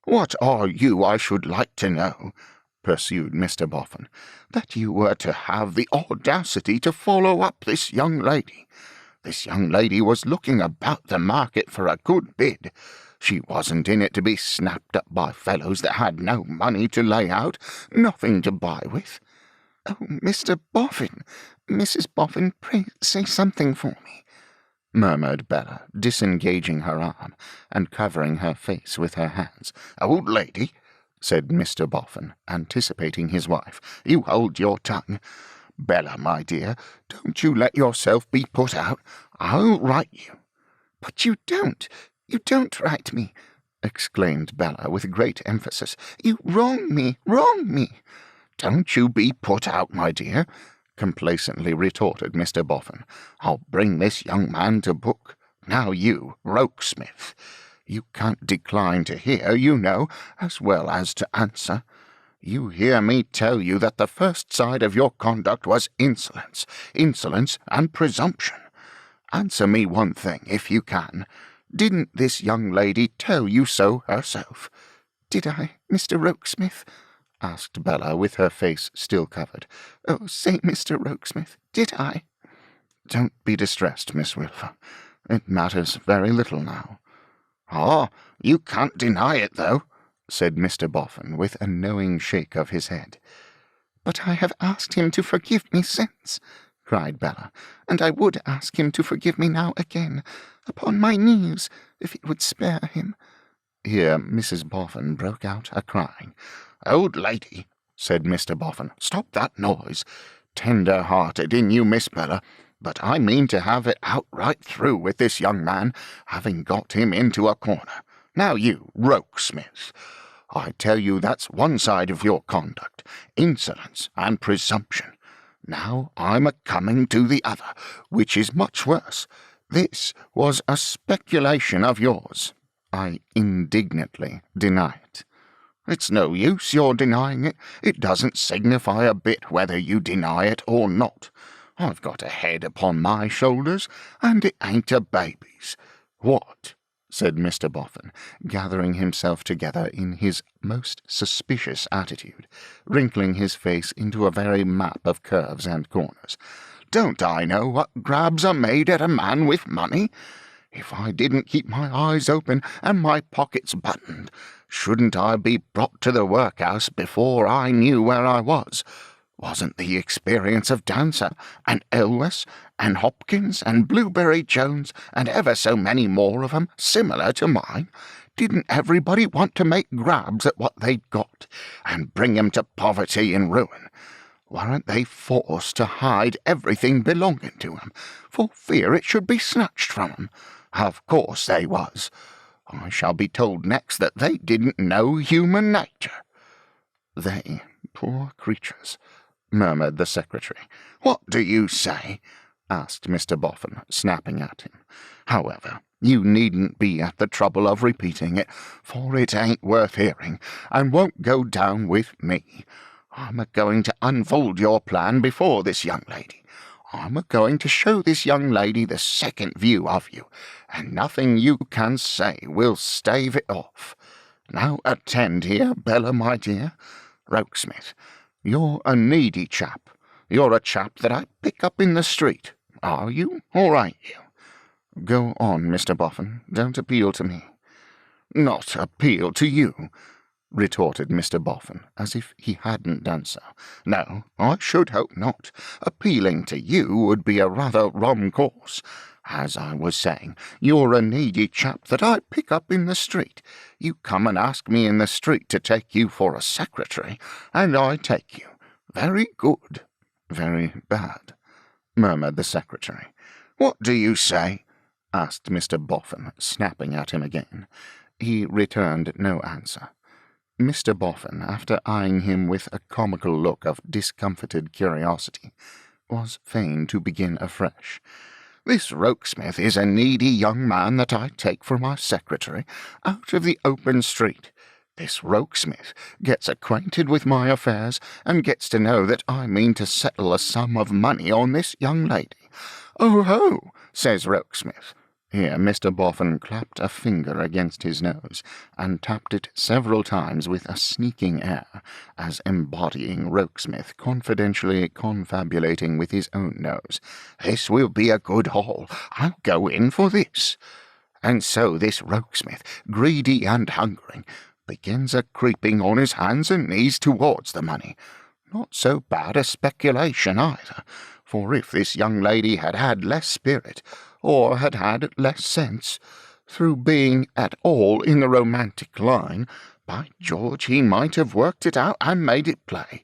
"What are you, I should like to know," pursued Mr. Boffin, "that you were to have the audacity to follow up this young lady? This young lady was looking about the market for a good bid. She wasn't in it to be snapped up by fellows that had no money to lay out, nothing to buy with." "Oh, Mr. Boffin, Mrs. Boffin, pray say something for me," murmured Bella, disengaging her arm and covering her face with her hands. "Old lady," said Mr. Boffin, anticipating his wife, "you hold your tongue. Bella, my dear, don't you let yourself be put out. I'll write you." "But you don't write me," exclaimed Bella with great emphasis. "You wrong me. "Don't you be put out, my dear," complacently retorted Mr. Boffin. "I'll bring this young man to book. Now you, Rokesmith, you can't decline to hear, you know, as well as to answer. You hear me tell you that the first side of your conduct was insolence and presumption. Answer me one thing, if you can. Didn't this young lady tell you so herself?" "Did I, Mr. Rokesmith?" asked Bella, with her face still covered. "Oh, say, Mr. Rokesmith, did I?" "Don't be distressed, Miss Wilfer. It matters very little now." "Ah, you can't deny it, though," said Mr. Boffin, with a knowing shake of his head. "But I have asked him to forgive me since," cried Bella, "and I would ask him to forgive me now again, upon my knees, if it would spare him." Here Mrs. Boffin broke out a-crying. "Old lady," said Mr. Boffin, "stop that noise. Tender-hearted in you, Miss Bella, but I mean to have it out right through with this young man, having got him into a corner. Now you, Rokesmith, I tell you that's one side of your conduct, insolence and presumption. Now I'm a-coming to the other, which is much worse. This was a speculation of yours." "I indignantly deny it." "It's no use your denying it. It doesn't signify a bit whether you deny it or not. I've got a head upon my shoulders, and it ain't a baby's. What?" said Mr. Boffin, gathering himself together in his most suspicious attitude, wrinkling his face into a very map of curves and corners. "Don't I know what grabs are made at a man with money? If I didn't keep my eyes open and my pockets buttoned, shouldn't I be brought to the workhouse before I knew where I was? Wasn't the experience of Dancer, and Elwes, and Hopkins, and Blueberry Jones, and ever so many more of 'em similar to mine? Didn't everybody want to make grabs at what they'd got, and bring 'em to poverty and ruin? Weren't they forced to hide everything belonging to 'em, for fear it should be snatched from 'em? Of course they was. I shall be told next that they didn't know human nature." "They, poor creatures," murmured the secretary. "What do you say?" asked Mr. Boffin, snapping at him. "However, you needn't be at the trouble of repeating it, for it ain't worth hearing, and won't go down with me. I'm a-going to unfold your plan before this young lady. I'm a-going to show this young lady the second view of you, and nothing you can say will stave it off. Now attend here, Bella, my dear. Rokesmith, you're a needy chap. You're a chap that I pick up in the street. Are you, or ain't you?" "Go on, Mr. Boffin. Don't appeal to me." "Not appeal to you," retorted Mr. Boffin, as if he hadn't done so. "No, I should hope not. Appealing to you would be a rather rum course. As I was saying, you're a needy chap that I pick up in the street. You come and ask me in the street to take you for a secretary, and I take you. Very good." "Very bad," murmured the secretary. "What do you say?" asked Mr. Boffin, snapping at him again. He returned no answer. Mr. Boffin, after eyeing him with a comical look of discomfited curiosity, was fain to begin afresh. "This Rokesmith is a needy young man that I take for my secretary out of the open street. This Rokesmith gets acquainted with my affairs and gets to know that I mean to settle a sum of money on this young lady. 'Oh ho!' says Rokesmith." Here Mr. Boffin clapped a finger against his nose, and tapped it several times with a sneaking air, as embodying Rokesmith confidentially confabulating with his own nose. "This will be a good haul. I'll go in for this." And so this Rokesmith, greedy and hungering, begins a-creeping on his hands and knees towards the money. Not so bad a speculation either, for if this young lady had had less spirit, or had had less sense, through being at all in the romantic line, by George, he might have worked it out and made it play.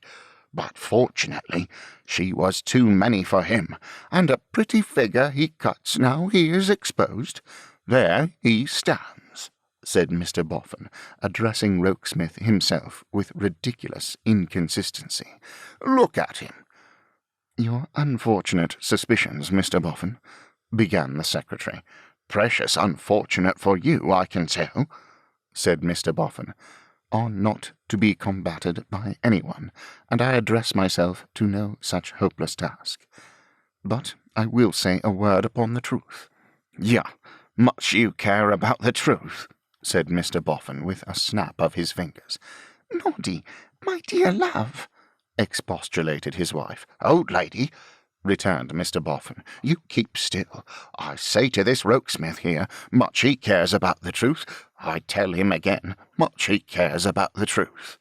But fortunately she was too many for him, and a pretty figure he cuts now he is exposed. There he stands," said Mr. Boffin, addressing Rokesmith himself with ridiculous inconsistency. "Look at him." "Your unfortunate suspicions, Mr. Boffin," began the secretary. "Precious unfortunate for you, I can tell," said Mr. Boffin, "are not to be combated by anyone, and I address myself to no such hopeless task. But I will say a word upon the truth." "Yah, much you care about the truth," said Mr. Boffin with a snap of his fingers. "Noddy, my dear love," expostulated his wife. "Old lady," returned Mr. Boffin, "you keep still. I say to this Rokesmith here, much he cares about the truth. I tell him again, much he cares about the truth."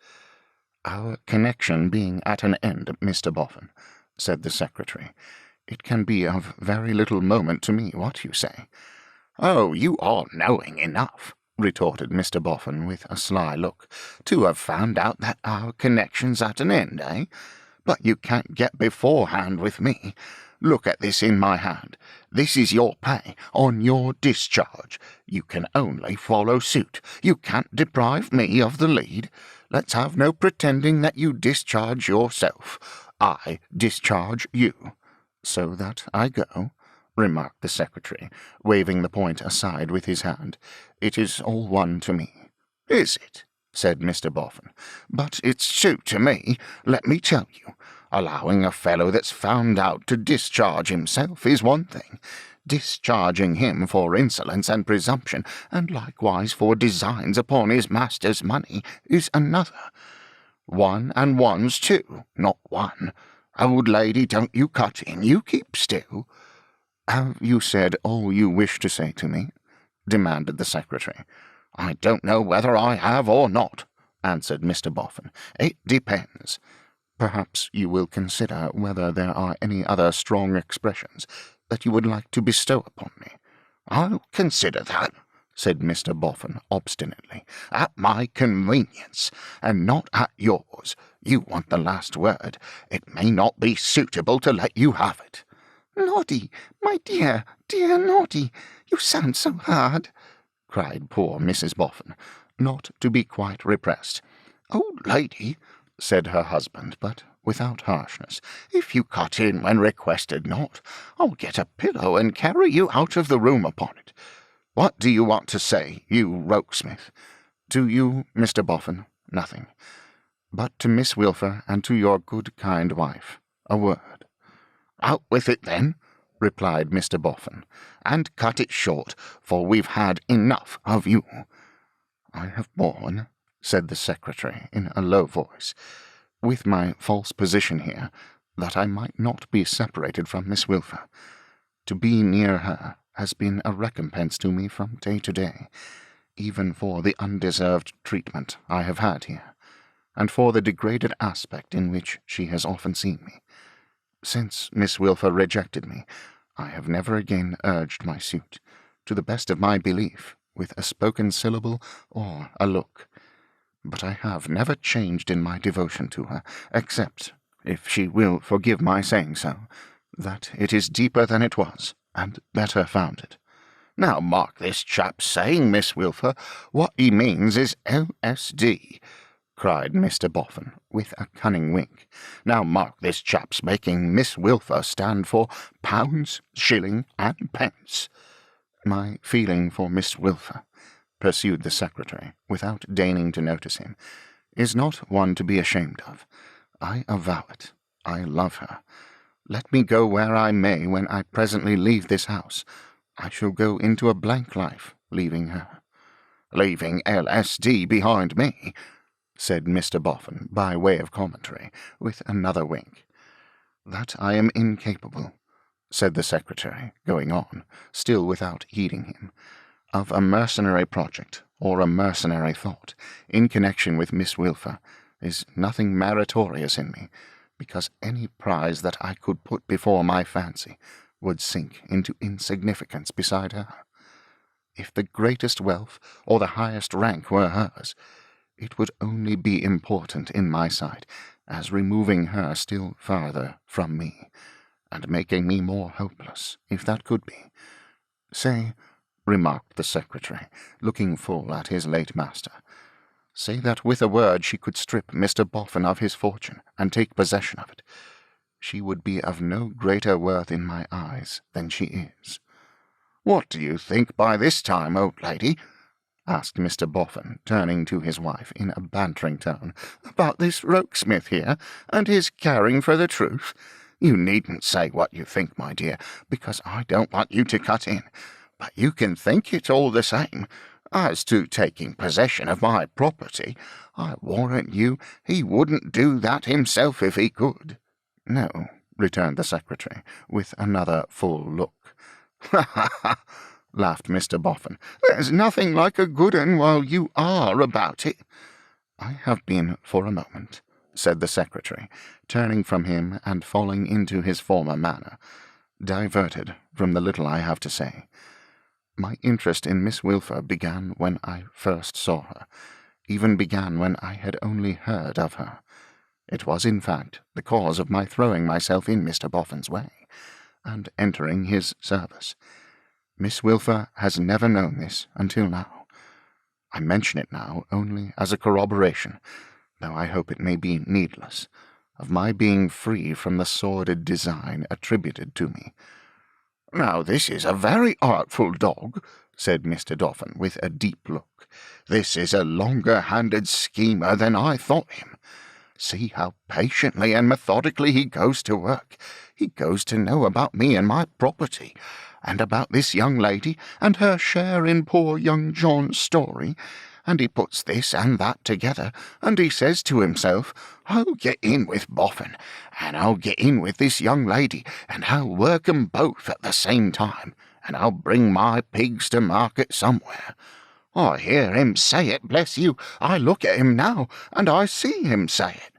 "Our connection being at an end, Mr. Boffin," said the secretary, "it can be of very little moment to me what you say." "Oh, you are knowing enough," retorted Mr. Boffin with a sly look, "to have found out that our connection's at an end, eh? But you can't get beforehand with me. Look at this in my hand. This is your pay, on your discharge. You can only follow suit. You can't deprive me of the lead. Let's have no pretending that you discharge yourself. I discharge you." "So that I go?" remarked the secretary, waving the point aside with his hand. "It is all one to me." "Is it?" said Mr. Boffin. "But it's two to me, let me tell you. Allowing a fellow that's found out to discharge himself is one thing. Discharging him for insolence and presumption, and likewise for designs upon his master's money, is another. 1 and 1's 2, not 1. Old lady, don't you cut in, you keep still." "Have you said all you wish to say to me?" demanded the secretary. "I don't know whether I have or not," answered Mr. Boffin. "It depends." "Perhaps you will consider whether there are any other strong expressions that you would like to bestow upon me." "I'll consider that," said Mr. Boffin obstinately, "at my convenience, and not at yours. You want the last word. It may not be suitable to let you have it." "Noddy, my dear, dear Noddy, you sound so hard," cried poor Mrs. Boffin, not to be quite repressed. "Old lady," said her husband, but without harshness, "if you cut in when requested not, I'll get a pillow and carry you out of the room upon it. What do you want to say, you Rokesmith?" "To you, Mr. Boffin, nothing. But to Miss Wilfer and to your good kind wife, a word." "Out with it, then," replied Mr. Boffin, "and cut it short, for we've had enough of you." "I have borne," said the secretary in a low voice, "with my false position here, that I might not be separated from Miss Wilfer. To be near her has been a recompense to me from day to day, even for the undeserved treatment I have had here, and for the degraded aspect in which she has often seen me. Since Miss Wilfer rejected me, I have never again urged my suit, to the best of my belief, with a spoken syllable or a look. But I have never changed in my devotion to her, except, if she will forgive my saying so, that it is deeper than it was, and better founded. Now mark this chap saying, Miss Wilfer, what he means is LSD, cried Mr. Boffin, with a cunning wink. Now mark this chap's making Miss Wilfer stand for pounds, shilling, and pence. My feeling for Miss Wilfer, pursued the secretary, without deigning to notice him, is not one to be ashamed of. I avow it. I love her. Let me go where I may when I presently leave this house. I shall go into a blank life, leaving her. Leaving LSD behind me, said Mr. Boffin, by way of commentary, with another wink. That I am incapable, said the secretary, going on, still without heeding him, of a mercenary project or a mercenary thought in connection with Miss Wilfer is nothing meritorious in me, because any prize that I could put before my fancy would sink into insignificance beside her. If the greatest wealth or the highest rank were hers, it would only be important in my sight as removing her still farther from me, and making me more hopeless, if that could be. Say, remarked the secretary, looking full at his late master, say that with a word she could strip Mr. Boffin of his fortune and take possession of it. She would be of no greater worth in my eyes than she is. What do you think by this time, old lady, asked Mr. Boffin, turning to his wife in a bantering tone, about this Rokesmith here, and his caring for the truth? You needn't say what you think, my dear, because I don't want you to cut in, but you can think it all the same. As to taking possession of my property, I warrant you he wouldn't do that himself if he could. No, returned the secretary, with another full look. Ha ha ha, laughed Mr. Boffin. There's nothing like a good un while you are about it. I have been for a moment, said the secretary, turning from him and falling into his former manner, diverted from the little I have to say. My interest in Miss Wilfer began when I first saw her, even began when I had only heard of her. It was, in fact, the cause of my throwing myself in Mr. Boffin's way, and entering his service. Miss Wilfer has never known this until now. I mention it now only as a corroboration, though I hope it may be needless, of my being free from the sordid design attributed to me. Now this is a very artful dog, said Mr. Boffin, with a deep look. This is a longer-handed schemer than I thought him. See how patiently and methodically he goes to work. He goes to know about me and my property, and about this young lady and her share in poor young John's story, and he puts this and that together, and he says to himself, I'll get in with Boffin, and I'll get in with this young lady, and I'll work 'em both at the same time, and I'll bring my pigs to market somewhere. I hear him say it, bless you. I look at him now, and I see him say it.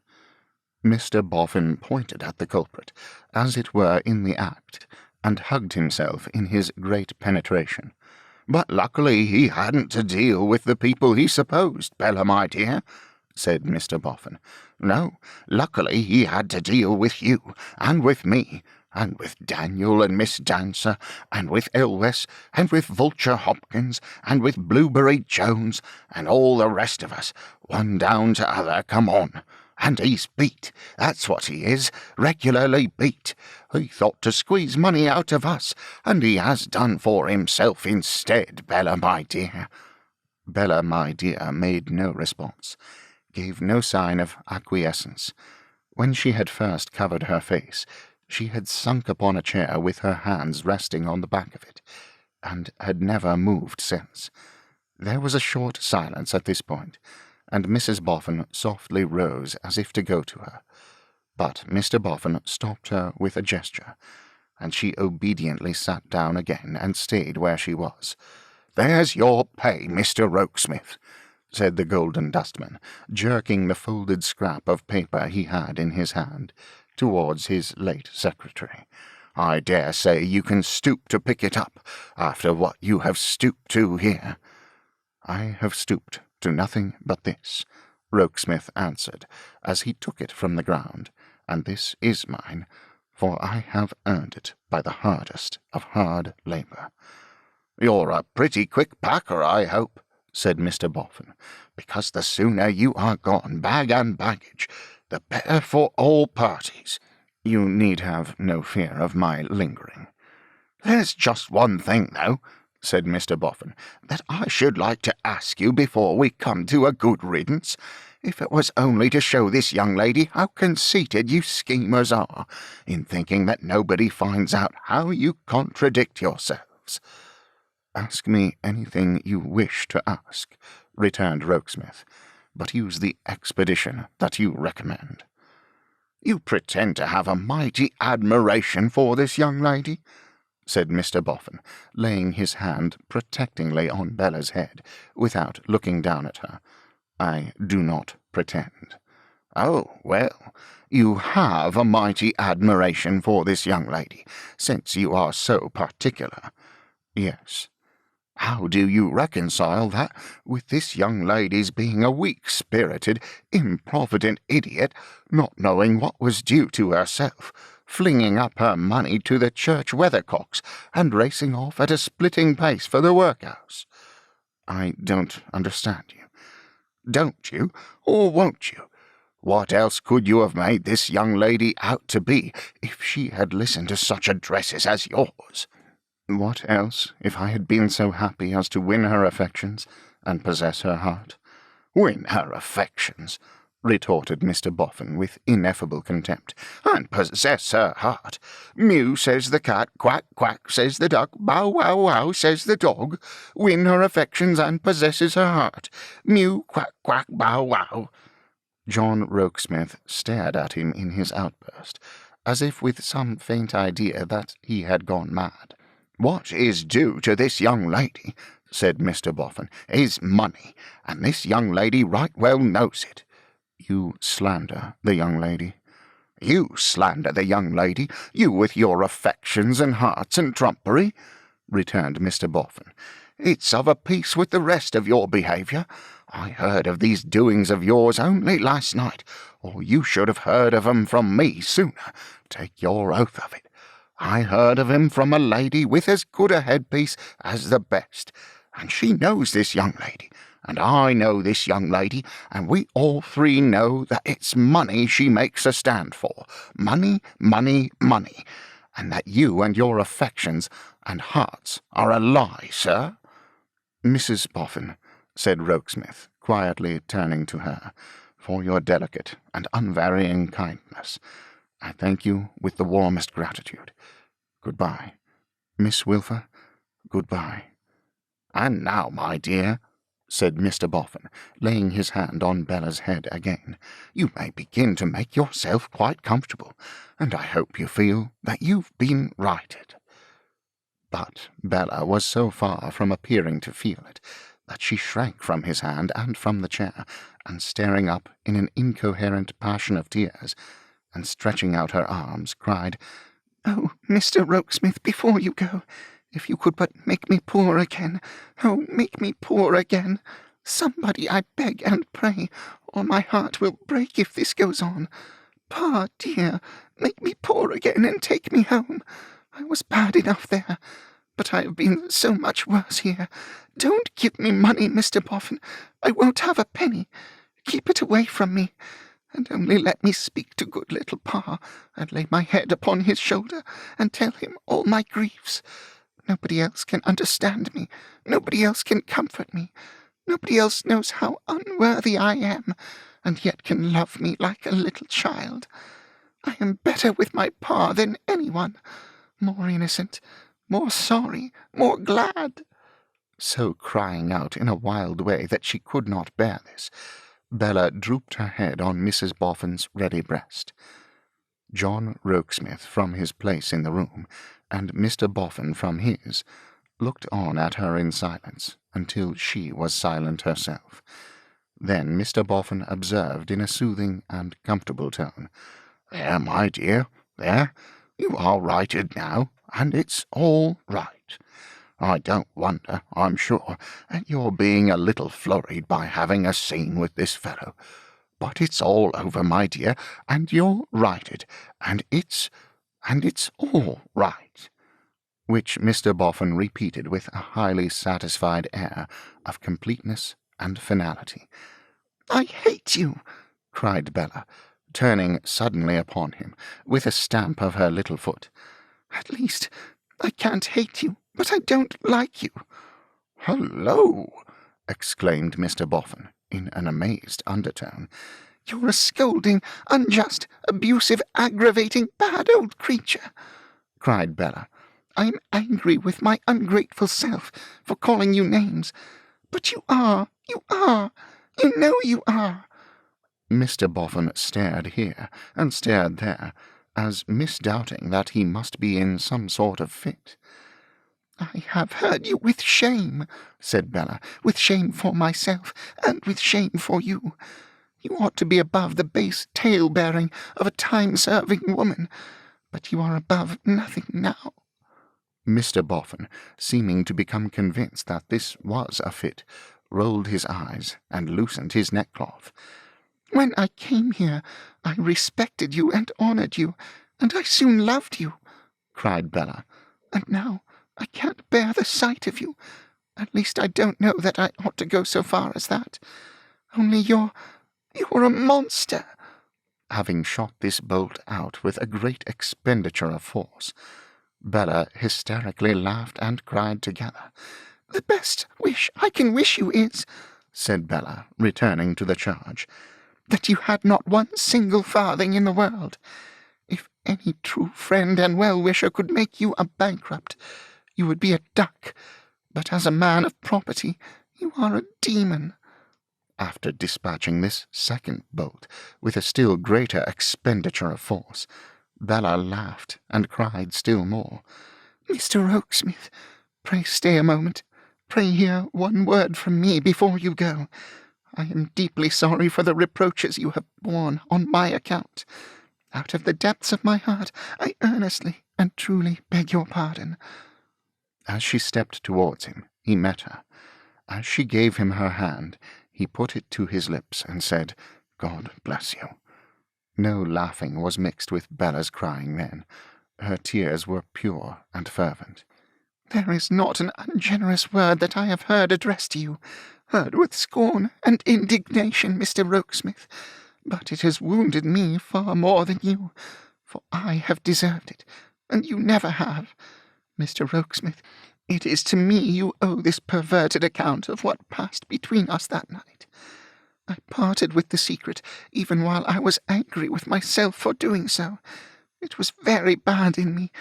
Mr. Boffin pointed at the culprit, as it were in the act, and hugged himself in his great penetration. But luckily he hadn't to deal with the people he supposed, Bella, my dear, said Mr. Boffin. No, luckily he had to deal with you, and with me, and with Daniel and Miss Dancer, and with Elwes, and with Vulture Hopkins, and with Blueberry Jones, and all the rest of us, one down to other, come on. And he's beat, that's what he is, regularly beat. He thought to squeeze money out of us, and he has done for himself instead, Bella, my dear. Bella, my dear, made no response, gave no sign of acquiescence. When she had first covered her face, she had sunk upon a chair with her hands resting on the back of it, and had never moved since. There was a short silence at this point, and Mrs. Boffin softly rose as if to go to her. But Mr. Boffin stopped her with a gesture, and she obediently sat down again and stayed where she was. There's your pay, Mr. Rokesmith, said the Golden Dustman, jerking the folded scrap of paper he had in his hand towards his late secretary. I dare say you can stoop to pick it up, after what you have stooped to here." "I have stooped to nothing but this," Rokesmith answered, as he took it from the ground, "and this is mine, for I have earned it by the hardest of hard labour." "You're a pretty quick packer, I hope," said Mr. Boffin, "because the sooner you are gone, bag and baggage, the better for all parties." "You need have no fear of my lingering." "There's just one thing, though," said Mr. Boffin, "that I should like to ask you before we come to a good riddance. If it was only to show this young lady how conceited you schemers are, in thinking that nobody finds out how you contradict yourselves." "Ask me anything you wish to ask," returned Rokesmith, "but use the expedition that you recommend." "You pretend to have a mighty admiration for this young lady," said Mr. Boffin, laying his hand protectingly on Bella's head, without looking down at her. "I do not pretend." "Oh, well, you have a mighty admiration for this young lady, since you are so particular." "Yes." "How do you reconcile that with this young lady's being a weak-spirited, improvident idiot, not knowing what was due to herself, flinging up her money to the church weathercocks, and racing off at a splitting pace for the workhouse?" "I don't understand you." "Don't you, or won't you? What else could you have made this young lady out to be, if she had listened to such addresses as yours?" "What else, if I had been so happy as to win her affections and possess her heart?" "Win her affections," retorted Mr. Boffin with ineffable contempt, "and possess her heart. Mew, says the cat, quack, quack, says the duck, bow, wow, wow, says the dog. Win her affections and possesses her heart. Mew, quack, quack, bow, wow." John Rokesmith stared at him in his outburst, as if with some faint idea that he had gone mad. "What is due to this young lady," said Mr. Boffin, "is money, and this young lady right well knows it." "You slander the young lady." "You slander the young lady, you with your affections and hearts and trumpery," returned Mr. Boffin. "It's of a piece with the rest of your behaviour. I heard of these doings of yours only last night, or you should have heard of 'em from me sooner, take your oath of it. I heard of him from a lady with as good a headpiece as the best, and she knows this young lady, and I know this young lady, and we all three know that it's money she makes a stand for. Money, money, money, and that you and your affections and hearts are a lie, sir." "Mrs. Boffin," said Rokesmith, quietly turning to her, "for your delicate and unvarying kindness. I thank you with the warmest gratitude. Good-bye. Miss Wilfer, good-bye." "And now, my dear," said Mr. Boffin, laying his hand on Bella's head again, "you may begin to make yourself quite comfortable, and I hope you feel that you've been righted." But Bella was so far from appearing to feel it, that she shrank from his hand and from the chair, and staring up in an incoherent passion of tears, and stretching out her arms, cried, "Oh, Mr. Rokesmith, before you go, if you could but make me poor again, oh, make me poor again. Somebody, I beg and pray, or my heart will break if this goes on. Pa, dear, make me poor again and take me home. I was bad enough there, but I have been so much worse here. Don't give me money, Mr. Boffin. I won't have a penny. Keep it away from me. And only let me speak to good little Pa, and lay my head upon his shoulder, and tell him all my griefs. Nobody else can understand me, nobody else can comfort me, nobody else knows how unworthy I am, and yet can love me like a little child. I am better with my Pa than anyone, more innocent, more sorry, more glad." So, crying out in a wild way that she could not bear this, Bella drooped her head on Mrs. Boffin's ready breast. John Rokesmith from his place in the room, and Mr. Boffin from his, looked on at her in silence until she was silent herself. Then Mr. Boffin observed in a soothing and comfortable tone, "There, my dear, there. You are righted now, and it's all right. I don't wonder, I'm sure, at your being a little flurried by having a scene with this fellow. But it's all over, my dear, and you're righted, and it's all right." Which Mr. Boffin repeated with a highly satisfied air of completeness and finality. "I hate you!" cried Bella, turning suddenly upon him with a stamp of her little foot. "At least, I can't hate you, but I don't like you." "Hullo!" exclaimed Mr. Boffin in an amazed undertone. "You're a scolding, unjust, abusive, aggravating, bad old creature," cried Bella. "I'm angry with my ungrateful self for calling you names. But you are, you know you are." Mr. Boffin stared here and stared there, as misdoubting that he must be in some sort of fit. "I have heard you with shame," said Bella, "with shame for myself, and with shame for you. You ought to be above the base tale-bearing of a time-serving woman, but you are above nothing now." Mr. Boffin, seeming to become convinced that this was a fit, rolled his eyes and loosened his neckcloth. "When I came here, I respected you and honoured you, and I soon loved you," cried Bella. "And now I can't bear the sight of you. At least I don't know that I ought to go so far as that. Only you're a monster." Having shot this bolt out with a great expenditure of force, Bella hysterically laughed and cried together. "The best wish I can wish you is," said Bella, returning to the charge, "that you had not one single farthing in the world. If any true friend and well-wisher could make you a bankrupt, you would be a duck, but as a man of property, you are a demon." After dispatching this second bolt with a still greater expenditure of force, Bella laughed and cried still more. "Mr. Rokesmith, pray stay a moment. Pray hear one word from me before you go. I am deeply sorry for the reproaches you have borne on my account. Out of the depths of my heart, I earnestly and truly beg your pardon." As she stepped towards him, he met her. As she gave him her hand, he put it to his lips and said, "God bless you." No laughing was mixed with Bella's crying then. Her tears were pure and fervent. "There is not an ungenerous word that I have heard addressed to you, heard with scorn and indignation, Mr. Rokesmith, but it has wounded me far more than you, for I have deserved it, and you never have. Mr. Rokesmith, it is to me you owe this perverted account of what passed between us that night. I parted with the secret, even while I was angry with myself for doing so. It was very bad in me,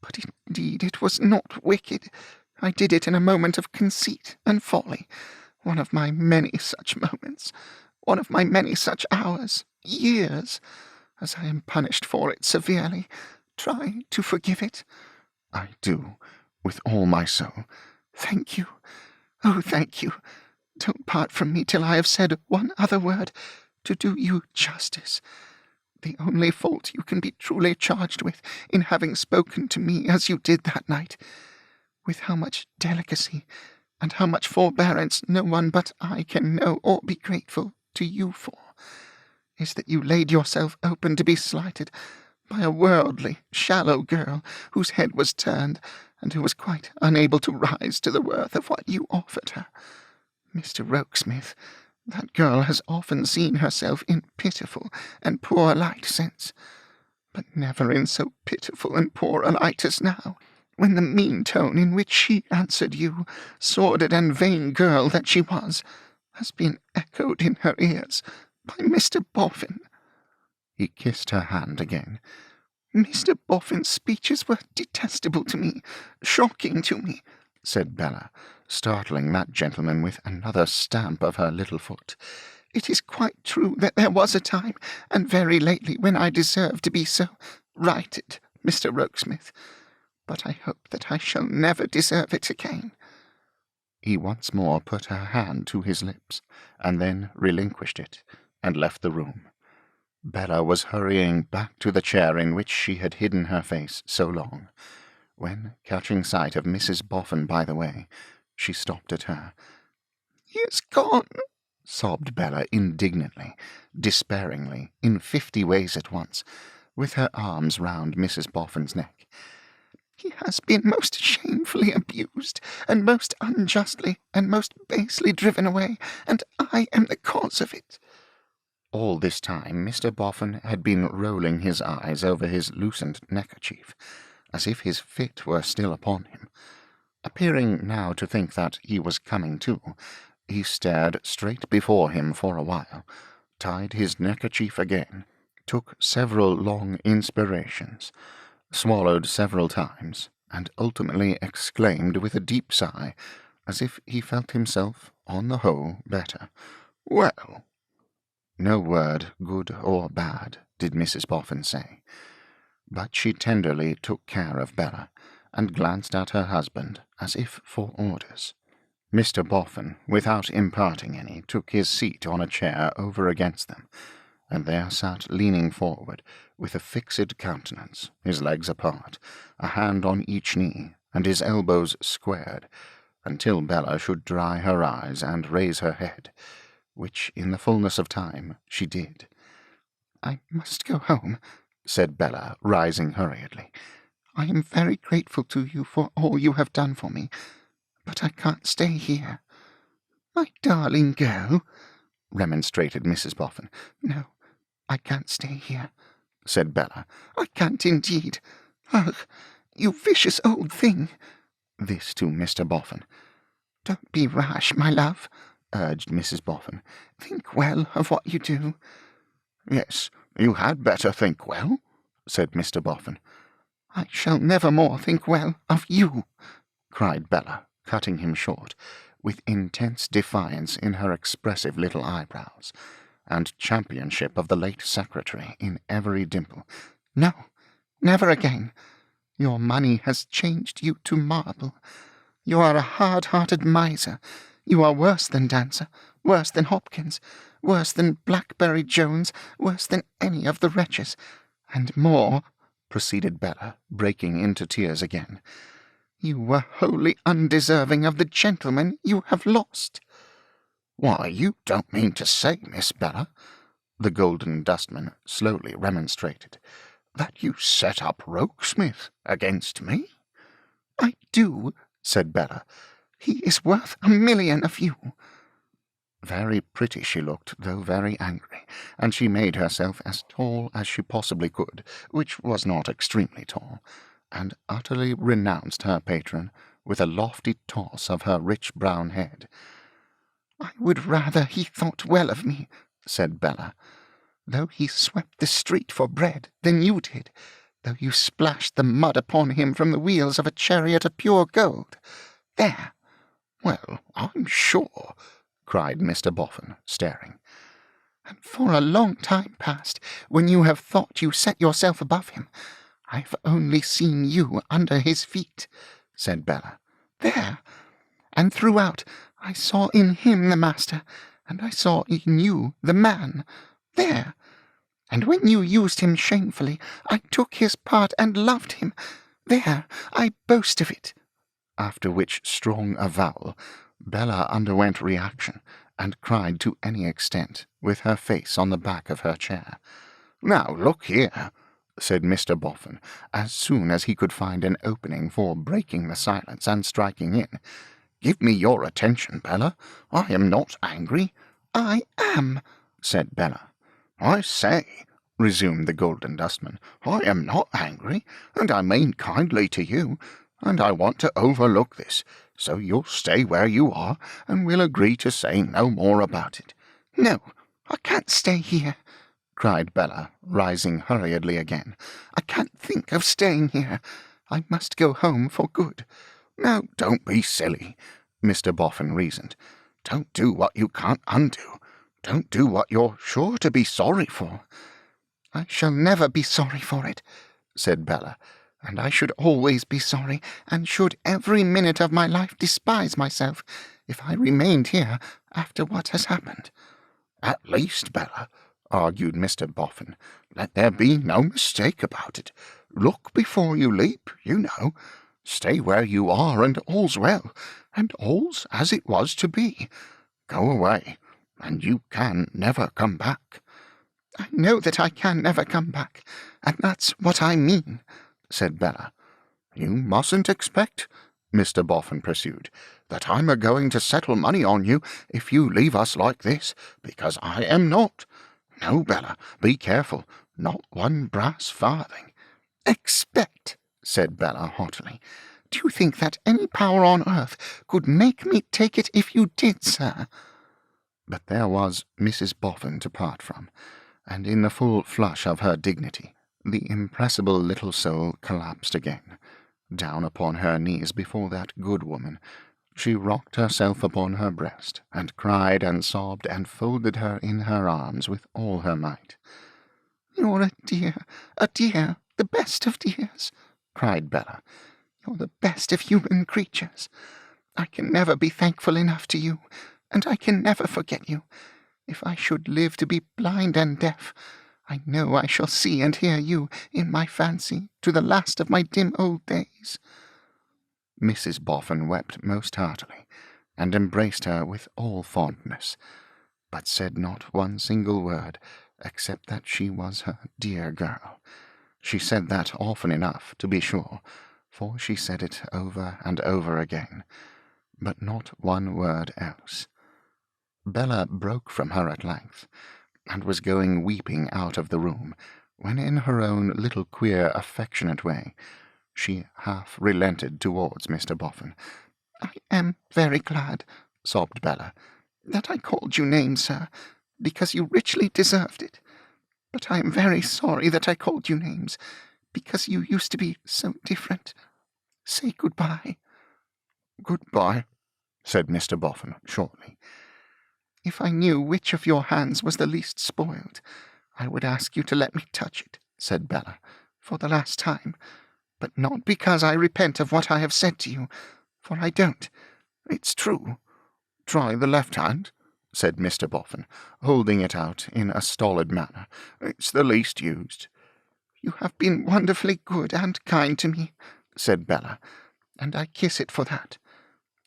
but indeed it was not wicked. I did it in a moment of conceit and folly, one of my many such moments, one of my many such hours, years. As I am punished for it severely, try to forgive it." "I do, with all my soul." "Thank you. Oh, thank you. Don't part from me till I have said one other word to do you justice. The only fault you can be truly charged with in having spoken to me as you did that night, with how much delicacy and how much forbearance no one but I can know or be grateful to you for, is that you laid yourself open to be slighted by a worldly, shallow girl whose head was turned, and who was quite unable to rise to the worth of what you offered her. Mr. Rokesmith, that girl has often seen herself in pitiful and poor light since, but never in so pitiful and poor a light as now, when the mean tone in which she answered you, sordid and vain girl that she was, has been echoed in her ears by Mr. Boffin." He kissed her hand again. "Mr. Boffin's speeches were detestable to me, shocking to me," said Bella, startling that gentleman with another stamp of her little foot. "It is quite true that there was a time, and very lately, when I deserved to be so righted, Mr. Rokesmith, but I hope that I shall never deserve it again." He once more put her hand to his lips, and then relinquished it, and left the room. Bella was hurrying back to the chair in which she had hidden her face so long, when, catching sight of Mrs. Boffin by the way, she stopped at her. "He is gone," sobbed Bella indignantly, despairingly, in 50 ways at once, with her arms round Mrs. Boffin's neck. "He has been most shamefully abused, and most unjustly, and most basely driven away, and I am the cause of it." All this time Mr. Boffin had been rolling his eyes over his loosened neckerchief, as if his fit were still upon him. Appearing now to think that he was coming to, he stared straight before him for a while, tied his neckerchief again, took several long inspirations, swallowed several times, and ultimately exclaimed with a deep sigh, as if he felt himself, on the whole, better, "Well!" No word, good or bad, did Mrs. Boffin say, but she tenderly took care of Bella, and glanced at her husband as if for orders. Mr. Boffin, without imparting any, took his seat on a chair over against them, and there sat leaning forward, with a fixed countenance, his legs apart, a hand on each knee, and his elbows squared, until Bella should dry her eyes and raise her head, which in the fullness of time she did. "I must go home," said Bella, rising hurriedly. "I am very grateful to you for all you have done for me, but I can't stay here." "My darling girl," remonstrated Mrs. Boffin. "No, I can't stay here," said Bella. "I can't indeed. Ugh, you vicious old thing." This to Mr. Boffin. "Don't be rash, my love," urged Mrs. Boffin. "Think well of what you do." "Yes, you had better think well," said Mr. Boffin. "I shall never more think well of you," cried Bella, cutting him short, with intense defiance in her expressive little eyebrows, and championship of the late secretary in every dimple. "No, never again. Your money has changed you to marble. You are a hard-hearted miser. You are worse than Dancer, worse than Hopkins, worse than Blackberry Jones, worse than any of the wretches, and more," proceeded Bella, breaking into tears again. "You were wholly undeserving of the gentleman you have lost." "Why, you don't mean to say, Miss Bella," the Golden Dustman slowly remonstrated, "that you set up Rokesmith against me?" "I do," said Bella. "He is worth 1,000,000 of you." Very pretty she looked, though very angry, and she made herself as tall as she possibly could, which was not extremely tall, and utterly renounced her patron with a lofty toss of her rich brown head. "I would rather he thought well of me," said Bella, "though he swept the street for bread, than you did, though you splashed the mud upon him from the wheels of a chariot of pure gold. There!" "Well, I'm sure," cried Mr. Boffin, staring. "And for a long time past, when you have thought you set yourself above him, I've only seen you under his feet," said Bella. "There! And throughout I saw in him the master, and I saw in you the man. There! And when you used him shamefully, I took his part and loved him. There! I boast of it." After which strong avowal, Bella underwent reaction, and cried to any extent, with her face on the back of her chair. "Now, look here," said Mr. Boffin, as soon as he could find an opening for breaking the silence and striking in. "Give me your attention, Bella. I am not angry." "I am," said Bella. "I say," resumed the Golden Dustman, "I am not angry, and I mean kindly to you, and I want to overlook this, so you'll stay where you are, and we'll agree to say no more about it." "No, I can't stay here," cried Bella, rising hurriedly again. "I can't think of staying here. I must go home for good." "Now, don't be silly," Mr. Boffin reasoned. "Don't do what you can't undo. Don't do what you're sure to be sorry for." "I shall never be sorry for it," said Bella, "and I should always be sorry, and should every minute of my life despise myself, if I remained here after what has happened." "At least, Bella," argued Mr. Boffin. "Let there be no mistake about it. Look before you leap, you know. Stay where you are, and all's well, and all's as it was to be. Go away, and you can never come back." "I know that I can never come back, and that's what I mean," said Bella. "You mustn't expect," Mr. Boffin pursued, "that I'm a-going to settle money on you if you leave us like this, because I am not. No, Bella, be careful. Not one brass farthing." "Expect," said Bella haughtily. "Do you think that any power on earth could make me take it if you did, sir?" But there was Mrs. Boffin to part from, and in the full flush of her dignity, the impressible little soul collapsed again. Down upon her knees before that good woman, she rocked herself upon her breast, and cried and sobbed and folded her in her arms with all her might. "You're a dear, the best of dears," cried Bella. "You're the best of human creatures. I can never be thankful enough to you, and I can never forget you. If I should live to be blind and deaf, I know I shall see and hear you in my fancy to the last of my dim old days." Mrs. Boffin wept most heartily, and embraced her with all fondness, but said not one single word, except that she was her dear girl. She said that often enough, to be sure, for she said it over and over again, but not one word else. Bella broke from her at length, and was going weeping out of the room, when in her own little queer affectionate way she half relented towards Mr. Boffin. "I am very glad," sobbed Bella, "that I called you names, sir, because you richly deserved it. But I am very sorry that I called you names, because you used to be so different. Say good-bye." "Good-bye," said Mr. Boffin shortly. "If I knew which of your hands was the least spoiled, I would ask you to let me touch it," said Bella, "for the last time, but not because I repent of what I have said to you, for I don't. It's true." "Try the left hand," said Mr. Boffin, holding it out in a stolid manner. "It's the least used." "You have been wonderfully good and kind to me," said Bella, "and I kiss it for that.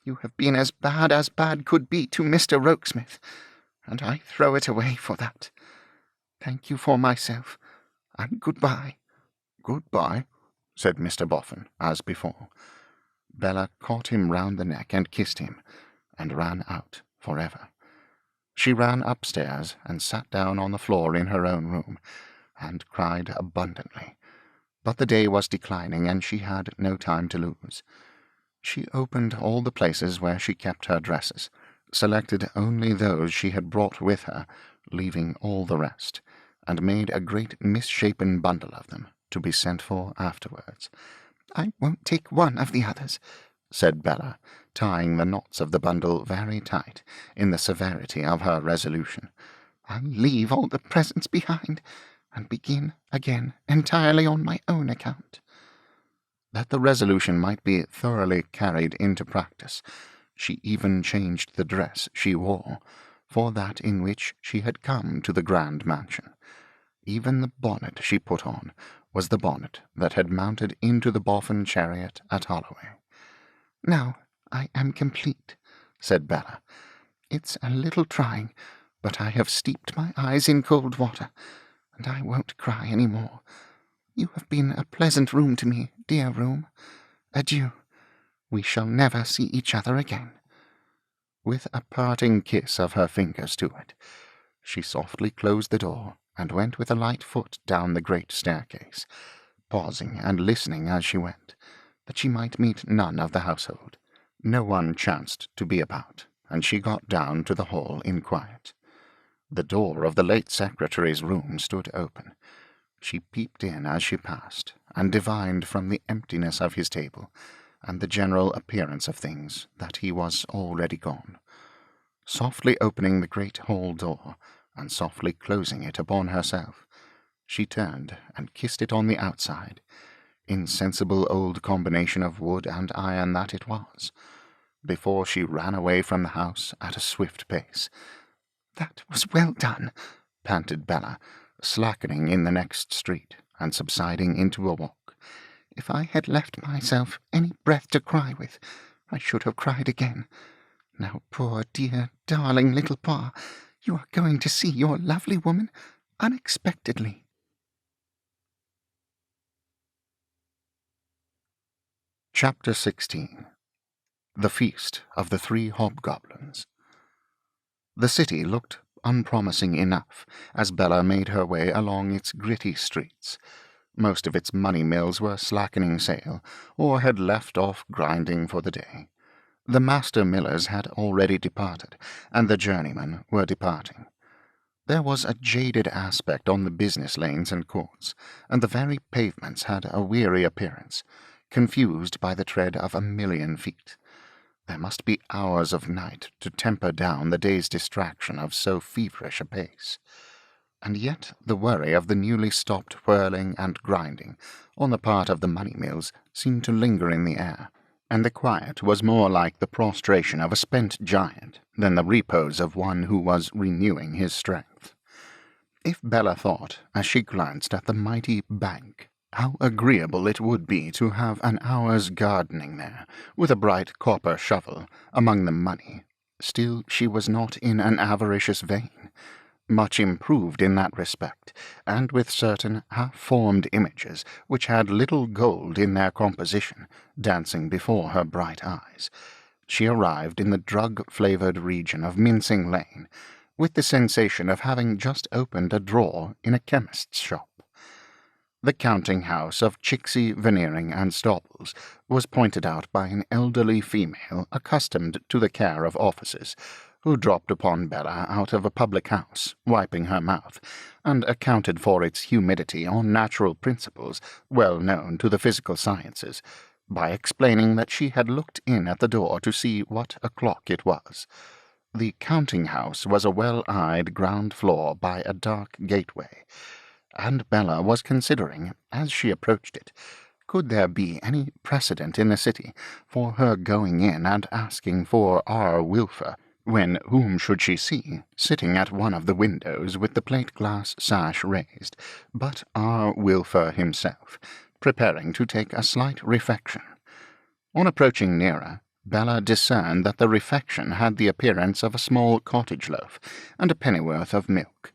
You have been as bad could be to Mr. Rokesmith, and I throw it away for that. Thank you for myself, and good-bye." "Good-bye," said Mr. Boffin, as before. Bella caught him round the neck and kissed him, and ran out forever. She ran upstairs and sat down on the floor in her own room, and cried abundantly. But the day was declining, and she had no time to lose. She opened all the places where she kept her dresses, selected only those she had brought with her, leaving all the rest, and made a great misshapen bundle of them, to be sent for afterwards. "I won't take one of the others," said Bella, tying the knots of the bundle very tight, in the severity of her resolution. "I'll leave all the presents behind, and begin again entirely on my own account." That the resolution might be thoroughly carried into practice, she even changed the dress she wore for that in which she had come to the grand mansion. Even the bonnet she put on was the bonnet that had mounted into the Boffin chariot at Holloway. "Now I am complete," said Bella. "It's a little trying, but I have steeped my eyes in cold water, and I won't cry any more. You have been a pleasant room to me, dear room. Adieu. We shall never see each other again." With a parting kiss of her fingers to it, she softly closed the door, and went with a light foot down the great staircase, pausing and listening as she went, that she might meet none of the household. No one chanced to be about, and she got down to the hall in quiet. The door of the late secretary's room stood open. She peeped in as she passed, and divined from the emptiness of his table, and the general appearance of things, that he was already gone. Softly opening the great hall door, and softly closing it upon herself, she turned and kissed it on the outside, insensible old combination of wood and iron that it was, before she ran away from the house at a swift pace. "That was well done, panted Bella, slackening in the next street and subsiding into a walk. If I had left myself any breath to cry with, I should have cried again. Now, poor, dear, darling little Pa, you are going to see your lovely woman unexpectedly. Chapter 16. The Feast of the Three Hobgoblins. The city looked unpromising enough as Bella made her way along its gritty streets. Most of its money mills were slackening sail, or had left off grinding for the day. The master millers had already departed, and the journeymen were departing. There was a jaded aspect on the business lanes and courts, and the very pavements had a weary appearance, confused by the tread of 1,000,000 feet. There must be hours of night to temper down the day's distraction of so feverish a pace. And yet the worry of the newly stopped whirling and grinding on the part of the money mills seemed to linger in the air, and the quiet was more like the prostration of a spent giant than the repose of one who was renewing his strength. If Bella thought, as she glanced at the mighty bank, how agreeable it would be to have an hour's gardening there, with a bright copper shovel, among the money, still she was not in an avaricious vein. Much improved in that respect, and with certain half-formed images which had little gold in their composition dancing before her bright eyes, she arrived in the drug-flavoured region of Mincing Lane, with the sensation of having just opened a drawer in a chemist's shop. The counting-house of Chicksey Veneering and Stobbles was pointed out by an elderly female accustomed to the care of officers, who dropped upon Bella out of a public-house, wiping her mouth, and accounted for its humidity on natural principles well known to the physical sciences, by explaining that she had looked in at the door to see what o'clock it was. The counting-house was a well-eyed ground floor by a dark gateway, and Bella was considering, as she approached it, could there be any precedent in the city for her going in and asking for R. Wilfer, when whom should she see, sitting at one of the windows with the plate-glass sash raised, but R. Wilfer himself, preparing to take a slight refection. On approaching nearer, Bella discerned that the refection had the appearance of a small cottage loaf and a pennyworth of milk.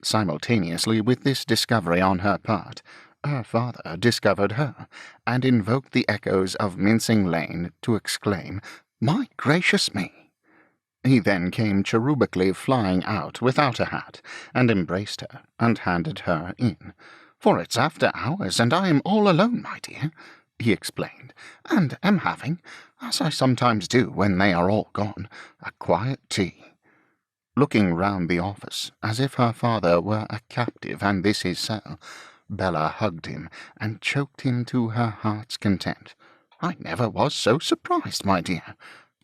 Simultaneously with this discovery on her part, her father discovered her, and invoked the echoes of Mincing Lane to exclaim, "My gracious me!" He then came cherubically flying out without a hat, and embraced her, and handed her in. "For it's after hours, and I am all alone, my dear," he explained, "and am having, as I sometimes do when they are all gone, a quiet tea." Looking round the office, as if her father were a captive and this his cell, Bella hugged him, and choked him to her heart's content. "I never was so surprised, my dear,"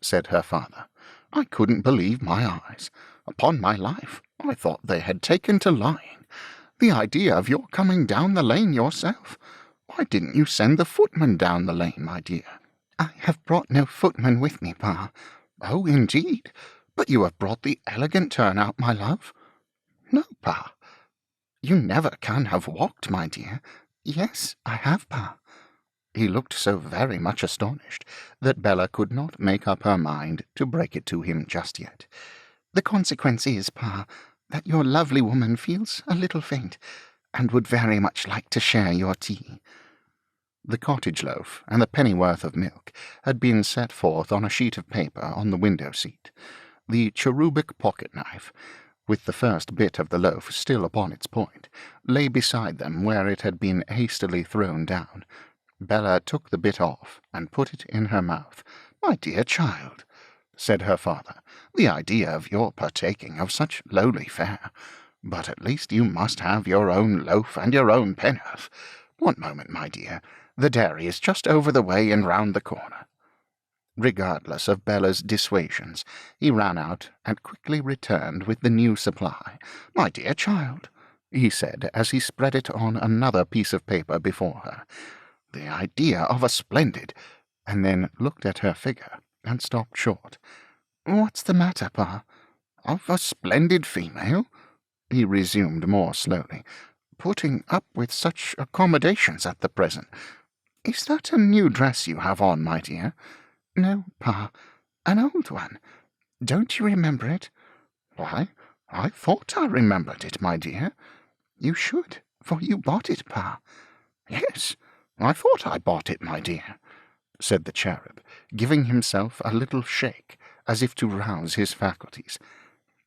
said her father. "I couldn't believe my eyes. Upon my life, I thought they had taken to lying. The idea of your coming down the lane yourself. Why didn't you send the footman down the lane, my dear?" "I have brought no footman with me, Pa." "Oh, indeed. But you have brought the elegant turnout, my love." "No, Pa." "You never can have walked, my dear." "Yes, I have, Pa." He looked so very much astonished that Bella could not make up her mind to break it to him just yet. "The consequence is, Pa, that your lovely woman feels a little faint, and would very much like to share your tea." The cottage loaf and the pennyworth of milk had been set forth on a sheet of paper on the window-seat. The cherubic pocket-knife, with the first bit of the loaf still upon its point, lay beside them where it had been hastily thrown down. Bella took the bit off and put it in her mouth. "My dear child," said her father, "the idea of your partaking of such lowly fare! But at least you must have your own loaf and your own pennyworth. One moment, my dear. The dairy is just over the way and round the corner." Regardless of Bella's dissuasions, he ran out and quickly returned with the new supply. "My dear child," he said as he spread it on another piece of paper before her, "the idea of a splendid—" and then looked at her figure and stopped short. "What's the matter, Pa?" "Of a splendid female?" he resumed more slowly, "putting up with such accommodations at the present. Is that a new dress you have on, my dear?" "No, Pa, an old one. Don't you remember it?" "Why, I thought I remembered it, my dear." "You should, for you bought it, Pa." "Yes, I thought I bought it, my dear," said the cherub, giving himself a little shake, as if to rouse his faculties.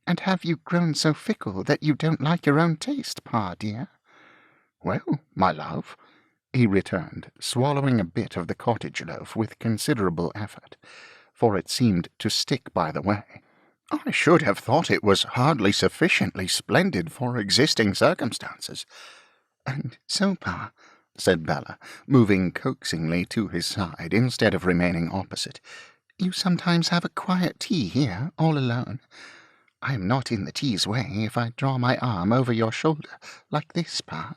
"And have you grown so fickle that you don't like your own taste, Pa, dear?" "Well, my love," he returned, swallowing a bit of the cottage loaf with considerable effort, for it seemed to stick by the way, "I should have thought it was hardly sufficiently splendid for existing circumstances." "And so, Pa," said Bella, moving coaxingly to his side instead of remaining opposite, "you sometimes have a quiet tea here, all alone. I am not in the tea's way if I draw my arm over your shoulder, like this, Pa."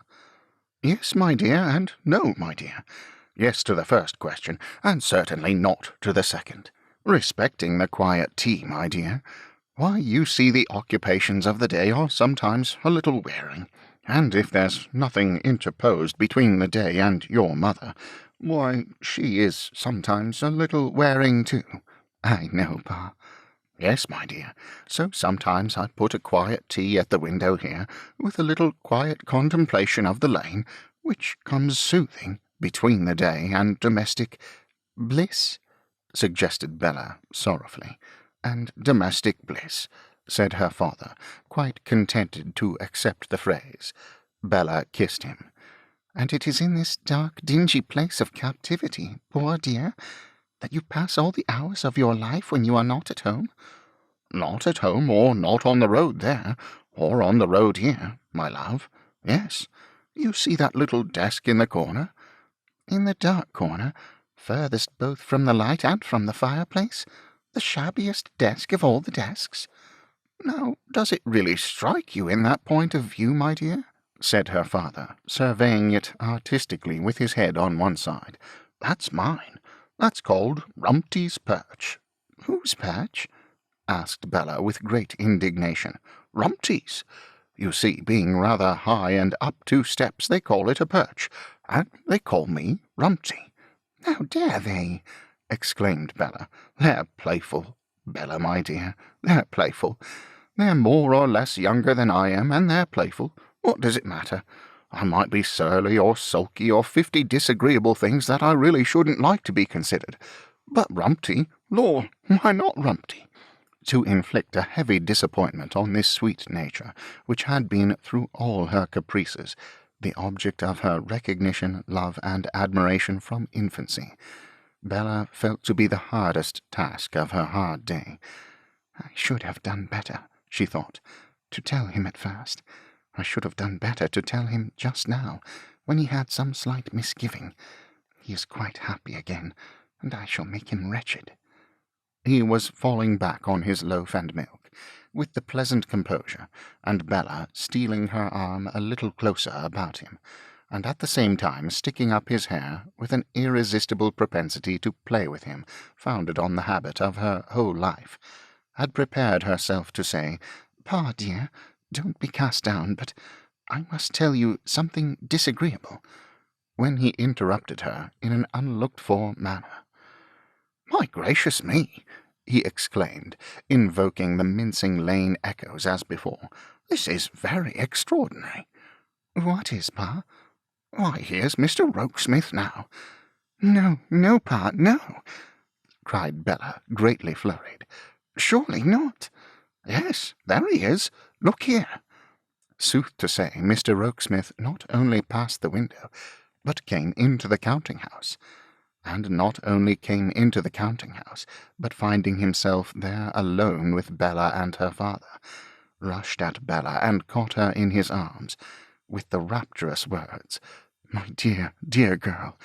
"Yes, my dear, and no, my dear. Yes to the first question, and certainly not to the second. Respecting the quiet tea, my dear, why, you see the occupations of the day are sometimes a little wearing, and if there's nothing interposed between the day and your mother, why, she is sometimes a little wearing too." "I know, Pa." "Yes, my dear, so sometimes I put a quiet tea at the window here, with a little quiet contemplation of the lane, which comes soothing between the day and domestic—" "Bliss," suggested Bella sorrowfully. "And domestic bliss," said her father, quite contented to accept the phrase. Bella kissed him. "And it is in this dark, dingy place of captivity, poor dear, that you pass all the hours of your life when you are not at home?" "Not at home, or not on the road there, or on the road here, my love. Yes. You see that little desk in the corner?" "In the dark corner, furthest both from the light and from the fireplace? The shabbiest desk of all the desks?" "Now, does it really strike you in that point of view, my dear?" said her father, surveying it artistically with his head on one side. "That's mine. That's called Rumty's perch." "Whose perch?" asked Bella with great indignation. "Rumty's. You see, being rather high and up 2 steps, they call it a perch, and they call me Rumty." "How dare they?" exclaimed Bella. "They're playful, Bella, my dear. They're playful. They're more or less younger than I am, and they're playful. What does it matter? I might be surly or sulky or 50 disagreeable things that I really shouldn't like to be considered. But Rumty, Lord, why not Rumty?" To inflict a heavy disappointment on this sweet nature, which had been, through all her caprices, the object of her recognition, love, and admiration from infancy, Bella felt to be the hardest task of her hard day. "I should have done better," she thought, "to tell him at first. I should have done better to tell him just now, when he had some slight misgiving. He is quite happy again, and I shall make him wretched." He was falling back on his loaf and milk, with the pleasant composure, and Bella stealing her arm a little closer about him, and at the same time sticking up his hair with an irresistible propensity to play with him, founded on the habit of her whole life, had prepared herself to say, "Pa, dear, don't be cast down, but I must tell you something disagreeable," when he interrupted her in an unlooked-for manner. "My gracious me!" he exclaimed, invoking the mincing lane echoes as before. "This is very extraordinary." "What is, Pa?" "Why, here's Mr. Rokesmith now." "No, no, Pa, no!" cried Bella, greatly flurried. "Surely not." "Yes, there he is. Look here." Sooth to say, Mr. Rokesmith not only passed the window, but came into the counting-house, and not only came into the counting-house, but finding himself there alone with Bella and her father, rushed at Bella and caught her in his arms, with the rapturous words, "My dear, dear girl,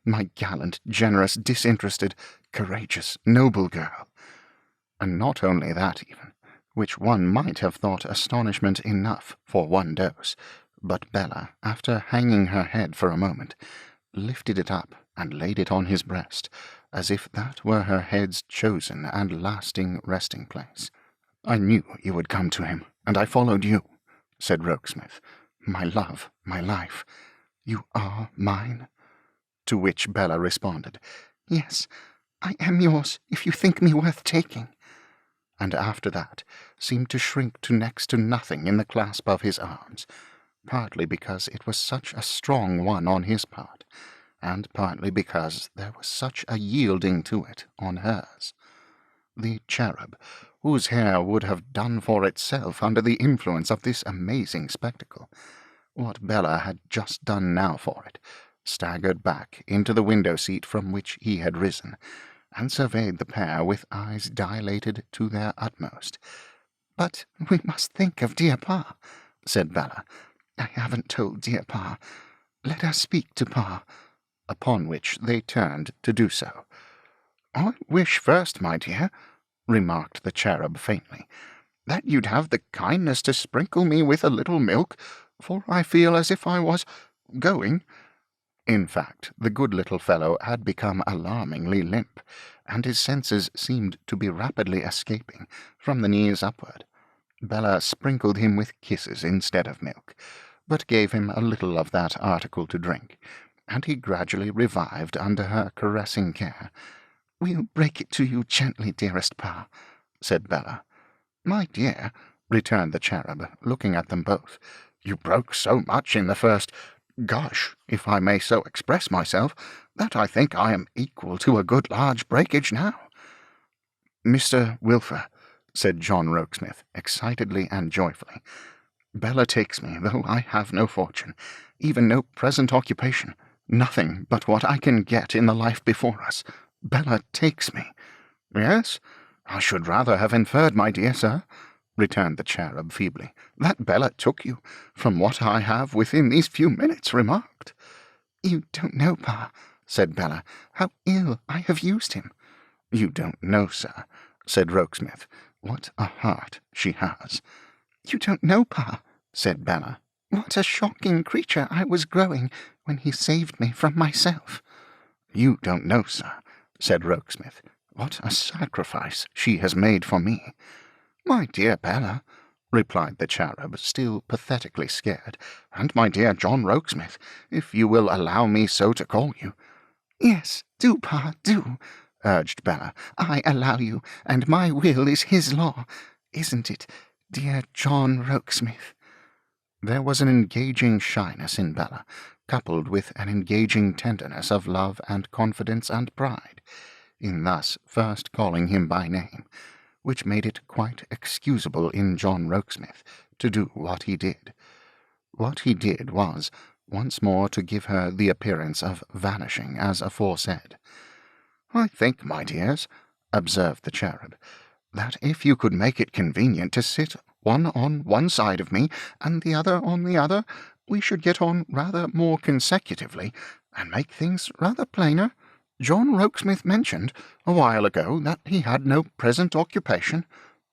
my gallant, generous, disinterested, courageous, noble girl." And not only that even, which one might have thought astonishment enough for one dose, but Bella, after hanging her head for a moment, lifted it up and laid it on his breast, as if that were her head's chosen and lasting resting-place. "I knew you would come to him, and I followed you," said Rokesmith. "My love, my life, you are mine?" To which Bella responded, "Yes, I am yours if you think me worth taking," and after that seemed to shrink to next to nothing in the clasp of his arms, partly because it was such a strong one on his part, and partly because there was such a yielding to it on hers. The cherub, whose hair would have done for itself under the influence of this amazing spectacle, what Bella had just done now for it, staggered back into the window-seat from which he had risen, and surveyed the pair with eyes dilated to their utmost. "But we must think of dear Pa," said Bella. "I haven't told dear Pa. Let us speak to Pa." Upon which they turned to do so. "I wish first, my dear," remarked the cherub faintly, "that you'd have the kindness to sprinkle me with a little milk, for I feel as if I was going." In fact, the good little fellow had become alarmingly limp, and his senses seemed to be rapidly escaping from the knees upward. Bella sprinkled him with kisses instead of milk, but gave him a little of that article to drink, and he gradually revived under her caressing care. "We'll break it to you gently, dearest Pa," said Bella. "My dear," returned the cherub, looking at them both, "you broke so much in the first gush, if I may so express myself, that I think I am equal to a good large breakage now." "Mr. Wilfer," said John Rokesmith, excitedly and joyfully, "Bella takes me, though I have no fortune, even no present occupation, nothing but what I can get in the life before us. Bella takes me." "Yes, I should rather have inferred, my dear sir," returned the cherub feebly, "that Bella took you, from what I have within these few minutes remarked." "You don't know, Pa," said Bella, "how ill I have used him." "You don't know, sir," said Rokesmith, "what a heart she has." "You don't know, Pa," said Bella, "what a shocking creature I was growing when he saved me from myself." "You don't know, sir," said Rokesmith, "what a sacrifice she has made for me." "My dear Bella," replied the cherub, still pathetically scared, "and my dear John Rokesmith, if you will allow me so to call you." "Yes, do, Pa, do," urged Bella. "I allow you, and my will is his law. Isn't it, dear John Rokesmith?" There was an engaging shyness in Bella, coupled with an engaging tenderness of love and confidence and pride, in thus first calling him by name, which made it quite excusable in John Rokesmith to do what he did. What he did was, once more to give her the appearance of vanishing as aforesaid. "I think, my dears," observed the cherub, "that if you could make it convenient to sit one on one side of me and the other on the other, we should get on rather more consecutively, and make things rather plainer. John Rokesmith mentioned a while ago that he had no present occupation."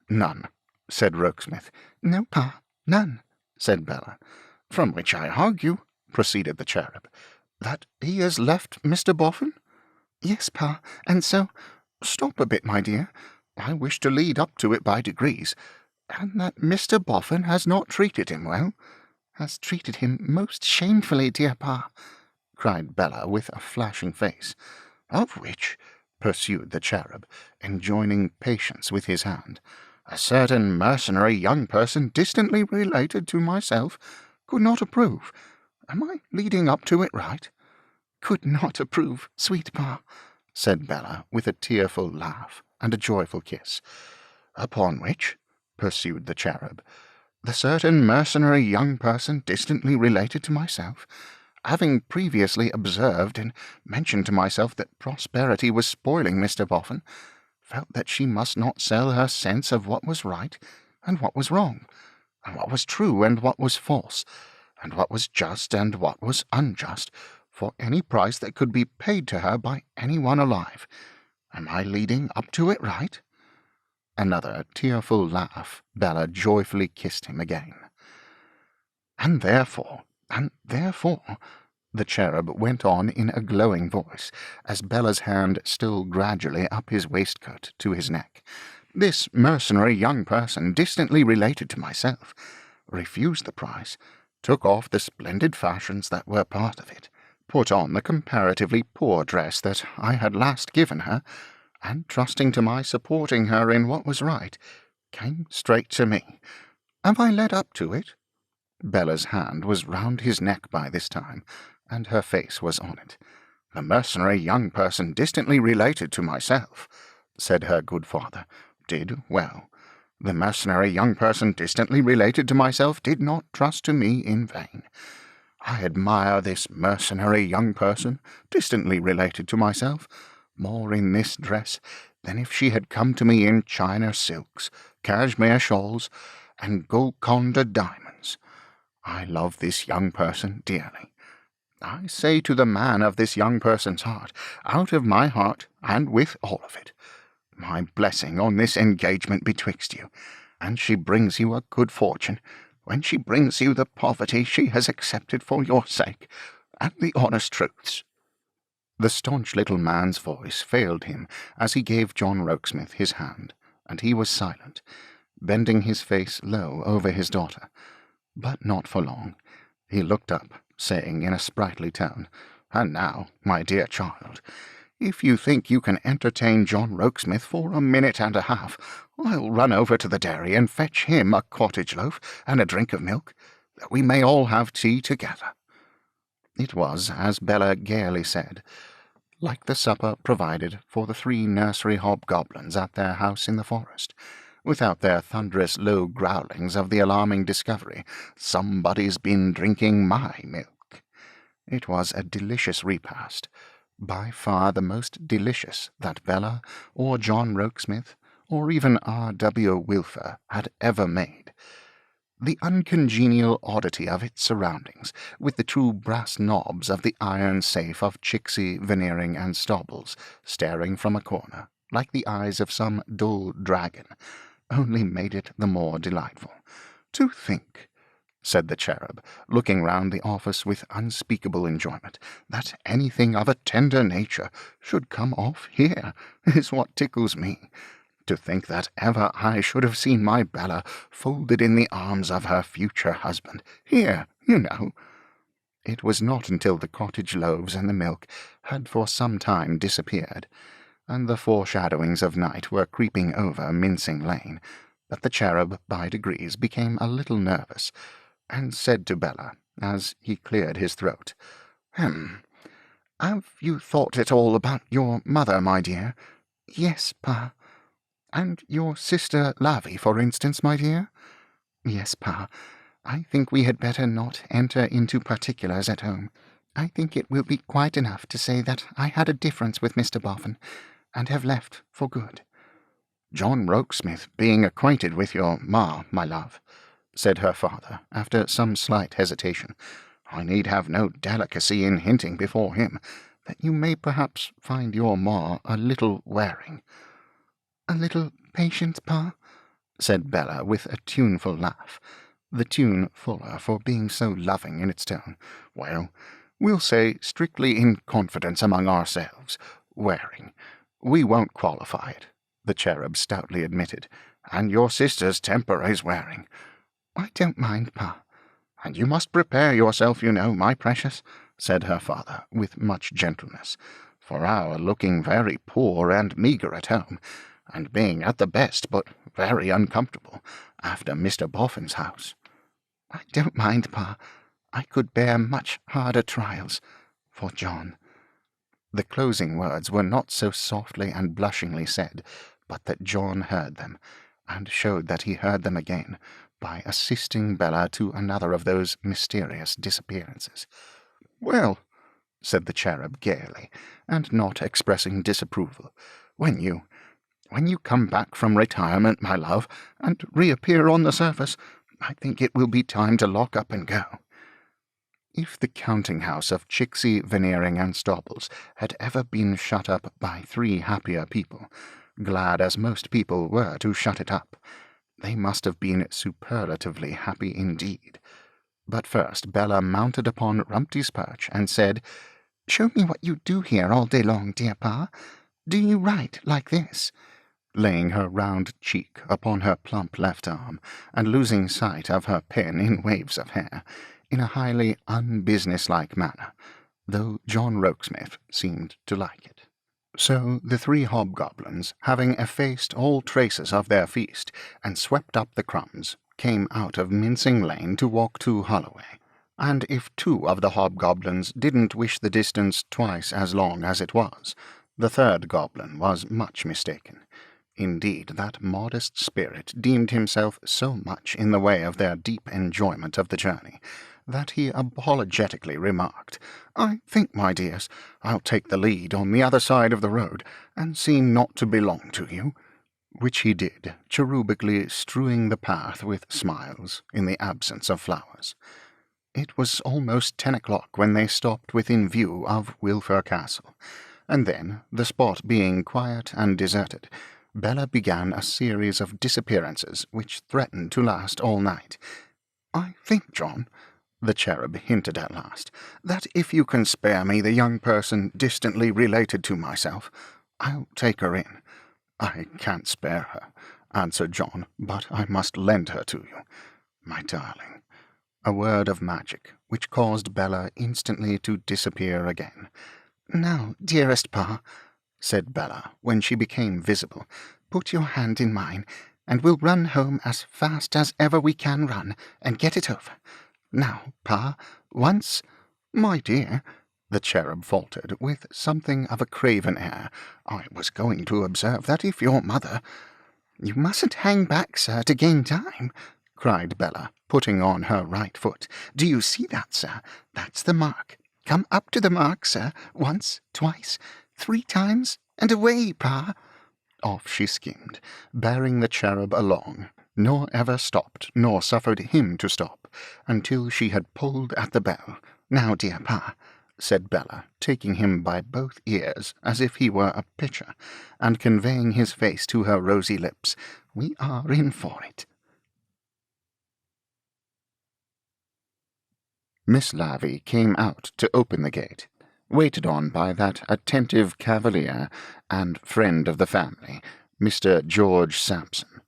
"None," said Rokesmith. "No, Pa, none," said Bella. "From which I argue," proceeded the cherub, "that he has left Mr. Boffin?" "Yes, Pa, and so—" "Stop a bit, my dear. I wish to lead up to it by degrees. And that Mr. Boffin has not treated him well?" "Has treated him most shamefully, dear Pa," cried Bella with a flashing face. "Of which," pursued the cherub, enjoining patience with his hand, "a certain mercenary young person distantly related to myself could not approve. Am I leading up to it right?" "Could not approve, sweet Pa," said Bella with a tearful laugh and a joyful kiss. "Upon which," pursued the cherub, "the certain mercenary young person distantly related to myself, having previously observed and mentioned to myself that prosperity was spoiling Mr. Boffin, felt that she must not sell her sense of what was right and what was wrong, and what was true and what was false, and what was just and what was unjust, for any price that could be paid to her by any one alive. Am I leading up to it right?" Another tearful laugh. Bella joyfully kissed him again. And therefore, the cherub went on in a glowing voice, as Bella's hand stole gradually up his waistcoat to his neck, "this mercenary young person distantly related to myself refused the price, took off the splendid fashions that were part of it, put on the comparatively poor dress that I had last given her, and, trusting to my supporting her in what was right, came straight to me. Have I led up to it?" Bella's hand was round his neck by this time, and her face was on it. "The mercenary young person distantly related to myself," said her good father, "did well. The mercenary young person distantly related to myself did not trust to me in vain. I admire this mercenary young person, distantly related to myself, more in this dress than if she had come to me in China silks, cashmere shawls, and Golconda diamonds. I love this young person dearly. I say to the man of this young person's heart, out of my heart, and with all of it, my blessing on this engagement betwixt you, and she brings you a good fortune, when she brings you the poverty she has accepted for your sake, and the honest truths." The staunch little man's voice failed him as he gave John Rokesmith his hand, and he was silent, bending his face low over his daughter. But not for long. He looked up, saying in a sprightly tone, "And now, my dear child, if you think you can entertain John Rokesmith for a minute and a half, I'll run over to the dairy and fetch him a cottage loaf and a drink of milk, that we may all have tea together." It was, as Bella gaily said, like the supper provided for the 3 nursery hobgoblins at their house in the forest, without their thunderous low growlings of the alarming discovery, "Somebody's been drinking my milk." It was a delicious repast, by far the most delicious that Bella, or John Rokesmith, or even R.W. Wilfer had ever made. The uncongenial oddity of its surroundings, with the two brass knobs of the iron safe of Chicksey, Veneering, and Stobbles staring from a corner, like the eyes of some dull dragon, only made it the more delightful. "To think," said the cherub, looking round the office with unspeakable enjoyment, "that anything of a tender nature should come off here, is what tickles me. To think that ever I should have seen my Bella folded in the arms of her future husband, here, you know." It was not until the cottage loaves and the milk had for some time disappeared, and the foreshadowings of night were creeping over Mincing Lane, that the cherub by degrees became a little nervous, and said to Bella, as he cleared his throat, "Have you thought at all about your mother, my dear?" "Yes, Pa." "And your sister Lavvy, for instance, my dear?" "Yes, Pa. I think we had better not enter into particulars at home. I think it will be quite enough to say that I had a difference with Mr. Boffin, and have left for good." "John Rokesmith being acquainted with your ma, my love," said her father, after some slight hesitation, "I need have no delicacy in hinting before him that you may perhaps find your ma a little wearing." "A little patient, Pa?" said Bella with a tuneful laugh, the tune fuller for being so loving in its tone. "Well, we'll say, strictly in confidence among ourselves, wearing. We won't qualify it," the cherub stoutly admitted, "and your sister's temper is wearing." "I don't mind, Pa." "And you must prepare yourself, you know, my precious," said her father, with much gentleness, "for our looking very poor and meagre at home, and being at the best but very uncomfortable, after Mr. Boffin's house." "I don't mind, Pa. I could bear much harder trials for John." The closing words were not so softly and blushingly said, but that John heard them, and showed that he heard them again, by assisting Bella to another of those mysterious disappearances. "Well," said the cherub gaily, and not expressing disapproval, when you come back from retirement, my love, and reappear on the surface, I think it will be time to lock up and go." If the counting-house of Chicksey, Veneering, and Stobbles had ever been shut up by 3 happier people, glad as most people were to shut it up, they must have been superlatively happy indeed. But first Bella mounted upon Rumpty's perch and said, "Show me what you do here all day long, dear Pa. Do you write like this?" laying her round cheek upon her plump left arm, and losing sight of her pen in waves of hair, in a highly unbusinesslike manner, though John Rokesmith seemed to like it. So the three hobgoblins, having effaced all traces of their feast, and swept up the crumbs, came out of Mincing Lane to walk to Holloway. And if two of the hobgoblins didn't wish the distance twice as long as it was, the third goblin was much mistaken. Indeed, that modest spirit deemed himself so much in the way of their deep enjoyment of the journey, that he apologetically remarked, "I think, my dears, I'll take the lead on the other side of the road, and seem not to belong to you," which he did, cherubically strewing the path with smiles in the absence of flowers. It was almost 10 o'clock when they stopped within view of Wilfer Castle, and then, the spot being quiet and deserted, Bella began a series of disappearances which threatened to last all night. "I think, John," the cherub hinted at last, "that if you can spare me the young person distantly related to myself, I'll take her in." "I can't spare her," answered John, "but I must lend her to you, my darling." A word of magic, which caused Bella instantly to disappear again. "Now, dearest Pa," said Bella, when she became visible, "put your hand in mine, and we'll run home as fast as ever we can run, and get it over. Now, Pa, once—" "My dear," the cherub faltered, with something of a craven air, "I was going to observe that if your mother—" "You mustn't hang back, sir, to gain time," cried Bella, putting on her right foot. "Do you see that, sir? That's the mark. Come up to the mark, sir, once, twice, 3 times, and away, Pa." Off she skimmed, bearing the cherub along, nor ever stopped, nor suffered him to stop, until she had pulled at the bell. "Now, dear Pa," said Bella, taking him by both ears as if he were a pitcher, and conveying his face to her rosy lips, "we are in for it." Miss Lavvy came out to open the gate, waited on by that attentive cavalier and friend of the family, Mr. George Sampson.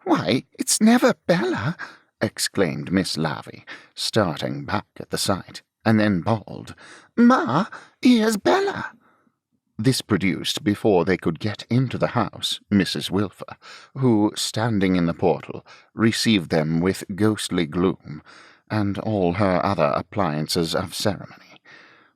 "Why, it's never Bella!" exclaimed Miss Lavvy, starting back at the sight, and then bawled, "Ma, here's Bella!" This produced, before they could get into the house, Mrs. Wilfer, who, standing in the portal, received them with ghostly gloom, and all her other appliances of ceremony.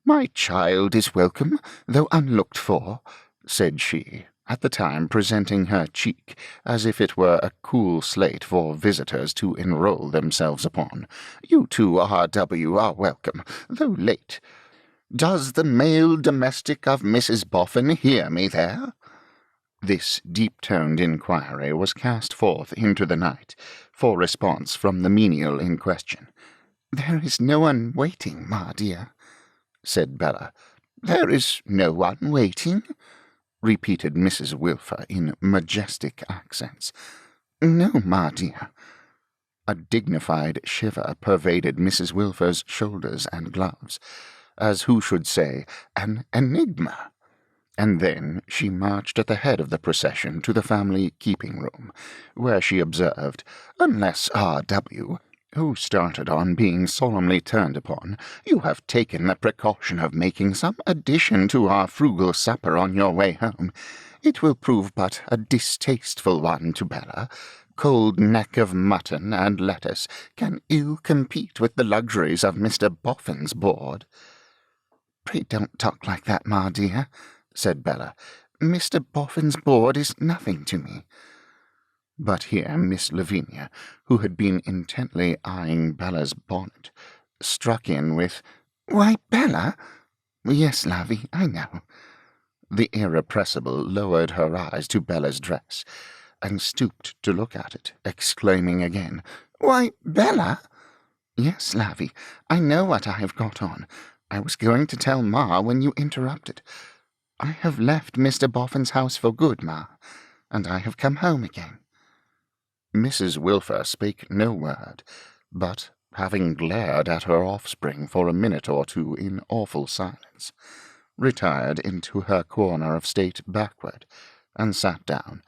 "My child is welcome, though unlooked for," said she, at the time presenting her cheek as if it were a cool slate for visitors to enroll themselves upon. "You too, R.W., are welcome, though late. Does the male domestic of Mrs. Boffin hear me there?" This deep-toned inquiry was cast forth into the night, for response from the menial in question. "There is no one waiting, Ma dear," said Bella. "There is no one waiting?" repeated Mrs. Wilfer in majestic accents. "No, Ma dear." A dignified shiver pervaded Mrs. Wilfer's shoulders and gloves, as who should say, an enigma. And then she marched at the head of the procession to the family keeping-room, where she observed, "Unless R.W., who started on being solemnly turned upon, you have taken the precaution of making some addition to our frugal supper on your way home, it will prove but a distasteful one to Bella. Cold neck of mutton and lettuce can ill compete with the luxuries of Mr. Boffin's board." "Pray don't talk like that, Ma dear," said Bella. "Mr. Boffin's board is nothing to me." But here Miss Lavinia, who had been intently eyeing Bella's bonnet, struck in with, "Why, Bella—" "Yes, Lavvy, I know." The irrepressible lowered her eyes to Bella's dress, and stooped to look at it, exclaiming again, "Why, Bella!" "Yes, Lavvy, I know what I have got on. I was going to tell Ma when you interrupted. I have left Mr. Boffin's house for good, Ma, and I have come home again." Mrs. Wilfer spake no word, but, having glared at her offspring for a minute or two in awful silence, retired into her corner of state backward, and sat down,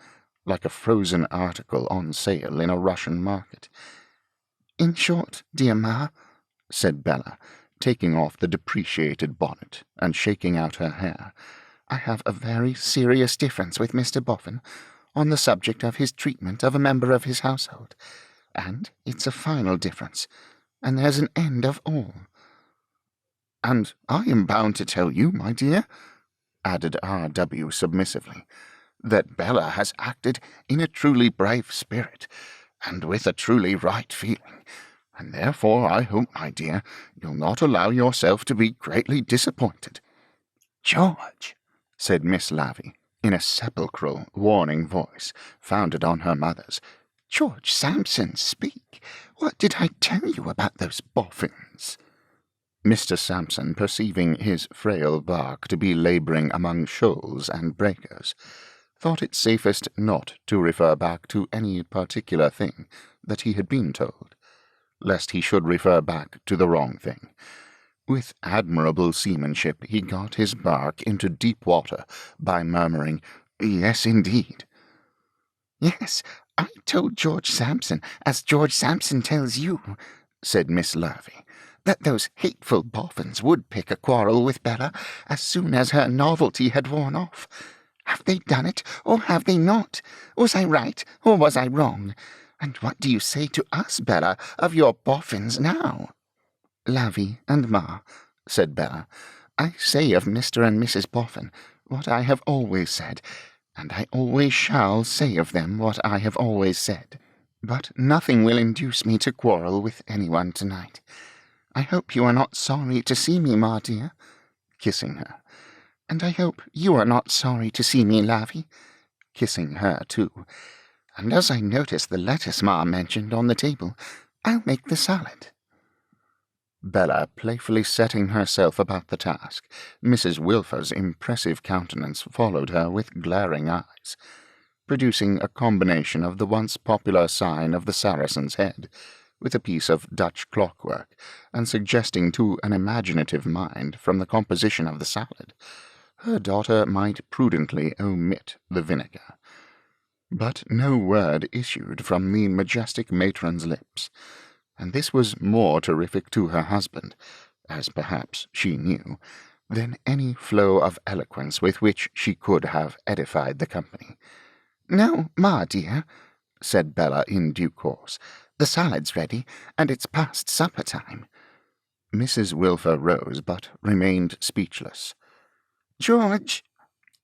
like a frozen article on sale in a Russian market. "In short, dear Ma," said Bella, taking off the depreciated bonnet and shaking out her hair, "I have a very serious difference with Mr. Boffin on the subject of his treatment of a member of his household, and it's a final difference, and there's an end of all." "And I am bound to tell you, my dear," added R.W. submissively, "that Bella has acted in a truly brave spirit, and with a truly right feeling, and therefore I hope, my dear, you'll not allow yourself to be greatly disappointed." "George," said Miss Lavvy, in a sepulchral, warning voice, founded on her mother's, "George Sampson, speak. What did I tell you about those Boffins?" Mr. Sampson, perceiving his frail bark to be labouring among shoals and breakers, thought it safest not to refer back to any particular thing that he had been told, lest he should refer back to the wrong thing. With admirable seamanship he got his bark into deep water by murmuring, "Yes, indeed." "Yes, I told George Sampson, as George Sampson tells you," said Miss Lavvy, "that those hateful Boffins would pick a quarrel with Bella as soon as her novelty had worn off. Have they done it, or have they not? Was I right, or was I wrong? And what do you say to us, Bella, of your Boffins now?" "Lavvy and Ma," said Bella, "I say of Mr. and Mrs. Boffin what I have always said, and I always shall say of them what I have always said. But nothing will induce me to quarrel with anyone tonight. I hope you are not sorry to see me, Ma dear," kissing her. "And I hope you are not sorry to see me, Lavvy," kissing her too. "And as I notice the lettuce Ma mentioned on the table, I'll make the salad." Bella playfully setting herself about the task, Mrs. Wilfer's impressive countenance followed her with glaring eyes, producing a combination of the once popular sign of the Saracen's Head, with a piece of Dutch clockwork, and suggesting to an imaginative mind, from the composition of the salad, her daughter might prudently omit the vinegar. But no word issued from the majestic matron's lips, and this was more terrific to her husband, as perhaps she knew, than any flow of eloquence with which she could have edified the company. "Now, Ma dear," said Bella in due course, "the salad's ready, and it's past supper time." Mrs. Wilfer rose, but remained speechless. "George,"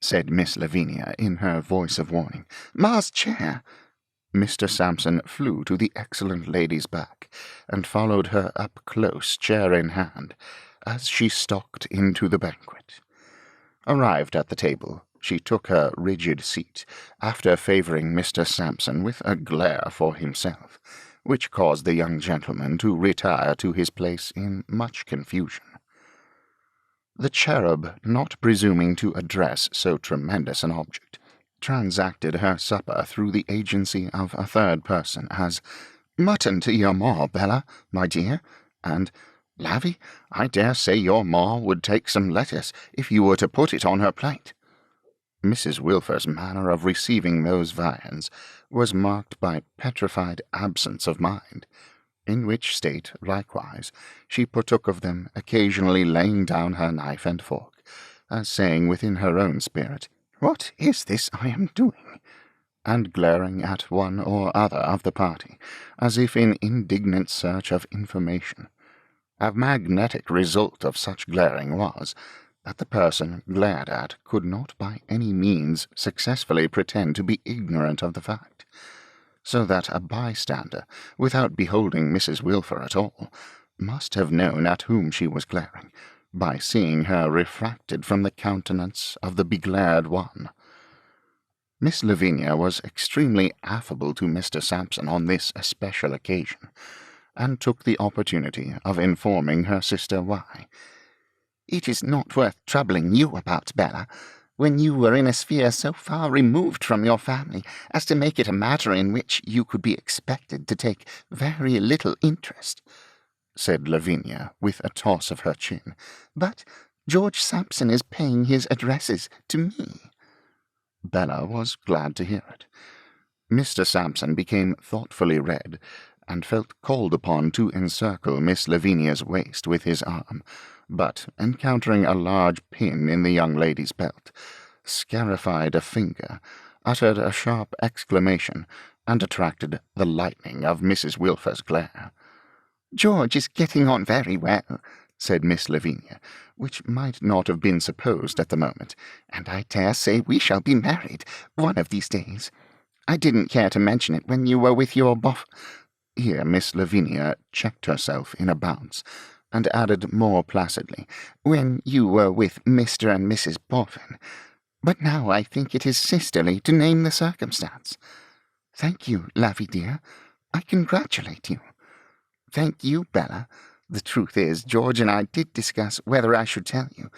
said Miss Lavinia in her voice of warning, "Ma's chair." Mr. Sampson flew to the excellent lady's back, and followed her up close, chair in hand, as she stalked into the banquet. Arrived at the table, she took her rigid seat, after favouring Mr. Sampson with a glare for himself, which caused the young gentleman to retire to his place in much confusion. The cherub, not presuming to address so tremendous an object, transacted her supper through the agency of a third person, as "Mutton to your ma, Bella, my dear," and "Lavvy, I dare say your ma would take some lettuce if you were to put it on her plate." Mrs. Wilfer's manner of receiving those viands was marked by petrified absence of mind, in which state, likewise, she partook of them, occasionally laying down her knife and fork, as saying within her own spirit, "What is this I am doing?" and glaring at one or other of the party, as if in indignant search of information. A magnetic result of such glaring was, that the person glared at could not by any means successfully pretend to be ignorant of the fact, so that a bystander, without beholding Mrs. Wilfer at all, must have known at whom she was glaring, by seeing her refracted from the countenance of the beglared one. Miss Lavinia was extremely affable to Mr. Sampson on this especial occasion, and took the opportunity of informing her sister why. "It is not worth troubling you about, Bella, when you were in a sphere so far removed from your family as to make it a matter in which you could be expected to take very little interest," said Lavinia, with a toss of her chin. "But George Sampson is paying his addresses to me." Bella was glad to hear it. Mr. Sampson became thoughtfully red, and felt called upon to encircle Miss Lavinia's waist with his arm, but, encountering a large pin in the young lady's belt, scarified a finger, uttered a sharp exclamation, and attracted the lightning of Mrs. Wilfer's glare. "George is getting on very well," said Miss Lavinia, which might not have been supposed at the moment, "and I dare say we shall be married one of these days. I didn't care to mention it when you were with your Here Miss Lavinia checked herself in a bounce, and added more placidly, when you were with Mr. and Mrs. Boffin. But now I think it is sisterly to name the circumstance. Thank you, Lavvy dear. I congratulate you. Thank you, Bella. The truth is, George and I did discuss whether I should tell you,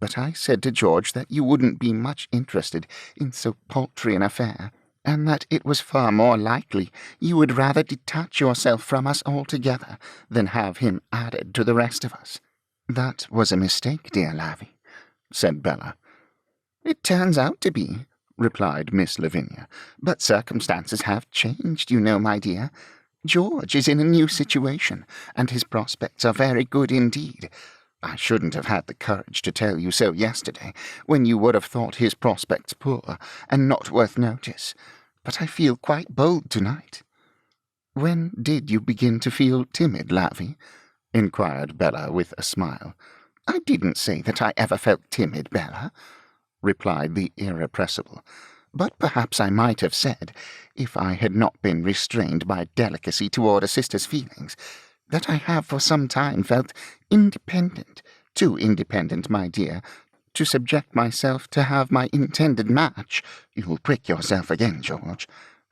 but I said to George that you wouldn't be much interested in so paltry an affair, and that it was far more likely you would rather detach yourself from us altogether than have him added to the rest of us." "That was a mistake, dear Lavvy," said Bella. "It turns out to be," replied Miss Lavinia, "but circumstances have changed, you know, my dear. George is in a new situation, and his prospects are very good indeed. I shouldn't have had the courage to tell you so yesterday, when you would have thought his prospects poor and not worth notice, but I feel quite bold tonight." "When did you begin to feel timid, Lavvy?" inquired Bella with a smile. "I didn't say that I ever felt timid, Bella," replied the irrepressible, "but perhaps I might have said, if I had not been restrained by delicacy toward a sister's feelings, that I have for some time felt independent, too independent, my dear, to subject myself to have my intended match— you'll prick yourself again, George—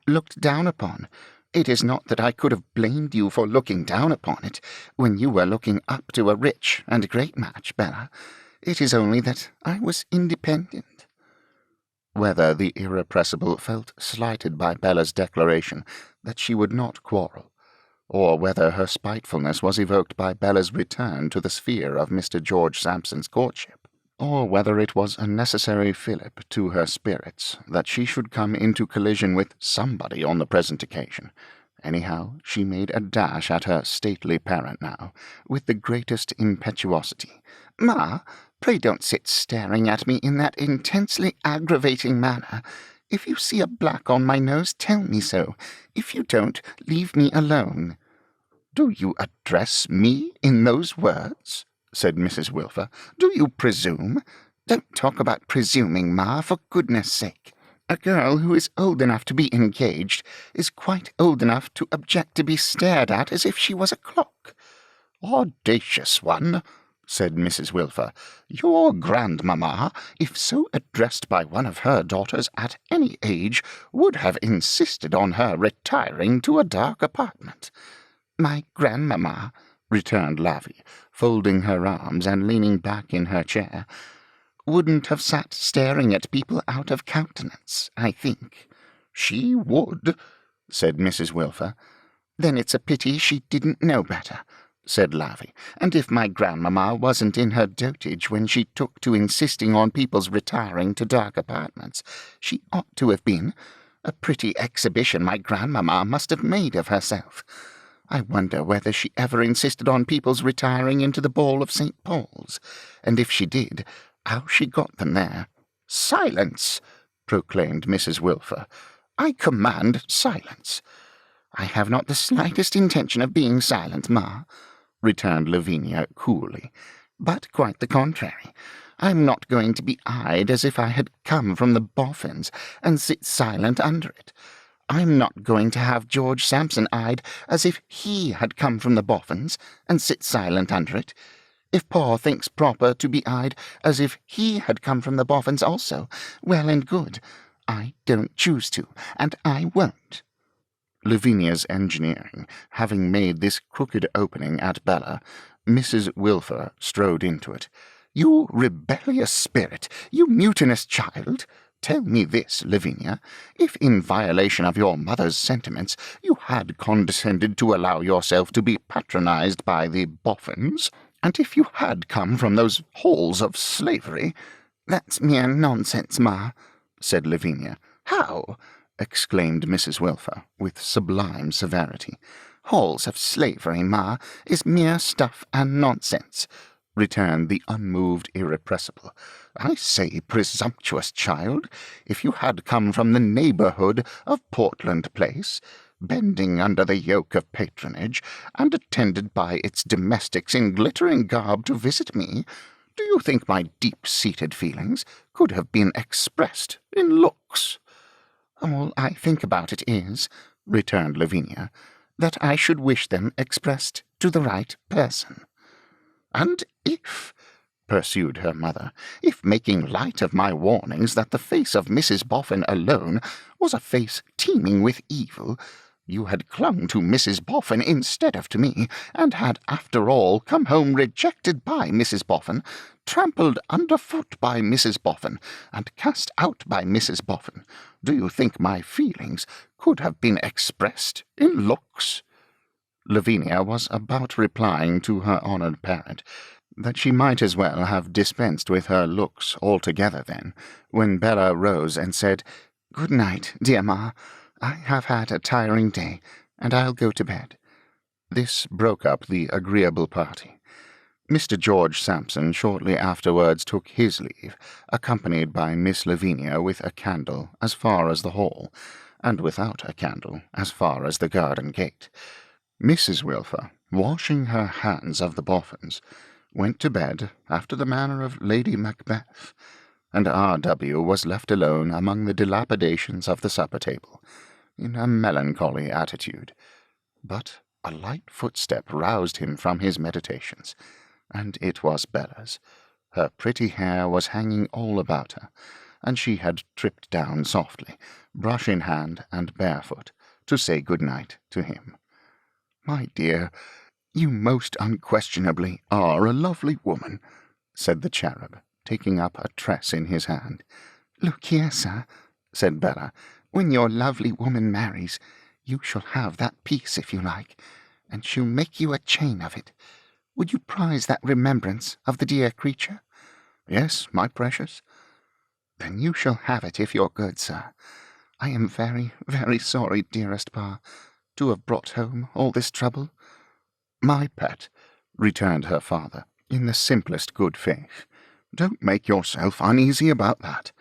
looked down upon. It is not that I could have blamed you for looking down upon it, when you were looking up to a rich and great match, Bella. It is only that I was independent." Whether the irrepressible felt slighted by Bella's declaration that she would not quarrel, or whether her spitefulness was evoked by Bella's return to the sphere of Mr. George Sampson's courtship, or whether it was a necessary fillip to her spirits that she should come into collision with somebody on the present occasion, anyhow she made a dash at her stately parent now, with the greatest impetuosity. "Ma, pray don't sit staring at me in that intensely aggravating manner. If you see a black on my nose, tell me so. If you don't, leave me alone." "Do you address me in those words?" said Mrs. Wilfer. "Do you presume?" "Don't talk about presuming, Ma, for goodness' sake. A girl who is old enough to be engaged is quite old enough to object to be stared at as if she was a clock." "Audacious one," said Mrs. Wilfer. "Your grandmamma, if so addressed by one of her daughters at any age, would have insisted on her retiring to a dark apartment." "My grandmamma," returned Lavvy, folding her arms and leaning back in her chair, "wouldn't have sat staring at people out of countenance, I think." "She would," said Mrs. Wilfer. "Then it's a pity she didn't know better," said Lavvy. "And if my grandmamma wasn't in her dotage when she took to insisting on people's retiring to dark apartments, she ought to have been. A pretty exhibition my grandmamma must have made of herself. I wonder whether she ever insisted on people's retiring into the ball of St. Paul's, and if she did, how she got them there." "Silence!" proclaimed Mrs. Wilfer. "I command silence." "I have not the slightest intention of being silent, Ma," returned Lavinia coolly, "but quite the contrary. I'm not going to be eyed as if I had come from the Boffins, and sit silent under it. I'm not going to have George Sampson eyed as if he had come from the Boffins, and sit silent under it. If Paul thinks proper to be eyed as if he had come from the Boffins also, well and good. I don't choose to, and I won't." Lavinia's engineering having made this crooked opening at Bella, Mrs. Wilfer strode into it. "You rebellious spirit, you mutinous child! Tell me this, Lavinia, if in violation of your mother's sentiments you had condescended to allow yourself to be patronized by the Boffins, and if you had come from those halls of slavery—" "That's mere nonsense, Ma," said Lavinia. "How?" exclaimed Mrs. Wilfer, with sublime severity. "Halls of slavery, ma, is mere stuff and nonsense," returned the unmoved Irrepressible. "I say, presumptuous child, if you had come from the neighbourhood of Portland Place, bending under the yoke of patronage, and attended by its domestics in glittering garb to visit me, do you think my deep-seated feelings could have been expressed in looks?" "All I think about it is," returned Lavinia, "that I should wish them expressed to the right person." "And if," pursued her mother, "if making light of my warnings that the face of Mrs. Boffin alone was a face teeming with evil, you had clung to Mrs. Boffin instead of to me, and had after all come home rejected by Mrs. Boffin, trampled underfoot by Mrs. Boffin, and cast out by Mrs. Boffin, do you think my feelings could have been expressed in looks?" Lavinia was about replying to her honoured parent that she might as well have dispensed with her looks altogether then, when Bella rose and said, "Good night, dear ma. I have had a tiring day, and I'll go to bed." This broke up the agreeable party. Mr. George Sampson shortly afterwards took his leave, accompanied by Miss Lavinia with a candle as far as the hall, and without a candle as far as the garden gate. Mrs. Wilfer, washing her hands of the Boffins, went to bed after the manner of Lady Macbeth, and R.W. was left alone among the dilapidations of the supper-table, in a melancholy attitude. But a light footstep roused him from his meditations, and it was Bella's. Her pretty hair was hanging all about her, and she had tripped down softly, brush in hand and barefoot, to say good night to him. "My dear, you most unquestionably are a lovely woman," said the cherub, taking up a tress in his hand. "Look here, sir," said Bella, "when your lovely woman marries, you shall have that piece if you like, and she'll make you a chain of it. Would you prize that remembrance of the dear creature?" "Yes, my precious." "Then you shall have it if you're good, sir. I am very, very sorry, dearest pa, to have brought home all this trouble." "My pet," returned her father, in the simplest good faith, "don't make yourself uneasy about that.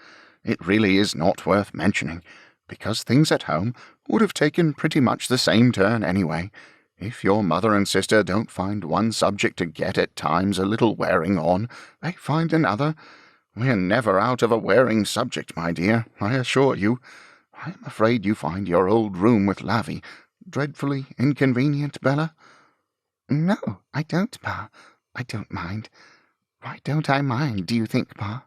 It really is not worth mentioning, because things at home would have taken pretty much the same turn anyway. If your mother and sister don't find one subject to get at times a little wearing on, they find another. We're never out of a wearing subject, my dear, I assure you. I am afraid you find your old room with Lavvy dreadfully inconvenient, Bella?" "No, I don't, pa. I don't mind. Why don't I mind, do you think, pa?"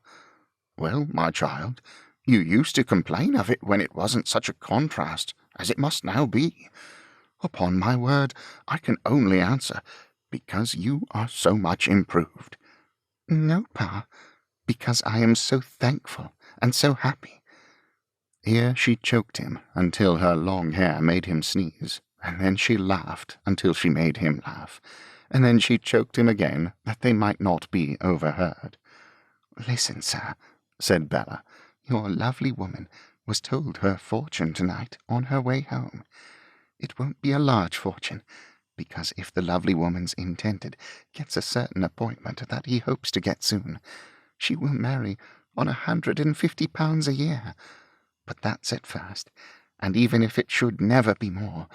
"Well, my child, you used to complain of it when it wasn't such a contrast as it must now be. Upon my word, I can only answer, because you are so much improved." "No, pa, because I am so thankful and so happy." Here she choked him until her long hair made him sneeze, and then she laughed until she made him laugh, and then she choked him again that they might not be overheard. "Listen, sir," said Bella. "Your lovely woman was told her fortune tonight on her way home. It won't be a large fortune, because if the lovely woman's intended gets a certain appointment that he hopes to get soon, she will marry on £150 a year. But that's at first, and even if it should never be more,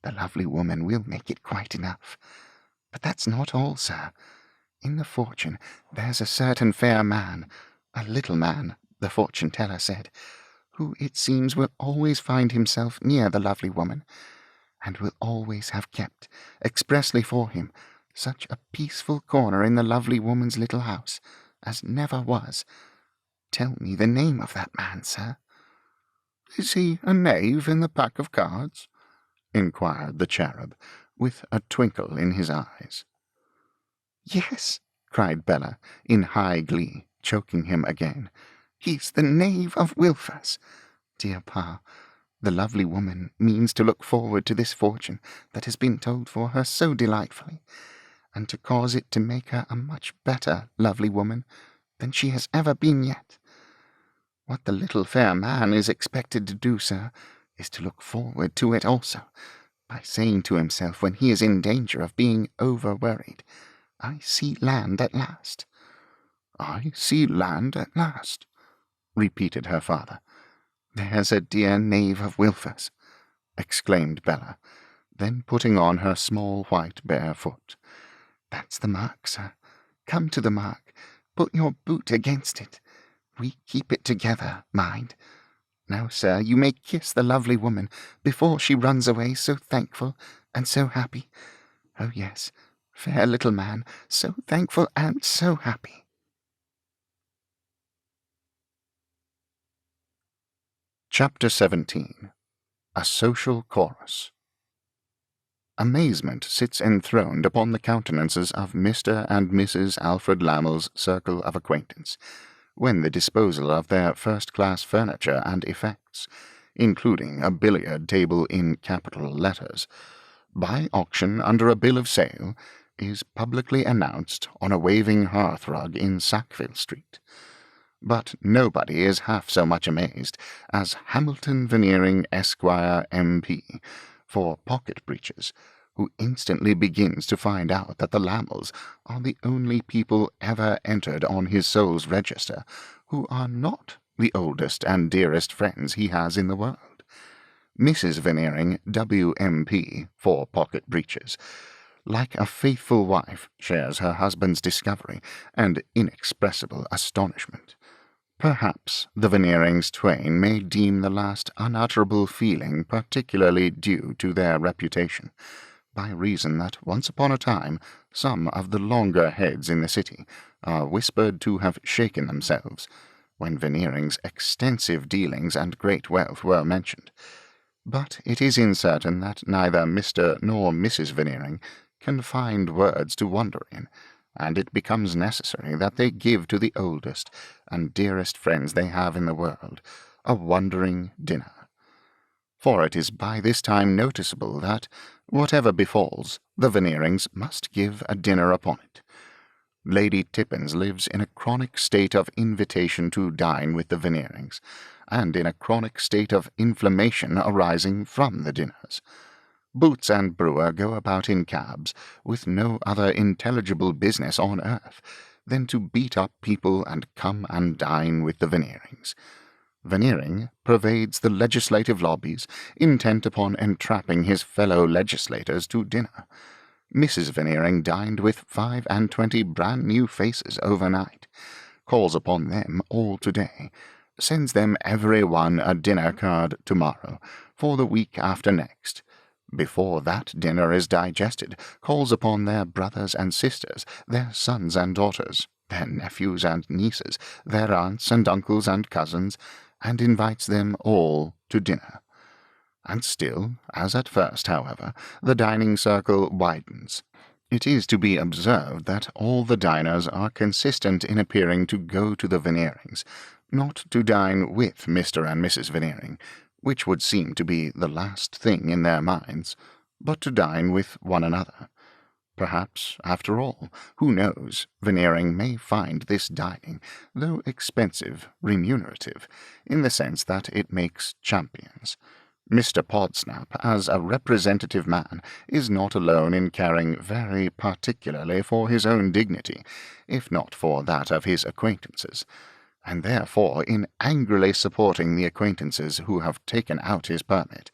the lovely woman will make it quite enough. But that's not all, sir. In the fortune there's a certain fair man, a little man, the fortune-teller said, who it seems will always find himself near the lovely woman, and will always have kept, expressly for him, such a peaceful corner in the lovely woman's little house as never was. Tell me the name of that man, sir." "Is he a knave in the pack of cards?" inquired the cherub, with a twinkle in his eyes. "Yes," cried Bella, in high glee, choking him again. "He's the knave of Wilfers. Dear pa, the lovely woman means to look forward to this fortune that has been told for her so delightfully, and to cause it to make her a much better lovely woman than she has ever been yet. What the little fair man is expected to do, sir, is to look forward to it also, by saying to himself when he is in danger of being over-worried, I see land at last. I see land at last, repeated her father. There's a dear knave of Wilfer's, exclaimed Bella, then putting on her small white bare foot. That's the mark, sir. Come to the mark. Put your boot against it. We keep it together, mind. Now, sir, you may kiss the lovely woman before she runs away so thankful and so happy. Oh, yes, fair little man, so thankful and so happy. Chapter 17. A Social Chorus. Amazement sits enthroned upon the countenances of Mr. and Mrs. Alfred Lammel's circle of acquaintance, when the disposal of their first-class furniture and effects, including a billiard table in capital letters, by auction under a bill of sale, is publicly announced on a waving hearth-rug in Sackville Street. But nobody is half so much amazed as Hamilton Veneering, Esquire, M.P., for pocket breeches, who instantly begins to find out that the Lammels are the only people ever entered on his soul's register who are not the oldest and dearest friends he has in the world. Mrs. Veneering, W.M.P., for pocket breeches, like a faithful wife, shares her husband's discovery and inexpressible astonishment. Perhaps the Veneerings twain may deem the last unutterable feeling particularly due to their reputation, by reason that once upon a time some of the longer heads in the city are whispered to have shaken themselves, when Veneering's extensive dealings and great wealth were mentioned. But it is certain that neither Mr. nor Mrs. Veneering can find words to wonder in, and it becomes necessary that they give to the oldest and dearest friends they have in the world a wondering dinner. For it is by this time noticeable that, whatever befalls, the Veneerings must give a dinner upon it. Lady Tippins lives in a chronic state of invitation to dine with the Veneerings, and in a chronic state of inflammation arising from the dinners. Boots and Brewer go about in cabs, with no other intelligible business on earth than to beat up people and come and dine with the Veneerings. Veneering pervades the legislative lobbies, intent upon entrapping his fellow legislators to dinner. Mrs. Veneering dined with 25 brand-new faces overnight, calls upon them all today, sends them every one a dinner card tomorrow, for the week after next. Before that dinner is digested, calls upon their brothers and sisters, their sons and daughters, their nephews and nieces, their aunts and uncles and cousins, and invites them all to dinner. And still, as at first, however, the dining circle widens. It is to be observed that all the diners are consistent in appearing to go to the Veneerings, not to dine with Mr. and Mrs. Veneering, which would seem to be the last thing in their minds, but to dine with one another. Perhaps, after all, who knows, Veneering may find this dining, though expensive, remunerative, in the sense that it makes champions. Mr. Podsnap, as a representative man, is not alone in caring very particularly for his own dignity, if not for that of his acquaintances, and therefore in angrily supporting the acquaintances who have taken out his permit,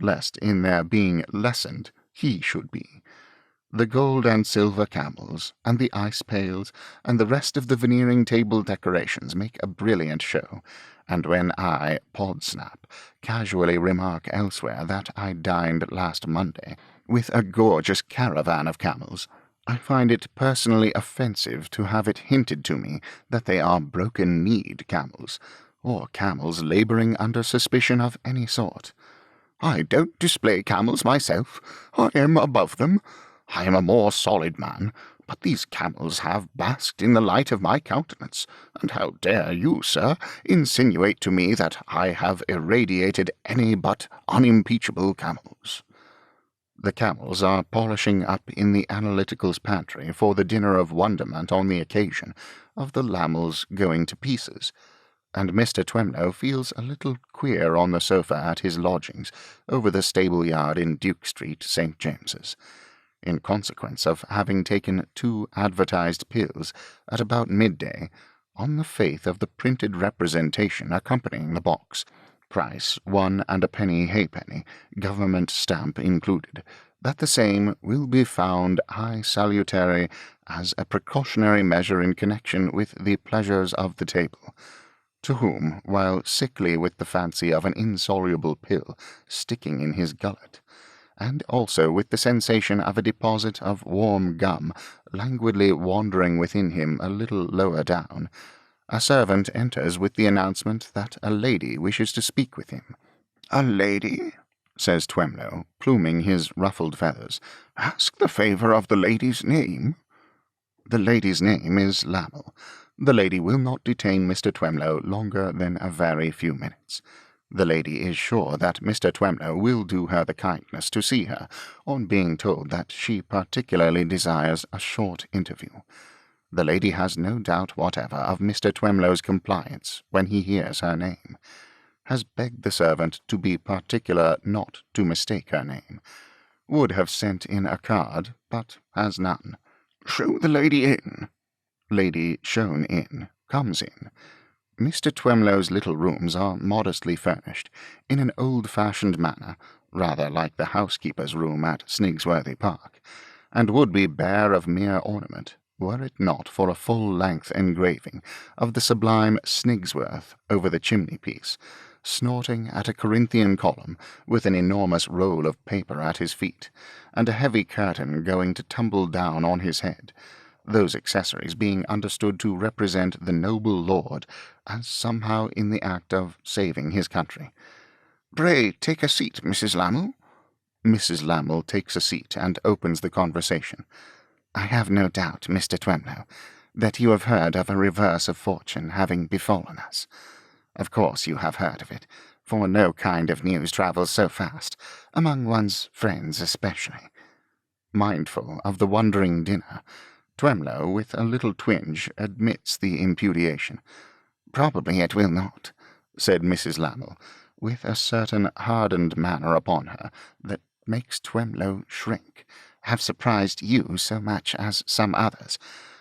lest in their being lessened he should be. The gold and silver camels, and the ice pails, and the rest of the Veneering table decorations make a brilliant show, and when I, Podsnap, casually remark elsewhere that I dined last Monday with a gorgeous caravan of camels, I find it personally offensive to have it hinted to me that they are broken-kneed camels, or camels labouring under suspicion of any sort. I don't display camels myself. I am above them. I am a more solid man, but these camels have basked in the light of my countenance, and how dare you, sir, insinuate to me that I have irradiated any but unimpeachable camels? The camels are polishing up in the Analytical's pantry for the dinner of wonderment on the occasion of the Lammels going to pieces, and Mr. Twemlow feels a little queer on the sofa at his lodgings over the stable yard in Duke Street, St. James's, in consequence of having taken 2 advertised pills at about midday, on the faith of the printed representation accompanying the box, price 1 and a penny halfpenny, government stamp included, that the same will be found high salutary as a precautionary measure in connection with the pleasures of the table, to whom, while sickly with the fancy of an insoluble pill sticking in his gullet, and also with the sensation of a deposit of warm gum languidly wandering within him a little lower down, a servant enters with the announcement that a lady wishes to speak with him. "A lady?" says Twemlow, pluming his ruffled feathers. "Ask the favour of the lady's name." The lady's name is Lammle. The lady will not detain Mr. Twemlow longer than a very few minutes. The lady is sure that Mr. Twemlow will do her the kindness to see her, on being told that she particularly desires a short interview. The lady has no doubt whatever of Mr. Twemlow's compliance when he hears her name, has begged the servant to be particular not to mistake her name, would have sent in a card, but has none. "Show the lady in." Lady shown in, comes in. Mr. Twemlow's little rooms are modestly furnished, in an old-fashioned manner, rather like the housekeeper's room at Snigsworthy Park, and would be bare of mere ornament, were it not for a full-length engraving of the sublime Snigsworth over the chimney-piece, snorting at a Corinthian column with an enormous roll of paper at his feet, and a heavy curtain going to tumble down on his head, those accessories being understood to represent the noble lord as somehow in the act of saving his country. "Pray take a seat, Mrs. Lammle." Mrs. Lammle takes a seat and opens the conversation. "I have no doubt, Mr. Twemlow, that you have heard of a reverse of fortune having befallen us. Of course you have heard of it, for no kind of news travels so fast, among one's friends especially." Mindful of the wondering dinner, Twemlow, with a little twinge, admits the imputation. "Probably it will not," said Mrs. Lammle, with a certain hardened manner upon her that makes Twemlow shrink, "have surprised you so much as some others,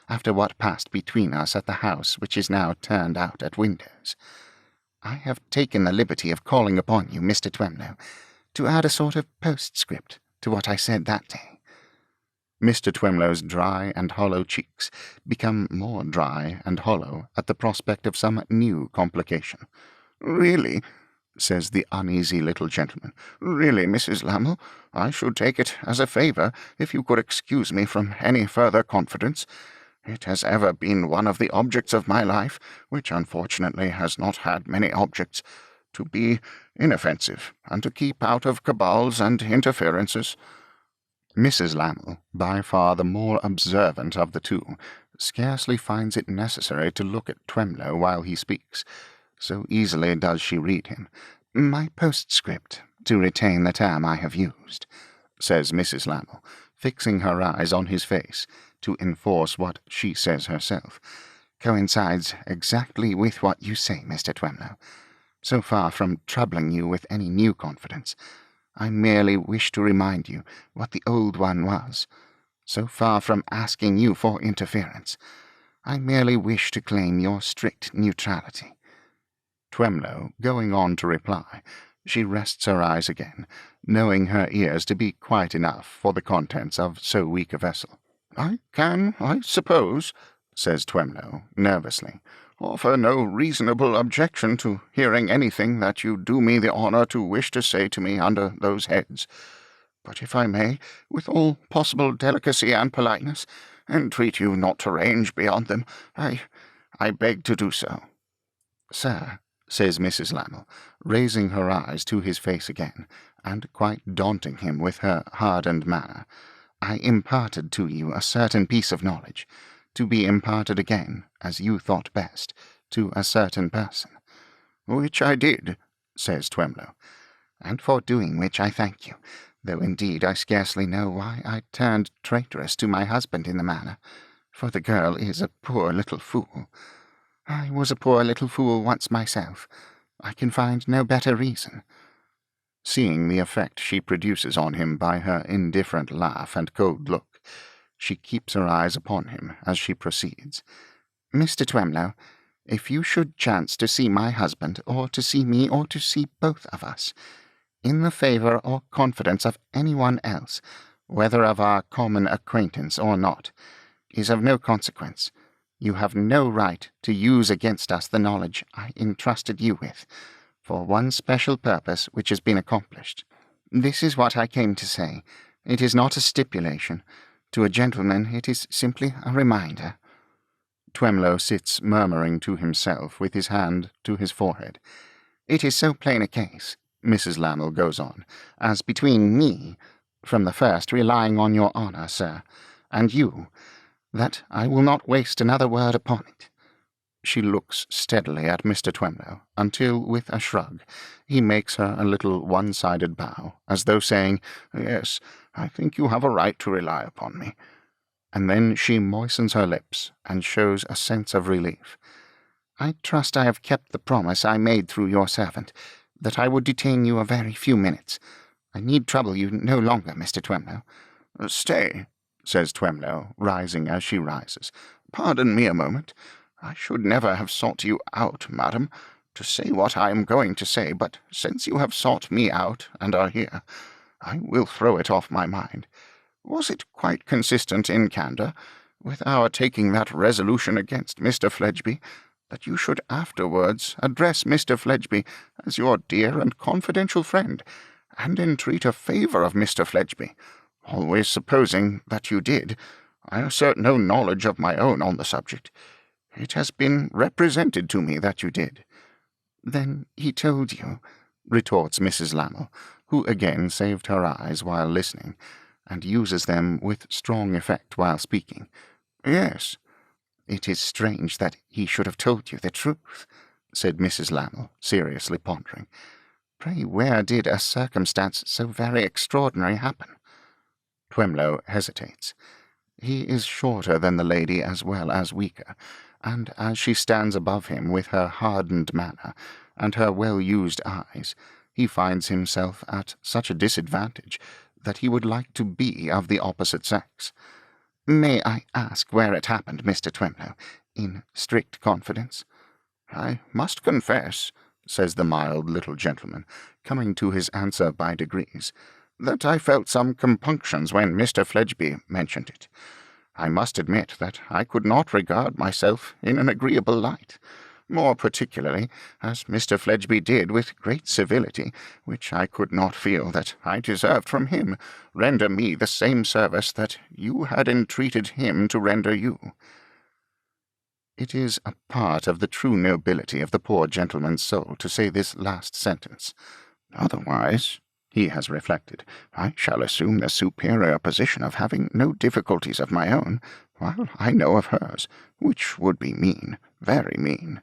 after what passed between us at the house which is now turned out at windows. I have taken the liberty of calling upon you, Mr. Twemlow, to add a sort of postscript to what I said that day." Mr. Twemlow's dry and hollow cheeks become more dry and hollow at the prospect of some new complication. "Really," says the uneasy little gentleman, "really, Mrs. Lammle, I should take it as a favour if you could excuse me from any further confidence. It has ever been one of the objects of my life, which unfortunately has not had many objects, to be inoffensive, and to keep out of cabals and interferences." Mrs. Lammle, by far the more observant of the two, scarcely finds it necessary to look at Twemlow while he speaks, so easily does she read him. "My postscript, to retain the term I have used," says Mrs. Lammle, fixing her eyes on his face, to enforce what she says herself, "coincides exactly with what you say, Mr. Twemlow. So far from troubling you with any new confidence, I merely wish to remind you what the old one was. So far from asking you for interference, I merely wish to claim your strict neutrality." Twemlow, going on to reply, she rests her eyes again, knowing her ears to be quite enough for the contents of so weak a vessel. "I can, I suppose," says Twemlow, nervously, "offer no reasonable objection to hearing anything that you do me the honour to wish to say to me under those heads. But if I may, with all possible delicacy and politeness, entreat you not to range beyond them, I beg to do so." "Sir," says Mrs. Lammle, raising her eyes to his face again, and quite daunting him with her hardened manner, "I imparted to you a certain piece of knowledge, to be imparted again, as you thought best, to a certain person." "Which I did," says Twemlow. "And for doing which I thank you, though indeed I scarcely know why I turned traitorous to my husband in the matter, for the girl is a poor little fool." I was a poor little fool once myself. I can find no better reason." Seeing the effect she produces on him by her indifferent laugh and cold look, she keeps her eyes upon him as she proceeds. "Mr. Twemlow, if you should chance to see my husband, or to see me, or to see both of us, in the favour or confidence of anyone else, whether of our common acquaintance or not, is of no consequence. You have no right to use against us the knowledge I entrusted you with, for one special purpose which has been accomplished. This is what I came to say. It is not a stipulation. To a gentleman it is simply a reminder." Twemlow sits murmuring to himself with his hand to his forehead. "It is so plain a case," Mrs. Lamel goes on, "as between me, from the first relying on your honour, sir, and you, that I will not waste another word upon it." She looks steadily at Mr. Twemlow, until, with a shrug, he makes her a little one-sided bow, as though saying, "Yes, I think you have a right to rely upon me." And then she moistens her lips, and shows a sense of relief. "I trust I have kept the promise I made through your servant, that I would detain you a very few minutes. I need trouble you no longer, Mr. Twemlow." "Stay," says Twemlow, rising as she rises. "Pardon me a moment. I should never have sought you out, madam, to say what I am going to say, but since you have sought me out, and are here, I will throw it off my mind. Was it quite consistent in candour, with our taking that resolution against Mr. Fledgeby, that you should afterwards address Mr. Fledgeby as your dear and confidential friend, and entreat a favour of Mr. Fledgeby, always supposing that you did? I assert no knowledge of my own on the subject. It has been represented to me that you did." "Then he told you," retorts Mrs. Lamel, who again saved her eyes while listening, and uses them with strong effect while speaking. "Yes." "It is strange that he should have told you the truth," said Mrs. Lamel, seriously pondering. "Pray, where did a circumstance so very extraordinary happen?" Twemlow hesitates. He is shorter than the lady as well as weaker, and as she stands above him with her hardened manner and her well-used eyes, he finds himself at such a disadvantage that he would like to be of the opposite sex. "May I ask where it happened, Mr. Twemlow, in strict confidence?" "I must confess," says the mild little gentleman, coming to his answer by degrees, "that I felt some compunctions when Mr. Fledgeby mentioned it. I must admit that I could not regard myself in an agreeable light, more particularly as Mr. Fledgeby did with great civility, which I could not feel that I deserved from him, render me the same service that you had entreated him to render you." It is a part of the true nobility of the poor gentleman's soul to say this last sentence. "Otherwise," he has reflected, "I shall assume the superior position of having no difficulties of my own, while I know of hers, which would be mean, very mean."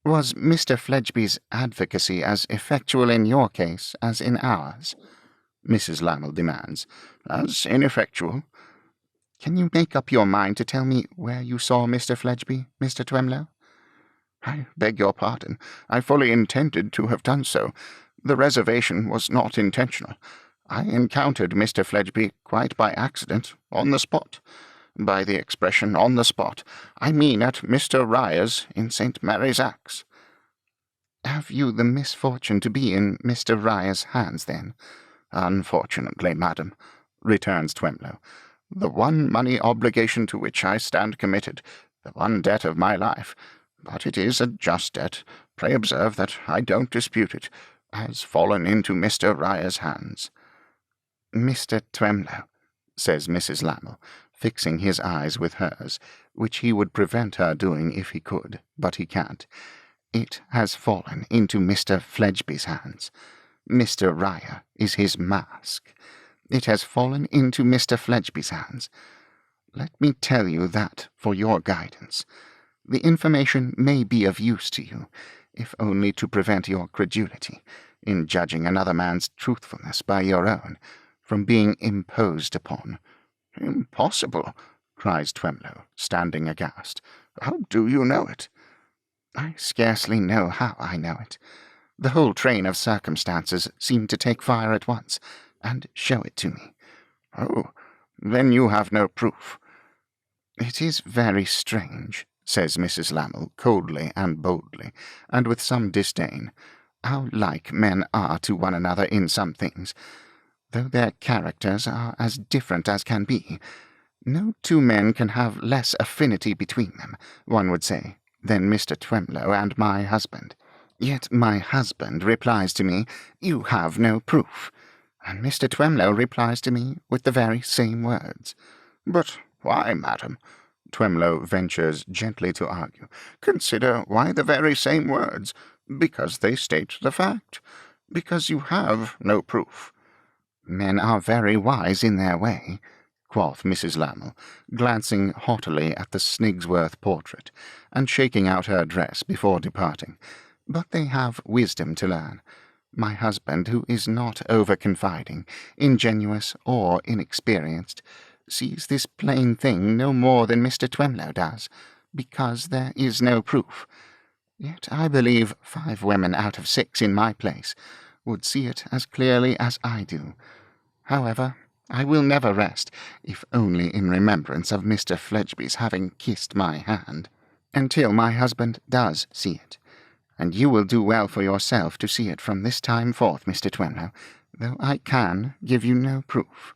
"Was Mr. Fledgeby's advocacy as effectual in your case as in ours?" Mrs. Lamel demands. "As ineffectual." "Can you make up your mind to tell me where you saw Mr. Fledgeby, Mr. Twemlow?" "I beg your pardon. I fully intended to have done so. The reservation was not intentional. I encountered Mr. Fledgeby quite by accident, on the spot. By the expression 'on the spot,' I mean at Mr. Ryer's in St. Mary's Axe." "Have you the misfortune to be in Mr. Ryer's hands, then?" "Unfortunately, madam," returns Twemlow. "The one money obligation to which I stand committed, the one debt of my life, but it is a just debt, pray observe that I don't dispute it, has fallen into Mr. Ryer's hands." "Mr. Twemlow," says Mrs. Lamel, fixing his eyes with hers, which he would prevent her doing if he could, but he can't. "It has fallen into Mr. Fledgeby's hands. Mr. Ryer is his mask. It has fallen into Mr. Fledgeby's hands. Let me tell you that for your guidance. The information may be of use to you, if only to prevent your credulity, in judging another man's truthfulness by your own, from being imposed upon." "Impossible!" cries Twemlow, standing aghast. "How do you know it?" I scarcely know how I know it. The whole train of circumstances seem to take fire at once, and show it to me. Oh, then you have no proof. It is very strange, says Mrs. Lammle, coldly and boldly, and with some disdain, how like men are to one another in some things, though their characters are as different as can be. No two men can have less affinity between them, one would say, than Mr. Twemlow and my husband. Yet my husband replies to me, "You have no proof," and Mr. Twemlow replies to me with the very same words. But why, madam? Twemlow ventures gently to argue. Consider why the very same words. Because they state the fact. Because you have no proof. Men are very wise in their way, quoth Mrs. Lammle, glancing haughtily at the Snigsworth portrait, and shaking out her dress before departing. But they have wisdom to learn. My husband, who is not over-confiding, ingenuous, or inexperienced, sees this plain thing no more than Mr. Twemlow does, because there is no proof. Yet I believe 5 women out of 6 in my place would see it as clearly as I do. However, I will never rest, if only in remembrance of Mr. Fledgeby's having kissed my hand, until my husband does see it. And you will do well for yourself to see it from this time forth, Mr. Twemlow, though I can give you no proof.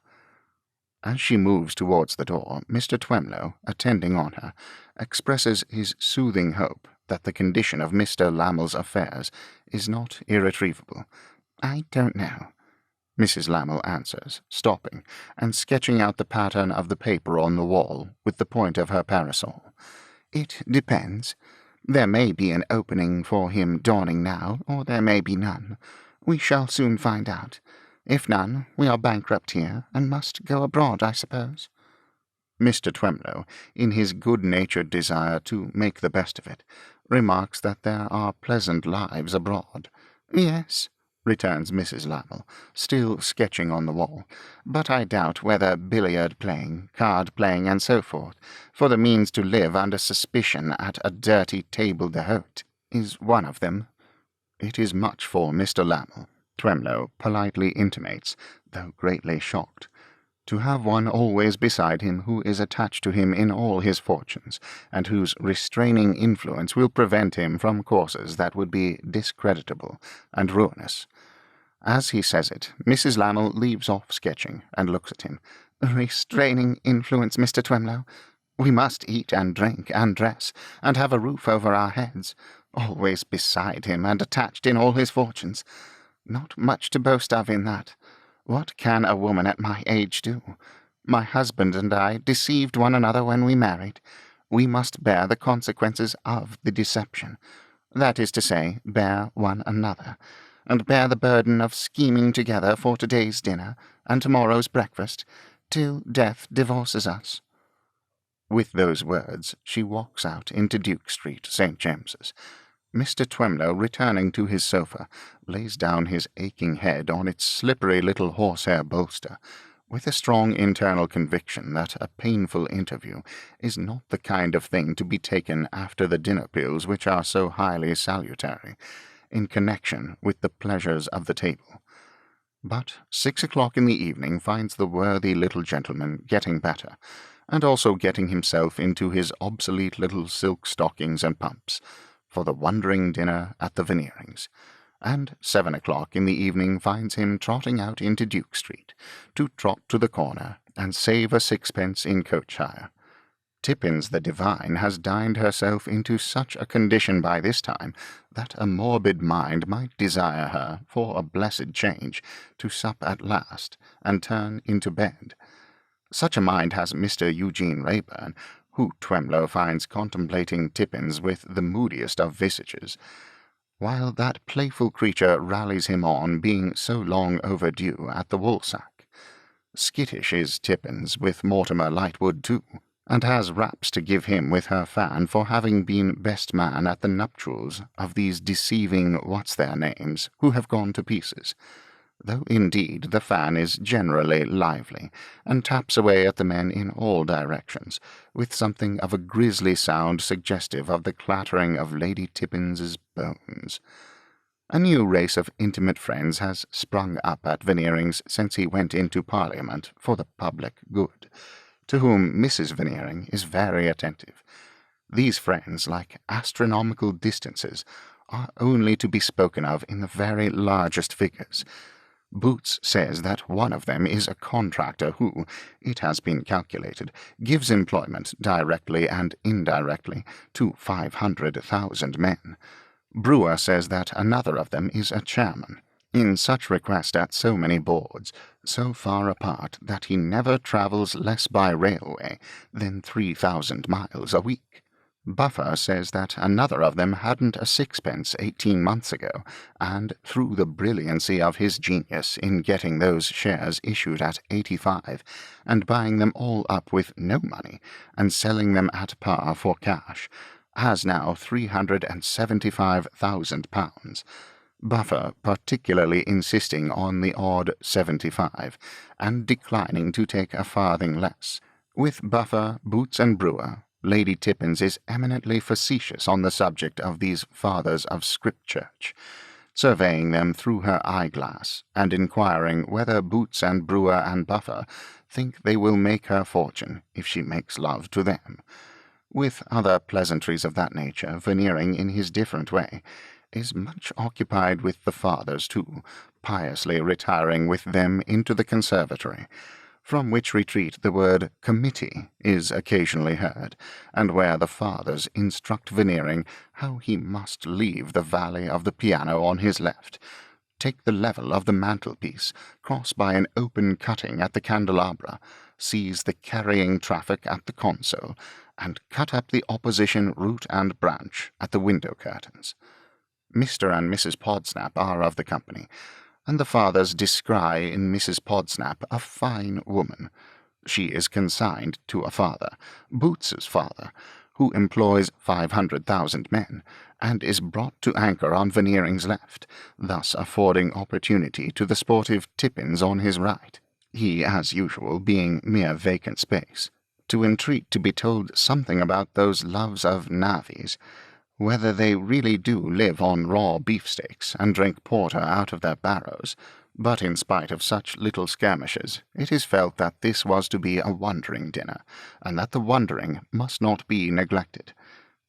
As she moves towards the door, Mr. Twemlow, attending on her, expresses his soothing hope that the condition of Mr. Lammle's affairs is not irretrievable. I don't know, Mrs. Lammle answers, stopping, and sketching out the pattern of the paper on the wall with the point of her parasol. It depends. There may be an opening for him dawning now, or there may be none. We shall soon find out. If none, we are bankrupt here, and must go abroad, I suppose. Mr. Twemlow, in his good-natured desire to make the best of it, remarks that there are pleasant lives abroad. Yes, returns Mrs. Lammle, still sketching on the wall, but I doubt whether billiard-playing, card-playing, and so forth, for the means to live under suspicion at a dirty table d'hôte, is one of them. It is much for Mr. Lammle, Twemlow politely intimates, though greatly shocked, to have one always beside him who is attached to him in all his fortunes, and whose restraining influence will prevent him from courses that would be discreditable and ruinous. As he says it, Mrs. Lammle leaves off sketching and looks at him. Restraining influence, Mr. Twemlow? We must eat and drink and dress, and have a roof over our heads, always beside him and attached in all his fortunes. Not much to boast of in that. What can a woman at my age do? My husband and I deceived one another when we married. We must bear the consequences of the deception. That is to say, bear one another, and bear the burden of scheming together for today's dinner and tomorrow's breakfast, till death divorces us. With those words, she walks out into Duke Street, St. James's. Mr. Twemlow, returning to his sofa, lays down his aching head on its slippery little horsehair bolster, with a strong internal conviction that a painful interview is not the kind of thing to be taken after the dinner pills which are so highly salutary, in connection with the pleasures of the table. But 6 o'clock in the evening finds the worthy little gentleman getting better, and also getting himself into his obsolete little silk stockings and pumps, for the wondering dinner at the Veneerings, and 7 o'clock in the evening finds him trotting out into Duke Street, to trot to the corner and save a 6pence in coach hire. Tippins the divine has dined herself into such a condition by this time that a morbid mind might desire her, for a blessed change, to sup at last, and turn into bed. Such a mind has Mr. Eugene Wrayburn, who Twemlow finds contemplating Tippins with the moodiest of visages, while that playful creature rallies him on being so long overdue at the woolsack. Skittish is Tippins with Mortimer Lightwood too, and has raps to give him with her fan for having been best man at the nuptials of these deceiving what's-their-names who have gone to pieces. though indeed the fan is generally lively, and taps away at the men in all directions, with something of a grisly sound suggestive of the clattering of Lady Tippins's bones. A new race of intimate friends has sprung up at Veneering's since he went into Parliament for the public good, to whom Mrs. Veneering is very attentive. These friends, like astronomical distances, are only to be spoken of in the very largest figures. Boots says that one of them is a contractor who, it has been calculated, gives employment directly and indirectly to 500,000 men. Brewer says that another of them is a chairman, in such request at so many boards, so far apart that he never travels less by railway than 3,000 miles a week. Buffer says that another of them hadn't a sixpence 18 months ago, and through the brilliancy of his genius in getting those shares issued at 85, and buying them all up with no money, and selling them at par for cash, has now £375,000, Buffer particularly insisting on the odd 75, and declining to take a farthing less. With Buffer, Boots, and Brewer, Lady Tippins is eminently facetious on the subject of these fathers of Scripchurch, surveying them through her eyeglass, and inquiring whether Boots and Brewer and Buffer think they will make her fortune if she makes love to them. With other pleasantries of that nature, Veneering, in his different way, is much occupied with the fathers too, piously retiring with them into the conservatory, from which retreat the word committee is occasionally heard, and where the fathers instruct Veneering how he must leave the valley of the piano on his left, take the level of the mantelpiece, cross by an open cutting at the candelabra, seize the carrying traffic at the console, and cut up the opposition root and branch at the window curtains. Mr. and Mrs. Podsnap are of the company, and the fathers descry in Mrs. Podsnap a fine woman. She is consigned to a father, Boots's father, who employs 500,000 men, and is brought to anchor on Veneering's left, thus affording opportunity to the sportive Tippins on his right, he, as usual, being mere vacant space, to entreat to be told something about those loves of navvies, whether they really do live on raw beefsteaks and drink porter out of their barrows. But in spite of such little skirmishes, it is felt that this was to be a wondering dinner, and that the wondering must not be neglected.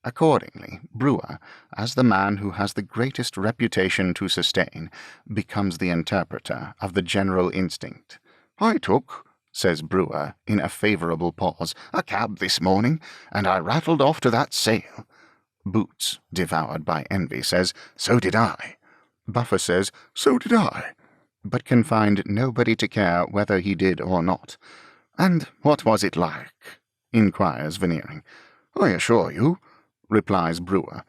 Accordingly, Brewer, as the man who has the greatest reputation to sustain, becomes the interpreter of the general instinct. "I took," says Brewer, in a favourable pause, "a cab this morning, and I rattled off to that sale." Boots, devoured by envy, says, "So did I." Buffer says, "So did I," but can find nobody to care whether he did or not. "And what was it like?" inquires Veneering. "I assure you," replies Brewer,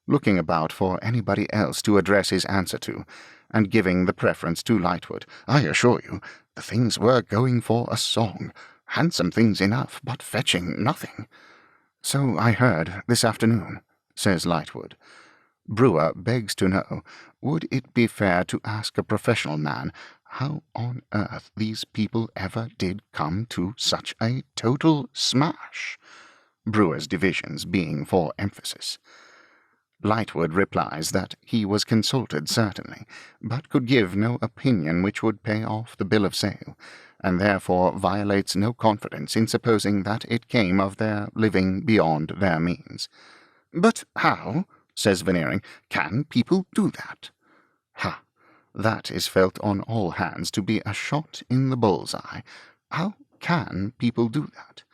looking about for anybody else to address his answer to, and giving the preference to Lightwood, "I assure you, the things were going for a song. Handsome things enough, but fetching nothing." "So I heard this afternoon," says Lightwood. Brewer begs to know, would it be fair to ask a professional man how on earth these people ever did come to such a total smash, Brewer's divisions being for emphasis. Lightwood replies that he was consulted certainly, but could give no opinion which would pay off the bill of sale, and therefore violates no confidence in supposing that it came of their living beyond their means. "But how," says Veneering, "can people do that?" Ha! That is felt on all hands to be a shot in the bull's-eye. How can people do that?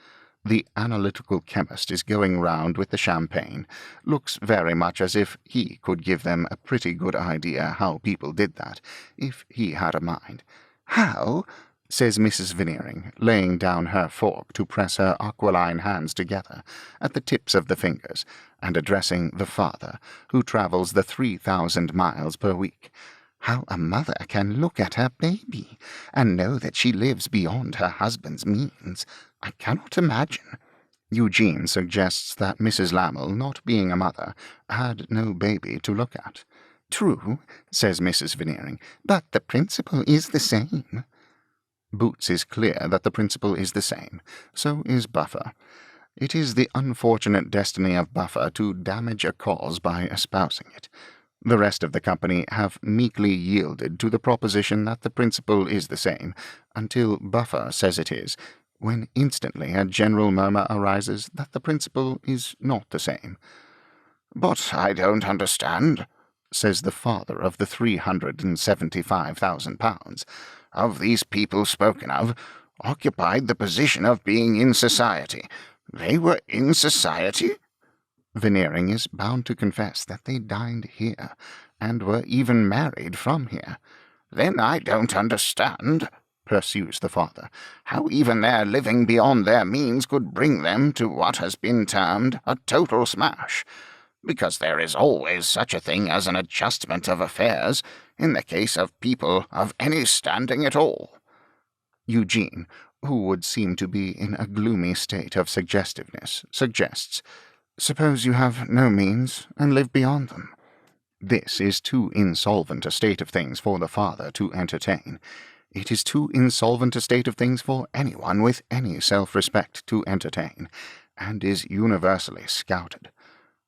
The analytical chemist is going round with the champagne, looks very much as if he could give them a pretty good idea how people did that, if he had a mind. "How?" says Mrs. Veneering, laying down her fork to press her aquiline hands together at the tips of the fingers, and addressing the father, who travels the 3,000 miles per week. "How a mother can look at her baby, and know that she lives beyond her husband's means, I cannot imagine." Eugene suggests that Mrs. Lammle, not being a mother, had no baby to look at. True, says Mrs. Veneering, but the principle is the same. Boots is clear that the principle is the same. So is Buffer. It is the unfortunate destiny of Buffer to damage a cause by espousing it. The rest of the company have meekly yielded to the proposition that the principle is the same, until Buffer says it is, when instantly a general murmur arises that the principle is not the same. "But I don't understand," says the father of the £375,000. "of these people spoken of, occupied the position of being in society. They were in society?" Veneering is bound to confess that they dined here, and were even married from here. "Then I don't understand," pursues the father, "how even their living beyond their means could bring them to what has been termed a total smash, because there is always such a thing as an adjustment of affairs in the case of people of any standing at all." Eugene, who would seem to be in a gloomy state of suggestiveness, suggests, "Suppose you have no means, and live beyond them." This is too insolvent a state of things for the father to entertain. It is too insolvent a state of things for anyone with any self-respect to entertain, and is universally scouted.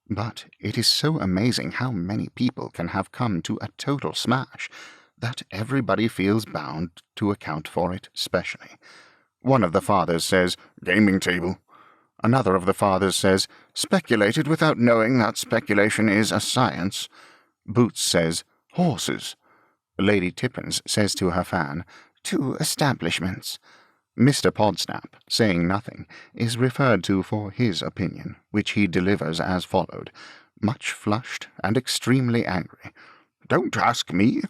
But it is so amazing how many people can have come to a total smash, that everybody feels bound to account for it specially. One of the fathers says, "Gaming table." Another of the fathers says, "Speculated without knowing that speculation is a science." Boots says, "Horses." Lady Tippins says to her fan, "2 establishments." Mr. Podsnap, saying nothing, is referred to for his opinion, which he delivers as followed, much flushed and extremely angry. "Don't ask me.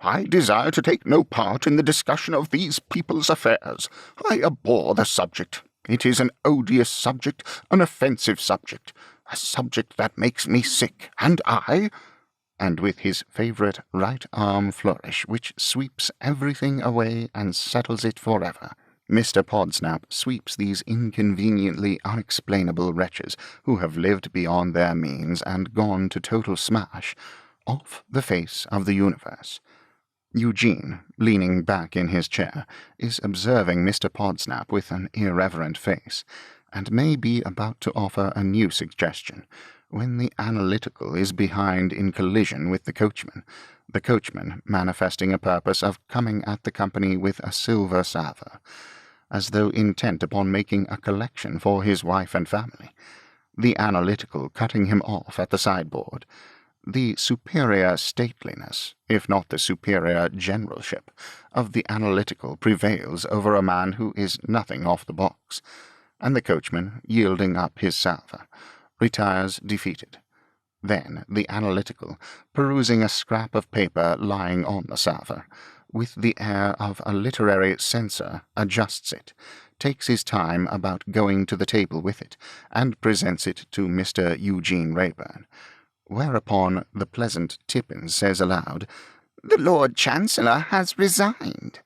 I desire to take no part in the discussion of these people's affairs. I abhor the subject. It is an odious subject, an offensive subject, a subject that makes me sick, and I—" and with his favourite right arm flourish, which sweeps everything away and settles it forever, Mr. Podsnap sweeps these inconveniently unexplainable wretches, who have lived beyond their means and gone to total smash, off the face of the universe. Eugene, leaning back in his chair, is observing Mr. Podsnap with an irreverent face, and may be about to offer a new suggestion, when the analytical is behind in collision with the coachman manifesting a purpose of coming at the company with a silver salver, as though intent upon making a collection for his wife and family, the analytical cutting him off at the sideboard. The superior stateliness, if not the superior generalship, of the analytical prevails over a man who is nothing off the box, and the coachman, yielding up his salver, retires defeated. Then the analytical, perusing a scrap of paper lying on the salver, with the air of a literary censor, adjusts it, takes his time about going to the table with it, and presents it to Mr. Eugene Wrayburn, whereupon the pleasant Tippins says aloud, "The Lord Chancellor has resigned,"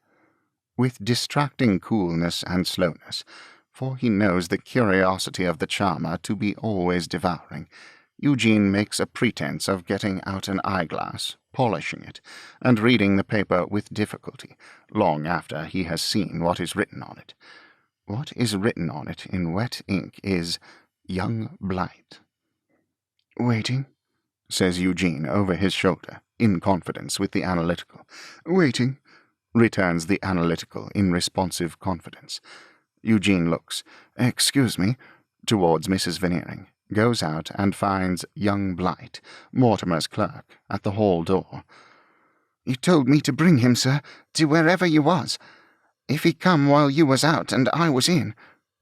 with distracting coolness and slowness, for he knows the curiosity of the charmer to be always devouring. Eugene makes a pretence of getting out an eyeglass, polishing it, and reading the paper with difficulty, long after he has seen what is written on it. What is written on it in wet ink is, "Young Blight." "Waiting," says Eugene over his shoulder, in confidence with the analytical. "Waiting," returns the analytical in responsive confidence. Eugene looks, "Excuse me," towards Mrs. Veneering, goes out and finds young Blight, Mortimer's clerk, at the hall door. "You told me to bring him, sir, to wherever you was. If he come while you was out and I was in,"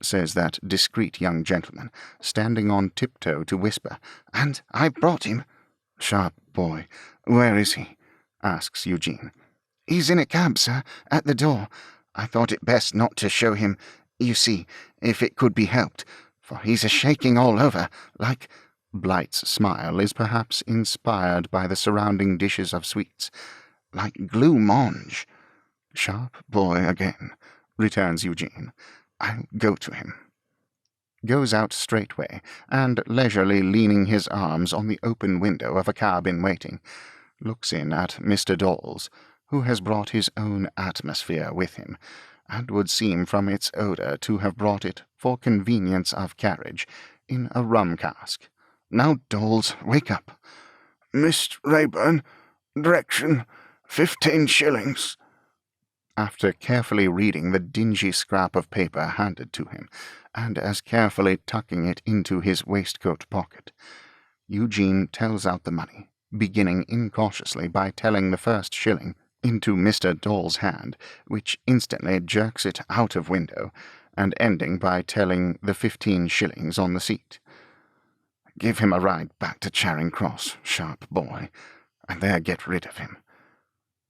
says that discreet young gentleman, standing on tiptoe to whisper, "and I brought him." "Sharp boy. Where is he?" asks Eugene. "He's in a cab, sir, at the door. I thought it best not to show him, you see, if it could be helped, for he's a-shaking all over, like—" Blight's smile is perhaps inspired by the surrounding dishes of sweets, "like glue mange." "Sharp boy again," returns Eugene. "I'll go to him." Goes out straightway, and leisurely leaning his arms on the open window of a cab in waiting, looks in at Mr. Dawes, who has brought his own atmosphere with him, and would seem from its odour to have brought it for convenience of carriage in a rum cask. Now, Dawes, wake up. Miss Rayburn, direction, 15 shillings. After carefully reading the dingy scrap of paper handed to him, and as carefully tucking it into his waistcoat pocket, Eugene tells out the money, beginning incautiously by telling the first shilling into Mr. Dawes' hand, which instantly jerks it out of window, and ending by telling the 15 shillings on the seat. Give him a ride back to Charing Cross, sharp boy, and there get rid of him.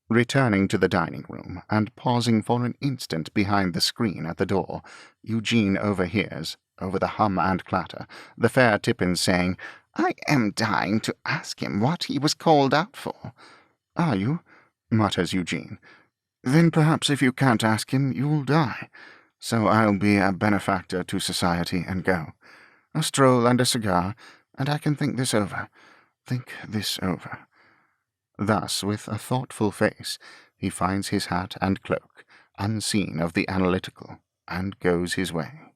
Returning to the dining-room, and pausing for an instant behind the screen at the door, Eugene overhears, over the hum and clatter, the fair Tippins saying, "I am dying to ask him what he was called out for." "Are you?" mutters Eugene. "Then perhaps if you can't ask him, you'll die. So I'll be a benefactor to society and go. A stroll and a cigar, and I can think this over. Thus, with a thoughtful face, he finds his hat and cloak, unseen of the analytical, and goes his way.